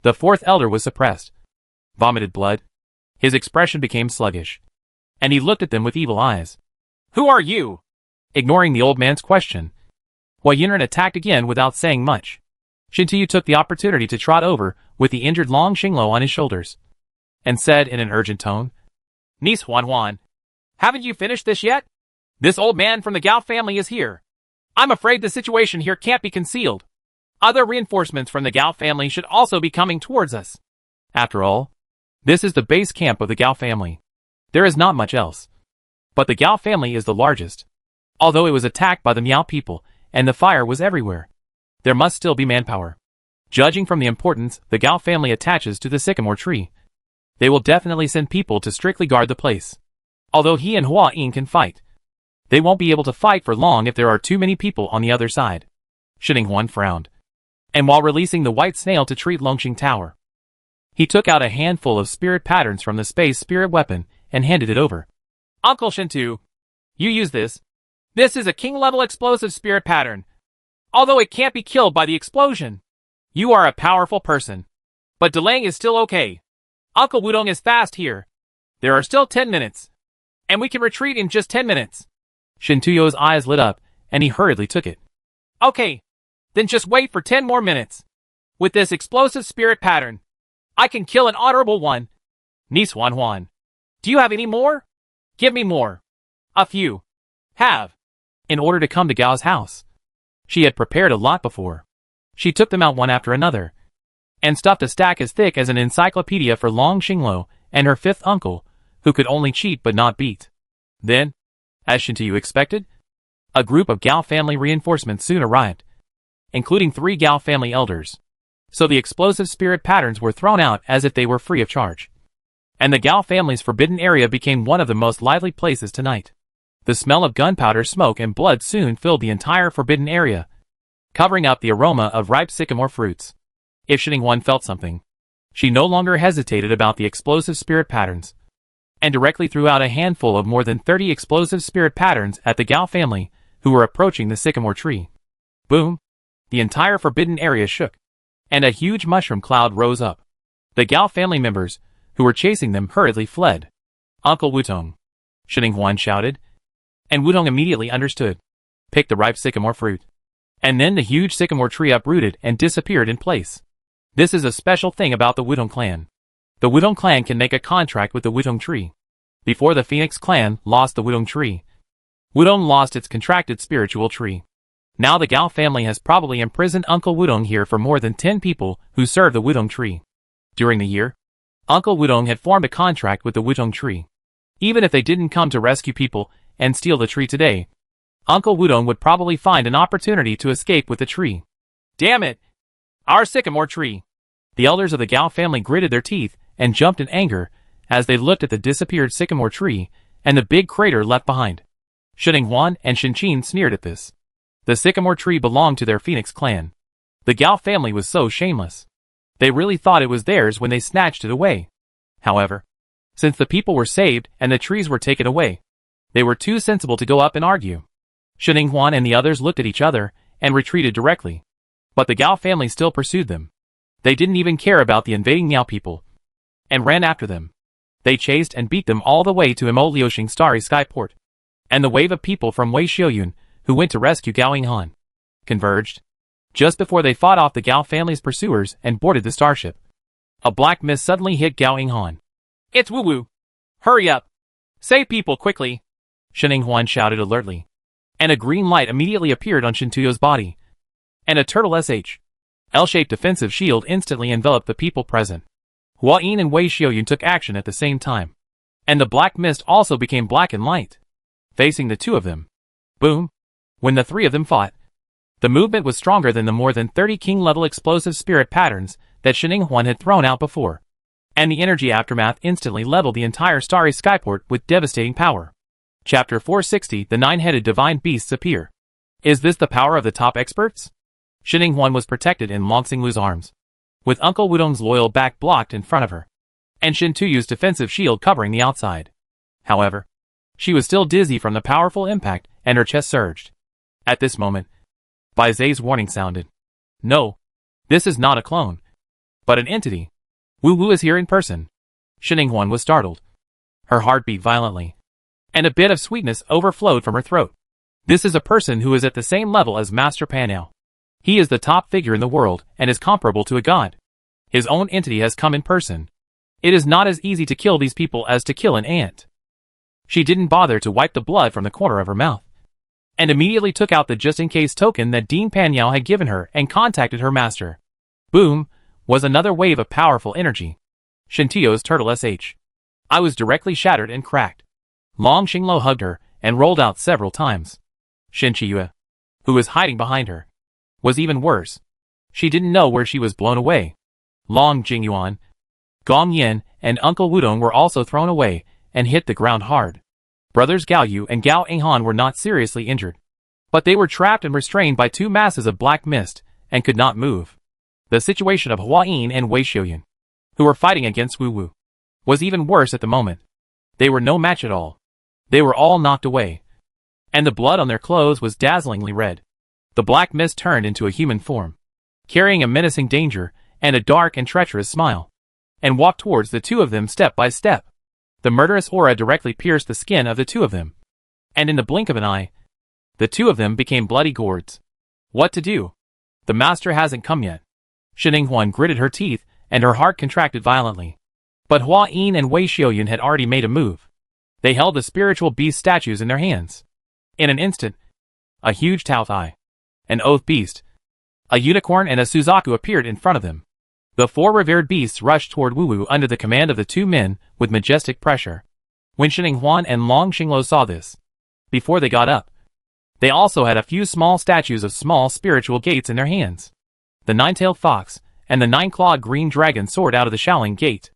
The fourth elder was suppressed, vomited blood. His expression became sluggish, and he looked at them with evil eyes. Who are you? Ignoring the old man's question, Hua Yinren attacked again without saying much. Shintiyu took the opportunity to trot over with the injured Long Xinglo on his shoulders, and said in an urgent tone, Niece Huan-Huan, haven't you finished this yet? This old man from the Gao family is here. I'm afraid the situation here can't be concealed. Other reinforcements from the Gao family should also be coming towards us. After all, this is the base camp of the Gao family. There is not much else. But the Gao family is the largest. Although it was attacked by the Miao people, and the fire was everywhere, there must still be manpower. Judging from the importance the Gao family attaches to the sycamore tree, they will definitely send people to strictly guard the place. Although he and Hua Yin can fight, they won't be able to fight for long if there are too many people on the other side. Shinning-Huan frowned, and while releasing the white snail to treat Longqing Tower, he took out a handful of spirit patterns from the space spirit weapon and handed it over. Uncle Shintu, you use this. This is a king-level explosive spirit pattern. Although it can't be killed by the explosion, You are a powerful person. But delaying is still okay. Uncle Wudong is fast here. There are still 10 minutes. And we can retreat in just 10 minutes. Shintuyo's eyes lit up, and he hurriedly took it. Okay. Then just wait for 10 more minutes. With this explosive spirit pattern, I can kill an honorable one. Niece Huan. Do you have any more? Give me more. A few. Have. In order to come to Gao's house. She had prepared a lot before. She took them out one after another, and stuffed a stack as thick as an encyclopedia for Long Xinglo and her fifth uncle, who could only cheat but not beat. Then, as Shintuyu expected, a group of Gao family reinforcements soon arrived, including 3 Gao family elders. So the explosive spirit patterns were thrown out as if they were free of charge. And the Gao family's forbidden area became one of the most lively places tonight. The smell of gunpowder, smoke, and blood soon filled the entire forbidden area, covering up the aroma of ripe sycamore fruits. If Xininghuan felt something, she no longer hesitated about the explosive spirit patterns, and directly threw out a handful of more than 30 explosive spirit patterns at the Gao family, who were approaching the sycamore tree. Boom! The entire forbidden area shook, and a huge mushroom cloud rose up. The Gao family members, who were chasing them, hurriedly fled. Uncle Wudong! Xininghuan shouted, and Wudong immediately understood. Pick the ripe sycamore fruit. And then the huge sycamore tree uprooted and disappeared in place. This is a special thing about the Wudong clan. The Wudong clan can make a contract with the Wudong tree. Before the Phoenix clan lost the Wudong tree, Wudong lost its contracted spiritual tree. Now the Gao family has probably imprisoned Uncle Wudong here for more than 10 people who serve the Wudong tree. During the year, Uncle Wudong had formed a contract with the Wudong tree. Even if they didn't come to rescue people and steal the tree today, Uncle Wudong would probably find an opportunity to escape with the tree. Damn it! Our sycamore tree! The elders of the Gao family gritted their teeth and jumped in anger as they looked at the disappeared sycamore tree and the big crater left behind. Xininghuan and Shinqin sneered at this. The sycamore tree belonged to their Phoenix clan. The Gao family was so shameless. They really thought it was theirs when they snatched it away. However, since the people were saved and the trees were taken away, they were too sensible to go up and argue. Xininghuan and the others looked at each other and retreated directly. But the Gao family still pursued them. They didn't even care about the invading Miao people, and ran after them. They chased and beat them all the way to Imo Liuxing Starry Skyport, and the wave of people from Wei Xiaoyun, who went to rescue Gao Yinghan, converged just before they fought off the Gao family's pursuers and boarded the starship. A black mist suddenly hit Gao Yinghan. It's Wu Wu! Hurry up! Save people quickly! Xininghuan shouted alertly. And a green light immediately appeared on Shintuyo's body, and a turtle L-shaped defensive shield instantly enveloped the people present. Hua Yin and Wei Xiaoyun took action at the same time, and the black mist also became black and light, facing the two of them. Boom! When the three of them fought, the movement was stronger than the more than 30 king-level explosive spirit patterns that Xininghuan had thrown out before, and the energy aftermath instantly leveled the entire starry skyport with devastating power. Chapter 460, The Nine-Headed Divine Beasts Appear. Is this the power of the top experts? Xininghuan was protected in Long Xinglu's arms, with Uncle Wudong's loyal back blocked in front of her, and Shintuyu's defensive shield covering the outside. However, she was still dizzy from the powerful impact, and her chest surged. At this moment, Bai Zai's warning sounded. No, this is not a clone, but an entity. Wu Wu is here in person. Xininghuan was startled. Her heart beat violently, and a bit of sweetness overflowed from her throat. This is a person who is at the same level as Master Panao. He is the top figure in the world and is comparable to a god. His own entity has come in person. It is not as easy to kill these people as to kill an ant. She didn't bother to wipe the blood from the corner of her mouth, and immediately took out the just-in-case token that Dean Panyao had given her and contacted her master. Boom! Was another wave of powerful energy. Shintuyo's turtle I was directly shattered and cracked. Long Xinglo hugged her and rolled out several times. Shinchiyue, who was hiding behind her, was even worse. She didn't know where she was blown away. Long Jingyuan, Gong Yin, and Uncle Wudong were also thrown away and hit the ground hard. Brothers Gao Yu and Gao Yinghan were not seriously injured, but they were trapped and restrained by two masses of black mist and could not move. The situation of Hua Yin and Wei Xiaoyun, who were fighting against Wu Wu, was even worse at the moment. They were no match at all. They were all knocked away, and the blood on their clothes was dazzlingly red. The black mist turned into a human form, carrying a menacing danger and a dark and treacherous smile, and walked towards the two of them step by step. The murderous aura directly pierced the skin of the two of them, and in the blink of an eye, the two of them became bloody gourds. What to do? The master hasn't come yet. Shining Huan gritted her teeth, and her heart contracted violently. But Hua Yin and Wei Xiaoyun had already made a move. They held the spiritual beast statues in their hands. In an instant, a huge Taothai, an oath beast, a unicorn and a Suzaku appeared in front of them. The four revered beasts rushed toward Wu Wu under the command of the two men with majestic pressure. When Shining Huan and Long Xinglo saw this, before they got up, they also had a few small statues of small spiritual gates in their hands. The nine-tailed fox and the nine-clawed green dragon soared out of the Shaolin gate.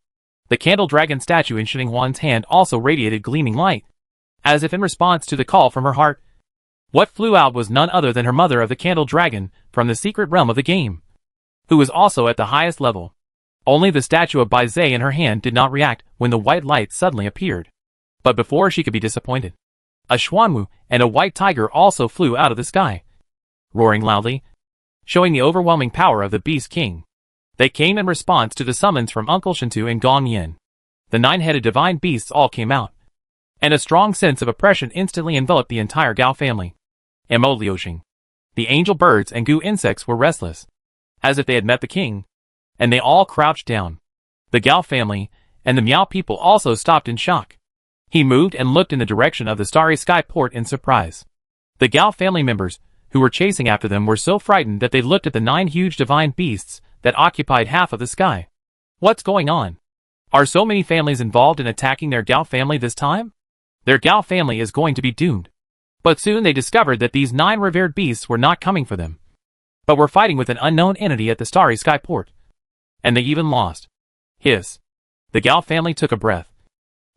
The candle dragon statue in Shining Huan's hand also radiated gleaming light, as if in response to the call from her heart. What flew out was none other than her mother of the candle dragon from the secret realm of the game, who was also at the highest level. Only the statue of Bai Zhe in her hand did not react when the white light suddenly appeared. But before she could be disappointed, a Xuanwu and a white tiger also flew out of the sky, roaring loudly, showing the overwhelming power of the Beast King. They came in response to the summons from Uncle Shintu and Gong Yin. The nine-headed divine beasts all came out, and a strong sense of oppression instantly enveloped the entire Gao family. Mo Liuxing, the angel birds and goo insects were restless, as if they had met the king, and they all crouched down. The Gao family and the Miao people also stopped in shock. He moved and looked in the direction of the starry sky port in surprise. The Gao family members, who were chasing after them, were so frightened that they looked at the 9 huge divine beasts that occupied half of the sky. What's going on? Are so many families involved in attacking their Gao family this time? Their Gao family is going to be doomed. But soon they discovered that these 9 revered beasts were not coming for them, but were fighting with an unknown entity at the starry sky port. And they even lost. Hiss. The Gao family took a breath.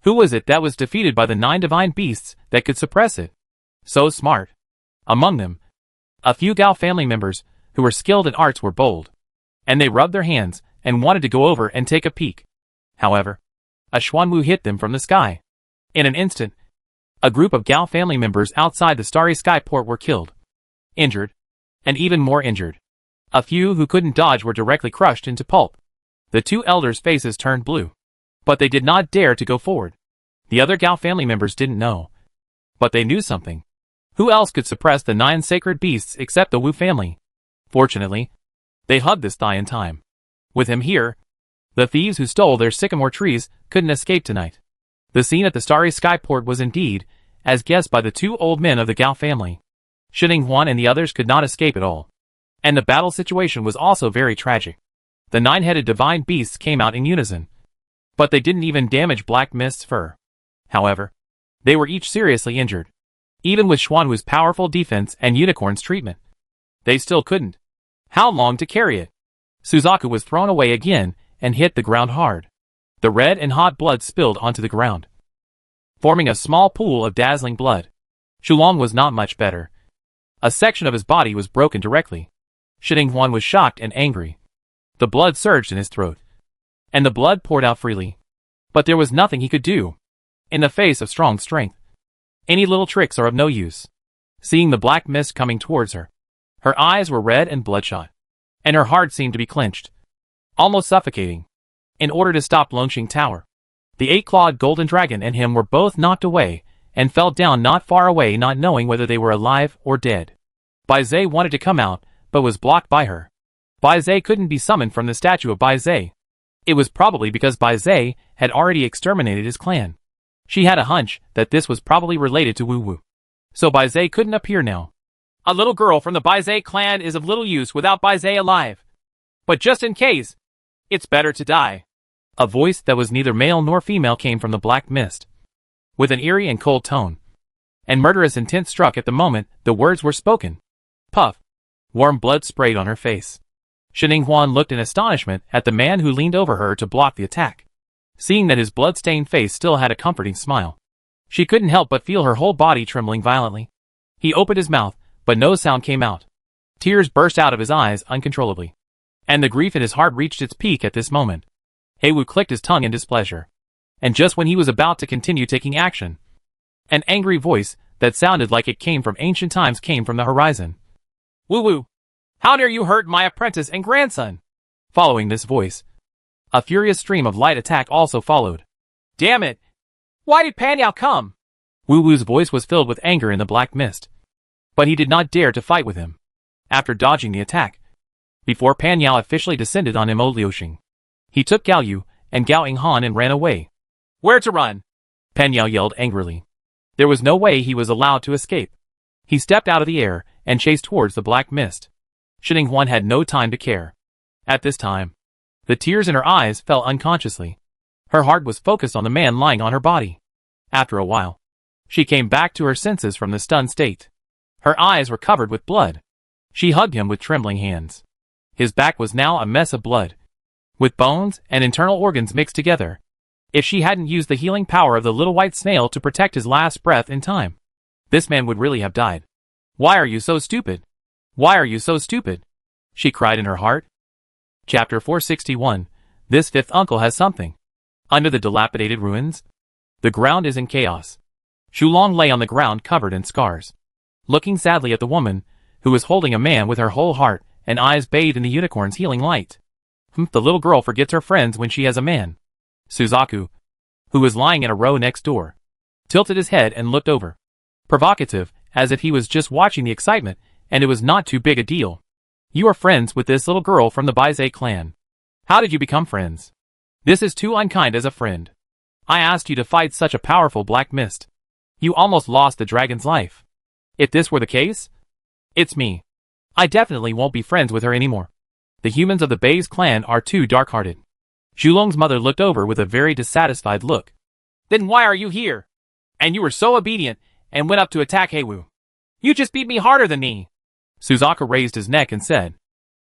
Who was it that was defeated by the 9 divine beasts that could suppress it? So smart. Among them, a few Gao family members who were skilled in arts were bold, and they rubbed their hands and wanted to go over and take a peek. However, a Xuanwu hit them from the sky. In an instant, a group of Gao family members outside the starry sky port were killed, injured, and even more injured. A few who couldn't dodge were directly crushed into pulp. The 2 elders' faces turned blue, but they did not dare to go forward. The other Gao family members didn't know, but they knew something. Who else could suppress the 9 sacred beasts except the Wu family? Fortunately, they hugged this thigh in time. With him here, the thieves who stole their sycamore trees couldn't escape tonight. The scene at the starry sky port was indeed as guessed by the 2 old men of the Gao family. Shining Huan and the others could not escape at all, and the battle situation was also very tragic. The 9-headed divine beasts came out in unison, but they didn't even damage Black Mist's fur. However, they were each seriously injured. Even with Xuanwu's powerful defense and Unicorn's treatment, they still couldn't. How long to carry it? Suzaku was thrown away again and hit the ground hard. The red and hot blood spilled onto the ground, forming a small pool of dazzling blood. Shulong was not much better. A section of his body was broken directly. Shining Huan was shocked and angry. The blood surged in his throat, and the blood poured out freely. But there was nothing he could do. In the face of strong strength, any little tricks are of no use. Seeing the black mist coming towards her, her eyes were red and bloodshot, and her heart seemed to be clenched, almost suffocating. In order to stop Longxing Tower, the 8-clawed golden dragon and him were both knocked away and fell down not far away, not knowing whether they were alive or dead. Bai Zhe wanted to come out, but was blocked by her. Bai Zhe couldn't be summoned from the statue of Bai Zhe. It was probably because Bai Zhe had already exterminated his clan. She had a hunch that this was probably related to Wu Wu, so Bai Zhe couldn't appear now. A little girl from the Bai Zhe clan is of little use without Bai Zhe alive. But just in case, it's better to die. A voice that was neither male nor female came from the black mist, with an eerie and cold tone, and murderous intent struck at the moment the words were spoken. Puff. Warm blood sprayed on her face. Shining Huan looked in astonishment at the man who leaned over her to block the attack. Seeing that his blood-stained face still had a comforting smile, she couldn't help but feel her whole body trembling violently. He opened his mouth, but no sound came out. Tears burst out of his eyes uncontrollably, and the grief in his heart reached its peak at this moment. Heiwu clicked his tongue in displeasure, and just when he was about to continue taking action, an angry voice that sounded like it came from ancient times came from the horizon. Wu Wu! How dare you hurt my apprentice and grandson? Following this voice, a furious stream of light attack also followed. Damn it! Why did Pan Yao come? Wu Wu's voice was filled with anger in the black mist. But he did not dare to fight with him. After dodging the attack, before Pan Yao officially descended on him, Liuxing, he took Gao Yu and Gao Inghan and ran away. Where to run? Pan Yao yelled angrily. There was no way he was allowed to escape. He stepped out of the air and chased towards the black mist. Shi Huan had no time to care. At this time, the tears in her eyes fell unconsciously. Her heart was focused on the man lying on her body. After a while, she came back to her senses from the stunned state. Her eyes were covered with blood. She hugged him with trembling hands. His back was now a mess of blood, with bones and internal organs mixed together. If she hadn't used the healing power of the little white snail to protect his last breath in time, this man would really have died. Why are you so stupid? Why are you so stupid? She cried in her heart. Chapter 461. This fifth uncle has something. Under the dilapidated ruins, the ground is in chaos. Xulong lay on the ground covered in scars, looking sadly at the woman, who was holding a man with her whole heart and eyes bathed in the unicorn's healing light. The little girl forgets her friends when she has a man. Suzaku, who was lying in a row next door, tilted his head and looked over, provocative, as if he was just watching the excitement, and it was not too big a deal. You are friends with this little girl from the Baizhe clan. How did you become friends? This is too unkind as a friend. I asked you to fight such a powerful black mist. You almost lost the dragon's life. If this were the case, it's me. I definitely won't be friends with her anymore. The humans of the Baizhe clan are too dark-hearted. Xulong's mother looked over with a very dissatisfied look. Then why are you here? And you were so obedient and went up to attack Heiwu. You just beat me harder than me. Suzaku raised his neck and said,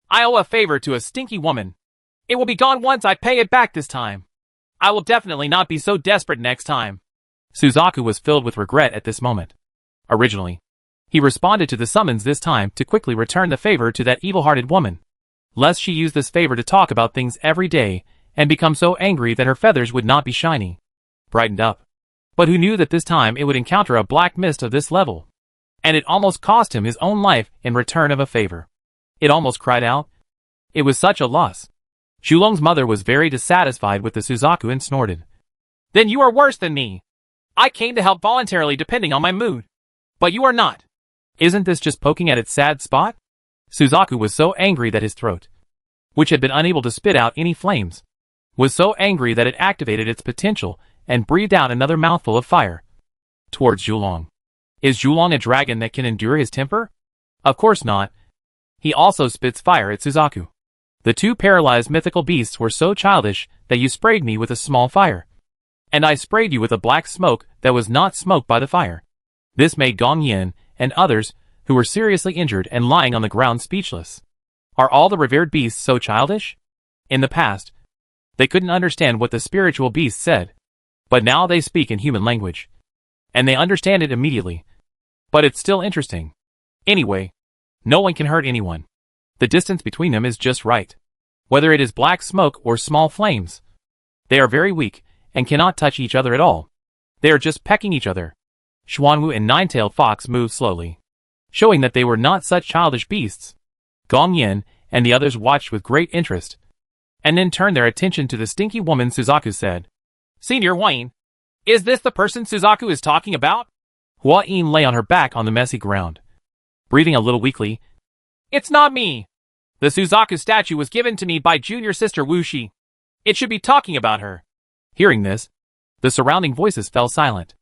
I owe a favor to a stinky woman. It will be gone once I pay it back this time. I will definitely not be so desperate next time. Suzaku was filled with regret at this moment. Originally, he responded to the summons this time to quickly return the favor to that evil-hearted woman, lest she use this favor to talk about things every day and become so angry that her feathers would not be shiny, brightened up. But who knew that this time it would encounter a black mist of this level? And it almost cost him his own life in return of a favor. It almost cried out. It was such a loss. Xulong's mother was very dissatisfied with the Suzaku and snorted. Then you are worse than me. I came to help voluntarily depending on my mood. But you are not. Isn't this just poking at its sad spot? Suzaku was so angry that his throat, which had been unable to spit out any flames, was so angry that it activated its potential and breathed out another mouthful of fire towards Xulong. Is Xulong a dragon that can endure his temper? Of course not. He also spits fire at Suzaku. The two paralyzed mythical beasts were so childish that you sprayed me with a small fire, and I sprayed you with a black smoke that was not smoked by the fire. This made Gong Yin and others, who were seriously injured and lying on the ground, speechless. Are all the revered beasts so childish? In the past, they couldn't understand what the spiritual beasts said, but now they speak in human language, and they understand it immediately. But it's still interesting. Anyway, no one can hurt anyone. The distance between them is just right. Whether it is black smoke or small flames, they are very weak and cannot touch each other at all. They are just pecking each other. Xuanwu and Nine-Tailed Fox moved slowly, showing that they were not such childish beasts. Gong Yin and the others watched with great interest, and then turned their attention to the stinky woman. Suzaku said, Senior Huayin, is this the person Suzaku is talking about? Huayin lay on her back on the messy ground, breathing a little weakly. It's not me. The Suzaku statue was given to me by junior sister Wu Shi. It should be talking about her. Hearing this, the surrounding voices fell silent.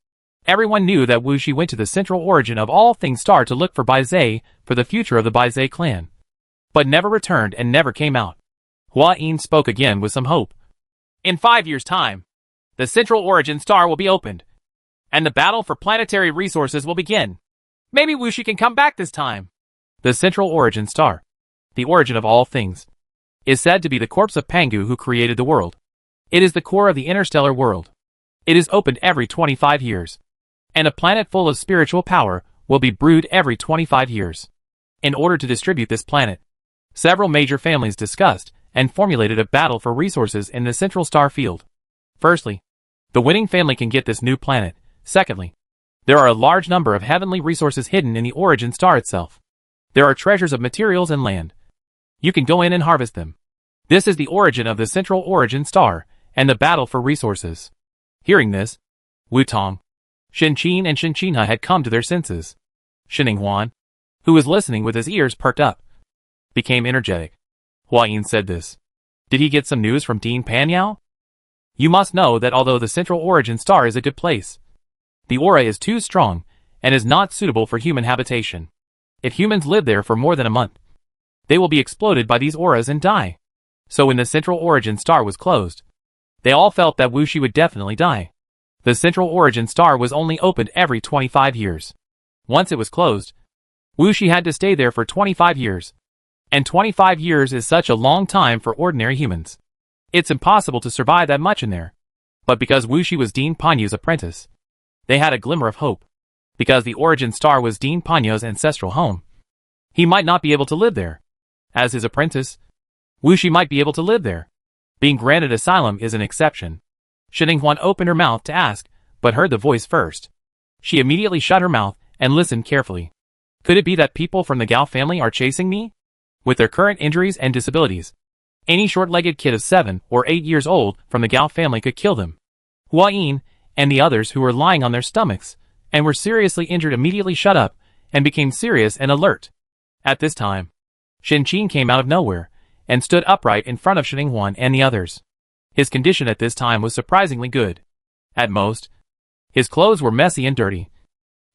Everyone knew that Wu Shi went to the central origin of all things Star to look for Baizhe for the future of the Baizhe clan, but never returned and never came out. Huayin spoke again with some hope. In 5 years' time, the central origin star will be opened, and the battle for planetary resources will begin. Maybe Wu Shi can come back this time. The central origin star, the origin of all things, is said to be the corpse of Pangu who created the world. It is the core of the interstellar world. It is opened every 25 years. And a planet full of spiritual power will be brewed every 25 years. In order to distribute this planet, several major families discussed and formulated a battle for resources in the central star field. Firstly, the winning family can get this new planet. Secondly, there are a large number of heavenly resources hidden in the origin star itself. There are treasures of materials and land, You can go in and harvest them. This is the origin of the Central Origin Star, and the battle for resources. Hearing this, Wu Tong, Shen Qin and Shen Qinhe had come to their senses. Shining Huan, who was listening with his ears perked up, became energetic. Hua Yin said this. Did he get some news from Dean Panyao? You must know that although the Central Origin Star is a good place, the aura is too strong and is not suitable for human habitation. If humans live there for more than a month, they will be exploded by these auras and die. So when the Central Origin Star was closed, they all felt that Wu Shi would definitely die. The Central Origin Star was only opened every 25 years. Once it was closed, Wu Shi had to stay there for 25 years. And 25 years is such a long time for ordinary humans. It's impossible to survive that much in there. But because Wu Shi was Dean Panyu's apprentice, they had a glimmer of hope. Because the Origin Star was Dean Panyu's ancestral home, he might not be able to live there. As his apprentice, Wu Shi might be able to live there. Being granted asylum is an exception. Shining Huan opened her mouth to ask, but heard the voice first. She immediately shut her mouth and listened carefully. Could it be that people from the Gao family are chasing me? With their current injuries and disabilities, any short-legged kid of 7 or 8 years old from the Gao family could kill them. Hua Yin and the others who were lying on their stomachs and were seriously injured immediately shut up and became serious and alert. At this time, Shen Qin came out of nowhere and stood upright in front of Shining Huan and the others. His condition at this time was surprisingly good. At most, his clothes were messy and dirty,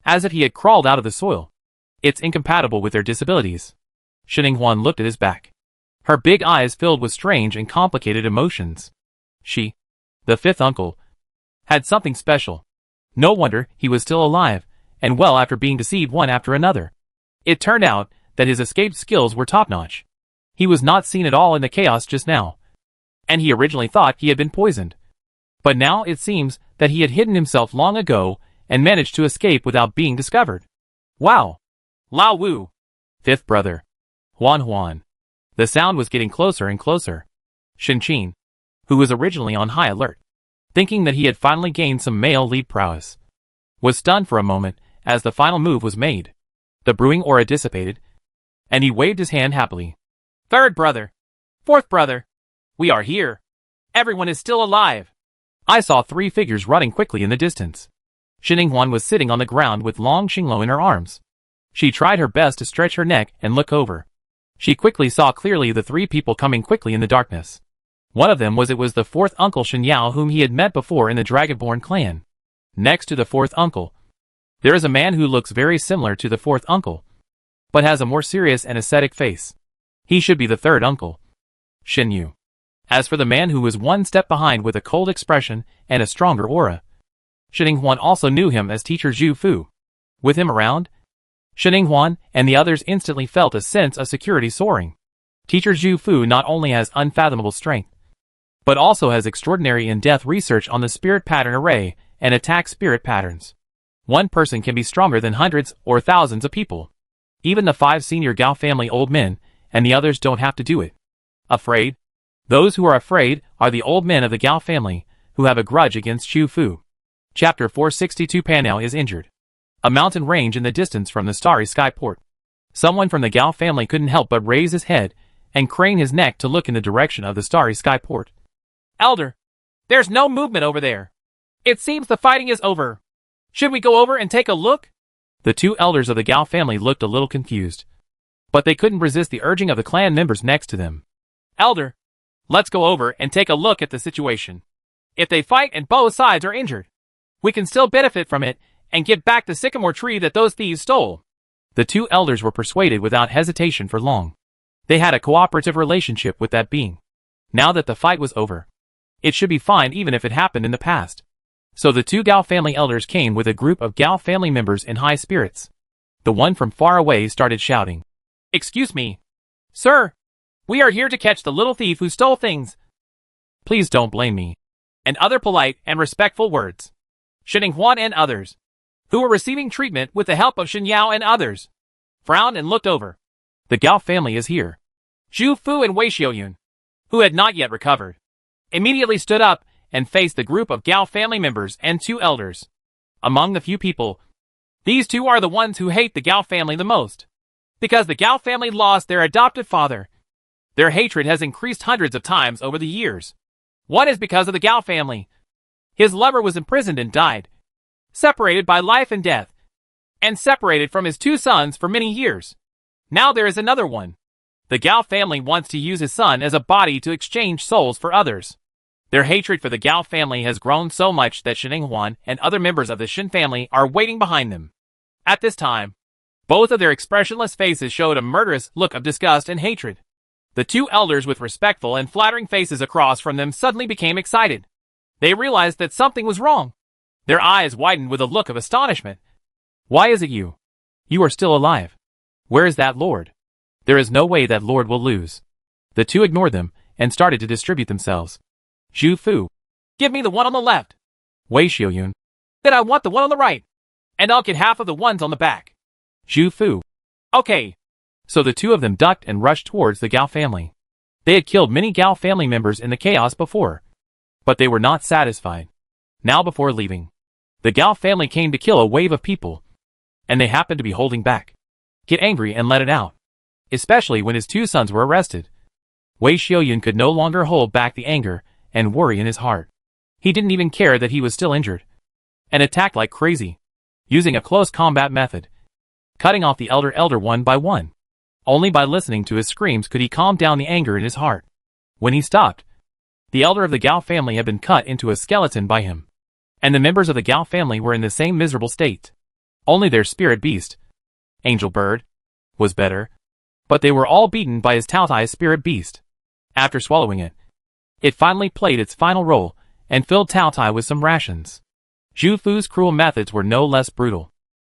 as if he had crawled out of the soil. It's incompatible with their disabilities. Shining Huan looked at his back. Her big eyes filled with strange and complicated emotions. She, the fifth uncle, had something special. No wonder he was still alive, and well after being deceived one after another. It turned out that his escape skills were top-notch. He was not seen at all in the chaos just now, and he originally thought he had been poisoned. But now it seems that he had hidden himself long ago and managed to escape without being discovered. Wow! Lao Wu! Fifth brother. Huan. The sound was getting closer and closer. Shen Qin, who was originally on high alert, thinking that he had finally gained some male lead prowess, was stunned for a moment as the final move was made. The brewing aura dissipated, and he waved his hand happily. Third brother. Fourth brother. We are here. Everyone is still alive. I saw 3 figures running quickly in the distance. Shining Huan was sitting on the ground with Long Xinglo in her arms. She tried her best to stretch her neck and look over. She quickly saw clearly the 3 people coming quickly in the darkness. One of them was the 4th uncle Shen Yao whom he had met before in the Dragonborn clan. Next to the 4th uncle, there is a man who looks very similar to the 4th uncle, but has a more serious and ascetic face. He should be the 3rd uncle, Shen Yu. As for the man who was 1 step behind with a cold expression and a stronger aura, Shining Huan also knew him as Teacher Zhu Fu. With him around, Shining Huan and the others instantly felt a sense of security soaring. Teacher Zhu Fu not only has unfathomable strength, but also has extraordinary in-depth research on the spirit pattern array and attack spirit patterns. One person can be stronger than hundreds or thousands of people. Even the 5 senior Gao family old men, and the others don't have to do it. Afraid? Those who are afraid are the old men of the Gao family, who have a grudge against Zhu Fu. Chapter 462 Panao is injured. A mountain range in the distance from the starry sky port. Someone from the Gao family couldn't help but raise his head and crane his neck to look in the direction of the starry sky port. Elder, there's no movement over there. It seems the fighting is over. Should we go over and take a look? The 2 elders of the Gao family looked a little confused, but they couldn't resist the urging of the clan members next to them. Elder, let's go over and take a look at the situation. If they fight and both sides are injured, we can still benefit from it and get back the sycamore tree that those thieves stole. The 2 elders were persuaded without hesitation for long. They had a cooperative relationship with that being. Now that the fight was over, it should be fine even if it happened in the past. So the 2 Gao family elders came with a group of Gao family members in high spirits. The one from far away started shouting. Excuse me. Sir, we are here to catch the little thief who stole things. Please don't blame me. And other polite and respectful words. Shining Huan and others, who were receiving treatment with the help of Shen Yao and others, frowned and looked over. The Gao family is here. Zhu Fu and Wei Xiaoyun, who had not yet recovered, immediately stood up and faced the group of Gao family members and 2 elders. Among the few people, these 2 are the ones who hate the Gao family the most, because the Gao family lost their adopted father, Their hatred has increased hundreds of times over the years. One is because of the Gao family. His lover was imprisoned and died, separated by life and death, and separated from his two sons for many years. Now there is another one. The Gao family wants to use his son as a body to exchange souls for others. Their hatred for the Gao family has grown so much that Shen Huan and other members of the Shen family are waiting behind them. At this time, both of their expressionless faces showed a murderous look of disgust and hatred. The two elders with respectful and flattering faces across from them suddenly became excited. They realized that something was wrong. Their eyes widened with a look of astonishment. Why is it you? You are still alive. Where is that lord? There is no way that lord will lose. The two ignored them and started to distribute themselves. Zhu Fu. Give me the one on the left. Wei Xiaoyun. Then I want the one on the right. And I'll get half of the ones on the back. Zhu Fu. Okay. So the two of them ducked and rushed towards the Gao family. They had killed many Gao family members in the chaos before, but they were not satisfied. Now before leaving, the Gao family came to kill a wave of people, and they happened to be holding back. Get angry and let it out, especially when his two sons were arrested. Wei Xiaoyun could no longer hold back the anger and worry in his heart. He didn't even care that he was still injured, and attacked like crazy, using a close combat method, cutting off the elder one by one. Only by listening to his screams could he calm down the anger in his heart. When he stopped, the elder of the Gao family had been cut into a skeleton by him, and the members of the Gao family were in the same miserable state. Only their spirit beast, Angel Bird, was better, but they were all beaten by his Taotai spirit beast. After swallowing it, it finally played its final role and filled Taotai with some rations. Zhu Fu's cruel methods were no less brutal.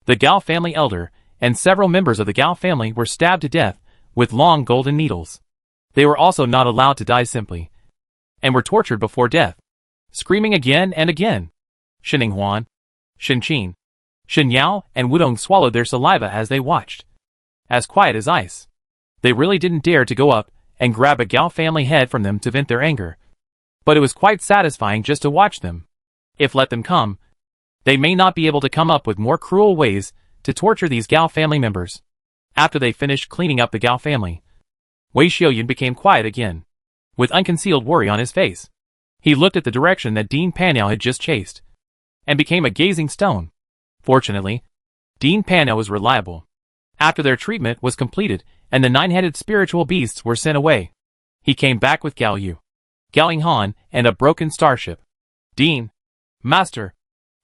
The Gao family elder and several members of the Gao family were stabbed to death with long golden needles. They were also not allowed to die simply, and were tortured before death, screaming again and again. Shen Huan, Shen Qin, Shen Yao, and Wudong swallowed their saliva as they watched. As quiet as ice. They really didn't dare to go up and grab a Gao family head from them to vent their anger. But it was quite satisfying just to watch them. If let them come, they may not be able to come up with more cruel ways to torture these Gao family members. After they finished cleaning up the Gao family, Wei Xiaoyun became quiet again, with unconcealed worry on his face. He looked at the direction that Dean Panyao had just chased, and became a gazing stone. Fortunately, Dean Panyao was reliable. After their treatment was completed and the nine-headed spiritual beasts were sent away, he came back with Gao Yu, Gao Yinghan, and a broken starship. Dean, Master,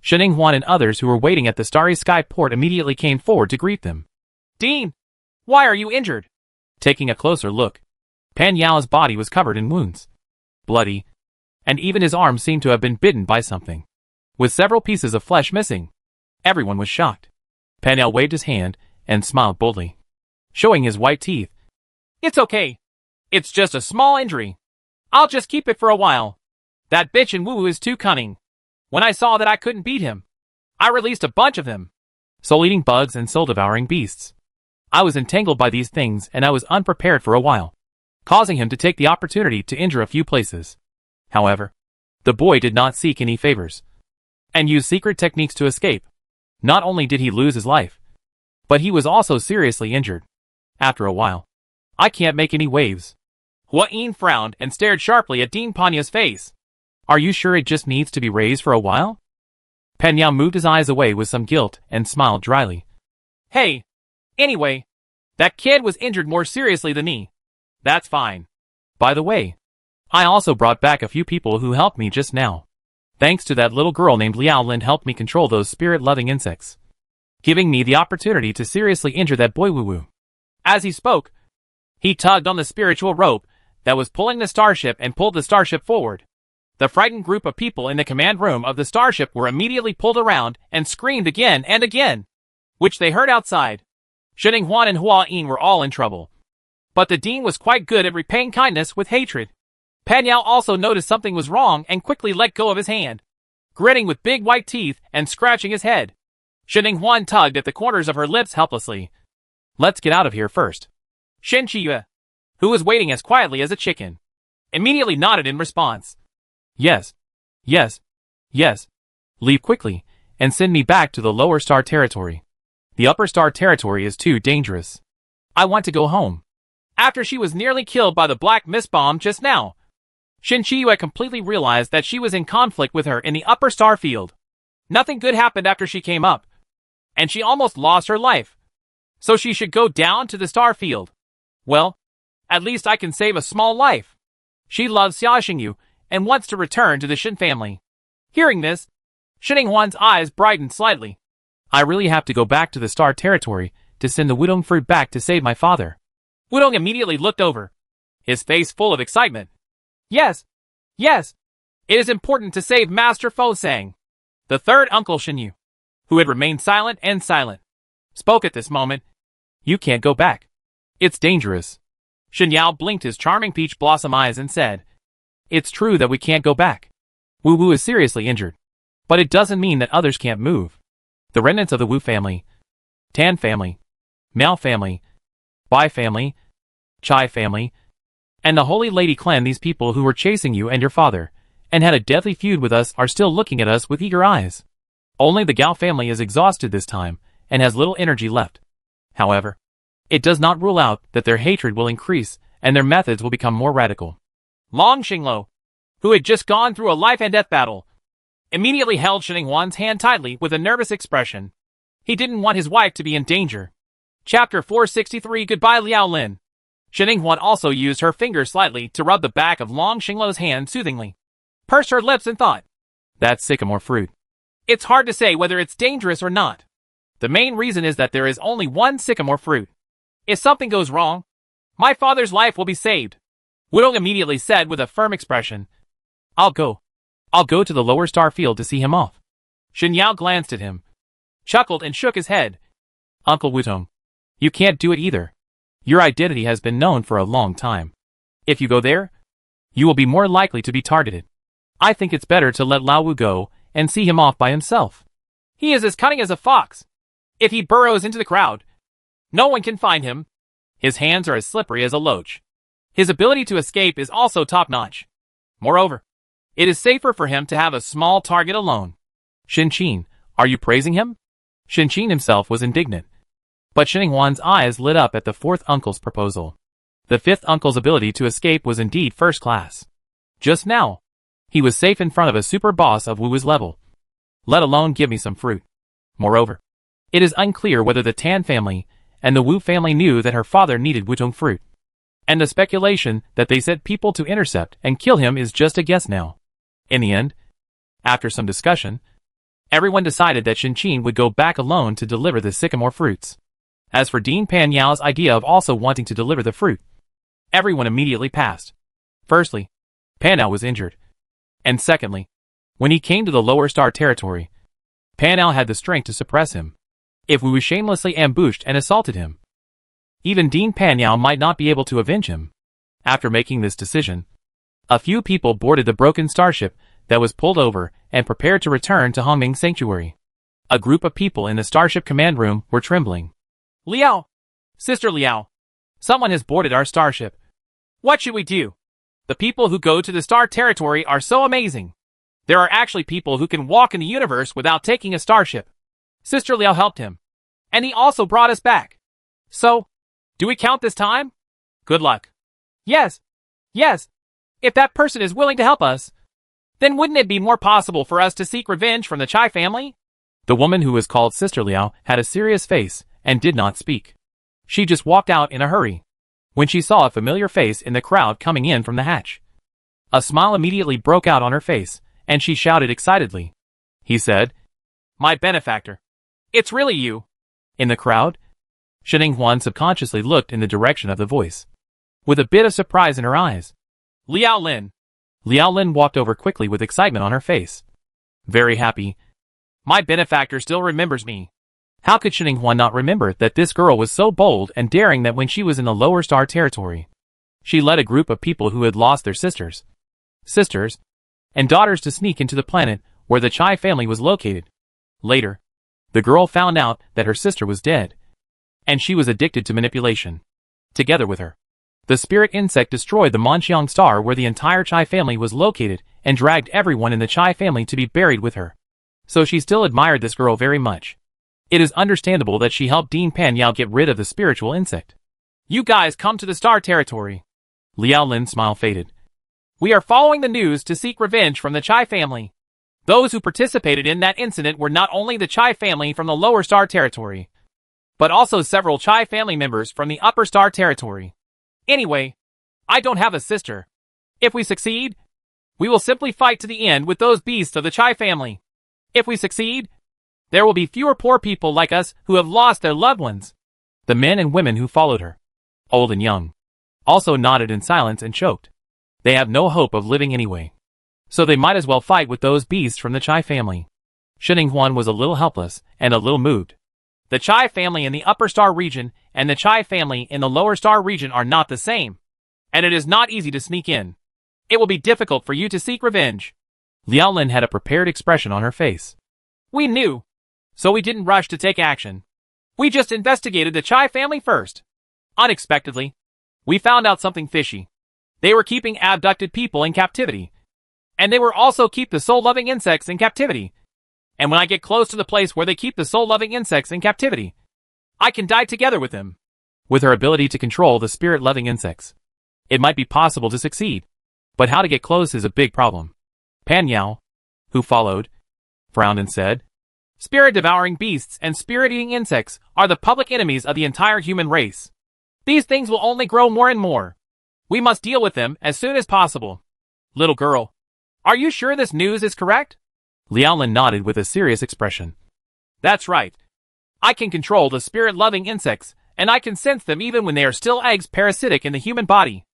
Shen Huan and others who were waiting at the Starry Sky port immediately came forward to greet them. Dean, why are you injured? Taking a closer look, Pan Yao's body was covered in wounds, bloody, and even his arms seemed to have been bitten by something, with several pieces of flesh missing. Everyone was shocked. Pan Yao waved his hand and smiled boldly, showing his white teeth. It's okay. It's just a small injury. I'll just keep it for a while. That bitch in Wu is too cunning. When I saw that I couldn't beat him, I released a bunch of them. Soul-eating bugs and soul-devouring beasts. I was entangled by these things and I was unprepared for a while, causing him to take the opportunity to injure a few places. However, the boy did not seek any favors, and used secret techniques to escape. Not only did he lose his life, but he was also seriously injured. After a while, I can't make any waves. Hua Yin frowned and stared sharply at Dean Panya's face. Are you sure it just needs to be raised for a while? Pan Yao moved his eyes away with some guilt and smiled dryly. Hey, anyway, that kid was injured more seriously than me. That's fine. By the way, I also brought back a few people who helped me just now. Thanks to that little girl named Liao Lin helped me control those spirit-loving insects, giving me the opportunity to seriously injure that boy Wu Wu. As he spoke, he tugged on the spiritual rope that was pulling the starship and pulled the starship forward. The frightened group of people in the command room of the starship were immediately pulled around and screamed again and again, which they heard outside. Shen Huan and Hua Yin were all in trouble. But the dean was quite good at repaying kindness with hatred. Pan Yao also noticed something was wrong and quickly let go of his hand, gritting with big white teeth and scratching his head. Shen Huan tugged at the corners of her lips helplessly. Let's get out of here first. Shen Qiyue, who was waiting as quietly as a chicken, immediately nodded in response. Yes. Yes. Yes. Leave quickly, and send me back to the lower star territory. The upper star territory is too dangerous. I want to go home. after she was nearly killed by the black mist bomb just now. Shin-Chiyu had completely realized that she was in conflict with her in the upper star field. Nothing good happened after she came up, and she almost lost her life. So she should go down to the star field. Well, at least I can save a small life. She loves Xiaoxingyu and wants to return to the Shin family. Hearing this, Shinning-Huan's eyes brightened slightly. I really have to go back to the star territory to send the Wudong fruit back to save my father. Wudong immediately looked over, his face full of excitement. Yes, yes, it is important to save Master Fosang. The third uncle Shinyu, who had remained silent, spoke at this moment. You can't go back. It's dangerous. Shin Yao blinked his charming peach blossom eyes and said, It's true that we can't go back. Wu Wu is seriously injured. But it doesn't mean that others can't move. The remnants of the Wu family, Tan family, Miao family, Bai family, Chai family, and the Holy Lady clan, these people who were chasing you and your father, and had a deadly feud with us, are still looking at us with eager eyes. Only the Gao family is exhausted this time, and has little energy left. However, it does not rule out that their hatred will increase, and their methods will become more radical. Long Xinglo, who had just gone through a life and death battle, immediately held Shinning-Huan's hand tightly with a nervous expression. He didn't want his wife to be in danger. Chapter 463 Goodbye Liao Lin. Shinning-Huan also used her finger slightly to rub the back of Long Xinglo's hand soothingly. Pursed her lips and thought, That's sycamore fruit. It's hard to say whether it's dangerous or not. The main reason is that there is only one sycamore fruit. If something goes wrong, my father's life will be saved. Wudong immediately said with a firm expression, I'll go to the lower star field to see him off. Shin Yao glanced at him, chuckled and shook his head. Uncle Wudong, you can't do it either. Your identity has been known for a long time. If you go there, you will be more likely to be targeted. I think it's better to let Lao Wu go and see him off by himself. He is as cunning as a fox. If he burrows into the crowd, no one can find him. His hands are as slippery as a loach. His ability to escape is also top-notch. Moreover, it is safer for him to have a small target alone. Shin-Chin, are you praising him? Shin-Chin himself was indignant. But Shinning-Huan's eyes lit up at the fourth uncle's proposal. The fifth uncle's ability to escape was indeed first class. Just now, he was safe in front of a super boss of Wu's level. Let alone give me some fruit. Moreover, it is unclear whether the Tan family and the Wu family knew that her father needed Wudong fruit. And the speculation that they sent people to intercept and kill him is just a guess now. In the end, after some discussion, everyone decided that Shin-Chin would go back alone to deliver the sycamore fruits. As for Dean Pan Yao's idea of also wanting to deliver the fruit, everyone immediately passed. Firstly, Pan Yao was injured. And secondly, when he came to the lower star territory, Pan Yao had the strength to suppress him. If Wu shamelessly ambushed and assaulted him, even Dean Pan Yao might not be able to avenge him. After making this decision, a few people boarded the broken starship that was pulled over and prepared to return to Hongming Sanctuary. A group of people in the starship command room were trembling. Liao! Sister Liao! Someone has boarded our starship. What should we do? The people who go to the star territory are so amazing. There are actually people who can walk in the universe without taking a starship. Sister Liao helped him. And he also brought us back. So, do we count this time? Good luck. Yes. Yes. If that person is willing to help us, then wouldn't it be more possible for us to seek revenge from the Chai family? The woman who was called Sister Liao had a serious face and did not speak. She just walked out in a hurry. When she saw a familiar face in the crowd coming in from the hatch, a smile immediately broke out on her face, and she shouted excitedly. He said, My benefactor. It's really you. In the crowd, Shinning-Huan subconsciously looked in the direction of the voice, with a bit of surprise in her eyes. Liao Lin. Liao Lin walked over quickly with excitement on her face. Very happy. My benefactor still remembers me. How could Shinning-Huan not remember that this girl was so bold and daring that when she was in the lower star territory, she led a group of people who had lost their sisters, and daughters to sneak into the planet where the Chai family was located. Later, the girl found out that her sister was dead, and she was addicted to manipulation. Together with her, the spirit insect destroyed the Monxiang star where the entire Chai family was located and dragged everyone in the Chai family to be buried with her. So she still admired this girl very much. It is understandable that she helped Dean Pan Yao get rid of the spiritual insect. You guys come to the Star Territory. Liao Lin's smile faded. We are following the news to seek revenge from the Chai family. Those who participated in that incident were not only the Chai family from the Lower Star Territory, but also several Chai family members from the Upper Star Territory. Anyway, I don't have a sister. If we succeed, we will simply fight to the end with those beasts of the Chai family. If we succeed, there will be fewer poor people like us who have lost their loved ones. The men and women who followed her, old and young, also nodded in silence and choked. They have no hope of living anyway, so they might as well fight with those beasts from the Chai family. Shining Huan was a little helpless and a little moved. The Chai family in the Upper Star region and the Chai family in the Lower Star region are not the same, and it is not easy to sneak in. It will be difficult for you to seek revenge. Liao Lin had a prepared expression on her face. We knew, so we didn't rush to take action. We just investigated the Chai family first. Unexpectedly, we found out something fishy. They were keeping abducted people in captivity, and they were also keep the soul-loving insects in captivity. And when I get close to the place where they keep the soul-loving insects in captivity, I can die together with them. With her ability to control the spirit-loving insects, it might be possible to succeed. But how to get close is a big problem. Pan Yao, who followed, frowned and said, Spirit-devouring beasts and spirit-eating insects are the public enemies of the entire human race. These things will only grow more and more. We must deal with them as soon as possible. Little girl, are you sure this news is correct? Liao Lin nodded with a serious expression. That's right. I can control the spirit-loving insects, and I can sense them even when they are still eggs parasitic in the human body.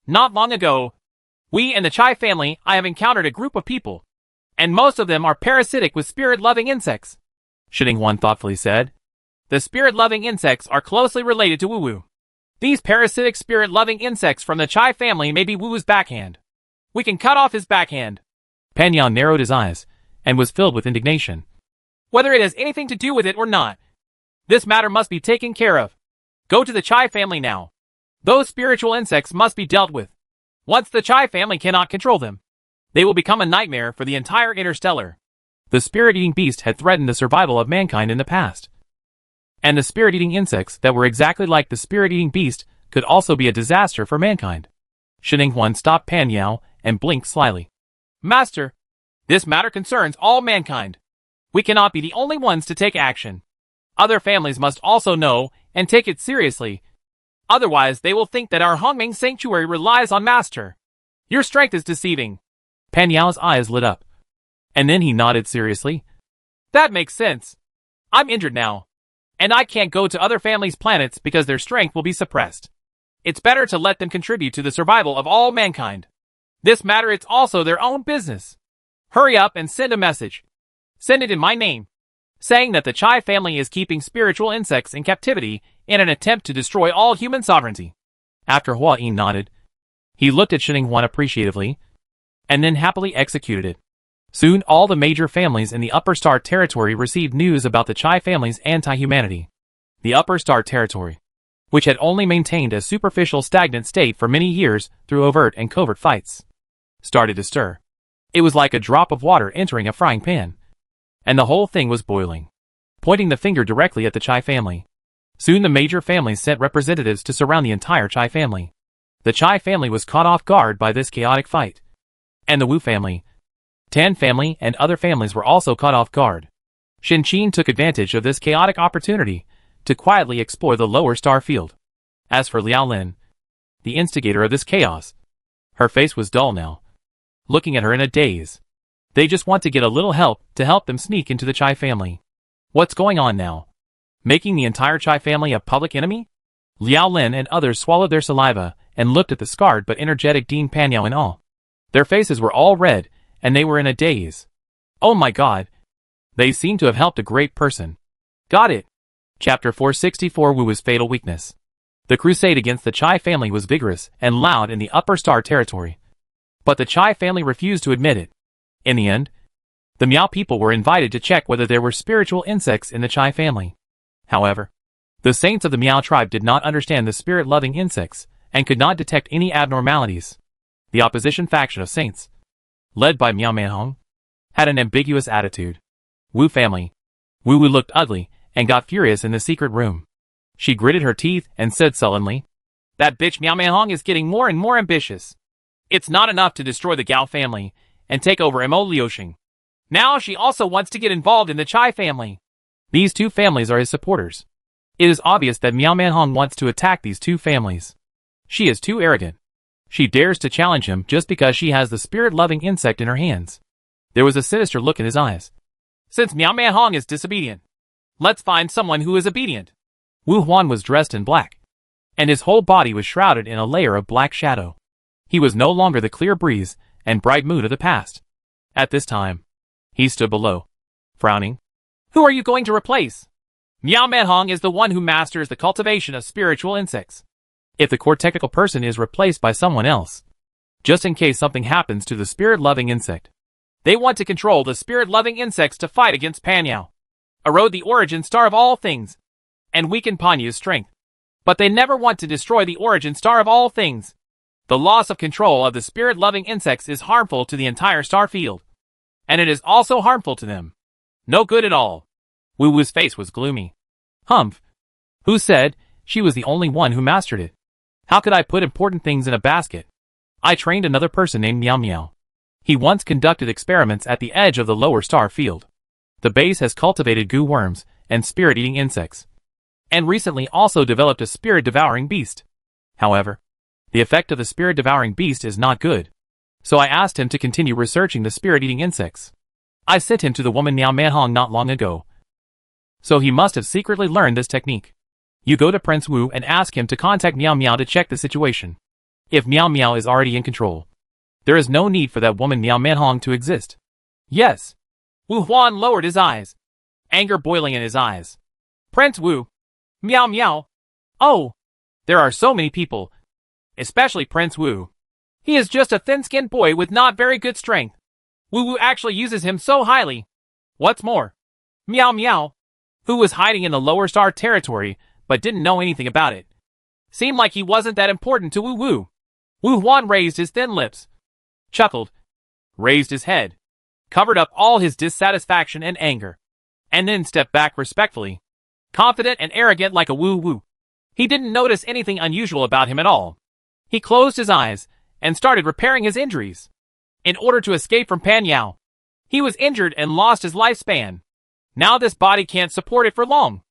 Not long ago, we and the Chai family I have encountered a group of people, and most of them are parasitic with spirit-loving insects. Shining Huan thoughtfully said. The spirit-loving insects are closely related to Wu-Wu. These parasitic spirit-loving insects from the Chai family may be Wu-Wu's backhand. We can cut off his backhand. Pan Yao narrowed his eyes and was filled with indignation. Whether it has anything to do with it or not, this matter must be taken care of. Go to the Chai family now. Those spiritual insects must be dealt with. Once the Chai family cannot control them, they will become a nightmare for the entire Interstellar. The spirit-eating beast had threatened the survival of mankind in the past. And the spirit-eating insects that were exactly like the spirit-eating beast could also be a disaster for mankind. Shining Huan stopped Pan Yao and blinked slyly. Master, this matter concerns all mankind. We cannot be the only ones to take action. Other families must also know and take it seriously. Otherwise, they will think that our Hongming sanctuary relies on Master. Your strength is deceiving. Pan Yao's eyes lit up. And then he nodded seriously. That makes sense. I'm injured now, and I can't go to other families' planets because their strength will be suppressed. It's better to let them contribute to the survival of all mankind. This matter is also their own business. Hurry up and send a message. Send it in my name, saying that the Chai family is keeping spiritual insects in captivity in an attempt to destroy all human sovereignty. After Hua Yin nodded, he looked at Shining Huan appreciatively, and then happily executed it. Soon all the major families in the Upper Star Territory received news about the Chai family's anti-humanity. The Upper Star Territory, which had only maintained a superficial stagnant state for many years through overt and covert fights, started to stir. It was like a drop of water entering a frying pan, and the whole thing was boiling. Pointing the finger directly at the Chai family, soon the major families sent representatives to surround the entire Chai family. The Chai family was caught off guard by this chaotic fight, and the Wu family, Tan family, and other families were also caught off guard. Shin Qin took advantage of this chaotic opportunity to quietly explore the lower star field. As for Liao Lin, the instigator of this chaos, her face was dull now, looking at her in a daze. They just want to get a little help to help them sneak into the Chai family. What's going on now? Making the entire Chai family a public enemy? Liao Lin and others swallowed their saliva and looked at the scarred but energetic Dean Pan Yao in awe. Their faces were all red, and they were in a daze. Oh my god! They seem to have helped a great person. Got it! Chapter 464 Wu Wu's Fatal Weakness. The crusade against the Chai family was vigorous and loud in the Upper Star Territory. But the Chai family refused to admit it. In the end, the Miao people were invited to check whether there were spiritual insects in the Chai family. However, the saints of the Miao tribe did not understand the spirit-loving insects and could not detect any abnormalities. The opposition faction of saints, led by Miao Manhong, had an ambiguous attitude. Wu family. Wu looked ugly and got furious in the secret room. She gritted her teeth and said sullenly, That bitch Miao Manhong is getting more and more ambitious. It's not enough to destroy the Gao family and take over Mo Liuxing. Now she also wants to get involved in the Chai family. These two families are his supporters. It is obvious that Miao Manhong wants to attack these two families. She is too arrogant. She dares to challenge him just because she has the spirit-loving insect in her hands. There was a sinister look in his eyes. Since Miao Manhong is disobedient, let's find someone who is obedient. Wu Huan was dressed in black, and his whole body was shrouded in a layer of black shadow. He was no longer the clear breeze and bright mood of the past. At this time, he stood below, frowning. Who are you going to replace? Miao Manhong is the one who masters the cultivation of spiritual insects. If the core technical person is replaced by someone else, just in case something happens to the spirit-loving insect, they want to control the spirit-loving insects to fight against Pan Yao, erode the origin star of all things, and weaken Pan Yu's strength. But they never want to destroy the origin star of all things. The loss of control of the spirit-loving insects is harmful to the entire star field, and it is also harmful to them. No good at all. Wu Wu's face was gloomy. Humph. Who said she was the only one who mastered it? How could I put important things in a basket? I trained another person named Miao Miao. He once conducted experiments at the edge of the lower star field. The base has cultivated goo worms and spirit-eating insects, and recently also developed a spirit-devouring beast. However, the effect of the spirit-devouring beast is not good, so I asked him to continue researching the spirit-eating insects. I sent him to the woman Miao Manhong not long ago, so he must have secretly learned this technique. You go to Prince Wu and ask him to contact Miao Miao to check the situation. If Miao Miao is already in control, there is no need for that woman Miao Manhong to exist. Yes. Wu Huan lowered his eyes, anger boiling in his eyes. Prince Wu. Miao Miao. Oh, there are so many people, especially Prince Wu. He is just a thin-skinned boy with not very good strength. Wu Wu actually uses him so highly. What's more, Miao Miao, who was hiding in the lower star territory but didn't know anything about it, seemed like he wasn't that important to Wu Wu. Wu Huan raised his thin lips, chuckled, raised his head, covered up all his dissatisfaction and anger, and then stepped back respectfully, confident and arrogant like a Wu Wu. He didn't notice anything unusual about him at all. He closed his eyes and started repairing his injuries in order to escape from Pan Yao. He was injured and lost his lifespan. Now this body can't support it for long.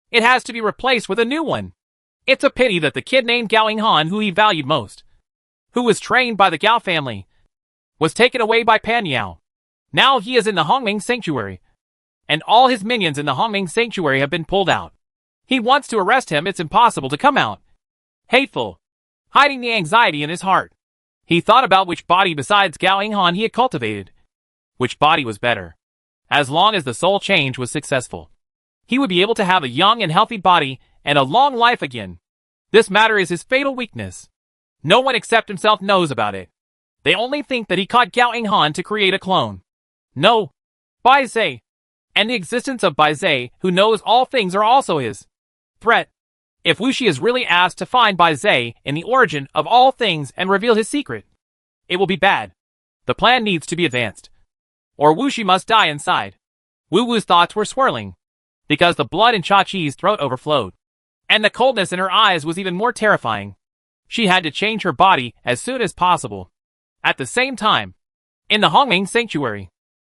It has to be replaced with a new one. It's a pity that the kid named Gao Yinghan, who he valued most, who was trained by the Gao family, was taken away by Pan Yao. Now he is in the Hongming Sanctuary, and all his minions in the Hongming Sanctuary have been pulled out. He wants to arrest him. It's impossible to come out. Hateful. Hiding the anxiety in his heart. He thought about which body besides Gao Yinghan he had cultivated. Which body was better. As long as the soul change was successful, he would be able to have a young and healthy body and a long life again. This matter is his fatal weakness. No one except himself knows about it. They only think that he caught Gao Yinghan to create a clone. No. Bai Zhe. And the existence of Bai Zhe, who knows all things, are also his threat. If Wu Shi is really asked to find Bai Zhe in the origin of all things and reveal his secret, it will be bad. The plan needs to be advanced, or Wu Shi must die inside. Wu Wu's thoughts were swirling, because the blood in Chachi's throat overflowed, and the coldness in her eyes was even more terrifying. She had to change her body as soon as possible. At the same time, in the Hongming Sanctuary,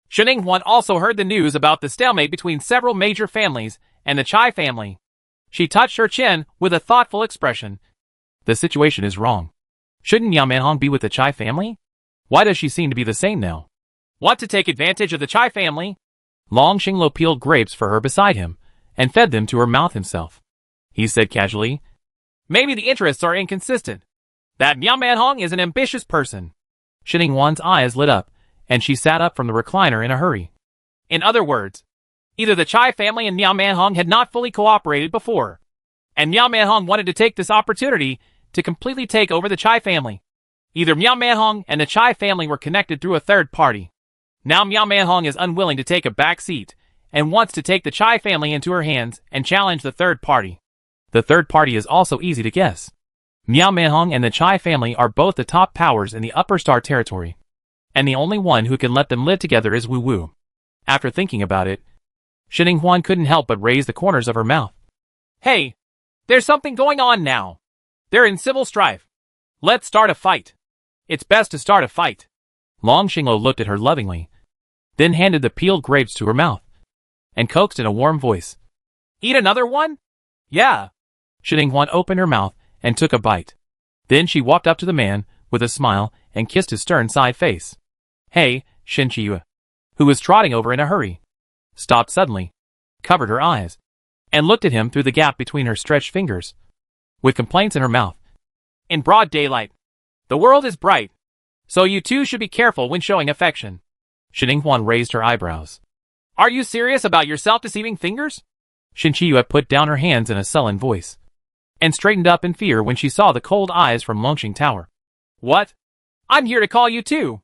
Shening Huan also heard the news about the stalemate between several major families and the Chai family. She touched her chin with a thoughtful expression. The situation is wrong. Shouldn't Miao Manhong be with the Chai family? Why does she seem to be the same now? Want to take advantage of the Chai family? Long Xinglo peeled grapes for her beside him and fed them to her mouth himself. He said casually, maybe the interests are inconsistent. That Miao Manhong is an ambitious person. Shening Huan's eyes lit up, and she sat up from the recliner in a hurry. In other words, either the Chai family and Miao Manhong had not fully cooperated before, and Miao Manhong wanted to take this opportunity to completely take over the Chai family. Either Miao Manhong and the Chai family were connected through a third party. Now Miao Manhong is unwilling to take a back seat and wants to take the Chai family into her hands and challenge the third party. The third party is also easy to guess. Miao Manhong and the Chai family are both the top powers in the upper star territory, and the only one who can let them live together is Wu Wu. After thinking about it, Shening Huan couldn't help but raise the corners of her mouth. Hey, there's something going on now. They're in civil strife. Let's start a fight. It's best to start a fight. Long Xinglo looked at her lovingly, then handed the peeled grapes to her mouth, and coaxed in a warm voice. Eat another one? Yeah. Xinhuan opened her mouth and took a bite. Then she walked up to the man, with a smile, and kissed his stern side face. Hey, Shen Qiyue, who was trotting over in a hurry, stopped suddenly, covered her eyes, and looked at him through the gap between her stretched fingers, with complaints in her mouth. In broad daylight. The world is bright. So you two should be careful when showing affection. Xinhuan raised her eyebrows. Are you serious about your self-deceiving fingers? Shen Qiyue put down her hands in a sullen voice, and straightened up in fear when she saw the cold eyes from Longxing Tower. What? I'm here to call you too.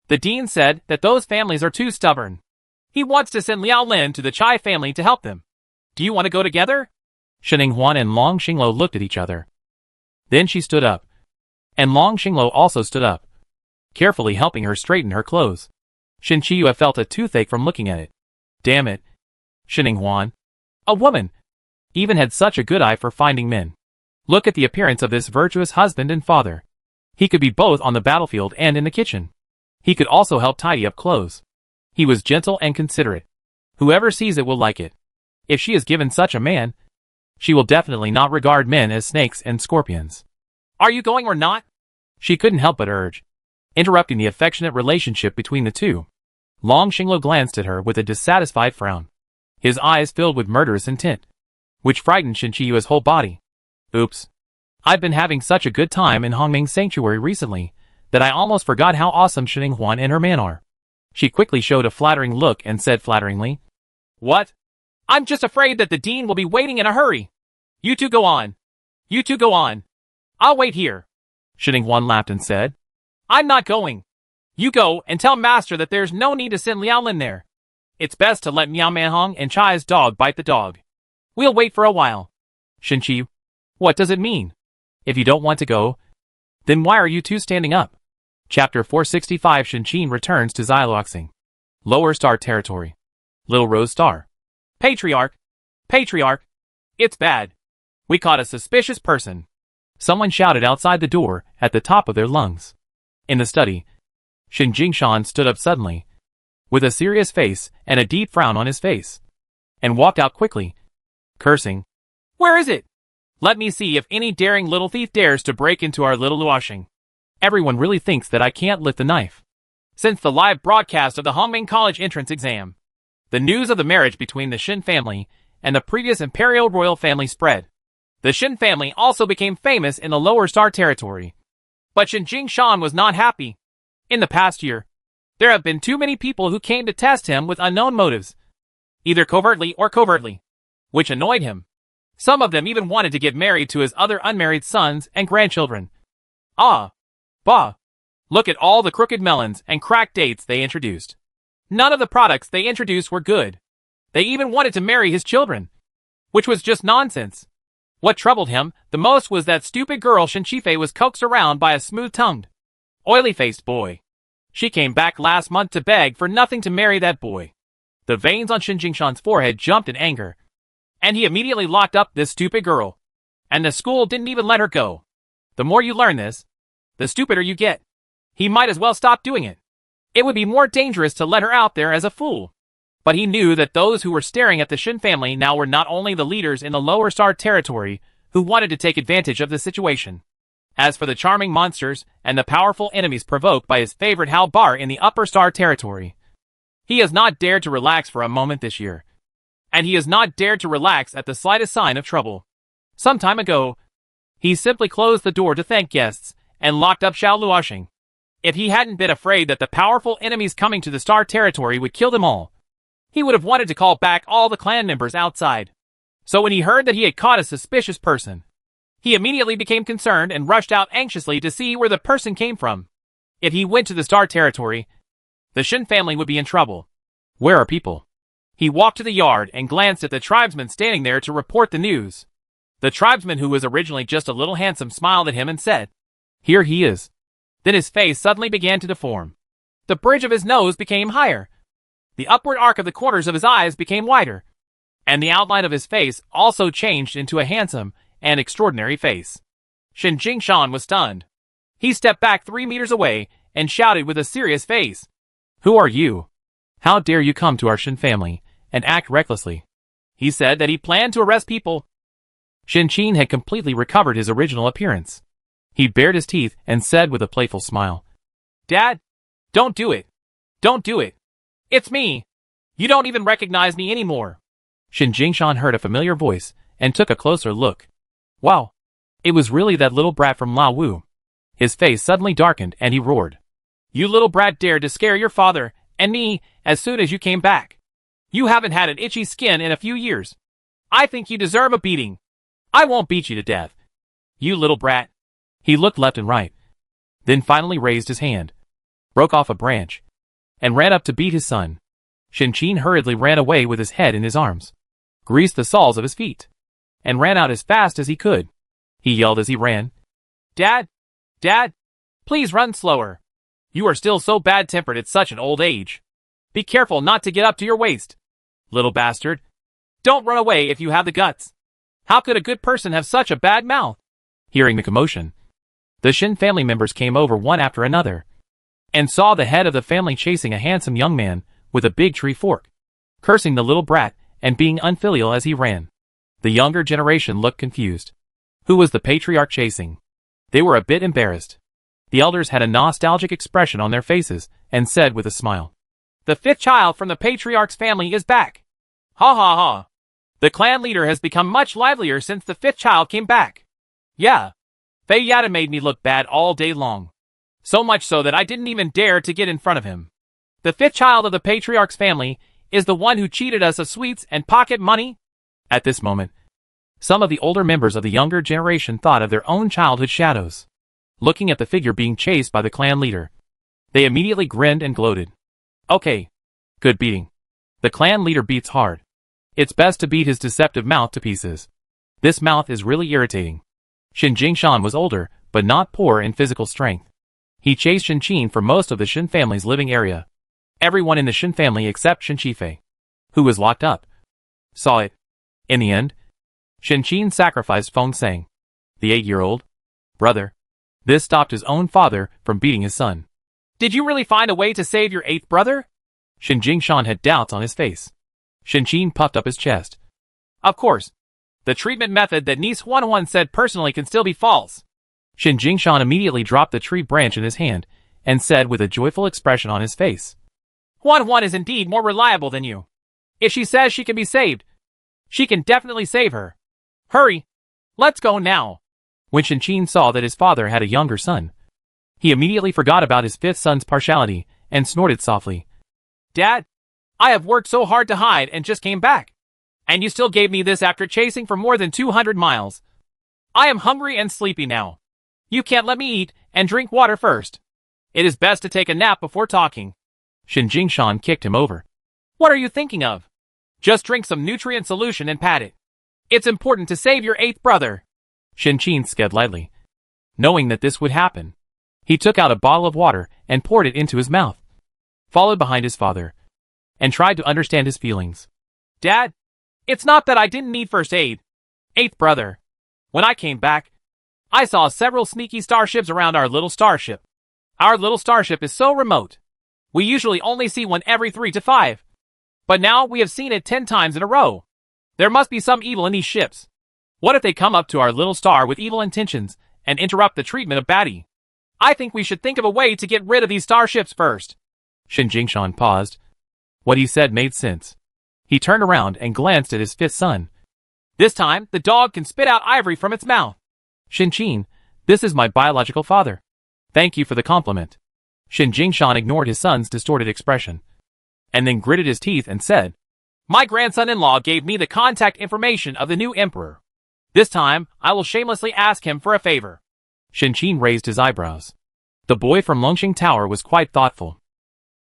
The dean said that those families are too stubborn. He wants to send Liao Lin to the Chai family to help them. Do you want to go together? Xinhuan and Long Xinglo looked at each other. Then she stood up, and Long Xinglo also stood up, carefully helping her straighten her clothes. Shen Qiyue felt a toothache from looking at it. Damn it. Xinhuan, a woman, even had such a good eye for finding men. Look at the appearance of this virtuous husband and father. He could be both on the battlefield and in the kitchen. He could also help tidy up clothes. He was gentle and considerate. Whoever sees it will like it. If she is given such a man, she will definitely not regard men as snakes and scorpions. Are you going or not? She couldn't help but urge, interrupting the affectionate relationship between the two. Long Xinglo glanced at her with a dissatisfied frown, his eyes filled with murderous intent, which frightened Shen Qiyue's whole body. Oops. I've been having such a good time in Hongming's sanctuary recently that I almost forgot how awesome Xinhuan and her man are. She quickly showed a flattering look and said flatteringly, What? I'm just afraid that the dean will be waiting in a hurry. You two go on. You two go on. I'll wait here. Xinhuan laughed and said, I'm not going. You go and tell master that there's no need to send Liao Lin there. It's best to let Miao Manhong and Chai's dog bite the dog. We'll wait for a while. Shen Qiyue, what does it mean? If you don't want to go, then why are you two standing up? Chapter 465 Shen Qiyue returns to Xiluoxing. Lower Star Territory. Little Rose Star. Patriarch. Patriarch. It's bad. We caught a suspicious person. Someone shouted outside the door at the top of their lungs. In the study, Shen Jingshan stood up suddenly, with a serious face and a deep frown on his face, and walked out quickly, cursing. Where is it? Let me see if any daring little thief dares to break into our little Luoxing. Everyone really thinks that I can't lift the knife. Since the live broadcast of the Hongming College entrance exam, the news of the marriage between the Shen family and the previous imperial royal family spread. The Shen family also became famous in the Lower Star Territory. But Shen Jingshan was not happy. In the past year, there have been too many people who came to test him with unknown motives, either covertly or covertly, which annoyed him. Some of them even wanted to get married to his other unmarried sons and grandchildren. Ah! Bah! Look at all the crooked melons and cracked dates they introduced. None of the products they introduced were good. They even wanted to marry his children, which was just nonsense. What troubled him the most was that stupid girl Shen Qifei was coaxed around by a smooth-tongued, oily-faced boy. She came back last month to beg for nothing to marry that boy. The veins on Shen Jingshan's forehead jumped in anger, and he immediately locked up this stupid girl. And the school didn't even let her go. The more you learn this, the stupider you get. He might as well stop doing it. It would be more dangerous to let her out there as a fool. But he knew that those who were staring at the Shen family now were not only the leaders in the Lower Star Territory who wanted to take advantage of the situation. As for the charming monsters and the powerful enemies provoked by his favorite Hao Bar in the Upper Star Territory, he has not dared to relax for a moment this year. And he has not dared to relax at the slightest sign of trouble. Some time ago, he simply closed the door to thank guests and locked up Xiao Luoxing. If he hadn't been afraid that the powerful enemies coming to the Star Territory would kill them all, he would have wanted to call back all the clan members outside. So when he heard that he had caught a suspicious person, he immediately became concerned and rushed out anxiously to see where the person came from. If he went to the Star Territory, the Shen family would be in trouble. Where are people? He walked to the yard and glanced at the tribesman standing there to report the news. The tribesman, who was originally just a little handsome, smiled at him and said, Here he is. Then his face suddenly began to deform. The bridge of his nose became higher. The upward arc of the corners of his eyes became wider, and the outline of his face also changed into a handsome and extraordinary face. Shen Jingshan was stunned. He stepped back 3 meters away and shouted with a serious face. Who are you? How dare you come to our Shen family and act recklessly? He said that he planned to arrest people. Shen Qin had completely recovered his original appearance. He bared his teeth and said with a playful smile, Dad, don't do it. Don't do it. It's me. You don't even recognize me anymore. Shen Jingshan heard a familiar voice and took a closer look. Wow. It was really that little brat from Lao Wu. His face suddenly darkened and he roared. You little brat dared to scare your father and me as soon as you came back. You haven't had an itchy skin in a few years. I think you deserve a beating. I won't beat you to death. You little brat. He looked left and right, then finally raised his hand, broke off a branch, and ran up to beat his son. Shen Qin hurriedly ran away with his head in his arms, greased the soles of his feet, and ran out as fast as he could. He yelled as he ran, Dad! Dad! Please run slower. You are still so bad-tempered at such an old age. Be careful not to get up to your waist. Little bastard. Don't run away if you have the guts. How could a good person have such a bad mouth? Hearing the commotion, the Shen family members came over one after another, and saw the head of the family chasing a handsome young man with a big tree fork, cursing the little brat and being unfilial as he ran. The younger generation looked confused. Who was the patriarch chasing? They were a bit embarrassed. The elders had a nostalgic expression on their faces and said with a smile, The 5th child from the patriarch's family is back. Ha ha ha. The clan leader has become much livelier since the 5th child came back. Yeah. Fei Yada made me look bad all day long. So much so that I didn't even dare to get in front of him. The 5th child of the patriarch's family is the one who cheated us of sweets and pocket money. At this moment, some of the older members of the younger generation thought of their own childhood shadows. Looking at the figure being chased by the clan leader, they immediately grinned and gloated. Okay. Good beating. The clan leader beats hard. It's best to beat his deceptive mouth to pieces. This mouth is really irritating. Shen Jingshan was older, but not poor in physical strength. He chased Shen Qin for most of the Shen family's living area. Everyone in the Shen family except Shen Qifei, who was locked up, saw it. In the end, Shen Qin sacrificed Feng Sang, the 8-year-old brother. This stopped his own father from beating his son. Did you really find a way to save your 8th brother? Shen Jingshan had doubts on his face. Shen Qin puffed up his chest. Of course. The treatment method that Niece 101 said personally can still be false. Shen Jingshan immediately dropped the tree branch in his hand and said with a joyful expression on his face, 101 is indeed more reliable than you. If she says she can be saved, she can definitely save her. Hurry. Let's go now. When Shen Qin saw that his father had a younger son, he immediately forgot about his 5th son's partiality and snorted softly. Dad, I have worked so hard to hide and just came back. And you still gave me this after chasing for more than 200 miles. I am hungry and sleepy now. You can't let me eat and drink water first. It is best to take a nap before talking. Shen Jingshan kicked him over. What are you thinking of? Just drink some nutrient solution and pat it. It's important to save your 8th brother. Shen Qin sked lightly. Knowing that this would happen, he took out a bottle of water and poured it into his mouth, followed behind his father, and tried to understand his feelings. Dad, it's not that I didn't need first aid. 8th brother. When I came back, I saw several sneaky starships around our little starship. Our little starship is so remote. We usually only see one every 3 to 5. But now we have seen it 10 times in a row. There must be some evil in these ships. What if they come up to our little star with evil intentions and interrupt the treatment of Batty? I think we should think of a way to get rid of these starships first. Shen Jingshan paused. What he said made sense. He turned around and glanced at his 5th son. This time, the dog can spit out ivory from its mouth. Shen Qin, this is my biological father. Thank you for the compliment. Shen Jingshan ignored his son's distorted expression, and then gritted his teeth and said, My grandson-in-law gave me the contact information of the new emperor. This time, I will shamelessly ask him for a favor. Shen Qin raised his eyebrows. The boy from Longxing Tower was quite thoughtful.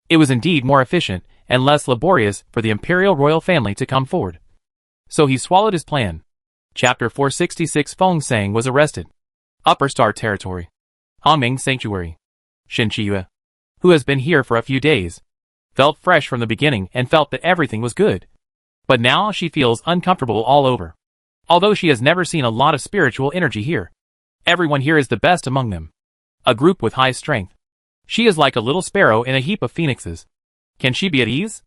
It was indeed more efficient and less laborious for the imperial royal family to come forward. So he swallowed his plan. Chapter 466 Feng Sang was arrested. Upper Star Territory. Hongming Sanctuary. Shen Qiyue, who has been here for a few days, felt fresh from the beginning and felt that everything was good. But now she feels uncomfortable all over. Although she has never seen a lot of spiritual energy here, Everyone here is the best among them. A group with high strength. She is like a little sparrow in a heap of phoenixes. Can she be at ease?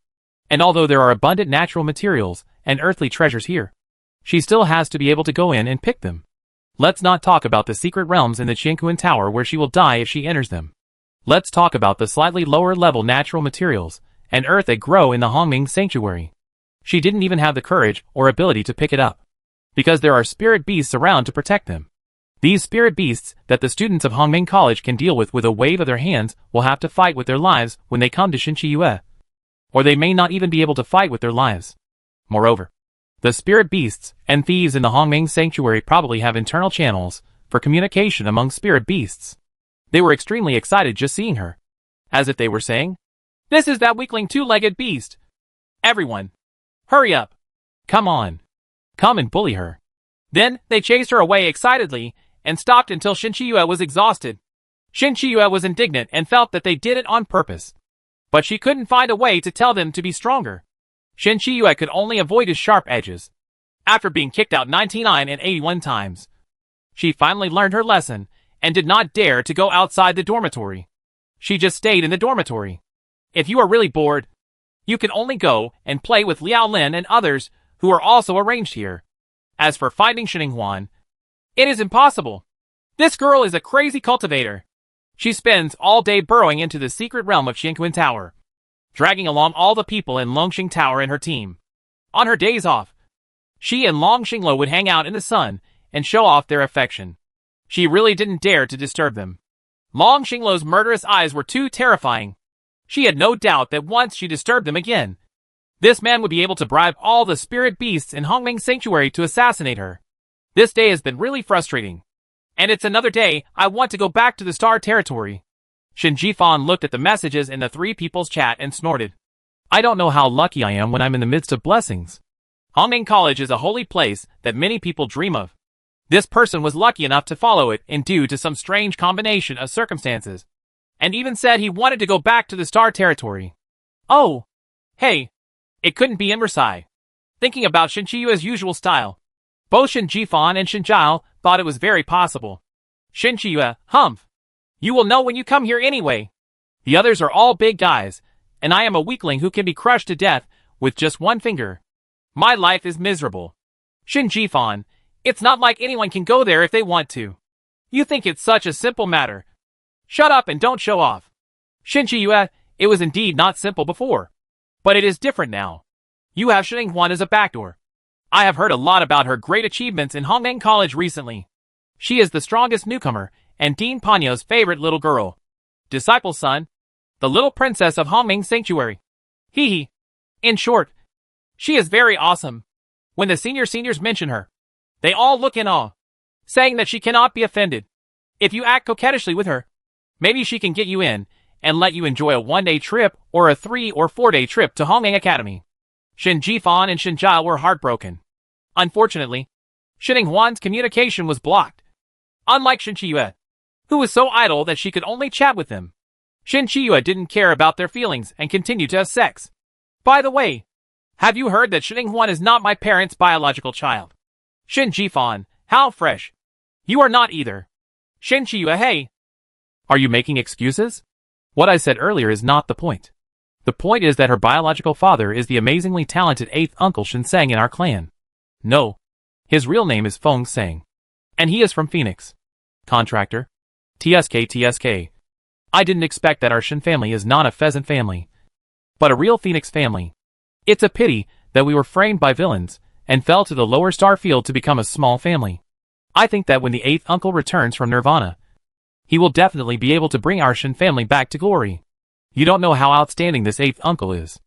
And although there are abundant natural materials and earthly treasures here, she still has to be able to go in and pick them. Let's not talk about the secret realms in the Qianquan Tower where she will die if she enters them. Let's talk about the slightly lower level natural materials and earth that grow in the Hongming Sanctuary. She didn't even have the courage or ability to pick it up, because there are spirit beasts around to protect them. These spirit beasts that the students of Hongming College can deal with a wave of their hands will have to fight with their lives when they come to Xinqiyue. Or they may not even be able to fight with their lives. Moreover, the spirit beasts and thieves in the Hongming Sanctuary probably have internal channels for communication among spirit beasts. They were extremely excited just seeing her, as if they were saying, "This is that weakling two-legged beast. Everyone, hurry up. Come on. Come and bully her." Then they chased her away excitedly and stopped until Xinqiyue was exhausted. Xinqiyue was indignant and felt that they did it on purpose. But she couldn't find a way to tell them to be stronger. Xinqiyue could only avoid his sharp edges. After being kicked out 99 and 81 times, she finally learned her lesson and did not dare to go outside the dormitory. She just stayed in the dormitory. If you are really bored, you can only go and play with Liao Lin and others who are also arranged here. As for finding Xininghuan, it is impossible. This girl is a crazy cultivator. She spends all day burrowing into the secret realm of Qianquan Tower, dragging along all the people in Longxing Tower and her team. On her days off, she and Long Xinglo would hang out in the sun and show off their affection. She really didn't dare to disturb them. Long Xinglo's murderous eyes were too terrifying. She had no doubt that once she disturbed them again, this man would be able to bribe all the spirit beasts in Hongming Sanctuary to assassinate her. This day has been really frustrating. And it's another day I want to go back to the Star Territory. Shen Jifan looked at the messages in the three people's chat and snorted. I don't know how lucky I am when I'm in the midst of blessings. Hongming College is a holy place that many people dream of. This person was lucky enough to follow it and due to some strange combination of circumstances, and even said he wanted to go back to the Star Territory. Oh, hey, it couldn't be in Versailles. Thinking about Xinqiyue's usual style, both Shen Jifan and Shen Zhao thought it was very possible. Xinqiyue, humph. You will know when you come here anyway. The others are all big guys, and I am a weakling who can be crushed to death with just one finger. My life is miserable. Shen Jifan, it's not like anyone can go there if they want to. You think it's such a simple matter. Shut up and don't show off. Xinqiyue, it was indeed not simple before. But it is different now. You have Xininghuan as a backdoor. I have heard a lot about her great achievements in Hongming College recently. She is the strongest newcomer and Dean Panyo's favorite little girl. Disciple's son. The little princess of Hongming Sanctuary. Hee hee. In short, she is very awesome. When the seniors mention her, they all look in awe, saying that she cannot be offended. If you act coquettishly with her, maybe she can get you in and let you enjoy a one-day trip or a 3 or 4-day trip to Hongming Academy. Shen Jifan and Shen Zhao were heartbroken. Unfortunately, Xininghuan's communication was blocked. Unlike Xinqiyue, who was so idle that she could only chat with them, Xinqiyue didn't care about their feelings and continued to have sex. By the way, have you heard that Xininghuan is not my parents' biological child? Shen Jifan, how fresh. You are not either. Xinqiyue, hey. Are you making excuses? What I said earlier is not the point. The point is that her biological father is the amazingly talented 8th uncle Shen Sang in our clan. No. His real name is Feng Sang. And he is from Phoenix. Contractor. TSK. I didn't expect that our Shen family is not a pheasant family, but a real Phoenix family. It's a pity that we were framed by villains and fell to the lower star field to become a small family. I think that when the 8th uncle returns from Nirvana, he will definitely be able to bring our Shen family back to glory. You don't know how outstanding this 8th uncle is.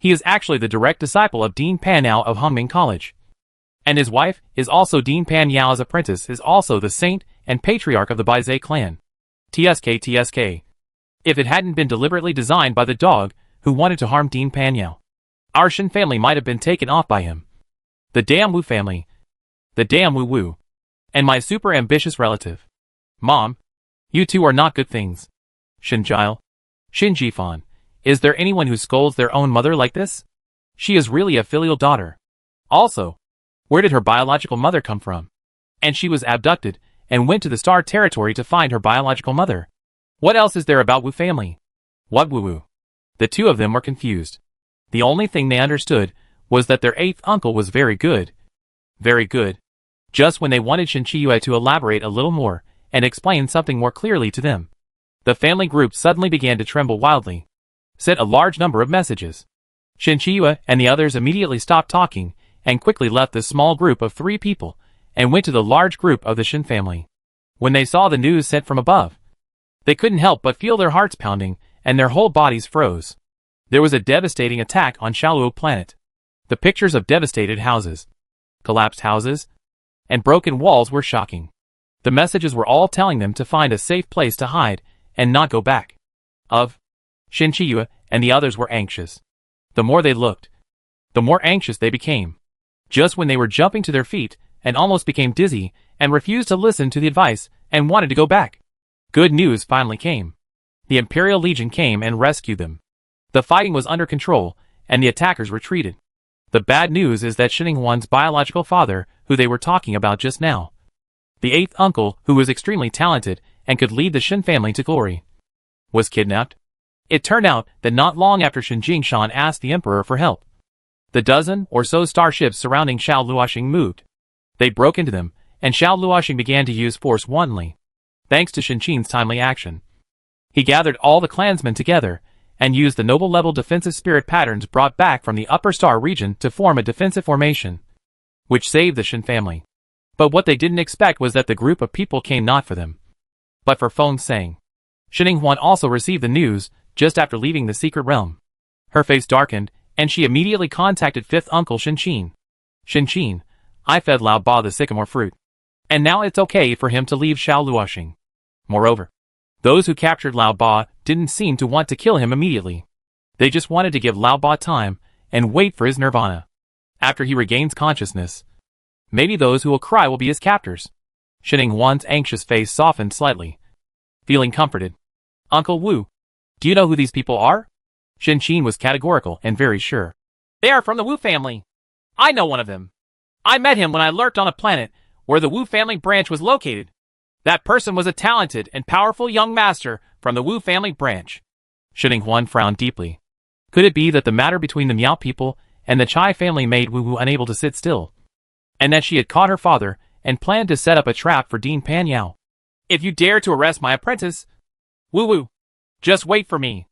He is actually the direct disciple of Dean Pan Yao of Hongming College. And his wife is also Dean Pan Yao's apprentice, is also the saint and patriarch of the Baizhe clan. TSK. If it hadn't been deliberately designed by the dog who wanted to harm Dean Pan Yao, our Shen family might have been taken off by him. The damn Wu family. The damn Wu. And my super ambitious relative. Mom, you two are not good things. Shen Zhao. Shen Jifan, is there anyone who scolds their own mother like this? She is really a filial daughter. Also, where did her biological mother come from? And she was abducted and went to the star territory to find her biological mother. What else is there about Wu family? What Wu? The two of them were confused. The only thing they understood was that their eighth uncle was very good. Very good. Just when they wanted Shinchiyue to elaborate a little more and explain something more clearly to them, the family group suddenly began to tremble wildly. Sent a large number of messages. Shinchiyue and the others immediately stopped talking and quickly left the small group of 3 people and went to the large group of the Shin family. When they saw the news sent from above, they couldn't help but feel their hearts pounding and their whole bodies froze. There was a devastating attack on Shaoluo planet. The pictures of devastated houses, collapsed houses, and broken walls were shocking. The messages were all telling them to find a safe place to hide and not go back. Shinchiyue and the others were anxious. The more they looked, the more anxious they became. Just when they were jumping to their feet and almost became dizzy and refused to listen to the advice and wanted to go back, good news finally came. The Imperial Legion came and rescued them. The fighting was under control and the attackers retreated. The bad news is that Xininghuan's biological father, who they were talking about just now, the eighth uncle, who was extremely talented and could lead the Shin family to glory, was kidnapped. It turned out that not long after Shin Jingshan asked the emperor for help, the dozen or so starships surrounding Xiao Luoxing moved. They broke into them, and Xiao Luoxing began to use force wantonly. Thanks to Shin Qin's timely action, he gathered all the clansmen together and used the noble-level defensive spirit patterns brought back from the upper star region to form a defensive formation, which saved the Shin family. But what they didn't expect was that the group of people came not for them, but for Feng Sang. Xininghuan also received the news just after leaving the secret realm. Her face darkened, and she immediately contacted fifth uncle Shin Qin. Shin Qin, I fed Lao Ba the sycamore fruit, and now it's okay for him to leave Xiao Luoxing. Moreover, those who captured Lao Ba didn't seem to want to kill him immediately. They just wanted to give Lao Ba time and wait for his nirvana. After he regains consciousness, maybe those who will cry will be his captors. Xininghuan's anxious face softened slightly. Feeling comforted. Uncle Wu, do you know who these people are? Shin Qin was categorical and very sure. They are from the Wu family. I know one of them. I met him when I lurked on a planet where the Wu family branch was located. That person was a talented and powerful young master from the Wu family branch. Xininghuan frowned deeply. Could it be that the matter between the Miao people and the Chai family made Wu unable to sit still, and that she had caught her father and planned to set up a trap for Dean Pan Yao? If you dare to arrest my apprentice, Wu, just wait for me.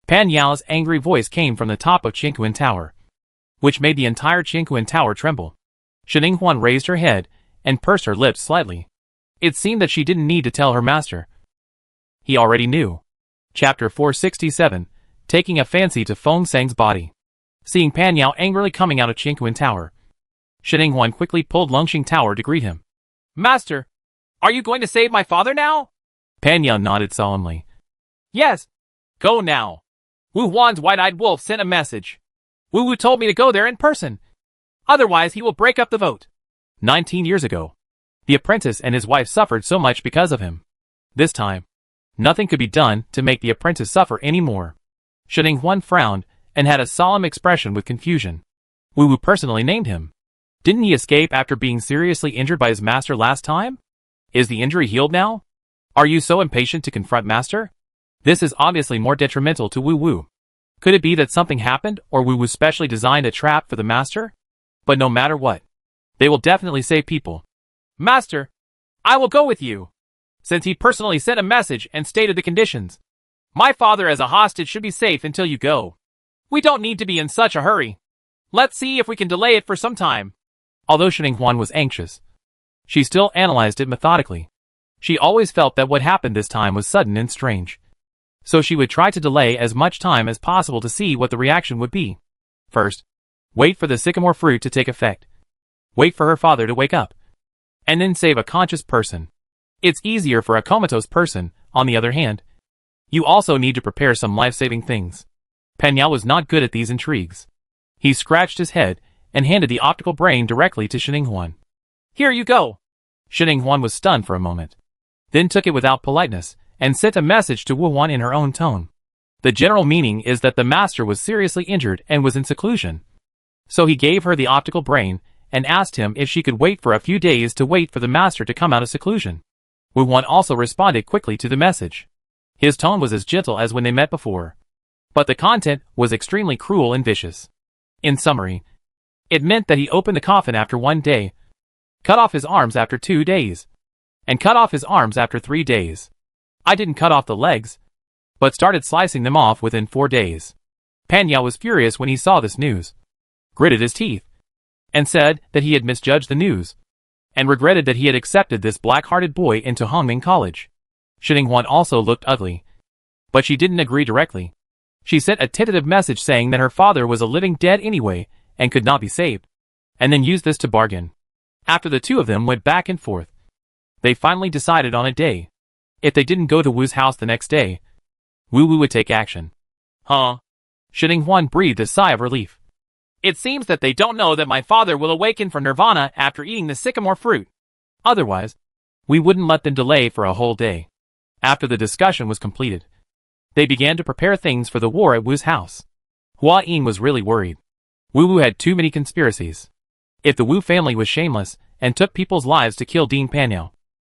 Pan Yao's angry voice came from the top of Qingquan Tower, which made the entire Qingquan Tower tremble. Xininghuan raised her head and pursed her lips slightly. It seemed that she didn't need to tell her master. He already knew. Chapter 467, Taking a Fancy to Feng Sang's Body. Seeing Pan Yao angrily coming out of Qingquan Tower, Xininghuan quickly pulled Longxing Tower to greet him. Master, are you going to save my father now? Pan Yao nodded solemnly. Yes. Go now. Wu Huan's white-eyed wolf sent a message. Wu told me to go there in person. Otherwise he will break up the vote. 19 years ago, the apprentice and his wife suffered so much because of him. This time, nothing could be done to make the apprentice suffer any more. Xininghuan frowned and had a solemn expression with confusion. Wu personally named him. Didn't he escape after being seriously injured by his master last time? Is the injury healed now? Are you so impatient to confront master? This is obviously more detrimental to Wu. Could it be that something happened or Wu specially designed a trap for the master? But no matter what, they will definitely save people. Master, I will go with you, since he personally sent a message and stated the conditions. My father as a hostage should be safe until you go. We don't need to be in such a hurry. Let's see if we can delay it for some time. Although Xininghuan was anxious, she still analyzed it methodically. She always felt that what happened this time was sudden and strange. So she would try to delay as much time as possible to see what the reaction would be. First, wait for the sycamore fruit to take effect. Wait for her father to wake up. And then save a conscious person. It's easier for a comatose person, on the other hand. You also need to prepare some life-saving things. Pan Yao was not good at these intrigues. He scratched his head and handed the optical brain directly to Xininghuan. Here you go. Xininghuan was stunned for a moment, then took it without politeness and sent a message to Wu Huan in her own tone. The general meaning is that the master was seriously injured and was in seclusion. So he gave her the optical brain and asked him if she could wait for a few days to wait for the master to come out of seclusion. Wu Huan also responded quickly to the message. His tone was as gentle as when they met before, but the content was extremely cruel and vicious. In summary, it meant that he opened the coffin after 1 day, cut off his arms after 2 days, and cut off his arms after 3 days. I didn't cut off the legs, but started slicing them off within 4 days. Pan Yao was furious when he saw this news, gritted his teeth, and said that he had misjudged the news, and regretted that he had accepted this black-hearted boy into Hongming College. Shining Huan also looked ugly, but she didn't agree directly. She sent a tentative message saying that her father was a living dead anyway and could not be saved, and then used this to bargain. After the two of them went back and forth, they finally decided on a day. If they didn't go to Wu's house the next day, Wu would take action. Huh? Shining Huan breathed a sigh of relief. It seems that they don't know that my father will awaken from nirvana after eating the sycamore fruit. Otherwise, we wouldn't let them delay for a whole day. After the discussion was completed, they began to prepare things for the war at Wu's house. Hua Ying was really worried. Wu had too many conspiracies. If the Wu family was shameless and took people's lives to kill Dean Panyao,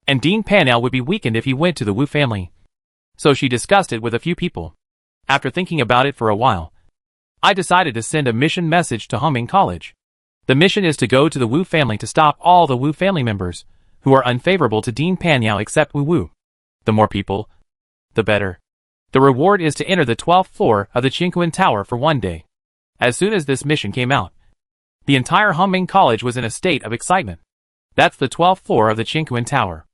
and Dean Panyao would be weakened if he went to the Wu family. So she discussed it with a few people. After thinking about it for a while, I decided to send a mission message to Hongming College. The mission is to go to the Wu family to stop all the Wu family members who are unfavorable to Dean Panyao except Wu. The more people, the better. The reward is to enter the 12th floor of the Qingquan Tower for 1 day. As soon as this mission came out, the entire Hongming College was in a state of excitement. That's the 12th floor of the Qingquan Tower.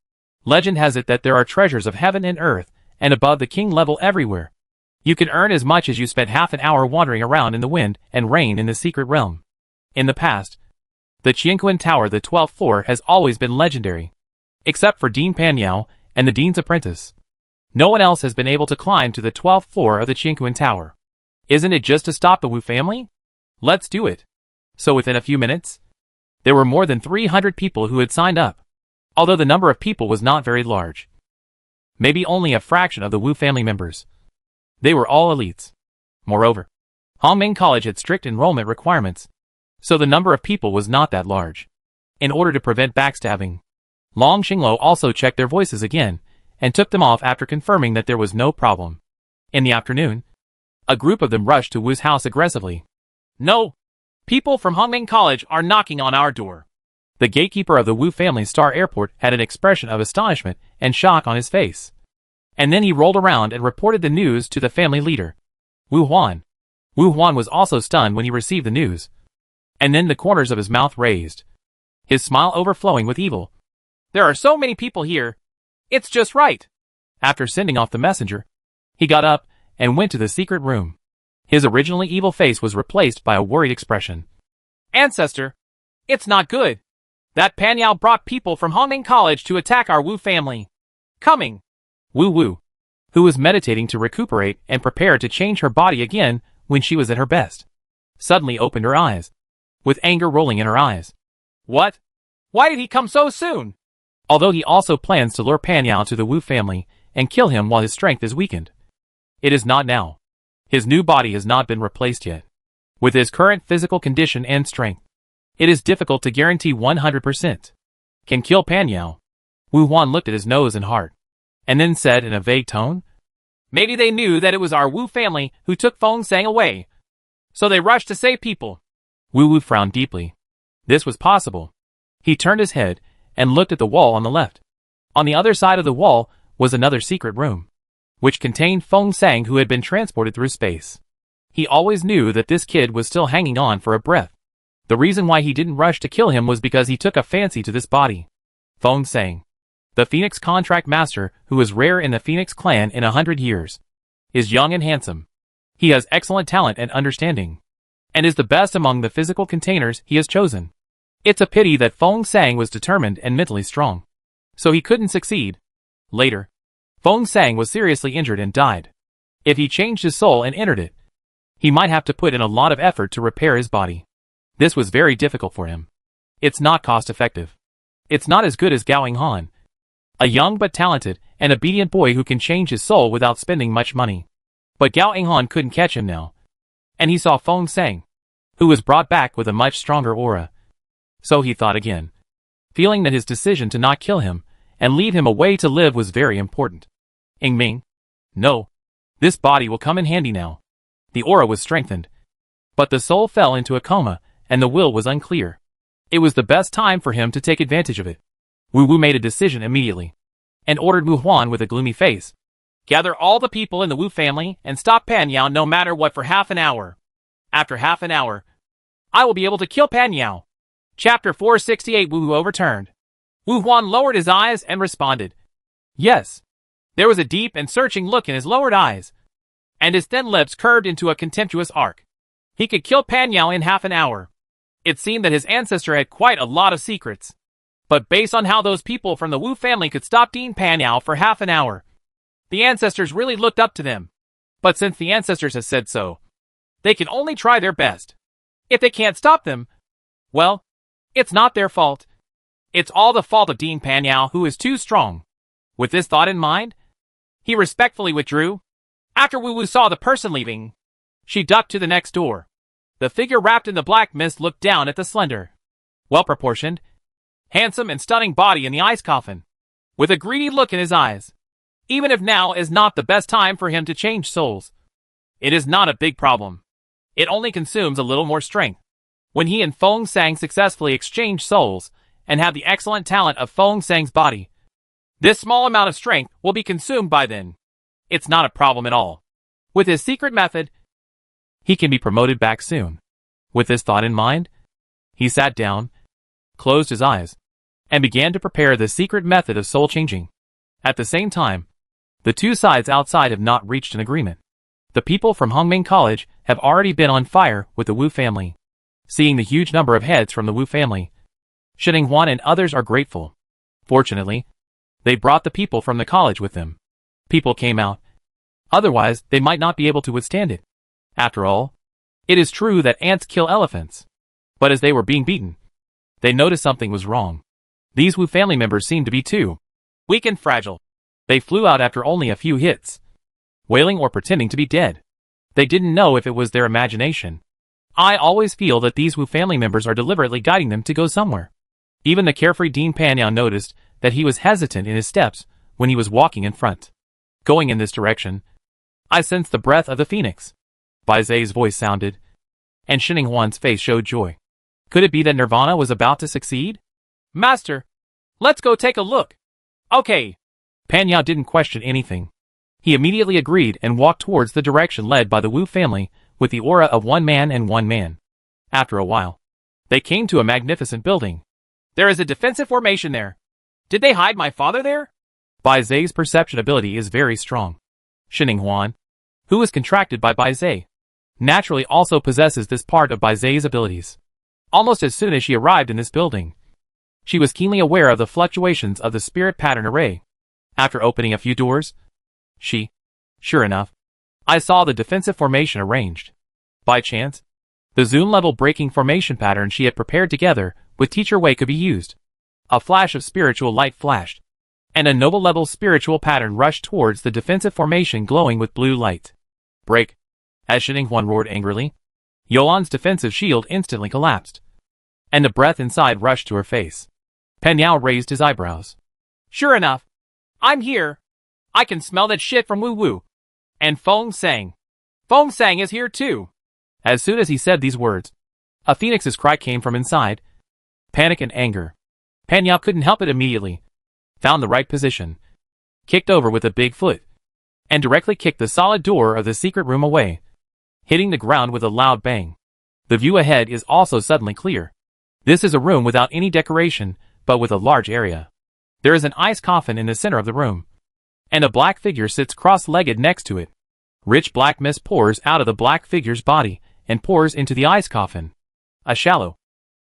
Legend has it that there are treasures of heaven and earth and above the king level everywhere. You can earn as much as you spent half an hour wandering around in the wind and rain in the secret realm. In the past, the Qingquan Tower, the 12th floor, has always been legendary. Except for Dean Panyao and the Dean's apprentice. No one else has been able to climb to the 12th floor of the Qingquan Tower. Isn't it just to stop the Wu family? Let's do it. So within a few minutes, there were more than 300 people who had signed up. Although the number of people was not very large. Maybe only a fraction of the Wu family members. They were all elites. Moreover, Hongming College had strict enrollment requirements, so the number of people was not that large. In order to prevent backstabbing, Long Xinglo also checked their voices again, and took them off after confirming that there was no problem. In the afternoon, a group of them rushed to Wu's house aggressively. No! People from Hongming College are knocking on our door. The gatekeeper of the Wu family Star Airport had an expression of astonishment and shock on his face. And then he rolled around and reported the news to the family leader, Wu Huan. Wu Huan was also stunned when he received the news. And then the corners of his mouth raised, his smile overflowing with evil. There are so many people here. It's just right. After sending off the messenger, he got up and went to the secret room. His originally evil face was replaced by a worried expression. Ancestor, it's not good. That Panyao brought people from Hongming College to attack our Wu family. Coming. Wu, who was meditating to recuperate and prepare to change her body again when she was at her best, suddenly opened her eyes, with anger rolling in her eyes. What? Why did he come so soon? Although he also plans to lure Panyao to the Wu family and kill him while his strength is weakened. It is not now. His new body has not been replaced yet. With his current physical condition and strength, it is difficult to guarantee 100% can kill Panyao. Wu Huan looked at his nose and heart, and then said in a vague tone, Maybe they knew that it was our Wu family who took Feng Sang away, so they rushed to save people. Wu frowned deeply. This was possible. He turned his head and looked at the wall on the left. On the other side of the wall was another secret room, which contained Feng Sang, who had been transported through space. He always knew that this kid was still hanging on for a breath. The reason why he didn't rush to kill him was because he took a fancy to this body. Feng Sang, the Phoenix contract master, who is rare in the Phoenix clan in 100 years, is young and handsome. He has excellent talent and understanding, and is the best among the physical containers he has chosen. It's a pity that Feng Sang was determined and mentally strong, so he couldn't succeed. Later, Feng Sang was seriously injured and died. If he changed his soul and entered it, he might have to put in a lot of effort to repair his body. This was very difficult for him. It's not cost-effective. It's not as good as Gaoing Han, a young but talented and obedient boy who can change his soul without spending much money. But Gaoing Han couldn't catch him now, and he saw Feng Sang, who was brought back with a much stronger aura. So he thought again, feeling that his decision to not kill him and leave him a way to live was very important. Ming. No. This body will come in handy now. The aura was strengthened. But the soul fell into a coma, and the will was unclear. It was the best time for him to take advantage of it. Wu Wu made a decision immediately, and ordered Wu Huan with a gloomy face. Gather all the people in the Wu family and stop Pan Yao no matter what for half an hour. After half an hour, I will be able to kill Pan Yao. Chapter 468 Wu Wu overturned. Wu Huan lowered his eyes and responded. Yes. There was a deep and searching look in his lowered eyes, and his thin lips curved into a contemptuous arc. He could kill Pan Yao in half an hour. It seemed that his ancestor had quite a lot of secrets. But based on how those people from the Wu family could stop Dean Pan Yao for half an hour, the ancestors really looked up to them. But since the ancestors have said so, they can only try their best. If they can't stop them, well, it's not their fault. It's all the fault of Dean Pan Yao, who is too strong. With this thought in mind, he respectfully withdrew. After Wu Wu saw the person leaving, she ducked to the next door. The figure wrapped in the black mist looked down at the slender, well-proportioned, handsome and stunning body in the ice coffin, with a greedy look in his eyes. Even if now is not the best time for him to change souls, it is not a big problem. It only consumes a little more strength. When he and Feng Sang successfully exchange souls and have the excellent talent of Feng Sang's body, this small amount of strength will be consumed by then. It's not a problem at all. With his secret method, he can be promoted back soon. With this thought in mind, he sat down, closed his eyes, and began to prepare the secret method of soul changing. At the same time, the two sides outside have not reached an agreement. The people from Hongming College have already been on fire with the Wu family. Seeing the huge number of heads from the Wu family, Shining Huan and others are grateful. Fortunately, they brought the people from the college with them. People came out. Otherwise, they might not be able to withstand it. After all, it is true that ants kill elephants. But as they were being beaten, they noticed something was wrong. These Wu family members seemed to be too weak and fragile. They flew out after only a few hits, wailing or pretending to be dead. They didn't know if it was their imagination. I always feel that these Wu family members are deliberately guiding them to go somewhere. Even the carefree Dean Pan Yao noticed that he was hesitant in his steps when he was walking in front. Going in this direction, I sensed the breath of the phoenix. Bai Zai's voice sounded, and Shining Huan's face showed joy. Could it be that Nirvana was about to succeed? Master, let's go take a look. Okay. Pan Yao didn't question anything. He immediately agreed and walked towards the direction led by the Wu family with the aura of one man and one man. After a while, they came to a magnificent building. There is a defensive formation there. Did they hide my father there? Bai Zai's perception ability is very strong. Shining Huan, who was contracted by Bai Zai, naturally also possesses this part of Bai Zai's abilities. Almost as soon as she arrived in this building, she was keenly aware of the fluctuations of the spirit pattern array. After opening a few doors, sure enough, I saw the defensive formation arranged. By chance, the zoom level breaking formation pattern she had prepared together with Teacher Wei could be used. A flash of spiritual light flashed, and a noble level spiritual pattern rushed towards the defensive formation glowing with blue light. Break! As Shining Huan roared angrily, Yolan's defensive shield instantly collapsed, and the breath inside rushed to her face. Pan Yao raised his eyebrows. Sure enough, I'm here. I can smell that shit from Wu Wu. And Feng Sang. Feng Sang is here too. As soon as he said these words, a phoenix's cry came from inside. Panic and anger. Pan Yao couldn't help it immediately. Found the right position. Kicked over with a big foot. And directly kicked the solid door of the secret room away, hitting the ground with a loud bang. The view ahead is also suddenly clear. This is a room without any decoration, but with a large area. There is an ice coffin in the center of the room, and a black figure sits cross-legged next to it. Rich black mist pours out of the black figure's body and pours into the ice coffin. A shallow,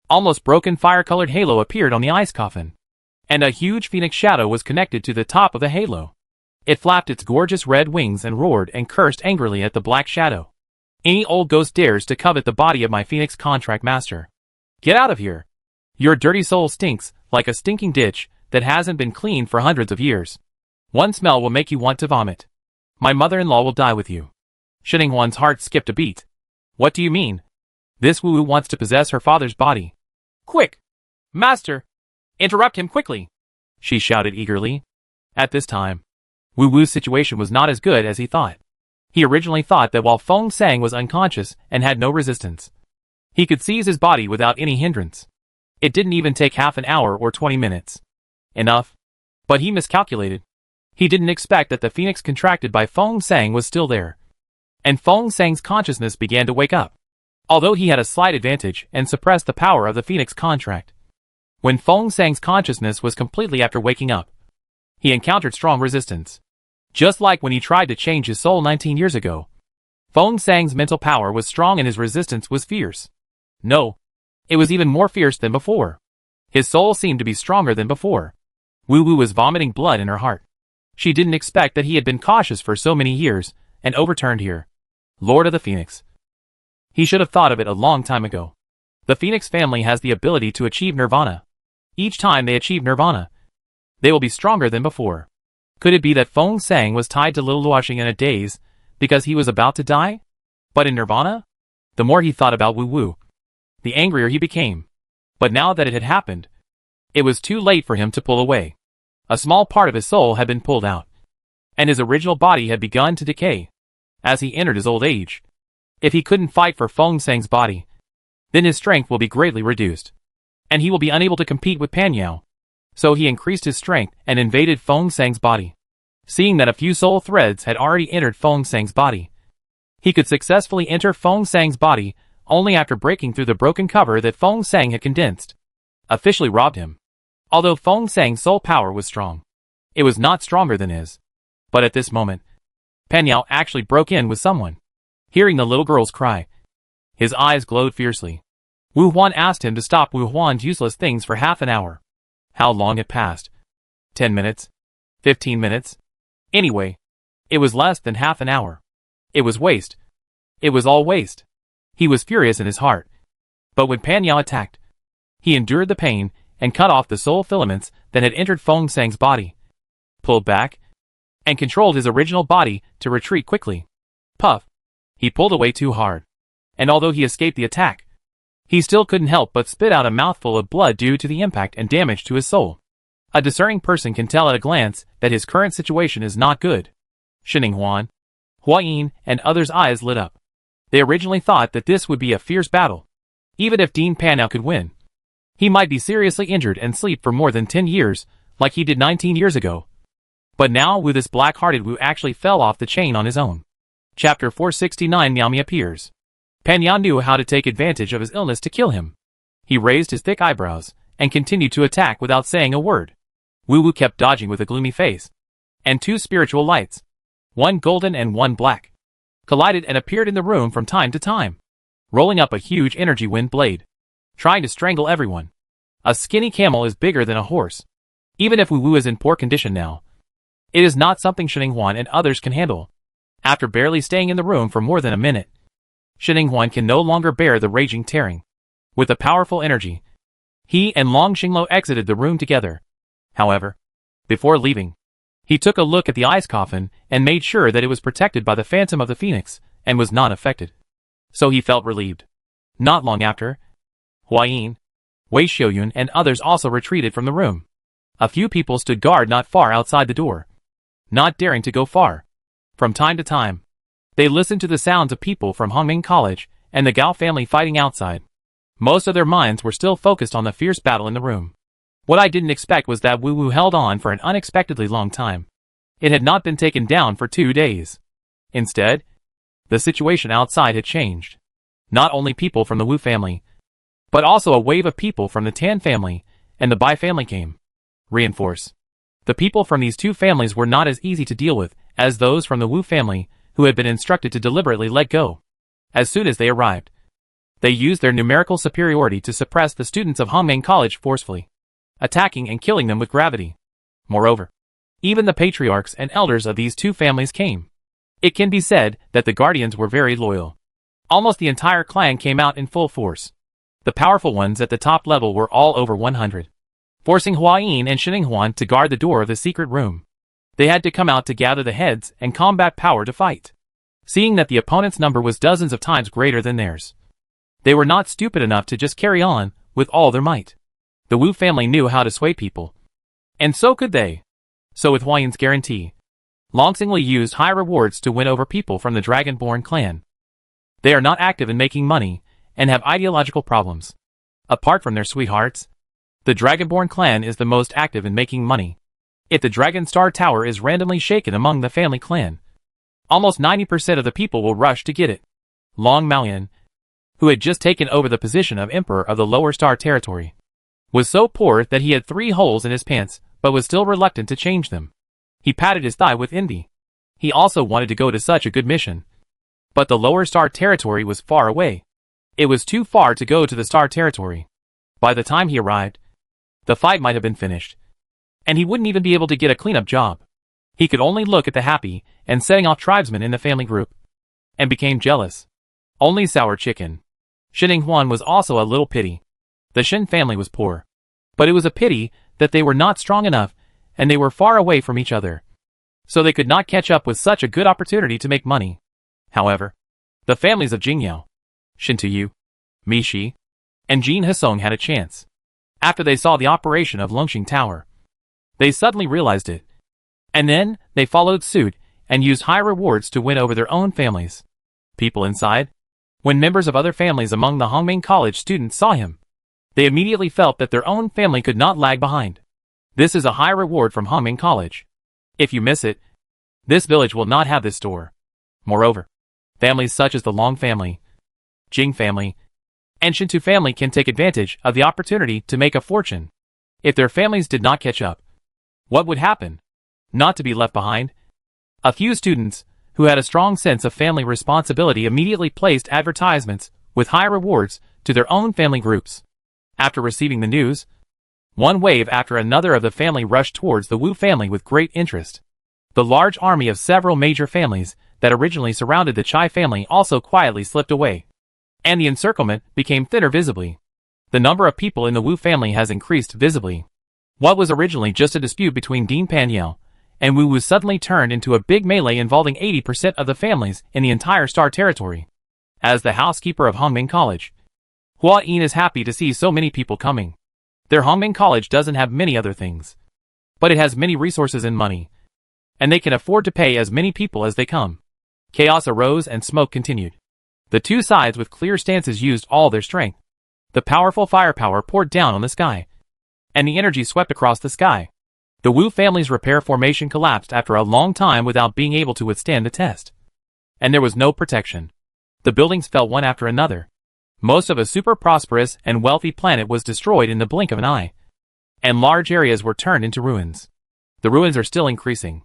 almost broken fire-colored halo appeared on the ice coffin, and a huge phoenix shadow was connected to the top of the halo. It flapped its gorgeous red wings and roared and cursed angrily at the black shadow. Any old ghost dares to covet the body of my phoenix contract master. Get out of here. Your dirty soul stinks like a stinking ditch that hasn't been cleaned for hundreds of years. One smell will make you want to vomit. My mother-in-law will die with you. Shining Huan's heart skipped a beat. What do you mean? This Wu Wu wants to possess her father's body. Quick! Master! Interrupt him quickly! she shouted eagerly. At this time, Wu Wu's situation was not as good as he thought. He originally thought that while Feng Sang was unconscious and had no resistance, he could seize his body without any hindrance. It didn't even take half an hour or 20 minutes. Enough. But he miscalculated. He didn't expect that the phoenix contracted by Feng Sang was still there. And Feng Sang's consciousness began to wake up. Although he had a slight advantage and suppressed the power of the phoenix contract. When Feng Sang's consciousness was completely after waking up, he encountered strong resistance. Just like when he tried to change his soul 19 years ago. Feng Sang's mental power was strong and his resistance was fierce. No. It was even more fierce than before. His soul seemed to be stronger than before. Wu Wu was vomiting blood in her heart. She didn't expect that he had been cautious for so many years, and overturned here. Lord of the Phoenix. He should have thought of it a long time ago. The Phoenix family has the ability to achieve nirvana. Each time they achieve nirvana, they will be stronger than before. Could it be that Feng Sang was tied to Little Luoxing in a daze, because he was about to die? But in nirvana? The more he thought about Wu Wu, the angrier he became. But now that it had happened, it was too late for him to pull away. A small part of his soul had been pulled out, and his original body had begun to decay. As he entered his old age, if he couldn't fight for Feng Sang's body, then his strength will be greatly reduced, and he will be unable to compete with Pan Yao. So he increased his strength and invaded Feng Sang's body. Seeing that a few soul threads had already entered Feng Sang's body, he could successfully enter Feng Sang's body only after breaking through the broken cover that Feng Sang had condensed. Officially robbed him. Although Feng Sang's soul power was strong, it was not stronger than his. But at this moment, Pan Yao actually broke in with someone. Hearing the little girl's cry, his eyes glowed fiercely. Wu Huan asked him to stop Wu Huan's useless things for half an hour. How long it passed? 10 minutes? 15 minutes? Anyway, it was less than half an hour. It was waste. It was all waste. He was furious in his heart. But when Pan Yao attacked, he endured the pain and cut off the soul filaments that had entered Feng Sang's body, pulled back, and controlled his original body to retreat quickly. Puff. He pulled away too hard. And although he escaped the attack, he still couldn't help but spit out a mouthful of blood due to the impact and damage to his soul. A discerning person can tell at a glance that his current situation is not good. Shining Huan, Hua Yin, and others' eyes lit up. They originally thought that this would be a fierce battle. Even if Dean Pan Yao could win, he might be seriously injured and sleep for more than 10 years, like he did 19 years ago. But now Wu, this black-hearted Wu, actually fell off the chain on his own. Chapter 469. Miaomi appears. Pan Yao knew how to take advantage of his illness to kill him. He raised his thick eyebrows and continued to attack without saying a word. Wu Wu kept dodging with a gloomy face. And two spiritual lights, one golden and one black, collided and appeared in the room from time to time, rolling up a huge energy wind blade, trying to strangle everyone. A skinny camel is bigger than a horse. Even if Wu Wu is in poor condition now, it is not something Shining Huan and others can handle. After barely staying in the room for more than a minute, Shining Huan can no longer bear the raging tearing. With a powerful energy, he and Long Xinglo exited the room together. However, before leaving, he took a look at the ice coffin and made sure that it was protected by the Phantom of the Phoenix and was not affected. So he felt relieved. Not long after, Hua Yin, Wei Xiaoyun, and others also retreated from the room. A few people stood guard not far outside the door, not daring to go far. From time to time, they listened to the sounds of people from Hongming College and the Gao family fighting outside. Most of their minds were still focused on the fierce battle in the room. What I didn't expect was that Wu Wu held on for an unexpectedly long time. It had not been taken down for 2 days. Instead, the situation outside had changed. Not only people from the Wu family, but also a wave of people from the Tan family and the Bai family came. Reinforce. The people from these two families were not as easy to deal with as those from the Wu family, who had been instructed to deliberately let go. As soon as they arrived, they used their numerical superiority to suppress the students of Hongming College forcefully, attacking and killing them with gravity. Moreover, even the patriarchs and elders of these two families came. It can be said that the guardians were very loyal. Almost the entire clan came out in full force. The powerful ones at the top level were all over 100, forcing Hua Yin and Shining Huan to guard the door of the secret room. They had to come out to gather the heads and combat power to fight. Seeing that the opponent's number was dozens of times greater than theirs, they were not stupid enough to just carry on with all their might. The Wu family knew how to sway people. And so could they. So with Huayan's guarantee, Longsingly used high rewards to win over people from the Dragonborn clan. They are not active in making money, and have ideological problems. Apart from their sweethearts, the Dragonborn clan is the most active in making money. If the Dragon Star Tower is randomly shaken among the family clan, almost 90% of the people will rush to get it. Long Malian, who had just taken over the position of Emperor of the Lower Star Territory, was so poor that he had 3 holes in his pants, but was still reluctant to change them. He patted his thigh with envy. He also wanted to go to such a good mission. But the Lower Star Territory was far away. It was too far to go to the Star Territory. By the time he arrived, the fight might have been finished, and he wouldn't even be able to get a cleanup job. He could only look at the happy and setting off tribesmen in the family group, and became jealous. Only sour chicken. Shining Huan was also a little pity. The Shen family was poor, but it was a pity that they were not strong enough, and they were far away from each other, so they could not catch up with such a good opportunity to make money. However, the families of Jingyao, Shin Tuyu, Mi Shi, and Jin Hesong had a chance. After they saw the operation of Longxing Tower, they suddenly realized it. And then, they followed suit, and used high rewards to win over their own families. People inside, when members of other families among the Hongming College students saw him, they immediately felt that their own family could not lag behind. This is a high reward from Hongming College. If you miss it, this village will not have this store. Moreover, families such as the Long family, Jing family, and Shintu family can take advantage of the opportunity to make a fortune. If their families did not catch up, what would happen? Not to be left behind. A few students, who had a strong sense of family responsibility, immediately placed advertisements with high rewards to their own family groups. After receiving the news, one wave after another of the family rushed towards the Wu family with great interest. The large army of several major families that originally surrounded the Chai family also quietly slipped away, and the encirclement became thinner visibly. The number of people in the Wu family has increased visibly. What was originally just a dispute between Dean Panyao and Wu suddenly turned into a big melee involving 80% of the families in the entire Star Territory. As the housekeeper of Hongming College, Hua Yin is happy to see so many people coming. Their Hongming College doesn't have many other things, but it has many resources and money, and they can afford to pay as many people as they come. Chaos arose and smoke continued. The two sides with clear stances used all their strength. The powerful firepower poured down on the sky, and the energy swept across the sky. The Wu family's repair formation collapsed after a long time without being able to withstand the test. And there was no protection. The buildings fell one after another. Most of a super prosperous and wealthy planet was destroyed in the blink of an eye, and large areas were turned into ruins. The ruins are still increasing,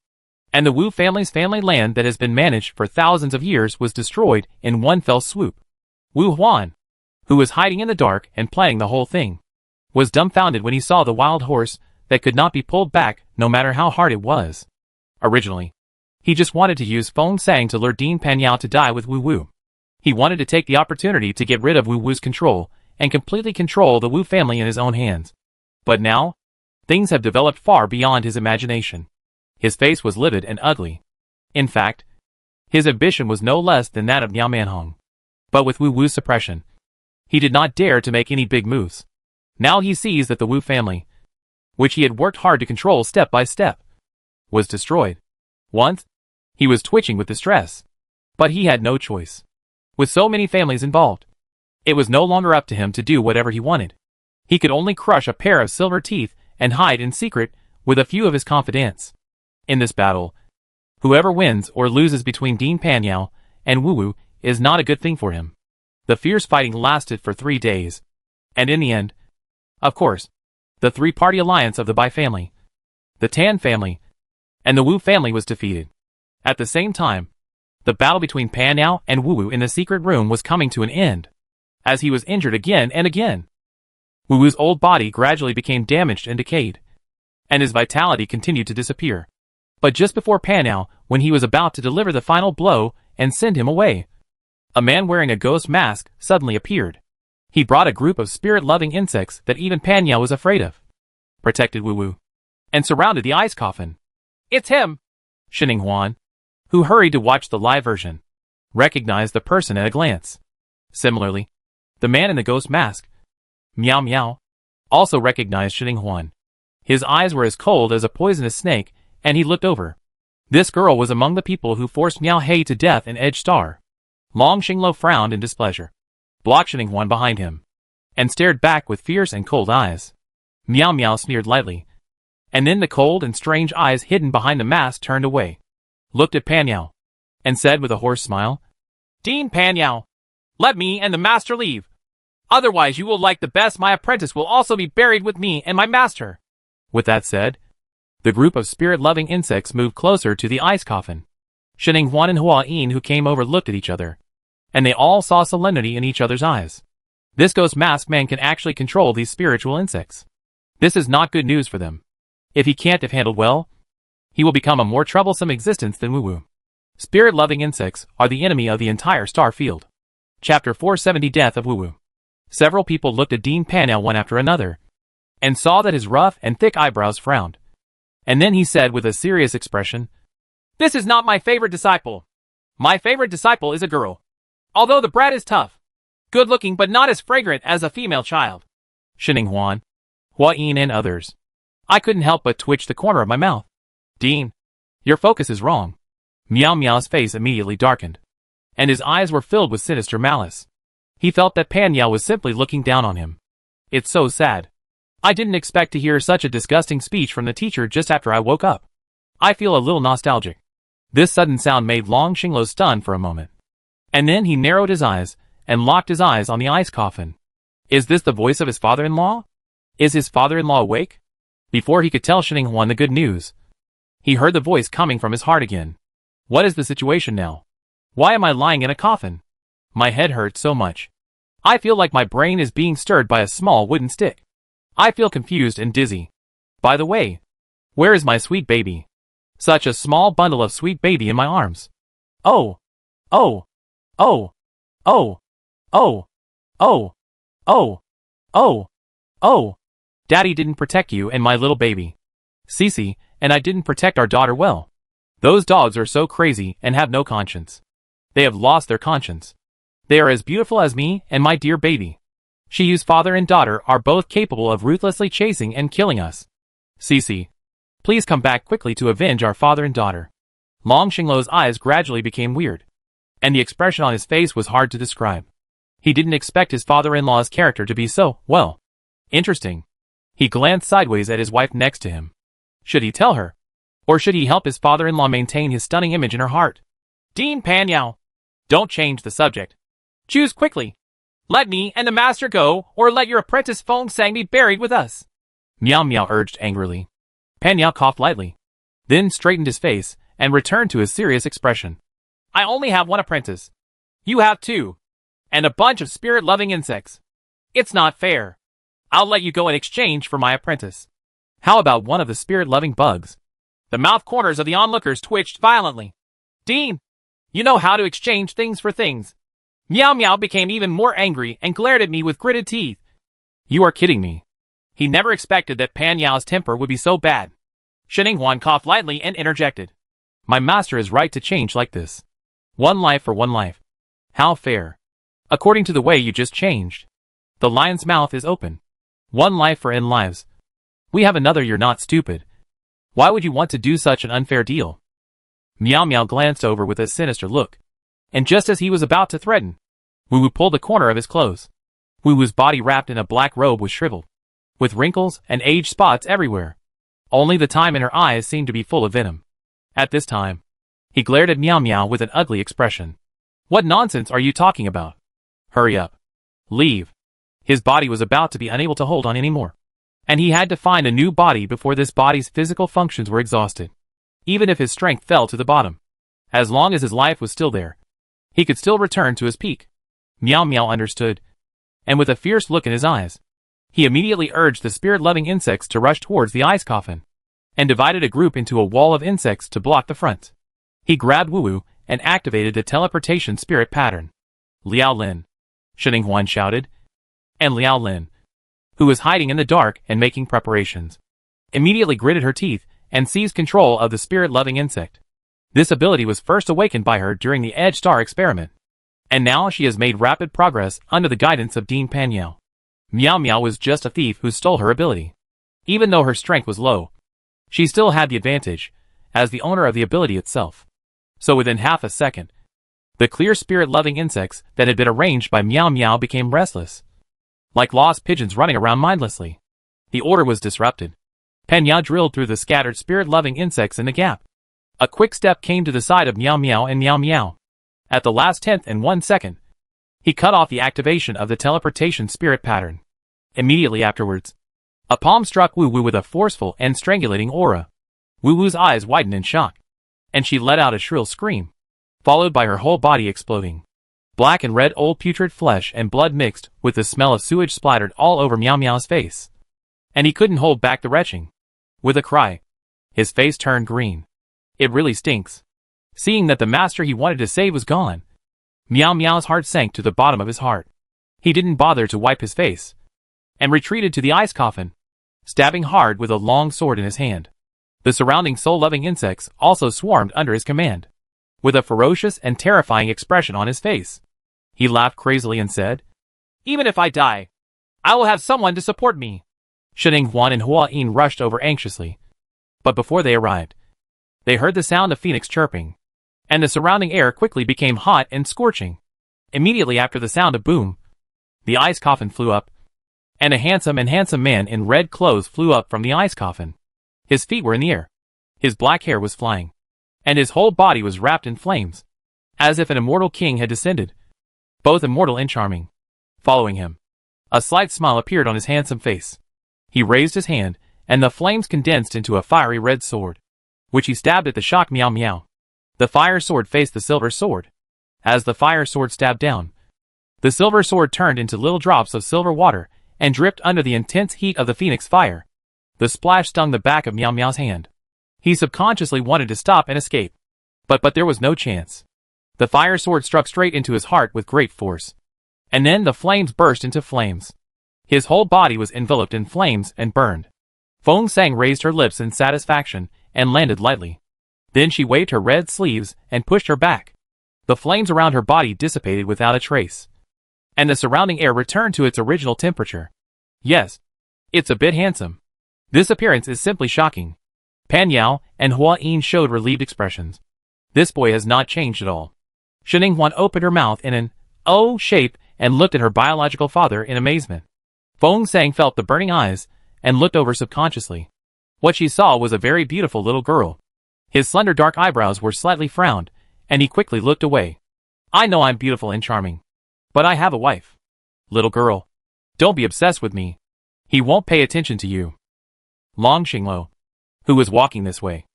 and the Wu family's family land that has been managed for thousands of years was destroyed in one fell swoop. Wu Huan, who was hiding in the dark and planning the whole thing, was dumbfounded when he saw the wild horse that could not be pulled back no matter how hard it was. Originally, he just wanted to use Feng Sang to lure Dean Panyao to die with Wu Wu. He wanted to take the opportunity to get rid of Wu Wu's control and completely control the Wu family in his own hands. But now, things have developed far beyond his imagination. His face was livid and ugly. In fact, his ambition was no less than that of Miao Manhong. But with Wu Wu's suppression, he did not dare to make any big moves. Now he sees that the Wu family, which he had worked hard to control step by step, was destroyed. Once, he was twitching with distress. But he had no choice. With so many families involved, it was no longer up to him to do whatever he wanted. He could only crush a pair of silver teeth and hide in secret with a few of his confidants. In this battle, whoever wins or loses between Dean Panyao and Wu Wu is not a good thing for him. The fierce fighting lasted for 3 days. And in the end, of course, the three-party alliance of the Bai family, the Tan family, and the Wu family was defeated. At the same time, the battle between Panyao and Wu Wu in the secret room was coming to an end, as he was injured again and again. Wu Wu's old body gradually became damaged and decayed, and his vitality continued to disappear. But just before Panyao, when he was about to deliver the final blow and send him away, a man wearing a ghost mask suddenly appeared. He brought a group of spirit-loving insects that even Panyao was afraid of, protected Wu Wu, and surrounded the ice coffin. "It's him!" Shining Huan, who hurried to watch the live version, recognized the person at a glance. Similarly, the man in the ghost mask, Miao Miao, also recognized Shining Huan. His eyes were as cold as a poisonous snake, and he looked over. This girl was among the people who forced Miao He to death in Edge Star. Long Xinglo frowned in displeasure, blocked Xinghuan behind him, and stared back with fierce and cold eyes. Miao Miao sneered lightly, and then the cold and strange eyes hidden behind the mask turned away, looked at Pan Yao, and said with a hoarse smile, "Dean Pan Yao, let me and the master leave. Otherwise you will like the best my apprentice will also be buried with me and my master." With that said, the group of spirit-loving insects moved closer to the ice coffin. Xinghuan and Hua Yin who came over looked at each other, and they all saw solemnity in each other's eyes. This ghost masked man can actually control these spiritual insects. This is not good news for them. If he can't have handled well, he will become a more troublesome existence than Wu-Wu. Spirit-loving insects are the enemy of the entire star field. Chapter 470 Death of Wu-Wu. Several people looked at Dean Panel one after another, and saw that his rough and thick eyebrows frowned. And then he said with a serious expression, "This is not my favorite disciple. My favorite disciple is a girl. Although the brat is tough, good-looking but not as fragrant as a female child." Xinghuan, Hua Yin and others. I couldn't help but twitch the corner of my mouth. "Dean, your focus is wrong." Miao Miao's face immediately darkened, and his eyes were filled with sinister malice. He felt that Pan Yao was simply looking down on him. It's so sad. I didn't expect to hear such a disgusting speech from the teacher just after I woke up. I feel a little nostalgic. This sudden sound made Long Xinglo stun for a moment. And then he narrowed his eyes, and locked his eyes on the ice coffin. Is this the voice of his father-in-law? Is his father-in-law awake? Before he could tell Xinghuan the good news, he heard the voice coming from his heart again. What is the situation now? Why am I lying in a coffin? My head hurts so much. I feel like my brain is being stirred by a small wooden stick. I feel confused and dizzy. By the way, where is my sweet baby? Such a small bundle of sweet baby in my arms. Oh, oh, oh, oh, oh, oh, oh, oh, oh. Daddy didn't protect you and my little baby. Cece and I didn't protect our daughter well. Those dogs are so crazy and have no conscience. They have lost their conscience. They are as beautiful as me and my dear baby. Shiu's father and daughter are both capable of ruthlessly chasing and killing us. Cece, please come back quickly to avenge our father and daughter." Long Xinglo's eyes gradually became weird, and the expression on his face was hard to describe. He didn't expect his father-in-law's character to be so, well, interesting. He glanced sideways at his wife next to him. Should he tell her? Or should he help his father-in-law maintain his stunning image in her heart? "Dean Pan Yao, don't change the subject. Choose quickly. Let me and the master go, or let your apprentice Feng Sang be buried with us." Miao Miao urged angrily. Pan Yao coughed lightly, then straightened his face, and returned to his serious expression. "I only have one apprentice. You have two. And a bunch of spirit-loving insects. It's not fair. I'll let you go in exchange for my apprentice." "How about one of the spirit-loving bugs?" The mouth corners of the onlookers twitched violently. "Dean, you know how to exchange things for things." Miao Miao became even more angry and glared at me with gritted teeth. "You are kidding me." He never expected that Pan Yao's temper would be so bad. Xinghuan coughed lightly and interjected. "My master is right to change like this. One life for one life. How fair. According to the way you just changed. The lion's mouth is open. One life for N lives. We have another. You're not stupid. Why would you want to do such an unfair deal?" Miao Miao glanced over with a sinister look. And just as he was about to threaten, Wu-Wu pulled the corner of his clothes. Wu-Wu's body wrapped in a black robe was shriveled, with wrinkles and age spots everywhere. Only the time in her eyes seemed to be full of venom. At this time, he glared at Miao Miao with an ugly expression. "What nonsense are you talking about? Hurry up. Leave." His body was about to be unable to hold on anymore, and he had to find a new body before this body's physical functions were exhausted. Even if his strength fell to the bottom, as long as his life was still there, he could still return to his peak. Miao Miao understood, and with a fierce look in his eyes, he immediately urged the spirit-loving insects to rush towards the ice coffin, and divided a group into a wall of insects to block the front. He grabbed Wu-Wu and activated the teleportation spirit pattern. "Liao Lin!" Xinghuan shouted, and Liao Lin, who was hiding in the dark and making preparations, immediately gritted her teeth and seized control of the spirit-loving insect. This ability was first awakened by her during the Edge Star experiment, and now she has made rapid progress under the guidance of Dean Pan Yao. Miao Miao was just a thief who stole her ability. Even though her strength was low, she still had the advantage, as the owner of the ability itself. So within half a second, the clear spirit-loving insects that had been arranged by Meow Meow became restless, like lost pigeons running around mindlessly. The order was disrupted. Penya drilled through the scattered spirit-loving insects in the gap. A quick step came to the side of Meow Meow and Meow Meow. At the last 1/10 second, he cut off the activation of the teleportation spirit pattern. Immediately afterwards, a palm struck Wu Wu with a forceful and strangulating aura. Wu Wu's eyes widened in shock, and she let out a shrill scream, followed by her whole body exploding. Black and red old putrid flesh and blood mixed with the smell of sewage splattered all over Meow Meow's face, and he couldn't hold back the retching. With a cry, his face turned green. It really stinks. Seeing that the master he wanted to save was gone, Meow Meow's heart sank to the bottom of his heart. He didn't bother to wipe his face, and retreated to the ice coffin, stabbing hard with a long sword in his hand. The surrounding soul-loving insects also swarmed under his command. With a ferocious and terrifying expression on his face, he laughed crazily and said, "Even if I die, I will have someone to support me." Shining Huan and Hua Yin rushed over anxiously, but before they arrived, they heard the sound of phoenix chirping, and the surrounding air quickly became hot and scorching. Immediately after the sound of boom, the ice coffin flew up, and a handsome man in red clothes flew up from the ice coffin. His feet were in the air, his black hair was flying, and his whole body was wrapped in flames, as if an immortal king had descended, both immortal and charming. Following him, a slight smile appeared on his handsome face. He raised his hand, and the flames condensed into a fiery red sword, which he stabbed at the shocked Meow Meow. The fire sword faced the silver sword. As the fire sword stabbed down, the silver sword turned into little drops of silver water and dripped under the intense heat of the phoenix fire. The splash stung the back of Meow Meow's hand. He subconsciously wanted to stop and escape, but there was no chance. The fire sword struck straight into his heart with great force, and then the flames burst into flames. His whole body was enveloped in flames and burned. Feng Sang raised her lips in satisfaction and landed lightly. Then she waved her red sleeves and pushed her back. The flames around her body dissipated without a trace, and the surrounding air returned to its original temperature. Yes, it's a bit handsome. This appearance is simply shocking. Pan Yao and Hua Yin showed relieved expressions. This boy has not changed at all. Shining Huan opened her mouth in an O shape and looked at her biological father in amazement. Feng Sang felt the burning eyes and looked over subconsciously. What she saw was a very beautiful little girl. His slender dark eyebrows were slightly frowned, and he quickly looked away. "I know I'm beautiful and charming, but I have a wife. Little girl, don't be obsessed with me. He won't pay attention to you." Long Xinglo, who was walking this way,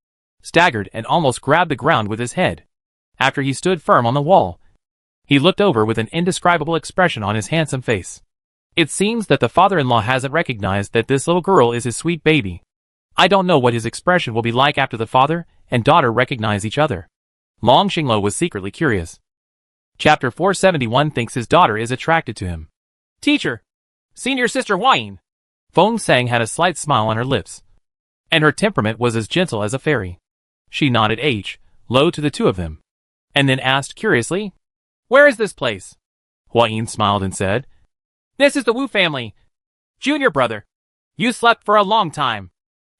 staggered and almost grabbed the ground with his head. After he stood firm on the wall, he looked over with an indescribable expression on his handsome face. It seems that the father-in-law hasn't recognized that this little girl is his sweet baby. I don't know what his expression will be like after the father and daughter recognize each other. Long Xinglo was secretly curious. Chapter 471 thinks his daughter is attracted to him. "Teacher, senior sister Hua Yin." Feng Sang had a slight smile on her lips, and her temperament was as gentle as a fairy. She nodded low to the two of them, and then asked curiously, "Where is this place?" Hua Yin smiled and said, "This is the Wu family. Junior brother. You slept for a long time."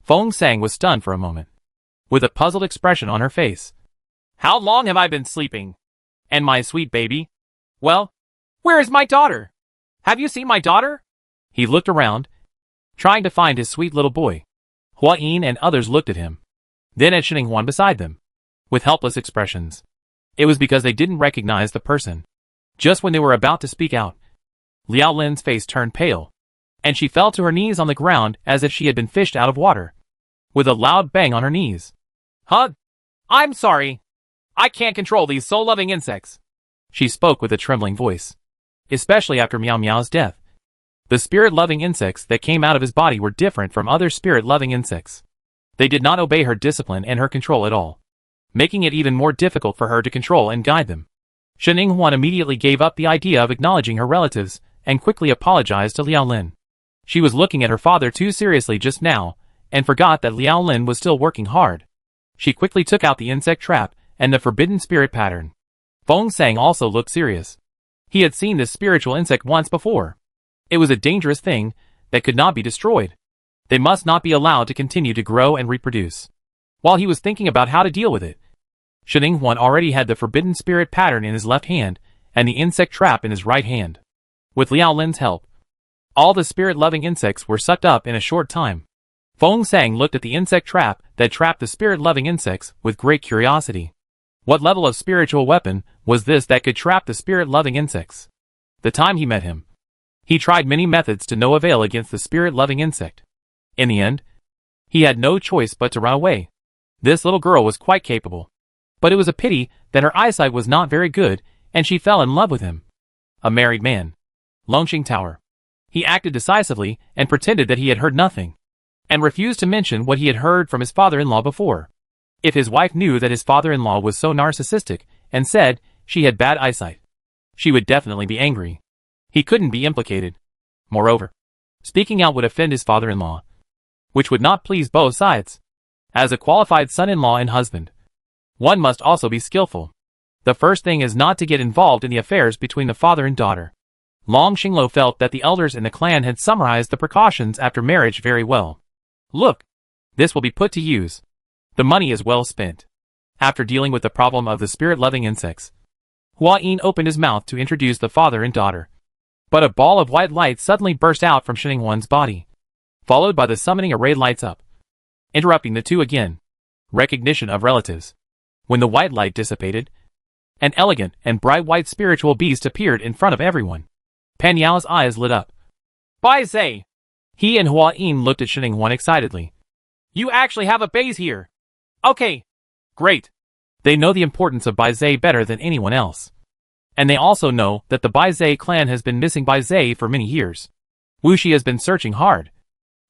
Feng Sang was stunned for a moment, with a puzzled expression on her face. "How long have I been sleeping? And my sweet baby? Well, where is my daughter? Have you seen my daughter?" He looked around, trying to find his sweet little boy. Hua Yin and others looked at him, then at Shining Huan beside them, with helpless expressions. It was because they didn't recognize the person. Just when they were about to speak out, Liao Lin's face turned pale, and she fell to her knees on the ground as if she had been fished out of water, with a loud bang on her knees. "Huh? I'm sorry. I can't control these soul-loving insects." She spoke with a trembling voice. Especially after Meow Meow's death, the spirit-loving insects that came out of his body were different from other spirit-loving insects. They did not obey her discipline and her control at all, making it even more difficult for her to control and guide them. Shining Huan immediately gave up the idea of acknowledging her relatives and quickly apologized to Liao Lin. She was looking at her father too seriously just now and forgot that Liao Lin was still working hard. She quickly took out the insect trap and the forbidden spirit pattern. Feng Sang also looked serious. He had seen this spiritual insect once before. It was a dangerous thing that could not be destroyed. They must not be allowed to continue to grow and reproduce. While he was thinking about how to deal with it, Xininghuan already had the forbidden spirit pattern in his left hand and the insect trap in his right hand. With Liao Lin's help, all the spirit-loving insects were sucked up in a short time. Feng Sang looked at the insect trap that trapped the spirit-loving insects with great curiosity. What level of spiritual weapon was this that could trap the spirit-loving insects? The time he met him, he tried many methods to no avail against the spirit-loving insect. In the end, he had no choice but to run away. This little girl was quite capable. But it was a pity that her eyesight was not very good, and she fell in love with him. A married man. Longxing Tower. He acted decisively and pretended that he had heard nothing, and refused to mention what he had heard from his father-in-law before. If his wife knew that his father-in-law was so narcissistic and said she had bad eyesight, she would definitely be angry. He couldn't be implicated. Moreover, speaking out would offend his father-in-law, which would not please both sides. As a qualified son-in-law and husband, one must also be skillful. The first thing is not to get involved in the affairs between the father and daughter. Long Xinglo felt that the elders in the clan had summarized the precautions after marriage very well. Look, this will be put to use. The money is well spent. After dealing with the problem of the spirit-loving insects, Hua Yin opened his mouth to introduce the father and daughter. But a ball of white light suddenly burst out from Xininghuan's body, followed by the summoning array lights up, interrupting the two again. Recognition of relatives. When the white light dissipated, an elegant and bright white spiritual beast appeared in front of everyone. Pan Yao's eyes lit up. Bai Zai! He and Hua Yin looked at Xininghuan excitedly. You actually have a base here! Okay! Great! They know the importance of Bai Zai better than anyone else. And they also know that the Bai Zai clan has been missing Bai Zai for many years. Wu Shi has been searching hard,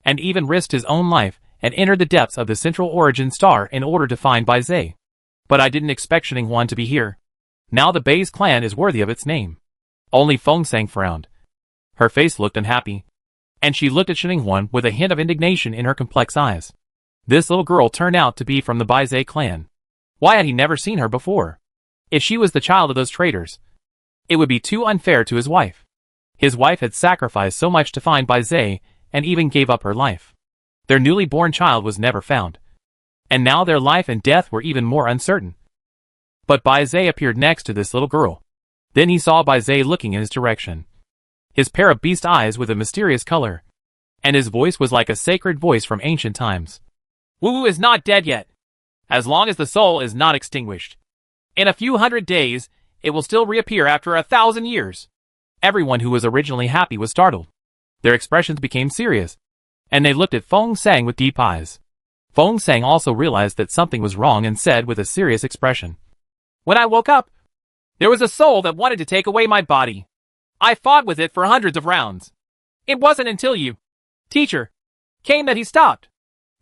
and even risked his own life and entered the depths of the Central Origin Star in order to find Bai Zai. But I didn't expect Xininghuan to be here. Now the Bai's clan is worthy of its name. Only Feng Sang frowned. Her face looked unhappy, and she looked at Xininghuan with a hint of indignation in her complex eyes. This little girl turned out to be from the Bai Zai clan. Why had he never seen her before? If she was the child of those traitors, it would be too unfair to his wife. His wife had sacrificed so much to find Bai Zai and even gave up her life. Their newly born child was never found, and now their life and death were even more uncertain. But Bai Zai appeared next to this little girl. Then he saw Bai Zai looking in his direction. His pair of beast eyes with a mysterious color, and his voice was like a sacred voice from ancient times. Wu is not dead yet. As long as the soul is not extinguished. In a few hundred days, it will still reappear after 1,000 years. Everyone who was originally happy was startled. Their expressions became serious, and they looked at Feng Sang with deep eyes. Feng Sang also realized that something was wrong and said with a serious expression. When I woke up, there was a soul that wanted to take away my body. I fought with it for hundreds of rounds. It wasn't until you, teacher, came that he stopped.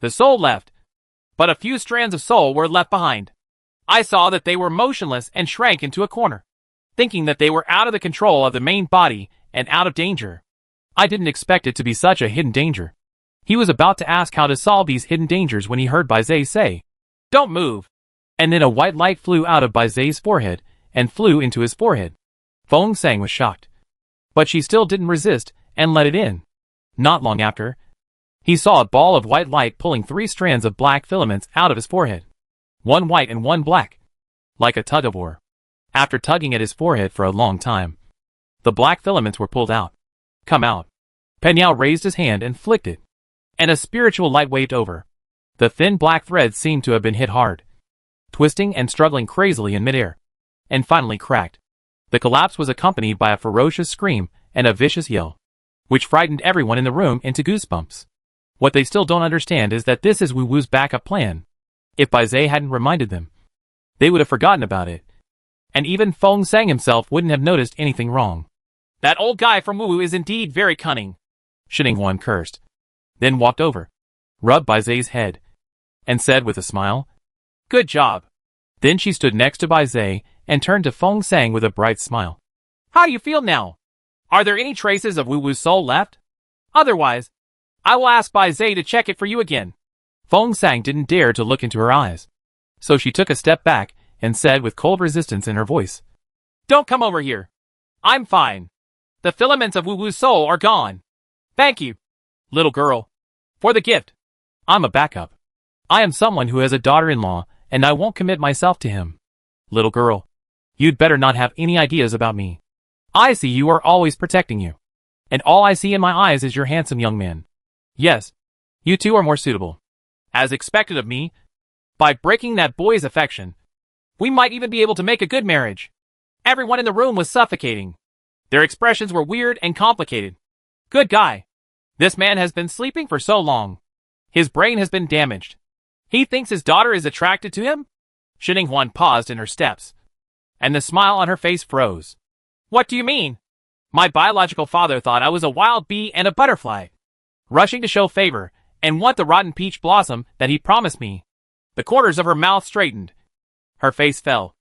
The soul left, but a few strands of soul were left behind. I saw that they were motionless and shrank into a corner, thinking that they were out of the control of the main body and out of danger. I didn't expect it to be such a hidden danger. He was about to ask how to solve these hidden dangers when he heard Bai Zai say, "Don't move." And then a white light flew out of Bai Zai's forehead and flew into his forehead. Feng Sang was shocked, but she still didn't resist and let it in. Not long after, he saw a ball of white light pulling 3 strands of black filaments out of his forehead. One white and one black, like a tug of war. After tugging at his forehead for a long time, the black filaments were pulled out. Come out. Pan Yao raised his hand and flicked it, and a spiritual light waved over. The thin black threads seemed to have been hit hard, twisting and struggling crazily in midair, and finally cracked. The collapse was accompanied by a ferocious scream and a vicious yell, which frightened everyone in the room into goosebumps. What they still don't understand is that this is Wu Wu's backup plan. If Bai Zai hadn't reminded them, they would have forgotten about it, and even Feng Sang himself wouldn't have noticed anything wrong. That old guy from Wu Wu is indeed very cunning, Xininghuan cursed, then walked over, rubbed Bai Zai's head, and said with a smile, "Good job." Then she stood next to Bai Zai and turned to Feng Sang with a bright smile. How do you feel now? Are there any traces of Wu Wu's soul left? Otherwise, I will ask Bai Zai to check it for you again. Feng Sang didn't dare to look into her eyes, so she took a step back and said with cold resistance in her voice, "Don't come over here. I'm fine. The filaments of Wu Wu's soul are gone. Thank you, little girl." For the gift. I'm a backup. I am someone who has a daughter-in-law, and I won't commit myself to him. Little girl, you'd better not have any ideas about me. I see you are always protecting you. And all I see in my eyes is your handsome young man. Yes, you two are more suitable. As expected of me, by breaking that boy's affection, we might even be able to make a good marriage. Everyone in the room was suffocating. Their expressions were weird and complicated. Good guy. This man has been sleeping for so long. His brain has been damaged. He thinks his daughter is attracted to him? Xininghuan paused in her steps, and the smile on her face froze. What do you mean? My biological father thought I was a wild bee and a butterfly, rushing to show favor and want the rotten peach blossom that he promised me. The corners of her mouth straightened. Her face fell,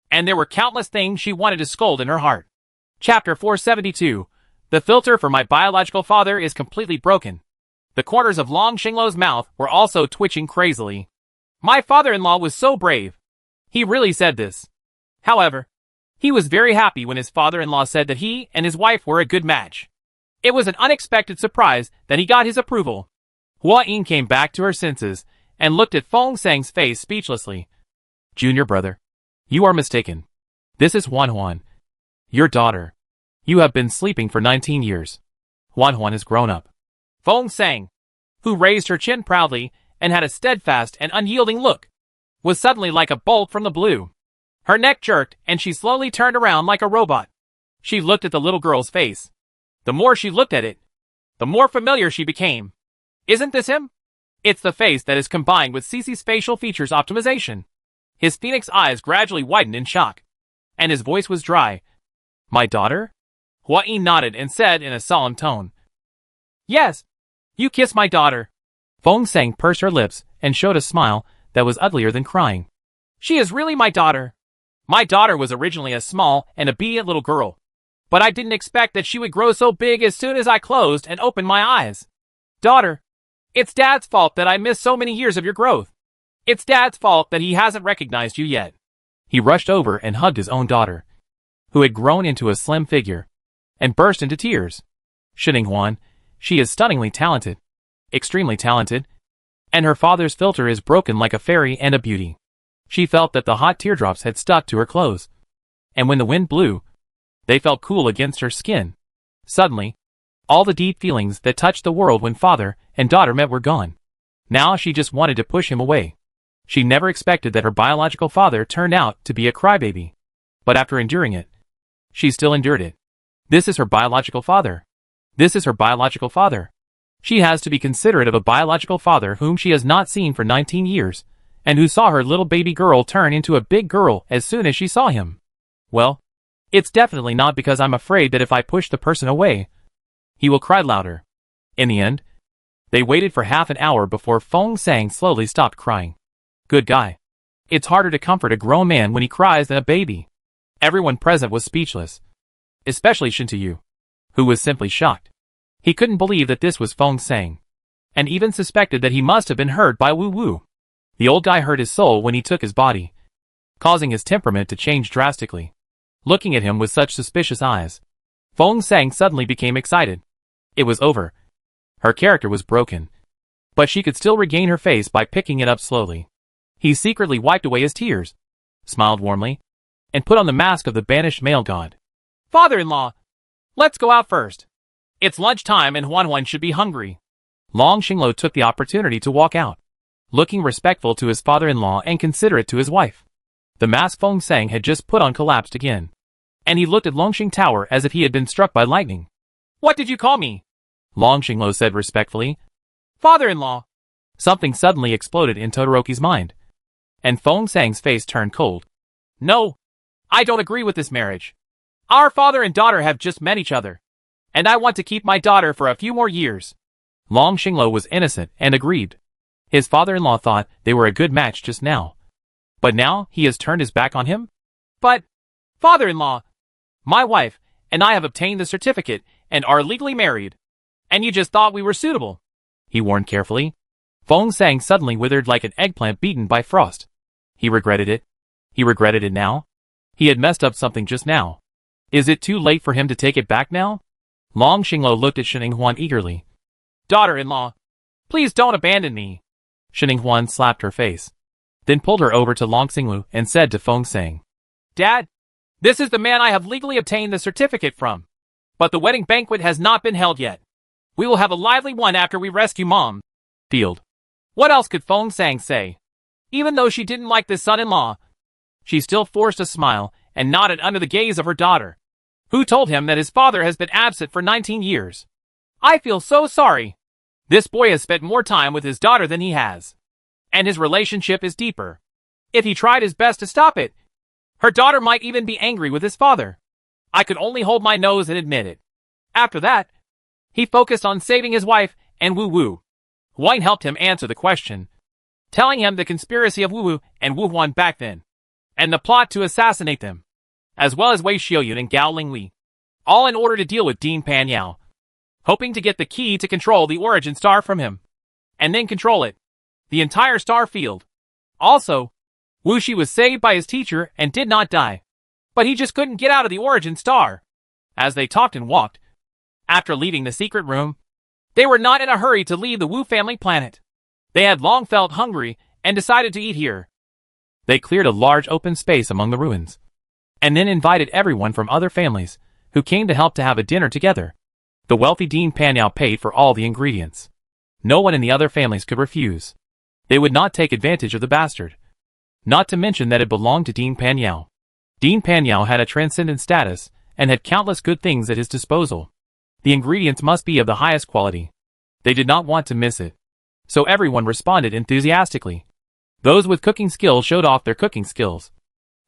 and there were countless things she wanted to scold in her heart. Chapter 472. The filter for my biological father is completely broken. The corners of Long Xingluo's mouth were also twitching crazily. My father-in-law was so brave. He really said this. However, he was very happy when his father-in-law said that he and his wife were a good match. It was an unexpected surprise that he got his approval. Hua Ying came back to her senses and looked at Feng Sang's face speechlessly. Junior brother, you are mistaken. This is Huan, your daughter. You have been sleeping for 19 years. Huan is grown up. Feng Sang, who raised her chin proudly and had a steadfast and unyielding look, was suddenly like a bolt from the blue. Her neck jerked and she slowly turned around like a robot. She looked at the little girl's face. The more she looked at it, the more familiar she became. Isn't this him? It's the face that is combined with Cece's facial features optimization. His phoenix eyes gradually widened in shock, and his voice was dry. My daughter? Hua Ying nodded and said in a solemn tone. Yes, you kiss my daughter. Feng Sang pursed her lips and showed a smile that was uglier than crying. She is really my daughter. My daughter was originally a small and obedient little girl, but I didn't expect that she would grow so big as soon as I closed and opened my eyes. Daughter, it's Dad's fault that I missed so many years of your growth. It's Dad's fault that he hasn't recognized you yet. He rushed over and hugged his own daughter, who had grown into a slim figure, and burst into tears. Xininghuan, she is stunningly talented. Extremely talented. And her father's filter is broken like a fairy and a beauty. She felt that the hot teardrops had stuck to her clothes. And when the wind blew, they felt cool against her skin. Suddenly, all the deep feelings that touched the world when father and daughter met were gone. Now she just wanted to push him away. She never expected that her biological father turned out to be a crybaby. But after enduring it, she still endured it. This is her biological father. This is her biological father. She has to be considerate of a biological father whom she has not seen for 19 years, and who saw her little baby girl turn into a big girl as soon as she saw him. Well, it's definitely not because I'm afraid that if I push the person away, he will cry louder. In the end, they waited for half an hour before Feng Sang slowly stopped crying. Good guy. It's harder to comfort a grown man when he cries than a baby. Everyone present was speechless, especially Shintayu, who was simply shocked. He couldn't believe that this was Feng Sang, and even suspected that he must have been hurt by Wu Wu. The old guy hurt his soul when he took his body, causing his temperament to change drastically. Looking at him with such suspicious eyes, Feng Sang suddenly became excited. It was over. Her character was broken, but she could still regain her face by picking it up slowly. He secretly wiped away his tears, smiled warmly, and put on the mask of the banished male god. Father-in-law, let's go out first. It's lunchtime and Huan should be hungry. Long Xingluo took the opportunity to walk out, looking respectful to his father-in-law and considerate to his wife. The mask Feng Sang had just put on collapsed again, and he looked at Longxing Tower as if he had been struck by lightning. What did you call me? Long Xingluo said respectfully. Father-in-law. Something suddenly exploded in Todoroki's mind, and Feng Sang's face turned cold. No, I don't agree with this marriage. Our father and daughter have just met each other, and I want to keep my daughter for a few more years. Long Xingluo was innocent and agreed. His father-in-law thought they were a good match just now. But now he has turned his back on him? But, father-in-law, my wife and I have obtained the certificate and are legally married. And you just thought we were suitable, he warned carefully. Feng Sang suddenly withered like an eggplant beaten by frost. He regretted it. He regretted it now. He had messed up something just now. Is it too late for him to take it back now? Long Xingluo looked at Xininghuan eagerly. Daughter-in-law, Please don't abandon me. Shinning-Huan slapped her face, then pulled her over to Long Xinglu and said to Feng Sang, Dad, this is the man I have legally obtained the certificate from. But the wedding banquet has not been held yet. We will have a lively one after we rescue Mom. Field. What else could Feng Sang say? Even though she didn't like this son-in-law, she still forced a smile and nodded under the gaze of her daughter, who told him that his father has been absent for 19 years. I feel so sorry. This boy has spent more time with his daughter than he has, and his relationship is deeper. If he tried his best to stop it, her daughter might even be angry with his father. I could only hold my nose and admit it. After that, he focused on saving his wife and Wu Wu. Huang helped him answer the question, telling him the conspiracy of Wu Wu and Wu Huan back then, and the plot to assassinate them, as well as Wei Xiaoyun and Gao Lingwei, all in order to deal with Dean Panyao, hoping to get the key to control the origin star from him, and then control it, the entire star field. Also, Wu Shi was saved by his teacher and did not die, but he just couldn't get out of the origin star. As they talked and walked, after leaving the secret room, they were not in a hurry to leave the Wu family planet. They had long felt hungry and decided to eat here. They cleared a large open space among the ruins, and then invited everyone from other families who came to help to have a dinner together. The wealthy Dean Panyao paid for all the ingredients. No one in the other families could refuse. They would not take advantage of the bastard. Not to mention that it belonged to Dean Panyao. Dean Panyao had a transcendent status and had countless good things at his disposal. The ingredients must be of the highest quality. They did not want to miss it. So everyone responded enthusiastically. Those with cooking skills showed off their cooking skills,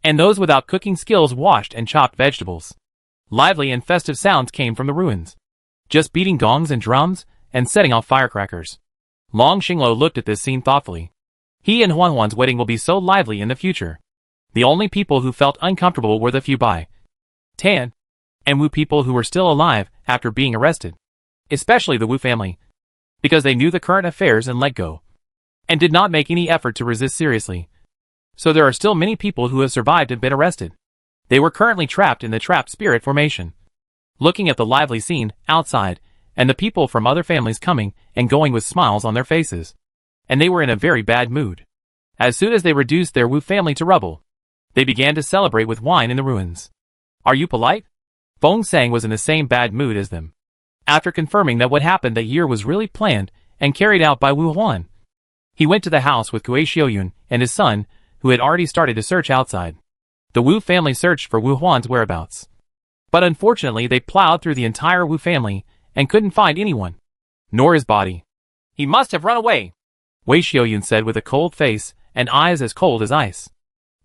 and those without cooking skills washed and chopped vegetables. Lively and festive sounds came from the ruins, just beating gongs and drums and setting off firecrackers. Long Xinglo looked at this scene thoughtfully. He and Huan's wedding will be so lively in the future. The only people who felt uncomfortable were the few Bai, Tan, and Wu people who were still alive after being arrested, especially the Wu family, because they knew the current affairs and let go, and did not make any effort to resist seriously. So there are still many people who have survived and been arrested. They were currently trapped in the trapped spirit formation, looking at the lively scene outside, and the people from other families coming and going with smiles on their faces. And they were in a very bad mood. As soon as they reduced their Wu family to rubble, they began to celebrate with wine in the ruins. Are you polite? Feng Sang was in the same bad mood as them. After confirming that what happened that year was really planned and carried out by Wu Huan, he went to the house with Wei Xiaoyun and his son, who had already started to search outside. The Wu family searched for Wu Huan's whereabouts, but unfortunately they plowed through the entire Wu family and couldn't find anyone, nor his body. He must have run away, Wei Xiaoyun said with a cold face and eyes as cold as ice.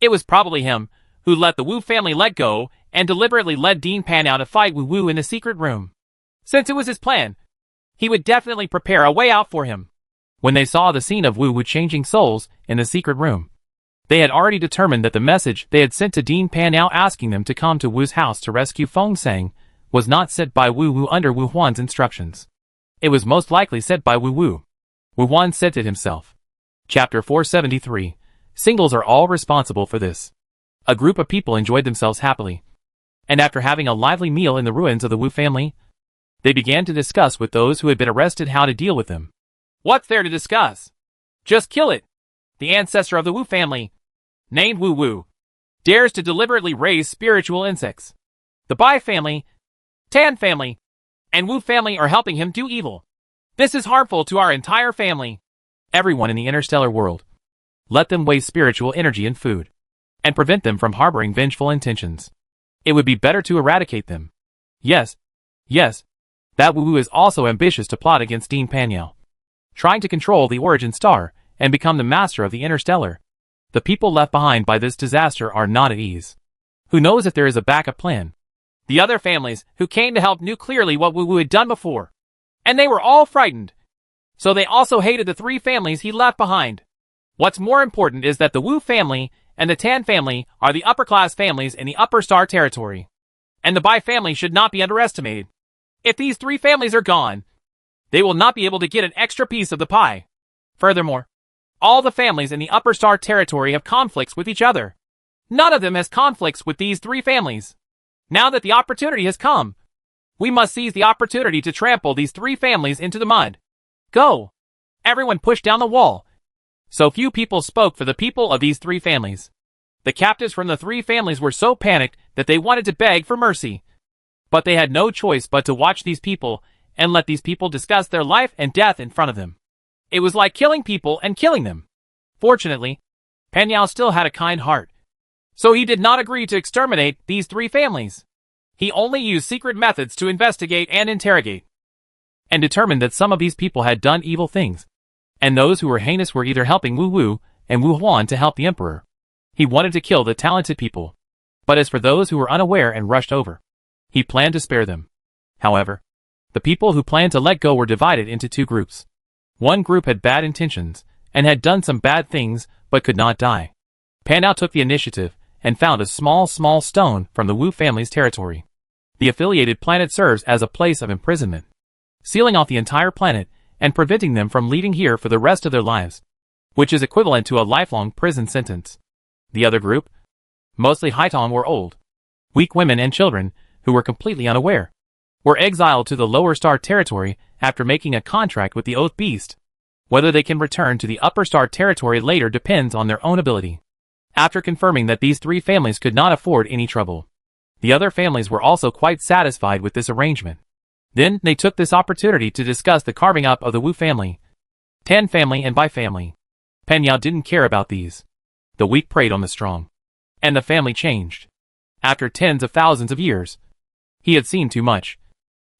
It was probably him who let the Wu family let go and deliberately led Dean Panyao to fight Wu Wu in a secret room. Since it was his plan, he would definitely prepare a way out for him. When they saw the scene of Wu Wu changing souls in the secret room, they had already determined that the message they had sent to Dean Panyao asking them to come to Wu's house to rescue Feng Sang was not sent by Wu Wu under Wu Huan's instructions. It was most likely sent by Wu Wu. Wu Huan sent it himself. Chapter 473. Singles are all responsible for this. A group of people enjoyed themselves happily, and after having a lively meal in the ruins of the Wu family, they began to discuss with those who had been arrested how to deal with them. What's there to discuss? Just kill it. The ancestor of the Wu family, named Wu Wu, dares to deliberately raise spiritual insects. The Bai family, Tan family, and Wu family are helping him do evil. This is harmful to our entire family. Everyone in the interstellar world. Let them waste spiritual energy in food, and prevent them from harboring vengeful intentions. It would be better to eradicate them. Yes, that Wu Wu is also ambitious to plot against Dean Panyao, trying to control the origin star and become the master of the interstellar. The people left behind by this disaster are not at ease. Who knows if there is a backup plan? The other families who came to help knew clearly what Wu Wu had done before, and they were all frightened. So they also hated the three families he left behind. What's more important is that the Wu family and the Tan family are the upper-class families in the upper star territory, and the Bai family should not be underestimated. If these three families are gone, they will not be able to get an extra piece of the pie. Furthermore, all the families in the upper star territory have conflicts with each other. None of them has conflicts with these three families. Now that the opportunity has come, we must seize the opportunity to trample these three families into the mud. Go! everyone pushed down the wall. So few people spoke for the people of these three families. The captives from the three families were so panicked that they wanted to beg for mercy. But they had no choice but to watch these people and let these people discuss their life and death in front of them. It was like killing people and killing them. Fortunately, Pan Yao still had a kind heart. So he did not agree to exterminate these three families. He only used secret methods to investigate and interrogate, and determined that some of these people had done evil things, and those who were heinous were either helping Wu Wu and Wu Huan to help the emperor. He wanted to kill the talented people, but as for those who were unaware and rushed over, he planned to spare them. However, the people who planned to let go were divided into two groups. One group had bad intentions and had done some bad things but could not die. Pan Yao took the initiative and found a small stone from the Wu family's territory. The affiliated planet serves as a place of imprisonment, sealing off the entire planet and preventing them from leaving here for the rest of their lives, which is equivalent to a lifelong prison sentence. The other group, mostly Haitong, were old, weak women and children who were completely unaware, were exiled to the lower star territory after making a contract with the Oath Beast. Whether they can return to the upper star territory later depends on their own ability. After confirming that these three families could not afford any trouble, the other families were also quite satisfied with this arrangement. Then they took this opportunity to discuss the carving up of the Wu family, Tan family and Bai family. Pan Yao didn't care about these. The weak preyed on the strong, and the family changed. After tens of thousands of years, he had seen too much,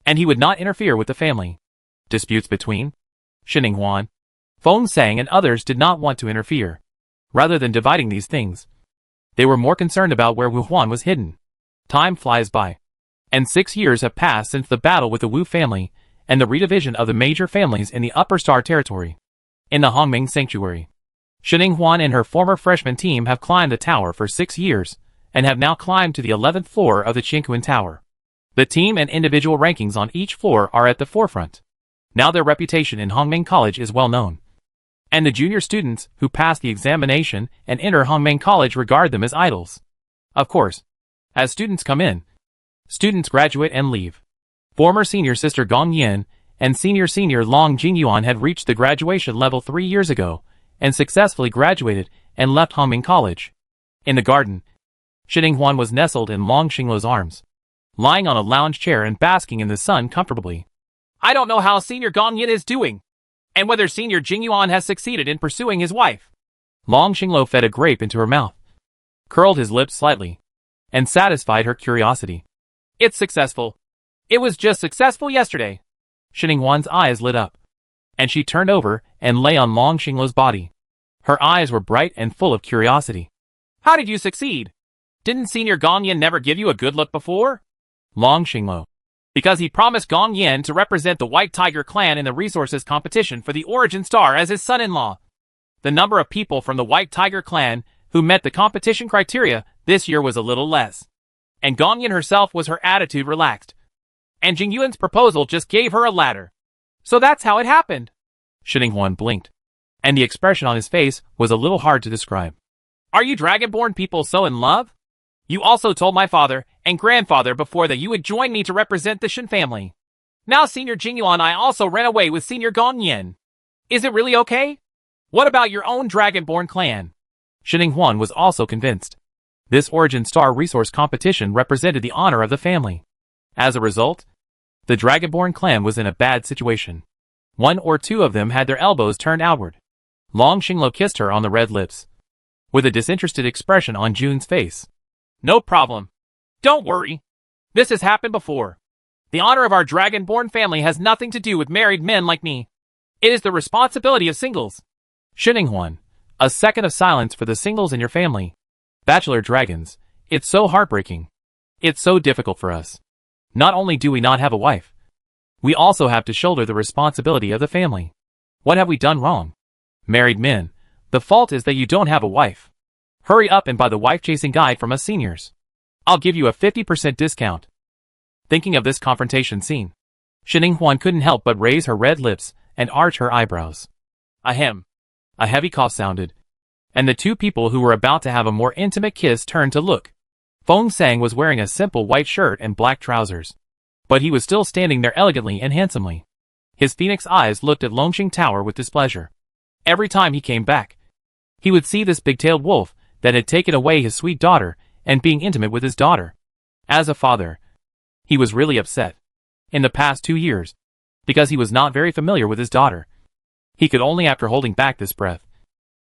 and he would not interfere with the family. Disputes between Shining Huan, Feng Sang and others did not want to interfere. Rather than dividing these things, they were more concerned about where Wu Huan was hidden. Time flies by, and 6 years have passed since the battle with the Wu family and the redivision of the major families in the upper star territory. In the Hongming Sanctuary, Shining Huan and her former freshman team have climbed the tower for 6 years, and have now climbed to the 11th floor of the Qingquan Tower. The team and individual rankings on each floor are at the forefront. Now their reputation in Hongming College is well known, and the junior students who pass the examination and enter Hongming College regard them as idols. Of course, as students come in, students graduate and leave. Former senior sister Gong Yin and senior Long Jingyuan had reached the graduation level 3 years ago, and successfully graduated and left Hongming College. In the garden, Shining Huan was nestled in Long Xingluo's arms, lying on a lounge chair and basking in the sun comfortably. I don't know how senior Gong Yin is doing, and whether senior Jingyuan has succeeded in pursuing his wife. Long Xingluo fed a grape into her mouth, curled his lips slightly, and satisfied her curiosity. It's successful. It was just successful yesterday. Shining Huan's eyes lit up, and she turned over and lay on Long Xingluo's body. Her eyes were bright and full of curiosity. How did you succeed? Didn't senior Gong Yin never give you a good look before? Long Xingluo. Because he promised Gong Yin to represent the White Tiger clan in the resources competition for the Origin Star as his son-in-law. The number of people from the White Tiger clan who met the competition criteria this year was a little less, and Gong Yin herself was her attitude relaxed, and Jingyuan's proposal just gave her a ladder. So that's how it happened. Shining Huan blinked, and the expression on his face was a little hard to describe. Are you Dragonborn people so in love? You also told my father and grandfather before that you would join me to represent the Shen family. Now senior Jingyuan and I also ran away with senior Gong Yin. Is it really okay? What about your own Dragonborn clan? Shining Huan was also convinced. This Origin Star resource competition represented the honor of the family. As a result, the Dragonborn clan was in a bad situation. One or two of them had their elbows turned outward. Long Xingluo kissed her on the red lips, with a disinterested expression on Jun's face. No problem. Don't worry. This has happened before. The honor of our Dragonborn family has nothing to do with married men like me. It is the responsibility of singles. Shining Huan, a second of silence for the singles in your family. Bachelor dragons, it's so heartbreaking. It's so difficult for us. Not only do we not have a wife, we also have to shoulder the responsibility of the family. What have we done wrong? Married men, the fault is that you don't have a wife. Hurry up and buy the wife-chasing guide from us seniors. I'll give you a 50% discount. Thinking of this confrontation scene, Shining Huan couldn't help but raise her red lips and arch her eyebrows. Ahem. A heavy cough sounded, and the two people who were about to have a more intimate kiss turned to look. Feng Sang was wearing a simple white shirt and black trousers, but he was still standing there elegantly and handsomely. His phoenix eyes looked at Longxing Tower with displeasure. Every time he came back, he would see this big-tailed wolf that had taken away his sweet daughter and being intimate with his daughter. As a father, he was really upset. In the past 2 years, because he was not very familiar with his daughter, he could only after holding back this breath.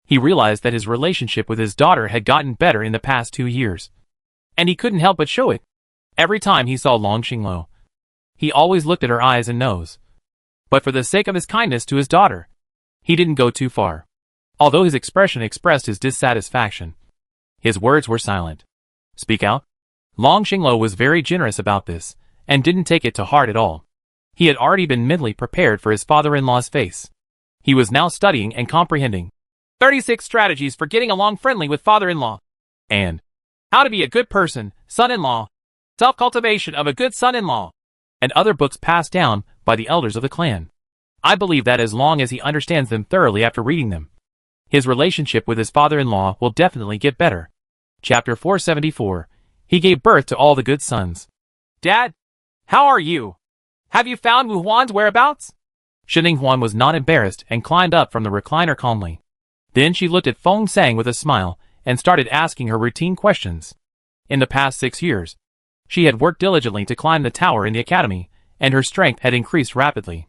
He realized that his relationship with his daughter had gotten better in the past 2 years. And he couldn't help but show it. Every time he saw Longxinglo, he always looked at her eyes and nose. But for the sake of his kindness to his daughter, he didn't go too far. Although his expression expressed his dissatisfaction, his words were silent. Speak out? Longxinglo was very generous about this, and didn't take it to heart at all. He had already been mentally prepared for his father-in-law's face. He was now studying and comprehending 36 strategies for getting along friendly with father-in-law, and how to be a good person, son-in-law, self-cultivation of a good son-in-law, and other books passed down by the elders of the clan. I believe that as long as he understands them thoroughly after reading them, his relationship with his father-in-law will definitely get better. Chapter 474. He gave birth to all the good sons. Dad, how are you? Have you found Wu Huan's whereabouts? Shining Huan was not embarrassed and climbed up from the recliner calmly. Then she looked at Feng Sang with a smile and started asking her routine questions. In the past 6 years, she had worked diligently to climb the tower in the academy, and her strength had increased rapidly.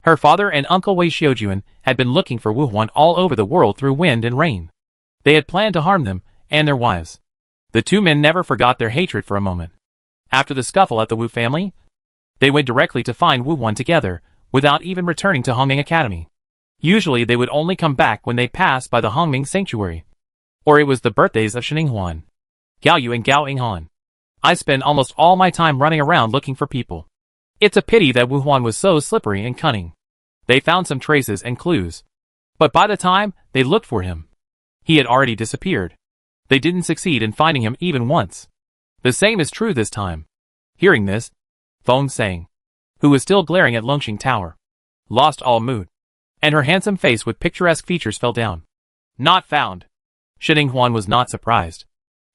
Her father and Uncle Wei Xiujuan had been looking for Wu Huan all over the world through wind and rain. They had planned to harm them and their wives. The two men never forgot their hatred for a moment. After the scuffle at the Wu family, they went directly to find Wu Huan together, without even returning to Hongming Academy. Usually they would only come back when they passed by the Hongming Sanctuary. Or it was the birthdays of Shining Huan, Gao Yu and Gao Inghan. I spend almost all my time running around looking for people. It's a pity that Wu Huan was so slippery and cunning. They found some traces and clues. But by the time they looked for him, he had already disappeared. They didn't succeed in finding him even once. The same is true this time. Hearing this, Feng Sang, who was still glaring at Longxing Tower, lost all mood, and her handsome face with picturesque features fell down. Not found. Shining Huan was not surprised.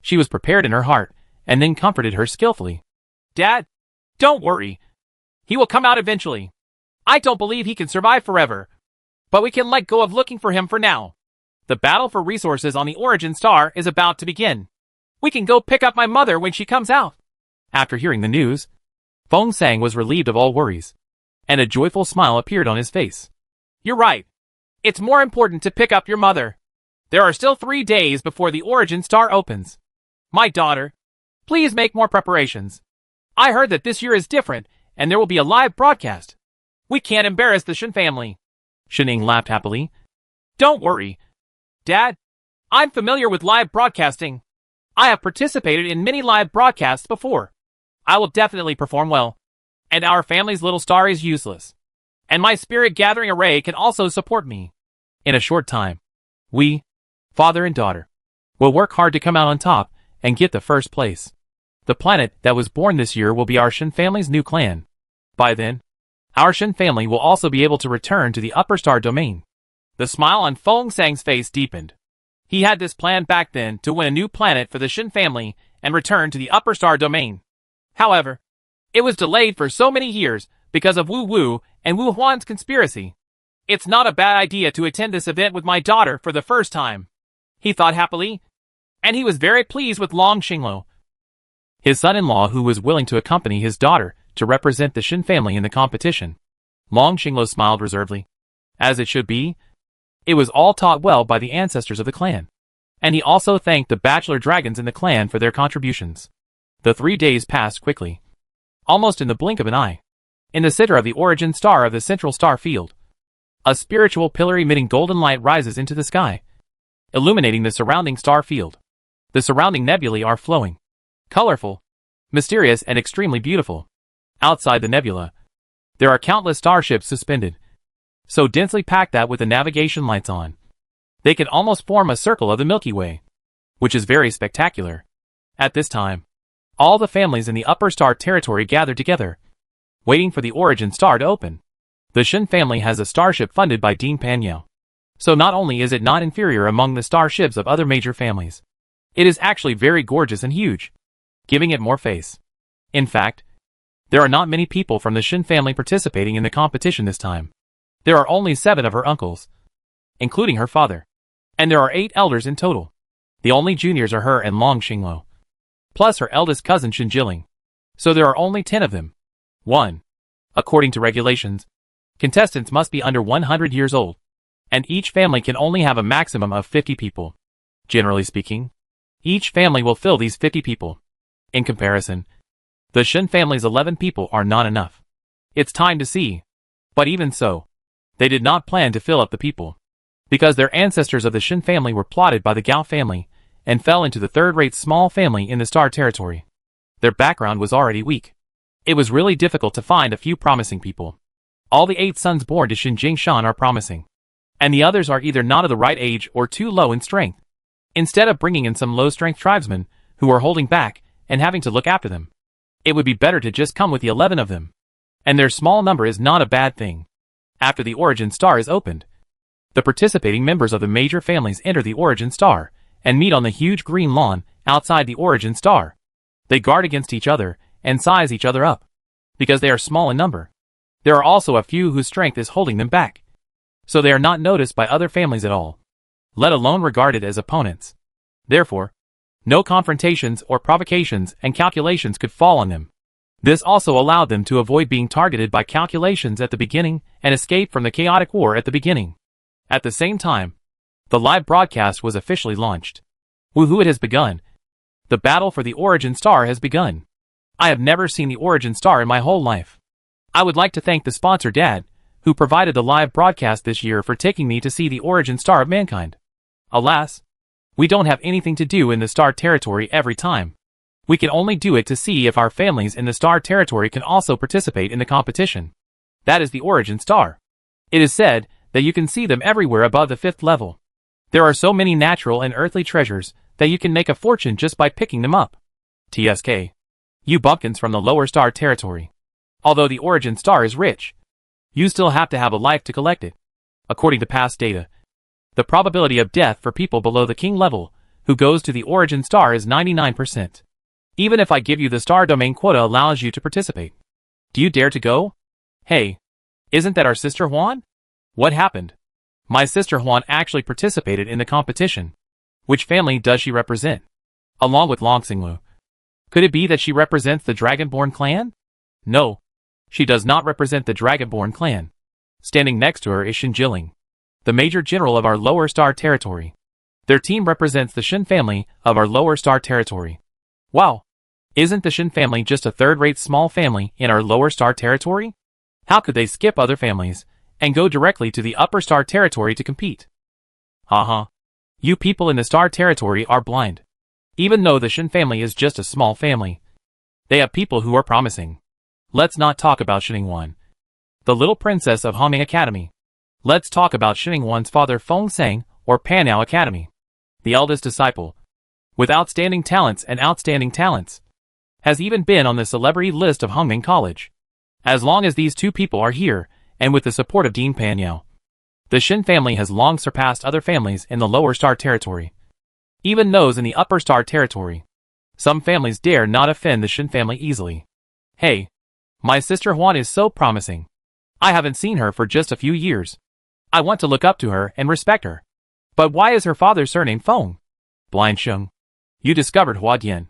She was prepared in her heart, and then comforted her skillfully. Dad, don't worry. He will come out eventually. I don't believe he can survive forever. But we can let go of looking for him for now. The battle for resources on the Origin Star is about to begin. We can go pick up my mother when she comes out. After hearing the news, Feng Sang was relieved of all worries, and a joyful smile appeared on his face. You're right. It's more important to pick up your mother. There are still 3 days before the Origin Star opens. My daughter, please make more preparations. I heard that this year is different, and there will be a live broadcast. We can't embarrass the Shen family. Shining laughed happily. Don't worry. Dad, I'm familiar with live broadcasting. I have participated in many live broadcasts before. I will definitely perform well. And our family's little star is useless. And my spirit gathering array can also support me. In a short time, we, father and daughter, will work hard to come out on top and get the first place. The planet that was born this year will be our Shen family's new clan. By then, our Shen family will also be able to return to the upper star domain. The smile on Feng Sang's face deepened. He had this plan back then to win a new planet for the Shen family and return to the upper star domain. However, it was delayed for so many years because of Wu Wu and Wu Huan's conspiracy. It's not a bad idea to attend this event with my daughter for the first time, he thought happily, and he was very pleased with Longxinglo, his son-in-law, who was willing to accompany his daughter to represent the Shen family in the competition. Longxinglo smiled reservedly. As it should be, it was all taught well by the ancestors of the clan, and he also thanked the bachelor dragons in the clan for their contributions. The 3 days passed quickly, almost in the blink of an eye. In the center of the origin star of the central star field, a spiritual pillar emitting golden light rises into the sky, illuminating the surrounding star field. The surrounding nebulae are flowing, colorful, mysterious, and extremely beautiful. Outside the nebula, there are countless starships suspended, so densely packed that with the navigation lights on, they can almost form a circle of the Milky Way, which is very spectacular. At this time, all the families in the upper star territory gathered together, waiting for the origin star to open. The Shen family has a starship funded by Dean Panyao, so not only is it not inferior among the starships of other major families, it is actually very gorgeous and huge, giving it more face. In fact, There are not many people from the Shin family participating in the competition this time. There are only 7 of her uncles, including her father. And there are 8 elders in total. The only juniors are her and Long Xinglo, plus her eldest cousin Shin Jiling. So there are only 10 of them. 1. According to regulations, contestants must be under 100 years old, and each family can only have a maximum of 50 people. Generally speaking, each family will fill these 50 people. In comparison, the Shin family's 11 people are not enough. It's time to see. But even so, they did not plan to fill up the people, because their ancestors of the Shin family were plotted by the Gao family and fell into the third-rate small family in the Star Territory. Their background was already weak. It was really difficult to find a few promising people. All the 8 sons born to Shin Jingshan are promising, and the others are either not of the right age or too low in strength. Instead of bringing in some low-strength tribesmen who are holding back and having to look after them, it would be better to just come with the 11 of them. And their small number is not a bad thing. After the Origin Star is opened, the participating members of the major families enter the Origin Star and meet on the huge green lawn outside the Origin Star. They guard against each other and size each other up, because they are small in number. There are also a few whose strength is holding them back, so they are not noticed by other families at all, let alone regarded as opponents. Therefore, no confrontations or provocations and calculations could fall on them. This also allowed them to avoid being targeted by calculations at the beginning and escape from the chaotic war at the beginning. At the same time, the live broadcast was officially launched. Woohoo, it has begun. The battle for the Origin Star has begun. I have never seen the Origin Star in my whole life. I would like to thank the sponsor Dad, who provided the live broadcast this year, for taking me to see the Origin Star of mankind. Alas, we don't have anything to do in the Star Territory every time. We can only do it to see if our families in the Star Territory can also participate in the competition. That is the Origin Star. It is said that you can see them everywhere above the 5th level. There are so many natural and earthly treasures that you can make a fortune just by picking them up. TSK. You bumpkins from the lower Star Territory. Although the Origin Star is rich, you still have to have a life to collect it. According to past data, the probability of death for people below the king level who goes to the Origin Star is 99%. Even if I give you the star domain quota allows you to participate. Do you dare to go? Hey, isn't that our sister Huan? What happened? My sister Huan actually participated in the competition. Which family does she represent? Along with Long Xinglu. Could it be that she represents the Dragonborn clan? No, she does not represent the Dragonborn clan. Standing next to her is Shin Jiling, the major general of our lower Star Territory. Their team represents the Shin family of our lower Star Territory. Wow, isn't the Shin family just a third-rate small family in our lower Star Territory? How could they skip other families and go directly to the upper Star Territory to compete? Haha. You people in the Star Territory are blind. Even though the Shin family is just a small family, they have people who are promising. Let's not talk about Xiningwan, the little princess of Hongming Academy. Let's talk about Xiningwan's father Feng Sang, or Panao Academy, the eldest disciple, with outstanding talents, has even been on the celebrity list of Hongming College. As long as these two people are here, and with the support of Dean Panyao, the Shin family has long surpassed other families in the lower Star Territory. Even those in the upper Star Territory. Some families dare not offend the Shin family easily. Hey, my sister Huan is so promising. I haven't seen her for just a few years. I want to look up to her and respect her. But why is her father's surname Feng? Blind Sheng. You discovered Hua Dian.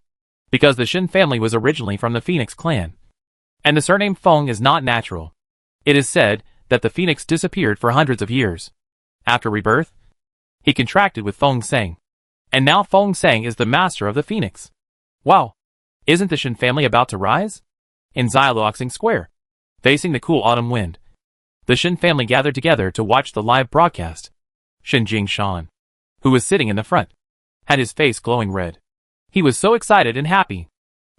Because the Shin family was originally from the Phoenix clan. And the surname Feng is not natural. It is said that the Phoenix disappeared for hundreds of years. After rebirth, he contracted with Feng Sang. And now Feng Sang is the master of the Phoenix. Wow! Isn't the Shin family about to rise? In Xiaoluoxing Square, facing the cool autumn wind, the Shin family gathered together to watch the live broadcast. Shin Jingshan, who was sitting in the front, had his face glowing red. He was so excited and happy.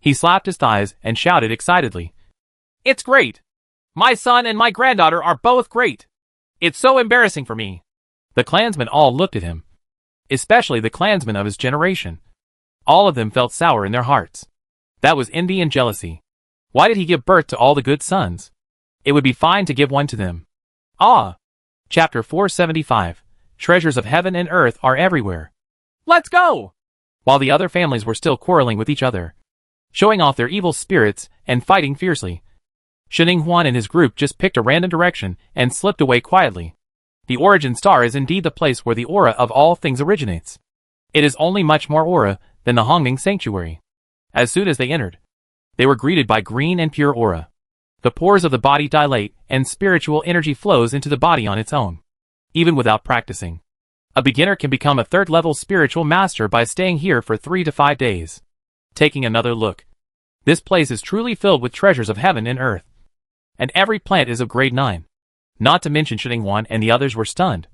He slapped his thighs and shouted excitedly, "It's great! My son and my granddaughter are both great! It's so embarrassing for me!" The clansmen all looked at him, especially the clansmen of his generation. All of them felt sour in their hearts. That was envy and jealousy. Why did he give birth to all the good sons? It would be fine to give one to them. Ah! Chapter 475. Treasures of heaven and earth are everywhere. Let's go! While the other families were still quarreling with each other, showing off their evil spirits and fighting fiercely, Shining Huan and his group just picked a random direction and slipped away quietly. The origin star is indeed the place where the aura of all things originates. It is only much more aura than the Hongming Sanctuary. As soon as they entered, they were greeted by green and pure aura. The pores of the body dilate and spiritual energy flows into the body on its own. Even without practicing, a beginner can become a third-level spiritual master by staying here for 3 to 5 days. Taking another look, this place is truly filled with treasures of heaven and earth. And every plant is of grade 9. Not to mention Shining Huan and the others were stunned.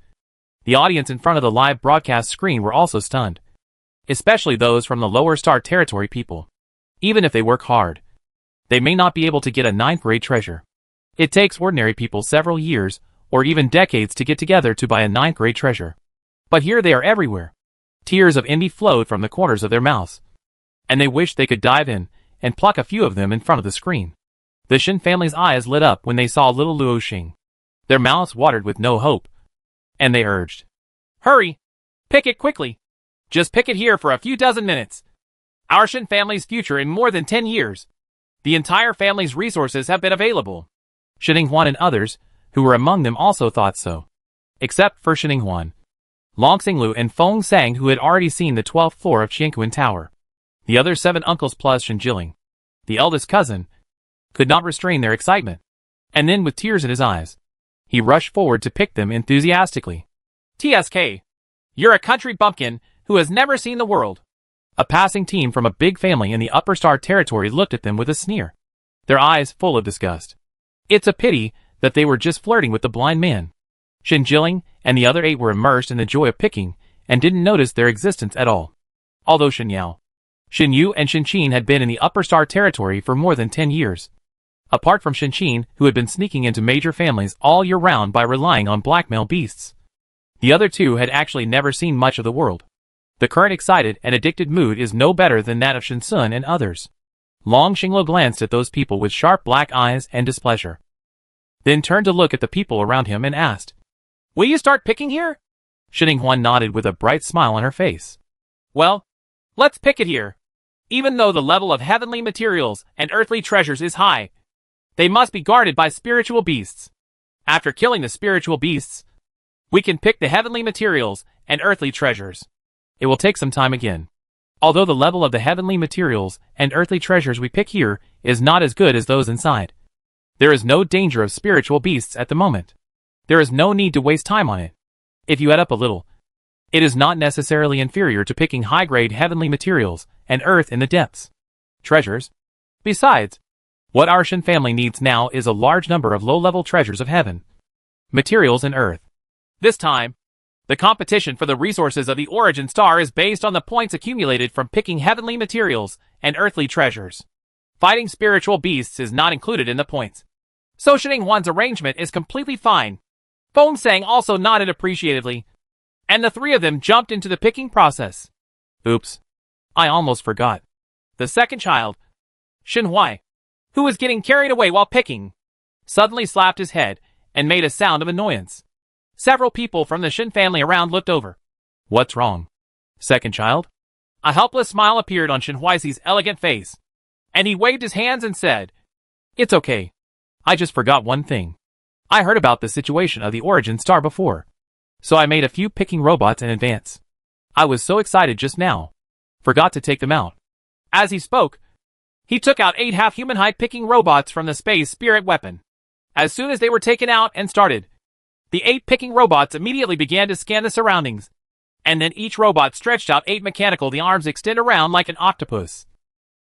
The audience in front of the live broadcast screen were also stunned. Especially those from the lower star territory people. Even if they work hard, they may not be able to get a 9th grade treasure. It takes ordinary people several years or even decades to get together to buy a 9th grade treasure. But here they are everywhere. Tears of envy flowed from the corners of their mouths. And they wished they could dive in and pluck a few of them in front of the screen. The Shin family's eyes lit up when they saw little Luo Xing. Their mouths watered with no hope. And they urged, "Hurry! Pick it quickly! Just pick it here for a few dozen minutes. Our Shin family's future in more than 10 years. The entire family's resources have been available." Shining Huan and others, who were among them also thought so. Except for Shining Huan, Long Xinglu and Feng Sang who had already seen the 12th floor of Qianquan Tower. The other 7 uncles plus Shin Jiling, the eldest cousin, could not restrain their excitement. And then with tears in his eyes, he rushed forward to pick them enthusiastically. "TSK, you're a country bumpkin who has never seen the world." A passing team from a big family in the upper star territory looked at them with a sneer, their eyes full of disgust. It's a pity that they were just flirting with the blind man. Shin Jiling and the other 8 were immersed in the joy of picking and didn't notice their existence at all. Although Shin Yao, Shin Yu and Shin Qin had been in the upper star territory for more than 10 years. Apart from Shin Qin, who had been sneaking into major families all year round by relying on blackmail beasts. The other 2 had actually never seen much of the world. The current excited and addicted mood is no better than that of Shin Sun and others. Long Xinglu glanced at those people with sharp black eyes and displeasure. Then turned to look at the people around him and asked, "Will you start picking here?" Shining Huan nodded with a bright smile on her face. "Well, let's pick it here. Even though the level of heavenly materials and earthly treasures is high, they must be guarded by spiritual beasts. After killing the spiritual beasts, we can pick the heavenly materials and earthly treasures. It will take some time again. Although the level of the heavenly materials and earthly treasures we pick here is not as good as those inside, there is no danger of spiritual beasts at the moment. There is no need to waste time on it. If you add up a little, it is not necessarily inferior to picking high-grade heavenly materials and earth in the depths. Treasures. Besides, what our Shin family needs now is a large number of low-level treasures of heaven, materials and earth. This time, the competition for the resources of the origin star is based on the points accumulated from picking heavenly materials and earthly treasures. Fighting spiritual beasts is not included in the points. So Shining Huan's arrangement is completely fine." Feng Sang also nodded appreciatively, and the 3 of them jumped into the picking process. Oops. I almost forgot. The second child, Shin Huai, who was getting carried away while picking, suddenly slapped his head and made a sound of annoyance. Several people from the Shin family around looked over. "What's wrong, second child?" A helpless smile appeared on Shin Huai's elegant face, and he waved his hands and said, "It's okay. I just forgot one thing. I heard about the situation of the origin star before, so I made a few picking robots in advance. I was so excited just now. Forgot to take them out." As he spoke, he took out 8 half-human height picking robots from the space spirit weapon. As soon as they were taken out and started, the 8 picking robots immediately began to scan the surroundings, and then each robot stretched out 8 mechanical the arms extend around like an octopus,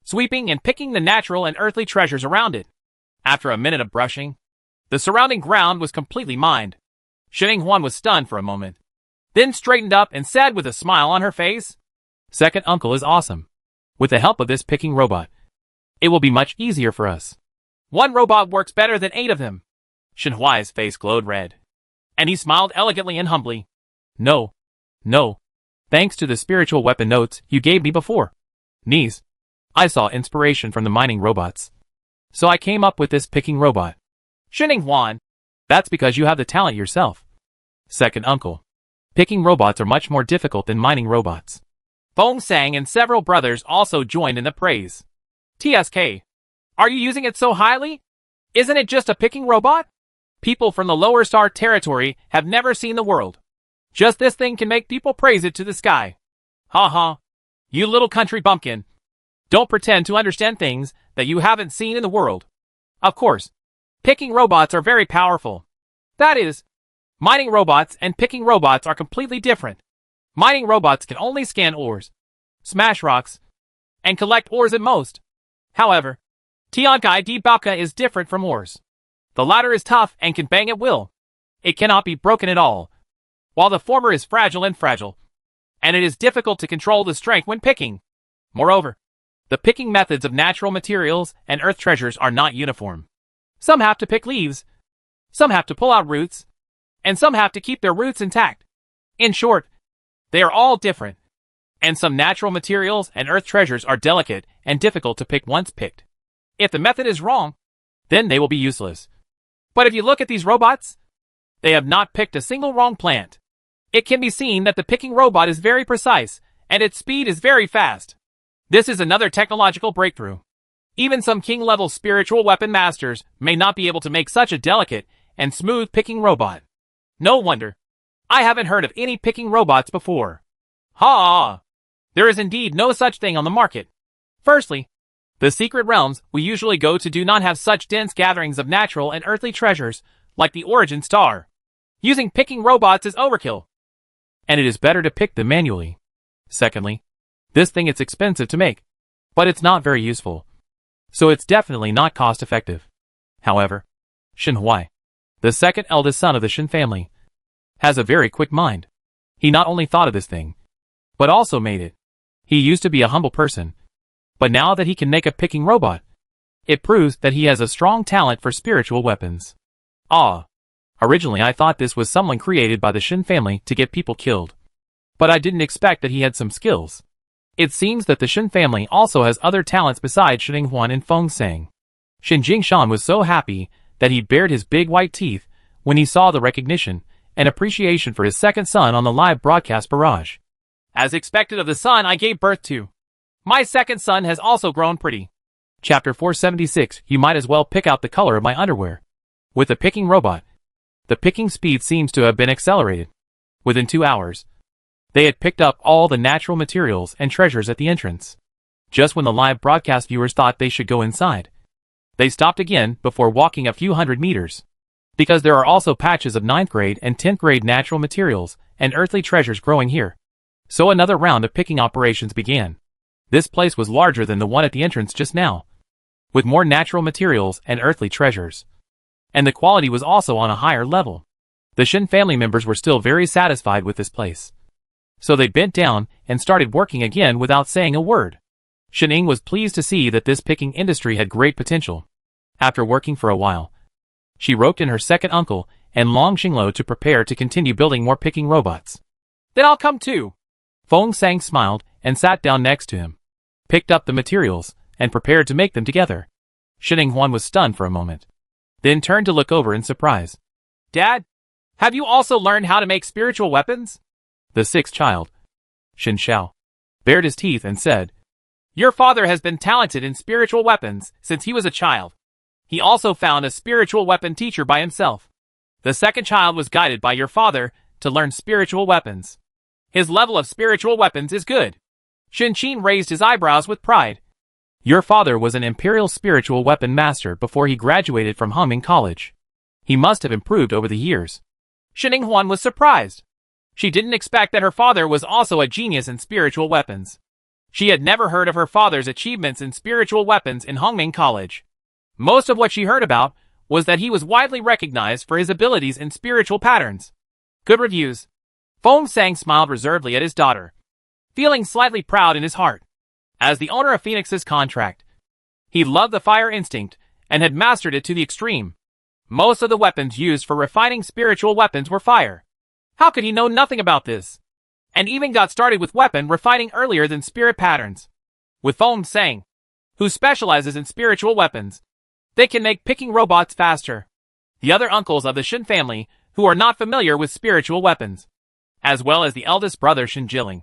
sweeping and picking the natural and earthly treasures around it. After a minute of brushing, the surrounding ground was completely mined. Shining Huan was stunned for a moment, then straightened up and said with a smile on her face, "Second uncle is awesome. With the help of this picking robot, it will be much easier for us. 1 robot works better than 8 of them." Shin Huai's face glowed red, and he smiled elegantly and humbly. No. Thanks to the spiritual weapon notes you gave me before, Knees, I saw inspiration from the mining robots, so I came up with this picking robot." Shining Huan, "That's because you have the talent yourself. Second uncle, picking robots are much more difficult than mining robots." Feng Sang and several brothers also joined in the praise. "TSK, are you using it so highly? Isn't it just a picking robot? People from the lower star territory have never seen the world. Just this thing can make people praise it to the sky. Ha ha. You little country bumpkin. Don't pretend to understand things that you haven't seen in the world. Of course, picking robots are very powerful. That is, mining robots and picking robots are completely different. Mining robots can only scan ores, smash rocks, and collect ores at most. However, Tiankai di Bauka is different from ores. The latter is tough and can bang at will. It cannot be broken at all, while the former is fragile, and it is difficult to control the strength when picking. Moreover, the picking methods of natural materials and earth treasures are not uniform. Some have to pick leaves, some have to pull out roots, and some have to keep their roots intact. In short, they are all different, and some natural materials and earth treasures are delicate and difficult to pick once picked. If the method is wrong, then they will be useless. But if you look at these robots, they have not picked a single wrong plant. It can be seen that the picking robot is very precise, and its speed is very fast. This is another technological breakthrough. Even some king-level spiritual weapon masters may not be able to make such a delicate and smooth picking robot. No wonder. I haven't heard of any picking robots before. Ha! There is indeed no such thing on the market. Firstly, the secret realms we usually go to do not have such dense gatherings of natural and earthly treasures like the Origin Star. Using picking robots is overkill, and it is better to pick them manually. Secondly, this thing is expensive to make, but it's not very useful, so it's definitely not cost-effective. However, Shen Huai, the second eldest son of the Shen family, has a very quick mind. He not only thought of this thing, but also made it. He used to be a humble person, but now that he can make a picking robot, it proves that he has a strong talent for spiritual weapons. Originally I thought this was someone created by the Shen family to get people killed, but I didn't expect that he had some skills. It seems that the Shen family also has other talents besides Shen Huan and Feng Sang. Shen Jingshan was so happy that he bared his big white teeth when he saw the recognition and appreciation for his second son on the live broadcast barrage. As expected of the son I gave birth to, my second son has also grown pretty. Chapter 476. You might as well pick out the color of my underwear. With the picking robot, the picking speed seems to have been accelerated. Within 2 hours, they had picked up all the natural materials and treasures at the entrance. Just when the live broadcast viewers thought they should go inside, they stopped again before walking a few hundred meters, because there are also patches of 9th grade and 10th grade natural materials and earthly treasures growing here. So another round of picking operations began. This place was larger than the one at the entrance just now, with more natural materials and earthly treasures. And the quality was also on a higher level. The Shen family members were still very satisfied with this place, so they bent down and started working again without saying a word. Shen Ying was pleased to see that this picking industry had great potential. After working for a while, she roped in her second uncle and Long Xinglo to prepare to continue building more picking robots. Then I'll come too. Feng Sang smiled and sat down next to him, picked up the materials, and prepared to make them together. Shen Huan was stunned for a moment, then turned to look over in surprise. Dad, have you also learned how to make spiritual weapons? The sixth child, Shen Xiao, bared his teeth and said, Your father has been talented in spiritual weapons since he was a child. He also found a spiritual weapon teacher by himself. The second child was guided by your father to learn spiritual weapons. His level of spiritual weapons is good. Shen Qin raised his eyebrows with pride. Your father was an imperial spiritual weapon master before he graduated from Hongming College. He must have improved over the years. Shen Huan was surprised. She didn't expect that her father was also a genius in spiritual weapons. She had never heard of her father's achievements in spiritual weapons in Hongming College. Most of what she heard about was that he was widely recognized for his abilities in spiritual patterns. Good reviews. Feng Sang smiled reservedly at his daughter, feeling slightly proud in his heart. As the owner of Phoenix's contract, he loved the fire instinct and had mastered it to the extreme. Most of the weapons used for refining spiritual weapons were fire. How could he know nothing about this? And even got started with weapon refining earlier than spirit patterns. With Feng Sang, who specializes in spiritual weapons, they can make picking robots faster. The other uncles of the Shen family, who are not familiar with spiritual weapons, as well as the eldest brother Shen Jiling,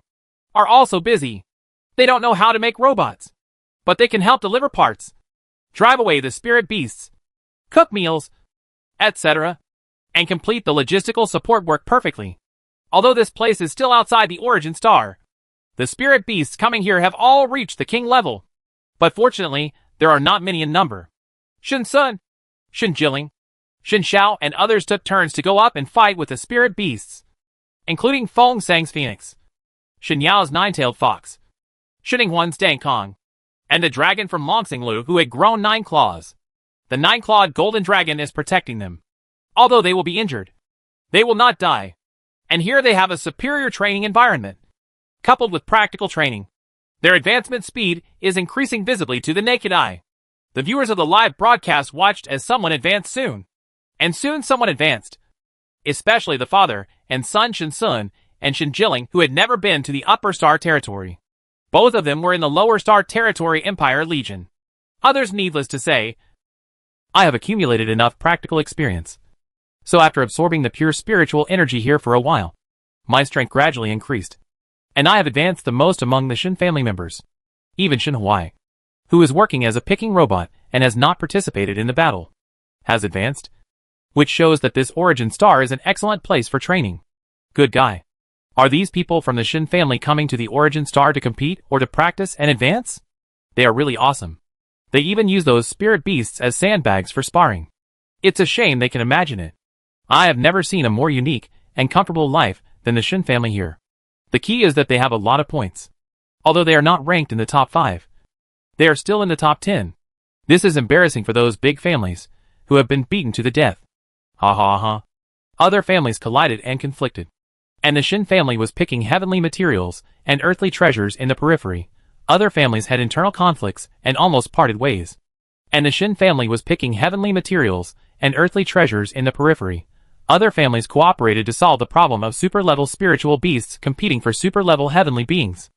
are also busy. They don't know how to make robots, but they can help deliver parts, drive away the spirit beasts, cook meals, etc., and complete the logistical support work perfectly. Although this place is still outside the origin star, the spirit beasts coming here have all reached the king level. But fortunately, there are not many in number. Shen Sun, Shen Jilin, Shen Xiao, and others took turns to go up and fight with the spirit beasts, including Feng Sang's phoenix, Shen Yao's nine-tailed fox, Shen Yinghuan's Dang Kong, and the dragon from Longxinglu who had grown 9 claws. The 9-clawed golden dragon is protecting them. Although they will be injured, they will not die. And here they have a superior training environment, coupled with practical training. Their advancement speed is increasing visibly to the naked eye. The viewers of the live broadcast watched as someone advanced soon. And soon someone advanced. Especially the father and son Shen Sun and Shen Jilin, who had never been to the upper star territory. Both of them were in the lower star territory Empire Legion. Others, needless to say, I have accumulated enough practical experience. So after absorbing the pure spiritual energy here for a while, my strength gradually increased. And I have advanced the most among the Shen family members. Even Shen Huai, who is working as a picking robot and has not participated in the battle, has advanced. Which shows that this origin star is an excellent place for training. Good guy. Are these people from the Shen family coming to the origin star to compete or to practice and advance? They are really awesome. They even use those spirit beasts as sandbags for sparring. It's a shame they can imagine it. I have never seen a more unique and comfortable life than the Shen family here. The key is that they have a lot of points. Although they are not ranked in the top 5, they are still in the top 10. This is embarrassing for those big families who have been beaten to the death. Ha ha ha. Other families collided and conflicted. And the Shen family was picking heavenly materials and earthly treasures in the periphery. Other families had internal conflicts and almost parted ways. And the Shen family was picking heavenly materials and earthly treasures in the periphery. Other families cooperated to solve the problem of super-level spiritual beasts competing for super-level heavenly beings.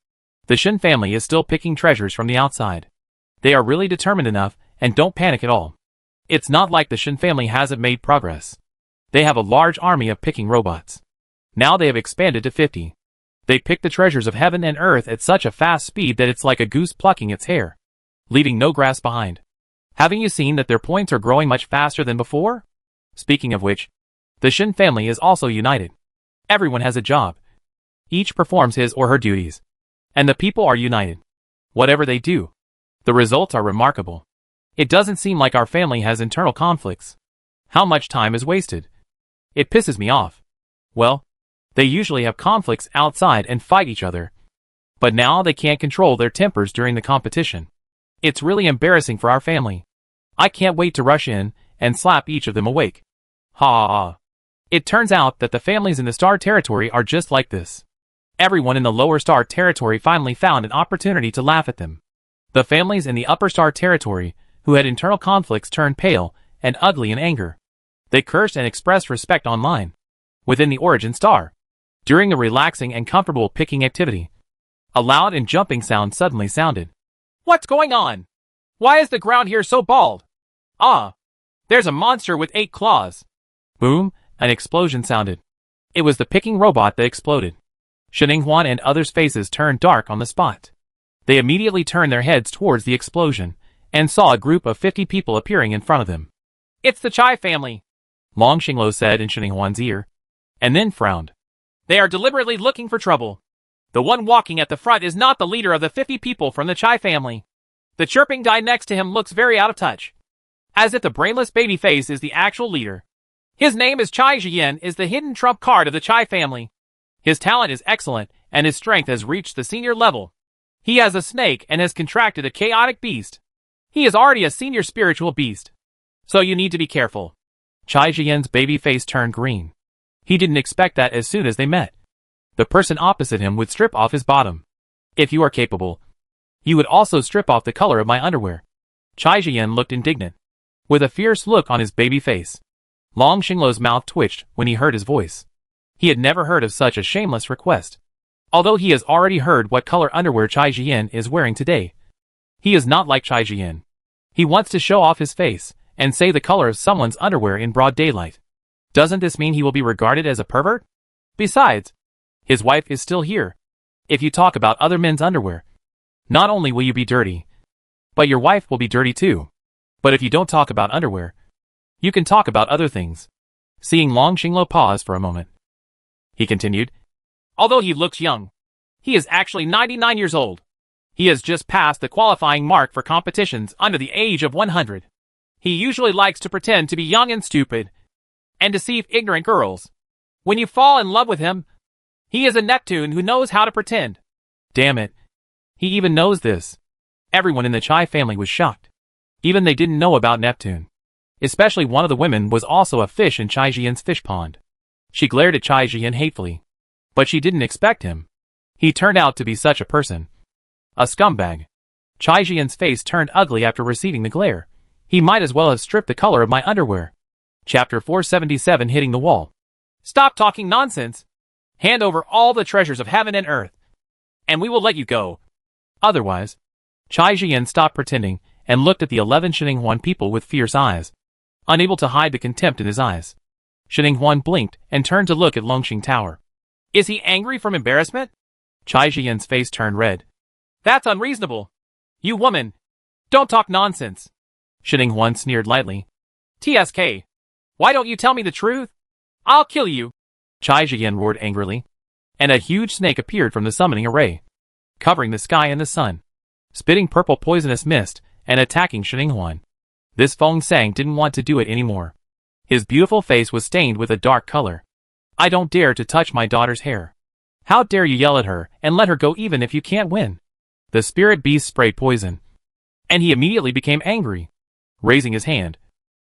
The Shen family is still picking treasures from the outside. They are really determined enough and don't panic at all. It's not like the Shen family hasn't made progress. They have a large army of picking robots. Now they have expanded to 50. They pick the treasures of heaven and earth at such a fast speed that it's like a goose plucking its hair, leaving no grass behind. Haven't you seen that their points are growing much faster than before? Speaking of which, the Shen family is also united. Everyone has a job. Each performs his or her duties. And the people are united. Whatever they do, the results are remarkable. It doesn't seem like our family has internal conflicts. How much time is wasted? It pisses me off. Well, they usually have conflicts outside and fight each other. But now they can't control their tempers during the competition. It's really embarrassing for our family. I can't wait to rush in and slap each of them awake. Ha ha ha. It turns out that the families in the star territory are just like this. Everyone in the lower star territory finally found an opportunity to laugh at them. The families in the upper star territory, who had internal conflicts, turned pale and ugly in anger. They cursed and expressed respect online. Within the origin star, during the relaxing and comfortable picking activity, a loud and jumping sound suddenly sounded. What's going on? Why is the ground here so bald? Ah, there's a monster with 8 claws. Boom, an explosion sounded. It was the picking robot that exploded. Shen Yinghuan and others' faces turned dark on the spot. They immediately turned their heads towards the explosion and saw a group of 50 people appearing in front of them. It's the Chai family, Long Xinglo said in Shen Yinghuan's ear, and then frowned. They are deliberately looking for trouble. The one walking at the front is not the leader of the 50 people from the Chai family. The chirping guy next to him looks very out of touch, as if the brainless baby face is the actual leader. His name is Chai Jian, is the hidden trump card of the Chai family. His talent is excellent, and his strength has reached the senior level. He has a snake and has contracted a chaotic beast. He is already a senior spiritual beast. So you need to be careful. Chai Jian's baby face turned green. He didn't expect that as soon as they met. The person opposite him would strip off his bottom. If you are capable, you would also strip off the color of my underwear. Chai Jian looked indignant, with a fierce look on his baby face. Long Xinglo's mouth twitched when he heard his voice. He had never heard of such a shameless request. Although he has already heard what color underwear Chai Jian is wearing today, he is not like Chai Jian. He wants to show off his face and say the color of someone's underwear in broad daylight. Doesn't this mean he will be regarded as a pervert? Besides, his wife is still here. If you talk about other men's underwear, not only will you be dirty, but your wife will be dirty too. But if you don't talk about underwear, You can talk about other things. Seeing Long Xinglo pause for a moment, he continued. Although he looks young, he is actually 99 years old. He has just passed the qualifying mark for competitions under the age of 100. He usually likes to pretend to be young and stupid, and deceive ignorant girls. When you fall in love with him, he is a Neptune who knows how to pretend. Damn it. He even knows this. Everyone in the Chai family was shocked. Even they didn't know about Neptune. Especially one of the women was also a fish in Chai Jian's fish pond. She glared at Chai Jian hatefully. But she didn't expect him. He turned out to be such a person. A scumbag. Chai Jian's face turned ugly after receiving the glare. He might as well have stripped the color of my underwear. Chapter 477 Hitting the Wall. Stop talking nonsense. Hand over all the treasures of heaven and earth, and we will let you go. Otherwise, Chai Jian stopped pretending and looked at the 11 Shininghuan people with fierce eyes, unable to hide the contempt in his eyes. Shininghuan blinked and turned to look at Longxing Tower. Is he angry from embarrassment? Chai Jian's face turned red. That's unreasonable. You woman, don't talk nonsense. Shininghuan sneered lightly. TSK, why don't you tell me the truth? I'll kill you. Chai Jian roared angrily, and a huge snake appeared from the summoning array, covering the sky and the sun, spitting purple poisonous mist and attacking Shininghuan. This Feng Sang didn't want to do it anymore. His beautiful face was stained with a dark color. I don't dare to touch my daughter's hair. How dare you yell at her and let her go even if you can't win? The spirit beast sprayed poison, and he immediately became angry. Raising his hand,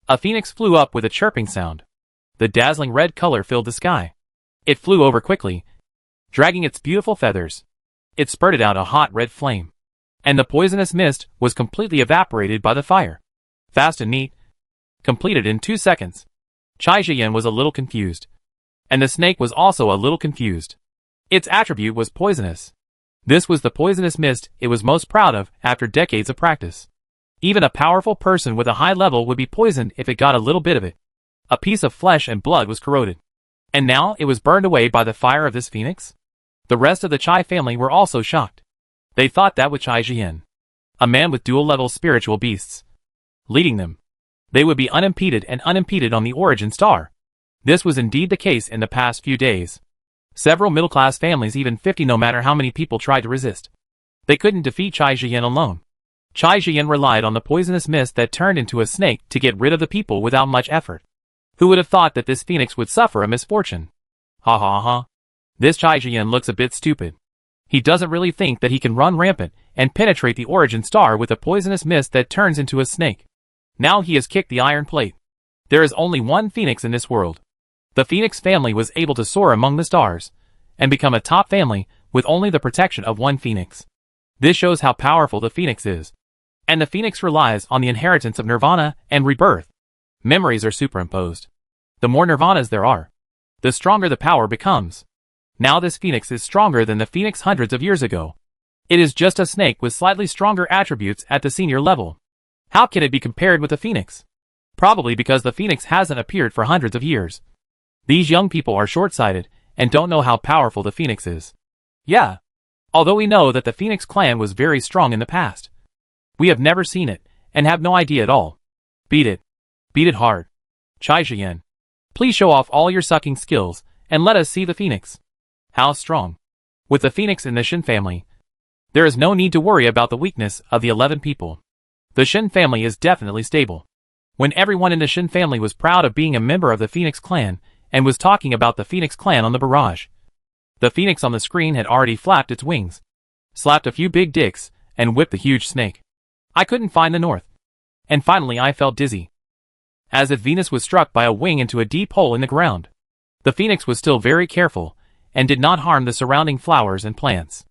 a phoenix flew up with a chirping sound. The dazzling red color filled the sky. It flew over quickly, dragging its beautiful feathers. It spurted out a hot red flame, and the poisonous mist was completely evaporated by the fire. Fast and neat. Completed in 2 seconds. Chai Jian was a little confused, and the snake was also a little confused. Its attribute was poisonous. This was the poisonous mist it was most proud of after decades of practice. Even a powerful person with a high level would be poisoned if it got a little bit of it. A piece of flesh and blood was corroded, and now it was burned away by the fire of this phoenix? The rest of the Chai family were also shocked. They thought that with Chai Jian, a man with dual-level spiritual beasts, leading them, they would be unimpeded on the origin star. This was indeed the case in the past few days. Several middle-class families, even 50, no matter how many people tried to resist, they couldn't defeat Chai Jian alone. Chai Jian relied on the poisonous mist that turned into a snake to get rid of the people without much effort. Who would have thought that this phoenix would suffer a misfortune? Ha ha ha. This Chai Jian looks a bit stupid. He doesn't really think that he can run rampant and penetrate the origin star with a poisonous mist that turns into a snake. Now he has kicked the iron plate. There is only one phoenix in this world. The phoenix family was able to soar among the stars and become a top family with only the protection of one phoenix. This shows how powerful the phoenix is. And the phoenix relies on the inheritance of nirvana and rebirth. Memories are superimposed. The more nirvanas there are, the stronger the power becomes. Now this phoenix is stronger than the phoenix hundreds of years ago. It is just a snake with slightly stronger attributes at the senior level. How can it be compared with the phoenix? Probably because the phoenix hasn't appeared for hundreds of years. These young people are short-sighted and don't know how powerful the phoenix is. Yeah. Although we know that the Phoenix clan was very strong in the past, we have never seen it and have no idea at all. Beat it. Beat it hard. Chai Jian, please show off all your sucking skills and let us see the phoenix. How strong. With the phoenix in the Shin family, there is no need to worry about the weakness of the 11 people. The Shin family is definitely stable. When everyone in the Shin family was proud of being a member of the Phoenix clan and was talking about the Phoenix clan on the barrage, the phoenix on the screen had already flapped its wings, slapped a few big dicks, and whipped the huge snake. I couldn't find the north. And finally I felt dizzy, as if Venus was struck by a wing into a deep hole in the ground. The phoenix was still very careful, and did not harm the surrounding flowers and plants.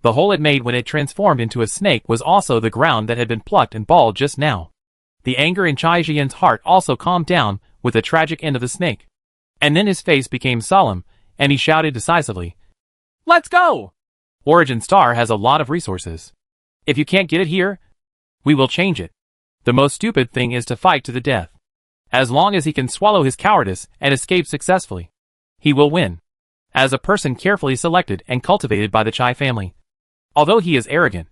The hole it made when it transformed into a snake was also the ground that had been plucked and balled just now. The anger in Chai Jian's heart also calmed down with the tragic end of the snake. And then his face became solemn, and he shouted decisively, "Let's go! Origin Star has a lot of resources. If you can't get it here, we will change it. The most stupid thing is to fight to the death. As long as he can swallow his cowardice and escape successfully, he will win." As a person carefully selected and cultivated by the Chai family, although he is arrogant,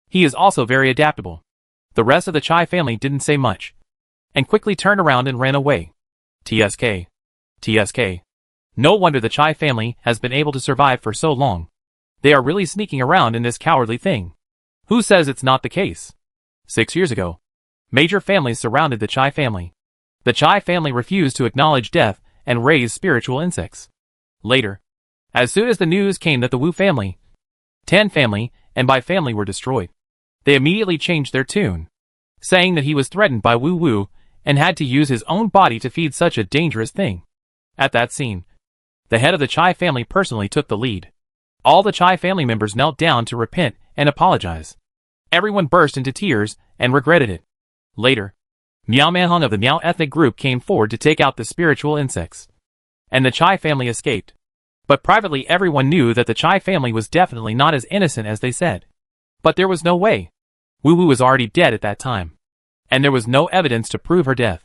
he is also very adaptable. The rest of the Chai family didn't say much, and quickly turned around and ran away. TSK. TSK. No wonder the Chai family has been able to survive for so long. They are really sneaking around in this cowardly thing. Who says it's not the case? 6 years ago, major families surrounded the Chai family. The Chai family refused to acknowledge death and raised spiritual insects. Later, as soon as the news came that the Wu family, Tan family, and Bai family were destroyed, they immediately changed their tune, saying that he was threatened by Wu Wu and had to use his own body to feed such a dangerous thing. At that scene, the head of the Chai family personally took the lead. All the Chai family members knelt down to repent and apologize. Everyone burst into tears and regretted it. Later, Miao Manhung of the Miao ethnic group came forward to take out the spiritual insects, and the Chai family escaped. But privately everyone knew that the Chai family was definitely not as innocent as they said. But there was no way. Wu Wu was already dead at that time, and there was no evidence to prove her death.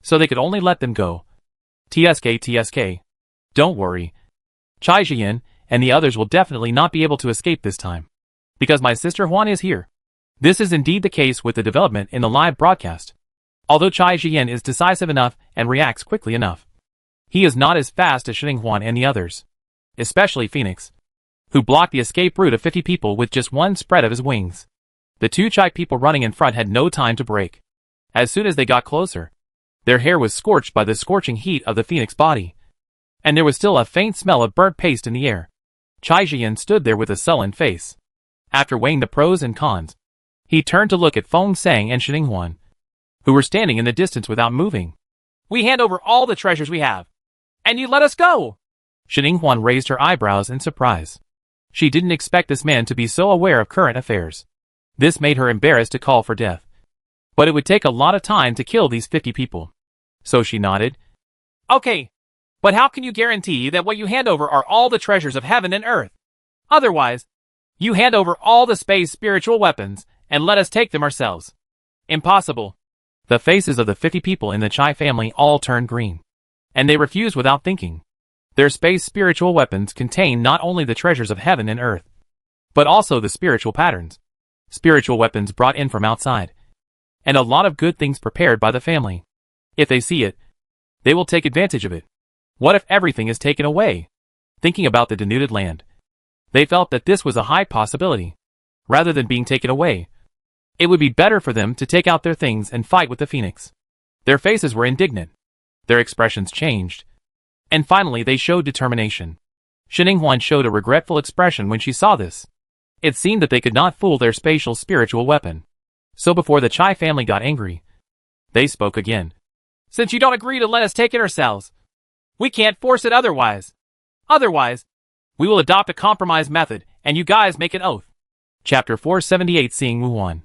So they could only let them go. TSK. Don't worry. Chai Jian and the others will definitely not be able to escape this time, because my sister Huan is here. This is indeed the case with the development in the live broadcast. Although Chai Jian is decisive enough and reacts quickly enough, he is not as fast as Shining Huan and the others, especially Phoenix, who blocked the escape route of 50 people with just one spread of his wings. The two Chai people running in front had no time to break. As soon as they got closer, their hair was scorched by the scorching heat of the Phoenix body, and there was still a faint smell of burnt paste in the air. Chai Jian stood there with a sullen face. After weighing the pros and cons, he turned to look at Feng Sang and Shining Huan, who were standing in the distance without moving. We hand over all the treasures we have, and you let us go! Shining Huan raised her eyebrows in surprise. She didn't expect this man to be so aware of current affairs. This made her embarrassed to call for death. But it would take a lot of time to kill these 50 people. So she nodded. Okay, but how can you guarantee that what you hand over are all the treasures of heaven and earth? Otherwise, you hand over all the space spiritual weapons and let us take them ourselves. Impossible. The faces of the 50 people in the Chai family all turned green, and they refused without thinking. Their space spiritual weapons contain not only the treasures of heaven and earth, but also the spiritual patterns. Spiritual weapons brought in from outside, and a lot of good things prepared by the family. If they see it, they will take advantage of it. What if everything is taken away? Thinking about the denuded land, they felt that this was a high possibility. Rather than being taken away, it would be better for them to take out their things and fight with the Phoenix. Their faces were indignant. Their expressions changed. And finally they showed determination. Shining Huan showed a regretful expression when she saw this. It seemed that they could not fool their spatial spiritual weapon. So before the Chai family got angry, they spoke again. Since you don't agree to let us take it ourselves, we can't force it otherwise. Otherwise, we will adopt a compromise method, and you guys make an oath. Chapter 478. Seeing Wu Huan,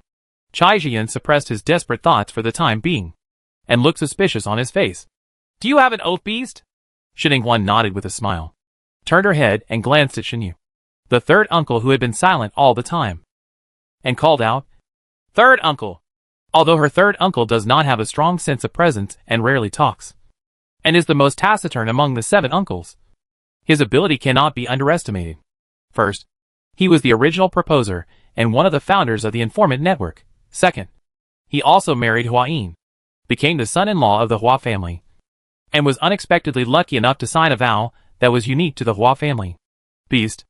Chai Jian suppressed his desperate thoughts for the time being, and looked suspicious on his face. Do you have an oath, beast? Shining Huan nodded with a smile, turned her head and glanced at Shinyu, the third uncle who had been silent all the time, and called out, Third uncle! Although her third uncle does not have a strong sense of presence and rarely talks, and is the most taciturn among the 7 uncles, his ability cannot be underestimated. First, he was the original proposer and one of the founders of the informant network. Second, he also married Hua Yin, became the son-in-law of the Hua family, and was unexpectedly lucky enough to sign a vow that was unique to the Hua family. Beast.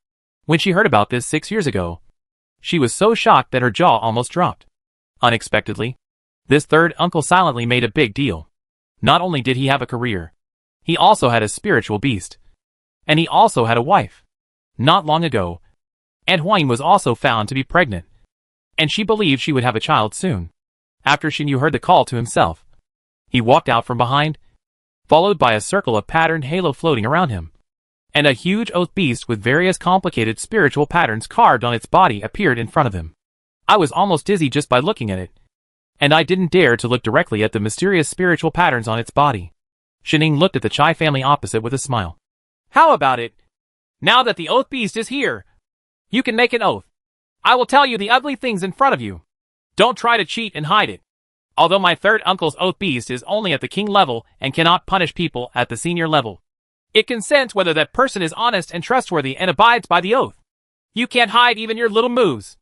When she heard about this 6 years ago, she was so shocked that her jaw almost dropped. Unexpectedly, this third uncle silently made a big deal. Not only did he have a career, he also had a spiritual beast. And he also had a wife. Not long ago, and Hua Yin was also found to be pregnant, and she believed she would have a child soon. After Shinyu heard the call to himself, he walked out from behind, followed by a circle of patterned halo floating around him. And a huge oath beast with various complicated spiritual patterns carved on its body appeared in front of him. I was almost dizzy just by looking at it, and I didn't dare to look directly at the mysterious spiritual patterns on its body. Shining looked at the Chai family opposite with a smile. How about it? Now that the oath beast is here, you can make an oath. I will tell you the ugly things in front of you. Don't try to cheat and hide it. Although my third uncle's oath beast is only at the king level and cannot punish people at the senior level, it can sense whether that person is honest and trustworthy and abides by the oath. You can't hide even your little moves.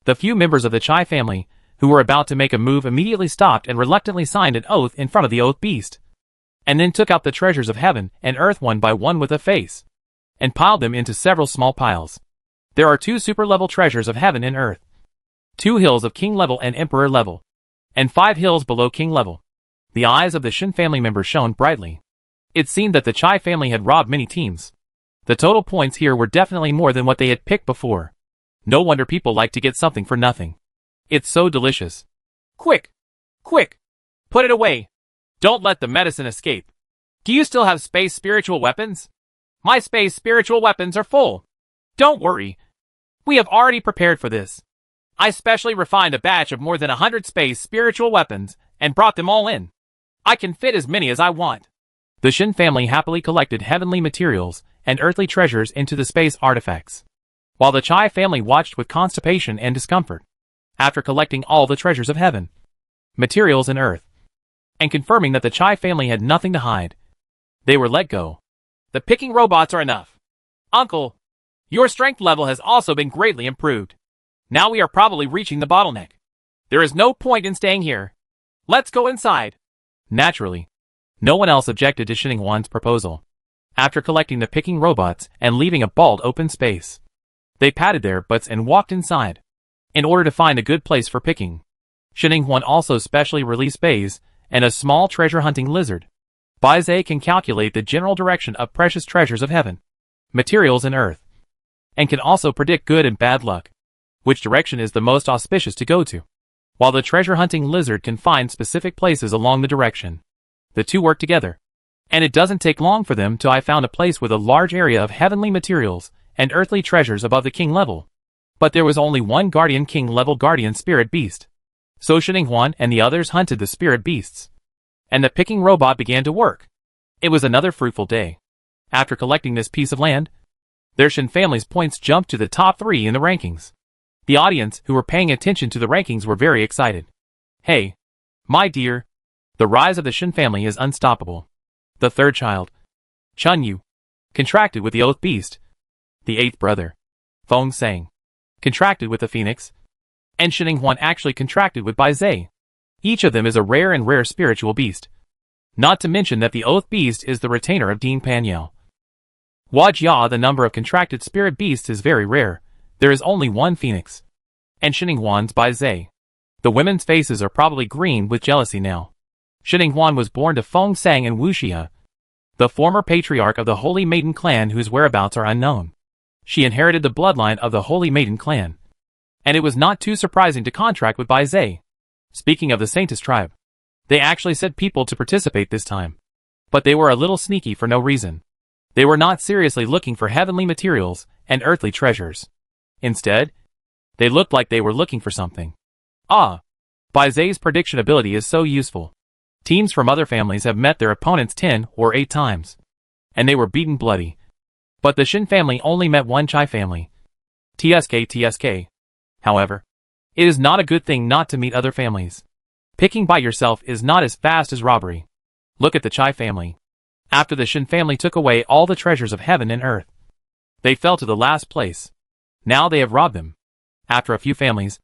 The few members of the Chai family who were about to make a move, immediately stopped and reluctantly signed an oath in front of the oath beast, and then took out the treasures of heaven and earth one by one with a face, and piled them into several small piles. There are 2 super-level treasures of heaven and earth, 2 hills of king level and emperor level, and 5 hills below king level. The eyes of the Shin family members shone brightly. It seemed that the Chai family had robbed many teams. The total points here were definitely more than what they had picked before. No wonder people like to get something for nothing. It's so delicious. Quick! Quick! Put it away! Don't let the medicine escape. Do you still have space spiritual weapons? My space spiritual weapons are full. Don't worry. We have already prepared for this. I specially refined a batch of more than 100 space spiritual weapons and brought them all in. I can fit as many as I want. The Shin family happily collected heavenly materials and earthly treasures into the space artifacts, while the Chai family watched with constipation and discomfort. After collecting all the treasures of heaven, materials and earth, and confirming that the Chai family had nothing to hide, they were let go. The picking robots are enough. Uncle, your strength level has also been greatly improved. Now we are probably reaching the bottleneck. There is no point in staying here. Let's go inside. Naturally, no one else objected to Shin Hwan's proposal. After collecting the picking robots and leaving a bald open space, they patted their butts and walked inside, in order to find a good place for picking. Shin Hwan also specially released Baze and a small treasure hunting lizard. Baze can calculate the general direction of precious treasures of heaven, materials and earth, and can also predict good and bad luck, which direction is the most auspicious to go to, while the treasure hunting lizard can find specific places along the direction. The two work together, and it doesn't take long for them till I found a place with a large area of heavenly materials and earthly treasures above the king level. But there was only one guardian king level guardian spirit beast. So Shin Hwan and the others hunted the spirit beasts, and the picking robot began to work. It was another fruitful day. After collecting this piece of land, their Shin family's points jumped to the top 3 in the rankings. The audience who were paying attention to the rankings were very excited. Hey, my dear, the rise of the Shin family is unstoppable. The 3rd child, Chun Yu, contracted with the Oath Beast. The 8th brother, Feng Sang, contracted with the Phoenix. And Shin Hwan actually contracted with Bai Zhe. Each of them is a rare and rare spiritual beast. Not to mention that the Oath Beast is the retainer of Dean Panyao. Wajia, the number of contracted spirit beasts is very rare. There is only one Phoenix. And Shin Hwan's Bai Zhe. The women's faces are probably green with jealousy now. Shin Hwan was born to Feng Sang and Wuxia, the former patriarch of the Holy Maiden clan whose whereabouts are unknown. She inherited the bloodline of the Holy Maiden clan, and it was not too surprising to contract with Bai Zhe. Speaking of the Saintess tribe, they actually sent people to participate this time. But they were a little sneaky for no reason. They were not seriously looking for heavenly materials and earthly treasures. Instead, they looked like they were looking for something. Bai Zhe's prediction ability is so useful. Teams from other families have met their opponents 10 or 8 times, and they were beaten bloody. But the Shin family only met one Chai family. TSK. However, it is not a good thing not to meet other families. Picking by yourself is not as fast as robbery. Look at the Chai family. After the Shin family took away all the treasures of heaven and earth, they fell to the last place. Now they have robbed them. After a few families,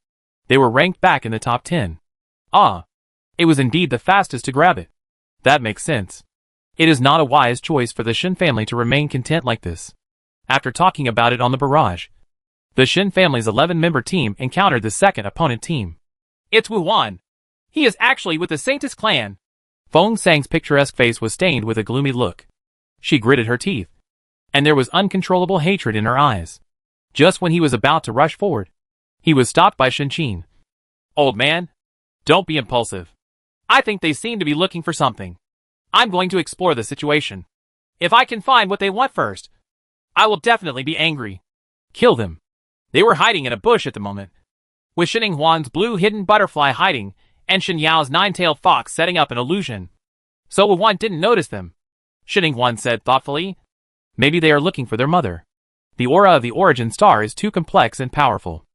they were ranked back in the top 10. It was indeed the fastest to grab it. That makes sense. It is not a wise choice for the Shin family to remain content like this. After talking about it on the barrage, the Shin family's 11-member team encountered the second opponent team. It's Wu Wan. He is actually with the Saintess clan. Feng Sang's picturesque face was stained with a gloomy look. She gritted her teeth, and there was uncontrollable hatred in her eyes. Just when he was about to rush forward, he was stopped by Shin Qin. Old man, don't be impulsive. I think they seem to be looking for something. I'm going to explore the situation. If I can find what they want first, I will definitely be angry. Kill them. They were hiding in a bush at the moment, with Shin Hwan's blue hidden butterfly hiding and Shin Yao's 9-tailed fox setting up an illusion. So Wu Wan didn't notice them. Shin Hwan said thoughtfully, maybe they are looking for their mother. The aura of the origin star is too complex and powerful.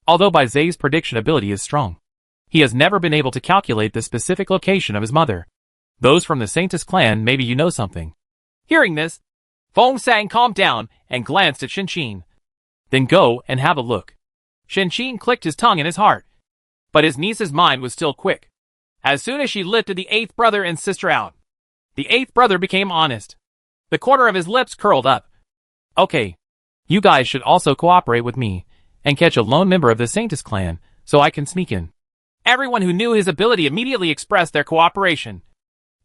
Although Bai Zhe's prediction ability is strong, he has never been able to calculate the specific location of his mother. Those from the Saintess clan, maybe you know something. Hearing this, Feng Sang calmed down and glanced at Shin Qin. Then go and have a look. Shin Qin clicked his tongue in his heart. But his niece's mind was still quick. As soon as she lifted the eighth brother and sister out, the eighth brother became honest. The corner of his lips curled up. Okay. You guys should also cooperate with me, and catch a lone member of the Saintis clan, so I can sneak in. Everyone who knew his ability immediately expressed their cooperation.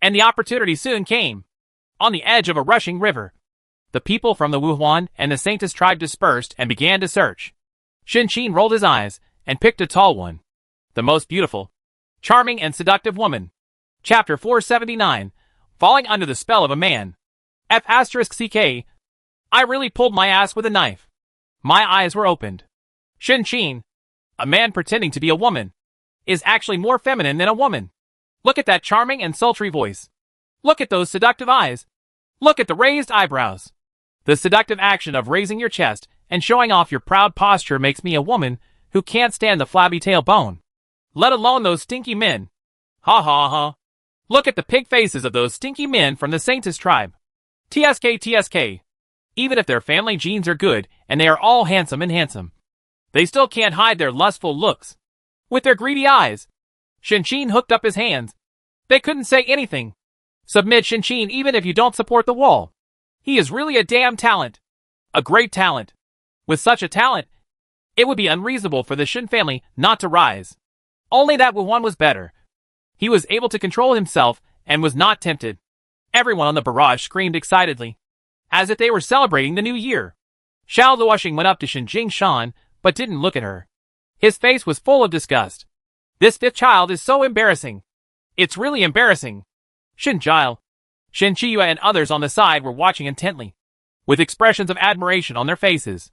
And the opportunity soon came. On the edge of a rushing river, the people from the Wuhuan and the Saintis tribe dispersed and began to search. Shinqin rolled his eyes and picked a tall one. The most beautiful, charming and seductive woman. Chapter 479, Falling Under the Spell of a Man. F***CK. I really pulled my ass with a knife. My eyes were opened. Shinqin, a man pretending to be a woman, is actually more feminine than a woman. Look at that charming and sultry voice. Look at those seductive eyes. Look at the raised eyebrows. The seductive action of raising your chest and showing off your proud posture makes me a woman who can't stand the flabby tailbone. Let alone those stinky men. Ha ha ha. Look at the pig faces of those stinky men from the Saintis tribe. TSK. Even if their family genes are good and they are all handsome, they still can't hide their lustful looks. With their greedy eyes. Shinqin hooked up his hands. They couldn't say anything. Submit Shinqin even if you don't support the wall. He is really a damn talent. A great talent. With such a talent, it would be unreasonable for the Shin family not to rise. Only that Wuhan was better. He was able to control himself and was not tempted. Everyone on the barrage screamed excitedly, as if they were celebrating the new year. Xiao Luoxing went up to Shinjing Shan, but didn't look at her. His face was full of disgust. This fifth child is so embarrassing. It's really embarrassing. Shin Jiao, Shin Chiyue and others on the side were watching intently, with expressions of admiration on their faces.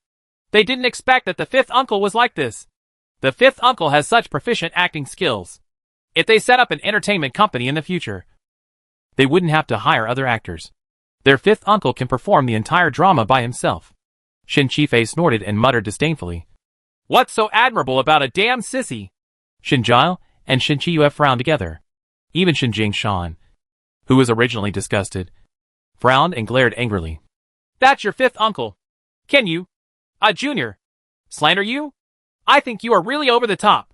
They didn't expect that the fifth uncle was like this. The fifth uncle has such proficient acting skills. If they set up an entertainment company in the future, they wouldn't have to hire other actors. Their fifth uncle can perform the entire drama by himself. Shin Qifei snorted and muttered disdainfully. What's so admirable about a damn sissy? Shin Jiao and Shin Chiyue frowned together. Even Shin Jingshan, who was originally disgusted, frowned and glared angrily. That's your fifth uncle. Can you, a junior, slander you? I think you are really over the top.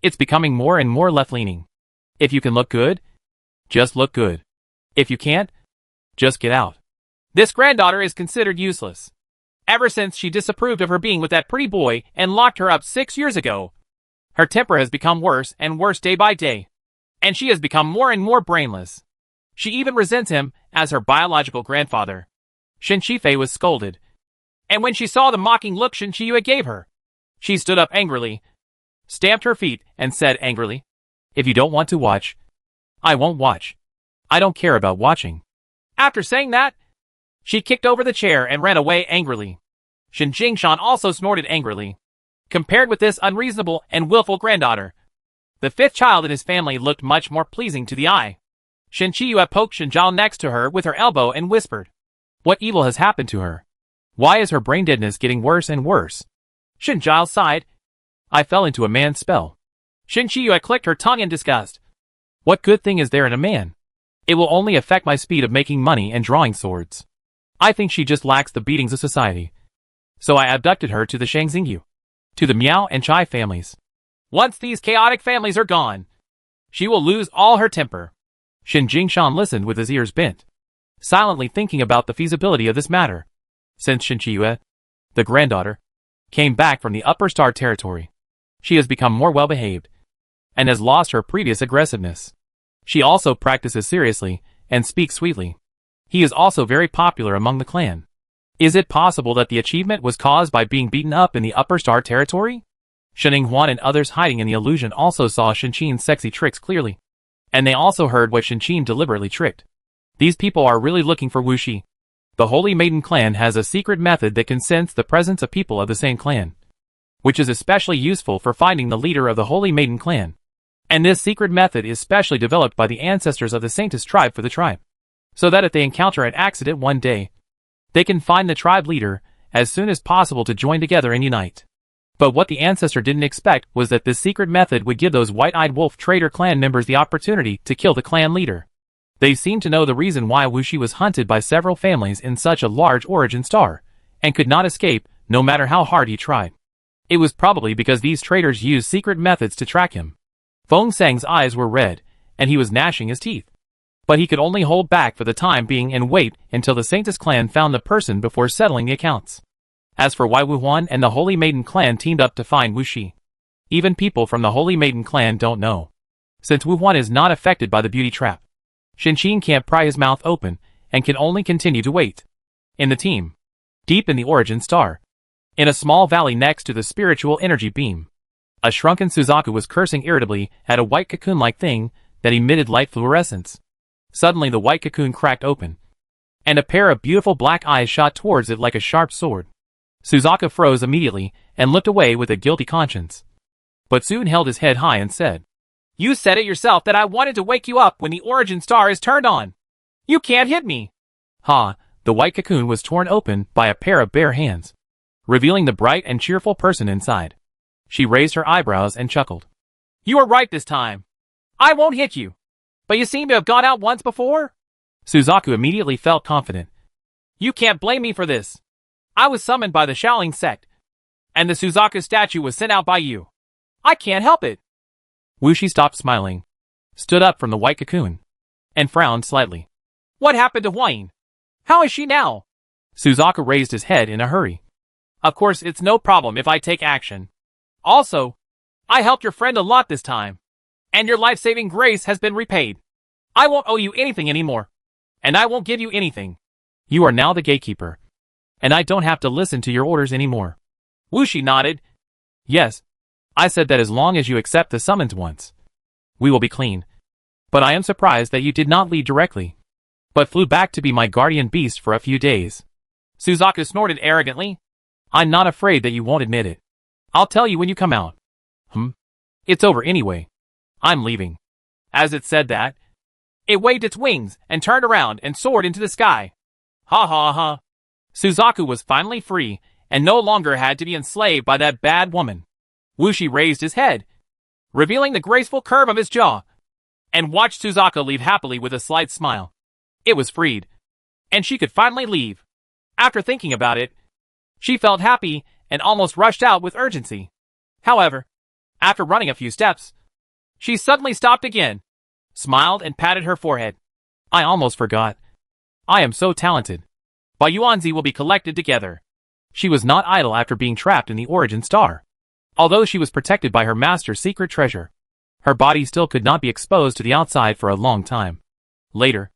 It's becoming more and more left-leaning. If you can look good, just look good. If you can't, just get out. This granddaughter is considered useless. Ever since she disapproved of her being with that pretty boy and locked her up 6 years ago, her temper has become worse and worse day by day, and she has become more and more brainless. She even resents him as her biological grandfather. Shin Qifei was scolded, and when she saw the mocking look Shin Chiyue gave her, she stood up angrily, stamped her feet, and said angrily, If you don't want to watch, I won't watch. I don't care about watching. After saying that, she kicked over the chair and ran away angrily. Shin Jingshan also snorted angrily. Compared with this unreasonable and willful granddaughter, the fifth child in his family looked much more pleasing to the eye. Shin Chiyue poked Shin Jiao next to her with her elbow and whispered, What evil has happened to her? Why is her brain deadness getting worse and worse? Shin Jiao sighed. I fell into a man's spell. Shin Chiyue clicked her tongue in disgust. What good thing is there in a man? It will only affect my speed of making money and drawing swords. I think she just lacks the beatings of society. So I abducted her to the Shangxingyu, to the Miao and Chai families. Once these chaotic families are gone, she will lose all her temper. Shin Jingshan listened with his ears bent, silently thinking about the feasibility of this matter. Since Shin Chiyue, the granddaughter, came back from the Upper Star territory, she has become more well-behaved, and has lost her previous aggressiveness. She also practices seriously, and speaks sweetly. He is also very popular among the clan. Is it possible that the achievement was caused by being beaten up in the Upper Star territory? Shen Huan and others hiding in the illusion also saw Shinqin's sexy tricks clearly. And they also heard what Shinqin deliberately tricked. These people are really looking for Wuxi. The Holy Maiden clan has a secret method that can sense the presence of people of the same clan, which is especially useful for finding the leader of the Holy Maiden clan. And this secret method is specially developed by the ancestors of the Saintis tribe for the tribe, so that if they encounter an accident one day, they can find the tribe leader as soon as possible to join together and unite. But what the ancestor didn't expect was that this secret method would give those white-eyed wolf trader clan members the opportunity to kill the clan leader. They seemed to know the reason why Wuxi was hunted by several families in such a large origin star, and could not escape, no matter how hard he tried. It was probably because these traitors used secret methods to track him. Feng Sang's eyes were red, and he was gnashing his teeth. But he could only hold back for the time being and wait until the Sanctus clan found the person before settling the accounts. As for why Wu Huan and the Holy Maiden clan teamed up to find Wu Shi, even people from the Holy Maiden clan don't know. Since Wu Huan is not affected by the beauty trap, Shinqing can't pry his mouth open and can only continue to wait. In the team, deep in the origin star, in a small valley next to the spiritual energy beam, a shrunken Suzaku was cursing irritably at a white cocoon-like thing that emitted light fluorescence. Suddenly the white cocoon cracked open, and a pair of beautiful black eyes shot towards it like a sharp sword. Suzaku froze immediately and looked away with a guilty conscience. But soon held his head high and said, "You said it yourself that I wanted to wake you up when the origin star is turned on. You can't hit me." Ha! The white cocoon was torn open by a pair of bare hands, revealing the bright and cheerful person inside. She raised her eyebrows and chuckled. "You are right this time. I won't hit you. But you seem to have gone out once before?" Suzaku immediately felt confident. "You can't blame me for this. I was summoned by the Shaolin sect, and the Suzaku statue was sent out by you. I can't help it." Wuxi stopped smiling, stood up from the white cocoon, and frowned slightly. "What happened to Huayin? How is she now?" Suzaku raised his head in a hurry. "Of course it's no problem if I take action. Also, I helped your friend a lot this time, and your life-saving grace has been repaid. I won't owe you anything anymore, and I won't give you anything. You are now the gatekeeper, and I don't have to listen to your orders anymore." Wuxi nodded. "Yes, I said that as long as you accept the summons once, we will be clean. But I am surprised that you did not lead directly, but flew back to be my guardian beast for a few days." Suzaku snorted arrogantly. "I'm not afraid that you won't admit it. I'll tell you when you come out." It's over anyway. I'm leaving." As it said that, it waved its wings and turned around and soared into the sky. Ha ha ha. Suzaku was finally free and no longer had to be enslaved by that bad woman. Wuxi raised his head, revealing the graceful curve of his jaw, and watched Suzaku leave happily with a slight smile. It was freed, and she could finally leave. After thinking about it, she felt happy and almost rushed out with urgency. However, after running a few steps, she suddenly stopped again, smiled and patted her forehead. "I almost forgot. I am so talented. Bai Yuanzi will be collected together." She was not idle after being trapped in the origin star. Although she was protected by her master's secret treasure, her body still could not be exposed to the outside for a long time. Later,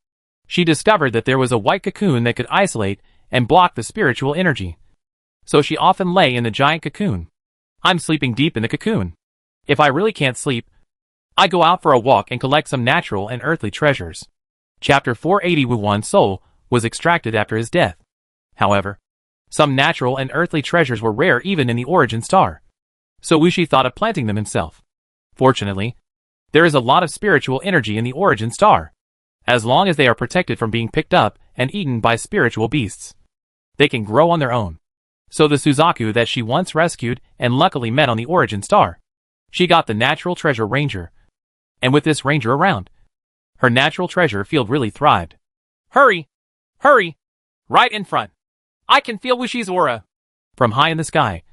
she discovered that there was a white cocoon that could isolate and block the spiritual energy. So she often lay in the giant cocoon. "I'm sleeping deep in the cocoon. If I really can't sleep, I go out for a walk and collect some natural and earthly treasures." Chapter 480. Wu Huan's soul was extracted after his death. However, some natural and earthly treasures were rare even in the origin star. So Wuxi thought of planting them himself. Fortunately, there is a lot of spiritual energy in the origin star. As long as they are protected from being picked up and eaten by spiritual beasts, they can grow on their own. So the Suzaku that she once rescued and luckily met on the origin star, she got the natural treasure ranger. And with this ranger around, her natural treasure field really thrived. "Hurry! Hurry! Right in front! I can feel Wuxi's aura!" From high in the sky,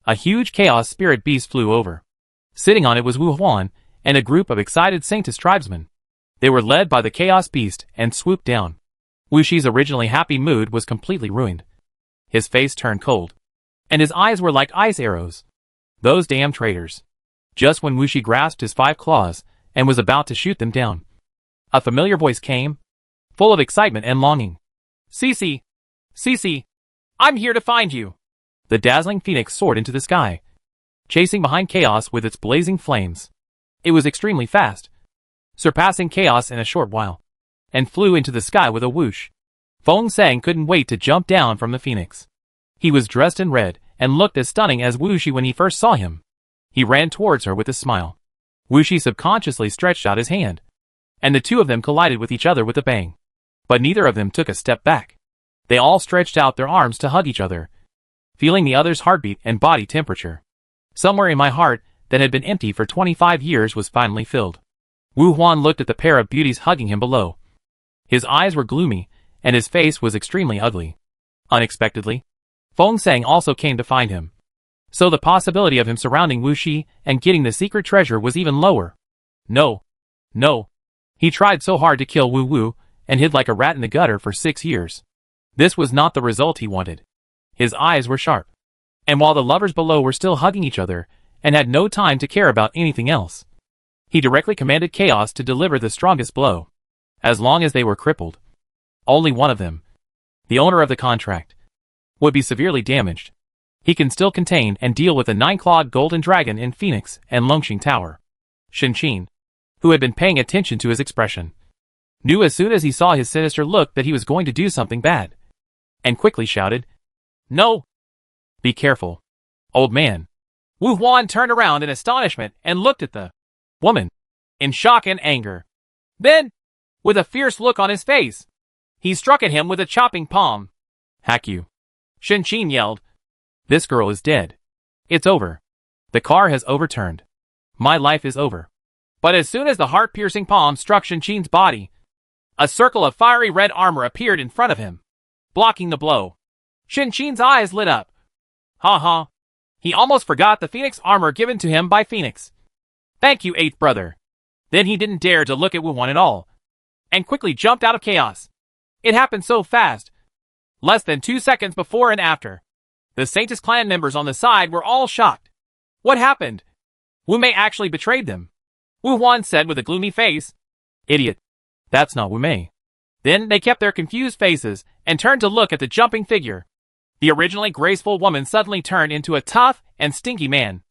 a huge chaos spirit beast flew over. Sitting on it was Wu Huan and a group of excited Sanctus tribesmen. They were led by the chaos beast and swooped down. Wuxi's originally happy mood was completely ruined. His face turned cold, and his eyes were like ice arrows. Those damn traitors. Just when Wuxi grasped his 5 claws and was about to shoot them down, a familiar voice came, full of excitement and longing. "Cece! Cece! I'm here to find you!" The dazzling phoenix soared into the sky, chasing behind chaos with its blazing flames. It was extremely fast, surpassing chaos in a short while, and flew into the sky with a whoosh. Feng Sang couldn't wait to jump down from the phoenix. He was dressed in red and looked as stunning as Wuxi when he first saw him. He ran towards her with a smile. Wuxi subconsciously stretched out his hand, and the two of them collided with each other with a bang. But neither of them took a step back. They all stretched out their arms to hug each other, feeling the other's heartbeat and body temperature. Somewhere in my heart that had been empty for 25 years was finally filled. Wu Huan looked at the pair of beauties hugging him below. His eyes were gloomy, and his face was extremely ugly. Unexpectedly, Feng Sang also came to find him. So the possibility of him surrounding Wu Shi and getting the secret treasure was even lower. No. No. He tried so hard to kill Wu Wu and hid like a rat in the gutter for 6 years. This was not the result he wanted. His eyes were sharp. And while the lovers below were still hugging each other and had no time to care about anything else, he directly commanded Chaos to deliver the strongest blow. As long as they were crippled, only one of them, the owner of the contract, would be severely damaged. He can still contain and deal with the 9-clawed golden dragon in Phoenix and Longxing Tower. Shinqin, who had been paying attention to his expression, knew as soon as he saw his sinister look that he was going to do something bad, and quickly shouted, "No! Be careful, old man." Wu Huan turned around in astonishment and looked at the woman, in shock and anger. Then, with a fierce look on his face, he struck at him with a chopping palm. "Hack you!" Shinqin yelled. "This girl is dead. It's over. The car has overturned. My life is over." But as soon as the heart-piercing palm struck Shinqin's body, a circle of fiery red armor appeared in front of him, blocking the blow. Shinqin's eyes lit up. Ha ha. He almost forgot the Phoenix armor given to him by Phoenix. "Thank you, eighth brother." Then he didn't dare to look at Wu Huan at all, and quickly jumped out of Chaos. It happened so fast. Less than 2 seconds before and after. The Saintis clan members on the side were all shocked. What happened? Wu Mei actually betrayed them. Wu Huan said with a gloomy face. "Idiot. That's not Wu Mei." Then they kept their confused faces and turned to look at the jumping figure. The originally graceful woman suddenly turned into a tough and stinky man.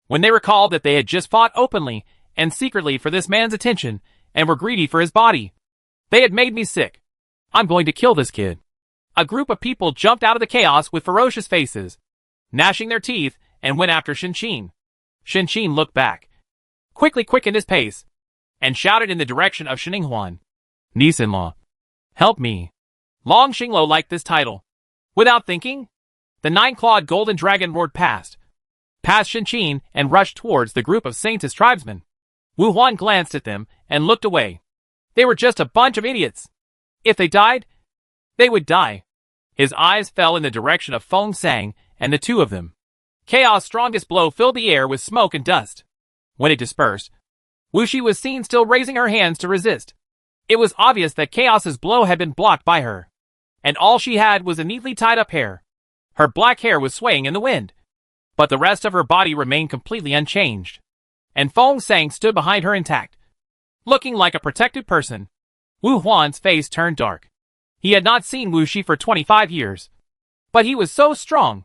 When they recalled that they had just fought openly and secretly for this man's attention and were greedy for his body. "They had made me sick. I'm going to kill this kid." A group of people jumped out of the chaos with ferocious faces, gnashing their teeth, and went after Shinqin. Shinqin looked back, quickly quickened his pace, and shouted in the direction of Shininghuan. "Niece-in-law, help me." Long Xinglo liked this title. Without thinking, the 9-clawed golden dragon roared past Shinqin and rushed towards the group of Saintis tribesmen. Wu Huan glanced at them and looked away. They were just a bunch of idiots. If they died, they would die. His eyes fell in the direction of Feng Sang and the two of them. Chaos' strongest blow filled the air with smoke and dust. When it dispersed, Wu Shi was seen still raising her hands to resist. It was obvious that Chaos's blow had been blocked by her, and all she had was a neatly tied up hair. Her black hair was swaying in the wind, but the rest of her body remained completely unchanged, and Feng Sang stood behind her intact, looking like a protected person. Wu Huan's face turned dark. He had not seen Wu Shi for 25 years, but he was so strong.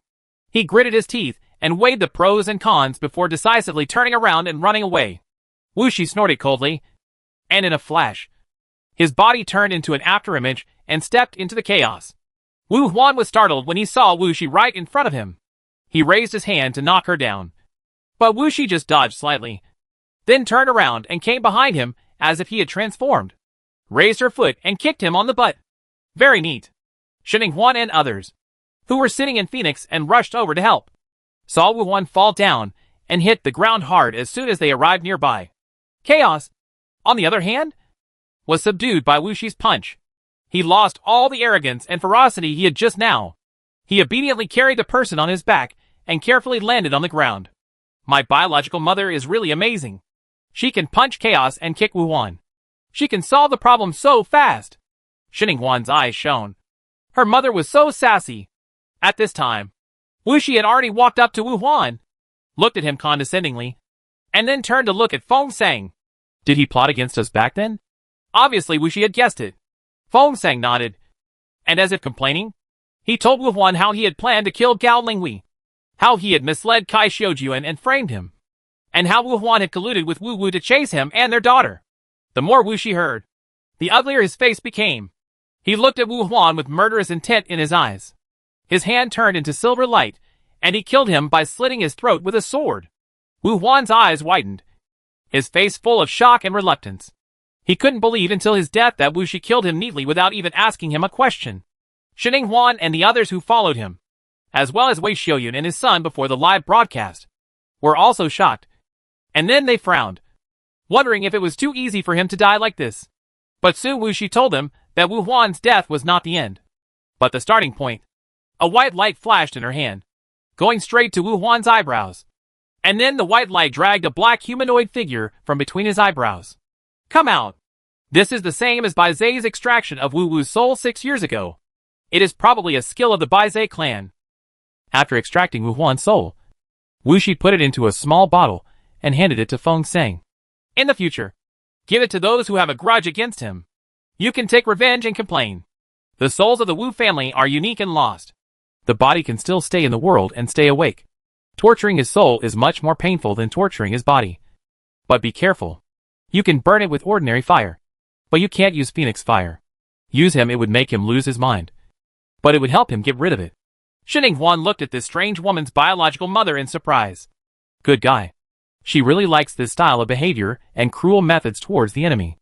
He gritted his teeth and weighed the pros and cons before decisively turning around and running away. Wu Shi snorted coldly, and in a flash, his body turned into an afterimage and stepped into the chaos. Wu Huan was startled when he saw Wu Shi right in front of him. He raised his hand to knock her down, but Wu Shi just dodged slightly, then turned around and came behind him as if he had transformed, raised her foot and kicked him on the butt. Very neat. Shininghuan and others, who were sitting in Phoenix and rushed over to help, saw Wu Huan fall down and hit the ground hard as soon as they arrived nearby. Chaos, on the other hand, was subdued by Wu Shi's punch. He lost all the arrogance and ferocity he had just now. He obediently carried the person on his back and carefully landed on the ground. My biological mother is really amazing. She can punch Chaos and kick Wu Huan. She can solve the problem so fast. Shininghuan's eyes shone. Her mother was so sassy. At this time, Wu Shi had already walked up to Wu Huan, looked at him condescendingly, and then turned to look at Feng Sang. Did he plot against us back then? Obviously Wu Shi had guessed it. Feng Sang nodded, and as if complaining, he told Wu Huan how he had planned to kill Gao Linghui, how he had misled Kai Xiujuan and framed him, and how Wu Huan had colluded with Wu Wu to chase him and their daughter. The more Wu Shi heard, the uglier his face became. He looked at Wu Huan with murderous intent in his eyes. His hand turned into silver light, and he killed him by slitting his throat with a sword. Wu Huan's eyes widened, his face full of shock and reluctance. He couldn't believe until his death that Wu Shi killed him neatly without even asking him a question. Shininghuan and the others who followed him, as well as Wei Xiuyun and his son before the live broadcast, were also shocked. And then they frowned, wondering if it was too easy for him to die like this. But soon Wu Shi told them that Wu Huan's death was not the end, but the starting point. A white light flashed in her hand. going straight to Wu Huan's eyebrows. And then the white light dragged a black humanoid figure from between his eyebrows. Come out. This is the same as Bai Zai's extraction of Wu Wu's soul 6 years ago. It is probably a skill of the Bai Zai clan. After extracting Wu Huan's soul, Wu Shi put it into a small bottle and handed it to Feng Sang. In the future, give it to those who have a grudge against him. You can take revenge and complain. The souls of the Wu family are unique and lost. The body can still stay in the world and stay awake. Torturing his soul is much more painful than torturing his body. But be careful. You can burn it with ordinary fire. But you can't use Phoenix fire. Use him, it would make him lose his mind. But it would help him get rid of it. Shining Huan looked at this strange woman's biological mother in surprise. Good guy. She really likes this style of behavior and cruel methods towards the enemy.